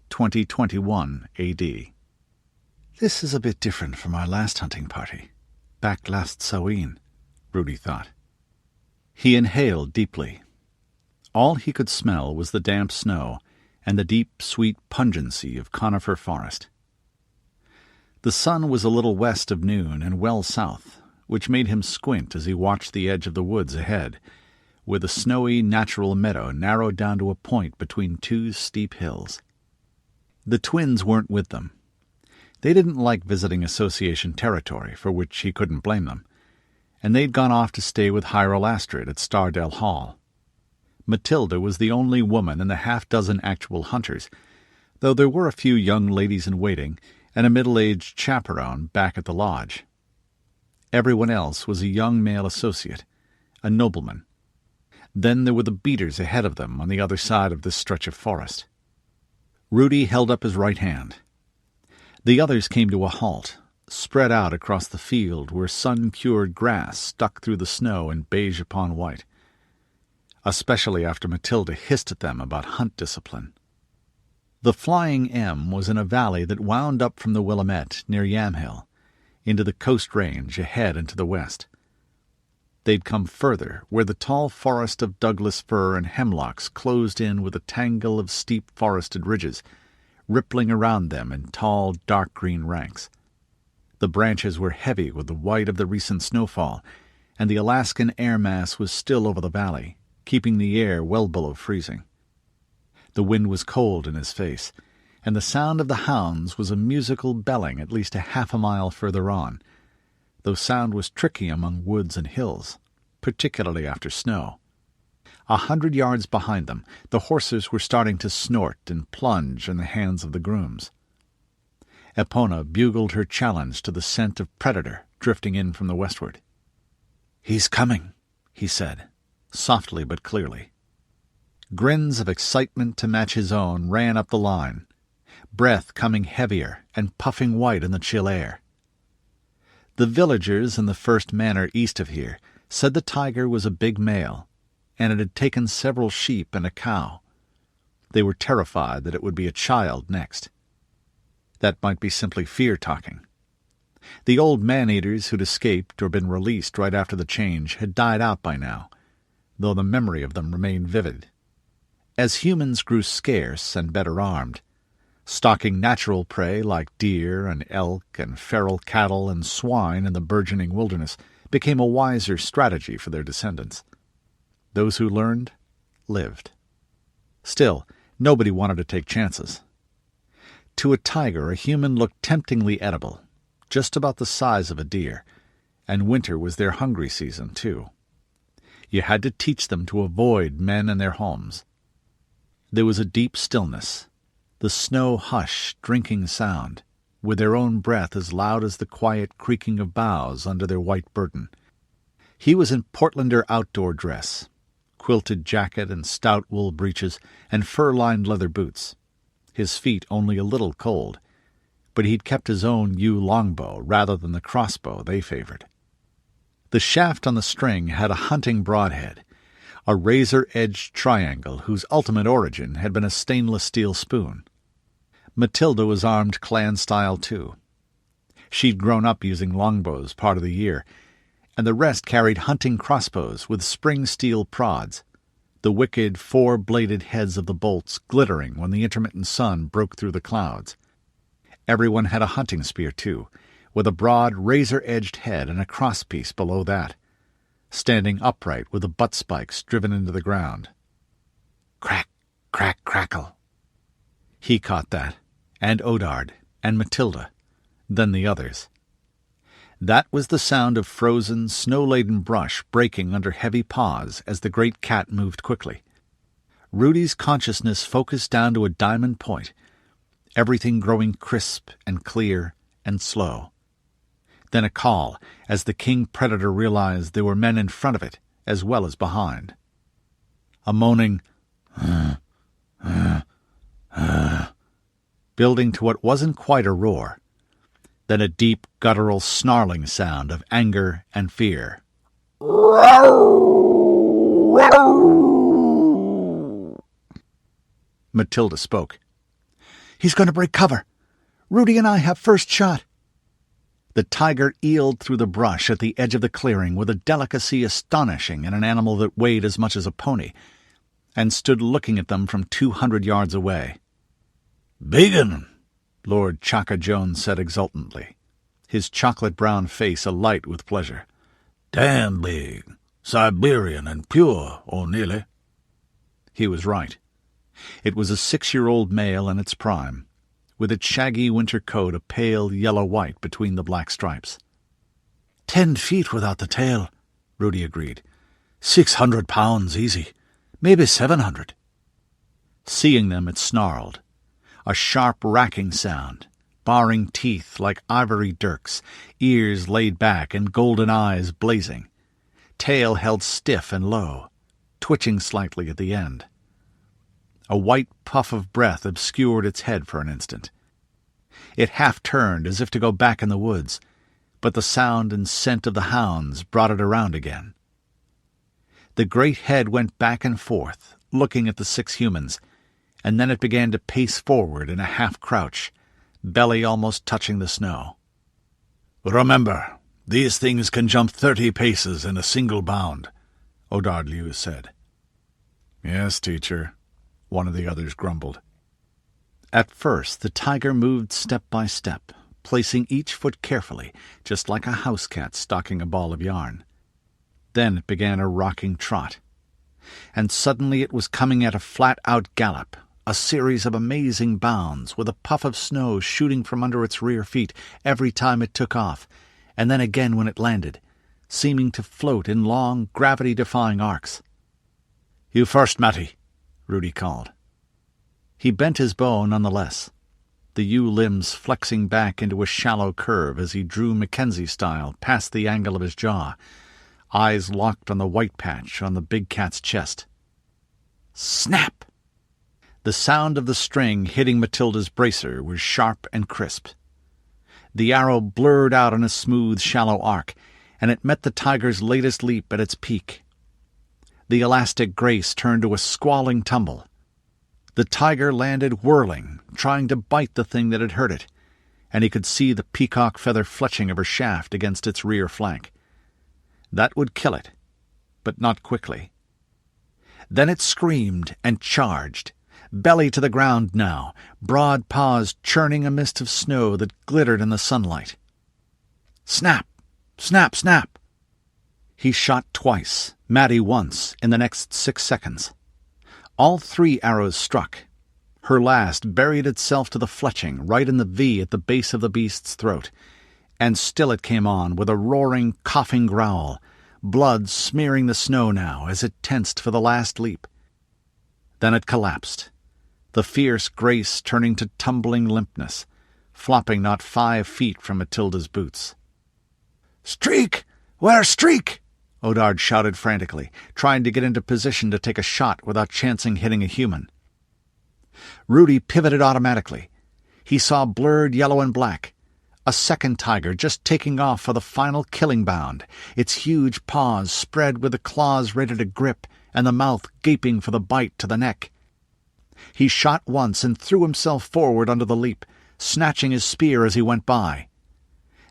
2021 AD. "This is a bit different from our last hunting party, back last Samhain," Rudi thought. He inhaled deeply. All he could smell was the damp snow and the deep, sweet pungency of conifer forest. The sun was a little west of noon and well south, which made him squint as he watched the edge of the woods ahead, with a snowy natural meadow narrowed down to a point between two steep hills. The twins weren't with them. They didn't like visiting association territory, for which he couldn't blame them, and they'd gone off to stay with Hyrule Astrid at Stardale Hall. Matilda was the only woman in the half-dozen actual hunters, though there were a few young ladies-in-waiting and a middle-aged chaperone back at the lodge. Everyone else was a young male associate, a nobleman. Then there were the beaters ahead of them on the other side of this stretch of forest. Rudi held up his right hand. The others came to a halt, spread out across the field where sun-cured grass stuck through the snow in beige upon white, especially after Matilda hissed at them about hunt discipline. The Flying M was in a valley that wound up from the Willamette near Yamhill, into the Coast Range ahead and to the west. They'd come further, where the tall forest of Douglas fir and hemlocks closed in with a tangle of steep forested ridges, rippling around them in tall, dark green ranks. The branches were heavy with the white of the recent snowfall, and the Alaskan air mass was still over the valley, keeping the air well below freezing. The wind was cold in his face, and the sound of the hounds was a musical belling at least a half a mile further on, though sound was tricky among woods and hills, particularly after snow. 100 yards behind them, the horses were starting to snort and plunge in the hands of the grooms. Epona bugled her challenge to the scent of predator drifting in from the westward. "He's coming," he said, softly but clearly. Grins of excitement to match his own ran up the line, breath coming heavier and puffing white in the chill air. The villagers in the first manor east of here said the tiger was a big male, and it had taken several sheep and a cow. They were terrified that it would be a child next. That might be simply fear talking. The old man-eaters who'd escaped or been released right after the change had died out by now, though the memory of them remained vivid. As humans grew scarce and better armed, Stalking natural prey like deer and elk and feral cattle and swine in the burgeoning wilderness became a wiser strategy for their descendants. Those who learned, lived. Still, nobody wanted to take chances. To a tiger, a human looked temptingly edible, just about the size of a deer, and winter was their hungry season, too. You had to teach them to avoid men and their homes. There was a deep stillness, the snow hush drinking sound, with their own breath as loud as the quiet creaking of boughs under their white burden. He was in Portlander outdoor dress, quilted jacket and stout wool breeches and fur-lined leather boots, his feet only a little cold, but he'd kept his own yew longbow rather than the crossbow they favored. The shaft on the string had a hunting broadhead, a razor-edged triangle whose ultimate origin had been a stainless steel spoon. Matilda was armed clan-style, too. She'd grown up using longbows part of the year, and the rest carried hunting crossbows with spring-steel prods, the wicked four-bladed heads of the bolts glittering when the intermittent sun broke through the clouds. Everyone had a hunting spear, too, with a broad, razor-edged head and a crosspiece below that, standing upright with the butt spikes driven into the ground. Crack, crack, crackle. He caught that, and Odard, and Matilda, then the others. That was the sound of frozen, snow-laden brush breaking under heavy paws as the great cat moved quickly. Rudi's consciousness focused down to a diamond point, everything growing crisp and clear and slow. Then a call, as the king predator realized there were men in front of it as well as behind. A moaning, building to what wasn't quite a roar, then a deep, guttural, snarling sound of anger and fear. Matilda spoke. "He's going to break cover. Rudi and I have first shot." The tiger eeled through the brush at the edge of the clearing with a delicacy astonishing in an animal that weighed as much as a pony, and stood looking at them from 200 yards away. "Big-un," Lord Chaka Jones said exultantly, his chocolate-brown face alight with pleasure. "Damn big. Siberian and pure, or nearly." He was right. It was a 6-year-old male in its prime, with its shaggy winter coat a pale yellow-white between the black stripes. 10 feet without the tail, Rudi agreed. 600 pounds easy, maybe 700. Seeing them, it snarled, a sharp racking sound, baring teeth like ivory dirks, ears laid back and golden eyes blazing, tail held stiff and low, twitching slightly at the end. A white puff of breath obscured its head for an instant. It half-turned as if to go back in the woods, but the sound and scent of the hounds brought it around again. The great head went back and forth, looking at the 6 humans, and then it began to pace forward in a half-crouch, belly almost touching the snow. "Remember, these things can jump 30 paces in a single bound," Odard Liu said. "Yes, teacher," one of the others grumbled. At first, the tiger moved step by step, placing each foot carefully, just like a house cat stalking a ball of yarn. Then it began a rocking trot. And suddenly it was coming at a flat-out gallop, a series of amazing bounds, with a puff of snow shooting from under its rear feet every time it took off, and then again when it landed, seeming to float in long, gravity-defying arcs. "You first, Matty," Rudi called. He bent his bow nonetheless, the yew limbs flexing back into a shallow curve as he drew Mackenzie style past the angle of his jaw, eyes locked on the white patch on the big cat's chest. Snap! The sound of the string hitting Matilda's bracer was sharp and crisp. The arrow blurred out in a smooth, shallow arc, and it met the tiger's latest leap at its peak. The elastic grace turned to a squalling tumble. The tiger landed whirling, trying to bite the thing that had hurt it, and he could see the peacock feather fletching of her shaft against its rear flank. That would kill it, but not quickly. Then it screamed and charged, belly to the ground now, broad paws churning a mist of snow that glittered in the sunlight. Snap! Snap! Snap! He shot twice, Maddie once, in the next 6 seconds. All 3 arrows struck. Her last buried itself to the fletching, right in the V at the base of the beast's throat, and still it came on with a roaring, coughing growl, blood smearing the snow now as it tensed for the last leap. Then it collapsed, the fierce grace turning to tumbling limpness, flopping not 5 feet from Matilda's boots. "Streak! Where's Streak?" Odard shouted frantically, trying to get into position to take a shot without chancing hitting a human. Rudi pivoted automatically. He saw blurred yellow and black. A second tiger just taking off for the final killing bound, its huge paws spread with the claws ready to grip and the mouth gaping for the bite to the neck. He shot once and threw himself forward under the leap, snatching his spear as he went by.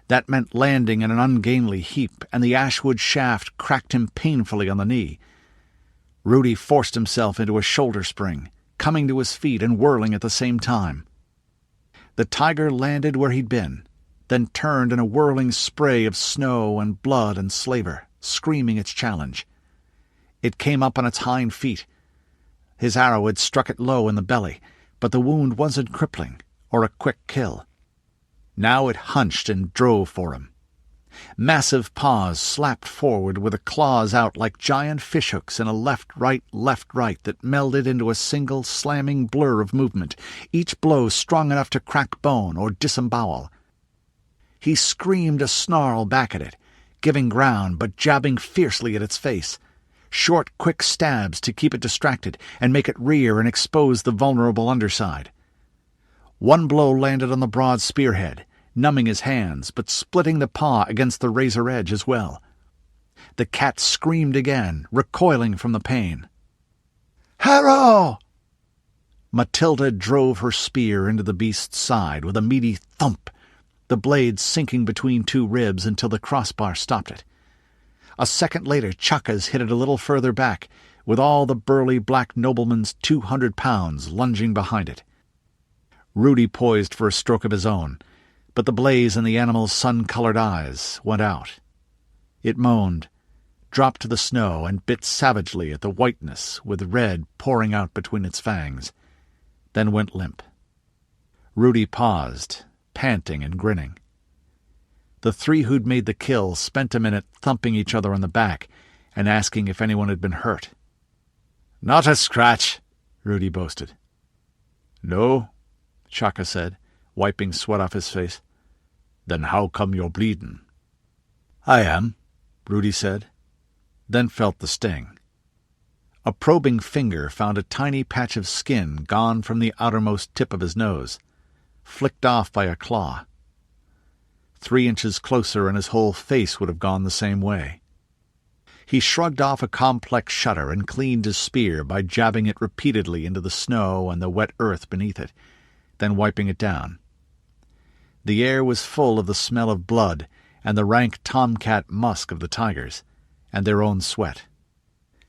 That meant landing in an ungainly heap, and the ashwood shaft cracked him painfully on the knee. Rudi forced himself into a shoulder spring, coming to his feet and whirling at the same time. The tiger landed where he'd been, then turned in a whirling spray of snow and blood and slaver, screaming its challenge. It came up on its hind feet. His arrow had struck it low in the belly, but the wound wasn't crippling or a quick kill. Now it hunched and drove for him. Massive paws slapped forward with the claws out like giant fishhooks in a left-right that melded into a single slamming blur of movement, each blow strong enough to crack bone or disembowel. He screamed a snarl back at it, giving ground but jabbing fiercely at its face. Short, quick stabs to keep it distracted and make it rear and expose the vulnerable underside. One blow landed on the broad spearhead, numbing his hands, but splitting the paw against the razor edge as well. The cat screamed again, recoiling from the pain. "Harrow!" Matilda drove her spear into the beast's side with a meaty thump, the blade sinking between 2 ribs until the crossbar stopped it. A second later, Chaka's hit it a little further back, with all the burly black nobleman's 200 pounds lunging behind it. Rudi poised for a stroke of his own, but the blaze in the animal's sun-colored eyes went out. It moaned, dropped to the snow, and bit savagely at the whiteness with red pouring out between its fangs, then went limp. Rudi paused, panting and grinning. The 3 who'd made the kill spent a minute thumping each other on the back and asking if anyone had been hurt. "Not a scratch," Rudi boasted. "No," Chaka said, wiping sweat off his face. "Then how come you're bleedin'?" "I am," Rudi said, then felt the sting. A probing finger found a tiny patch of skin gone from the outermost tip of his nose, flicked off by a claw. 3 inches closer and his whole face would have gone the same way. He shrugged off a complex shudder and cleaned his spear by jabbing it repeatedly into the snow and the wet earth beneath it, then wiping it down. The air was full of the smell of blood and the rank tomcat musk of the tigers, and their own sweat.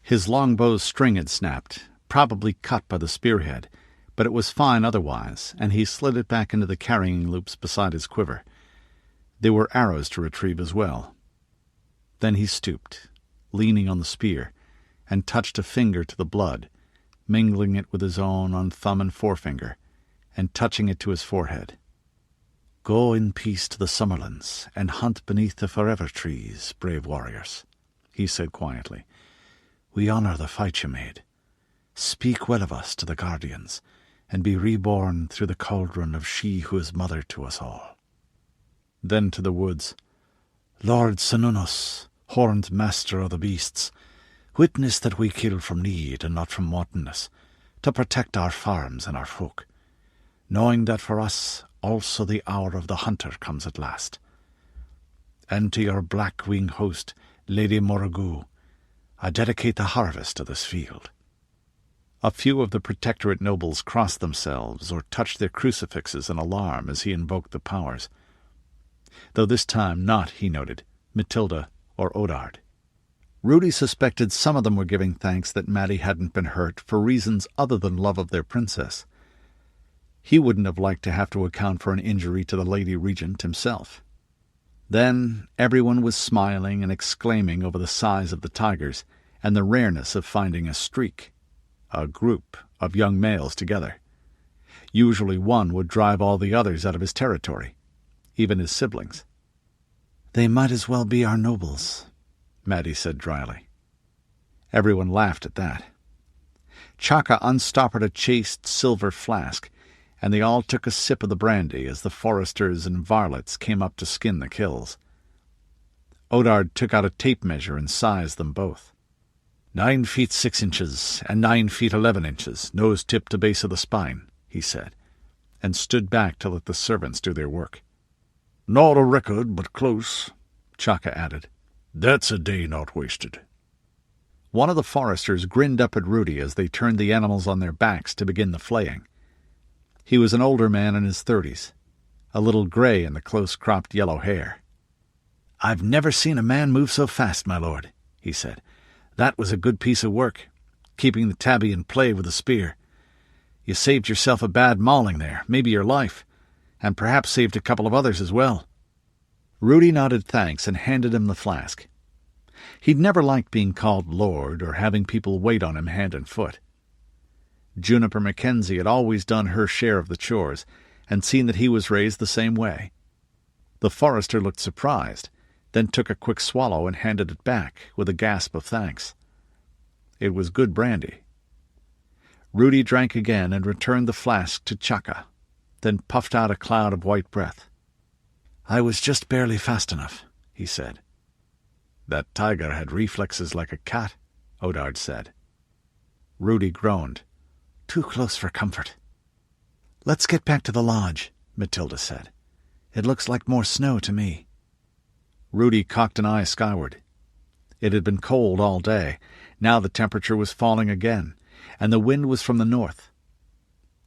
His longbow's string had snapped, probably cut by the spearhead, but it was fine otherwise, and he slid it back into the carrying loops beside his quiver. There were arrows to retrieve as well. Then he stooped, leaning on the spear, and touched a finger to the blood, mingling it with his own on thumb and forefinger, and touching it to his forehead. "Go in peace to the Summerlands, and hunt beneath the forever trees, brave warriors," he said quietly. "We honour the fight you made. Speak well of us to the guardians, and be reborn through the cauldron of she who is mother to us all." Then to the woods. "Lord Sanunnos, horned master of the beasts, witness that we kill from need and not from wantonness, to protect our farms and our folk, knowing that for us also the hour of the hunter comes at last. And to your black-winged host, Lady Moragoo, I dedicate the harvest of this field." A few of the Protectorate nobles crossed themselves or touched their crucifixes in alarm as he invoked the powers. Though this time not, he noted, Matilda or Odard. Rudi suspected some of them were giving thanks that Mattie hadn't been hurt for reasons other than love of their princess. He wouldn't have liked to have to account for an injury to the Lady Regent himself. Then everyone was smiling and exclaiming over the size of the tigers and the rareness of finding a streak, a group of young males together. Usually one would drive all the others out of his territory, even his siblings. "They might as well be our nobles," Mattie said dryly. Everyone laughed at that. Chaka unstoppered a chased silver flask, and they all took a sip of the brandy as the foresters and varlets came up to skin the kills. Odard took out a tape measure and sized them both. 9 feet 6 inches and 9 feet 11 inches, nose tip to base of the spine, he said, and stood back to let the servants do their work. "Not a record, but close," Chaka added. "That's a day not wasted." One of the foresters grinned up at Rudi as they turned the animals on their backs to begin the flaying. He was an older man in his 30s, a little grey in the close-cropped yellow hair. "I've never seen a man move so fast, my lord," he said. "That was a good piece of work, keeping the tabby in play with the spear. You saved yourself a bad mauling there, maybe your life, and perhaps saved a couple of others as well." Rudi nodded thanks and handed him the flask. He'd never liked being called lord or having people wait on him hand and foot. Juniper Mackenzie had always done her share of the chores and seen that he was raised the same way. The forester looked surprised, then took a quick swallow and handed it back with a gasp of thanks. It was good brandy. Rudi drank again and returned the flask to Chaka, then puffed out a cloud of white breath. "I was just barely fast enough," he said. "That tiger had reflexes like a cat," Odard said. Rudi groaned. "Too close for comfort." "Let's get back to the lodge," Matilda said. "It looks like more snow to me." Rudi cocked an eye skyward. It had been cold all day. Now the temperature was falling again, and the wind was from the north.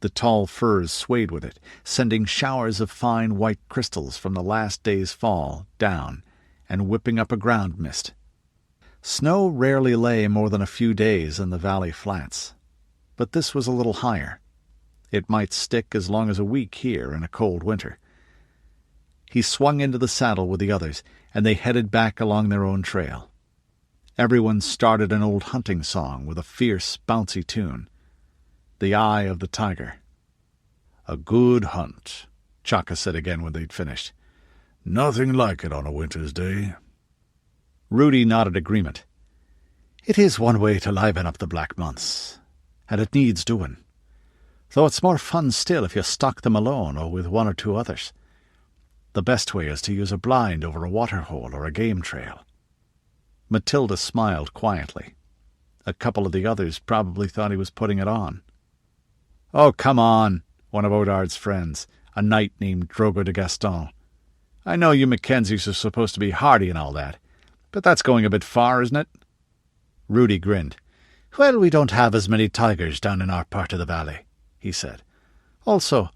The tall firs swayed with it, sending showers of fine white crystals from the last day's fall down and whipping up a ground mist. Snow rarely lay more than a few days in the valley flats, but this was a little higher. It might stick as long as a week here in a cold winter. He swung into the saddle with the others, and they headed back along their own trail. Everyone started an old hunting song with a fierce, bouncy tune. The Eye of the Tiger. "A good hunt," Chaka said again when they'd finished. "Nothing like it on a winter's day." Rudi nodded agreement. "It is one way to liven up the black months, and it needs doing. Though it's more fun still if you stalk them alone or with one or two others. The best way is to use a blind over a waterhole or a game trail." Matilda smiled quietly. A couple of the others probably thought he was putting it on. "Oh, come on," one of Odard's friends, a knight named Drogo de Gaston. "I know you Mackenzies are supposed to be hardy and all that, but that's going a bit far, isn't it?" Rudi grinned. "Well, we don't have as many tigers down in our part of the valley," he said. "Also,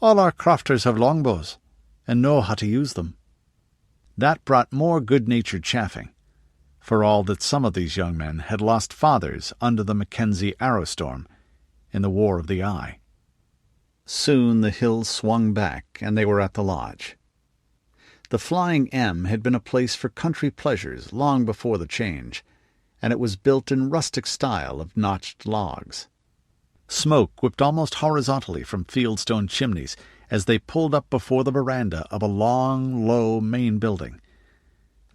all our crofters have longbows and know how to use them." That brought more good-natured chaffing, for all that some of these young men had lost fathers under the Mackenzie arrow-storm in the War of the Eye. Soon the hills swung back, and they were at the lodge. The Flying M had been a place for country pleasures long before the change, and it was built in rustic style of notched logs. Smoke whipped almost horizontally from fieldstone chimneys as they pulled up before the veranda of a long, low main building.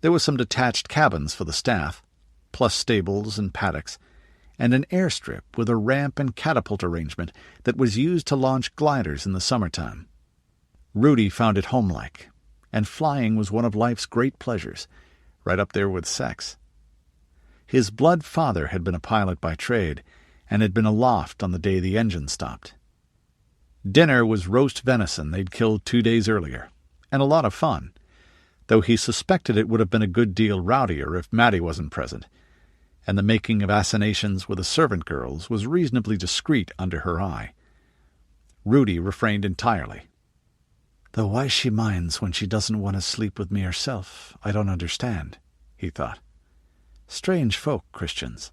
There were some detached cabins for the staff, plus stables and paddocks, and an airstrip with a ramp and catapult arrangement that was used to launch gliders in the summertime. Rudi found it homelike, and flying was one of life's great pleasures, right up there with sex. His blood father had been a pilot by trade, and had been aloft on the day the engine stopped. Dinner was roast venison they'd killed 2 days earlier, and a lot of fun, though he suspected it would have been a good deal rowdier if Mattie wasn't present, and the making of assignations with the servant girls was reasonably discreet under her eye. Rudi refrained entirely. "Though why she minds when she doesn't want to sleep with me herself, I don't understand," he thought. Strange folk, Christians.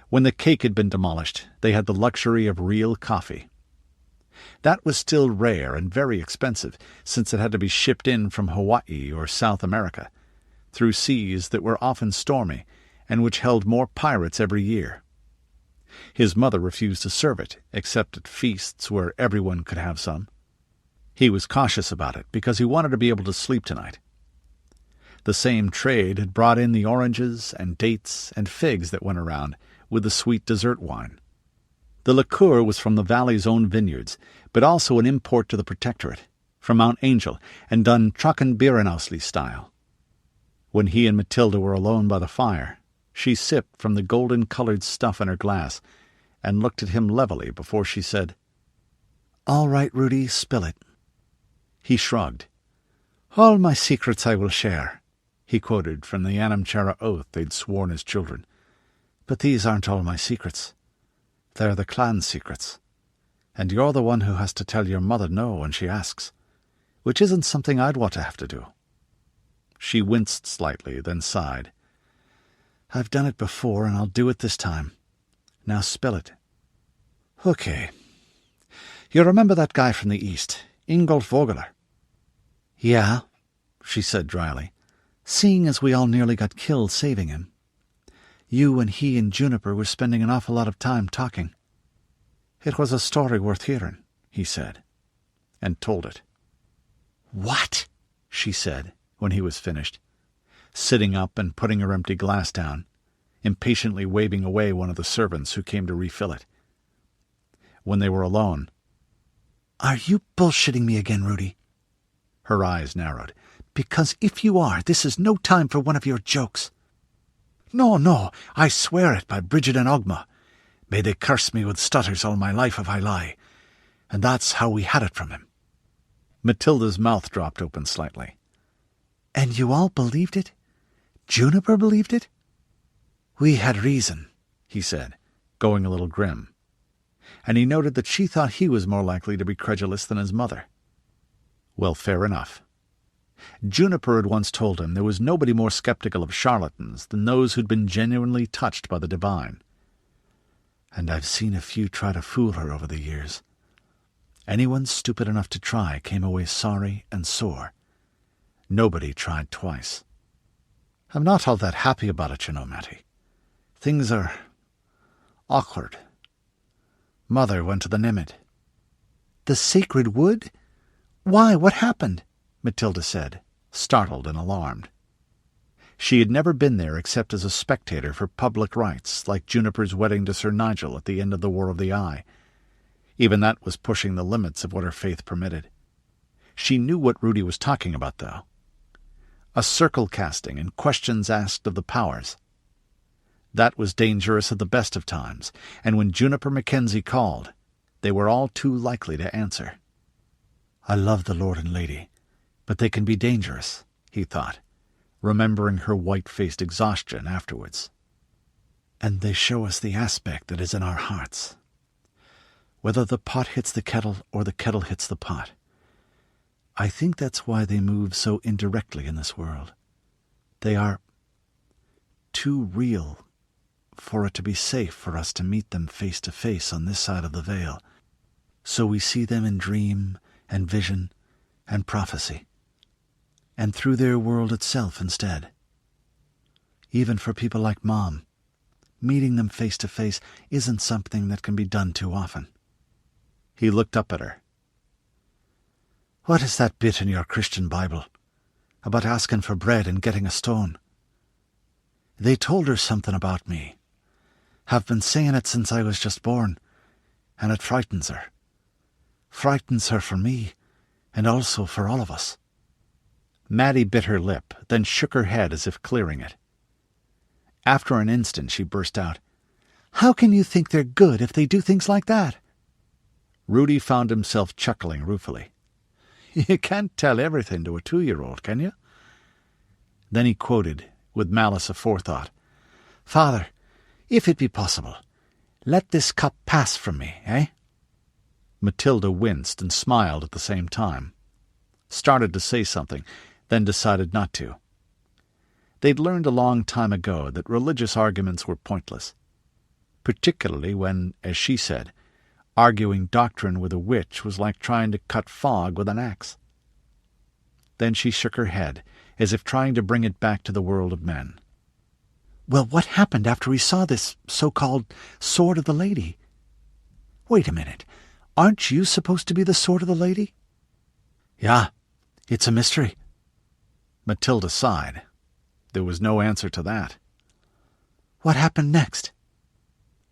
When the cake had been demolished, they had the luxury of real coffee. That was still rare and very expensive, since it had to be shipped in from Hawaii or South America, through seas that were often stormy and which held more pirates every year. His mother refused to serve it, except at feasts where everyone could have some. He was cautious about it because he wanted to be able to sleep tonight. The same trade had brought in the oranges and dates and figs that went around with the sweet dessert wine. The liqueur was from the valley's own vineyards, but also an import to the Protectorate, from Mount Angel, and done Trockenbeerenhausli style. When he and Matilda were alone by the fire, she sipped from the golden-colored stuff in her glass and looked at him levelly before she said, "All right, Rudi, spill it." He shrugged. "All my secrets I will share," he quoted from the Anamchara oath they'd sworn as children. "But these aren't all my secrets. They're the clan's secrets. And you're the one who has to tell your mother no when she asks, which isn't something I'd want to have to do." She winced slightly, then sighed. "I've done it before, and I'll do it this time. Now spill it." "Okay. You remember that guy from the east, Ingolf Vogeler?" "Yeah," she said dryly, "seeing as we all nearly got killed saving him. You and he and Juniper were spending an awful lot of time talking." "It was a story worth hearing," he said, and told it. "What?" she said, when he was finished, sitting up and putting her empty glass down, impatiently waving away one of the servants who came to refill it. When they were alone, "Are you bullshitting me again, Rudi?" Her eyes narrowed. "Because if you are, this is no time for one of your jokes." No, I swear it by Bridget and Ogma. May they curse me with stutters all my life if I lie. And that's how we had it from him." Matilda's mouth dropped open slightly. "And you all believed it? Juniper believed it?" "We had reason," he said, going a little grim. And he noted that she thought he was more likely to be credulous than his mother. Well, fair enough. Juniper had once told him there was nobody more skeptical of charlatans than those who'd been genuinely touched by the divine. "And I've seen a few try to fool her over the years. Anyone stupid enough to try came away sorry and sore. Nobody tried twice. I'm not all that happy about it, you know, Matty. Things are awkward. Mother went to the Nimid." "The sacred wood? Why, what happened?" Matilda said, startled and alarmed. She had never been there except as a spectator for public rites, like Juniper's wedding to Sir Nigel at the end of the War of the Eye. Even that was pushing the limits of what her faith permitted. She knew what Rudi was talking about, though. A circle casting and questions asked of the powers. That was dangerous at the best of times, and when Juniper Mackenzie called, they were all too likely to answer. "I love the Lord and Lady, but they can be dangerous," he thought, remembering her white-faced exhaustion afterwards. "And they show us the aspect that is in our hearts. Whether the pot hits the kettle or the kettle hits the pot. I think that's why they move so indirectly in this world. They are too real for it to be safe for us to meet them face to face on this side of the veil. So we see them in dream and vision and prophecy, and through their world itself instead. Even for people like Mom, meeting them face to face isn't something that can be done too often." He looked up at her. "What is that bit in your Christian Bible about asking for bread and getting a stone?" "They told her something about me. Have been saying it since I was just born, and it frightens her. Frightens her for me, and also for all of us." Maddie bit her lip, then shook her head as if clearing it. After an instant she burst out, "How can you think they're good if they do things like that?" Rudi found himself chuckling ruefully. "You can't tell everything to a 2-year-old, can you?" Then he quoted, with malice aforethought, "Father, if it be possible, let this cup pass from me, eh?" Matilda winced and smiled at the same time. Started to say something, then decided not to. They'd learned a long time ago that religious arguments were pointless, particularly when, as she said, arguing doctrine with a witch was like trying to cut fog with an axe. Then she shook her head, as if trying to bring it back to the world of men. Well, what happened after we saw this so-called Sword of the Lady? Wait a minute. Aren't you supposed to be the Sword of the Lady? Yeah, it's a mystery. Matilda sighed. There was no answer to that. What happened next?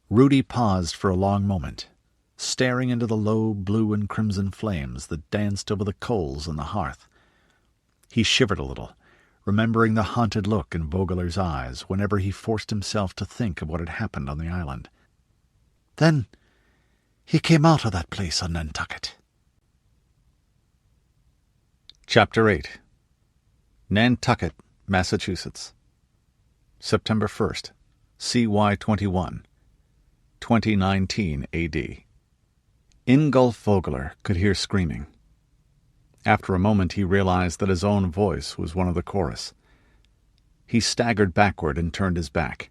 Rudi paused for a long moment, staring into the low blue and crimson flames that danced over the coals on the hearth. He shivered a little, remembering the haunted look in Vogler's eyes whenever he forced himself to think of what had happened on the island. Then he came out of that place on Nantucket. Chapter 8. Nantucket, Massachusetts. September 1st, CY 21, 2019 AD. Ingolf Vogler could hear screaming. After a moment he realized that his own voice was one of the chorus. He staggered backward and turned his back.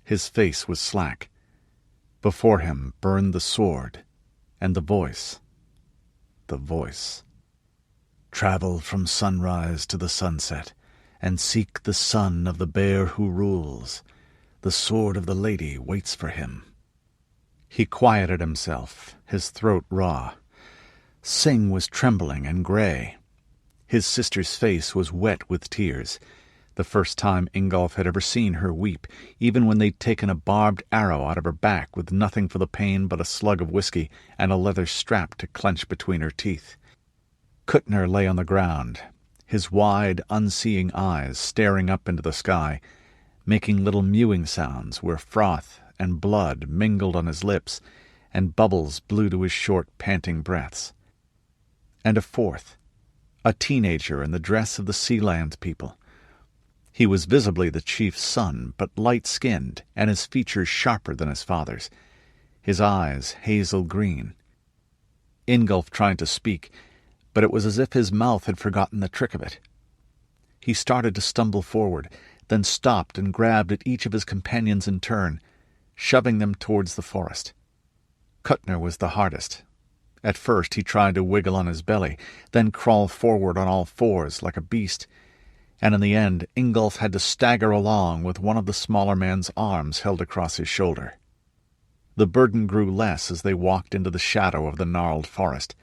His face was slack. Before him burned the sword, and the voice. The voice. Travel from sunrise to the sunset, and seek the son of the bear who rules. The sword of the lady waits for him. He quieted himself, his throat raw. Sing was trembling and gray. His sister's face was wet with tears, the first time Ingolf had ever seen her weep, even when they'd taken a barbed arrow out of her back with nothing for the pain but a slug of whiskey and a leather strap to clench between her teeth. Kuttner lay on the ground, his wide, unseeing eyes staring up into the sky, making little mewing sounds where froth and blood mingled on his lips and bubbles blew to his short, panting breaths. And a fourth, a teenager in the dress of the Sealand people. He was visibly the chief's son, but light-skinned, and his features sharper than his father's, his eyes hazel green. Ingolf tried to speak, but it was as if his mouth had forgotten the trick of it. He started to stumble forward, then stopped and grabbed at each of his companions in turn, shoving them towards the forest. Kuttner was the hardest. At first he tried to wiggle on his belly, then crawl forward on all fours like a beast, and in the end Ingolf had to stagger along with one of the smaller man's arms held across his shoulder. The burden grew less as they walked into the shadow of the gnarled forest,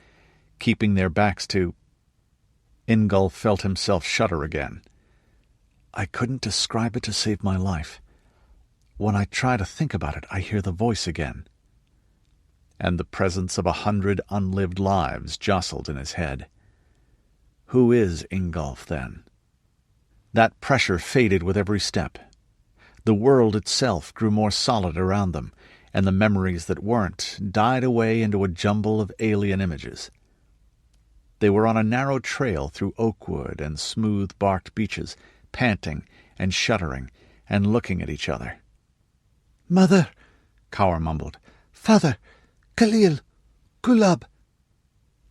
keeping their backs to... Ingolf felt himself shudder again. I couldn't describe it to save my life. When I try to think about it, I hear the voice again. And the presence of 100 unlived lives jostled in his head. Who is Ingolf, then? That pressure faded with every step. The world itself grew more solid around them, and the memories that weren't died away into a jumble of alien images. They were on a narrow trail through oak wood and smooth-barked beaches, panting and shuddering and looking at each other. "Mother," Kaur mumbled. "Father, Khalil, Gulab."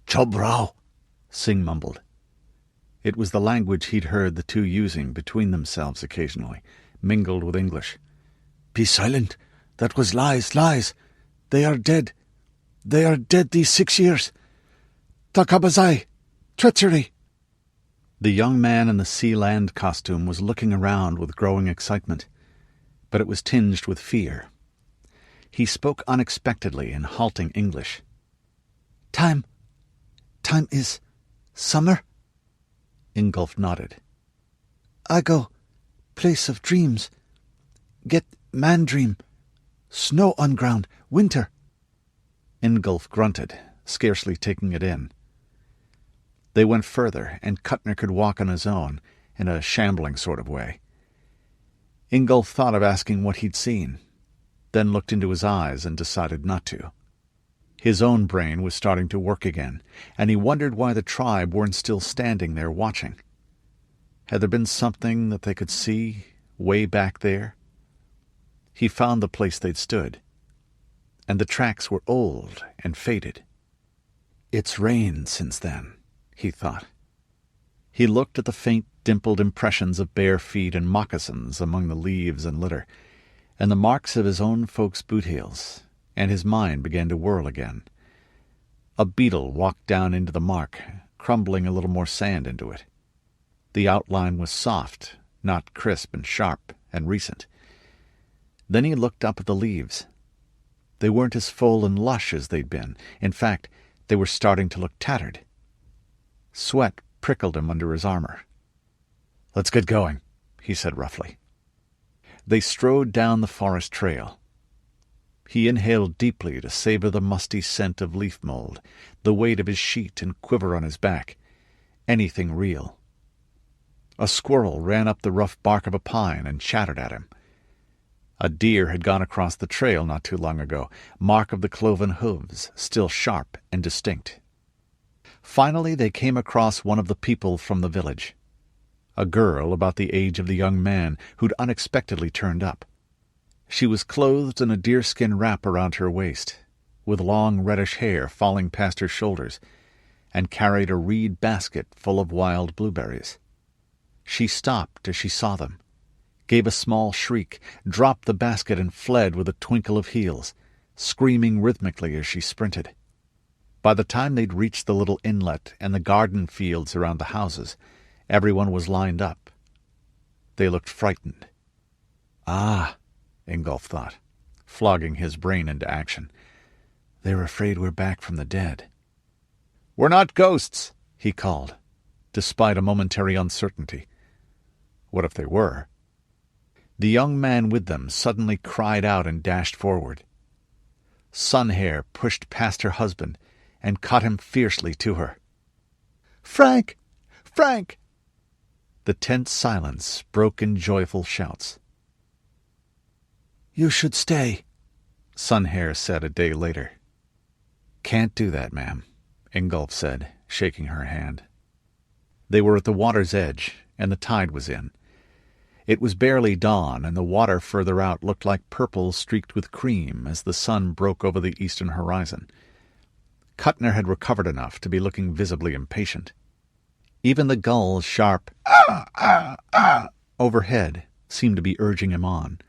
"Chobrao," Singh mumbled. It was the language he'd heard the two using between themselves occasionally, mingled with English. "Be silent. That was lies, lies. They are dead. They are dead these 6 years. Takabazai. Treachery." The young man in the Sealand costume was looking around with growing excitement, but it was tinged with fear. He spoke unexpectedly in halting English. Time is summer?" Ingolf nodded. "I go place of dreams. Get man dream. Snow on ground. Winter." Ingolf grunted, scarcely taking it in. They went further, and Kuttner could walk on his own, in a shambling sort of way. Ingolf thought of asking what he'd seen, then looked into his eyes and decided not to. His own brain was starting to work again, and he wondered why the tribe weren't still standing there watching. Had there been something that they could see way back there? He found the place they'd stood, and the tracks were old and faded. It's rained since then, he thought. He looked at the faint dimpled impressions of bare feet and moccasins among the leaves and litter, and the marks of his own folks' boot heels, and his mind began to whirl again. A beetle walked down into the mark, crumbling a little more sand into it. The outline was soft, not crisp and sharp and recent. Then he looked up at the leaves. They weren't as full and lush as they'd been. In fact, they were starting to look tattered. Sweat prickled him under his armor. "Let's get going," he said roughly. They strode down the forest trail. He inhaled deeply to savor the musty scent of leaf mold, the weight of his sheet and quiver on his back. Anything real. A squirrel ran up the rough bark of a pine and chattered at him. A deer had gone across the trail not too long ago, mark of the cloven hooves, still sharp and distinct. Finally they came across one of the people from the village, a girl about the age of the young man who'd unexpectedly turned up. She was clothed in a deerskin wrap around her waist, with long reddish hair falling past her shoulders, and carried a reed basket full of wild blueberries. She stopped as she saw them, gave a small shriek, dropped the basket and fled with a twinkle of heels, screaming rhythmically as she sprinted. By the time they'd reached the little inlet and the garden fields around the houses, everyone was lined up. They looked frightened. "Ah," Ingolf thought, flogging his brain into action. "They're afraid we're back from the dead." "We're not ghosts," he called, despite a momentary uncertainty. What if they were? The young man with them suddenly cried out and dashed forward. Sunhair pushed past her husband and caught him fiercely to her. "Frank! Frank!" The tense silence broke in joyful shouts. "You should stay," Sunhair said a day later. "Can't do that, ma'am," Ingolf said, shaking her hand. They were at the water's edge, and the tide was in. It was barely dawn, and the water further out looked like purple streaked with cream as the sun broke over the eastern horizon. Kuttner had recovered enough to be looking visibly impatient. Even the gull's sharp overhead seemed to be urging him on,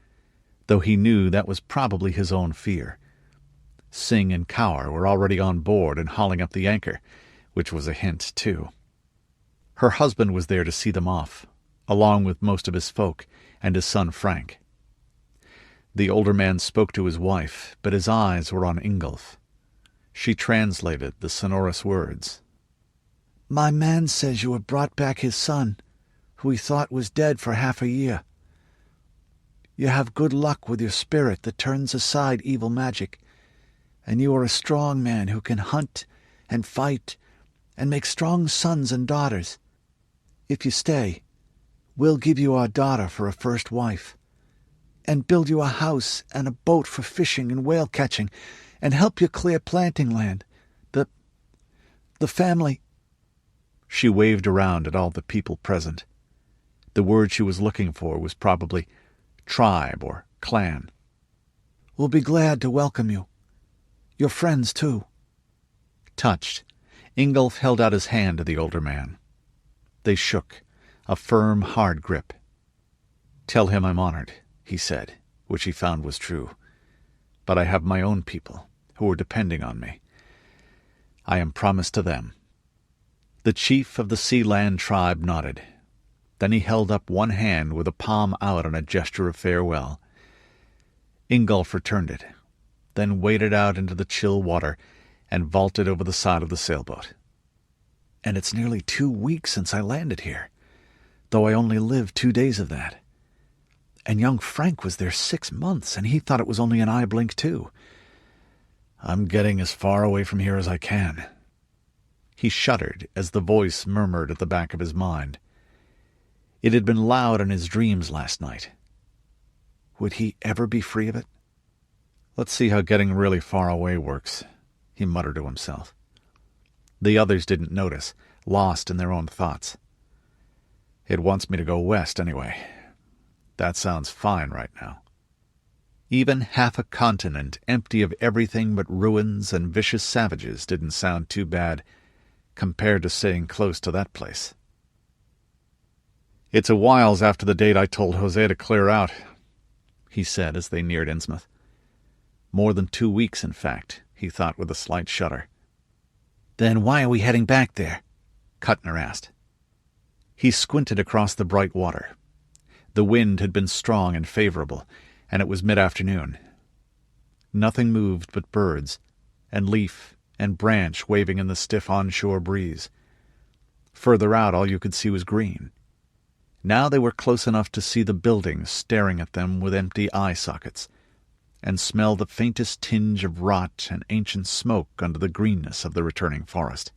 though he knew that was probably his own fear. Singh and Kaur were already on board and hauling up the anchor, which was a hint, too. Her husband was there to see them off, along with most of his folk and his son Frank. The older man spoke to his wife, but his eyes were on Ingolf. She translated the sonorous words. "My man says you have brought back his son, who he thought was dead for half a year. You have good luck with your spirit that turns aside evil magic, and you are a strong man who can hunt and fight and make strong sons and daughters. If you stay, we'll give you our daughter for a first wife, and build you a house and a boat for fishing and whale catching, and help you clear planting land. The family—" She waved around at all the people present. The word she was looking for was probably tribe or clan. "We'll be glad to welcome you. Your friends, too." Touched, Ingolf held out his hand to the older man. They shook, a firm, hard grip. "Tell him I'm honored," he said, which he found was true. "But I have my own people, who are depending on me. I am promised to them." The chief of the Sealand tribe nodded. Then he held up one hand with a palm out in a gesture of farewell. Ingolf returned it, then waded out into the chill water and vaulted over the side of the sailboat. "And it's nearly 2 weeks since I landed here, though I only lived 2 days of that. And young Frank was there 6 months, and he thought it was only an eye blink, too. I'm getting as far away from here as I can." He shuddered as the voice murmured at the back of his mind. It had been loud in his dreams last night. Would he ever be free of it? "Let's see how getting really far away works," he muttered to himself. The others didn't notice, lost in their own thoughts. "It wants me to go west anyway. That sounds fine right now." Even half a continent empty of everything but ruins and vicious savages didn't sound too bad compared to staying close to that place. "It's a whiles after the date I told Jose to clear out," he said as they neared Innsmouth. More than 2 weeks, in fact, he thought with a slight shudder. "Then why are we heading back there?" Kuttner asked. He squinted across the bright water. The wind had been strong and favorable, and it was mid-afternoon. Nothing moved but birds, and leaf and branch waving in the stiff onshore breeze. Further out all you could see was green. Now they were close enough to see the buildings staring at them with empty eye sockets, and smell the faintest tinge of rot and ancient smoke under the greenness of the returning forest.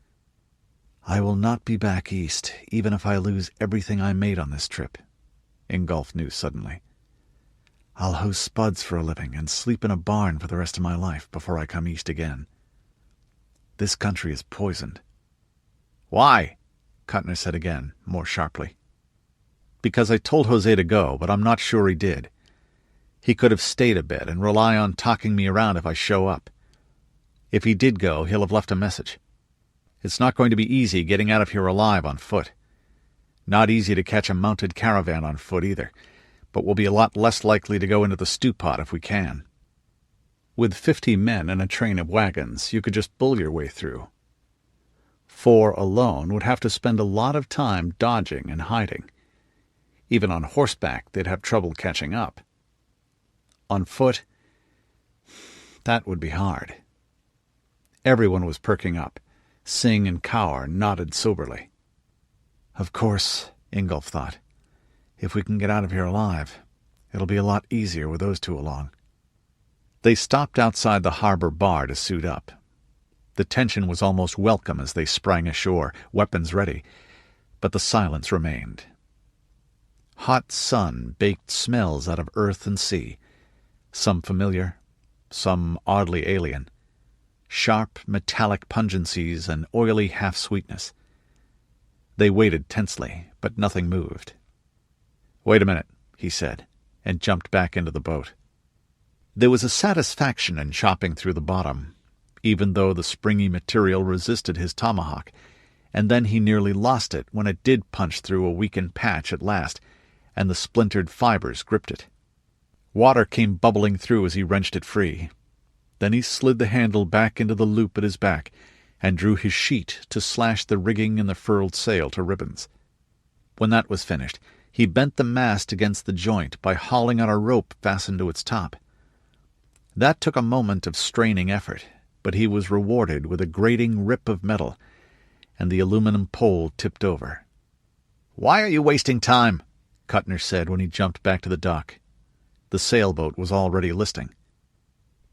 "I will not be back east, even if I lose everything I made on this trip," Ingolf knew suddenly. "I'll host spuds for a living and sleep in a barn for the rest of my life before I come east again. This country is poisoned." "Why?" Kuttner said again, more sharply. "Because I told Jose to go, but I'm not sure he did. He could have stayed a bit and rely on talking me around if I show up. If he did go, he'll have left a message. It's not going to be easy getting out of here alive on foot. Not easy to catch a mounted caravan on foot either, but we'll be a lot less likely to go into the stew pot if we can. With 50 men and a train of wagons, you could just bull your way through. 4 alone would have to spend a lot of time dodging and hiding. Even on horseback, they'd have trouble catching up. On foot, that would be hard." Everyone was perking up. Singh and Kaur nodded soberly. "Of course," Ingolf thought, "if we can get out of here alive, it'll be a lot easier with those 2 along." They stopped outside the harbor bar to suit up. The tension was almost welcome as they sprang ashore, weapons ready, but the silence remained. Hot sun baked smells out of earth and sea, some familiar, some oddly alien. Sharp, metallic pungencies and oily half-sweetness. They waited tensely, but nothing moved. "Wait a minute," he said, and jumped back into the boat. There was a satisfaction in chopping through the bottom, even though the springy material resisted his tomahawk, and then he nearly lost it when it did punch through a weakened patch at last, and the splintered fibers gripped it. Water came bubbling through as he wrenched it free. Then he slid the handle back into the loop at his back and drew his sheet to slash the rigging and the furled sail to ribbons. When that was finished, he bent the mast against the joint by hauling on a rope fastened to its top. That took a moment of straining effort, but he was rewarded with a grating rip of metal, and the aluminum pole tipped over. "Why are you wasting time?" Kuttner said when he jumped back to the dock. The sailboat was already listing.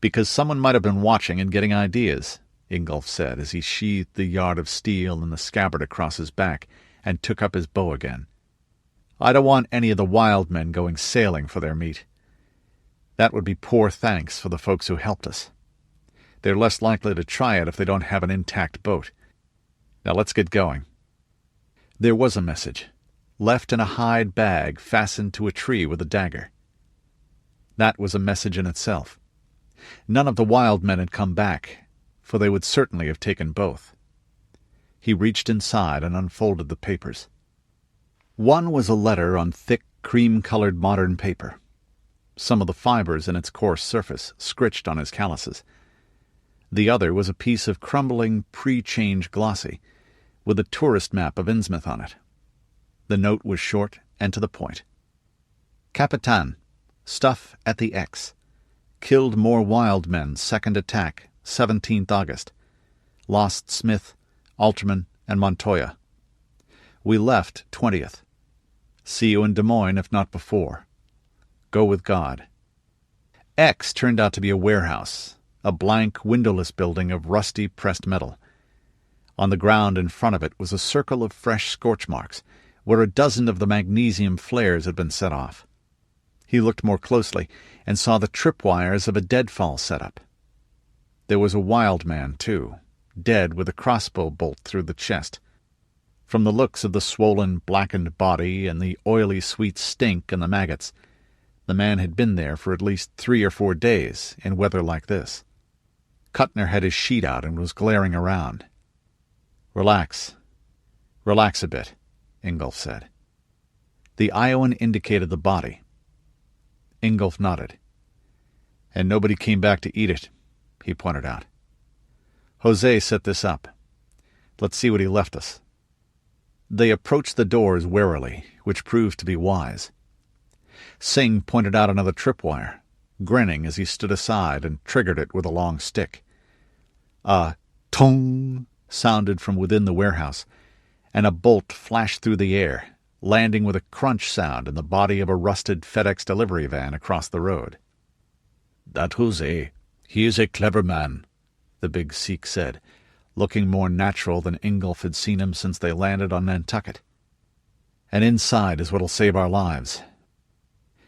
"Because someone might have been watching and getting ideas," Ingolf said as he sheathed the yard of steel in the scabbard across his back and took up his bow again. "I don't want any of the wild men going sailing for their meat. That would be poor thanks for the folks who helped us. They're less likely to try it if they don't have an intact boat. Now let's get going." There was a message, left in a hide bag fastened to a tree with a dagger. That was a message in itself. None of the wild men had come back, for they would certainly have taken both. He reached inside and unfolded the papers. One was a letter on thick, cream-colored modern paper, some of the fibers in its coarse surface scritched on his calluses. The other was a piece of crumbling pre-change glossy, with a tourist map of Innsmouth on it. The note was short and to the point. "Capitan, stuff at the X. Killed more wild men, second attack, 17th August. Lost Smith, Alterman, and Montoya. We left 20th. See you in Des Moines if not before. Go with God." X turned out to be a warehouse, a blank, windowless building of rusty pressed metal. On the ground in front of it was a circle of fresh scorch marks, where a dozen of the magnesium flares had been set off. He looked more closely and saw the tripwires of a deadfall setup. There was a wild man, too, dead with a crossbow bolt through the chest. From the looks of the swollen, blackened body and the oily, sweet stink and the maggots, the man had been there for at least 3 or 4 days in weather like this. Kuttner had his sheet out and was glaring around. Relax a bit," Ingolf said. The Iowan indicated the body. Ingolf nodded. "And nobody came back to eat it," he pointed out. "Jose set this up. Let's see what he left us." They approached the doors warily, which proved to be wise. Singh pointed out another tripwire, grinning as he stood aside and triggered it with a long stick. A tong sounded from within the warehouse, and a bolt flashed through the air, landing with a crunch sound in the body of a rusted FedEx delivery van across the road. "That Jose, he is a clever man," the big Sikh said, looking more natural than Ingolf had seen him since they landed on Nantucket. "And inside is what'll save our lives."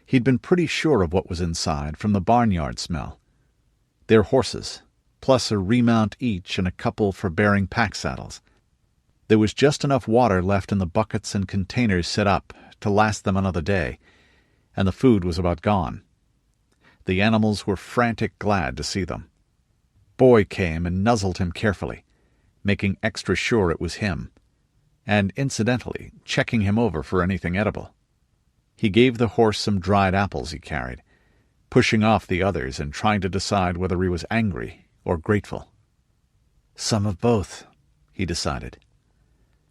He'd been pretty sure of what was inside from the barnyard smell. Their horses, plus a remount each and a couple for bearing pack saddles. There was just enough water left in the buckets and containers set up to last them another day, and the food was about gone. The animals were frantic glad to see them. Boy came and nuzzled him carefully, making extra sure it was him, and incidentally checking him over for anything edible. He gave the horse some dried apples he carried, pushing off the others and trying to decide whether he was angry or grateful. "Some of both," he decided.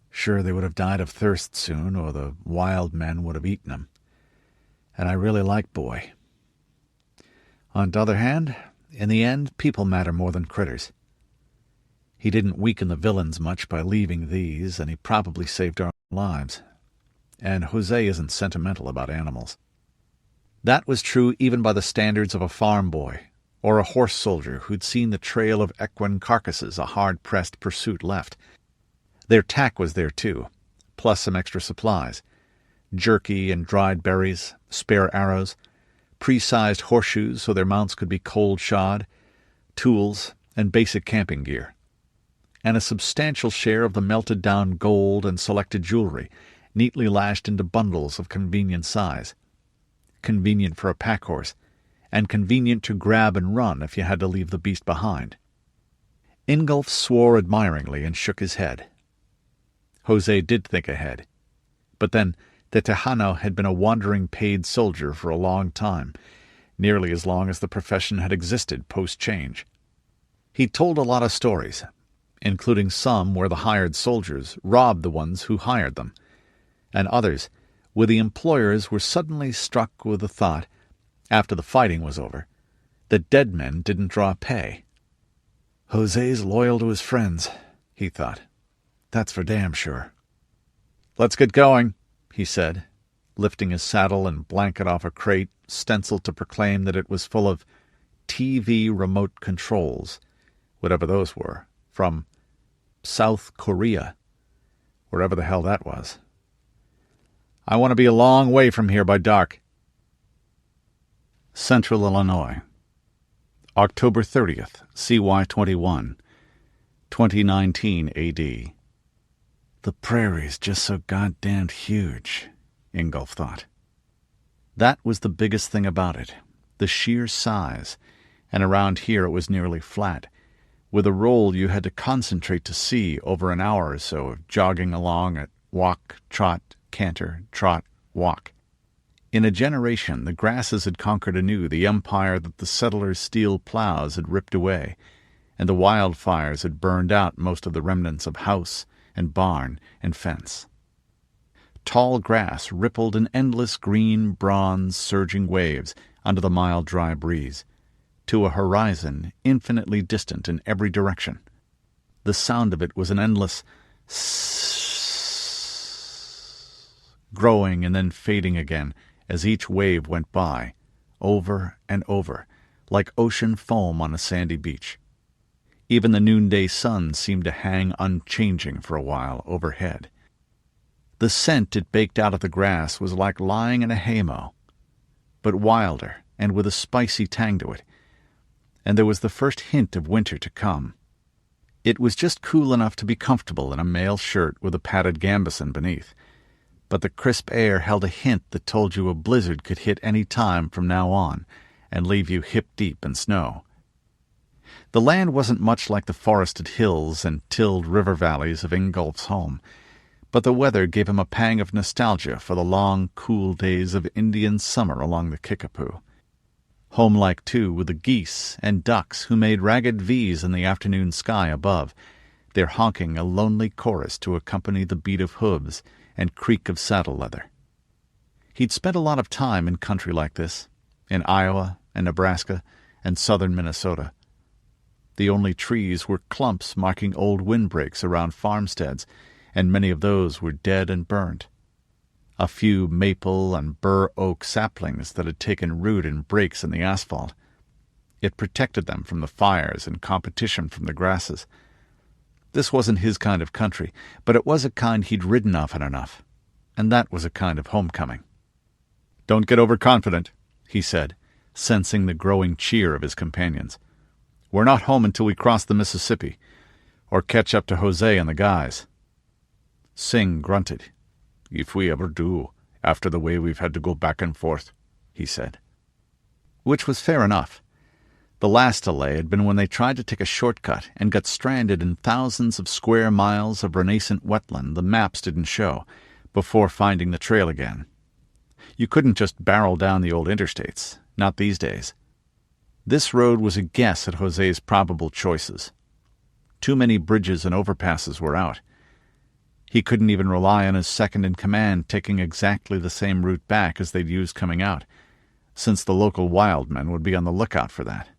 Sure, they would have died of thirst soon, or the wild men would have eaten them. And I really like Boy. On the other hand, in the end, people matter more than critters. He didn't weaken the villains much by leaving these, and he probably saved our lives. And Jose isn't sentimental about animals. That was true even by the standards of a farm boy, or a horse soldier who'd seen the trail of equine carcasses a hard-pressed pursuit left. Their tack was there too, plus some extra supplies. Jerky and dried berries, spare arrows, pre-sized horseshoes so their mounts could be cold-shod, tools, and basic camping gear. And a substantial share of the melted-down gold and selected jewelry, neatly lashed into bundles of convenient size. Convenient for a pack horse, and convenient to grab and run if you had to leave the beast behind. Ingolf swore admiringly and shook his head. Jose did think ahead. But then, the Tejano had been a wandering paid soldier for a long time, nearly as long as the profession had existed post-change. He told a lot of stories, including some where the hired soldiers robbed the ones who hired them, and others where the employers were suddenly struck with the thought, after the fighting was over, that dead men didn't draw pay. "Jose's loyal to his friends," he thought. "That's for damn sure." "Let's get going," he said, lifting his saddle and blanket off a crate stenciled to proclaim that it was full of TV remote controls, whatever those were, from South Korea, wherever the hell that was. "I want to be a long way from here by dark." Central Illinois, October 30th, CY 21, 2019 AD. The prairie's just so goddamned huge, Ingolf thought. That was the biggest thing about it, the sheer size, and around here it was nearly flat, with a roll you had to concentrate to see over an hour or so of jogging along at walk, trot, canter, trot, walk. In a generation, the grasses had conquered anew the empire that the settlers' steel plows had ripped away, and the wildfires had burned out most of the remnants of house and barn and fence. Tall grass rippled in endless green, bronze, surging waves under the mild, dry breeze, to a horizon infinitely distant in every direction. The sound of it was an endless growing and then fading again as each wave went by, over and over, like ocean foam on a sandy beach. Even the noonday sun seemed to hang unchanging for a while overhead. The scent it baked out of the grass was like lying in a haymow, but wilder and with a spicy tang to it, and there was the first hint of winter to come. It was just cool enough to be comfortable in a mail shirt with a padded gambeson beneath, but the crisp air held a hint that told you a blizzard could hit any time from now on and leave you hip-deep in snow. The land wasn't much like the forested hills and tilled river valleys of Ingolf's home, but the weather gave him a pang of nostalgia for the long, cool days of Indian summer along the Kickapoo. Homelike, too, with the geese and ducks who made ragged V's in the afternoon sky above, their honking a lonely chorus to accompany the beat of hooves and creak of saddle leather. He'd spent a lot of time in country like this, in Iowa and Nebraska and southern Minnesota. The only trees were clumps marking old windbreaks around farmsteads, and many of those were dead and burnt. A few maple and bur oak saplings that had taken root in breaks in the asphalt. It protected them from the fires and competition from the grasses. This wasn't his kind of country, but it was a kind he'd ridden often enough, and that was a kind of homecoming. "Don't get overconfident," he said, sensing the growing cheer of his companions. "We're not home until we cross the Mississippi, or catch up to Jose and the guys." Singh grunted. "If we ever do, after the way we've had to go back and forth," he said. Which was fair enough. The last delay had been when they tried to take a shortcut and got stranded in thousands of square miles of renascent wetland the maps didn't show, before finding the trail again. You couldn't just barrel down the old interstates, not these days. This road was a guess at Jose's probable choices. Too many bridges and overpasses were out. He couldn't even rely on his second-in-command taking exactly the same route back as they'd used coming out, since the local wild men would be on the lookout for that.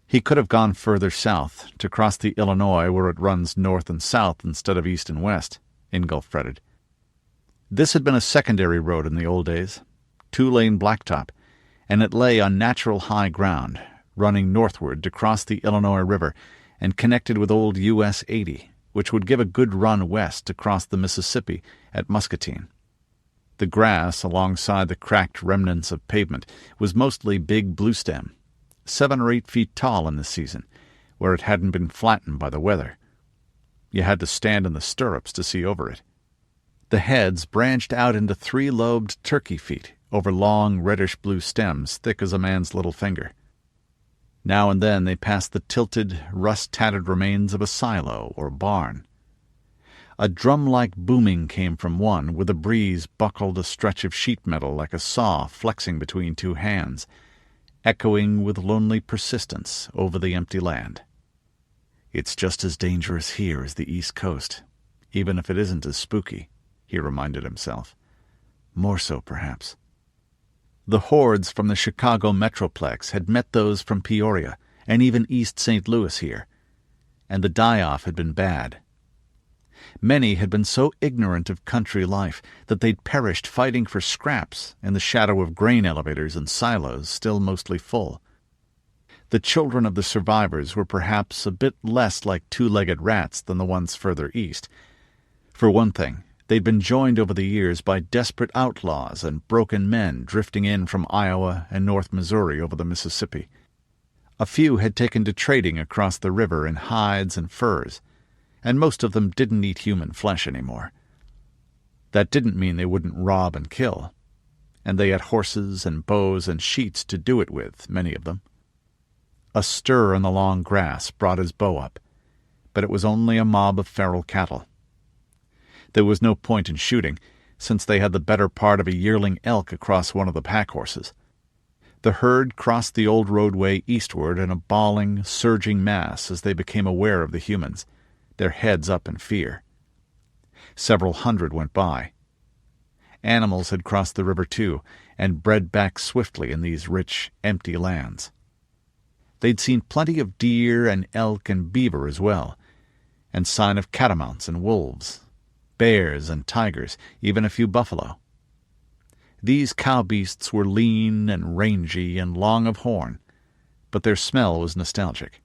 He could have gone further south, to cross the Illinois where it runs north and south instead of east and west, Ingolf fretted. This had been a secondary road in the old days, 2-lane blacktop, and it lay on natural high ground, running northward to cross the Illinois River and connected with old US 80, which would give a good run west to cross the Mississippi at Muscatine. The grass alongside the cracked remnants of pavement was mostly big bluestem, 7 or 8 feet tall in the season, where it hadn't been flattened by the weather. You had to stand in the stirrups to see over it. The heads branched out into 3-lobed turkey feet over long reddish-blue stems thick as a man's little finger. Now and then they passed the tilted, rust-tattered remains of a silo or barn. A drum-like booming came from one, where the breeze buckled a stretch of sheet metal like a saw flexing between 2 hands, echoing with lonely persistence over the empty land. "It's just as dangerous here as the East Coast, even if it isn't as spooky," he reminded himself. More so, perhaps. The hordes from the Chicago Metroplex had met those from Peoria and even East St. Louis here, and the die-off had been bad. Many had been so ignorant of country life that they'd perished fighting for scraps in the shadow of grain elevators and silos still mostly full. The children of the survivors were perhaps a bit less like 2-legged rats than the ones further east. For one thing, they'd been joined over the years by desperate outlaws and broken men drifting in from Iowa and North Missouri over the Mississippi. A few had taken to trading across the river in hides and furs, and most of them didn't eat human flesh anymore. That didn't mean they wouldn't rob and kill, and they had horses and bows and sheets to do it with, many of them. A stir in the long grass brought his bow up, but it was only a mob of feral cattle. There was no point in shooting, since they had the better part of a yearling elk across one of the pack horses. The herd crossed the old roadway eastward in a bawling, surging mass as they became aware of the humans, their heads up in fear. Several hundred went by. Animals had crossed the river too, and bred back swiftly in these rich, empty lands. They'd seen plenty of deer and elk and beaver as well, and sign of catamounts and wolves, bears and tigers, even a few buffalo. These cow beasts were lean and rangy and long of horn, but their smell was nostalgic.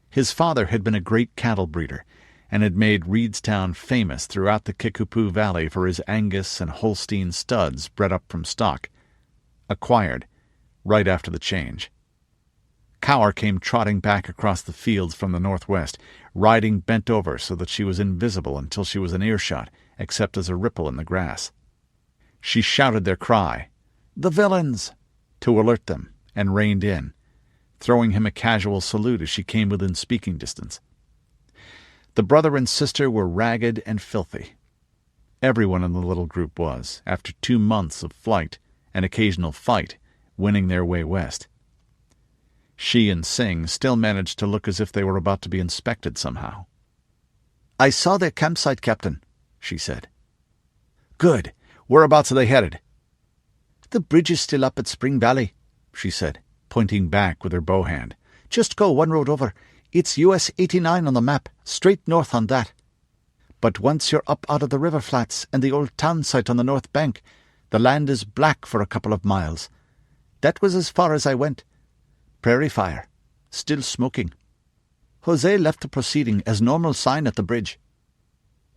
His father had been a great cattle breeder, and had made Reedstown famous throughout the Kickapoo Valley for his Angus and Holstein studs bred up from stock, acquired right after the change. Cower came trotting back across the fields from the northwest, riding bent over so that she was invisible until she was in earshot, except as a ripple in the grass. She shouted their cry, "The villains!" to alert them, and reined in, throwing him a casual salute as she came within speaking distance. The brother and sister were ragged and filthy. Everyone in the little group was, after 2 months of flight and occasional fight, winning their way west. She and Singh still managed to look as if they were about to be inspected somehow. "I saw their campsite, Captain," she said. "Good. Whereabouts are they headed?" "The bridge is still up at Spring Valley," she said, pointing back with her bow hand. "Just go one road over. It's US 89 on the map, straight north on that. But once you're up out of the river flats and the old town site on the north bank, the land is black for a couple of miles. That was as far as I went. Prairie fire. Still smoking. Jose left the proceeding as normal sign at the bridge."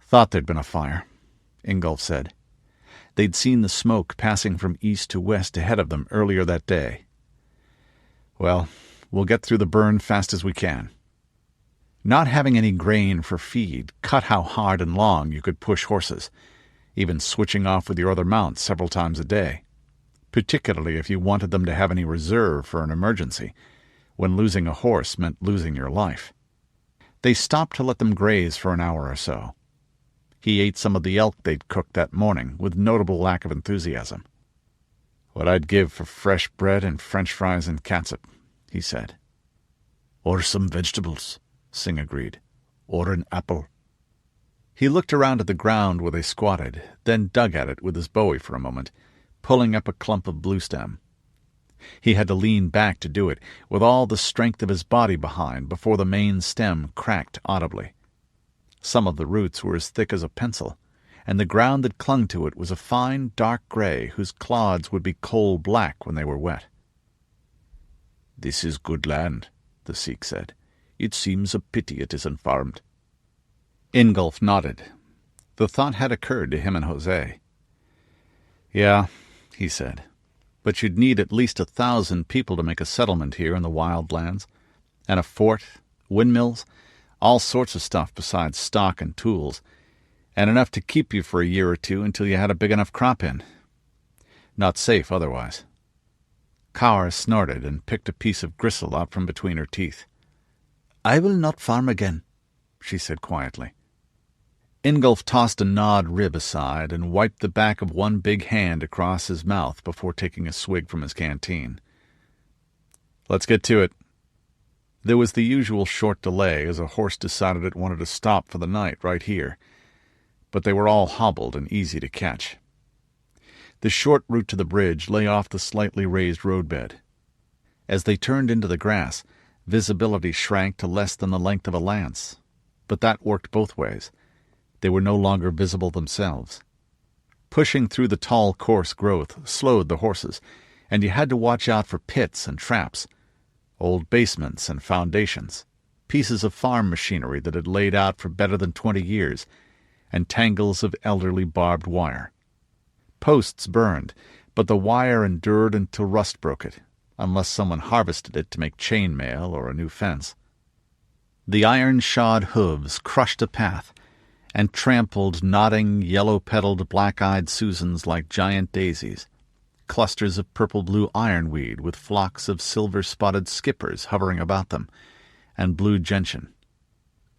"Thought there'd been a fire," Ingolf said. They'd seen the smoke passing from east to west ahead of them earlier that day. "Well, we'll get through the burn fast as we can." Not having any grain for feed cut how hard and long you could push horses, even switching off with your other mounts several times a day, particularly if you wanted them to have any reserve for an emergency, when losing a horse meant losing your life. They stopped to let them graze for an hour or so. He ate some of the elk they'd cooked that morning with notable lack of enthusiasm. "What I'd give for fresh bread and French fries and catsup," he said. "Or some vegetables," Singh agreed. "Or an apple." He looked around at the ground where they squatted, then dug at it with his bowie for a moment, pulling up a clump of bluestem. He had to lean back to do it, with all the strength of his body behind, before the main stem cracked audibly. Some of the roots were as thick as a pencil, and the ground that clung to it was a fine dark gray whose clods would be coal-black when they were wet. "This is good land," the Sikh said. "It seems a pity it isn't farmed." Ingolf nodded. The thought had occurred to him and Jose. "Yeah," he said, "but you'd need at least 1,000 people to make a settlement here in the wild lands, and a fort, windmills, all sorts of stuff besides stock and tools, and enough to keep you for a year or two until you had a big enough crop in. Not safe otherwise." Kaur snorted and picked a piece of gristle out from between her teeth. "I will not farm again," she said quietly. Ingolf tossed a gnawed rib aside and wiped the back of one big hand across his mouth before taking a swig from his canteen. "Let's get to it." There was the usual short delay as a horse decided it wanted to stop for the night right here, but they were all hobbled and easy to catch. The short route to the bridge lay off the slightly raised roadbed. As they turned into the grass, visibility shrank to less than the length of a lance, but that worked both ways. They were no longer visible themselves. Pushing through the tall, coarse growth slowed the horses, and you had to watch out for pits and traps, old basements and foundations, pieces of farm machinery that had laid out for better than 20 years, and tangles of elderly barbed wire. Posts burned, but the wire endured until rust broke it, unless someone harvested it to make chain mail or a new fence. The iron-shod hooves crushed a path and trampled nodding, yellow-petaled, black-eyed Susans like giant daisies, clusters of purple-blue ironweed with flocks of silver-spotted skippers hovering about them, and blue gentian.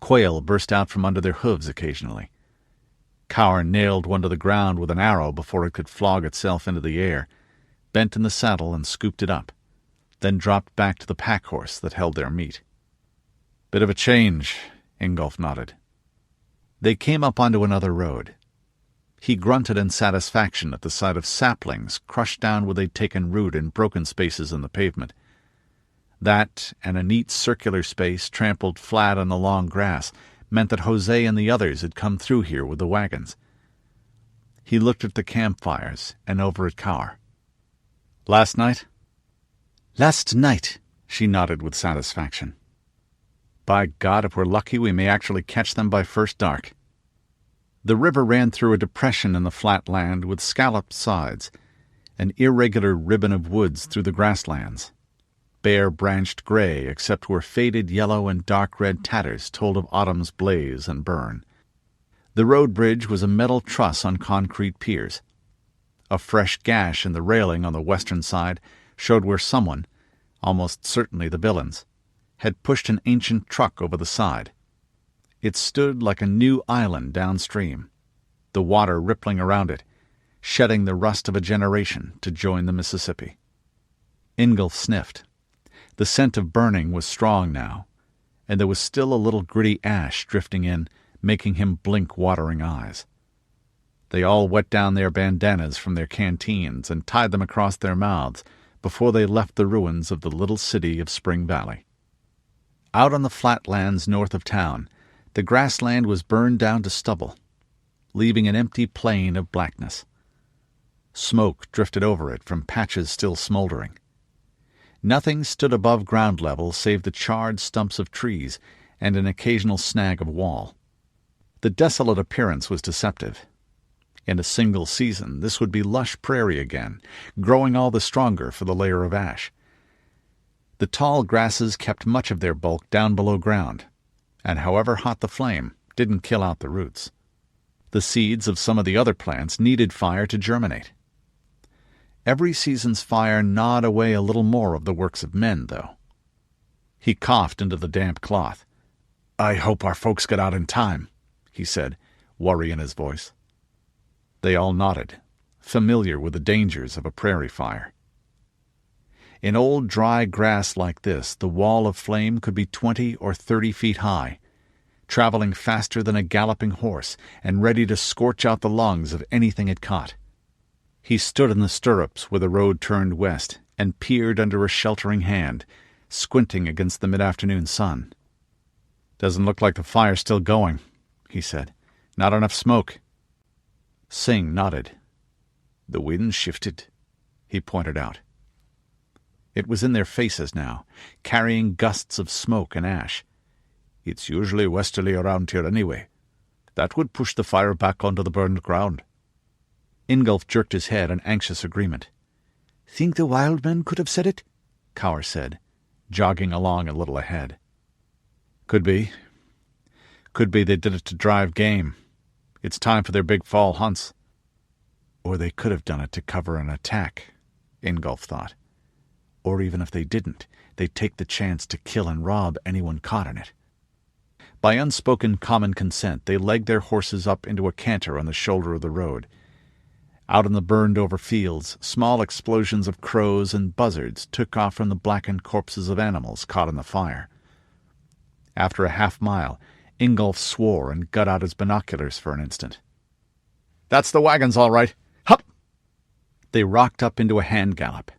Quail burst out from under their hooves occasionally. Kaur nailed one to the ground with an arrow before it could flog itself into the air, bent in the saddle and scooped it up, then dropped back to the pack-horse that held their meat. "Bit of a change," Ingolf nodded. They came up onto another road. He grunted in satisfaction at the sight of saplings crushed down where they'd taken root in broken spaces in the pavement. That, and a neat circular space trampled flat on the long grass, meant that Jose and the others had come through here with the wagons. He looked at the campfires and over at Kaur. "Last night?" "Last night," she nodded with satisfaction. "By God, if we're lucky, we may actually catch them by first dark." The river ran through a depression in the flat land with scalloped sides, an irregular ribbon of woods through the grasslands, bare-branched gray except where faded yellow and dark red tatters told of autumn's blaze and burn. The road bridge was a metal truss on concrete piers. A fresh gash in the railing on the western side showed where someone, almost certainly the Billons, had pushed an ancient truck over the side. It stood like a new island downstream. the water rippling around it, shedding the rust of a generation to join the Mississippi. Ingolf sniffed. The scent of burning was strong now, and there was still a little gritty ash drifting in, making him blink watering eyes. They all wet down their bandanas from their canteens and tied them across their mouths before they left the ruins of the little city of Spring Valley. Out on the flatlands north of town, the grassland was burned down to stubble, leaving an empty plain of blackness. Smoke drifted over it from patches still smoldering. Nothing stood above ground level save the charred stumps of trees and an occasional snag of wall. The desolate appearance was deceptive. In a single season, this would be lush prairie again, growing all the stronger for the layer of ash. The tall grasses kept much of their bulk down below ground, and however hot the flame, didn't kill out the roots. The seeds of some of the other plants needed fire to germinate. Every season's fire gnawed away a little more of the works of men, though. He coughed into the damp cloth. "I hope our folks get out in time," he said, worry in his voice. They all nodded, familiar with the dangers of a prairie fire. In old dry grass like this, the wall of flame could be 20 or 30 feet high, traveling faster than a galloping horse and ready to scorch out the lungs of anything it caught. He stood in the stirrups where the road turned west and peered under a sheltering hand, squinting against the mid-afternoon sun. "Doesn't look like the fire's still going," he said. "Not enough smoke." Singh nodded. "The wind shifted," he pointed out. It was in their faces now, carrying gusts of smoke and ash. "It's usually westerly around here anyway. That would push the fire back onto the burned ground." Ingolf jerked his head in anxious agreement. "Think the wild men could have said it?" Kaur said, jogging along a little ahead. "Could be. Could be they did it to drive game. It's time for their big fall hunts." Or they could have done it to cover an attack, Ingolf thought. Or even if they didn't, they'd take the chance to kill and rob anyone caught in it. By unspoken common consent, they legged their horses up into a canter on the shoulder of the road. Out in the burned-over fields, small explosions of crows and buzzards took off from the blackened corpses of animals caught in the fire. After a half-mile, Ingolf swore and got out his binoculars for an instant. "That's the wagons, all right. Hup!" They rocked up into a hand gallop.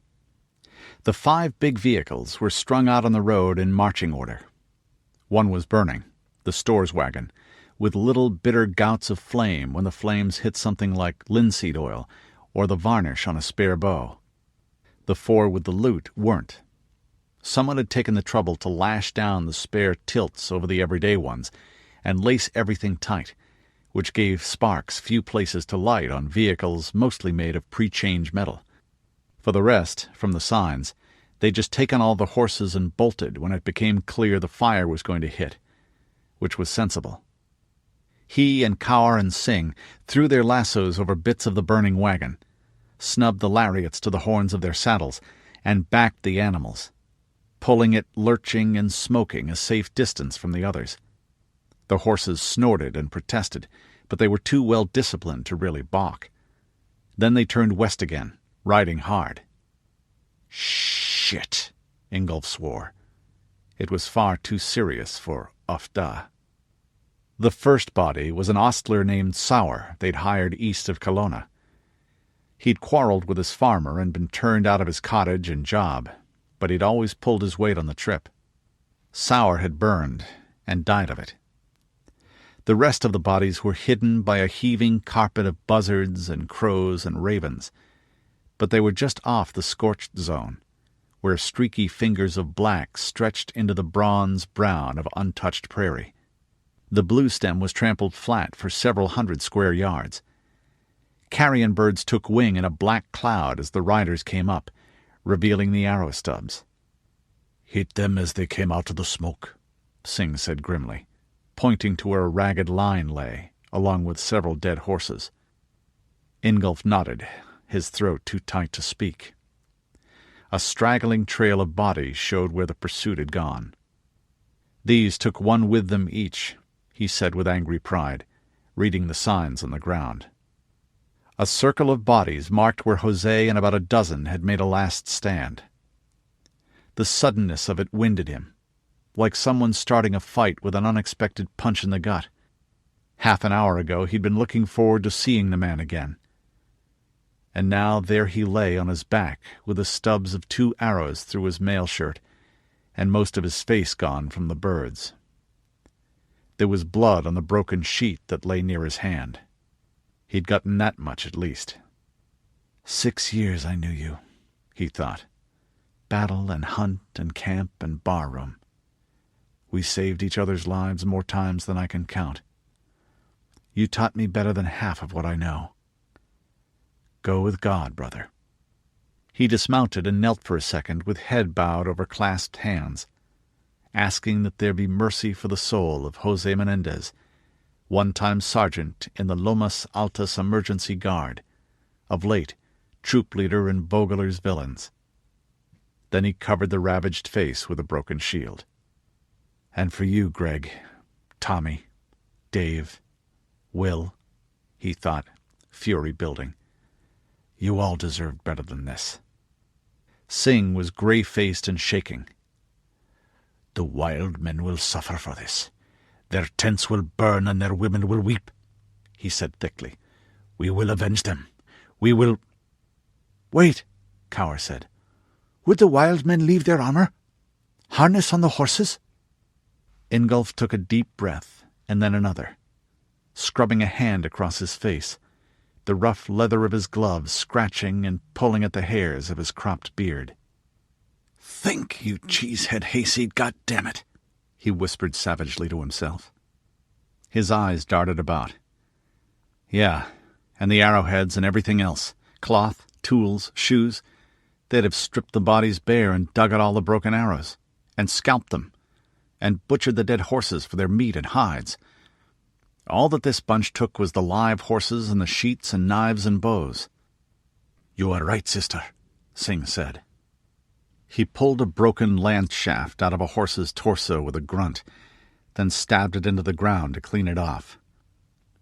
The 5 big vehicles were strung out on the road in marching order. One was burning, the stores wagon, with little bitter gouts of flame when the flames hit something like linseed oil or the varnish on a spare bow. The 4 with the loot weren't. Someone had taken the trouble to lash down the spare tilts over the everyday ones and lace everything tight, which gave sparks few places to light on vehicles mostly made of pre-change metal. For the rest, from the signs, they'd just taken all the horses and bolted when it became clear the fire was going to hit, which was sensible. He and Kaur and Singh threw their lassos over bits of the burning wagon, snubbed the lariats to the horns of their saddles, and backed the animals, pulling it lurching and smoking a safe distance from the others. The horses snorted and protested, but they were too well disciplined to really balk. Then they turned west again, riding hard. "Shit," Ingolf swore. It was far too serious for Ufda. The first body was an ostler named Sauer they'd hired east of Kelowna. He'd quarreled with his farmer and been turned out of his cottage and job, but he'd always pulled his weight on the trip. Sauer had burned and died of it. The rest of the bodies were hidden by a heaving carpet of buzzards and crows and ravens, but they were just off the scorched zone, where streaky fingers of black stretched into the bronze-brown of untouched prairie. The blue stem was trampled flat for several hundred square yards. Carrion birds took wing in a black cloud as the riders came up, revealing the arrow stubs. "Hit them as they came out of the smoke," Singh said grimly, pointing to where a ragged line lay, along with several dead horses. Ingolf nodded, his throat too tight to speak. A straggling trail of bodies showed where the pursuit had gone. "These took one with them each," he said with angry pride, reading the signs on the ground. A circle of bodies marked where Jose and about a dozen had made a last stand. The suddenness of it winded him, like someone starting a fight with an unexpected punch in the gut. Half an hour ago he'd been looking forward to seeing the man again. And now there he lay on his back, with the stubs of 2 arrows through his mail shirt, and most of his face gone from the birds. There was blood on the broken sheet that lay near his hand. He'd gotten that much at least. 6 years I knew you, he thought. Battle and hunt and camp and barroom. We saved each other's lives more times than I can count. You taught me better than half of what I know. Go with God, brother. He dismounted and knelt for a second with head bowed over clasped hands, asking that there be mercy for the soul of Jose Menendez, one-time sergeant in the Lomas Altas Emergency Guard, of late troop leader in Vogler's villains. Then he covered the ravaged face with a broken shield. And for you, Greg, Tommy, Dave, Will, he thought, fury building. You all deserved better than this. Singh was gray-faced and shaking. The wild men will suffer for this. Their tents will burn and their women will weep, he said thickly. We will avenge them. We will... Wait, Cower said. Would the wild men leave their armor? Harness on the horses? Ingolf took a deep breath, and then another, scrubbing a hand across his face, the rough leather of his gloves scratching and pulling at the hairs of his cropped beard. Think, you cheesehead hayseed, goddammit, he whispered savagely to himself. His eyes darted about. Yeah, and the arrowheads and everything else. Cloth, tools, shoes. They'd have stripped the bodies bare and dug out all the broken arrows, and scalped them, and butchered the dead horses for their meat and hides. All that this bunch took was the live horses and the sheets and knives and bows. You are right, sister, Singh said. He pulled a broken lance shaft out of a horse's torso with a grunt, then stabbed it into the ground to clean it off.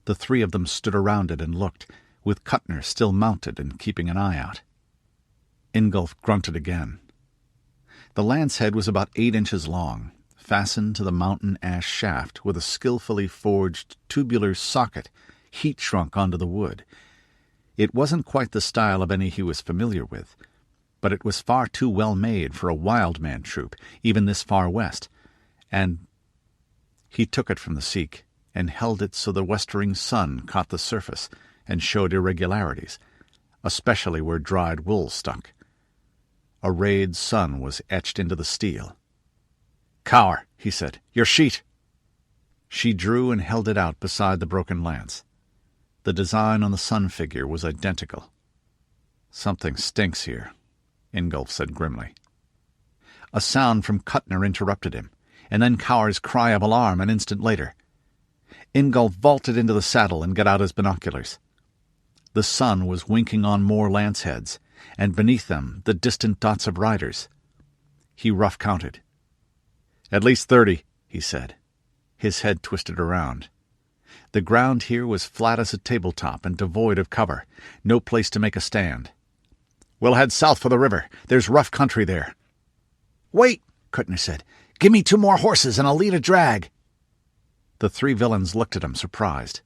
The 3 of them stood around it and looked, with Kuttner still mounted and keeping an eye out. Ingolf grunted again. The lance head was about 8 inches long, fastened to the mountain ash shaft with a skillfully forged tubular socket heat-shrunk onto the wood. It wasn't quite the style of any he was familiar with, but it was far too well made for a wild man troop, even this far west, and he took it from the Sikh and held it so the westering sun caught the surface and showed irregularities, especially where dried wool stuck. A rayed sun was etched into the steel. Cower, he said, your sheet. She drew and held it out beside the broken lance. The design on the sun figure was identical. Something stinks here, Ingolf said grimly. A sound from Kuttner interrupted him, and then Cower's cry of alarm an instant later. Ingolf vaulted into the saddle and got out his binoculars. The sun was winking on more lance heads, and beneath them the distant dots of riders. He rough-counted. At least 30, he said. His head twisted around. The ground here was flat as a tabletop and devoid of cover, no place to make a stand. We'll head south for the river. There's rough country there. Wait, Kuttner said. Give me 2 more horses and I'll lead a drag. The 3 villains looked at him, surprised.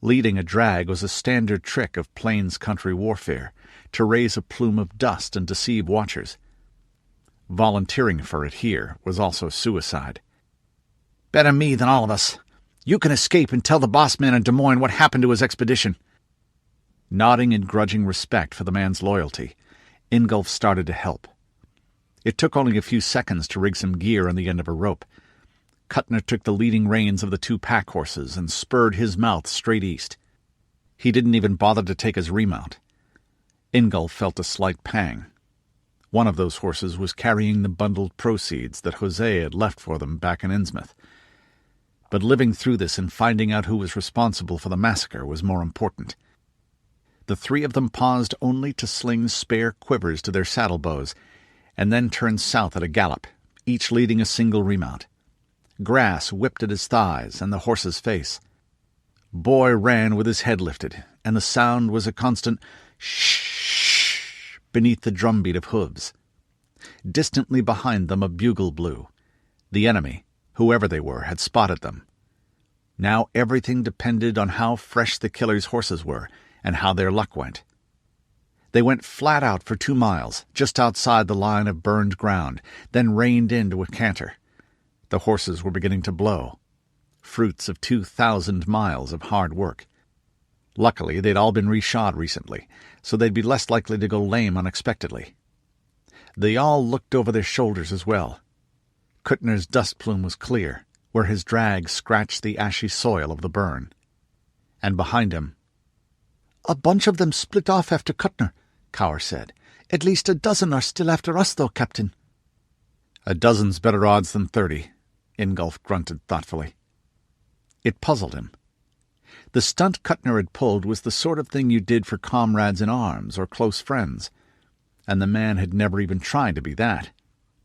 Leading a drag was a standard trick of plains country warfare, to raise a plume of dust and deceive watchers. Volunteering for it here was also suicide. Better me than all of us. You can escape and tell the boss man in Des Moines what happened to his expedition. Nodding in grudging respect for the man's loyalty, Ingolf started to help. It took only a few seconds to rig some gear on the end of a rope. Kuttner took the leading reins of the 2 pack horses and spurred his mouth straight east. He didn't even bother to take his remount. Ingolf felt a slight pang. One of those horses was carrying the bundled proceeds that Jose had left for them back in Innsmouth. But living through this and finding out who was responsible for the massacre was more important. The 3 of them paused only to sling spare quivers to their saddle-bows, and then turned south at a gallop, each leading a single remount. Grass whipped at his thighs and the horse's face. Boy ran with his head lifted, and the sound was a constant shh beneath the drumbeat of hooves. Distantly behind them a bugle blew. The enemy, whoever they were, had spotted them. Now everything depended on how fresh the killers' horses were and how their luck went. They went flat out for 2 miles, just outside the line of burned ground, then reined into a canter. The horses were beginning to blow, fruits of 2,000 miles of hard work. Luckily, they'd all been reshod recently, so they'd be less likely to go lame unexpectedly. They all looked over their shoulders as well. Kuttner's dust plume was clear, where his drag scratched the ashy soil of the burn. And behind him, "A bunch of them split off after Kuttner," Cower said. "At least a dozen are still after us, though, Captain." "A dozen's better odds than 30, Ingolf grunted thoughtfully. It puzzled him. The stunt Kuttner had pulled was the sort of thing you did for comrades in arms or close friends, and the man had never even tried to be that,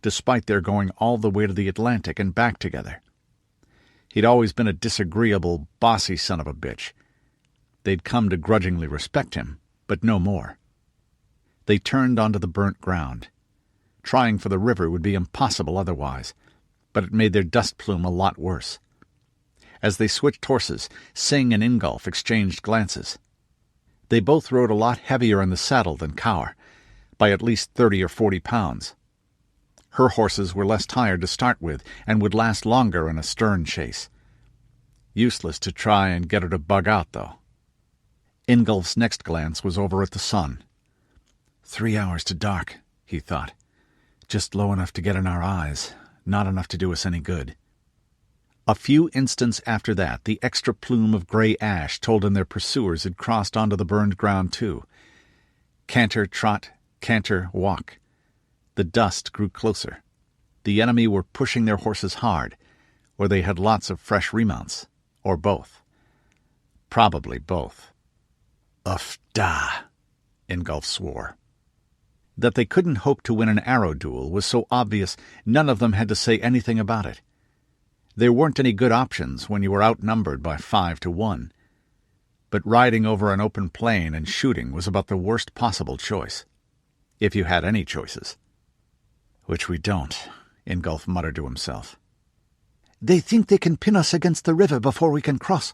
despite their going all the way to the Atlantic and back together. He'd always been a disagreeable, bossy son of a bitch. They'd come to grudgingly respect him, but no more. They turned onto the burnt ground. Trying for the river would be impossible otherwise, but it made their dust plume a lot worse. As they switched horses, Singh and Ingolf exchanged glances. They both rode a lot heavier in the saddle than Cower, by at least 30 or 40 pounds. Her horses were less tired to start with and would last longer in a stern chase. Useless to try and get her to bug out, though. Ingolf's next glance was over at the sun. 3 hours to dark, he thought. Just low enough to get in our eyes, not enough to do us any good. A few instants after that, the extra plume of gray ash told him their pursuers had crossed onto the burned ground too. Canter, trot, canter, walk. The dust grew closer. The enemy were pushing their horses hard, or they had lots of fresh remounts, or both. Probably both. "Uff da," Ingolf swore. That they couldn't hope to win an arrow duel was so obvious none of them had to say anything about it. There weren't any good options when you were outnumbered by 5 to 1. But riding over an open plain and shooting was about the worst possible choice, if you had any choices. "Which we don't," Ingolf muttered to himself. "They think they can pin us against the river before we can cross,"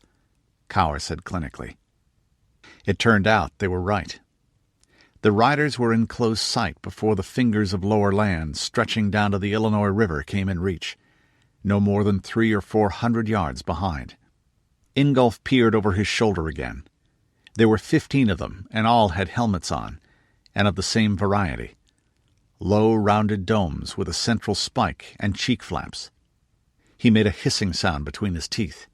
Cower said clinically. It turned out they were right. The riders were in close sight before the fingers of lower land stretching down to the Illinois River came in reach, no more than 300 or 400 yards behind. Ingolf peered over his shoulder again. There were 15 of them, and all had helmets on, and of the same variety. Low, rounded domes with a central spike and cheek flaps. He made a hissing sound between his teeth.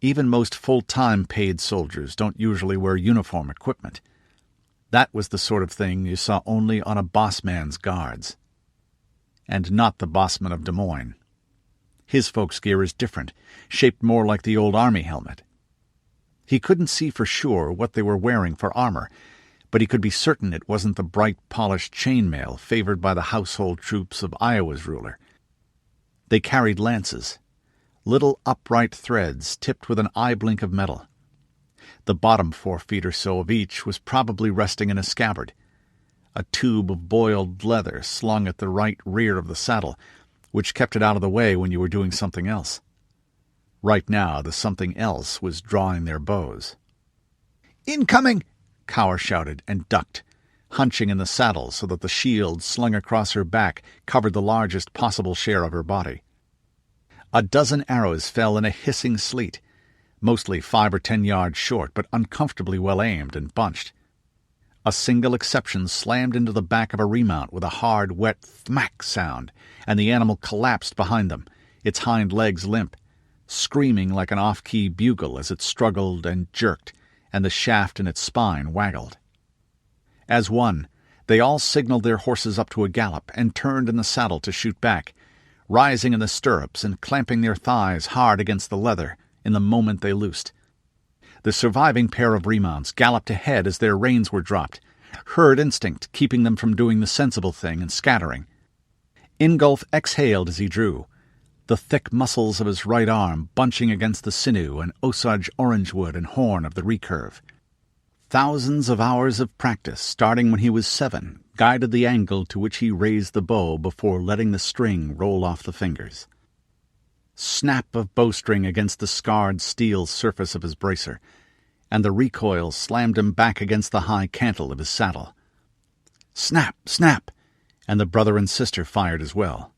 Even most full-time paid soldiers don't usually wear uniform equipment. That was the sort of thing you saw only on a boss man's guards. And not the bossman of Des Moines. His folks' gear is different, shaped more like the old army helmet. He couldn't see for sure what they were wearing for armor, but he could be certain it wasn't the bright, polished chainmail favored by the household troops of Iowa's ruler. They carried lances, little upright threads tipped with an eye blink of metal. The bottom 4 feet or so of each was probably resting in a scabbard, a tube of boiled leather slung at the right rear of the saddle, which kept it out of the way when you were doing something else. Right now, the something else was drawing their bows. "Incoming!" Cower shouted and ducked, hunching in the saddle so that the shield slung across her back covered the largest possible share of her body. A dozen arrows fell in a hissing sleet, mostly 5 or 10 yards short, but uncomfortably well aimed and bunched. A single exception slammed into the back of a remount with a hard, wet thmack sound, and the animal collapsed behind them, its hind legs limp, screaming like an off-key bugle as it struggled and jerked, and the shaft in its spine waggled. As one, they all signaled their horses up to a gallop and turned in the saddle to shoot back, rising in the stirrups and clamping their thighs hard against the leather in the moment they loosed. The surviving pair of remounts galloped ahead as their reins were dropped, herd instinct keeping them from doing the sensible thing and scattering. Ingolf exhaled as he drew. the thick muscles of his right arm bunching against the sinew and Osage orangewood and horn of the recurve. Thousands of hours of practice, starting when he was 7, guided the angle to which he raised the bow before letting the string roll off the fingers. Snap of bowstring against the scarred steel surface of his bracer, and the recoil slammed him back against the high cantle of his saddle. Snap, snap, and the brother and sister fired as well.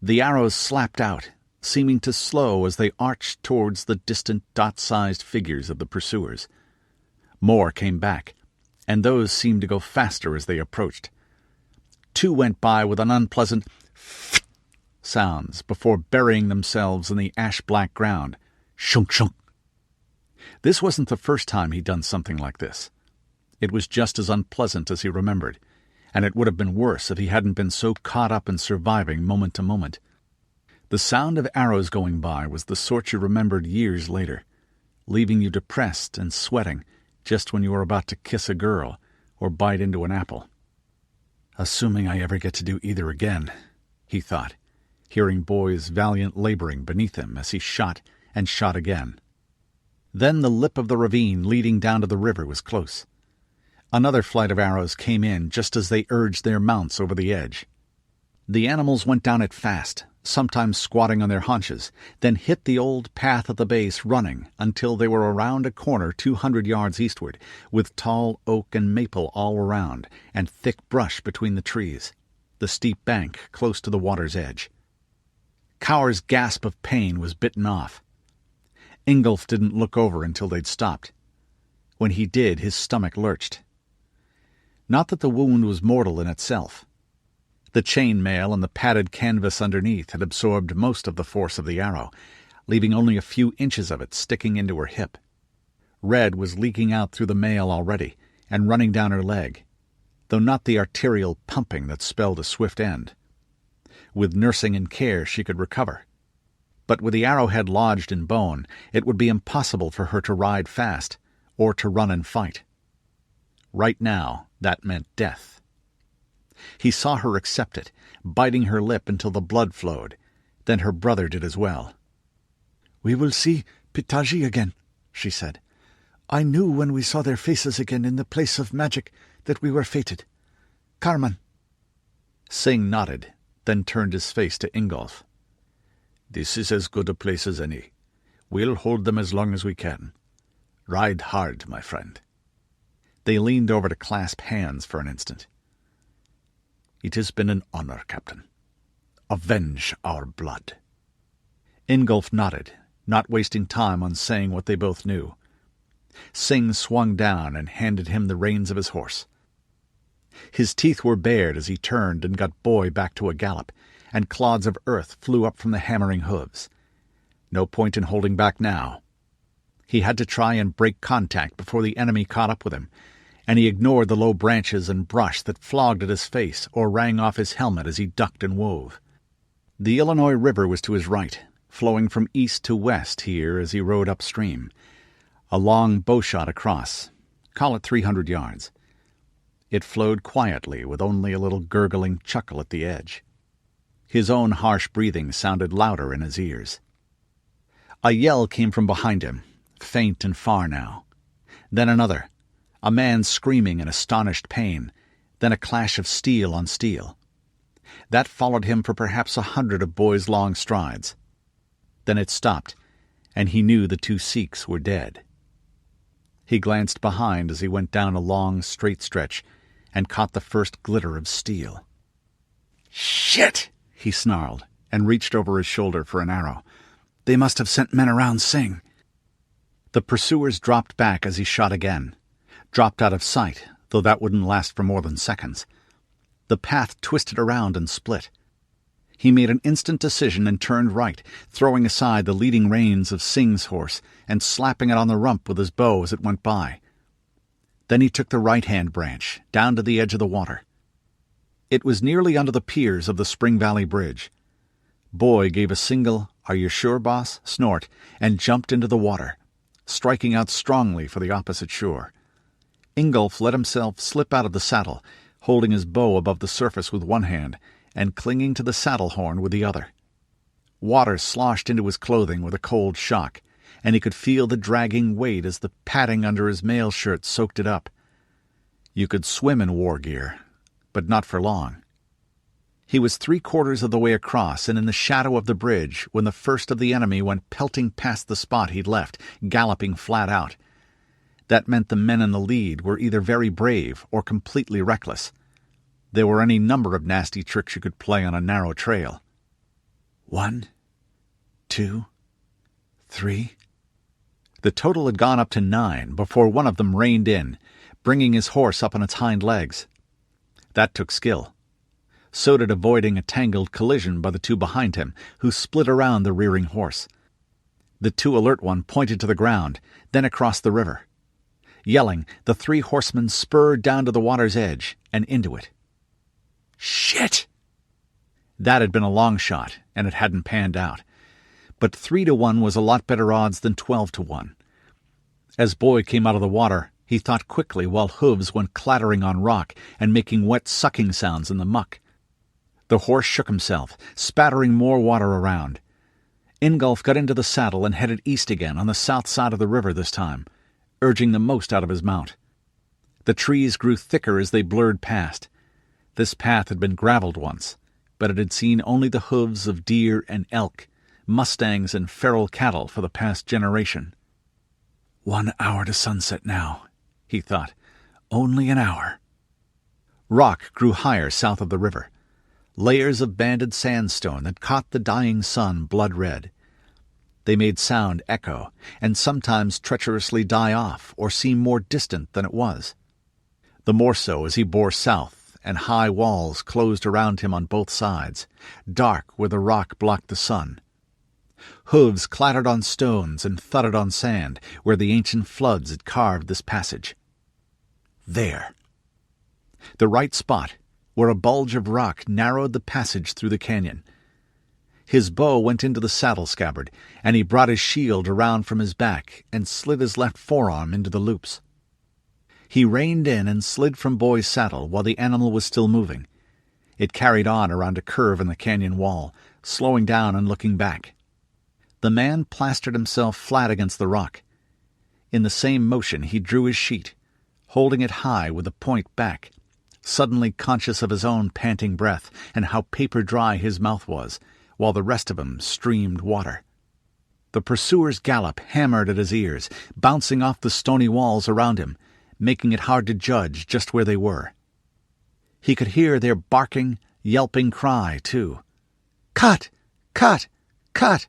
The arrows slapped out, seeming to slow as they arched towards the distant dot-sized figures of the pursuers. More came back, and those seemed to go faster as they approached. 2 went by with an unpleasant sounds before burying themselves in the ash-black ground. Shunk, shunk. This wasn't the first time he'd done something like this. It was just as unpleasant as he remembered, and it would have been worse if he hadn't been so caught up in surviving moment to moment. The sound of arrows going by was the sort you remembered years later, leaving you depressed and sweating just when you were about to kiss a girl or bite into an apple. Assuming I ever get to do either again, he thought, hearing boys' valiant laboring beneath him as he shot and shot again. Then the lip of the ravine leading down to the river was close. Another flight of arrows came in just as they urged their mounts over the edge. The animals went down it fast, sometimes squatting on their haunches, then hit the old path at the base running until they were around a corner 200 yards eastward, with tall oak and maple all around, and thick brush between the trees, the steep bank close to the water's edge. Cower's gasp of pain was bitten off. Ingolf didn't look over until they'd stopped. When he did, his stomach lurched. Not that the wound was mortal in itself. The chain mail and the padded canvas underneath had absorbed most of the force of the arrow, leaving only a few inches of it sticking into her hip. Red was leaking out through the mail already and running down her leg, though not the arterial pumping that spelled a swift end. With nursing and care she could recover. But with the arrowhead lodged in bone, it would be impossible for her to ride fast or to run and fight. Right now, that meant death. He saw her accept it, biting her lip until the blood flowed. Then her brother did as well. "We will see Pitaji again," she said. "I knew when we saw their faces again in the place of magic that we were fated. Carmen." Singh nodded, then turned his face to Ingolf. "This is as good a place as any. We'll hold them as long as we can. Ride hard, my friend." They leaned over to clasp hands for an instant. "It has been an honor, Captain. Avenge our blood." Ingolf nodded, not wasting time on saying what they both knew. Singh swung down and handed him the reins of his horse. His teeth were bared as he turned and got Boy back to a gallop, and clods of earth flew up from the hammering hooves. No point in holding back now. He had to try and break contact before the enemy caught up with him, and he ignored the low branches and brush that flogged at his face or rang off his helmet as he ducked and wove. The Illinois River was to his right, flowing from east to west here as he rode upstream. A long bowshot across, call it 300 yards. It flowed quietly with only a little gurgling chuckle at the edge. His own harsh breathing sounded louder in his ears. A yell came from behind him, faint and far now. Then another, a man screaming in astonished pain, then a clash of steel on steel. That followed him for perhaps 100 of Boy's long strides. Then it stopped, and he knew the 2 Sikhs were dead. He glanced behind as he went down a long, straight stretch and caught the first glitter of steel. "Shit!" he snarled, and reached over his shoulder for an arrow. "They must have sent men around Singh." The pursuers dropped back as he shot again. Dropped out of sight, though that wouldn't last for more than seconds. The path twisted around and split. He made an instant decision and turned right, throwing aside the leading reins of Singh's horse and slapping it on the rump with his bow as it went by. Then he took the right-hand branch, down to the edge of the water. It was nearly under the piers of the Spring Valley Bridge. Boy gave a single, "Are you sure, boss?" snort and jumped into the water, striking out strongly for the opposite shore. Ingolf let himself slip out of the saddle, holding his bow above the surface with one hand and clinging to the saddle horn with the other. Water sloshed into his clothing with a cold shock, and he could feel the dragging weight as the padding under his mail shirt soaked it up. You could swim in war gear, but not for long. He was 3/4 of the way across and in the shadow of the bridge when the first of the enemy went pelting past the spot he'd left, galloping flat out. That meant the men in the lead were either very brave or completely reckless. There were any number of nasty tricks you could play on a narrow trail. 1, 2, 3. The total had gone up to 9 before one of them reined in, bringing his horse up on its hind legs. That took skill. So did avoiding a tangled collision by the two behind him, who split around the rearing horse. The too alert one pointed to the ground, then across the river. Yelling, the 3 horsemen spurred down to the water's edge and into it. Shit! That had been a long shot, and it hadn't panned out. But 3-1 was a lot better odds than 12-1. As Boyd came out of the water, he thought quickly while hooves went clattering on rock and making wet sucking sounds in the muck. The horse shook himself, spattering more water around. Ingolf got into the saddle and headed east again on the south side of the river this time, urging the most out of his mount. The trees grew thicker as they blurred past. This path had been gravelled once, but it had seen only the hooves of deer and elk, mustangs and feral cattle for the past generation. 1 hour to sunset now, he thought. Only an hour. Rock grew higher south of the river. Layers of banded sandstone that caught the dying sun blood-red. They made sound echo, and sometimes treacherously die off or seem more distant than it was. The more so as he bore south, and high walls closed around him on both sides, dark where the rock blocked the sun. Hooves clattered on stones and thudded on sand where the ancient floods had carved this passage. There. The right spot, where a bulge of rock narrowed the passage through the canyon. His bow went into the saddle scabbard, and he brought his shield around from his back and slid his left forearm into the loops. He reined in and slid from Boy's saddle while the animal was still moving. It carried on around a curve in the canyon wall, slowing down and looking back. The man plastered himself flat against the rock. In the same motion he drew his sheet, holding it high with the point back, suddenly conscious of his own panting breath and how paper-dry his mouth was, while the rest of him streamed water. The pursuer's gallop hammered at his ears, bouncing off the stony walls around him, making it hard to judge just where they were. He could hear their barking, yelping cry, too. "Cut! Cut! Cut!"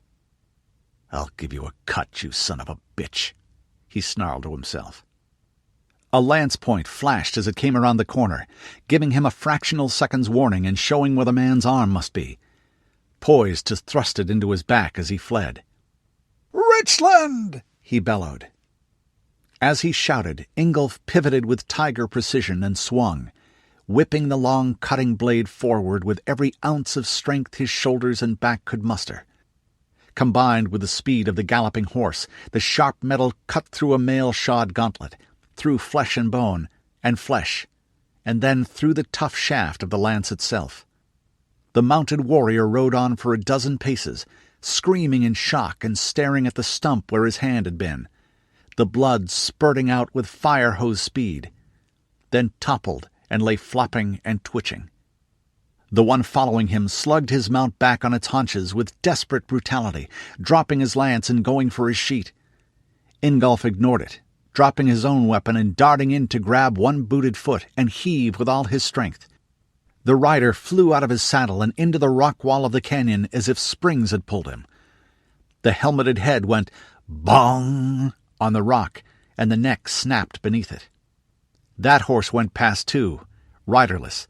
"I'll give you a cut, you son of a bitch," he snarled to himself. A lance point flashed as it came around the corner, giving him a fractional second's warning and showing where the man's arm must be, poised to thrust it into his back as he fled. "Richland!" he bellowed. As he shouted, Ingolf pivoted with tiger precision and swung, whipping the long cutting blade forward with every ounce of strength his shoulders and back could muster. Combined with the speed of the galloping horse, the sharp metal cut through a mail-shod gauntlet, through flesh and bone, and flesh, and then through the tough shaft of the lance itself. The mounted warrior rode on for a dozen paces, screaming in shock and staring at the stump where his hand had been, the blood spurting out with fire-hose speed, then toppled and lay flopping and twitching. The one following him slugged his mount back on its haunches with desperate brutality, dropping his lance and going for his sheet. Ingolf ignored it, dropping his own weapon and darting in to grab one booted foot and heave with all his strength. The rider flew out of his saddle and into the rock wall of the canyon as if springs had pulled him. The helmeted head went bong on the rock, and the neck snapped beneath it. That horse went past too, riderless,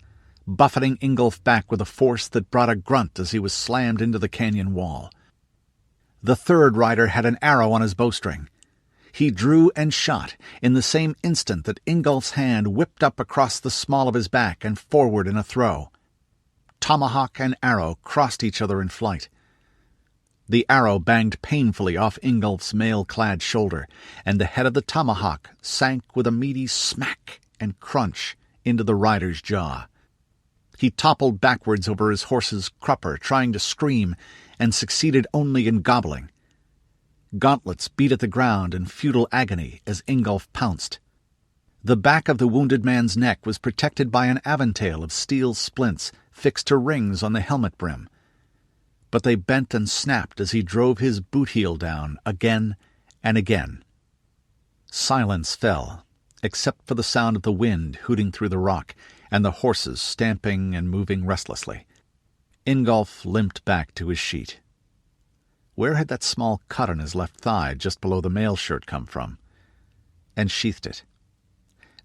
buffeting Ingolf back with a force that brought a grunt as he was slammed into the canyon wall. The third rider had an arrow on his bowstring. He drew and shot in the same instant that Ingolf's hand whipped up across the small of his back and forward in a throw. Tomahawk and arrow crossed each other in flight. The arrow banged painfully off Ingolf's mail-clad shoulder, and the head of the tomahawk sank with a meaty smack and crunch into the rider's jaw. He toppled backwards over his horse's crupper, trying to scream, and succeeded only in gobbling. Gauntlets beat at the ground in futile agony as Ingolf pounced. The back of the wounded man's neck was protected by an aventail of steel splints fixed to rings on the helmet brim. But they bent and snapped as he drove his boot heel down again and again. Silence fell, except for the sound of the wind hooting through the rock and the horses stamping and moving restlessly. Ingolf limped back to his sheet. Where had that small cut on his left thigh just below the mail shirt come from? And sheathed it.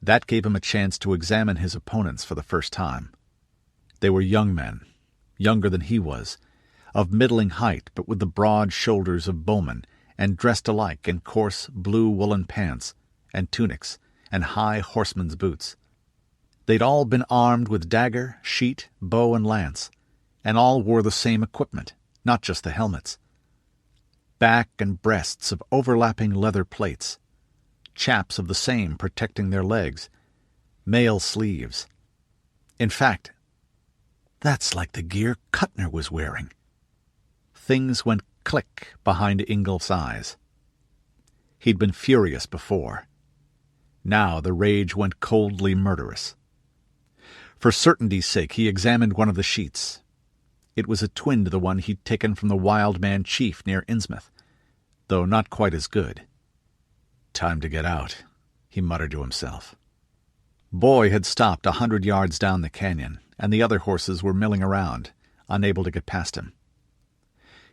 That gave him a chance to examine his opponents for the first time. They were young men, younger than he was, of middling height but with the broad shoulders of bowmen, and dressed alike in coarse blue woolen pants and tunics and high horseman's boots. They'd all been armed with dagger, sheet, bow, and lance, and all wore the same equipment, not just the helmets. Back and breasts of overlapping leather plates, chaps of the same protecting their legs, mail sleeves. In fact, that's like the gear Kuttner was wearing. Things went click behind Ingolf's eyes. He'd been furious before. Now the rage went coldly murderous. For certainty's sake he examined one of the sheets. It was a twin to the one he'd taken from the Wild Man Chief near Innsmouth, though not quite as good. "Time to get out," he muttered to himself. Boy had stopped 100 yards down the canyon, and the other horses were milling around, unable to get past him.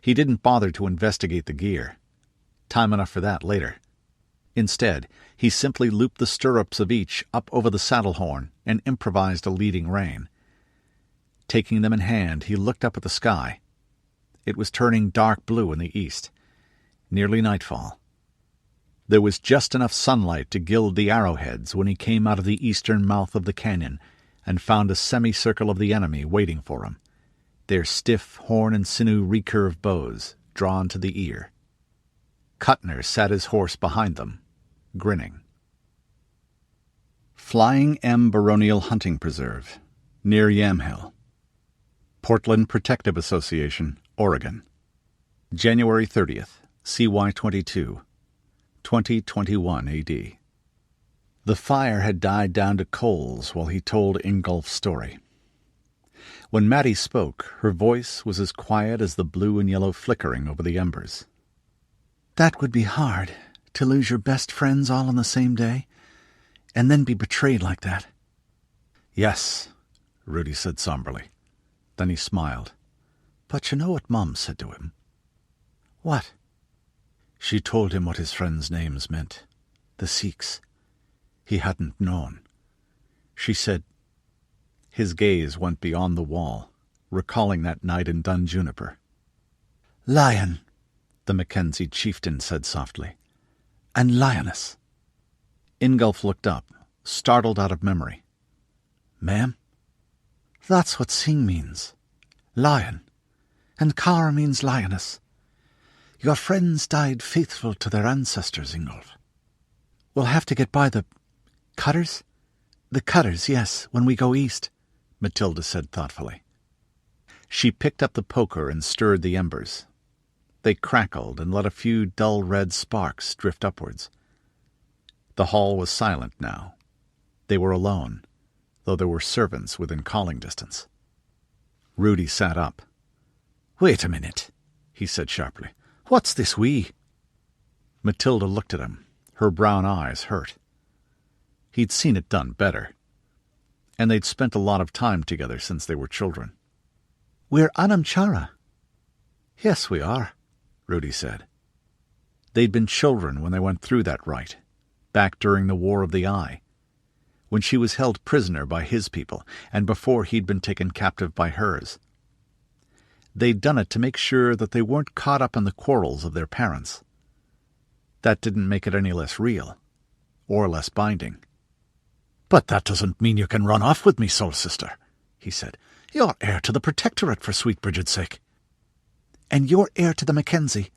He didn't bother to investigate the gear. Time enough for that later. Instead, he simply looped the stirrups of each up over the saddle horn and improvised a leading rein. Taking them in hand, he looked up at the sky. It was turning dark blue in the east, nearly nightfall. There was just enough sunlight to gild the arrowheads when he came out of the eastern mouth of the canyon and found a semicircle of the enemy waiting for him, their stiff horn and sinew recurve bows drawn to the ear. Kuttner sat his horse behind them, grinning. Flying M. Baronial Hunting Preserve, near Yamhill. Portland Protective Association, Oregon. January 30th, CY22, 2021 AD. The fire had died down to coals while he told Ingolf's story. When Maddie spoke, her voice was as quiet as the blue and yellow flickering over the embers. "That would be hard, to lose your best friends all on the same day, and then be betrayed like that." "Yes," Rudi said somberly. Then he smiled. "But you know what Mom said to him?" "What?" "She told him what his friends' names meant. The Sikhs. He hadn't known. She said—" His gaze went beyond the wall, recalling that night in Dun Juniper. "Lion," the Mackenzie chieftain said softly. "And lioness." Ingolf looked up, startled out of memory. "Ma'am? That's what Sing means. Lion. And Kara means lioness. Your friends died faithful to their ancestors, Ingolf. We'll have to get by the cutters? The cutters, yes, when we go east," Matilda said thoughtfully. She picked up the poker and stirred the embers. They crackled and let a few dull red sparks drift upwards. The hall was silent now. They were alone, though there were servants within calling distance. Rudi sat up. "Wait a minute," he said sharply. "What's this we?" Matilda looked at him, her brown eyes hurt. He'd seen it done better, and they'd spent a lot of time together since they were children. "We're Anamchara." "Yes, we are," Rudi said. They'd been children when they went through that rite, back during the War of the Eye, when she was held prisoner by his people and before he'd been taken captive by hers. They'd done it to make sure that they weren't caught up in the quarrels of their parents. That didn't make it any less real, or less binding. "But that doesn't mean you can run off with me, soul sister," he said. "You're heir to the Protectorate, for sweet Bridget's sake." "And you're heir to the Mackenzie,"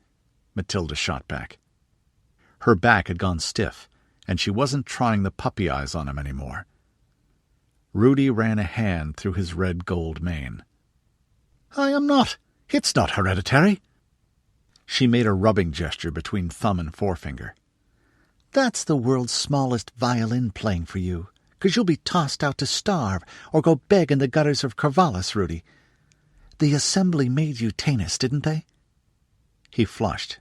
Matilda shot back. Her back had gone stiff, and she wasn't trying the puppy eyes on him anymore. Rudi ran a hand through his red-gold mane. "I am not. It's not hereditary." She made a rubbing gesture between thumb and forefinger. "That's the world's smallest violin playing for you, 'cause you'll be tossed out to starve or go beg in the gutters of Corvallis, Rudi. The Assembly made you Tanis, didn't they?" He flushed,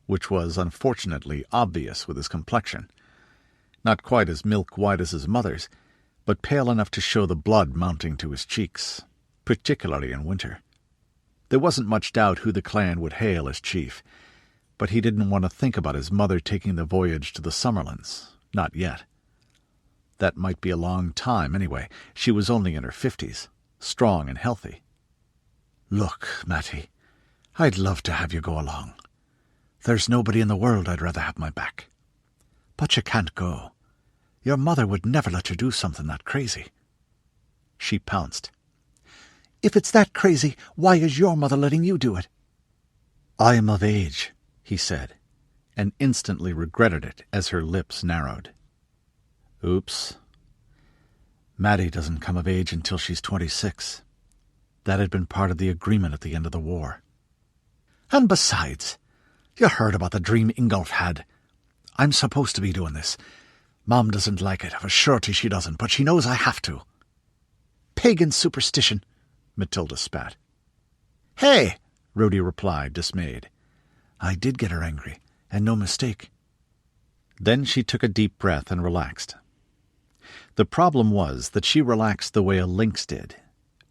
which was unfortunately obvious with his complexion. Not quite as milk-white as his mother's, but pale enough to show the blood mounting to his cheeks, particularly in winter. There wasn't much doubt who the clan would hail as chief, but he didn't want to think about his mother taking the voyage to the Summerlands. Not yet. That might be a long time anyway. She was only in her 50s, strong and healthy. "Look, Matty, I'd love to have you go along. There's nobody in the world I'd rather have my back. But you can't go. Your mother would never let you do something that crazy." She pounced. "If it's that crazy, why is your mother letting you do it?" "I'm of age," he said, and instantly regretted it as her lips narrowed. Oops. Maddie doesn't come of age until she's 26. That had been part of the agreement at the end of the war. "And besides, you heard about the dream Ingolf had. I'm supposed to be doing this. Mom doesn't like it, of a surety she doesn't, but she knows I have to." "Pagan superstition," Matilda spat. "Hey!" Rudi replied, dismayed. I did get her angry, and no mistake. Then she took a deep breath and relaxed. The problem was that she relaxed the way a lynx did,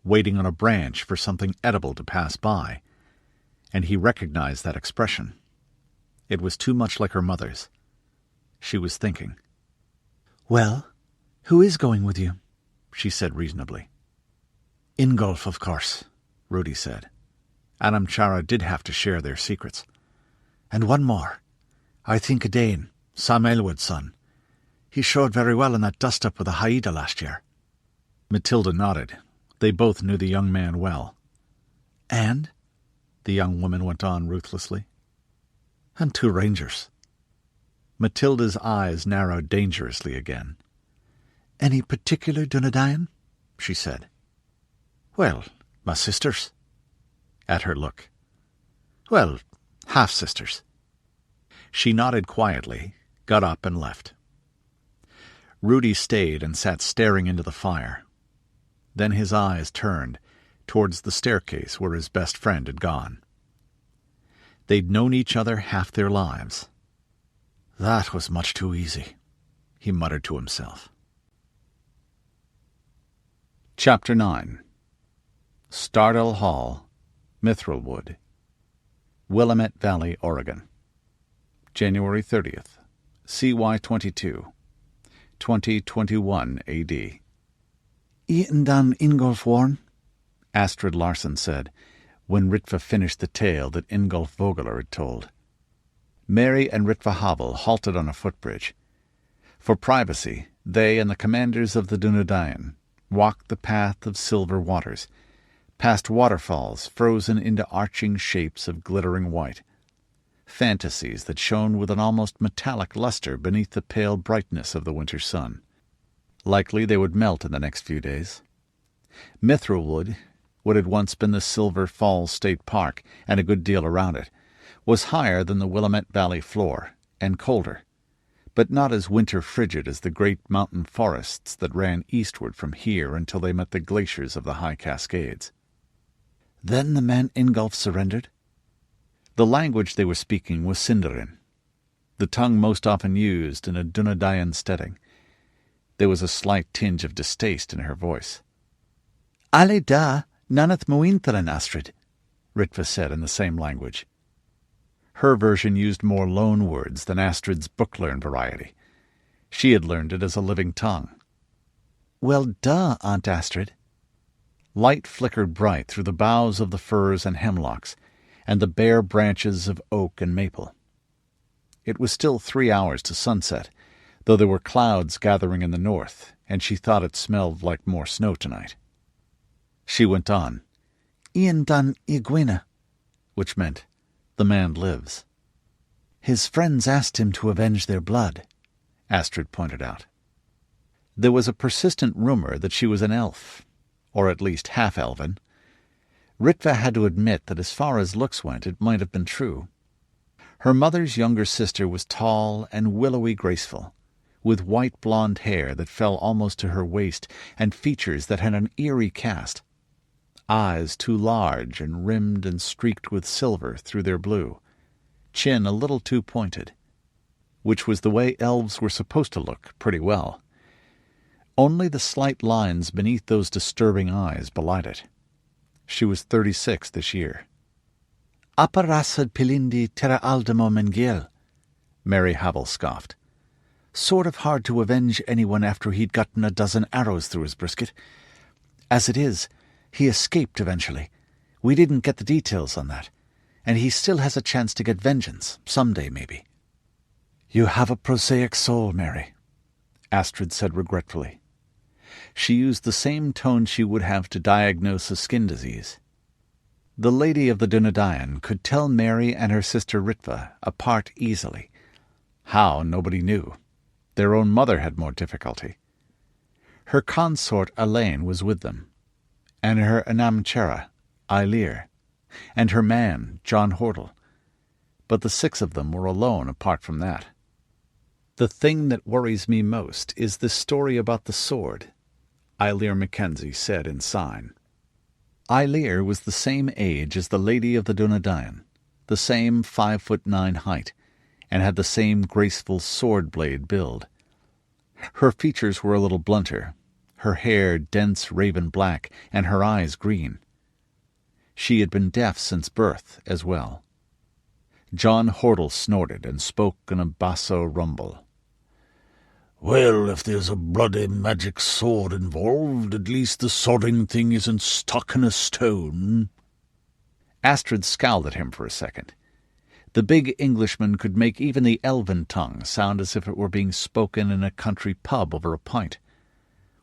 waiting on a branch for something edible to pass by, and he recognized that expression. It was too much like her mother's. She was thinking. "Well, who is going with you?" she said reasonably. "Ingolf, of course," Rudi said. Anamchara did have to share their secrets. "And one more. I think a Dane, Sam Elwood's son. He showed very well in that dust-up with the Haida last year." Matilda nodded. They both knew the young man well. "And?" the young woman went on ruthlessly. "And 2 rangers." Matilda's eyes narrowed dangerously again. "Any particular Dunedain?" she said. "Well, my sisters." At her look. "Well, half-sisters." She nodded quietly, got up and left. Rudi stayed and sat staring into the fire. Then his eyes turned towards the staircase where his best friend had gone. They'd known each other half their lives. "That was much too easy," he muttered to himself. Chapter 9. Stardale Hall, Mithrilwood, Willamette Valley, Oregon. January 30th, CY 22, 2021 AD. "Eaten dan Ingolf Warren?" Astrid Larsen said, when Ritva finished the tale that Ingolf Vogeler had told. Mary and Ritva Havel halted on a footbridge. For privacy, they and the commanders of the Dunedain walked the path of silver waters, past waterfalls frozen into arching shapes of glittering white, fantasies that shone with an almost metallic luster beneath the pale brightness of the winter sun. Likely they would melt in the next few days. Mithrilwood, what had once been the Silver Falls State Park and a good deal around it, was higher than the Willamette Valley floor and colder, but not as winter-frigid as the great mountain forests that ran eastward from here until they met the glaciers of the High Cascades. "Then the man Ingolf surrendered?" The language they were speaking was Sindarin, the tongue most often used in a Dunedain steading. There was a slight tinge of distaste in her voice. "Ale da, nanath muintharan, Astrid," Ritva said in the same language. Her version used more loan words than Astrid's book-learned variety. She had learned it as a living tongue. "Well, da, Aunt Astrid." Light flickered bright through the boughs of the firs and hemlocks, and the bare branches of oak and maple. It was still 3 hours to sunset, though there were clouds gathering in the north, and she thought it smelled like more snow tonight. She went on. "Ian dan Iguina," which meant, "The man lives." "His friends asked him to avenge their blood," Astrid pointed out. There was a persistent rumor that she was an elf, or at least half-elven. Ritva had to admit that as far as looks went, it might have been true. Her mother's younger sister was tall and willowy graceful, with white blonde hair that fell almost to her waist and features that had an eerie cast, eyes too large and rimmed and streaked with silver through their blue, chin a little too pointed, which was the way elves were supposed to look pretty well. Only the slight lines beneath those disturbing eyes belied it. She was 36 this year. Aparasad pilindi terra aldamo mengiel, Mary Havel scoffed. Sort of hard to avenge anyone after he'd gotten a dozen arrows through his brisket. As it is, he escaped eventually. We didn't get the details on that, and he still has a chance to get vengeance, someday maybe. You have a prosaic soul, Mary, Astrid said regretfully. She used the same tone she would have to diagnose a skin disease. The lady of the Dunedain could tell Mary and her sister Ritva apart easily. How, nobody knew. Their own mother had more difficulty. Her consort Elaine was with them, and her Anamchera, Eilir, and her man, John Hordle. But the 6 of them were alone apart from that. The thing that worries me most is this story about the sword, Eilir Mackenzie said in sign. Eilir was the same age as the lady of the Dunedain, the same 5'9" height, and had the same graceful sword-blade build. Her features were a little blunter, her hair dense raven black, and her eyes green. She had been deaf since birth as well. John Hordle snorted and spoke in a basso rumble. Well, if there's a bloody magic sword involved, at least the sodding thing isn't stuck in a stone. Astrid scowled at him for a second. The big Englishman could make even the elven tongue sound as if it were being spoken in a country pub over a pint,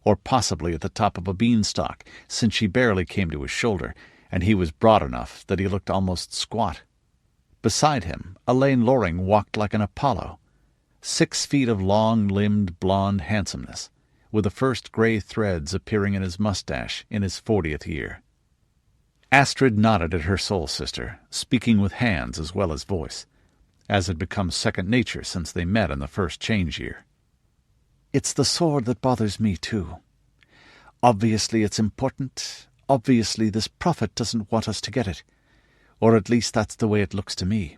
or possibly at the top of a beanstalk, since she barely came to his shoulder, and he was broad enough that he looked almost squat. Beside him, Elaine Loring walked like an Apollo, 6 feet of long-limbed blonde handsomeness, with the first grey threads appearing in his mustache in his 40th year. Astrid nodded at her soul sister, speaking with hands as well as voice, as had become second nature since they met in the first change year. It's the sword that bothers me, too. Obviously it's important. Obviously this prophet doesn't want us to get it. Or at least that's the way it looks to me.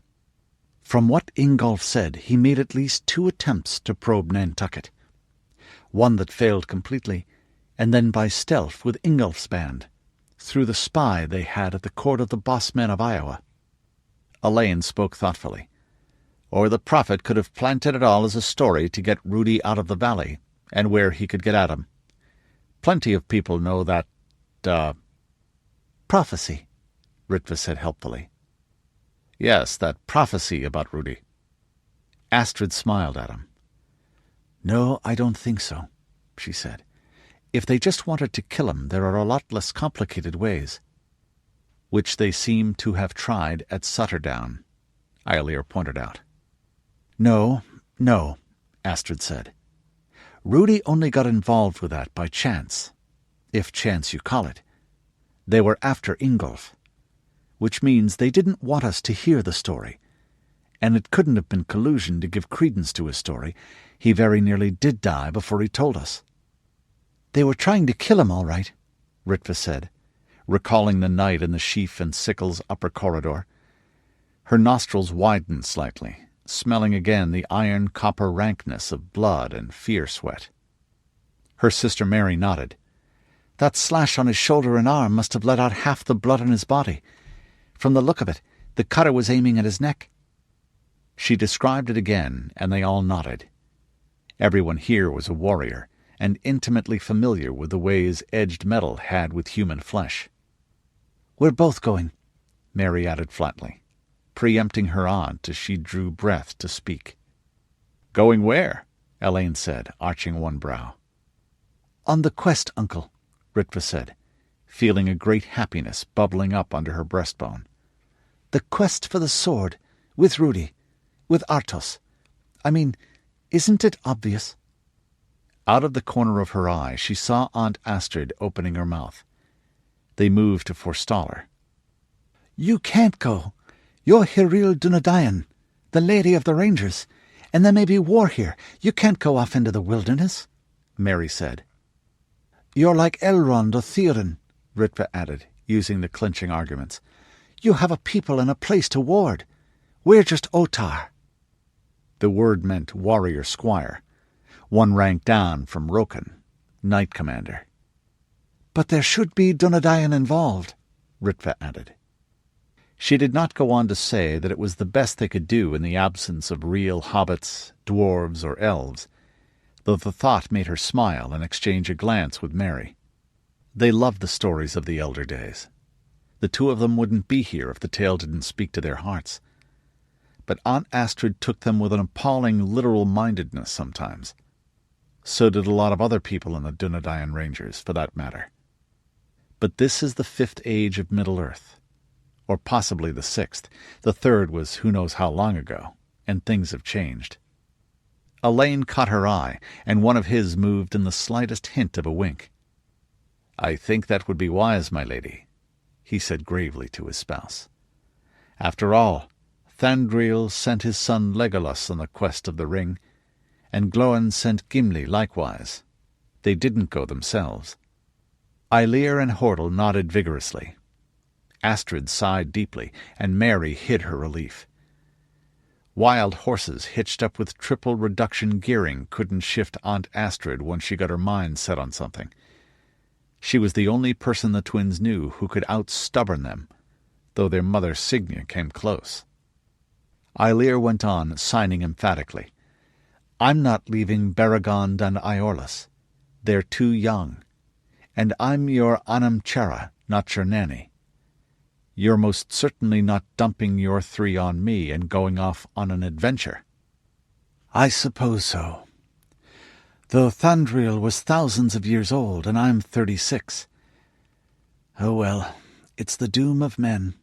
From what Ingolf said, he made at least 2 attempts to probe Nantucket. One that failed completely, and then by stealth with Ingolf's band, through the spy they had at the court of the bossmen of Iowa. Elaine spoke thoughtfully. Or the prophet could have planted it all as a story to get Rudi out of the valley, and where he could get at him. Plenty of people know that, prophecy, Ritva said helpfully. Yes, that prophecy about Rudi. Astrid smiled at him. No, I don't think so, she said. If they just wanted to kill him, there are a lot less complicated ways. Which they seem to have tried at Sutterdown, Eilir pointed out. No, Astrid said. Rudi only got involved with that by chance, if chance you call it. They were after Ingolf, which means they didn't want us to hear the story, and it couldn't have been collusion to give credence to his story. He very nearly did die before he told us. They were trying to kill him, all right, Ritva said, recalling the night in the sheaf and sickles upper corridor. Her nostrils widened slightly, smelling again the iron-copper rankness of blood and fear sweat. Her sister Mary nodded. That slash on his shoulder and arm must have let out half the blood in his body. From the look of it, the cutter was aiming at his neck. She described it again, and they all nodded. Everyone here was a warrior, and intimately familiar with the ways edged metal had with human flesh. "We're both going," Mary added flatly, preempting her aunt as she drew breath to speak. "Going where?" Elaine said, arching one brow. "On the quest, Uncle," Ritva said, feeling a great happiness bubbling up under her breastbone. "The quest for the sword, with Rudi, with Artos. I mean, isn't it obvious?" Out of the corner of her eye she saw Aunt Astrid opening her mouth. They moved to forestall her. You can't go. You're Hiril Dunadayan, the Lady of the Rangers, and there may be war here. You can't go off into the wilderness, Mary said. You're like Elrond or Theoden, Ritva added, using the clinching arguments. You have a people and a place to ward. We're just Otar. The word meant warrior squire, one rank down from Roken, knight commander. But there should be Dunadayan involved, Ritva added. She did not go on to say that it was the best they could do in the absence of real hobbits, dwarves, or elves, though the thought made her smile and exchange a glance with Mary. They loved the stories of the elder days. The two of them wouldn't be here if the tale didn't speak to their hearts. But Aunt Astrid took them with an appalling literal-mindedness sometimes. So did a lot of other people in the Dunadayan Rangers, for that matter. But this is the 5th age of Middle-earth, or possibly the 6th. The 3rd was who knows how long ago, and things have changed. Elaine caught her eye, and one of his moved in the slightest hint of a wink. "I think that would be wise, my lady," he said gravely to his spouse. "After all, Thandriel sent his son Legolas on the quest of the ring, and Gloin sent Gimli likewise. They didn't go themselves." Eilir and Hordle nodded vigorously. Astrid sighed deeply, and Mary hid her relief. Wild horses hitched up with triple reduction gearing couldn't shift Aunt Astrid once she got her mind set on something. She was the only person the twins knew who could out-stubborn them, though their mother Signia came close. Eilir went on, signing emphatically. "I'm not leaving Beregond and Iorlas. They're too young. And I'm your Anamchara, not your nanny. You're most certainly not dumping your 3 on me and going off on an adventure." "I suppose so. Though Thandriel was thousands of years old, and I'm 36. Oh well, it's the doom of men."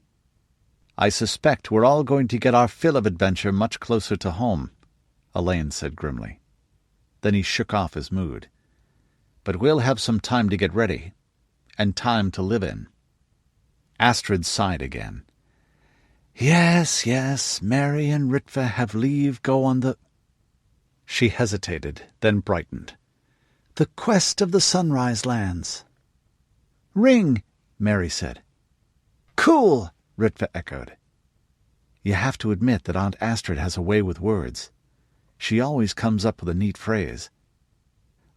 "I suspect we're all going to get our fill of adventure much closer to home," Elaine said grimly. Then he shook off his mood. "But we'll have some time to get ready, and time to live in." Astrid sighed again. Yes, Mary and Ritva have leave go on the—" She hesitated, then brightened. "The quest of the Sunrise Lands." "Ring," Mary said. "Cool," Ritva echoed. You have to admit that Aunt Astrid has a way with words. She always comes up with a neat phrase.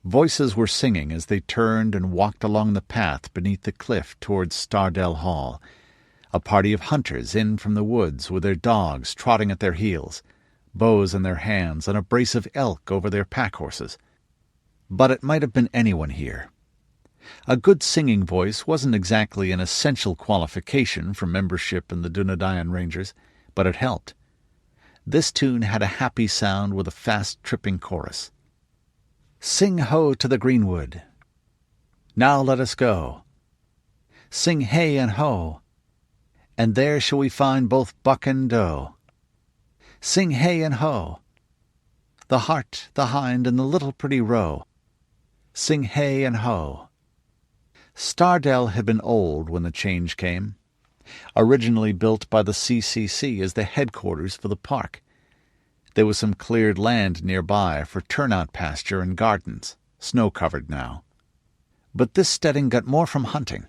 Voices were singing as they turned and walked along the path beneath the cliff towards Stardell Hall, a party of hunters in from the woods with their dogs trotting at their heels, bows in their hands and a brace of elk over their pack-horses. But it might have been anyone here. A good singing voice wasn't exactly an essential qualification for membership in the Dunadayan Rangers, but it helped. This tune had a happy sound with a fast tripping chorus. "Sing ho to the greenwood. Now let us go. Sing hey and ho. And there shall we find both buck and doe. Sing hey and ho. The hart, the hind, and the little pretty roe. Sing hey and ho." Stardell had been old when the change came. Originally built by the CCC as the headquarters for the park. There was some cleared land nearby for turnout pasture and gardens, snow-covered now. But this steading got more from hunting,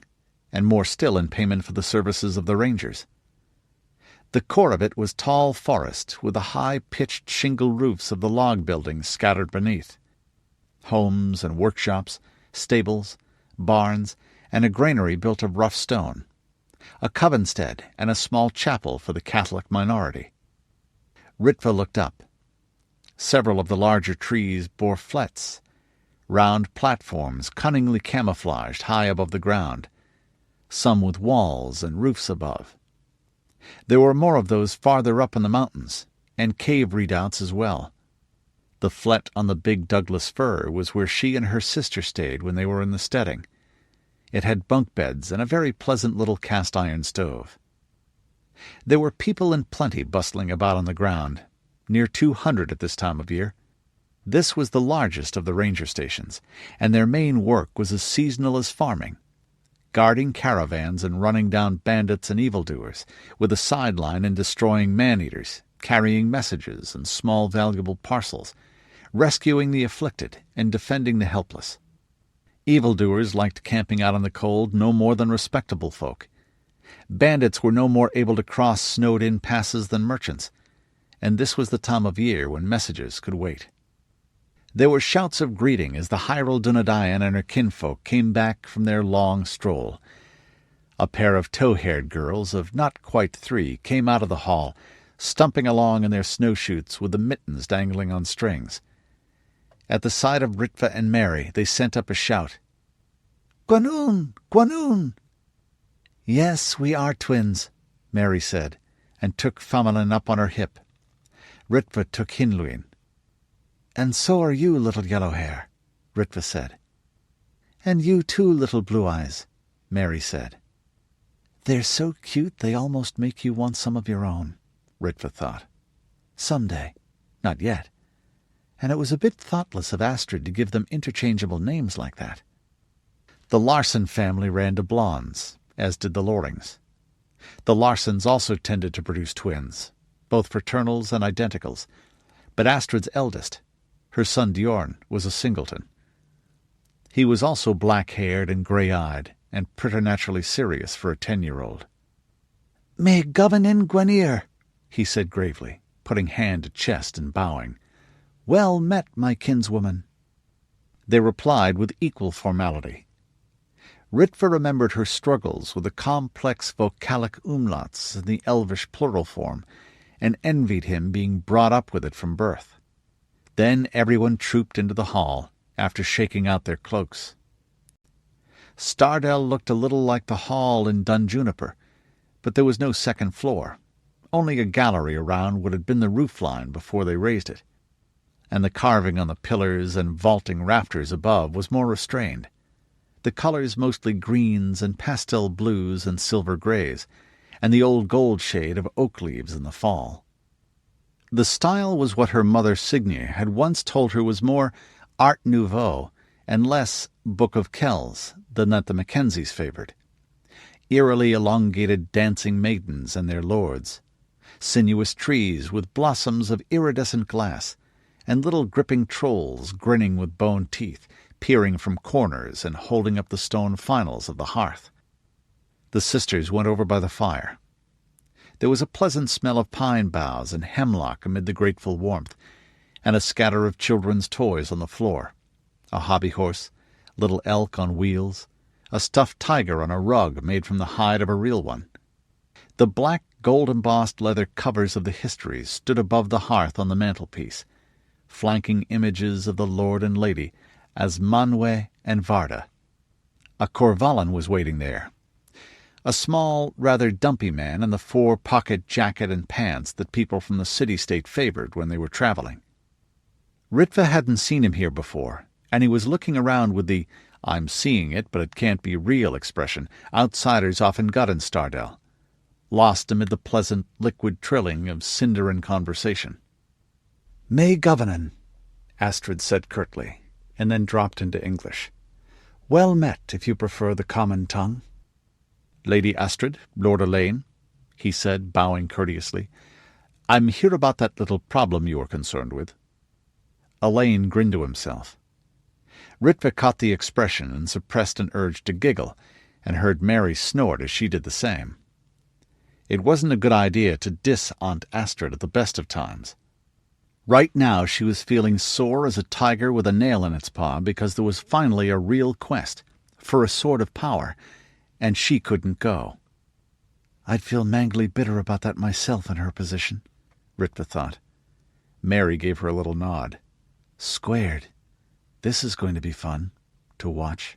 and more still in payment for the services of the rangers. The core of it was tall forest with the high-pitched shingle roofs of the log buildings scattered beneath. Homes and workshops, stables, barns, and a granary built of rough stone. A covenstead and a small chapel for the Catholic minority. Ritva looked up. Several of the larger trees bore flets, round platforms cunningly camouflaged high above the ground, some with walls and roofs above. There were more of those farther up in the mountains, and cave redoubts as well. The flet on the big Douglas fir was where she and her sister stayed when they were in the steading. It had bunk beds and a very pleasant little cast-iron stove. There were people in plenty bustling about on the ground, near 200 at this time of year. This was the largest of the ranger stations, and their main work was as seasonal as farming. guarding caravans and running down bandits and evildoers, with a sideline in destroying man-eaters, carrying messages and small valuable parcels, rescuing the afflicted and defending the helpless. Evildoers liked camping out in the cold no more than respectable folk. Bandits were no more able to cross snowed-in passes than merchants, and this was the time of year when messages could wait. There were shouts of greeting as the Hyrule Dunedain and her kinfolk came back from their long stroll. A pair of tow-haired girls of not quite 3 came out of the hall, stumping along in their snowshoes with the mittens dangling on strings. At the sight of Ritva and Mary, they sent up a shout. "Gwanoon! Gwanoon!" "Yes, we are twins," Mary said, and took Famelin up on her hip. Ritva took Hinluin. "And so are you, little Yellowhair," Ritva said. "And you too, little Blue Eyes," Mary said. "They're so cute they almost make you want some of your own," Ritva thought. "Someday. Not yet." And it was a bit thoughtless of Astrid to give them interchangeable names like that. The Larson family ran to blondes, as did the Lorings. The Larsons also tended to produce twins, both fraternals and identicals, but Astrid's eldest, her son Diorn, was a singleton. He was also black-haired and grey-eyed, and preternaturally serious for a 10-year-old. "May Governin Gwenir," he said gravely, putting hand to chest and bowing. "Well met, my kinswoman." They replied with equal formality. Ritva remembered her struggles with the complex vocalic umlauts in the Elvish plural form, and envied him being brought up with it from birth. Then everyone trooped into the hall, after shaking out their cloaks. Stardell looked a little like the hall in Dun Juniper, but there was no second floor, only a gallery around what had been the roofline before they raised it, and the carving on the pillars and vaulting rafters above was more restrained, the colors mostly greens and pastel blues and silver greys, and the old gold shade of oak leaves in the fall. The style was what her mother Signe had once told her was more Art Nouveau and less Book of Kells than that the Mackenzies favored. Eerily elongated dancing maidens and their lords, sinuous trees with blossoms of iridescent glass, and little gripping trolls grinning with bone teeth, peering from corners and holding up the stone finals of the hearth. The sisters went over by the fire. There was a pleasant smell of pine boughs and hemlock amid the grateful warmth, and a scatter of children's toys on the floor. A hobby horse, little elk on wheels, a stuffed tiger on a rug made from the hide of a real one. The black gold-embossed leather covers of the histories stood above the hearth on the mantelpiece, flanking images of the lord and lady as Manwe and Varda. A Corvallan was waiting there, a small, rather dumpy man in the 4-pocket jacket and pants that people from the city-state favored when they were traveling. Ritva hadn't seen him here before, and he was looking around with the "I'm seeing it, but it can't be real" expression outsiders often got in Stardell, lost amid the pleasant, liquid trilling of Sindarin conversation. "May Governon," Astrid said curtly, and then dropped into English. "Well met, if you prefer the common tongue." "Lady Astrid, Lord Elaine," he said, bowing courteously. "I'm here about that little problem you were concerned with." Elaine grinned to himself. Ritva caught the expression and suppressed an urge to giggle, and heard Mary snort as she did the same. It wasn't a good idea to diss Aunt Astrid at the best of times. Right now she was feeling sore as a tiger with a nail in its paw because there was finally a real quest for a sword of power, and she couldn't go. "I'd feel mangly bitter about that myself in her position," Ritva thought. Mary gave her a little nod. "Squared. This is going to be fun, to watch."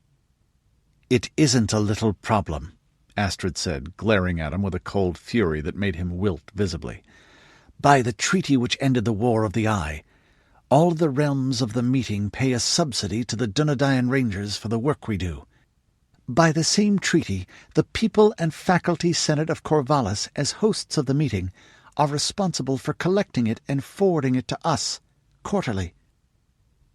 "It isn't a little problem," Astrid said, glaring at him with a cold fury that made him wilt visibly. "By the treaty which ended the War of the Eye, all the realms of the meeting pay a subsidy to the Dunedain Rangers for the work we do. By the same treaty, the people and faculty senate of Corvallis, as hosts of the meeting, are responsible for collecting it and forwarding it to us, quarterly."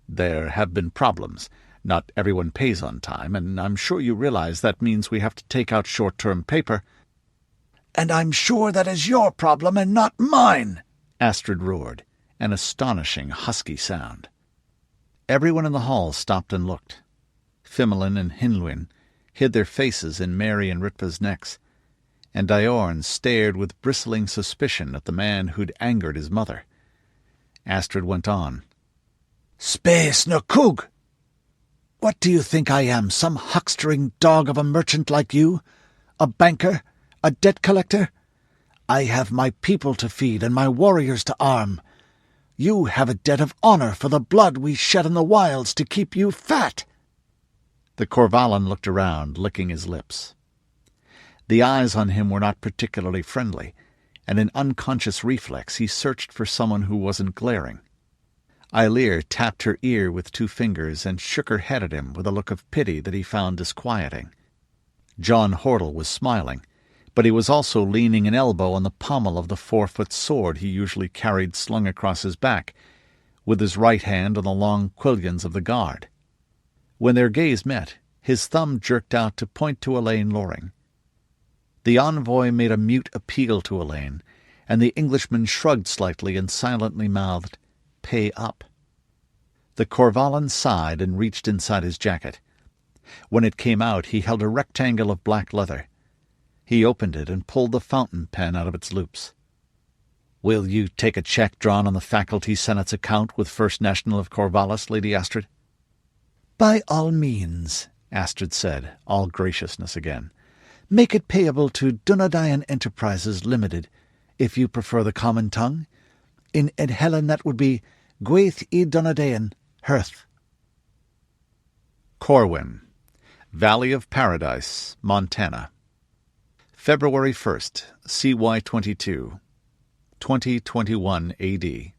"There have been problems. Not everyone pays on time, and I'm sure you realize that means we have to take out short-term paper." "And I'm sure that is your problem and not mine," Astrid roared, an astonishing husky sound. Everyone in the hall stopped and looked. Fimmelin and Hinluin hid their faces in Mary and Ritva's necks, and Diorn stared with bristling suspicion at the man who'd angered his mother. Astrid went on. "Space no coog! What do you think I am, some huckstering dog of a merchant like you? A banker? A debt collector? I have my people to feed and my warriors to arm. You have a debt of honor for the blood we shed in the wilds to keep you fat." The Corvallan looked around, licking his lips. The eyes on him were not particularly friendly, and in unconscious reflex he searched for someone who wasn't glaring. Eilir tapped her ear with 2 fingers and shook her head at him with a look of pity that he found disquieting. John Hordle was smiling, but he was also leaning an elbow on the pommel of the 4-foot sword he usually carried slung across his back, with his right hand on the long quillions of the guard. When their gaze met, his thumb jerked out to point to Elaine Loring. The envoy made a mute appeal to Elaine, and the Englishman shrugged slightly and silently mouthed, "Pay up." The Corvallan sighed and reached inside his jacket. When it came out, he held a rectangle of black leather. He opened it and pulled the fountain pen out of its loops. "Will you take a check drawn on the Faculty Senate's account with First National of Corvallis, Lady Astrid?" "By all means," Astrid said, all graciousness again. "Make it payable to Dunedain Enterprises Limited, if you prefer the common tongue. In Edhelen that would be Gwaith I Dunedain, Hearth." Corwin, Valley of Paradise, Montana. February 1st, CY22, 2021 AD.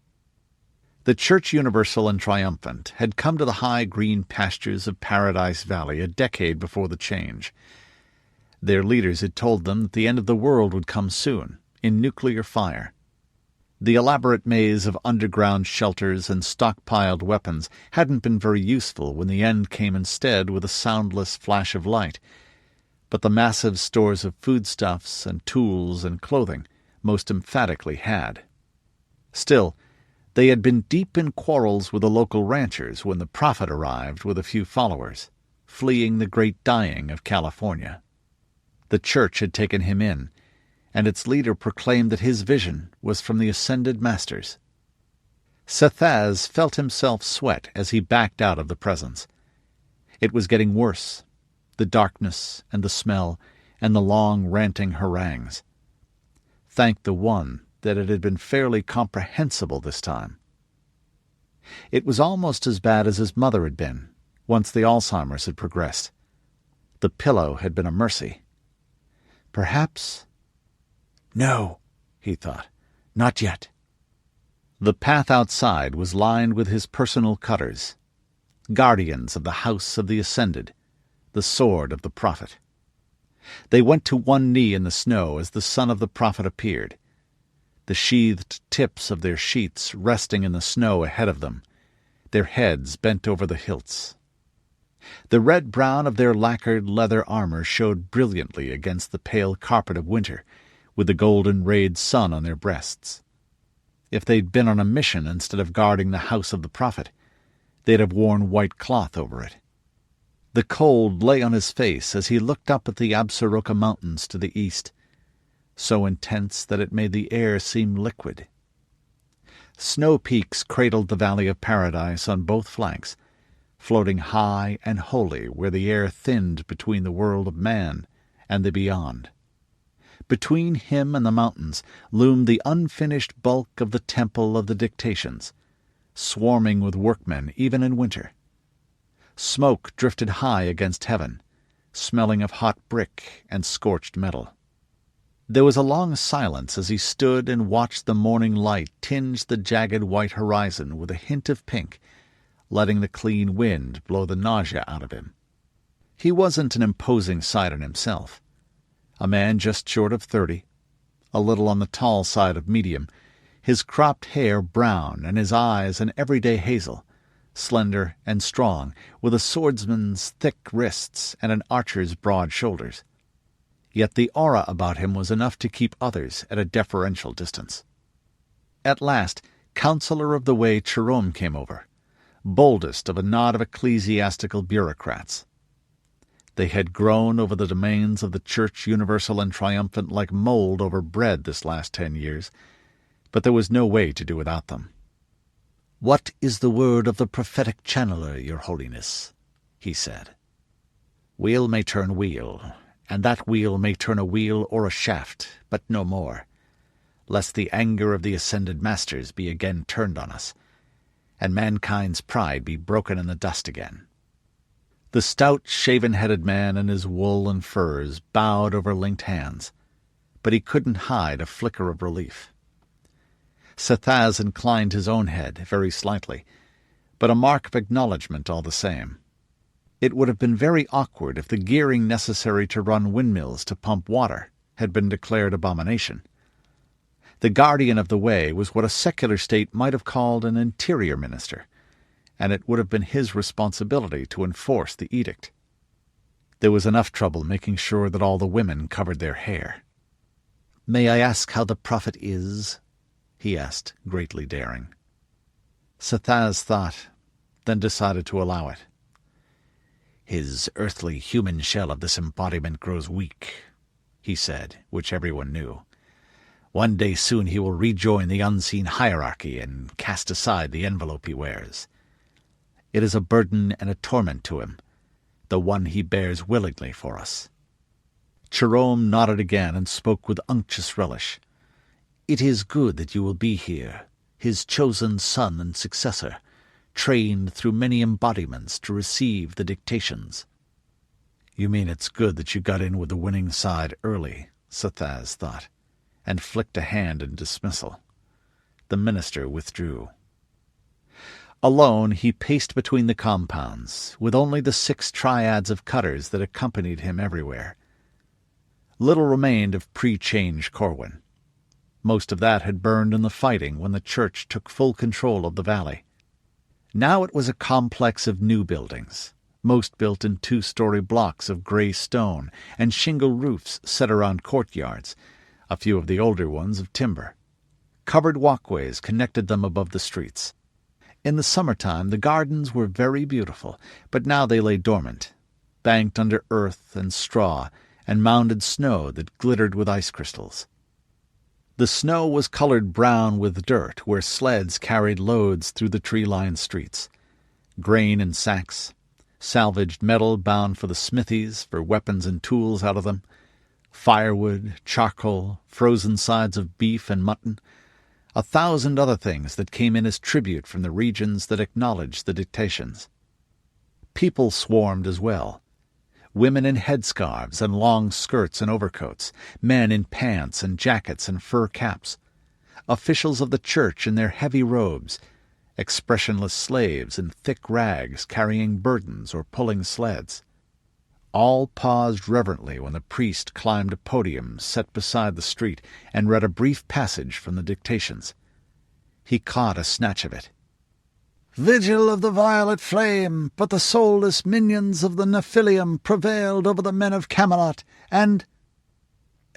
The Church Universal and Triumphant had come to the high green pastures of Paradise Valley a decade before the change. Their leaders had told them that the end of the world would come soon, in nuclear fire. The elaborate maze of underground shelters and stockpiled weapons hadn't been very useful when the end came instead with a soundless flash of light, but the massive stores of foodstuffs and tools and clothing most emphatically had. Still, they had been deep in quarrels with the local ranchers when the prophet arrived with a few followers, fleeing the great dying of California. The church had taken him in, and its leader proclaimed that his vision was from the ascended masters. Sethaz felt himself sweat as he backed out of the presence. It was getting worse, the darkness and the smell and the long ranting harangues. Thank the One that it had been fairly comprehensible this time. It was almost as bad as his mother had been, once the Alzheimer's had progressed. The pillow had been a mercy. Perhaps... No, he thought, not yet. The path outside was lined with his personal cutters, guardians of the House of the Ascended, the sword of the prophet. They went to one knee in the snow as the son of the prophet appeared, the sheathed tips of their sheaths resting in the snow ahead of them, their heads bent over the hilts. The red-brown of their lacquered leather armor showed brilliantly against the pale carpet of winter, with the golden-rayed sun on their breasts. If they'd been on a mission instead of guarding the house of the prophet, they'd have worn white cloth over it. The cold lay on his face as he looked up at the Absaroka Mountains to the east, so intense that it made the air seem liquid. Snow peaks cradled the Valley of Paradise on both flanks, floating high and holy where the air thinned between the world of man and the beyond. Between him and the mountains loomed the unfinished bulk of the Temple of the Dictations, swarming with workmen even in winter. Smoke drifted high against heaven, smelling of hot brick and scorched metal. There was a long silence as he stood and watched the morning light tinge the jagged white horizon with a hint of pink, letting the clean wind blow the nausea out of him. He wasn't an imposing sight in himself. A man just short of 30, a little on the tall side of medium, his cropped hair brown and his eyes an everyday hazel, slender and strong, with a swordsman's thick wrists and an archer's broad shoulders. Yet the aura about him was enough to keep others at a deferential distance. At last, Councillor of the Way Jerome came over, boldest of a knot of ecclesiastical bureaucrats. They had grown over the domains of the Church Universal and Triumphant like mold over bread this last 10 years, but there was no way to do without them. "What is the word of the prophetic channeller, Your Holiness?" he said. "Wheel may turn wheel, and that wheel may turn a wheel or a shaft, but no more, lest the anger of the ascended masters be again turned on us, and mankind's pride be broken in the dust again." The stout, shaven-headed man in his wool and furs bowed over linked hands, but he couldn't hide a flicker of relief. Sethaz inclined his own head very slightly, but a mark of acknowledgment all the same. It would have been very awkward if the gearing necessary to run windmills to pump water had been declared abomination. The guardian of the way was what a secular state might have called an interior minister, and it would have been his responsibility to enforce the edict. There was enough trouble making sure that all the women covered their hair. "May I ask how the prophet is?" he asked, greatly daring. Sethaz thought, then decided to allow it. "His earthly human shell of this embodiment grows weak," he said, which everyone knew. "One day soon he will rejoin the unseen hierarchy and cast aside the envelope he wears. It is a burden and a torment to him, the one he bears willingly for us." Jerome nodded again and spoke with unctuous relish. "It is good that you will be here, his chosen son and successor, trained through many embodiments to receive the dictations." "You mean it's good that you got in with the winning side early," Sethaz thought, and flicked a hand in dismissal. The minister withdrew. Alone he paced between the compounds, with only the 6 triads of cutters that accompanied him everywhere. Little remained of pre-change Corwin. Most of that had burned in the fighting when the church took full control of the valley. Now it was a complex of new buildings, most built in 2-story blocks of grey stone and shingle roofs set around courtyards, a few of the older ones of timber. Covered walkways connected them above the streets. In the summertime the gardens were very beautiful, but now they lay dormant, banked under earth and straw and mounded snow that glittered with ice crystals. The snow was colored brown with dirt where sleds carried loads through the tree-lined streets. Grain in sacks, salvaged metal bound for the smithies for weapons and tools out of them, firewood, charcoal, frozen sides of beef and mutton, 1,000 other things that came in as tribute from the regions that acknowledged the dictations. People swarmed as well. Women in headscarves and long skirts and overcoats, men in pants and jackets and fur caps, officials of the church in their heavy robes, expressionless slaves in thick rags carrying burdens or pulling sleds. All paused reverently when the priest climbed a podium set beside the street and read a brief passage from the dictations. He caught a snatch of it. "Vigil of the violet flame, but the soulless minions of the Nephilium prevailed over the men of Camelot, and—"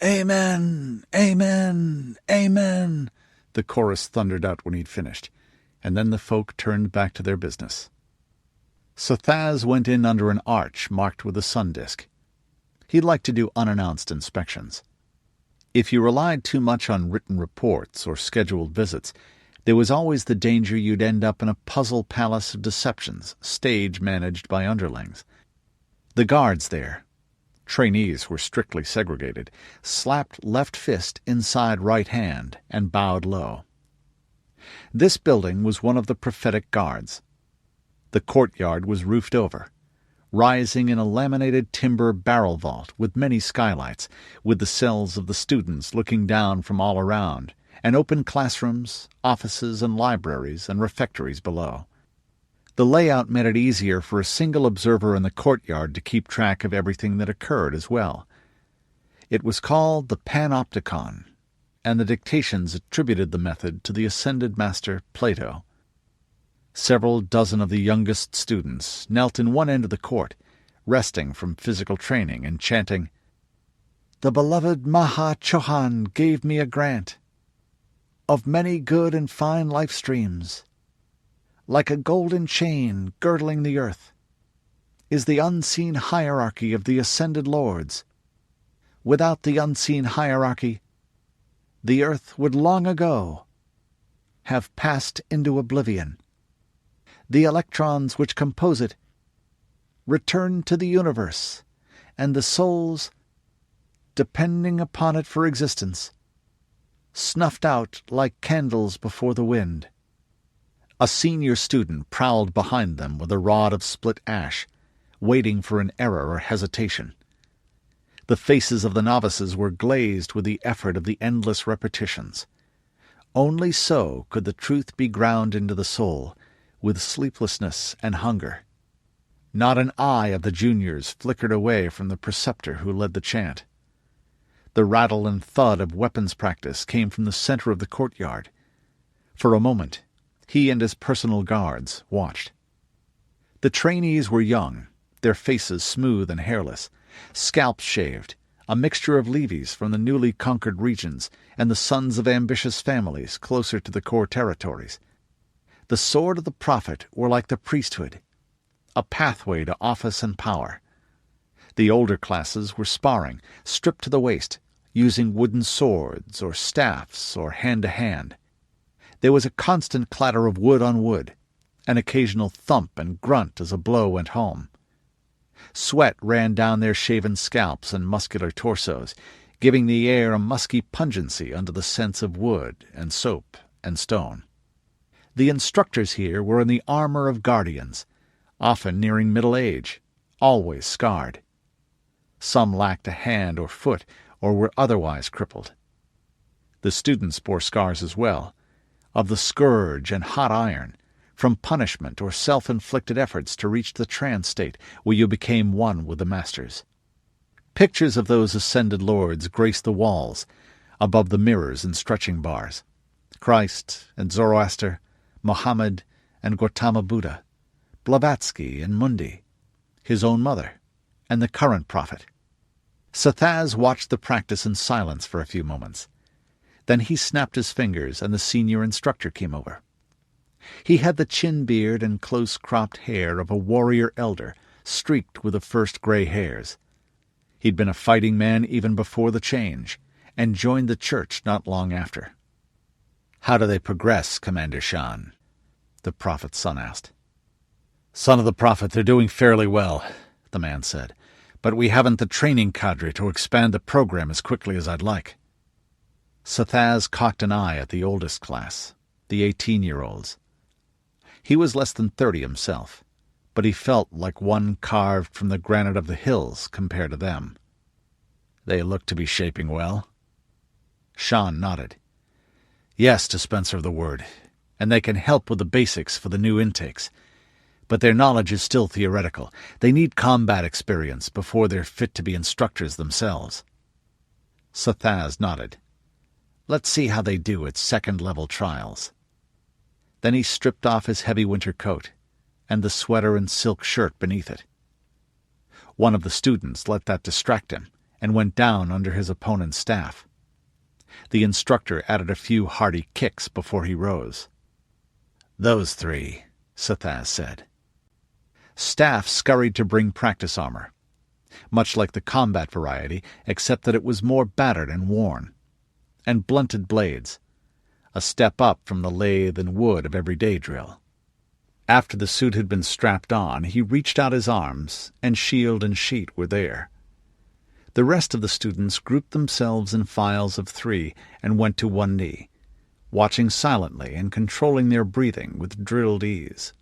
"Amen, amen, amen," the chorus thundered out when he'd finished, and then the folk turned back to their business. Sethaz went in under an arch marked with a sun disk. He liked to do unannounced inspections. If you relied too much on written reports or scheduled visits, there was always the danger you'd end up in a puzzle palace of deceptions, stage-managed by underlings. The guards there, trainees were strictly segregated, slapped left fist inside right hand and bowed low. This building was one of the prophetic guards. The courtyard was roofed over, rising in a laminated timber barrel vault with many skylights, with the cells of the students looking down from all around, and open classrooms, offices and libraries and refectories below. The layout made it easier for a single observer in the courtyard to keep track of everything that occurred as well. It was called the Panopticon, and the dictations attributed the method to the ascended master Plato. Several dozen of the youngest students knelt in one end of the court, resting from physical training and chanting, "The beloved Maha Chohan gave me a grant of many good and fine life streams. Like a golden chain girdling the earth is the unseen hierarchy of the ascended lords. Without the unseen hierarchy, the earth would long ago have passed into oblivion. The electrons which compose it return to the universe, and the souls, depending upon it for existence, snuffed out like candles before the wind." A senior student prowled behind them with a rod of split ash, waiting for an error or hesitation. The faces of the novices were glazed with the effort of the endless repetitions. Only so could the truth be ground into the soul, with sleeplessness and hunger. Not an eye of the juniors flickered away from the preceptor who led the chant. The rattle and thud of weapons practice came from the center of the courtyard. For a moment, he and his personal guards watched. The trainees were young, their faces smooth and hairless, scalps shaved, a mixture of levies from the newly conquered regions and the sons of ambitious families closer to the core territories. The sword of the prophet were like the priesthood, a pathway to office and power. The older classes were sparring, stripped to the waist, using wooden swords or staffs or hand-to-hand. There was a constant clatter of wood on wood, an occasional thump and grunt as a blow went home. Sweat ran down their shaven scalps and muscular torsos, giving the air a musky pungency under the scents of wood and soap and stone. The instructors here were in the armor of guardians, often nearing middle age, always scarred. Some lacked a hand or foot or were otherwise crippled. The students bore scars as well, of the scourge and hot iron, from punishment or self-inflicted efforts to reach the trance state where you became one with the masters. Pictures of those ascended lords graced the walls, above the mirrors and stretching bars. Christ and Zoroaster, Mohammed and Gautama Buddha, Blavatsky and Mundi, his own mother, and the current prophet. Sathaz watched the practice in silence for a few moments. Then he snapped his fingers and the senior instructor came over. He had the chin beard and close-cropped hair of a warrior elder, streaked with the first gray hairs. He'd been a fighting man even before the change, and joined the church not long after. "How do they progress, Commander Shan?" the prophet's son asked. "Son of the prophet, they're doing fairly well," the man said, "but we haven't the training cadre to expand the program as quickly as I'd like." Sathaz cocked an eye at the oldest class, the 18-year-olds. He was less than 30 himself, but he felt like one carved from the granite of the hills compared to them. "They look to be shaping well." Shan nodded. "Yes, dispenser of the word, and they can help with the basics for the new intakes. But their knowledge is still theoretical. They need combat experience before they're fit to be instructors themselves." Sathaz nodded. "Let's see how they do at second-level trials." Then he stripped off his heavy winter coat, and the sweater and silk shirt beneath it. One of the students let that distract him, and went down under his opponent's staff. The instructor added a few hearty kicks before he rose. "Those three," Sathaz said. Staff scurried to bring practice armor, much like the combat variety, except that it was more battered and worn, and blunted blades, a step up from the lathe and wood of everyday drill. After the suit had been strapped on, he reached out his arms, and shield and sheet were there. The rest of the students grouped themselves in files of 3 and went to one knee, watching silently and controlling their breathing with drilled ease.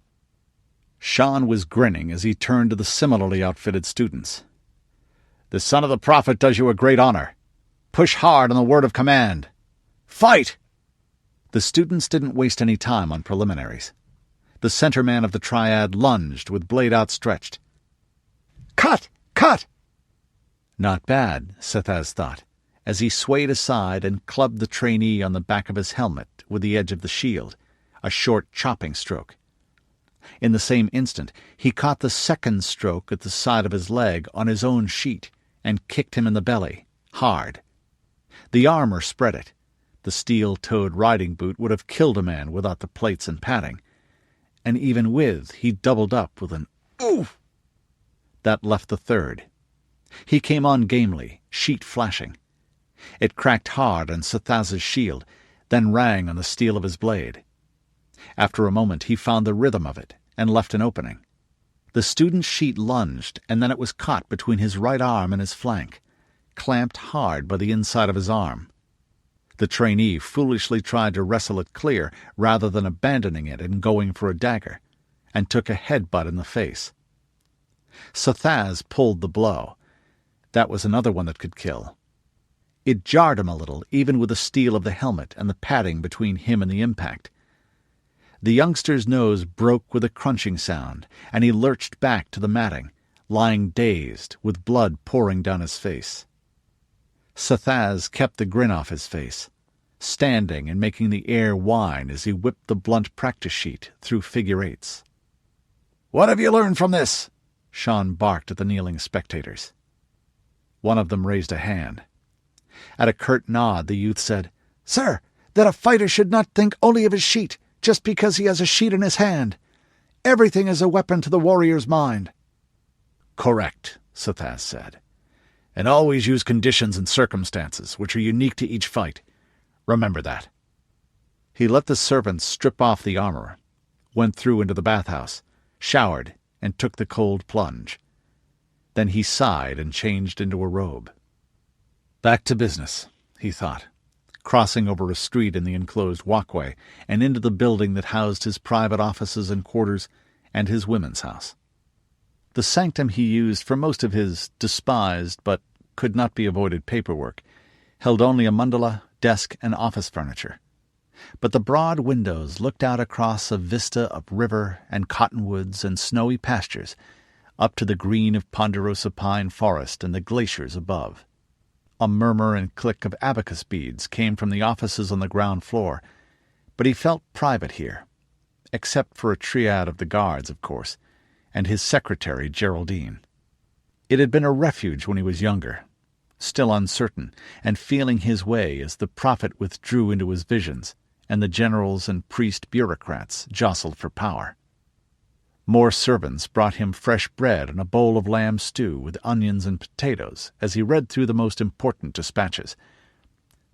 Shan was grinning as he turned to the similarly outfitted students. "The son of the prophet does you a great honor. Push hard on the word of command. Fight!" The students didn't waste any time on preliminaries. The center man of the triad lunged with blade outstretched. "Cut! Cut!" Not bad, Sathaz thought, as he swayed aside and clubbed the trainee on the back of his helmet with the edge of the shield, a short chopping stroke. In the same instant, he caught the second stroke at the side of his leg on his own sheet and kicked him in the belly, hard. The armor spread it. The steel-toed riding boot would have killed a man without the plates and padding. And even with, he doubled up with an oof. That left the third. He came on gamely, sheet flashing. It cracked hard on Sathaz's shield, then rang on the steel of his blade. After a moment he found the rhythm of it and left an opening. The student's sheet lunged, and then it was caught between his right arm and his flank, clamped hard by the inside of his arm. The trainee foolishly tried to wrestle it clear rather than abandoning it and going for a dagger, and took a headbutt in the face. Sathaz pulled the blow. That was another one that could kill. It jarred him a little, even with the steel of the helmet and the padding between him and the impact. The youngster's nose broke with a crunching sound, and he lurched back to the matting, lying dazed, with blood pouring down his face. Sathaz kept the grin off his face, standing and making the air whine as he whipped the blunt practice sheet through figure-eights. "What have you learned from this?" Sean barked at the kneeling spectators. One of them raised a hand. At a curt nod, the youth said, "Sir, that a fighter should not think only of his sheet, just because he has a sheet in his hand. Everything is a weapon to the warrior's mind." "Correct," Sathaz said. "And always use conditions and circumstances which are unique to each fight. Remember that." He let the servants strip off the armor, went through into the bathhouse, showered, and took the cold plunge. Then he sighed and changed into a robe. Back to business, he thought, crossing over a street in the enclosed walkway and into the building that housed his private offices and quarters and his women's house. The sanctum he used for most of his despised but could not be avoided paperwork held only a mandala, desk, and office furniture. But the broad windows looked out across a vista of river and cottonwoods and snowy pastures up to the green of ponderosa pine forest and the glaciers above. A murmur and click of abacus beads came from the offices on the ground floor, but he felt private here, except for a triad of the guards, of course, and his secretary, Geraldine. It had been a refuge when he was younger, still uncertain, and feeling his way as the prophet withdrew into his visions, and the generals and priest bureaucrats jostled for power. More servants brought him fresh bread and a bowl of lamb stew with onions and potatoes as he read through the most important dispatches.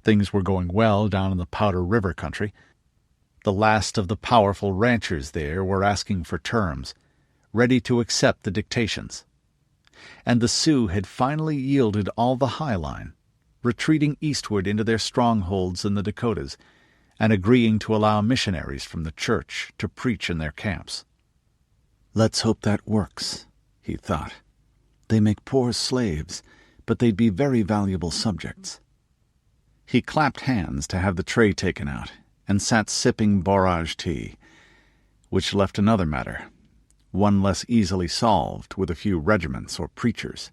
Things were going well down in the Powder River country. The last of the powerful ranchers there were asking for terms, ready to accept the dictations. And the Sioux had finally yielded all the High Line, retreating eastward into their strongholds in the Dakotas, and agreeing to allow missionaries from the church to preach in their camps. "Let's hope that works," he thought. "They make poor slaves, but they'd be very valuable subjects." He clapped hands to have the tray taken out, and sat sipping borage tea, which left another matter, one less easily solved with a few regiments or preachers.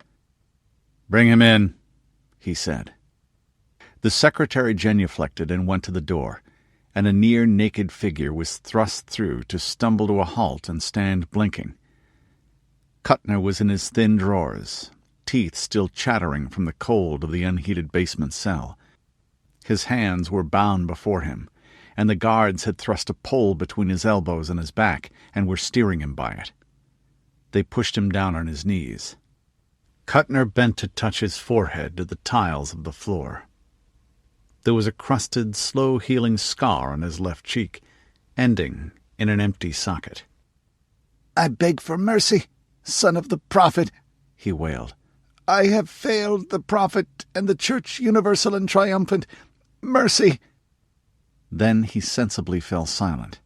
"Bring him in," he said. The secretary genuflected and went to the door, and a near-naked figure was thrust through to stumble to a halt and stand blinking. Kuttner was in his thin drawers, teeth still chattering from the cold of the unheated basement cell. His hands were bound before him, and the guards had thrust a pole between his elbows and his back and were steering him by it. They pushed him down on his knees. Kuttner bent to touch his forehead to the tiles of the floor. There was a crusted, slow-healing scar on his left cheek, ending in an empty socket. "I beg for mercy, son of the prophet," he wailed. "I have failed the prophet and the Church Universal and Triumphant. Mercy!" Then he sensibly fell silent.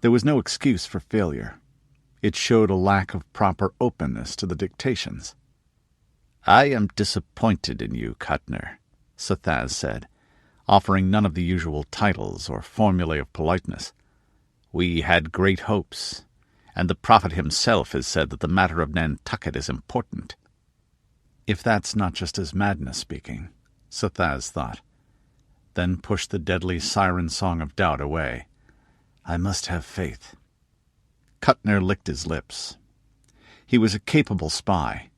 There was no excuse for failure. It showed a lack of proper openness to the dictations. "I am disappointed in you, Kuttner," Sathaz said, offering none of the usual titles or formulae of politeness. "We had great hopes, and the prophet himself has said that the matter of Nantucket is important." If that's not just his madness speaking, Sathaz thought, then pushed the deadly siren song of doubt away. "I must have faith." Kuttner licked his lips. He was a capable spy,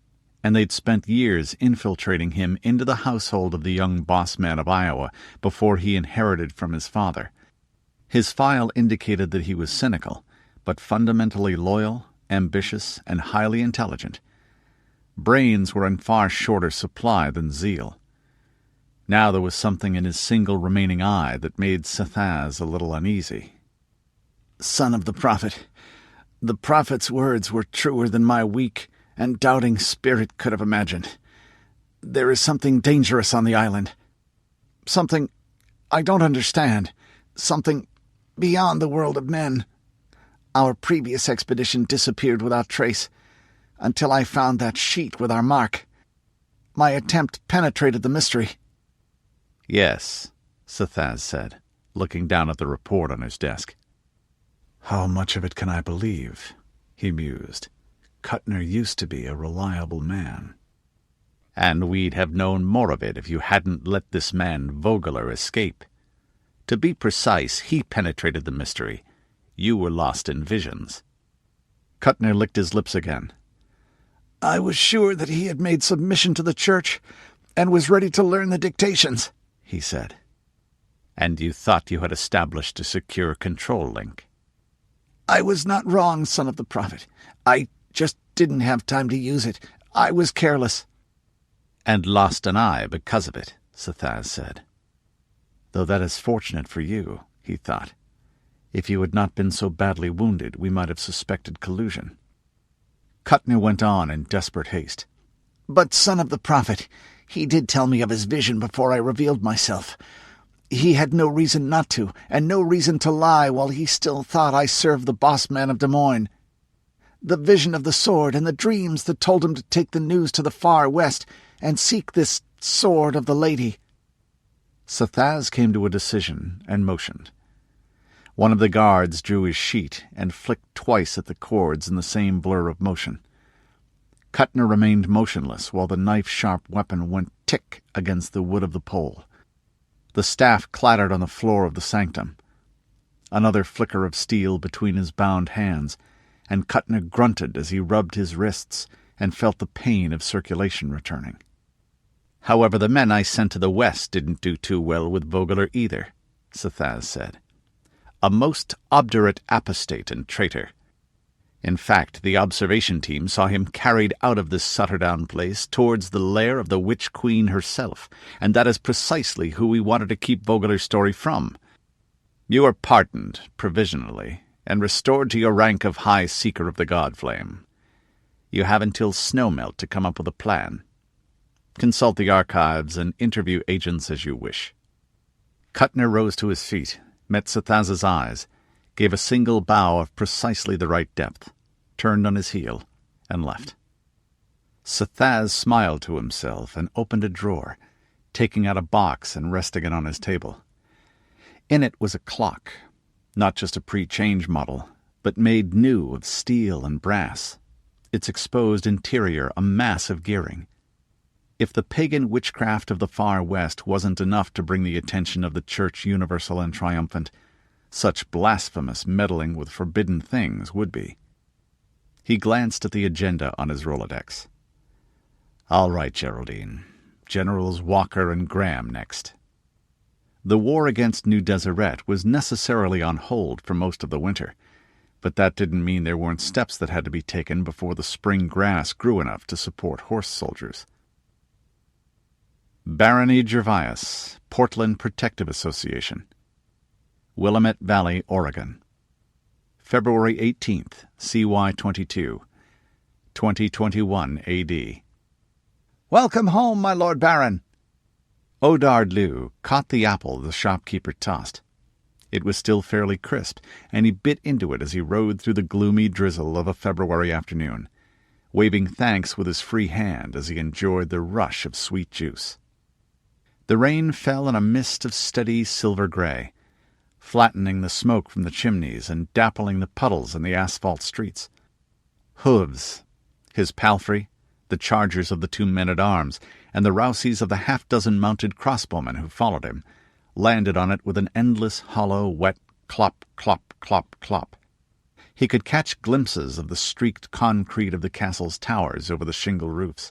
and they'd spent years infiltrating him into the household of the young boss man of Iowa before he inherited from his father. His file indicated that he was cynical, but fundamentally loyal, ambitious, and highly intelligent. Brains were in far shorter supply than zeal. Now there was something in his single remaining eye that made Sethaz a little uneasy. "Son of the prophet, the prophet's words were truer than my weak and doubting spirit could have imagined. There is something dangerous on the island. Something I don't understand. Something beyond the world of men. Our previous expedition disappeared without trace, until I found that sheet with our mark. My attempt penetrated the mystery." "Yes," Sethaz said, looking down at the report on his desk. "How much of it can I believe?" he mused. "Kuttner used to be a reliable man." "And we'd have known more of it if you hadn't let this man Vogler escape. To be precise, he penetrated the mystery. You were lost in visions." Kuttner licked his lips again. "I was sure that he had made submission to the church and was ready to learn the dictations," he said. "And you thought you had established a secure control link." "I was not wrong, son of the prophet. I just didn't have time to use it. I was careless." "And lost an eye because of it," Sethaz said. "Though that is fortunate for you," he thought. "If you had not been so badly wounded, we might have suspected collusion." Kuttner went on in desperate haste. "But, son of the prophet, he did tell me of his vision before I revealed myself. He had no reason not to, and no reason to lie while he still thought I served the boss man of Des Moines. The vision of the sword and the dreams that told him to take the news to the far west and seek this sword of the lady." Sethaz came to a decision and motioned. One of the guards drew his sheet and flicked twice at the cords in the same blur of motion. Kuttner remained motionless while the knife-sharp weapon went tick against the wood of the pole. The staff clattered on the floor of the sanctum. Another flicker of steel between his bound hands, and Kuttner grunted as he rubbed his wrists and felt the pain of circulation returning. "However, the men I sent to the west didn't do too well with Vogler either," Sethaz said. "A most obdurate apostate and traitor. In fact, the observation team saw him carried out of this Sutterdown place towards the lair of the Witch Queen herself, and that is precisely who we wanted to keep Vogler's story from. You are pardoned, provisionally, and restored to your rank of High Seeker of the Godflame. You have until snowmelt to come up with a plan. Consult the archives and interview agents as you wish." Kuttner rose to his feet, met Sethaz's eyes, gave a single bow of precisely the right depth, turned on his heel, and left. Sethaz smiled to himself and opened a drawer, taking out a box and resting it on his table. In it was a clock, not just a pre-change model, but made new of steel and brass, its exposed interior a mass of gearing. If the pagan witchcraft of the far west wasn't enough to bring the attention of the Church Universal and Triumphant, such blasphemous meddling with forbidden things would be. He glanced at the agenda on his Rolodex. "All right, Geraldine. Generals Walker and Graham next." The war against New Deseret was necessarily on hold for most of the winter, but that didn't mean there weren't steps that had to be taken before the spring grass grew enough to support horse soldiers. Barony Gervais, Portland Protective Association, Willamette Valley, Oregon. February 18th, CY 22, 2021 AD. "Welcome home, my Lord Baron." Odard Liu caught the apple the shopkeeper tossed. It was still fairly crisp, and he bit into it as he rode through the gloomy drizzle of a February afternoon, waving thanks with his free hand as he enjoyed the rush of sweet juice. The rain fell in a mist of steady silver gray, flattening the smoke from the chimneys and dappling the puddles in the asphalt streets. Hooves, his palfrey, the chargers of the 2 men-at-arms, and the rousies of the half-dozen mounted crossbowmen who followed him, landed on it with an endless, hollow, wet clop, clop, clop, clop. He could catch glimpses of the streaked concrete of the castle's towers over the shingle roofs.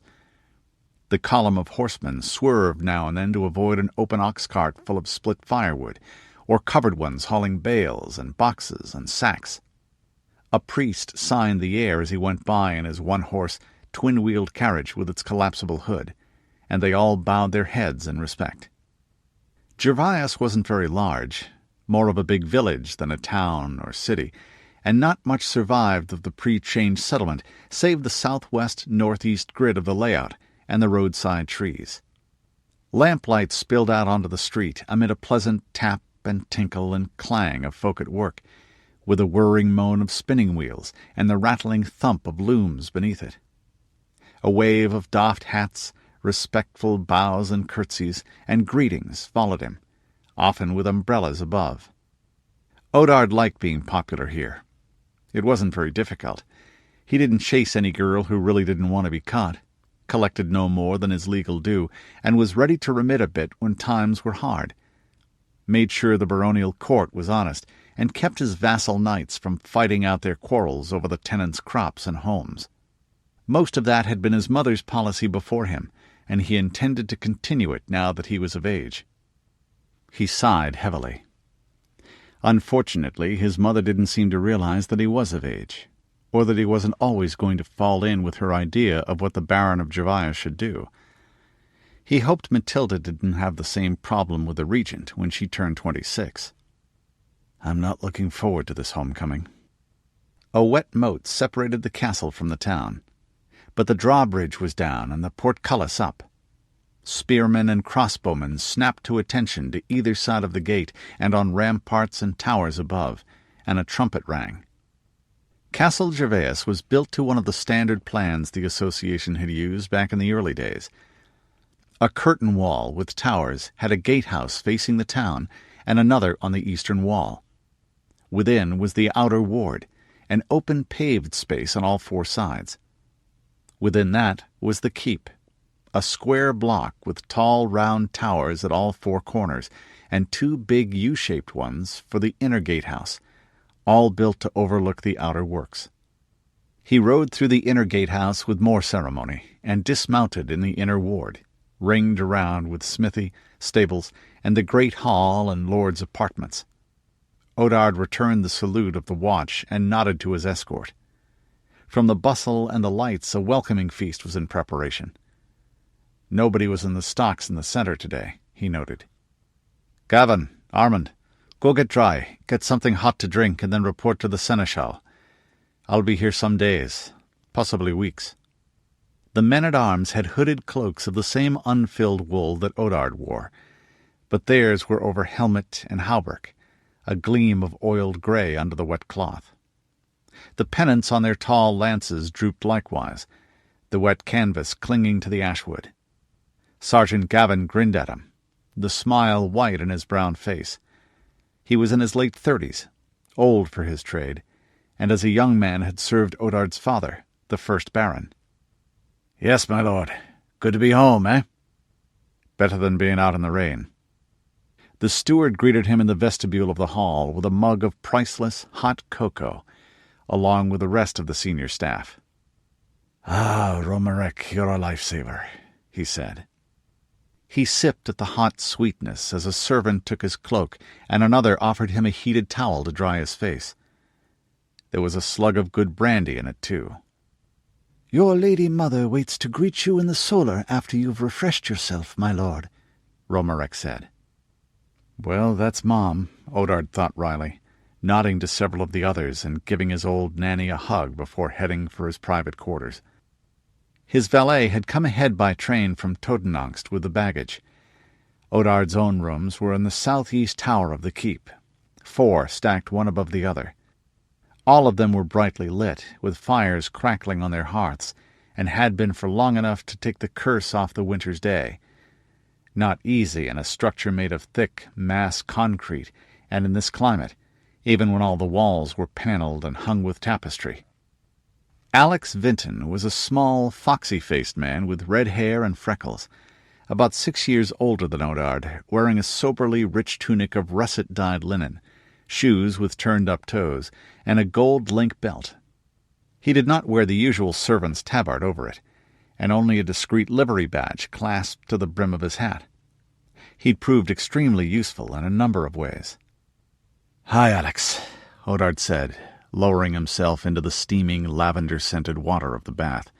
The column of horsemen swerved now and then to avoid an open ox cart full of split firewood, or covered ones hauling bales and boxes and sacks. A priest signed the air as he went by in his one-horse, twin-wheeled carriage with its collapsible hood, and they all bowed their heads in respect. Gervais wasn't very large, more of a big village than a town or city, and not much survived of the pre-change settlement save the southwest-northeast grid of the layout and the roadside trees. Lamplight spilled out onto the street amid a pleasant tap and tinkle and clang of folk at work, with a whirring moan of spinning wheels and the rattling thump of looms beneath it. A wave of doffed hats, respectful bows and curtsies, and greetings followed him, often with umbrellas above. Odard liked being popular here. It wasn't very difficult. He didn't chase any girl who really didn't want to be caught, collected no more than his legal due, and was ready to remit a bit when times were hard. Made sure the baronial court was honest, and kept his vassal knights from fighting out their quarrels over the tenants' crops and homes. Most of that had been his mother's policy before him, and he intended to continue it now that he was of age. He sighed heavily. Unfortunately, his mother didn't seem to realize that he was of age, or that he wasn't always going to fall in with her idea of what the Baron of Gervais should do. He hoped Matilda didn't have the same problem with the regent when she turned 26. I'm not looking forward to this homecoming. A wet moat separated the castle from the town, but the drawbridge was down and the portcullis up. Spearmen and crossbowmen snapped to attention to either side of the gate and on ramparts and towers above, and a trumpet rang. Castle Gervais was built to one of the standard plans the association had used back in the early days. A curtain wall with towers had a gatehouse facing the town and another on the eastern wall. Within was the outer ward, an open paved space on all four sides. Within that was the keep, a square block with tall round towers at all four corners, and two big U-shaped ones for the inner gatehouse, all built to overlook the outer works. He rode through the inner gatehouse with more ceremony, and dismounted in the inner ward, ringed around with smithy, stables, and the great hall and lord's apartments. Odard returned the salute of the watch and nodded to his escort. From the bustle and the lights a welcoming feast was in preparation. Nobody was in the stocks in the centre today, he noted. Gavin, Armand, go get dry, get something hot to drink, and then report to the seneschal. I'll be here some days, possibly weeks. The men-at-arms had hooded cloaks of the same unfilled wool that Odard wore, but theirs were over helmet and hauberk, a gleam of oiled grey under the wet cloth. The pennants on their tall lances drooped likewise, the wet canvas clinging to the ashwood. Sergeant Gavin grinned at him, the smile white in his brown face. He was in his late 30s, old for his trade, and as a young man had served Odard's father, the first Baron. "Yes, my lord. Good to be home, eh?" "Better than being out in the rain." The steward greeted him in the vestibule of the hall with a mug of priceless hot cocoa, along with the rest of the senior staff. "Ah, Romarek, you're a lifesaver," he said. He sipped at the hot sweetness as a servant took his cloak, and another offered him a heated towel to dry his face. There was a slug of good brandy in it, too. "Your lady mother waits to greet you in the solar after you've refreshed yourself, my lord," Romarek said. Well, that's Mom, Odard thought wryly, nodding to several of the others and giving his old nanny a hug before heading for his private quarters. His valet had come ahead by train from Totenangst with the baggage. Odard's own rooms were in the southeast tower of the keep, 4 stacked one above the other. All of them were brightly lit, with fires crackling on their hearths, and had been for long enough to take the curse off the winter's day. Not easy in a structure made of thick, mass concrete, and in this climate, even when all the walls were panelled and hung with tapestry. Alex Vinton was a small, foxy-faced man with red hair and freckles, about 6 years older than Odard, wearing a soberly rich tunic of russet-dyed linen, shoes with turned-up toes, and a gold link belt. He did not wear the usual servant's tabard over it, and only a discreet livery badge clasped to the brim of his hat. He'd proved extremely useful in a number of ways. "Hi, Alex," Odard said, lowering himself into the steaming, lavender-scented water of the bath.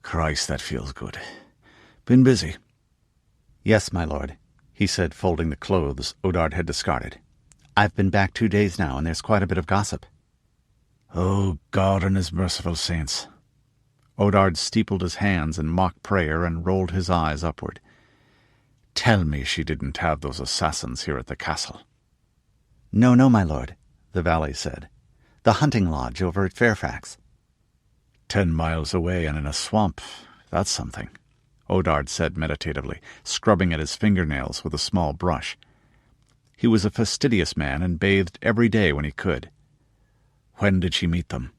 "Christ, that feels good. Been busy?" "Yes, my lord," he said, folding the clothes Odard had discarded. "I've been back 2 days now, and there's quite a bit of gossip." "Oh, God and his merciful saints." Odard steepled his hands in mock prayer and rolled his eyes upward. "Tell me she didn't have those assassins here at the castle." No, my lord," the valet said. "The hunting lodge over at Fairfax." 10 miles away and in a swamp. That's something," Odard said meditatively, scrubbing at his fingernails with a small brush. He was a fastidious man and bathed every day when he could. "When did she meet them?"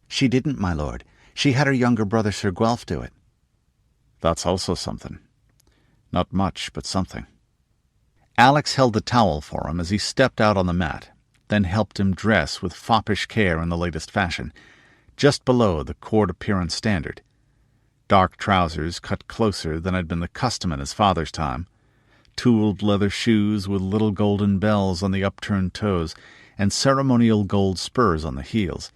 "She didn't, my lord. She had her younger brother Sir Guelph do it." "That's also something. Not much, but something." Alex held the towel for him as he stepped out on the mat, then helped him dress with foppish care in the latest fashion, just below the court appearance standard. Dark trousers cut closer than had been the custom in his father's time, tooled leather shoes with little golden bells on the upturned toes, and ceremonial gold spurs on the heels,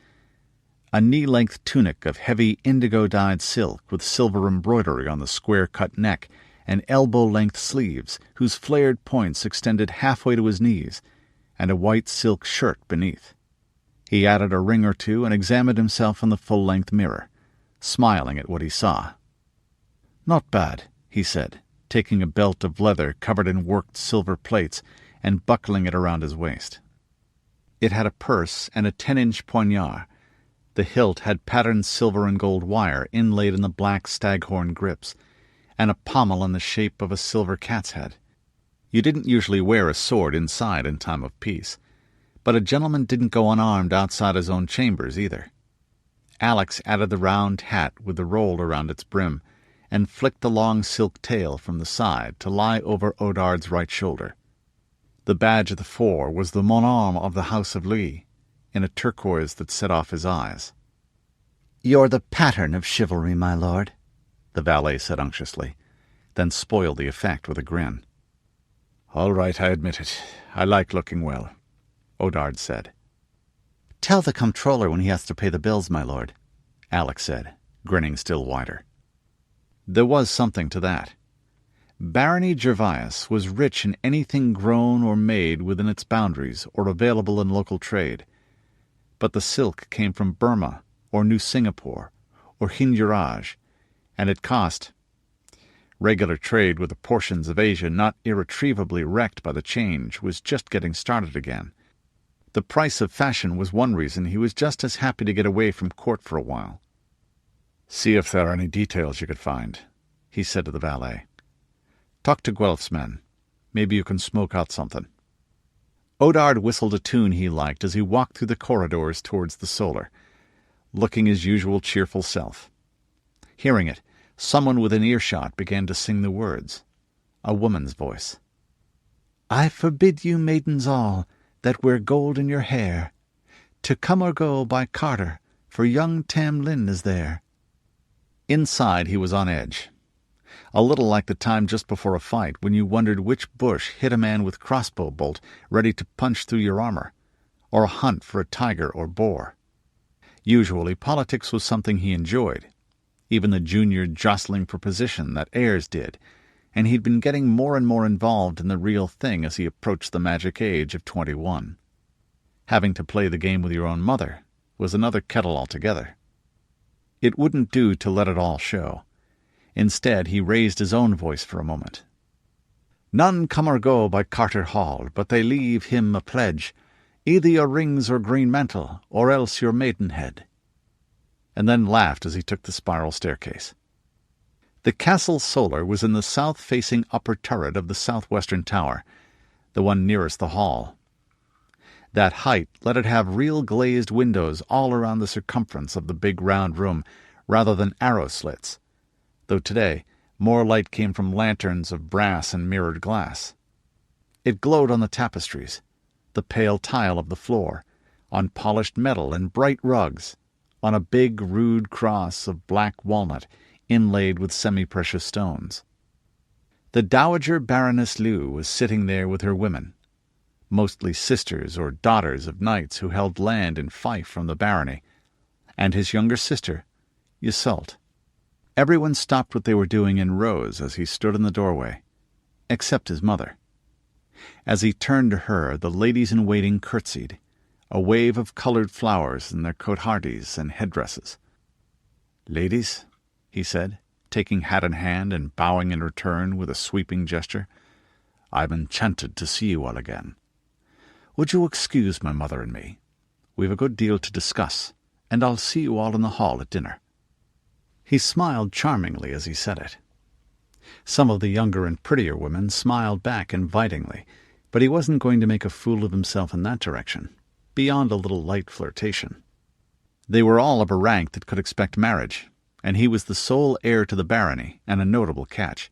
a knee-length tunic of heavy indigo-dyed silk with silver embroidery on the square-cut neck, and elbow-length sleeves whose flared points extended halfway to his knees, and a white silk shirt beneath. He added a ring or two and examined himself in the full-length mirror, smiling at what he saw. "Not bad," he said, taking a belt of leather covered in worked silver plates and buckling it around his waist. It had a purse and a 10-inch poignard. The hilt had patterned silver and gold wire inlaid in the black staghorn grips, and a pommel in the shape of a silver cat's head. You didn't usually wear a sword inside in time of peace, but a gentleman didn't go unarmed outside his own chambers either. Alex added the round hat with the roll around its brim, and flicked the long silk tail from the side to lie over Odard's right shoulder. The badge of the four was the Monarme of the House of Louis, in a turquoise that set off his eyes. "You're the pattern of chivalry, my lord," the valet said unctuously, then spoiled the effect with a grin. "All right, I admit it. I like looking well," Odard said. "Tell the comptroller when he has to pay the bills, my lord," Alex said, grinning still wider. There was something to that. Barony Gervais was rich in anything grown or made within its boundaries or available in local trade. But the silk came from Burma or New Singapore or Hinduraj, and it cost. Regular trade with the portions of Asia not irretrievably wrecked by the change was just getting started again. The price of fashion was one reason he was just as happy to get away from court for a while. "See if there are any details you could find," he said to the valet. "Talk to Guelph's men. Maybe you can smoke out something." Odard whistled a tune he liked as he walked through the corridors towards the Solar, looking his usual cheerful self. Hearing it, someone within earshot began to sing the words. A woman's voice. "I forbid you maidens all, that wear gold in your hair, to come or go by Carter, for young Tam Lin is there." Inside he was on edge. A little like the time just before a fight when you wondered which bush hit a man with crossbow bolt ready to punch through your armor, or a hunt for a tiger or boar. Usually politics was something he enjoyed, even the junior jostling for position that Ayres did, and he'd been getting more and more involved in the real thing as he approached the magic age of 21. Having to play the game with your own mother was another kettle altogether. It wouldn't do to let it all show. Instead, he raised his own voice for a moment. "None come or go by Carter Hall, but they leave him a pledge, either your rings or green mantle, or else your maidenhead," and then laughed as he took the spiral staircase. The Castle Solar was in the south-facing upper turret of the southwestern tower, the one nearest the hall. That height let it have real glazed windows all around the circumference of the big round room, rather than arrow slits, though today more light came from lanterns of brass and mirrored glass. It glowed on the tapestries, the pale tile of the floor, on polished metal and bright rugs, on a big rude cross of black walnut inlaid with semi-precious stones. The Dowager Baroness Liu was sitting there with her women, mostly sisters or daughters of knights who held land in fief from the barony, and his younger sister, Iseult. Everyone stopped what they were doing and rose as he stood in the doorway, except his mother. As he turned to her, the ladies-in-waiting curtsied, a wave of coloured flowers in their coteharties and headdresses. "Ladies," he said, taking hat in hand and bowing in return with a sweeping gesture, "I'm enchanted to see you all again. Would you excuse my mother and me? We've a good deal to discuss, and I'll see you all in the hall at dinner." He smiled charmingly as he said it. Some of the younger and prettier women smiled back invitingly, but he wasn't going to make a fool of himself in that direction, beyond a little light flirtation. They were all of a rank that could expect marriage, and he was the sole heir to the barony, and a notable catch.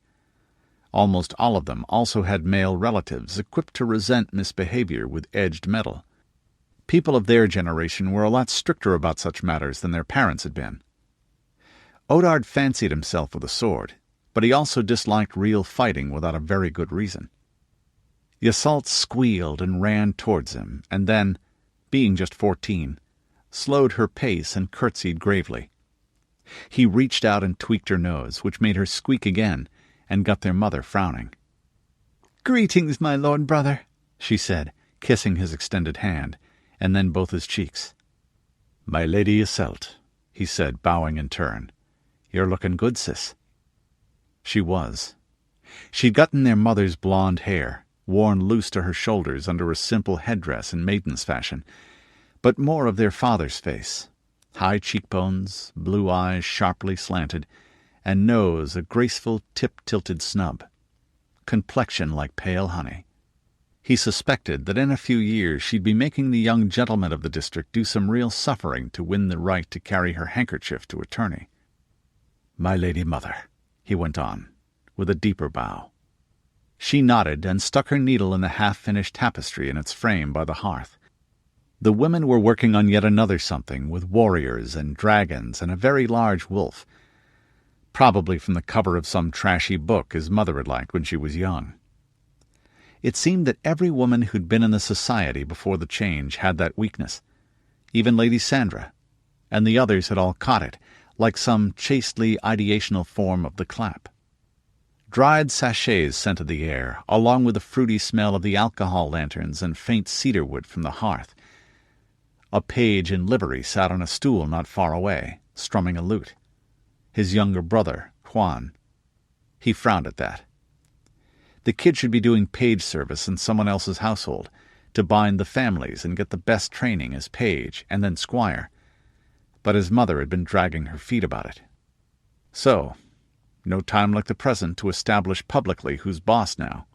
Almost all of them also had male relatives equipped to resent misbehavior with edged metal. People of their generation were a lot stricter about such matters than their parents had been. Odard fancied himself with a sword, but he also disliked real fighting without a very good reason. Iseult squealed and ran towards him, and then, being just 14, slowed her pace and curtsied gravely. He reached out and tweaked her nose, which made her squeak again, and got their mother frowning. "Greetings, my lord brother," she said, kissing his extended hand, and then both his cheeks. "My lady Iseult," he said, bowing in turn. "You're looking good, sis." She was. She'd gotten their mother's blonde hair, worn loose to her shoulders under a simple headdress in maiden's fashion, but more of their father's face. High cheekbones, blue eyes sharply slanted, and nose a graceful tip-tilted snub. Complexion like pale honey. He suspected that in a few years she'd be making the young gentlemen of the district do some real suffering to win the right to carry her handkerchief to a tourney. "My lady mother," he went on, with a deeper bow. She nodded and stuck her needle in the half-finished tapestry in its frame by the hearth. The women were working on yet another something, with warriors and dragons and a very large wolf, probably from the cover of some trashy book his mother had liked when she was young. It seemed that every woman who'd been in the society before the change had that weakness, even Lady Sandra, and the others had all caught it, like some chastely ideational form of the clap. Dried sachets scented the air, along with the fruity smell of the alcohol lanterns and faint cedar wood from the hearth. A page in livery sat on a stool not far away, strumming a lute. His younger brother, Juan. He frowned at that. The kid should be doing page service in someone else's household, to bind the families and get the best training as page and then squire. But his mother had been dragging her feet about it. So, no time like the present to establish publicly who's boss now.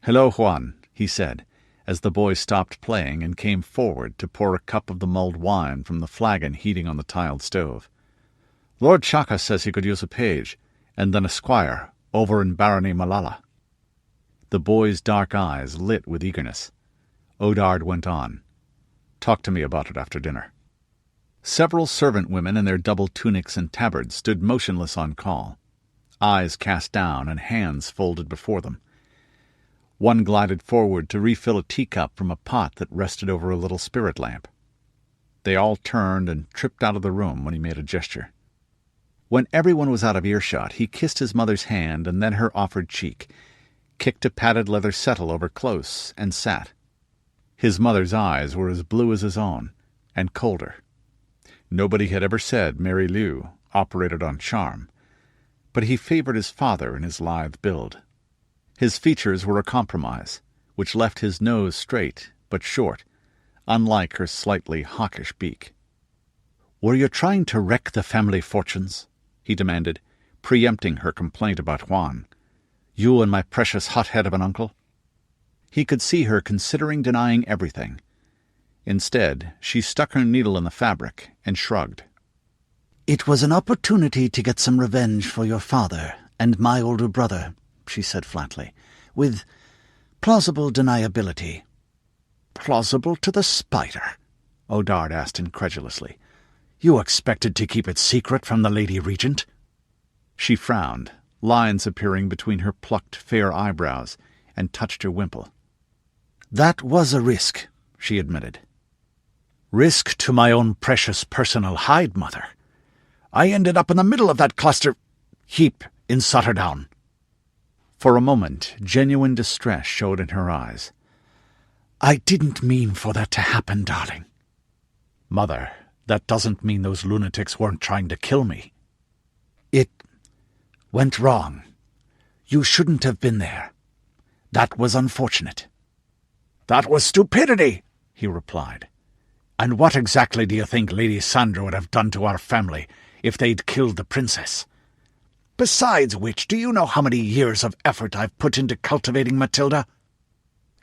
"Hello, Juan," he said, as the boy stopped playing and came forward to pour a cup of the mulled wine from the flagon heating on the tiled stove. "Lord Chaka says he could use a page, and then a squire, over in Barony Malala." The boy's dark eyes lit with eagerness. Odard went on. "Talk to me about it after dinner." Several servant women in their double tunics and tabards stood motionless on call, eyes cast down and hands folded before them. One glided forward to refill a teacup from a pot that rested over a little spirit lamp. They all turned and tripped out of the room when he made a gesture. When everyone was out of earshot, he kissed his mother's hand and then her offered cheek, kicked a padded leather settle over close, and sat. His mother's eyes were as blue as his own, and colder. Nobody had ever said Mary Liu operated on charm, but he favored his father in his lithe build. His features were a compromise, which left his nose straight but short, unlike her slightly hawkish beak. "Were you trying to wreck the family fortunes?" he demanded, preempting her complaint about Juan. "You and my precious hothead of an uncle?" He could see her considering denying everything. Instead, she stuck her needle in the fabric and shrugged. "It was an opportunity to get some revenge for your father and my older brother," she said flatly, "with plausible deniability. Plausible to the spider? O'Dard asked incredulously. You expected to keep it secret from the Lady Regent? She frowned, lines appearing between her plucked fair eyebrows, and touched her wimple. That was a risk, she admitted. Risk to my own precious personal hide, Mother. I ended up in the middle of that heap in Sutterdown. For a moment, genuine distress showed in her eyes. I didn't mean for that to happen, darling. Mother, that doesn't mean those lunatics weren't trying to kill me. It went wrong. You shouldn't have been there. That was unfortunate. That was stupidity, he replied. And what exactly do you think Lady Sandra would have done to our family if they'd killed the princess? Besides which, do you know how many years of effort I've put into cultivating Matilda?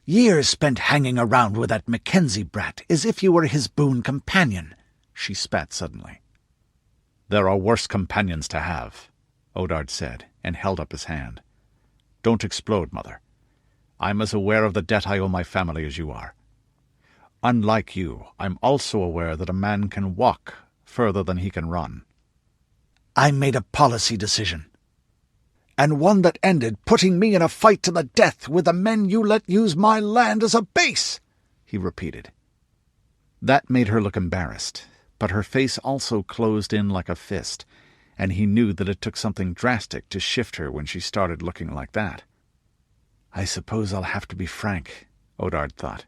Years spent hanging around with that Mackenzie brat as if you were his boon companion, she spat suddenly. There are worse companions to have, O'Dard said, and held up his hand. Don't explode, Mother. I'm as aware of the debt I owe my family as you are. Unlike you, I'm also aware that a man can walk further than he can run. I made a policy decision, and one that ended putting me in a fight to the death with the men you let use my land as a base, he repeated. That made her look embarrassed, but her face also closed in like a fist, and he knew that it took something drastic to shift her when she started looking like that. I suppose I'll have to be frank, O'Dard thought.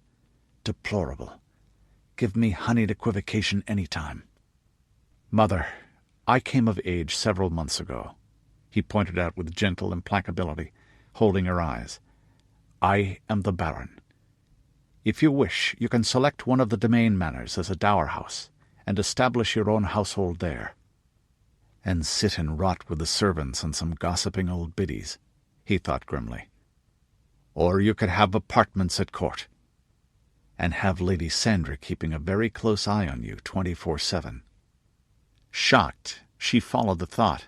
Deplorable. Give me honeyed equivocation any time. Mother, I came of age several months ago, he pointed out with gentle implacability, holding her eyes. I am the Baron. If you wish, you can select one of the domain manors as a dower house, and establish your own household there. And sit and rot with the servants and some gossiping old biddies, he thought grimly. Or you could have apartments at court, and have Lady Sandra keeping a very close eye on you 24/7. Shocked, she followed the thought.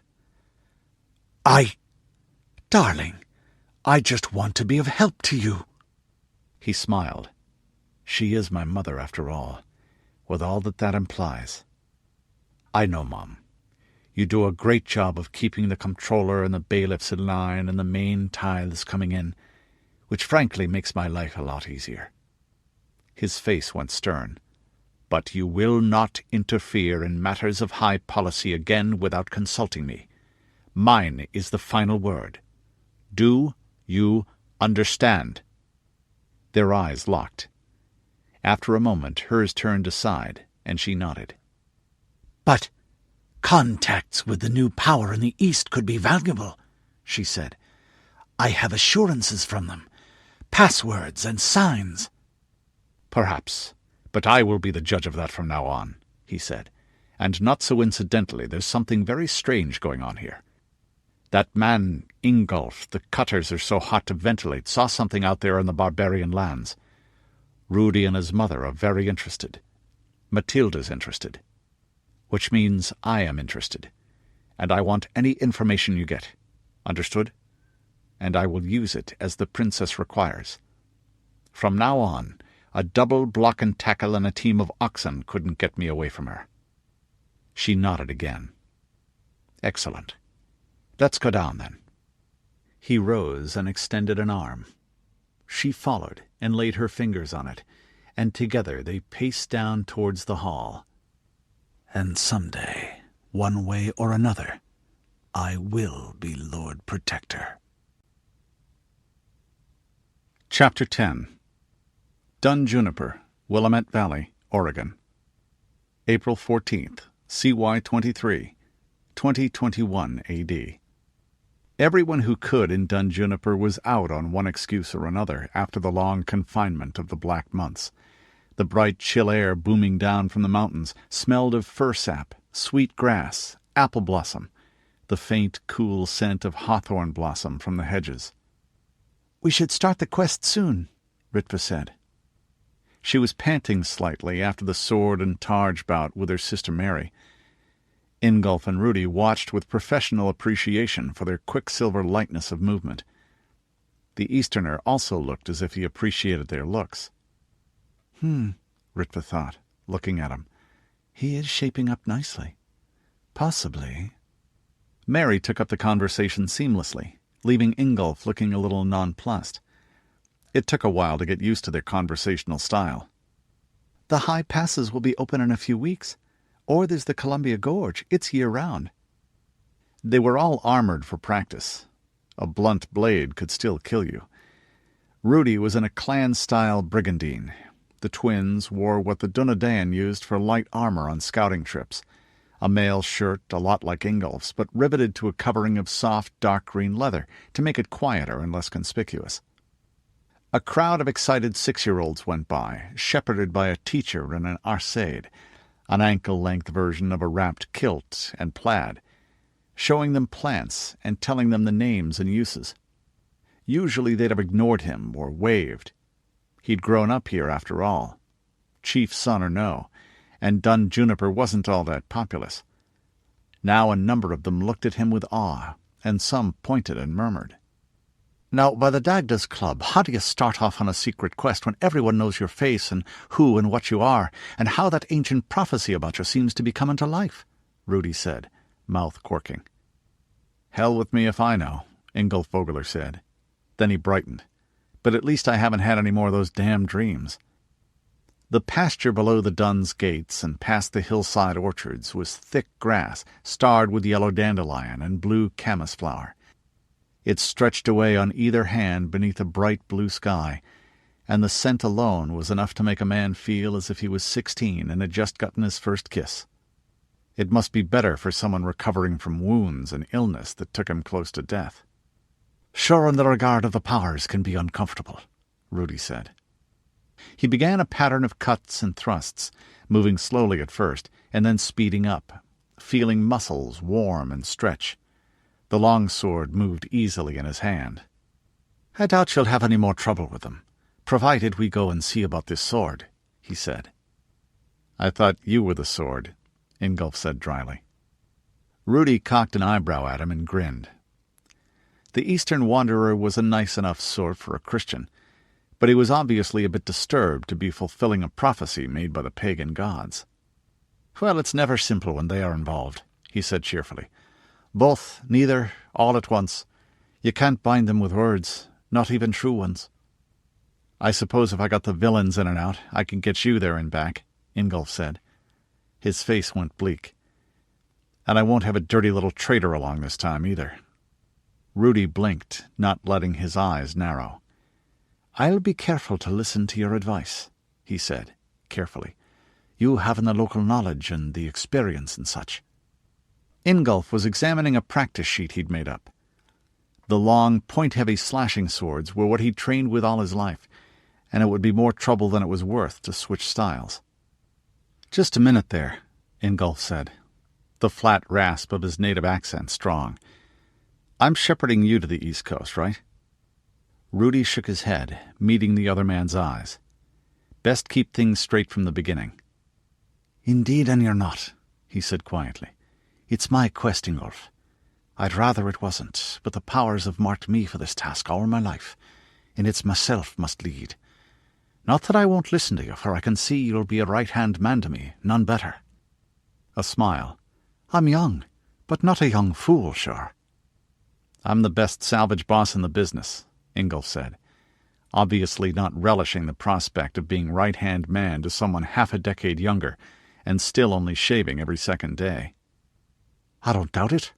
Darling, I just want to be of help to you. He smiled. She is my mother, after all, with all that implies. I know, Mom. You do a great job of keeping the comptroller and the bailiffs in line and the main tithes coming in, which frankly makes my life a lot easier. His face went stern. But you will not interfere in matters of high policy again without consulting me. Mine is the final word. Do you understand? Their eyes locked. After a moment, hers turned aside, and she nodded. But contacts with the new power in the East could be valuable, she said. I have assurances from them, passwords and signs. Perhaps, but I will be the judge of that from now on, he said. And not so incidentally, there's something very strange going on here. That man, Ingolf, the cutters are so hot to ventilate, saw something out there in the barbarian lands. Rudi and his mother are very interested. Matilda's interested. Which means I am interested. And I want any information you get. Understood? And I will use it as the princess requires. From now on, a double block and tackle and a team of oxen couldn't get me away from her. She nodded again. Excellent. Let's go down, then. He rose and extended an arm. She followed and laid her fingers on it, and together they paced down towards the hall. And someday, one way or another, I will be Lord Protector. Chapter 10. Dun Juniper, Willamette Valley, Oregon. April 14th, CY 23, 2021 AD. Everyone who could in Dun Juniper was out on one excuse or another after the long confinement of the black months. The bright chill air booming down from the mountains smelled of fir sap, sweet grass, apple blossom, the faint, cool scent of hawthorn blossom from the hedges. "We should start the quest soon," Ritva said. She was panting slightly after the sword and targe bout with her sister Mary. Ingolf and Rudi watched with professional appreciation for their quicksilver lightness of movement. The Easterner also looked as if he appreciated their looks. Ritva thought, looking at him. He is shaping up nicely. Possibly. Mary took up the conversation seamlessly, leaving Ingolf looking a little nonplussed. It took a while to get used to their conversational style. The high passes will be open in a few weeks. Or there's the Columbia Gorge. It's year-round. They were all armored for practice. A blunt blade could still kill you. Rudi was in a clan-style brigandine. The twins wore what the Dunedain used for light armor on scouting trips. A mail shirt a lot like Ingolf's, but riveted to a covering of soft, dark green leather to make it quieter and less conspicuous. A crowd of excited 6-year-olds went by, shepherded by a teacher in an arcade, an ankle-length version of a wrapped kilt and plaid, showing them plants and telling them the names and uses. Usually they'd have ignored him or waved. He'd grown up here after all, chief's son or no, and Dun Juniper wasn't all that populous. Now a number of them looked at him with awe, and some pointed and murmured. Now, by the Dagda's Club, how do you start off on a secret quest when everyone knows your face and who and what you are, and how that ancient prophecy about you seems to be coming to life? Rudi said, mouth quirking. Hell with me if I know, Ingolf Vogler said. Then he brightened. But at least I haven't had any more of those damn dreams. The pasture below the Duns' gates and past the hillside orchards was thick grass, starred with yellow dandelion and blue camas flower. It stretched away on either hand beneath a bright blue sky, and the scent alone was enough to make a man feel as if he was 16 and had just gotten his first kiss. It must be better for someone recovering from wounds and illness that took him close to death. Sure, in the regard of the powers can be uncomfortable, Rudi said. He began a pattern of cuts and thrusts, moving slowly at first, and then speeding up, feeling muscles warm and stretch. The long sword moved easily in his hand. I doubt you'll have any more trouble with them, provided we go and see about this sword, he said. I thought you were the sword, Ingolf said dryly. Rudi cocked an eyebrow at him and grinned. The Eastern Wanderer was a nice enough sort for a Christian, but he was obviously a bit disturbed to be fulfilling a prophecy made by the pagan gods. Well, it's never simple when they are involved, he said cheerfully. Both, neither, all at once. You can't bind them with words, not even true ones. I suppose if I got the villains in and out, I can get you there and back, Ingolf said. His face went bleak. And I won't have a dirty little traitor along this time either. Rudi blinked, not letting his eyes narrow. I'll be careful to listen to your advice, he said, carefully. You having the local knowledge and the experience and such. Ingolf was examining a practice sheet he'd made up. The long, point-heavy slashing swords were what he'd trained with all his life, and it would be more trouble than it was worth to switch styles. Just a minute there, Ingolf said, the flat rasp of his native accent strong. I'm shepherding you to the East Coast, right? Rudi shook his head, meeting the other man's eyes. Best keep things straight from the beginning. Indeed, and you're not, he said quietly. It's my quest, Ingolf. I'd rather it wasn't, but the powers have marked me for this task all my life, and it's myself must lead. Not that I won't listen to you, for I can see you'll be a right-hand man to me, none better. A smile. I'm young, but not a young fool, sure. I'm the best salvage boss in the business, Ingolf said, obviously not relishing the prospect of being right-hand man to someone half a decade younger, and still only shaving every second day. I don't doubt it,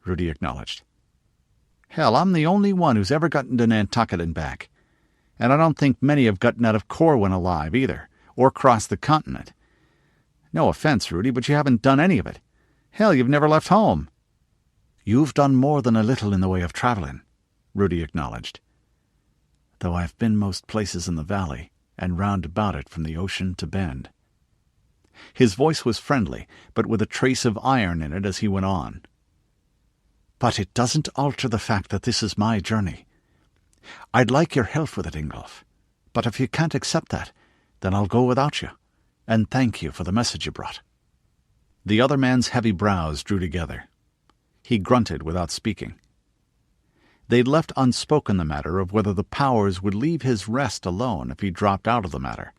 Rudi acknowledged. Hell, I'm the only one who's ever gotten to Nantucket and back. And I don't think many have gotten out of Corwin alive either, or crossed the continent. No offense, Rudi, but you haven't done any of it. Hell, you've never left home. You've done more than a little in the way of travelling, Rudi acknowledged. Though I've been most places in the valley, and round about it from the ocean to Bend. His voice was friendly, but with a trace of iron in it as he went on. But it doesn't alter the fact that this is my journey. I'd like your help with it, Ingolf, but if you can't accept that, then I'll go without you, and thank you for the message you brought. The other man's heavy brows drew together. He grunted without speaking. They'd left unspoken the matter of whether the powers would leave his rest alone if he dropped out of the matter.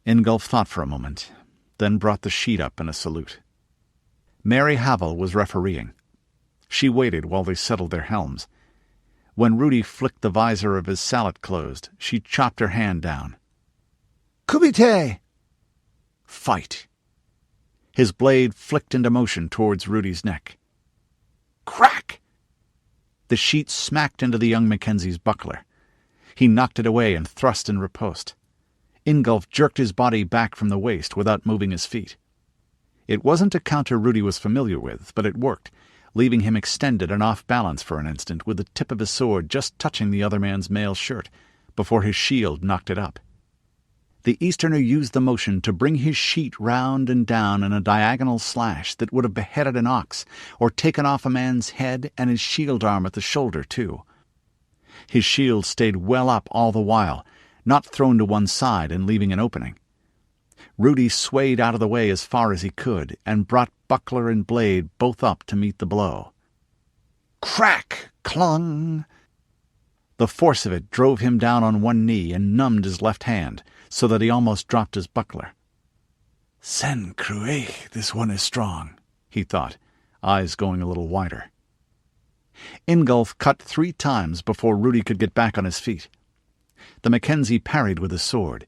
Ingolf thought for a moment, then brought the sheet up in a salute. Mary Havel was refereeing. She waited while they settled their helms. When Rudi flicked the visor of his sallet closed, she chopped her hand down. Kumite! Fight! His blade flicked into motion towards Rudi's neck. Crack! The sheet smacked into the young Mackenzie's buckler. He knocked it away and thrust in riposte. Ingolf jerked his body back from the waist without moving his feet. It wasn't a counter Rudi was familiar with, but it worked, leaving him extended and off balance for an instant with the tip of his sword just touching the other man's mail shirt, before his shield knocked it up. The Easterner used the motion to bring his sheet round and down in a diagonal slash that would have beheaded an ox, or taken off a man's head and his shield arm at the shoulder, too. His shield stayed well up all the while, not thrown to one side and leaving an opening. Rudi swayed out of the way as far as he could, and brought buckler and blade both up to meet the blow. Crack! Clung! The force of it drove him down on one knee and numbed his left hand, so that he almost dropped his buckler. Sen Crué, this one is strong, he thought, eyes going a little wider. Ingolf cut 3 times before Rudi could get back on his feet. The Mackenzie parried with his sword,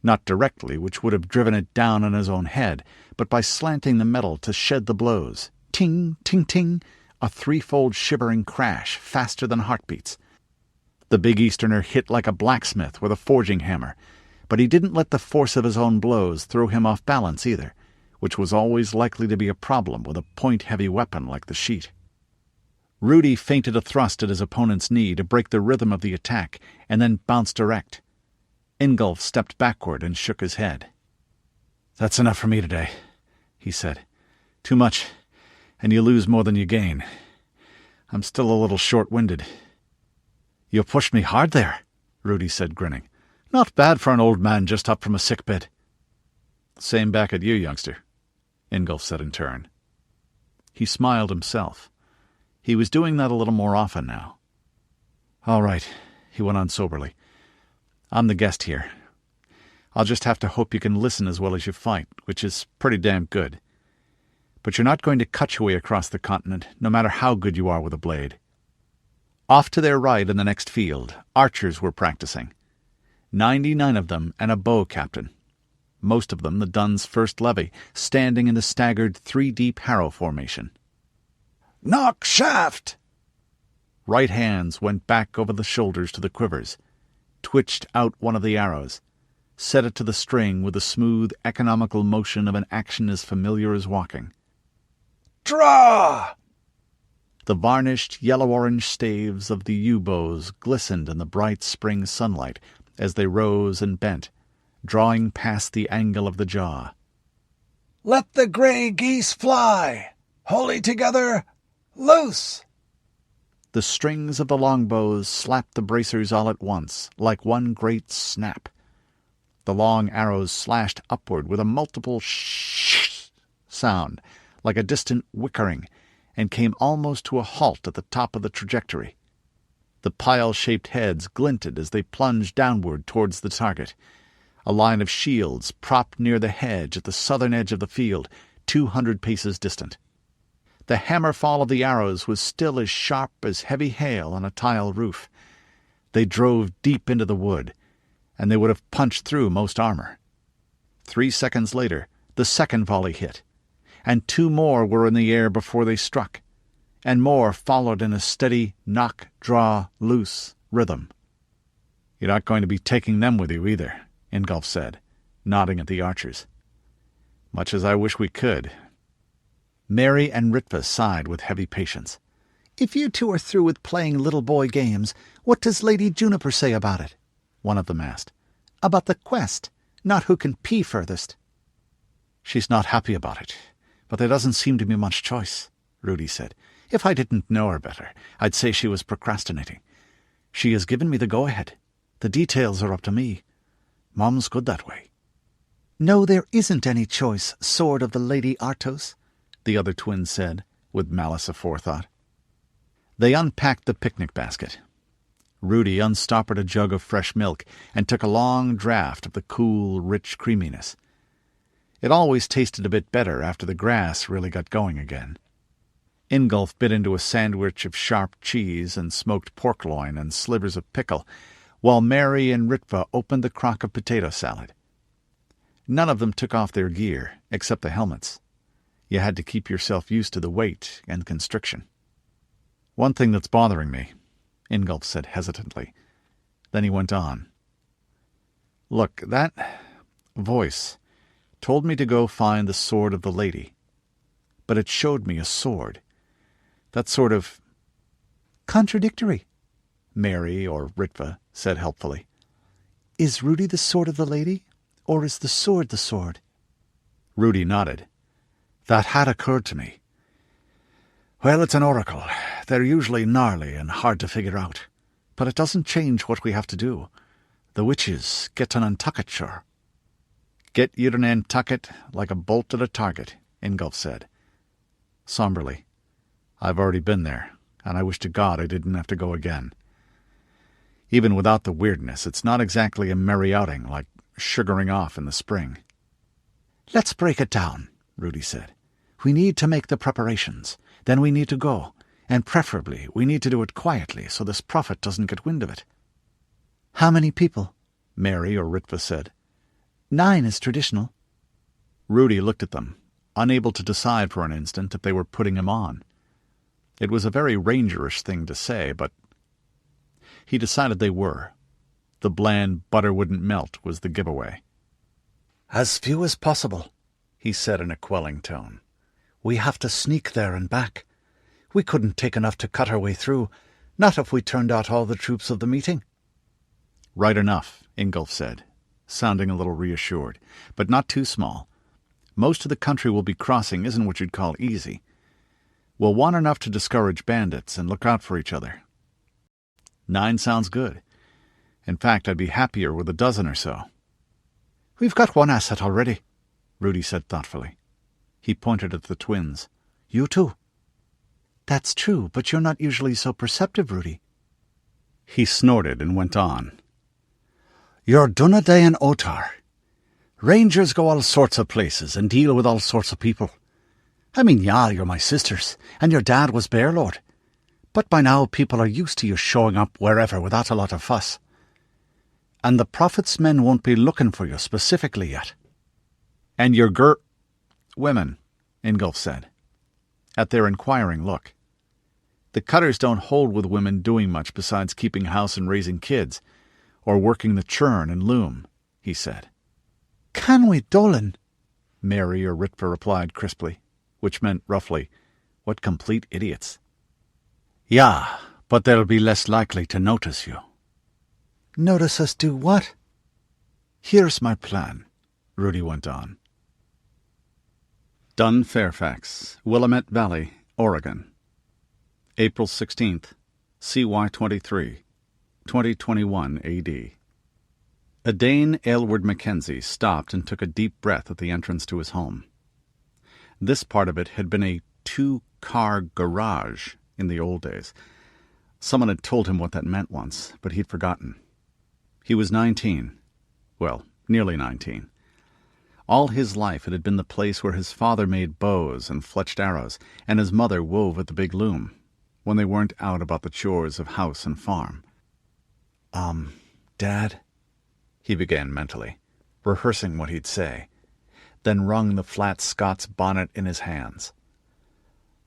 not directly, which would have driven it down on his own head, but by slanting the metal to shed the blows. Ting, ting, ting, a 3-fold shivering crash, faster than heartbeats. The big Easterner hit like a blacksmith with a forging hammer, but he didn't let the force of his own blows throw him off balance either, which was always likely to be a problem with a point-heavy weapon like the sheet. Rudi feinted a thrust at his opponent's knee to break the rhythm of the attack, and then bounced erect. Ingolf stepped backward and shook his head. "That's enough for me today," he said. "Too much, and you lose more than you gain. I'm still a little short-winded." "You pushed me hard there," Rudi said, grinning. "Not bad for an old man just up from a sick bed." "Same back at you, youngster," Ingolf said in turn. He smiled himself. He was doing that a little more often now. "All right," he went on soberly. "I'm the guest here. I'll just have to hope you can listen as well as you fight, which is pretty damn good. But you're not going to cut your way across the continent, no matter how good you are with a blade." Off to their right in the next field, archers were practicing. 99 of them and a bow captain. Most of them the Dun's first levy, standing in the staggered 3-deep harrow formation. Knock shaft! Right hands went back over the shoulders to the quivers, twitched out one of the arrows, set it to the string with the smooth, economical motion of an action as familiar as walking. Draw! The varnished yellow-orange staves of the yew-bows glistened in the bright spring sunlight as they rose and bent, drawing past the angle of the jaw. Let the grey geese fly! Wholly together, loose! The strings of the longbows slapped the bracers all at once, like one great snap. The long arrows slashed upward with a multiple sh sound, like a distant whickering, and came almost to a halt at the top of the trajectory. The pile-shaped heads glinted as they plunged downward towards the target, a line of shields propped near the hedge at the southern edge of the field, 200 paces distant. The hammer-fall of the arrows was still as sharp as heavy hail on a tile roof. They drove deep into the wood, and they would have punched through most armor. 3 seconds later, the second volley hit, and 2 more were in the air before they struck, and more followed in a steady knock, draw, loose rhythm. "You're not going to be taking them with you either," Ingolf said, nodding at the archers. "Much as I wish we could." Mary and Ritva sighed with heavy patience. "If you two are through with playing little boy games, what does Lady Juniper say about it?" one of them asked. "About the quest, not who can pee furthest." "She's not happy about it, but there doesn't seem to be much choice," Rudi said. "If I didn't know her better, I'd say she was procrastinating. She has given me the go-ahead. The details are up to me. Mom's good that way." "No, there isn't any choice, sword of the Lady Artos," the other twin said, with malice aforethought. They unpacked the picnic basket. Rudi unstoppered a jug of fresh milk and took a long draught of the cool, rich creaminess. It always tasted a bit better after the grass really got going again. Ingolf bit into a sandwich of sharp cheese and smoked pork loin and slivers of pickle, while Mary and Ritva opened the crock of potato salad. None of them took off their gear, except the helmets. You had to keep yourself used to the weight and constriction. "One thing that's bothering me," Ingolf said hesitantly. Then he went on. "Look, that voice told me to go find the sword of the lady. But it showed me a sword. That sort of—" "Contradictory," Mary or Ritva said helpfully. "Is Rudi the sword of the lady, or is the sword? Rudi nodded. "That had occurred to me. Well, it's an oracle. They're usually gnarly and hard to figure out. But it doesn't change what we have to do. The witches get to Nantucket, sure." "Get you to Nantucket like a bolt at a target," Ingolf said. Somberly, "I've already been there, and I wish to God I didn't have to go again. Even without the weirdness, it's not exactly a merry outing like sugaring off in the spring." "Let's break it down," Rudi said. "We need to make the preparations. Then we need to go. And preferably we need to do it quietly so this prophet doesn't get wind of it." "How many people?" Mary or Ritva said. 9 is traditional." Rudi looked at them, unable to decide for an instant if they were putting him on. It was a very rangerish thing to say, but he decided they were. The bland butter wouldn't melt was the giveaway. "As few as possible," he said in a quelling tone. "We have to sneak there and back. We couldn't take enough to cut our way through, not if we turned out all the troops of the meeting." "Right enough," Ingolf said, sounding a little reassured, "but not too small. Most of the country we'll be crossing isn't what you'd call easy. We'll want enough to discourage bandits and look out for each other. 9 sounds good. In fact, I'd be happier with a dozen or so." "We've got 1 asset already," Rudi said thoughtfully. He pointed at the twins. "You too." "That's true, but you're not usually so perceptive, Rudi." He snorted and went on. "You're Dunedain Otar. Rangers go all sorts of places and deal with all sorts of people. I mean, yeah, you're my sisters, and your dad was Bear Lord. But by now people are used to you showing up wherever without a lot of fuss. And the prophet's men won't be looking for you specifically yet." "And your women," Ingolf said, at their inquiring look. "The cutters don't hold with women doing much besides keeping house and raising kids, or working the churn and loom," he said. "Can we, Dolan?" Mary or Ritva replied crisply, which meant roughly, "What complete idiots." "Yeah, but they'll be less likely to notice you." "Notice us do what?" "Here's my plan," Rudi went on. Dun Fairfax, Willamette Valley, Oregon. April 16th, CY 23, 2021 AD. A Dane, Aylward Mackenzie, stopped and took a deep breath at the entrance to his home. This part of it had been a 2-car garage in the old days. Someone had told him what that meant once, but he'd forgotten. He was 19. Well, nearly 19. All his life it had been the place where his father made bows and fletched arrows, and his mother wove at the big loom, when they weren't out about the chores of house and farm. Dad," he began mentally, rehearsing what he'd say, then wrung the flat Scots bonnet in his hands.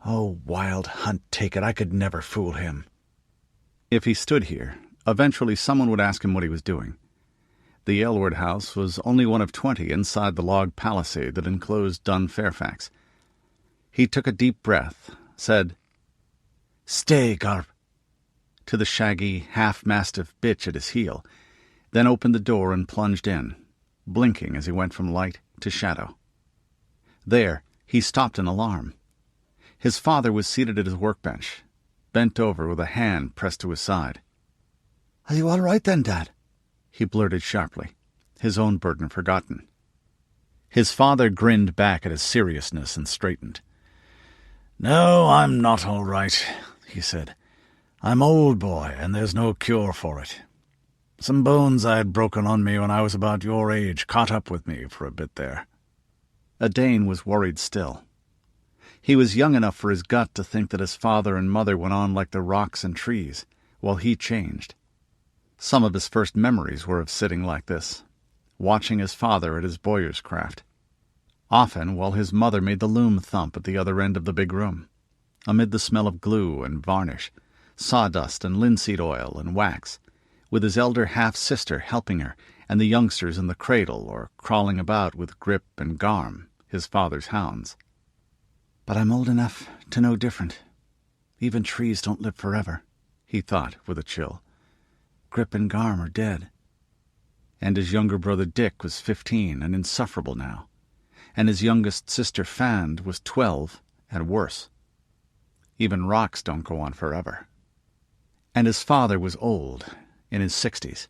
"Oh, wild hunt take it, I could never fool him." If he stood here, eventually someone would ask him what he was doing. The Aylward house was only one of 20 inside the log palisade that enclosed Dun Fairfax. He took a deep breath, said, "Stay, Garp," to the shaggy, half-mastiff bitch at his heel, then opened the door and plunged in, blinking as he went from light to shadow. There, he stopped in alarm. His father was seated at his workbench, bent over with a hand pressed to his side. "Are you all right then, Dad?" he blurted sharply, his own burden forgotten. His father grinned back at his seriousness and straightened. "No, I'm not all right," he said. I'm old, boy, and there's no cure for it. Some bones I had broken on me when I was about your age caught up with me for a bit there." Dane was worried still. He was young enough for his gut to think that his father and mother went on like the rocks and trees, while he changed. Some of his first memories were of sitting like this, watching his father at his bowyer's craft, often while his mother made the loom thump at the other end of the big room, amid the smell of glue and varnish, sawdust and linseed oil and wax, with his elder half-sister helping her, and the youngsters in the cradle or crawling about with Grip and Garm, his father's hounds. "But I'm old enough to know different. Even trees don't live forever," he thought with a chill. "Grip and Garm are dead." And his younger brother Dick was 15 and insufferable now, and his youngest sister Fand was 12 and worse. Even rocks don't go on forever. And his father was old, in his 60s.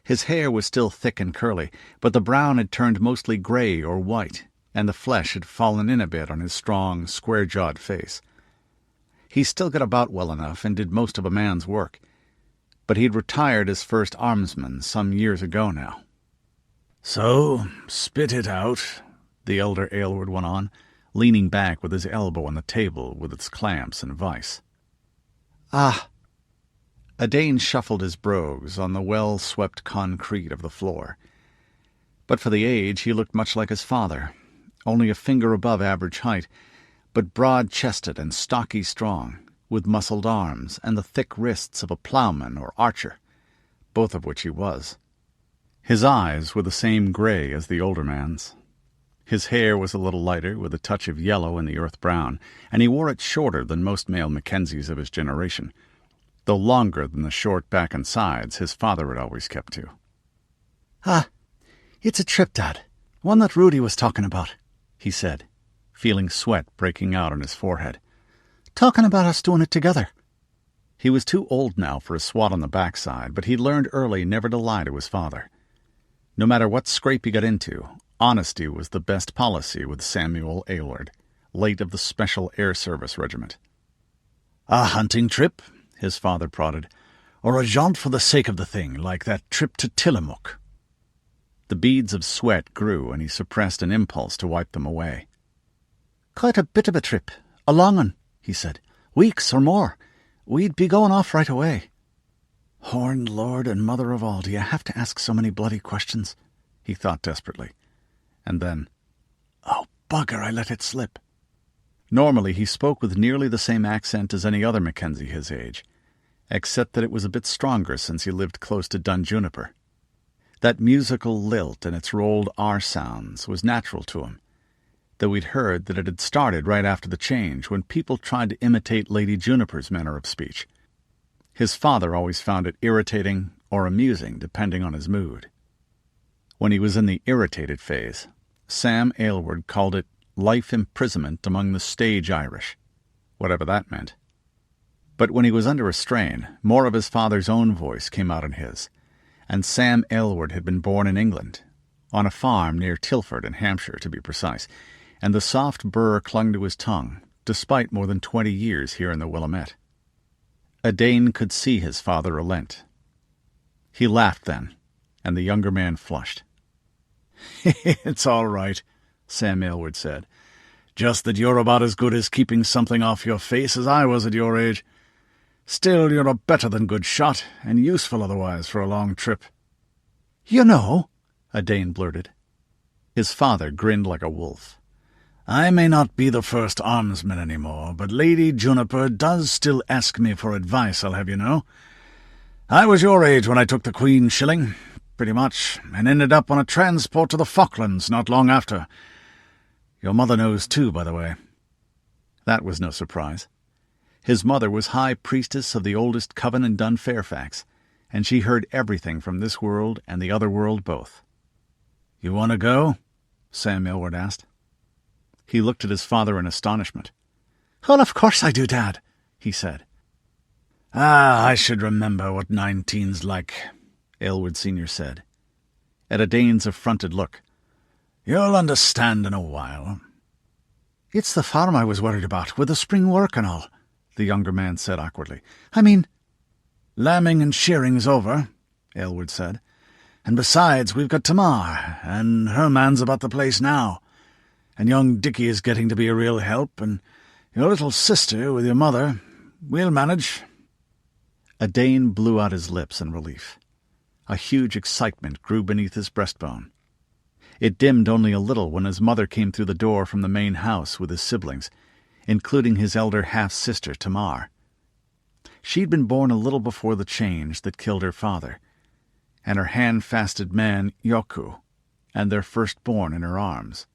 His hair was still thick and curly, but the brown had turned mostly gray or white, and the flesh had fallen in a bit on his strong, square-jawed face. He still got about well enough and did most of a man's work, but he'd retired as first armsman some years ago now. "So, spit it out," the elder Aylward went on, leaning back with his elbow on the table with its clamps and vice. "Ah." Dane shuffled his brogues on the well-swept concrete of the floor. But for the age he looked much like his father, only a finger above average height, but broad-chested and stocky strong, with muscled arms and the thick wrists of a ploughman or archer, both of which he was. His eyes were the same gray as the older man's. His hair was a little lighter, with a touch of yellow in the earth-brown, and he wore it shorter than most male Mackenzies of his generation, though longer than the short back and sides his father had always kept to. "Ah, it's a trip, Dad. One that Rudi was talking about," he said, feeling sweat breaking out on his forehead. "Talking about us doing it together." He was too old now for a swat on the backside, but he learned early never to lie to his father. No matter what scrape he got into, honesty was the best policy with Samuel Aylward, late of the Special Air Service Regiment. "A hunting trip?" his father prodded. "Or a jaunt for the sake of the thing, like that trip to Tillamook?" The beads of sweat grew, and he suppressed an impulse to wipe them away. "Quite a bit of a trip. A long un," he said. "Weeks or more. We'd be going off right away." "Horned Lord and Mother of all, do you have to ask so many bloody questions?" he thought desperately. And then, "Oh, bugger, I let it slip." Normally he spoke with nearly the same accent as any other Mackenzie his age, except that it was a bit stronger since he lived close to Dun Juniper. That musical lilt and its rolled R sounds was natural to him, though he'd heard that it had started right after the change, when people tried to imitate Lady Juniper's manner of speech. His father always found it irritating or amusing, depending on his mood. When he was in the irritated phase, Sam Aylward called it life imprisonment among the stage Irish, whatever that meant. But when he was under a strain, more of his father's own voice came out in his, and Sam Aylward had been born in England, on a farm near Tilford in Hampshire, to be precise, and the soft burr clung to his tongue, despite more than 20 years here in the Willamette. Dane could see his father relent. He laughed then, and the younger man flushed. "It's all right," Sam Aylward said. "Just that you're about as good as keeping something off your face as I was at your age. Still, you're a better than good shot, and useful otherwise for a long trip." "You know," Dane blurted. His father grinned like a wolf. "I may not be the first armsman any more, but Lady Juniper does still ask me for advice, I'll have you know. I was your age when I took the Queen's shilling, pretty much, and ended up on a transport to the Falklands not long after. Your mother knows too, by the way." That was no surprise. His mother was High Priestess of the oldest coven in Dun Fairfax, and she heard everything from this world and the other world both. "You want to go?" Sam Aylward asked. He looked at his father in astonishment. "Well, of course I do, Dad," he said. "Ah, I should remember what 19's like," Aylward Sr. said. At Dane's affronted look. "You'll understand in a while." "It's the farm I was worried about, with the spring work and all," the younger man said awkwardly. I mean—" "Lambing and shearing's over," Aylward said. "And besides, we've got Tamar, and her man's about the place now. And young Dickie is getting to be a real help, and your little sister with your mother. We'll manage." A Dane blew out his lips in relief. A huge excitement grew beneath his breastbone. It dimmed only a little when his mother came through the door from the main house with his siblings, including his elder half-sister Tamar. She'd been born a little before the change that killed her father, and her hand-fasted man Yoku, and their firstborn in her arms.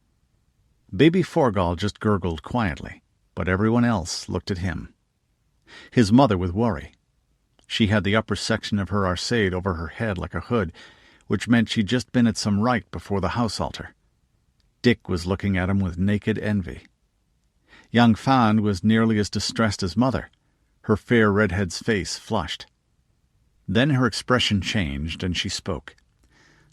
Baby Forgall just gurgled quietly, but everyone else looked at him. His mother with worry. She had the upper section of her arcade over her head like a hood, which meant she'd just been at some rite before the house altar. Dick was looking at him with naked envy. Young Fand was nearly as distressed as Mother, her fair redhead's face flushed. Then her expression changed, and she spoke.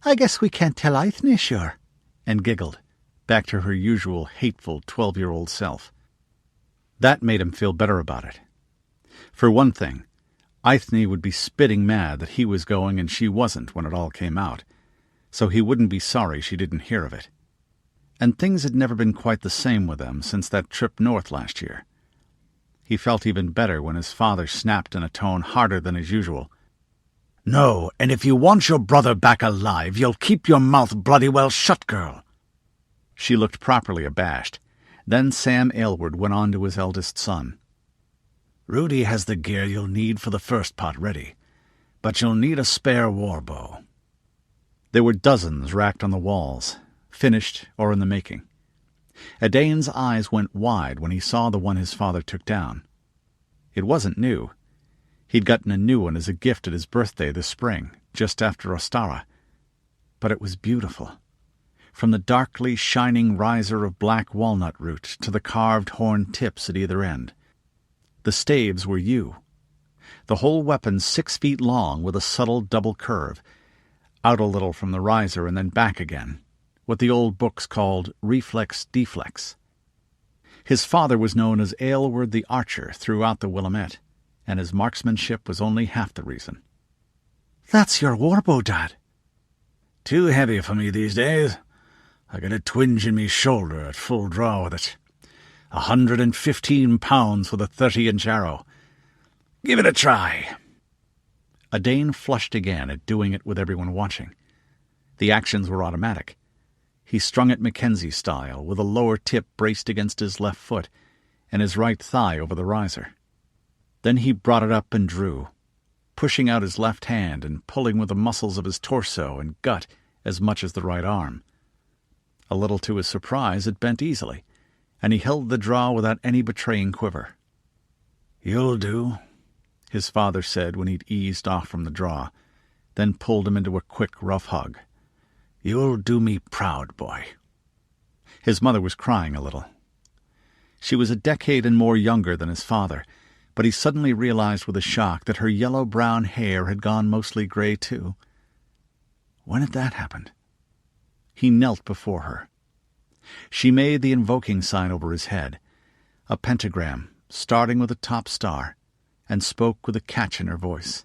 "I guess we can't tell Ithne, sure," and giggled, back to her usual hateful 12-year-old self. That made him feel better about it. For one thing, Ithne would be spitting mad that he was going and she wasn't when it all came out, so he wouldn't be sorry she didn't hear of it. And things had never been quite the same with them since that trip north last year. He felt even better when his father snapped in a tone harder than his usual. "No, and if you want your brother back alive, you'll keep your mouth bloody well shut, girl." She looked properly abashed. Then Sam Aylward went on to his eldest son. "Rudi has the gear you'll need for the first part ready, but you'll need a spare war bow." There were dozens racked on the walls, finished or in the making. Edain's eyes went wide when he saw the one his father took down. It wasn't new. He'd gotten a new one as a gift at his birthday this spring, just after Ostara. But it was beautiful. From the darkly shining riser of black walnut root to the carved horn tips at either end. The staves were yew. The whole weapon 6 feet long with a subtle double curve, out a little from the riser and then back again, what the old books called reflex-deflex. His father was known as Aylward the Archer throughout the Willamette, and his marksmanship was only half the reason. "That's your warbow, Dad." "Too heavy for me these days. I get a twinge in me shoulder at full draw with it. 115 pounds with a 30-inch arrow. Give it a try." Edain flushed again at doing it with everyone watching. The actions were automatic. He strung it Mackenzie style, with a lower tip braced against his left foot, and his right thigh over the riser. Then he brought it up and drew, pushing out his left hand and pulling with the muscles of his torso and gut as much as the right arm. A little to his surprise, it bent easily, and he held the draw without any betraying quiver. "You'll do," his father said when he'd eased off from the draw, then pulled him into a quick, rough hug. "You'll do me proud, boy." His mother was crying a little. She was a decade and more younger than his father, but he suddenly realized with a shock that her yellow-brown hair had gone mostly gray, too. When had that happened? He knelt before her. She made the invoking sign over his head, a pentagram starting with a top star, and spoke with a catch in her voice.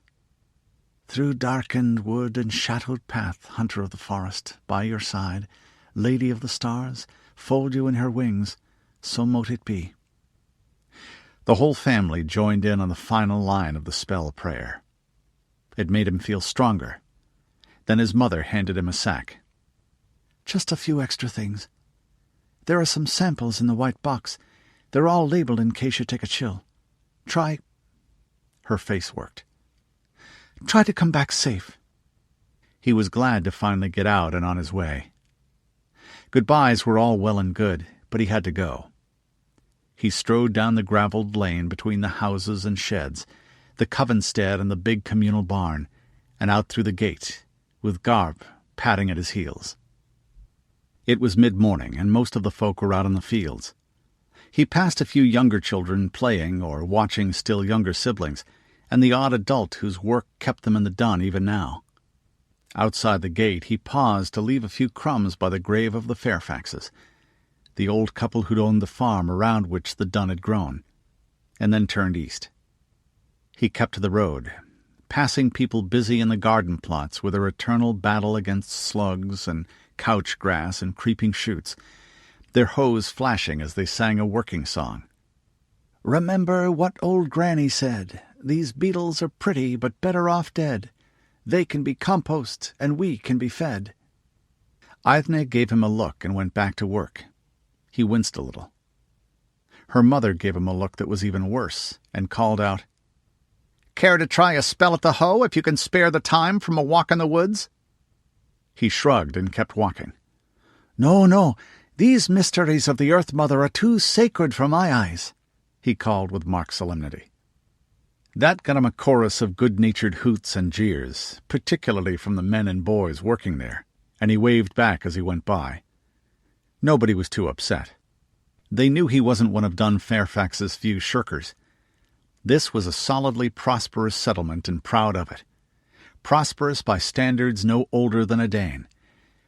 "Through darkened wood and shadowed path, hunter of the forest, by your side, lady of the stars, fold you in her wings, so mote it be." The whole family joined in on the final line of the spell prayer. It made him feel stronger. Then his mother handed him a sack. "Just a few extra things. There are some samples in the white box. They're all labeled in case you take a chill. Try—" Her face worked. "Try to come back safe." He was glad to finally get out and on his way. Goodbyes were all well and good, but he had to go. He strode down the gravelled lane between the houses and sheds, the covenstead and the big communal barn, and out through the gate, with Garp padding at his heels. It was mid-morning, and most of the folk were out in the fields. He passed a few younger children playing or watching still younger siblings, and the odd adult whose work kept them in the dun even now. Outside the gate he paused to leave a few crumbs by the grave of the Fairfaxes, the old couple who'd owned the farm around which the dun had grown. and then turned east. He kept to the road, passing people busy in the garden plots with their eternal battle against slugs and couch grass and creeping shoots, their hose flashing as they sang a working song. "Remember what old Granny said, these beetles are pretty but better off dead. They can be compost and we can be fed." Aithne gave him a look and went back to work. He winced a little. Her mother gave him a look that was even worse, and called out, "Care to try a spell at the hoe if you can spare the time from a walk in the woods?" He shrugged and kept walking. "No, no, these mysteries of the Earth Mother are too sacred for my eyes," he called with mock solemnity. That got him a chorus of good-natured hoots and jeers, particularly from the men and boys working there, and he waved back as he went by. Nobody was too upset. They knew he wasn't one of Dun Fairfax's few shirkers. This was a solidly prosperous settlement, and proud of it. Prosperous by standards no older than a Dane,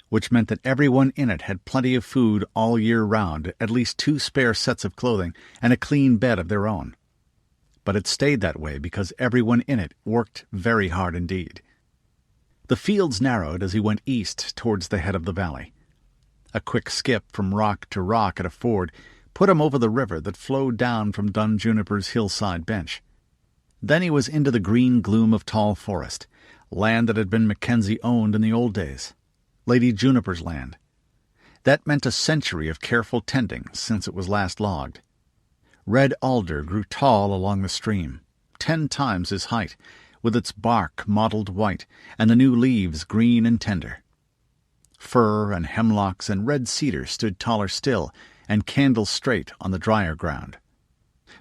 which meant that everyone in it had plenty of food all year round, at least 2 spare sets of clothing, and a clean bed of their own. But it stayed that way because everyone in it worked very hard indeed. The fields narrowed as he went east towards the head of the valley. A quick skip from rock to rock at a ford put him over the river that flowed down from Dun Juniper's hillside bench. Then he was into the green gloom of tall forest, land that had been Mackenzie owned in the old days, Lady Juniper's land. That meant a century of careful tending since it was last logged. Red alder grew tall along the stream, 10 times his height, with its bark mottled white and the new leaves green and tender. Fir and hemlocks and red cedar stood taller still and candle straight on the drier ground.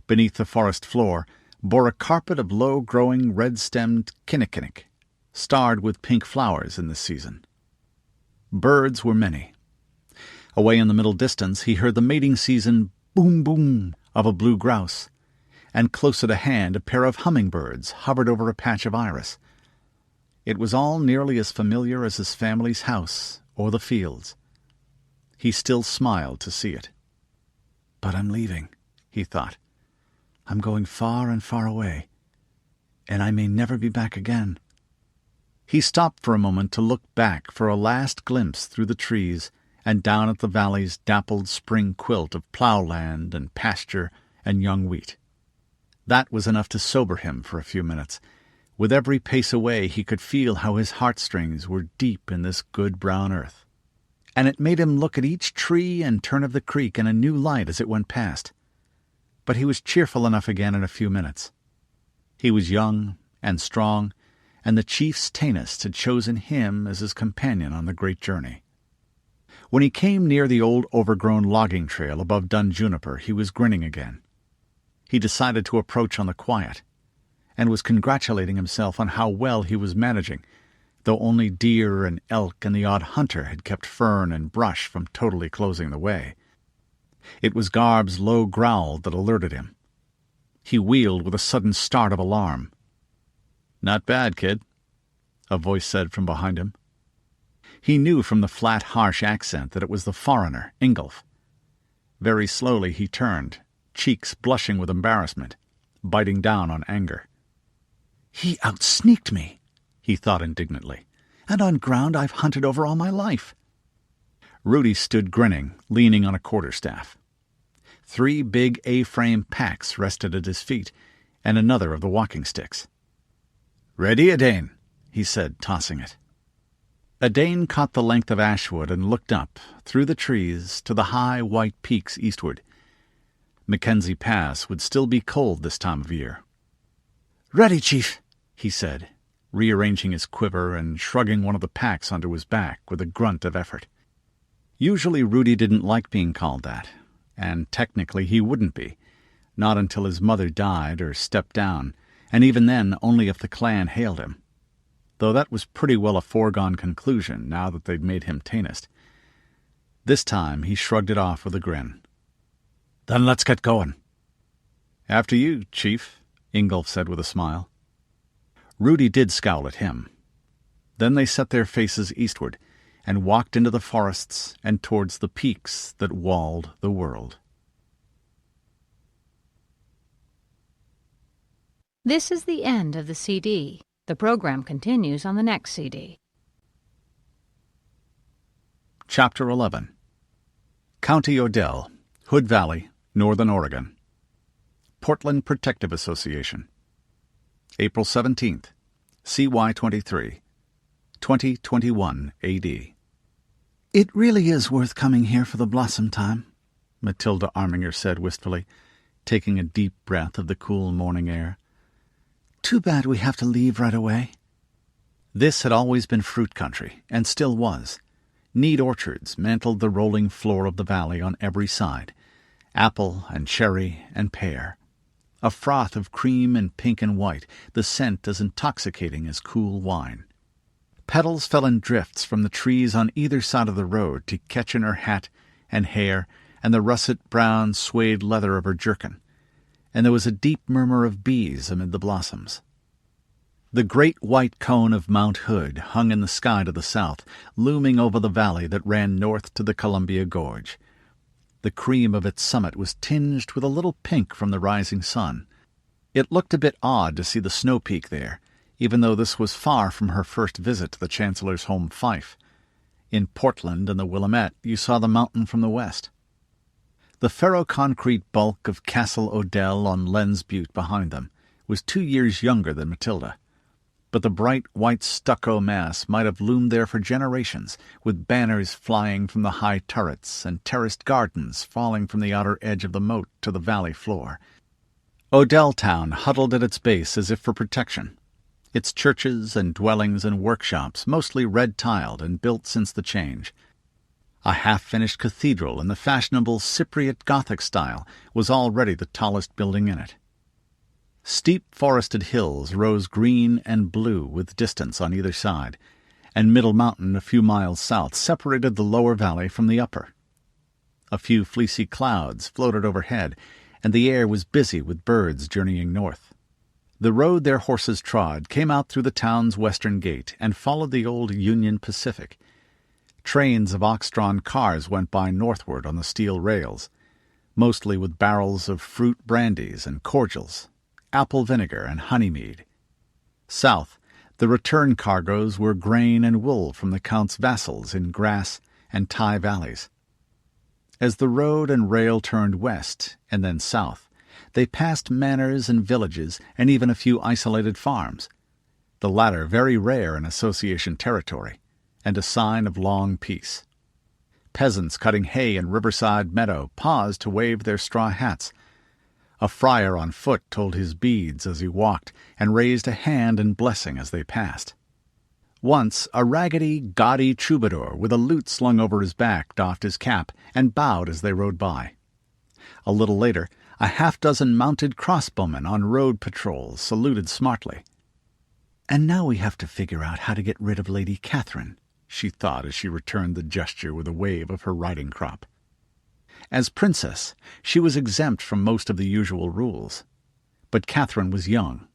Beneath the forest floor bore a carpet of low-growing red-stemmed kinnikinick, starred with pink flowers in this season. Birds were many. Away in the middle distance he heard the mating season boom-boom of a blue grouse, and close at hand a pair of hummingbirds hovered over a patch of iris. It was all nearly as familiar as his family's house or the fields. He still smiled to see it. "But I'm leaving," he thought. "I'm going far and far away, and I may never be back again." He stopped for a moment to look back for a last glimpse through the trees and down at the valley's dappled spring quilt of ploughland and pasture and young wheat. That was enough to sober him for a few minutes. With every pace away he could feel how his heartstrings were deep in this good brown earth. And it made him look at each tree and turn of the creek in a new light as it went past. But he was cheerful enough again in a few minutes. He was young and strong, and the chief's Tainist had chosen him as his companion on the great journey. When he came near the old overgrown logging trail above Dun Juniper, he was grinning again. He decided to approach on the quiet, and was congratulating himself on how well he was managing, though only deer and elk and the odd hunter had kept fern and brush from totally closing the way. It was Garb's low growl that alerted him. He wheeled with a sudden start of alarm. "Not bad, kid," a voice said from behind him. He knew from the flat, harsh accent that it was the foreigner, Ingolf. Very slowly he turned, cheeks blushing with embarrassment, biting down on anger. "He outsneaked me," he thought indignantly, "and on ground I've hunted over all my life." Rudi stood grinning, leaning on a quarterstaff. 3 big A-frame packs rested at his feet, and another of the walking sticks. "Ready, Adane?" he said, tossing it. Adane caught the length of ashwood and looked up, through the trees, to the high white peaks eastward. Mackenzie Pass would still be cold this time of year. "Ready, Chief," he said, rearranging his quiver and shrugging one of the packs onto his back with a grunt of effort. Usually Rudi didn't like being called that, and technically he wouldn't be, not until his mother died or stepped down, and even then only if the clan hailed him. Though that was pretty well a foregone conclusion now that they'd made him Tainist. This time he shrugged it off with a grin. "Then let's get going." "After you, Chief," Ingolf said with a smile. Rudi did scowl at him. Then they set their faces eastward and walked into the forests and towards the peaks that walled the world. This is the end of the CD. The program continues on the next CD. Chapter 11. County Odell, Hood Valley, Northern Oregon. Portland Protective Association. April 17th, CY23, 2021 AD. "It really is worth coming here for the blossom time," Matilda Arminger said wistfully, taking a deep breath of the cool morning air. "Too bad we have to leave right away." This had always been fruit country, and still was. Neat orchards mantled the rolling floor of the valley on every side, apple and cherry and pear. A froth of cream and pink and white, the scent as intoxicating as cool wine. Petals fell in drifts from the trees on either side of the road to catch in her hat and hair and the russet-brown suede leather of her jerkin, and there was a deep murmur of bees amid the blossoms. The great white cone of Mount Hood hung in the sky to the south, looming over the valley that ran north to the Columbia Gorge. The cream of its summit was tinged with a little pink from the rising sun. It looked a bit odd to see the snow peak there, even though this was far from her first visit to the Chancellor's home fief. In Portland and the Willamette you saw the mountain from the west. The ferro-concrete bulk of Castle Odell on Lens Butte behind them was 2 years younger than Matilda, but the bright white stucco mass might have loomed there for generations, with banners flying from the high turrets and terraced gardens falling from the outer edge of the moat to the valley floor. Odell Town huddled at its base as if for protection, its churches and dwellings and workshops mostly red-tiled and built since the change. A half-finished cathedral in the fashionable Cypriot Gothic style was already the tallest building in it. Steep forested hills rose green and blue with distance on either side, and Middle Mountain a few miles south separated the lower valley from the upper. A few fleecy clouds floated overhead, and the air was busy with birds journeying north. The road their horses trod came out through the town's western gate and followed the old Union Pacific. Trains of ox-drawn cars went by northward on the steel rails, mostly with barrels of fruit brandies and cordials, apple vinegar and honey mead. South, the return cargoes were grain and wool from the Count's vassals in Grass and Tye valleys. As the road and rail turned west and then south, they passed manors and villages and even a few isolated farms, the latter very rare in association territory, and a sign of long peace. Peasants cutting hay in Riverside Meadow paused to wave their straw hats. A friar on foot told his beads as he walked and raised a hand in blessing as they passed. Once a raggedy, gaudy troubadour with a lute slung over his back doffed his cap and bowed as they rode by. A little later, a half-dozen mounted crossbowmen on road patrols saluted smartly. "And now we have to figure out how to get rid of Lady Catherine," she thought as she returned the gesture with a wave of her riding crop. As princess, she was exempt from most of the usual rules. But Catherine was young,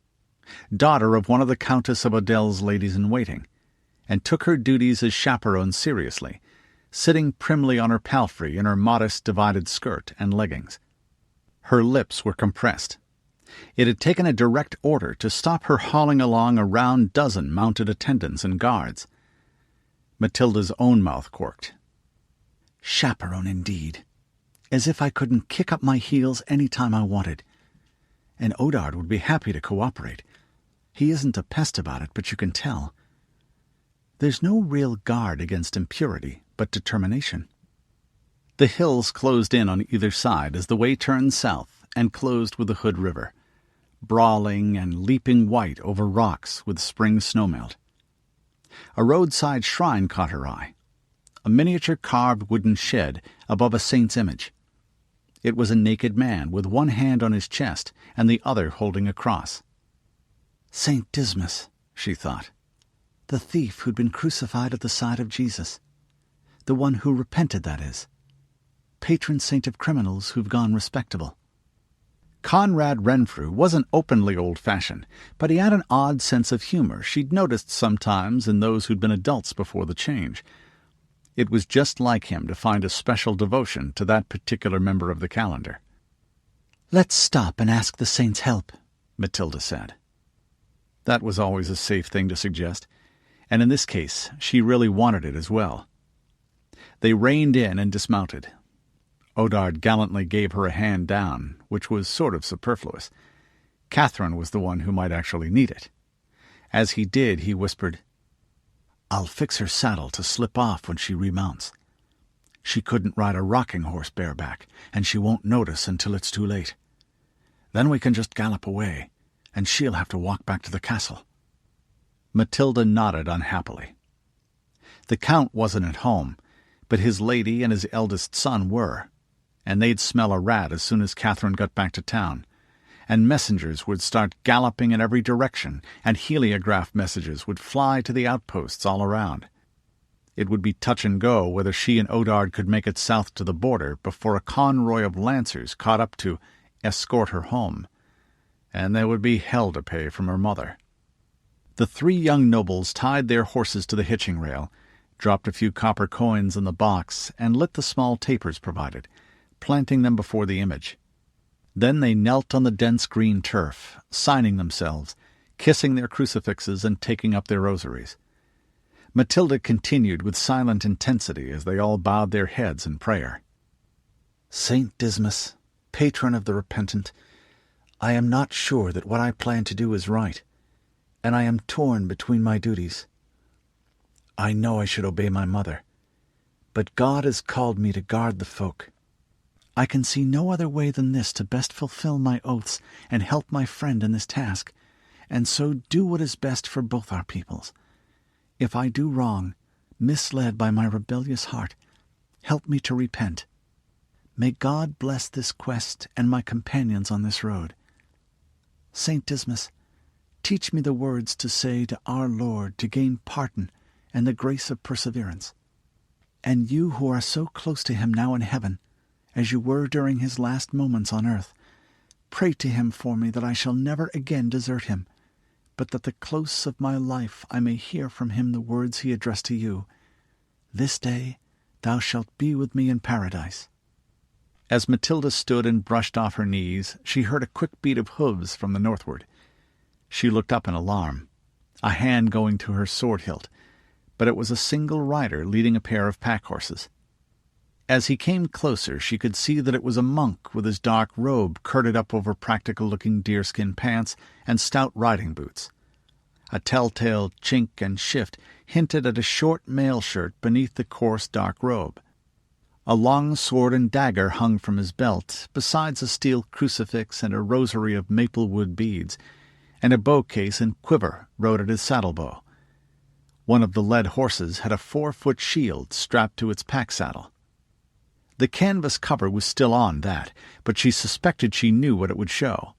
daughter of one of the Countess of Odell's ladies-in-waiting, and took her duties as chaperone seriously, sitting primly on her palfrey in her modest divided skirt and leggings. Her lips were compressed. It had taken a direct order to stop her hauling along a round dozen mounted attendants and guards. Matilda's own mouth quirked. Chaperone, indeed. As if I couldn't kick up my heels any time I wanted. And Odard would be happy to cooperate. He isn't a pest about it, but you can tell. There's no real guard against impurity, but determination. The hills closed in on either side as the way turned south and closed with the Hood River, brawling and leaping white over rocks with spring snowmelt. A roadside shrine caught her eye, a miniature carved wooden shed above a saint's image. It was a naked man with one hand on his chest and the other holding a cross. St. Dismas, she thought, the thief who'd been crucified at the side of Jesus. The one who repented, that is. Patron saint of criminals who've gone respectable. Conrad Renfrew wasn't openly old-fashioned, but he had an odd sense of humor she'd noticed sometimes in those who'd been adults before the change. It was just like him to find a special devotion to that particular member of the calendar. "Let's stop and ask the saint's help," Matilda said. That was always a safe thing to suggest, and in this case she really wanted it as well. They reined in and dismounted. Odard gallantly gave her a hand down, which was sort of superfluous. Catherine was the one who might actually need it. As he did, he whispered, "I'll fix her saddle to slip off when she remounts. She couldn't ride a rocking horse bareback, and she won't notice until it's too late. Then we can just gallop away, and she'll have to walk back to the castle." Matilda nodded unhappily. The Count wasn't at home, but his lady and his eldest son were, and they'd smell a rat as soon as Catherine got back to town, and messengers would start galloping in every direction, and heliograph messages would fly to the outposts all around. It would be touch and go whether she and Odard could make it south to the border before a convoy of lancers caught up to escort her home, and there would be hell to pay from her mother. The three young nobles tied their horses to the hitching rail, dropped a few copper coins in the box, and lit the small tapers provided, planting them before the image. Then they knelt on the dense green turf, signing themselves, kissing their crucifixes and taking up their rosaries. Matilda continued with silent intensity as they all bowed their heads in prayer. "Saint Dismas, patron of the repentant, I am not sure that what I plan to do is right, and I am torn between my duties. I know I should obey my mother, but God has called me to guard the folk. I can see no other way than this to best fulfill my oaths and help my friend in this task, and so do what is best for both our peoples. If I do wrong, misled by my rebellious heart, help me to repent. May God bless this quest and my companions on this road. Saint Dismas, teach me the words to say to our Lord to gain pardon and the grace of perseverance. And you who are so close to him now in heaven, as you were during his last moments on earth, pray to him for me that I shall never again desert him, but that the close of my life I may hear from him the words he addressed to you, 'This day thou shalt be with me in paradise.'" As Matilda stood and brushed off her knees, she heard a quick beat of hooves from the northward. She looked up in alarm, a hand going to her sword hilt, but it was a single rider leading a pair of pack-horses. As he came closer, she could see that it was a monk with his dark robe curded up over practical-looking deerskin pants and stout riding boots. A telltale chink and shift hinted at a short mail shirt beneath the coarse dark robe. A long sword and dagger hung from his belt, besides a steel crucifix and a rosary of maple-wood beads, and a bow-case and quiver rode at his saddle-bow. One of the led horses had a 4-foot shield strapped to its pack-saddle. The canvas cover was still on that, but she suspected she knew what it would show.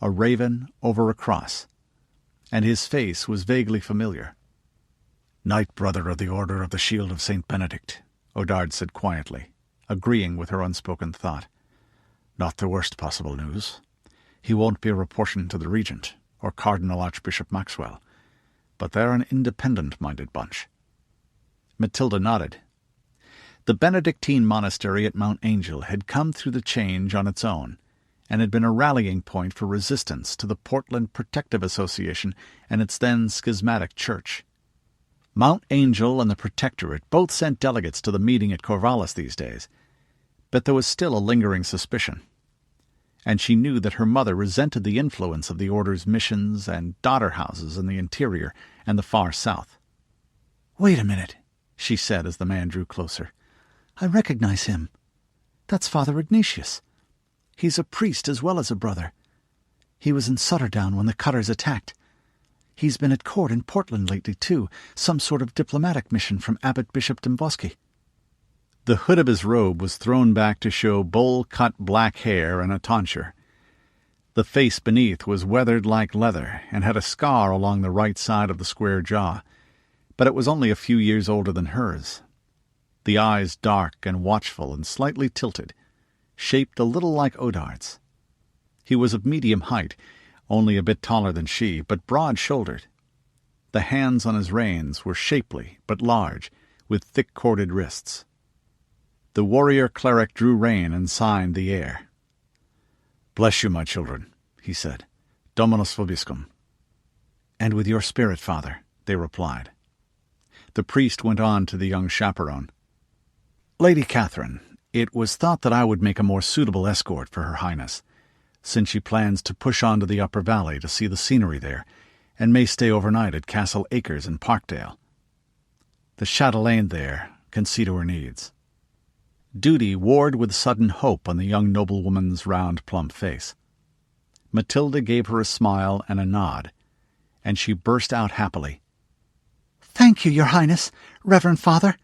A raven over a cross. And his face was vaguely familiar. "Knight brother of the Order of the Shield of St. Benedict," Odard said quietly, agreeing with her unspoken thought. "Not the worst possible news. He won't be a proportion to the regent, or Cardinal Archbishop Maxwell, but they're an independent-minded bunch." Matilda nodded. The Benedictine monastery at Mount Angel had come through the change on its own, and had been a rallying point for resistance to the Portland Protective Association and its then schismatic church. Mount Angel and the Protectorate both sent delegates to the meeting at Corvallis these days, but there was still a lingering suspicion, and she knew that her mother resented the influence of the Order's missions and daughter houses in the interior and the far south. "Wait a minute," she said as the man drew closer. "I recognize him. That's Father Ignatius. He's a priest as well as a brother. He was in Sutterdown when the Cutters attacked. He's been at court in Portland lately, too, some sort of diplomatic mission from Abbot Bishop Dembosky." The hood of his robe was thrown back to show bowl-cut black hair and a tonsure. The face beneath was weathered like leather and had a scar along the right side of the square jaw, but it was only a few years older than hers. The eyes dark and watchful and slightly tilted, shaped a little like Odard's. He was of medium height, only a bit taller than she, but broad-shouldered. The hands on his reins were shapely but large, with thick-corded wrists. The warrior-cleric drew rein and signed the air. "Bless you, my children," he said. "Dominus vobiscum." "And with your spirit, Father," they replied. The priest went on to the young chaperone. "Lady Catherine, it was thought that I would make a more suitable escort for Her Highness, since she plans to push on to the upper valley to see the scenery there, and may stay overnight at Castle Acres in Parkdale. The chatelaine there can see to her needs." Duty warred with sudden hope on the young noblewoman's round, plump face. Matilda gave her a smile and a nod, and she burst out happily. "Thank you, Your Highness, Reverend Father."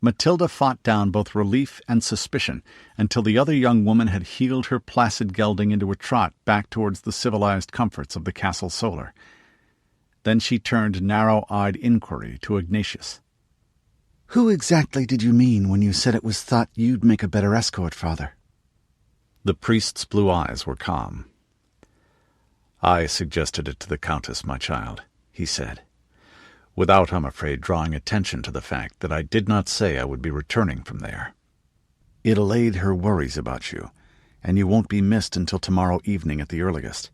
Matilda fought down both relief and suspicion until the other young woman had heeled her placid gelding into a trot back towards the civilized comforts of the Castle Solar. Then she turned narrow-eyed inquiry to Ignatius. "Who exactly did you mean when you said it was thought you'd make a better escort, Father?" The priest's blue eyes were calm. "I suggested it to the Countess, my child," he said, without, I'm afraid, drawing attention to the fact that I did not say I would be returning from there. It allayed her worries about you, and you won't be missed until tomorrow evening at the earliest.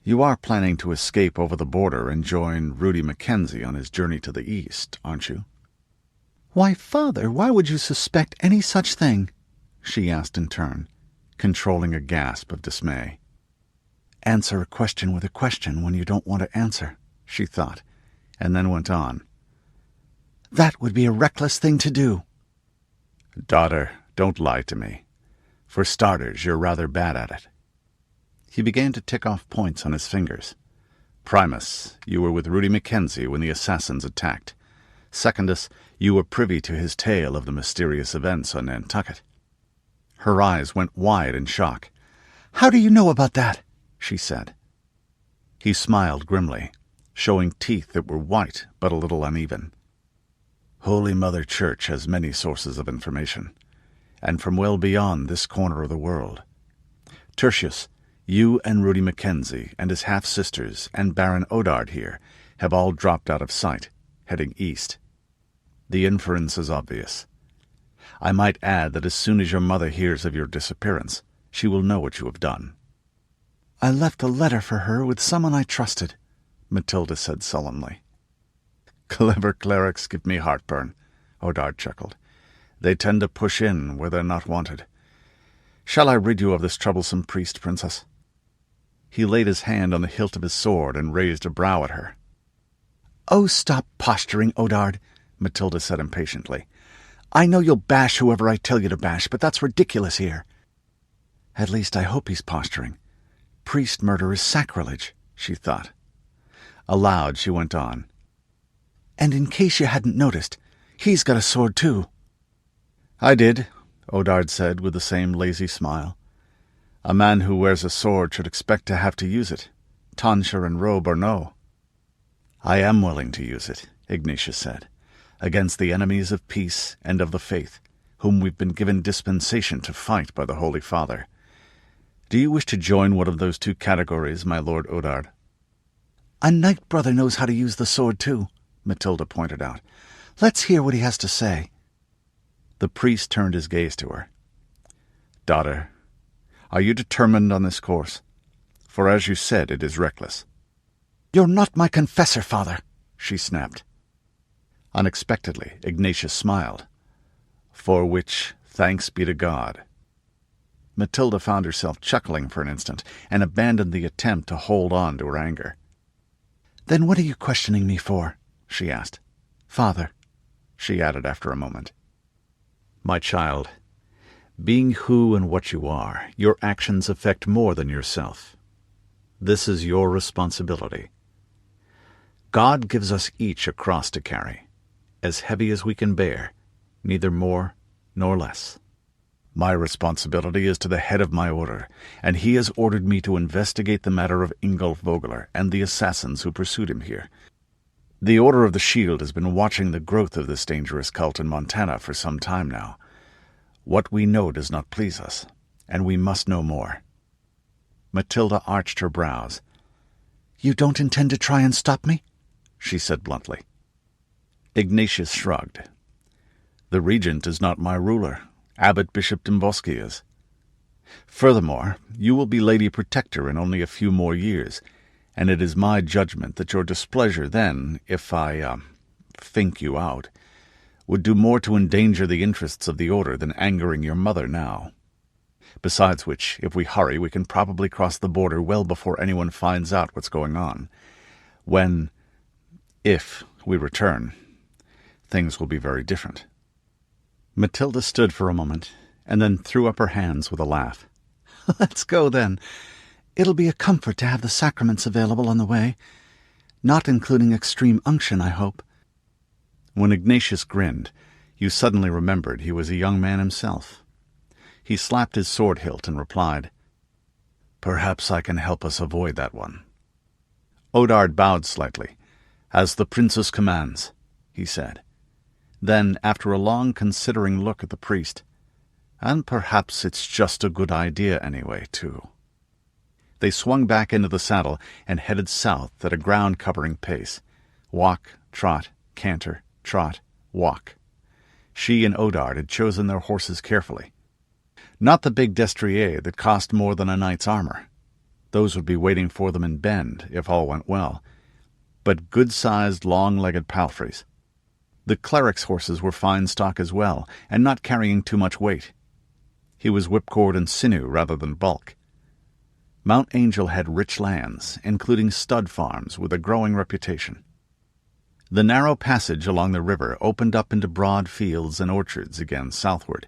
You are planning to escape over the border and join Rudi Mackenzie on his journey to the east, aren't you?" "Why, Father, why would you suspect any such thing?" she asked in turn, controlling a gasp of dismay. "Answer a question with a question when you don't want to answer," she thought, and then went on. "That would be a reckless thing to do." "Daughter, don't lie to me. For starters, you're rather bad at it." He began to tick off points on his fingers. "Primus, you were with Rudi Mackenzie when the assassins attacked. Secondus, you were privy to his tale of the mysterious events on Nantucket." Her eyes went wide in shock. "How do you know about that?" she said. He smiled grimly, showing teeth that were white but a little uneven. "Holy Mother Church has many sources of information, and from well beyond this corner of the world. Tertius, you and Rudi Mackenzie and his half-sisters and Baron Odard here have all dropped out of sight, heading east. The inference is obvious. I might add that as soon as your mother hears of your disappearance, she will know what you have done." "I left a letter for her with someone I trusted," Matilda said sullenly. "Clever clerics give me heartburn," Odard chuckled. "They tend to push in where they're not wanted. Shall I rid you of this troublesome priest, Princess?" He laid his hand on the hilt of his sword and raised a brow at her. "Oh, stop posturing, Odard," Matilda said impatiently. "I know you'll bash whoever I tell you to bash, but that's ridiculous here." "At least I hope he's posturing. Priest murder is sacrilege," she thought. Aloud she went on. "And in case you hadn't noticed, he's got a sword too." "I did," Odard said with the same lazy smile. "A man who wears a sword should expect to have to use it, tonsure and robe or no." "I am willing to use it," Ignatius said, "against the enemies of peace and of the faith, whom we've been given dispensation to fight by the Holy Father. Do you wish to join one of those two categories, my Lord Odard?" "A knight brother knows how to use the sword too," Matilda pointed out. "Let's hear what he has to say." The priest turned his gaze to her. "Daughter, are you determined on this course? For as you said, it is reckless." "You're not my confessor, Father," she snapped. Unexpectedly, Ignatius smiled. "For which, thanks be to God." Matilda found herself chuckling for an instant and abandoned the attempt to hold on to her anger. "Then what are you questioning me for?" she asked. "Father," she added after a moment. "My child, being who and what you are, your actions affect more than yourself. This is your responsibility. God gives us each a cross to carry, as heavy as we can bear, neither more nor less. My responsibility is to the head of my order, and he has ordered me to investigate the matter of Ingolf Vogler and the assassins who pursued him here. The Order of the Shield has been watching the growth of this dangerous cult in Montana for some time now. What we know does not please us, and we must know more." Matilda arched her brows. "You don't intend to try and stop me?" she said bluntly. Ignatius shrugged. "The regent is not my ruler. Abbot Bishop Dembosky is. Furthermore, you will be Lady Protector in only a few more years, and it is my judgment that your displeasure then, if I, think you out, would do more to endanger the interests of the order than angering your mother now. Besides which, if we hurry, we can probably cross the border well before anyone finds out what's going on. If we return, things will be very different." Matilda stood for a moment, and then threw up her hands with a laugh. "Let's go, then. It'll be a comfort to have the sacraments available on the way. Not including extreme unction, I hope." When Ignatius grinned, you suddenly remembered he was a young man himself. He slapped his sword hilt and replied, "Perhaps I can help us avoid that one." Odard bowed slightly. "As the princess commands," he said. Then, after a long considering look at the priest, "And perhaps it's just a good idea anyway, too." They swung back into the saddle and headed south at a ground-covering pace. Walk, trot, canter, trot, walk. She and Odard had chosen their horses carefully. Not the big destrier that cost more than a knight's armor. Those would be waiting for them in Bend, if all went well, but good-sized, long-legged palfreys. The cleric's horses were fine stock as well, and not carrying too much weight. He was whipcord and sinew rather than bulk. Mount Angel had rich lands, including stud farms with a growing reputation. The narrow passage along the river opened up into broad fields and orchards again southward.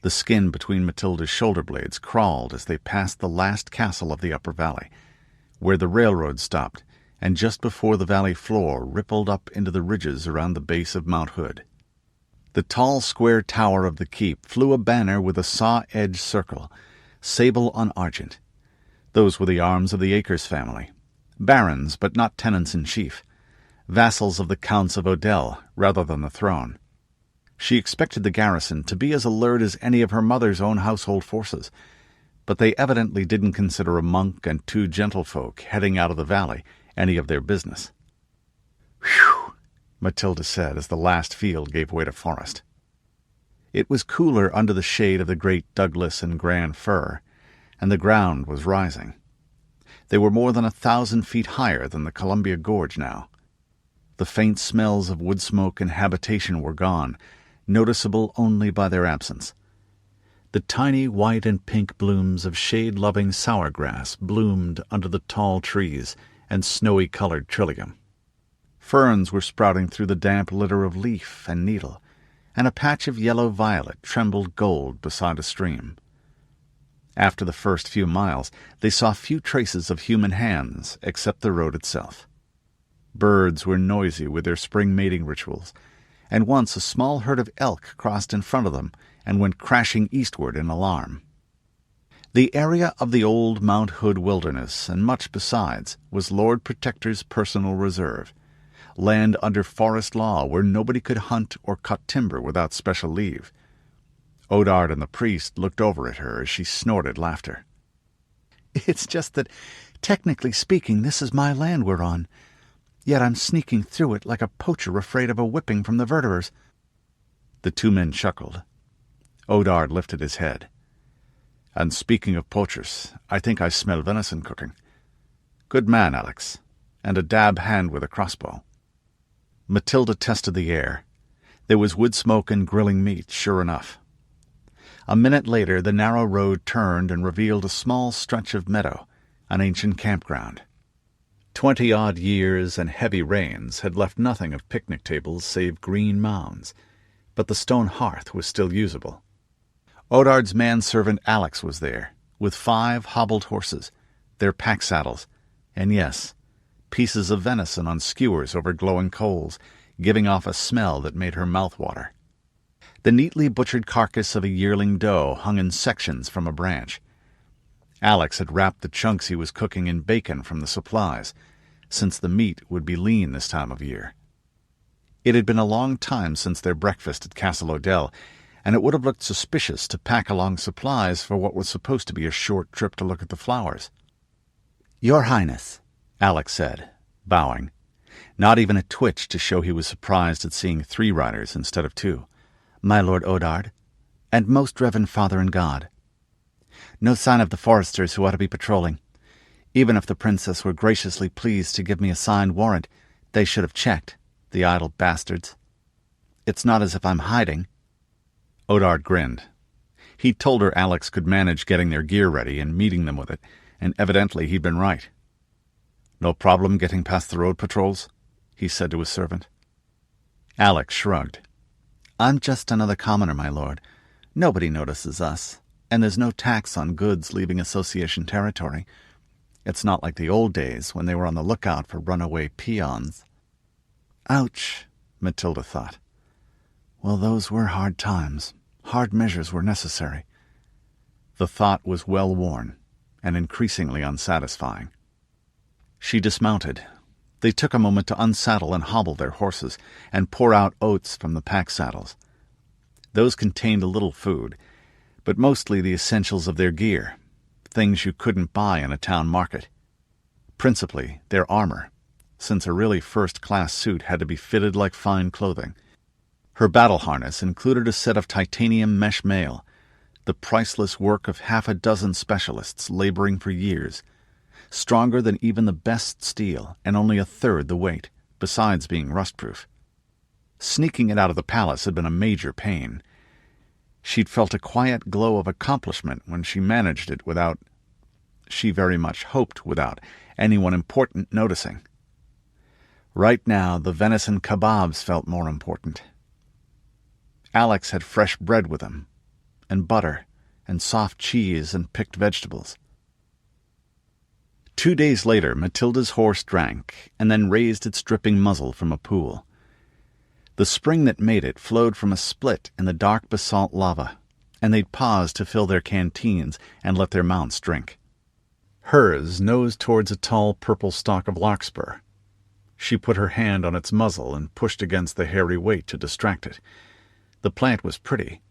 The skin between Matilda's shoulder blades crawled as they passed the last castle of the upper valley, where the railroad stopped, and just before the valley floor rippled up into the ridges around the base of Mount Hood. The tall square tower of the keep flew a banner with a saw-edged circle, sable on argent. Those were the arms of the Akers family, barons but not tenants-in-chief, vassals of the Counts of Odell rather than the throne. She expected the garrison to be as alert as any of her mother's own household forces, but they evidently didn't consider a monk and 2 gentlefolk heading out of the valley any of their business. "Whew!" Matilda said as the last field gave way to forest. It was cooler under the shade of the great Douglas and Grand Fir, and the ground was rising. They were more than 1,000 feet higher than the Columbia Gorge now. The faint smells of wood smoke and habitation were gone, noticeable only by their absence. The tiny white and pink blooms of shade-loving sour grass bloomed under the tall trees and snowy-colored trillium. Ferns were sprouting through the damp litter of leaf and needle, and a patch of yellow violet trembled gold beside a stream. After the first few miles, they saw few traces of human hands except the road itself. Birds were noisy with their spring mating rituals, and once a small herd of elk crossed in front of them and went crashing eastward in alarm. The area of the old Mount Hood wilderness, and much besides, was Lord Protector's personal reserve, land under forest law where nobody could hunt or cut timber without special leave. Odard and the priest looked over at her as she snorted laughter. "It's just that, technically speaking, this is my land we're on. Yet I'm sneaking through it like a poacher afraid of a whipping from the verderers." The 2 men chuckled. Odard lifted his head. "And speaking of poachers, I think I smell venison cooking. Good man, Alex, and a dab hand with a crossbow." Matilda tested the air. There was wood smoke and grilling meat, sure enough. A minute later the narrow road turned and revealed a small stretch of meadow, an ancient campground. 20-odd years and heavy rains had left nothing of picnic tables save green mounds, but the stone hearth was still usable. Odard's manservant Alex was there, with 5 hobbled horses, their pack saddles, and yes, pieces of venison on skewers over glowing coals, giving off a smell that made her mouth water. The neatly butchered carcass of a yearling doe hung in sections from a branch. Alex had wrapped the chunks he was cooking in bacon from the supplies, since the meat would be lean this time of year. It had been a long time since their breakfast at Castle Odell, and it would have looked suspicious to pack along supplies for what was supposed to be a short trip to look at the flowers. "Your Highness," Alex said, bowing, not even a twitch to show he was surprised at seeing 3 riders instead of 2. "My Lord Odard, and most reverend Father in God. No sign of the foresters who ought to be patrolling. Even if the princess were graciously pleased to give me a signed warrant, they should have checked, the idle bastards. It's not as if I'm hiding. Odard grinned. He'd told her Alex could manage getting their gear ready and meeting them with it, and evidently he'd been right. "No problem getting past the road patrols?" he said to his servant. Alex shrugged. "I'm just another commoner, my lord. Nobody notices us, and there's no tax on goods leaving Association territory. It's not like the old days when they were on the lookout for runaway peons." Ouch, Matilda thought. Well, those were hard times. Hard measures were necessary. The thought was well worn and increasingly unsatisfying. She dismounted. They took a moment to unsaddle and hobble their horses and pour out oats from the pack saddles. Those contained a little food, but mostly the essentials of their gear, things you couldn't buy in a town market. Principally their armor, since a really first-class suit had to be fitted like fine clothing. Her battle harness included a set of titanium mesh mail, the priceless work of half a dozen specialists laboring for years, stronger than even the best steel and only a third the weight, besides being rust-proof. Sneaking it out of the palace had been a major pain. She'd felt a quiet glow of accomplishment when she managed it without, she very much hoped without, anyone important noticing. Right now, the venison kebabs felt more important. Alex had fresh bread with him, and butter, and soft cheese and picked vegetables. 2 days later, Matilda's horse drank, and then raised its dripping muzzle from a pool. The spring that made it flowed from a split in the dark basalt lava, and they'd paused to fill their canteens and let their mounts drink. Hers nosed towards a tall purple stalk of larkspur. She put her hand on its muzzle and pushed against the hairy weight to distract it. The plant was pretty,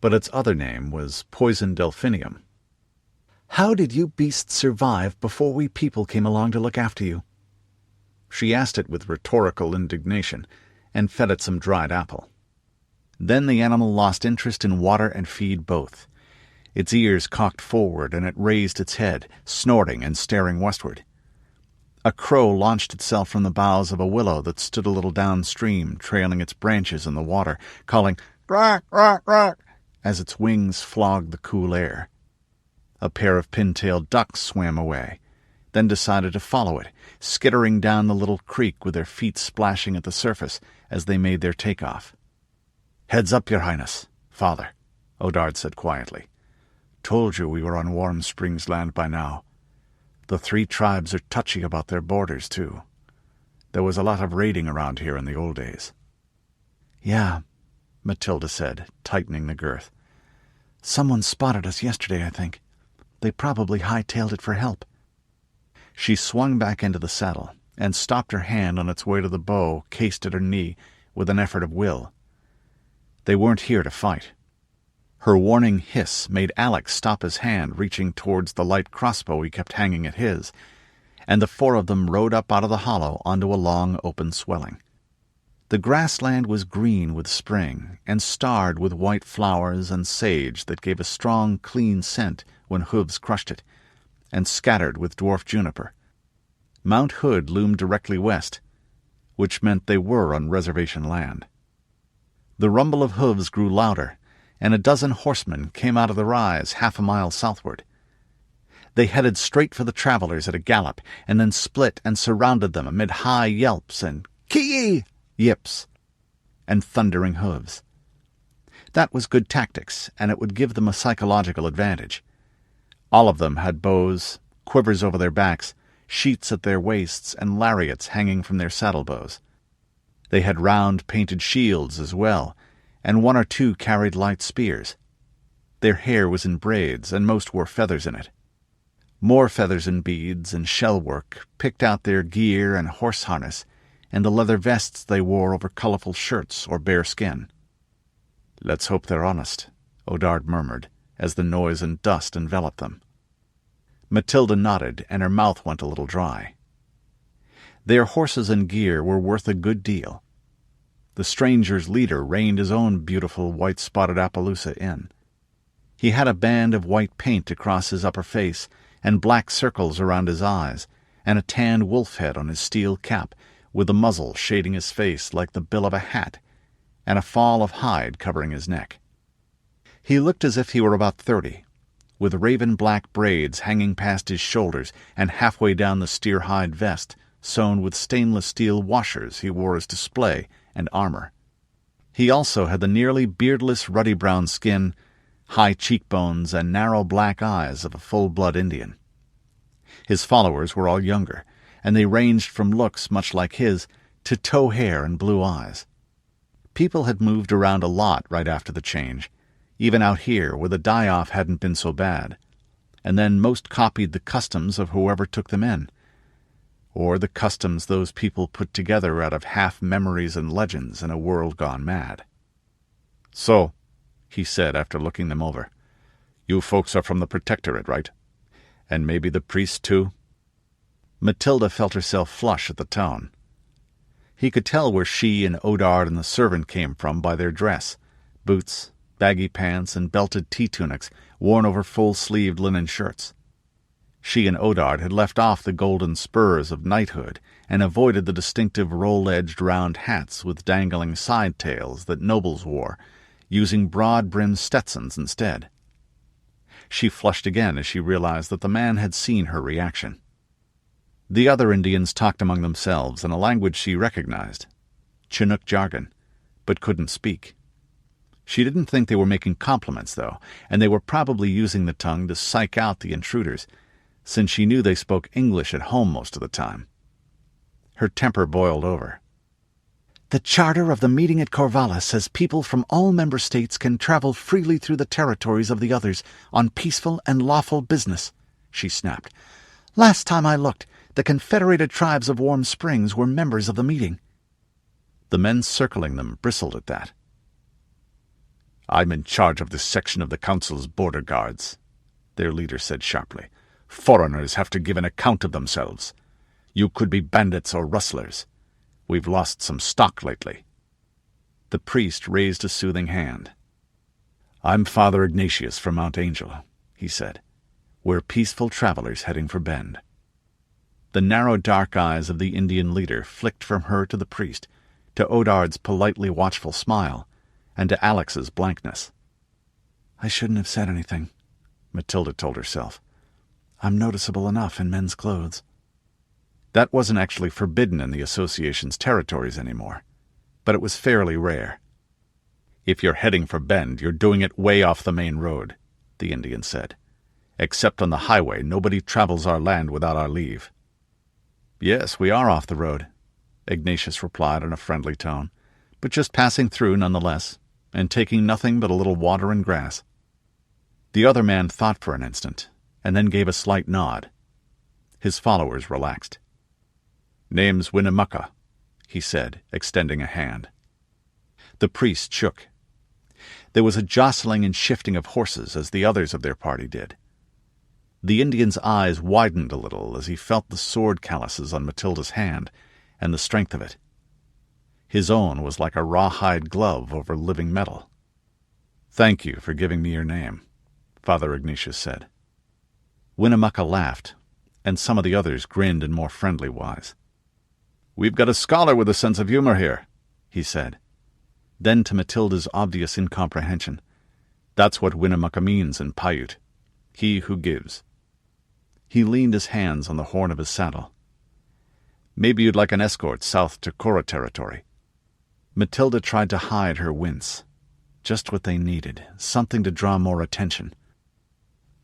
but its other name was poison delphinium. "How did you beasts survive before we people came along to look after you?" She asked it with rhetorical indignation, and fed it some dried apple. Then the animal lost interest in water and feed both. Its ears cocked forward, and it raised its head, snorting and staring westward. A crow launched itself from the boughs of a willow that stood a little downstream, trailing its branches in the water, calling "Quack, quack, quack," as its wings flogged the cool air. A pair of pin-tailed ducks swam away, then decided to follow it, skittering down the little creek with their feet splashing at the surface as they made their takeoff. "Heads up, Your Highness, Father," Odard said quietly. "Told you we were on Warm Springs land by now. The 3 tribes are touchy about their borders, too. There was a lot of raiding around here in the old days." "Yeah," Matilda said, tightening the girth. "Someone spotted us yesterday, I think. They probably hightailed it for help." She swung back into the saddle and stopped her hand on its way to the bow cased at her knee with an effort of will. They weren't here to fight. Her warning hiss made Alex stop his hand reaching towards the light crossbow he kept hanging at his, and the 4 of them rode up out of the hollow onto a long open swelling. The grassland was green with spring and starred with white flowers and sage that gave a strong, clean scent when hooves crushed it, and scattered with dwarf juniper. Mount Hood loomed directly west, which meant they were on reservation land. The rumble of hooves grew louder, and a dozen horsemen came out of the rise half a mile southward. They headed straight for the travelers at a gallop, and then split and surrounded them amid high yelps and "Ki-yi!" yips and thundering hooves. That was good tactics, and it would give them a psychological advantage. All of them had bows, quivers over their backs, sheets at their waists, and lariats hanging from their saddle-bows. They had round painted shields as well, and 1 or 2 carried light spears. Their hair was in braids, and most wore feathers in it. More feathers and beads and shell work picked out their gear and horse harness, and the leather vests they wore over colorful shirts or bare skin. "Let's hope they're honest," Odard murmured, as the noise and dust enveloped them. Matilda nodded, and her mouth went a little dry. Their horses and gear were worth a good deal. The stranger's leader reined his own beautiful white-spotted Appaloosa in. He had a band of white paint across his upper face and black circles around his eyes, and a tanned wolf head on his steel cap, with a muzzle shading his face like the bill of a hat, and a fall of hide covering his neck. He looked as if he were about 30, with raven-black braids hanging past his shoulders and halfway down the steer-hide vest, sewn with stainless steel washers he wore as display and armor. He also had the nearly beardless ruddy-brown skin, high cheekbones, and narrow black eyes of a full-blood Indian. His followers were all younger, and they ranged from looks much like his to tow hair and blue eyes. People had moved around a lot right after the change, even out here where the die-off hadn't been so bad, and then most copied the customs of whoever took them in, or the customs those people put together out of half-memories and legends in a world gone mad. "So," he said after looking them over, "you folks are from the Protectorate, right? And maybe the priest, too?" Matilda felt herself flush at the tone. He could tell where she and Odard and the servant came from by their dress, boots, baggy pants, and belted tea-tunics worn over full-sleeved linen shirts. She and Odard had left off the golden spurs of knighthood and avoided the distinctive roll-edged round hats with dangling side-tails that nobles wore, using broad-brimmed Stetsons instead. She flushed again as she realized that the man had seen her reaction. The other Indians talked among themselves in a language she recognized, Chinook jargon, but couldn't speak. She didn't think they were making compliments, though, and they were probably using the tongue to psych out the intruders, since she knew they spoke English at home most of the time. Her temper boiled over. "The charter of the meeting at Corvallis says people from all member states can travel freely through the territories of the others on peaceful and lawful business," she snapped. "Last time I looked, the Confederated Tribes of Warm Springs were members of the meeting." The men circling them bristled at that. "I'm in charge of this section of the Council's border guards," their leader said sharply. "Foreigners have to give an account of themselves. You could be bandits or rustlers. We've lost some stock lately." The priest raised a soothing hand. "I'm Father Ignatius from Mount Angel," he said. "We're peaceful travelers heading for Bend." The narrow dark eyes of the Indian leader flicked from her to the priest, to Odard's politely watchful smile, and to Alex's blankness. "I shouldn't have said anything," Matilda told herself. "I'm noticeable enough in men's clothes." That wasn't actually forbidden in the association's territories anymore, but it was fairly rare. "If you're heading for Bend, you're doing it way off the main road," the Indian said. "Except on the highway, nobody travels our land without our leave." "Yes, we are off the road," Ignatius replied in a friendly tone, "but just passing through nonetheless, and taking nothing but a little water and grass." The other man thought for an instant, and then gave a slight nod. His followers relaxed. "Name's Winnemucca," he said, extending a hand. The priest shook. There was a jostling and shifting of horses as the others of their party did. The Indian's eyes widened a little as he felt the sword calluses on Matilda's hand and the strength of it. His own was like a rawhide glove over living metal. "Thank you for giving me your name," Father Ignatius said. Winnemucca laughed, and some of the others grinned in more friendly wise. "We've got a scholar with a sense of humor here," he said. Then to Matilda's obvious incomprehension, "That's what Winnemucca means in Paiute. He who gives." He leaned his hands on the horn of his saddle. "Maybe you'd like an escort south to Cora territory." Matilda tried to hide her wince. Just what they needed, something to draw more attention.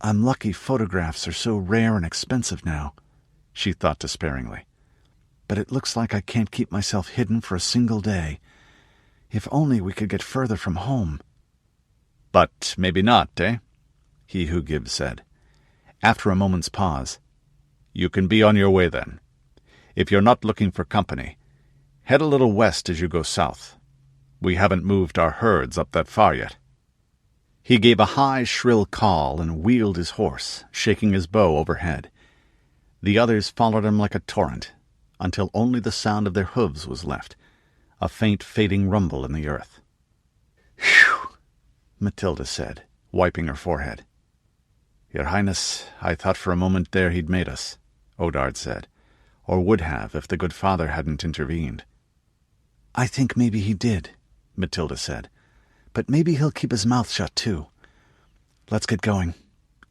"I'm lucky photographs are so rare and expensive now," she thought despairingly. "But it looks like I can't keep myself hidden for a single day. If only we could get further from home." "But maybe not, eh?" He who gives said. After a moment's pause, "You can be on your way then. If you're not looking for company, head a little west as you go south. We haven't moved our herds up that far yet." He gave a high, shrill call and wheeled his horse, shaking his bow overhead. The others followed him like a torrent, until only the sound of their hooves was left, a faint fading rumble in the earth. "Whew!" Matilda said, wiping her forehead. "Your Highness, I thought for a moment there he'd made us," Odard said, "or would have if the good father hadn't intervened." "I think maybe he did," Matilda said. "But maybe he'll keep his mouth shut, too. Let's get going.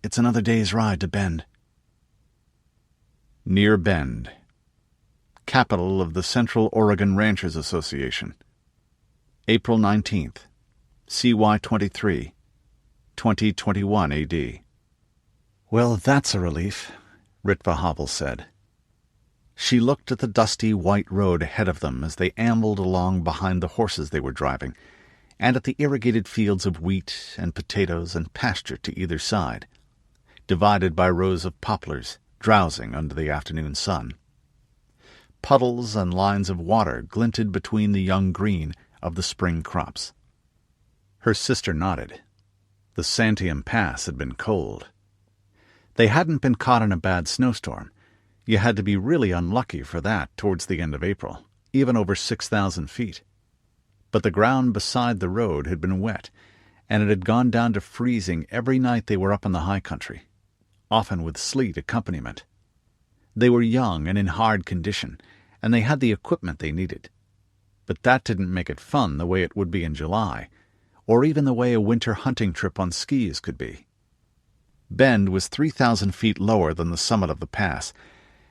It's another day's ride to Bend." Near Bend, capital of the Central Oregon Ranchers Association. April 19th, CY 23, 2021 AD. "Well, that's a relief," Ritva Havel said. She looked at the dusty white road ahead of them as they ambled along behind the horses they were driving, and at the irrigated fields of wheat and potatoes and pasture to either side, divided by rows of poplars drowsing under the afternoon sun. Puddles and lines of water glinted between the young green of the spring crops. Her sister nodded. The Santiam Pass had been cold. They hadn't been caught in a bad snowstorm. You had to be really unlucky for that towards the end of April, even over 6,000 feet. But the ground beside the road had been wet, and it had gone down to freezing every night they were up in the high country, often with sleet accompaniment. They were young and in hard condition, and they had the equipment they needed. But that didn't make it fun the way it would be in July, or even the way a winter hunting trip on skis could be. Bend was 3,000 feet lower than the summit of the pass,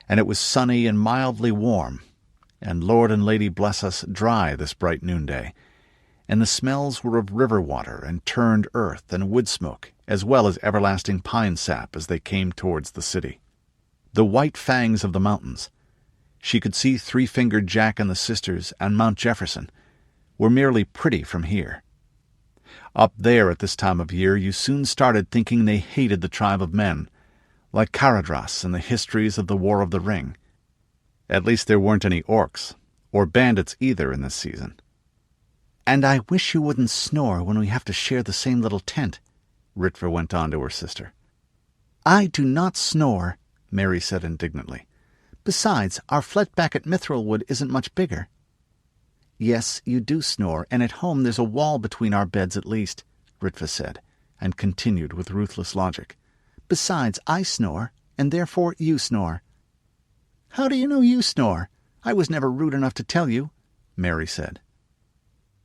and it was sunny and mildly warm, and Lord and Lady bless us, dry this bright noonday, and the smells were of river water and turned earth and wood smoke, as well as everlasting pine sap as they came towards the city. The white fangs of the mountains — she could see Three-Fingered Jack and the Sisters and Mount Jefferson — were merely pretty from here. Up there at this time of year you soon started thinking they hated the tribe of men, like Caradras in the histories of the War of the Ring. At least there weren't any orcs, or bandits either in this season. "And I wish you wouldn't snore when we have to share the same little tent," Ritva went on to her sister. "I do not snore," Mary said indignantly. "Besides, our flat back at Mithrilwood isn't much bigger." "Yes, you do snore, and at home there's a wall between our beds at least," Ritva said, and continued with ruthless logic. "Besides, I snore, and therefore you snore." "How do you know you snore? I was never rude enough to tell you," Mary said.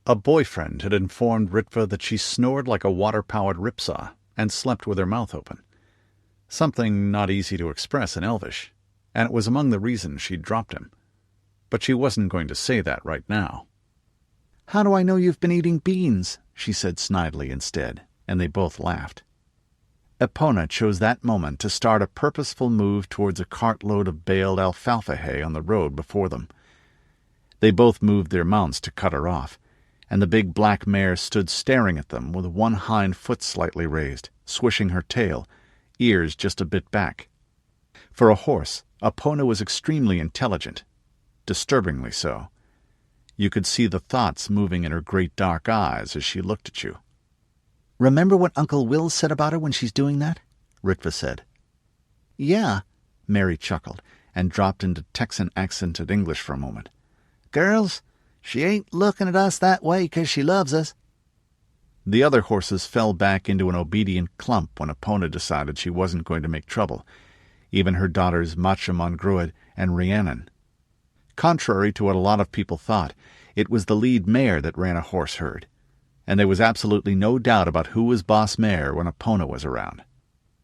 A boyfriend had informed Ritva that she snored like a water-powered ripsaw and slept with her mouth open. Something not easy to express in Elvish, and it was among the reasons she'd dropped him. But she wasn't going to say that right now. "How do I know you've been eating beans?" she said snidely instead, and they both laughed. Epona chose that moment to start a purposeful move towards a cartload of baled alfalfa hay on the road before them. They both moved their mounts to cut her off, and the big black mare stood staring at them with one hind foot slightly raised, swishing her tail, ears just a bit back. For a horse, Epona was extremely intelligent, disturbingly so. You could see the thoughts moving in her great dark eyes as she looked at you. "Remember what Uncle Will said about her when she's doing that?" Ritva said. "Yeah," Mary chuckled, and dropped into Texan-accented English for a moment. "Girls, she ain't looking at us that way 'cause she loves us." The other horses fell back into an obedient clump when Epona decided she wasn't going to make trouble, even her daughters Machamongrud and Rhiannon. Contrary to what a lot of people thought, it was the lead mare that ran a horse herd, and there was absolutely no doubt about who was boss mare when Epona was around.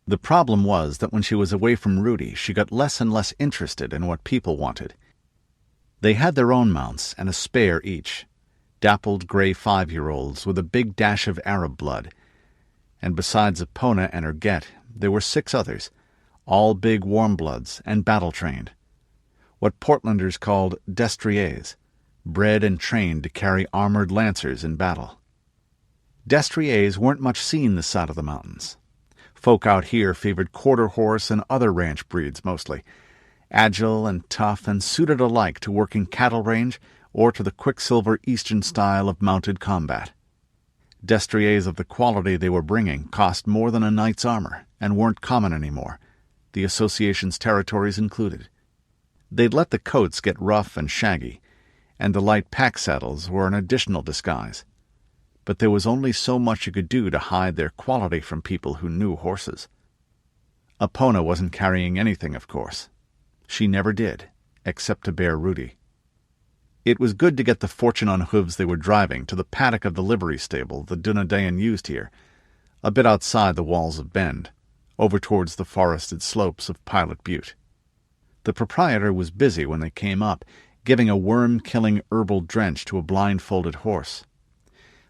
The problem was that when she was away from Rudi, she got less and less interested in what people wanted. They had their own mounts and a spare each, dappled gray 5-year-olds with a big dash of Arab blood, and besides Epona and her get, there were 6 others, all big warm-bloods and battle-trained, what Portlanders called destriers, bred and trained to carry armored lancers in battle. Destriers weren't much seen this side of the mountains. Folk out here favored quarter horse and other ranch breeds mostly, agile and tough and suited alike to working cattle range or to the quicksilver eastern style of mounted combat. Destriers of the quality they were bringing cost more than a knight's armor and weren't common anymore, the association's territories included. They'd let the coats get rough and shaggy, and the light pack saddles were an additional disguise. But there was only so much you could do to hide their quality from people who knew horses. Epona wasn't carrying anything, of course. She never did, except to bear Rudi. It was good to get the fortune on hooves they were driving to the paddock of the livery stable the Dunedain used here, a bit outside the walls of Bend, over towards the forested slopes of Pilot Butte. The proprietor was busy when they came up, giving a worm-killing herbal drench to a blindfolded horse.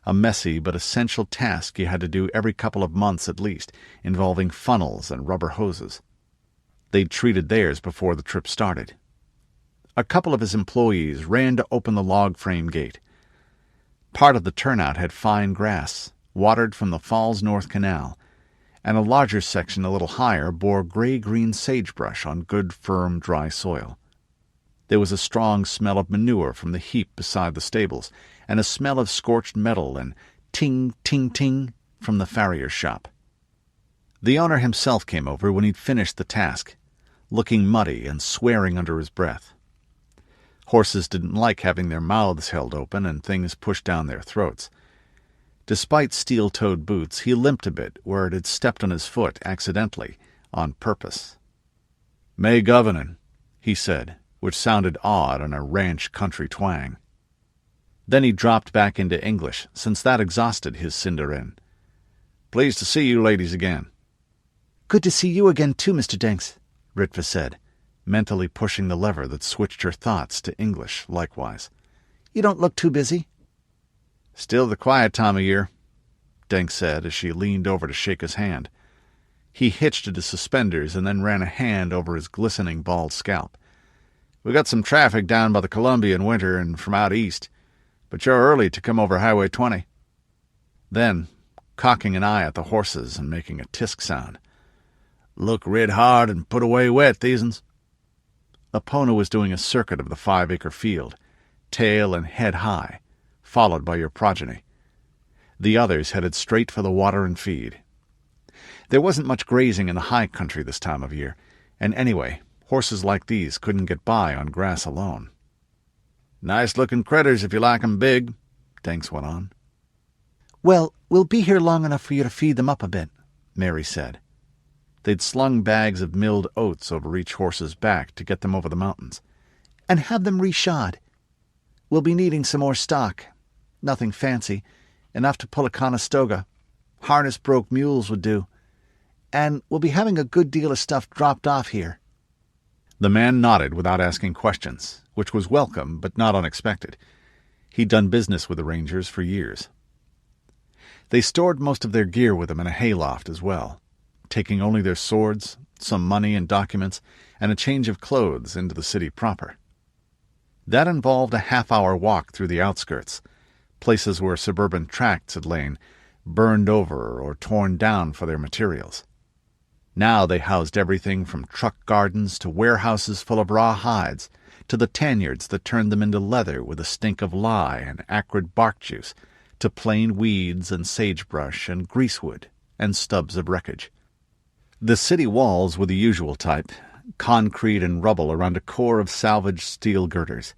A messy but essential task he had to do every couple of months at least, involving funnels and rubber hoses. They'd treated theirs before the trip started. A couple of his employees ran to open the log frame gate. Part of the turnout had fine grass, watered from the Falls North Canal, and a larger section a little higher bore gray-green sagebrush on good, firm, dry soil. There was a strong smell of manure from the heap beside the stables, and a smell of scorched metal and ting, ting, ting from the farrier's shop. The owner himself came over when he'd finished the task, looking muddy and swearing under his breath. Horses didn't like having their mouths held open and things pushed down their throats. Despite steel-toed boots, he limped a bit where it had stepped on his foot accidentally, on purpose. "May Governin'," he said, which sounded odd on a ranch country twang. Then he dropped back into English, since that exhausted his Cinderin. "Pleased to see you ladies again." "Good to see you again too, Mr. Denks," Ritva said, mentally pushing the lever that switched her thoughts to English likewise. "You don't look too busy." "Still the quiet time of year," Denks said as she leaned over to shake his hand. He hitched at his suspenders and then ran a hand over his glistening bald scalp. "We got some traffic down by the Columbia in winter and from out east, but you're early to come over Highway 20. Then, cocking an eye at the horses and making a tisk sound, "Look rid hard and put away wet, these'ns." Epona was doing a circuit of the 5-acre field, tail and head high, followed by your progeny. The others headed straight for the water and feed. There wasn't much grazing in the high country this time of year, and anyway, horses like these couldn't get by on grass alone. "Nice-looking critters if you like 'em big," Denks went on. "Well, we'll be here long enough for you to feed them up a bit," Mary said. They'd slung bags of milled oats over each horse's back to get them over the mountains. "And have them reshod. We'll be needing some more stock. Nothing fancy. Enough to pull a Conestoga. Harness-broke mules would do. And we'll be having a good deal of stuff dropped off here." The man nodded without asking questions, which was welcome but not unexpected. He'd done business with the Rangers for years. They stored most of their gear with them in a hayloft as well, taking only their swords, some money and documents, and a change of clothes into the city proper. That involved a half-hour walk through the outskirts, places where suburban tracts had lain, burned over or torn down for their materials. Now they housed everything from truck gardens to warehouses full of raw hides, to the tanyards that turned them into leather with a stink of lye and acrid bark juice, to plain weeds and sagebrush and greasewood and stubs of wreckage. The city walls were the usual type, concrete and rubble around a core of salvaged steel girders.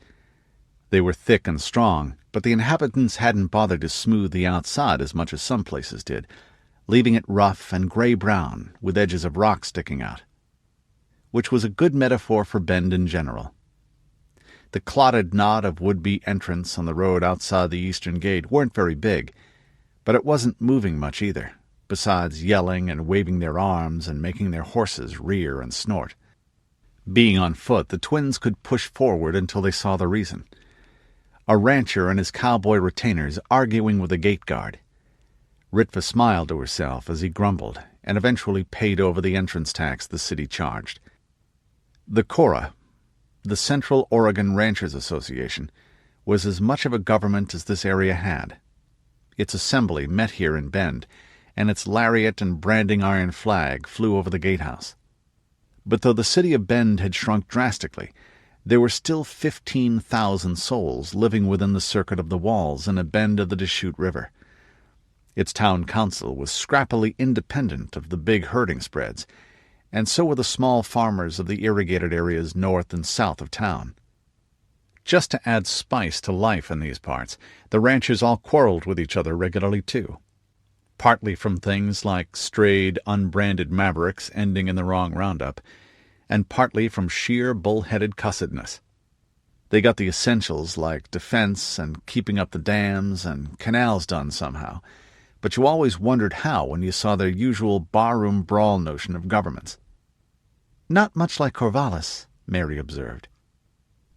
They were thick and strong, but the inhabitants hadn't bothered to smooth the outside as much as some places did, leaving it rough and gray-brown with edges of rock sticking out, which was a good metaphor for Bend in general. The clotted knot of would-be entrants on the road outside the eastern gate weren't very big, but it wasn't moving much either, besides yelling and waving their arms and making their horses rear and snort. Being on foot, the twins could push forward until they saw the reason. A rancher and his cowboy retainers arguing with a gate guard. Ritva smiled to herself as he grumbled, and eventually paid over the entrance tax the city charged. The Cora, the Central Oregon Ranchers Association, was as much of a government as this area had. Its assembly met here in Bend, and its lariat and branding iron flag flew over the gatehouse. But though the city of Bend had shrunk drastically, there were still 15,000 souls living within the circuit of the walls in a bend of the Deschutes River. Its town council was scrappily independent of the big herding spreads, and so were the small farmers of the irrigated areas north and south of town. Just to add spice to life in these parts, the ranchers all quarreled with each other regularly too. partly from things like strayed, unbranded mavericks ending in the wrong roundup, and partly from sheer bull-headed cussedness. They got the essentials like defense and keeping up the dams and canals done somehow, but you always wondered how when you saw their usual barroom brawl notion of governments. Not much like Corvallis, Mary observed.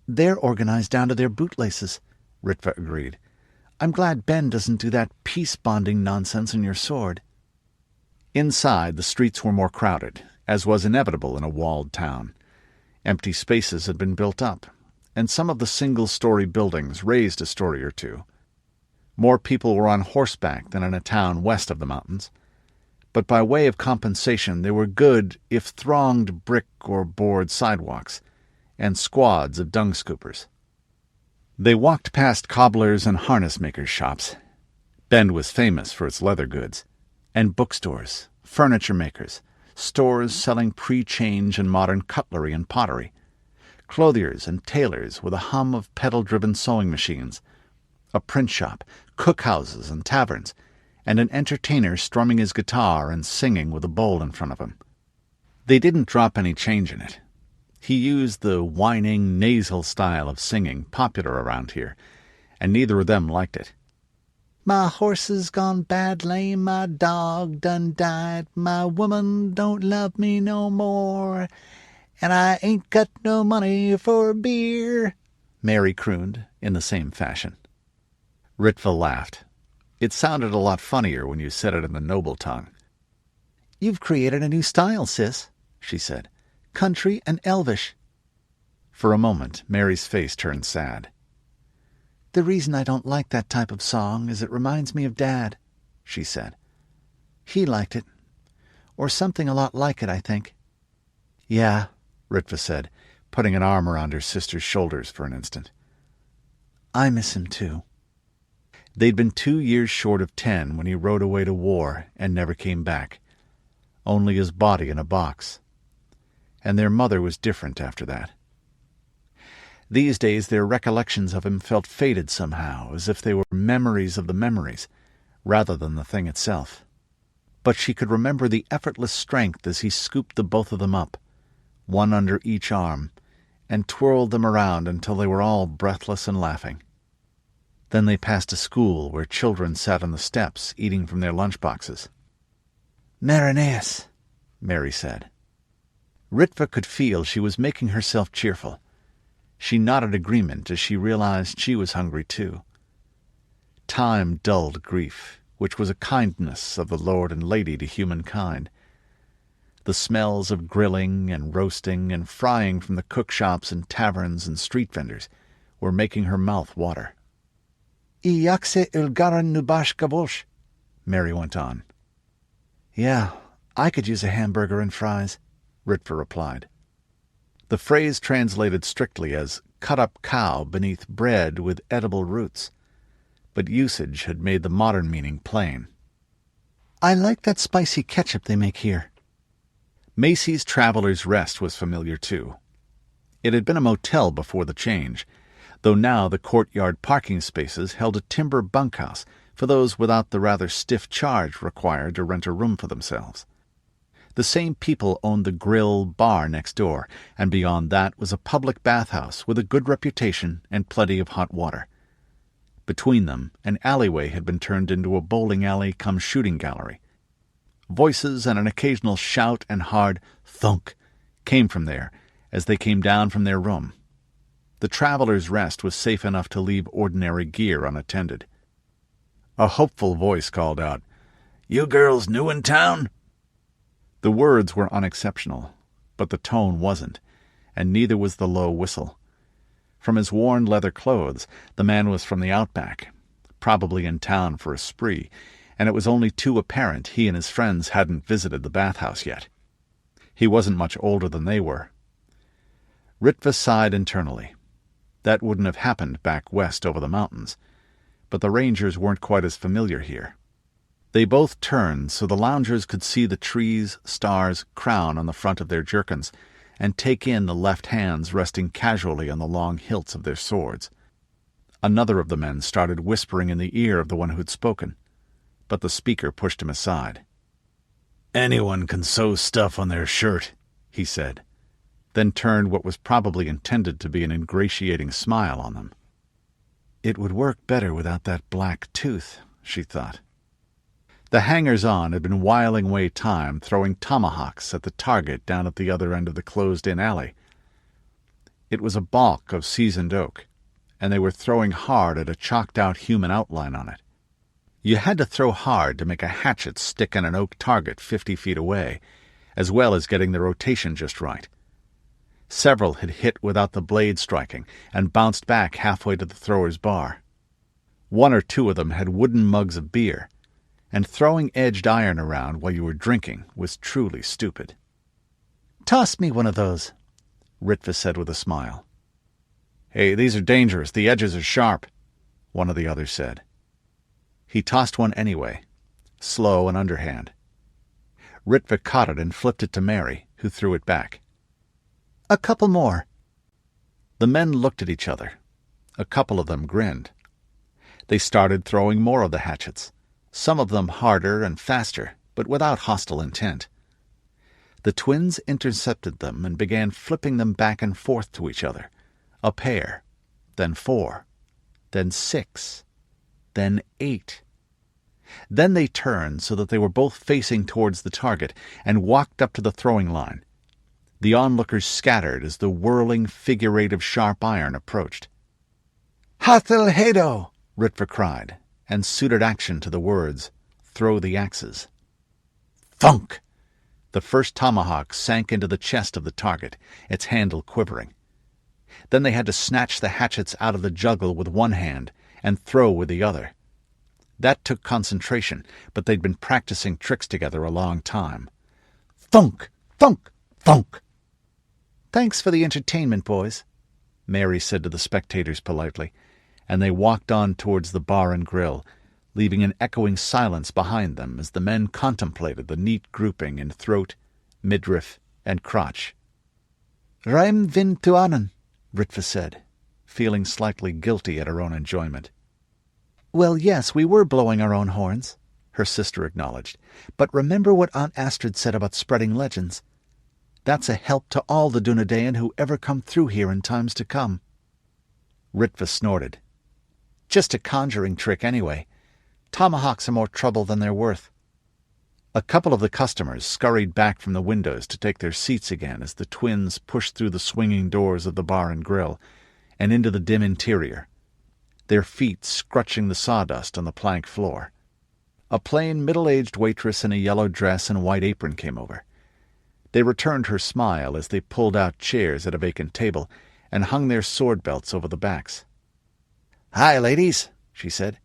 They're organized down to their bootlaces, Ritva agreed. I'm glad Ben doesn't do that peace-bonding nonsense in your sword. Inside, the streets were more crowded, as was inevitable in a walled town. Empty spaces had been built up, and some of the single-story buildings raised a story or two. More people were on horseback than in a town west of the mountains, but by way of compensation there were good, if thronged, brick or board sidewalks, and squads of dung-scoopers. They walked past cobblers' and harness-makers' shops. Bend was famous for its leather goods, and bookstores, furniture makers, stores selling pre-change and modern cutlery and pottery, clothiers and tailors with a hum of pedal-driven sewing machines, a print shop, cookhouses and taverns, and an entertainer strumming his guitar and singing with a bowl in front of him. They didn't drop any change in it. He used the whining, nasal style of singing popular around here, and neither of them liked it. My horse has gone bad lame, my dog done died, my woman don't love me no more, and I ain't got no money for beer, Mary crooned in the same fashion. Ritva laughed. It sounded a lot funnier when you said it in the noble tongue. You've created a new style, sis, she said. Country and elvish. For a moment, Mary's face turned sad. The reason I don't like that type of song is it reminds me of Dad, she said. He liked it. Or something a lot like it, I think. Yeah, Ritva said, putting an arm around her sister's shoulders for an instant. I miss him, too. They'd been 2 years short of 10 when he rode away to war and never came back. Only his body in a box. And their mother was different after that. These days their recollections of him felt faded somehow, as if they were memories of the memories, rather than the thing itself. But she could remember the effortless strength as he scooped the both of them up, one under each arm, and twirled them around until they were all breathless and laughing. Then they passed a school where children sat on the steps eating from their lunchboxes. Marinese, Mary said. Ritva could feel she was making herself cheerful. She nodded agreement as she realized she was hungry too. Time dulled grief, which was a kindness of the Lord and Lady to humankind. The smells of grilling and roasting and frying from the cookshops and taverns and street vendors were making her mouth water. Iakse ilgaran nubash gavolsh, Mary went on. Yeah, I could use a hamburger and fries, Ritva replied. The phrase translated strictly as cut-up cow beneath bread with edible roots, but usage had made the modern meaning plain. I like that spicy ketchup they make here. Macy's Traveler's Rest was familiar too. It had been a motel before the change, though now the courtyard parking spaces held a timber bunkhouse for those without the rather stiff charge required to rent a room for themselves. The same people owned the grill bar next door, and beyond that was a public bathhouse with a good reputation and plenty of hot water. Between them, an alleyway had been turned into a bowling alley cum shooting gallery. Voices and an occasional shout and hard thunk came from there as they came down from their room. The Traveler's Rest was safe enough to leave ordinary gear unattended. A hopeful voice called out, "You girls new in town?" The words were unexceptional, but the tone wasn't, and neither was the low whistle. From his worn leather clothes, the man was from the outback, probably in town for a spree, and it was only too apparent he and his friends hadn't visited the bathhouse yet. He wasn't much older than they were. Ritva sighed internally. That wouldn't have happened back west over the mountains, but the rangers weren't quite as familiar here. They both turned so the loungers could see the trees, stars, crown on the front of their jerkins, and take in the left hands resting casually on the long hilts of their swords. Another of the men started whispering in the ear of the one who'd spoken. but the speaker pushed him aside. "Anyone can sew stuff on their shirt," he said, then turned what was probably intended to be an ingratiating smile on them. It would work better without that black tooth, she thought. The hangers-on had been whiling away time throwing tomahawks at the target down at the other end of the closed-in alley. It was a balk of seasoned oak, and they were throwing hard at a chalked-out human outline on it. You had to throw hard to make a hatchet stick on an oak target 50 feet away, as well as getting the rotation just right. Several had hit without the blade striking and bounced back halfway to the thrower's bar. One or two of them had wooden mugs of beer, and throwing edged iron around while you were drinking was truly stupid. "Toss me one of those," Ritva said with a smile. "Hey, these are dangerous. The edges are sharp," one of the others said. He tossed one anyway, slow and underhand. Ritva caught it and flipped it to Mary, who threw it back. "A couple more." The men looked at each other. A couple of them grinned. They started throwing more of the hatchets, some of them harder and faster, but without hostile intent. The twins intercepted them and began flipping them back and forth to each other, a pair, then 4, then 6, then 8. Then they turned so that they were both facing towards the target and walked up to the throwing line. The onlookers scattered as the whirling figure eight of sharp iron approached. "Hathel Hado!" Ritva cried, and suited action to the words, "Throw the axes." Thunk! The first tomahawk sank into the chest of the target, its handle quivering. Then they had to snatch the hatchets out of the juggle with one hand and throw with the other. That took concentration, but they'd been practicing tricks together a long time. Thunk! Thunk! Thunk! "Thanks for the entertainment, boys," Mary said to the spectators politely, and they walked on towards the bar and grill, leaving an echoing silence behind them as the men contemplated the neat grouping in throat, midriff, and crotch. "Raim vin tuanen," Ritva said, feeling slightly guilty at her own enjoyment. "Well, yes, we were blowing our own horns," her sister acknowledged. "But remember what Aunt Astrid said about spreading legends. That's a help to all the Dunedain who ever come through here in times to come." Ritva snorted. "Just a conjuring trick anyway. Tomahawks are more trouble than they're worth." A couple of the customers scurried back from the windows to take their seats again as the twins pushed through the swinging doors of the bar and grill and into the dim interior, their feet scrunching the sawdust on the plank floor. A plain, middle-aged waitress in a yellow dress and white apron came over. They returned her smile as they pulled out chairs at a vacant table and hung their sword belts over the backs. "Hi, ladies," she said.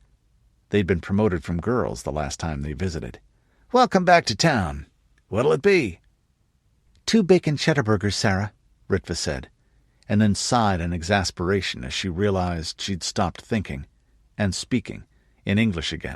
They'd been promoted from girls the last time they visited. "Welcome back to town. What'll it be?" "2 bacon cheddar burgers, Sarah," Ritva said, and then sighed in exasperation as she realized she'd stopped thinking and speaking in English again.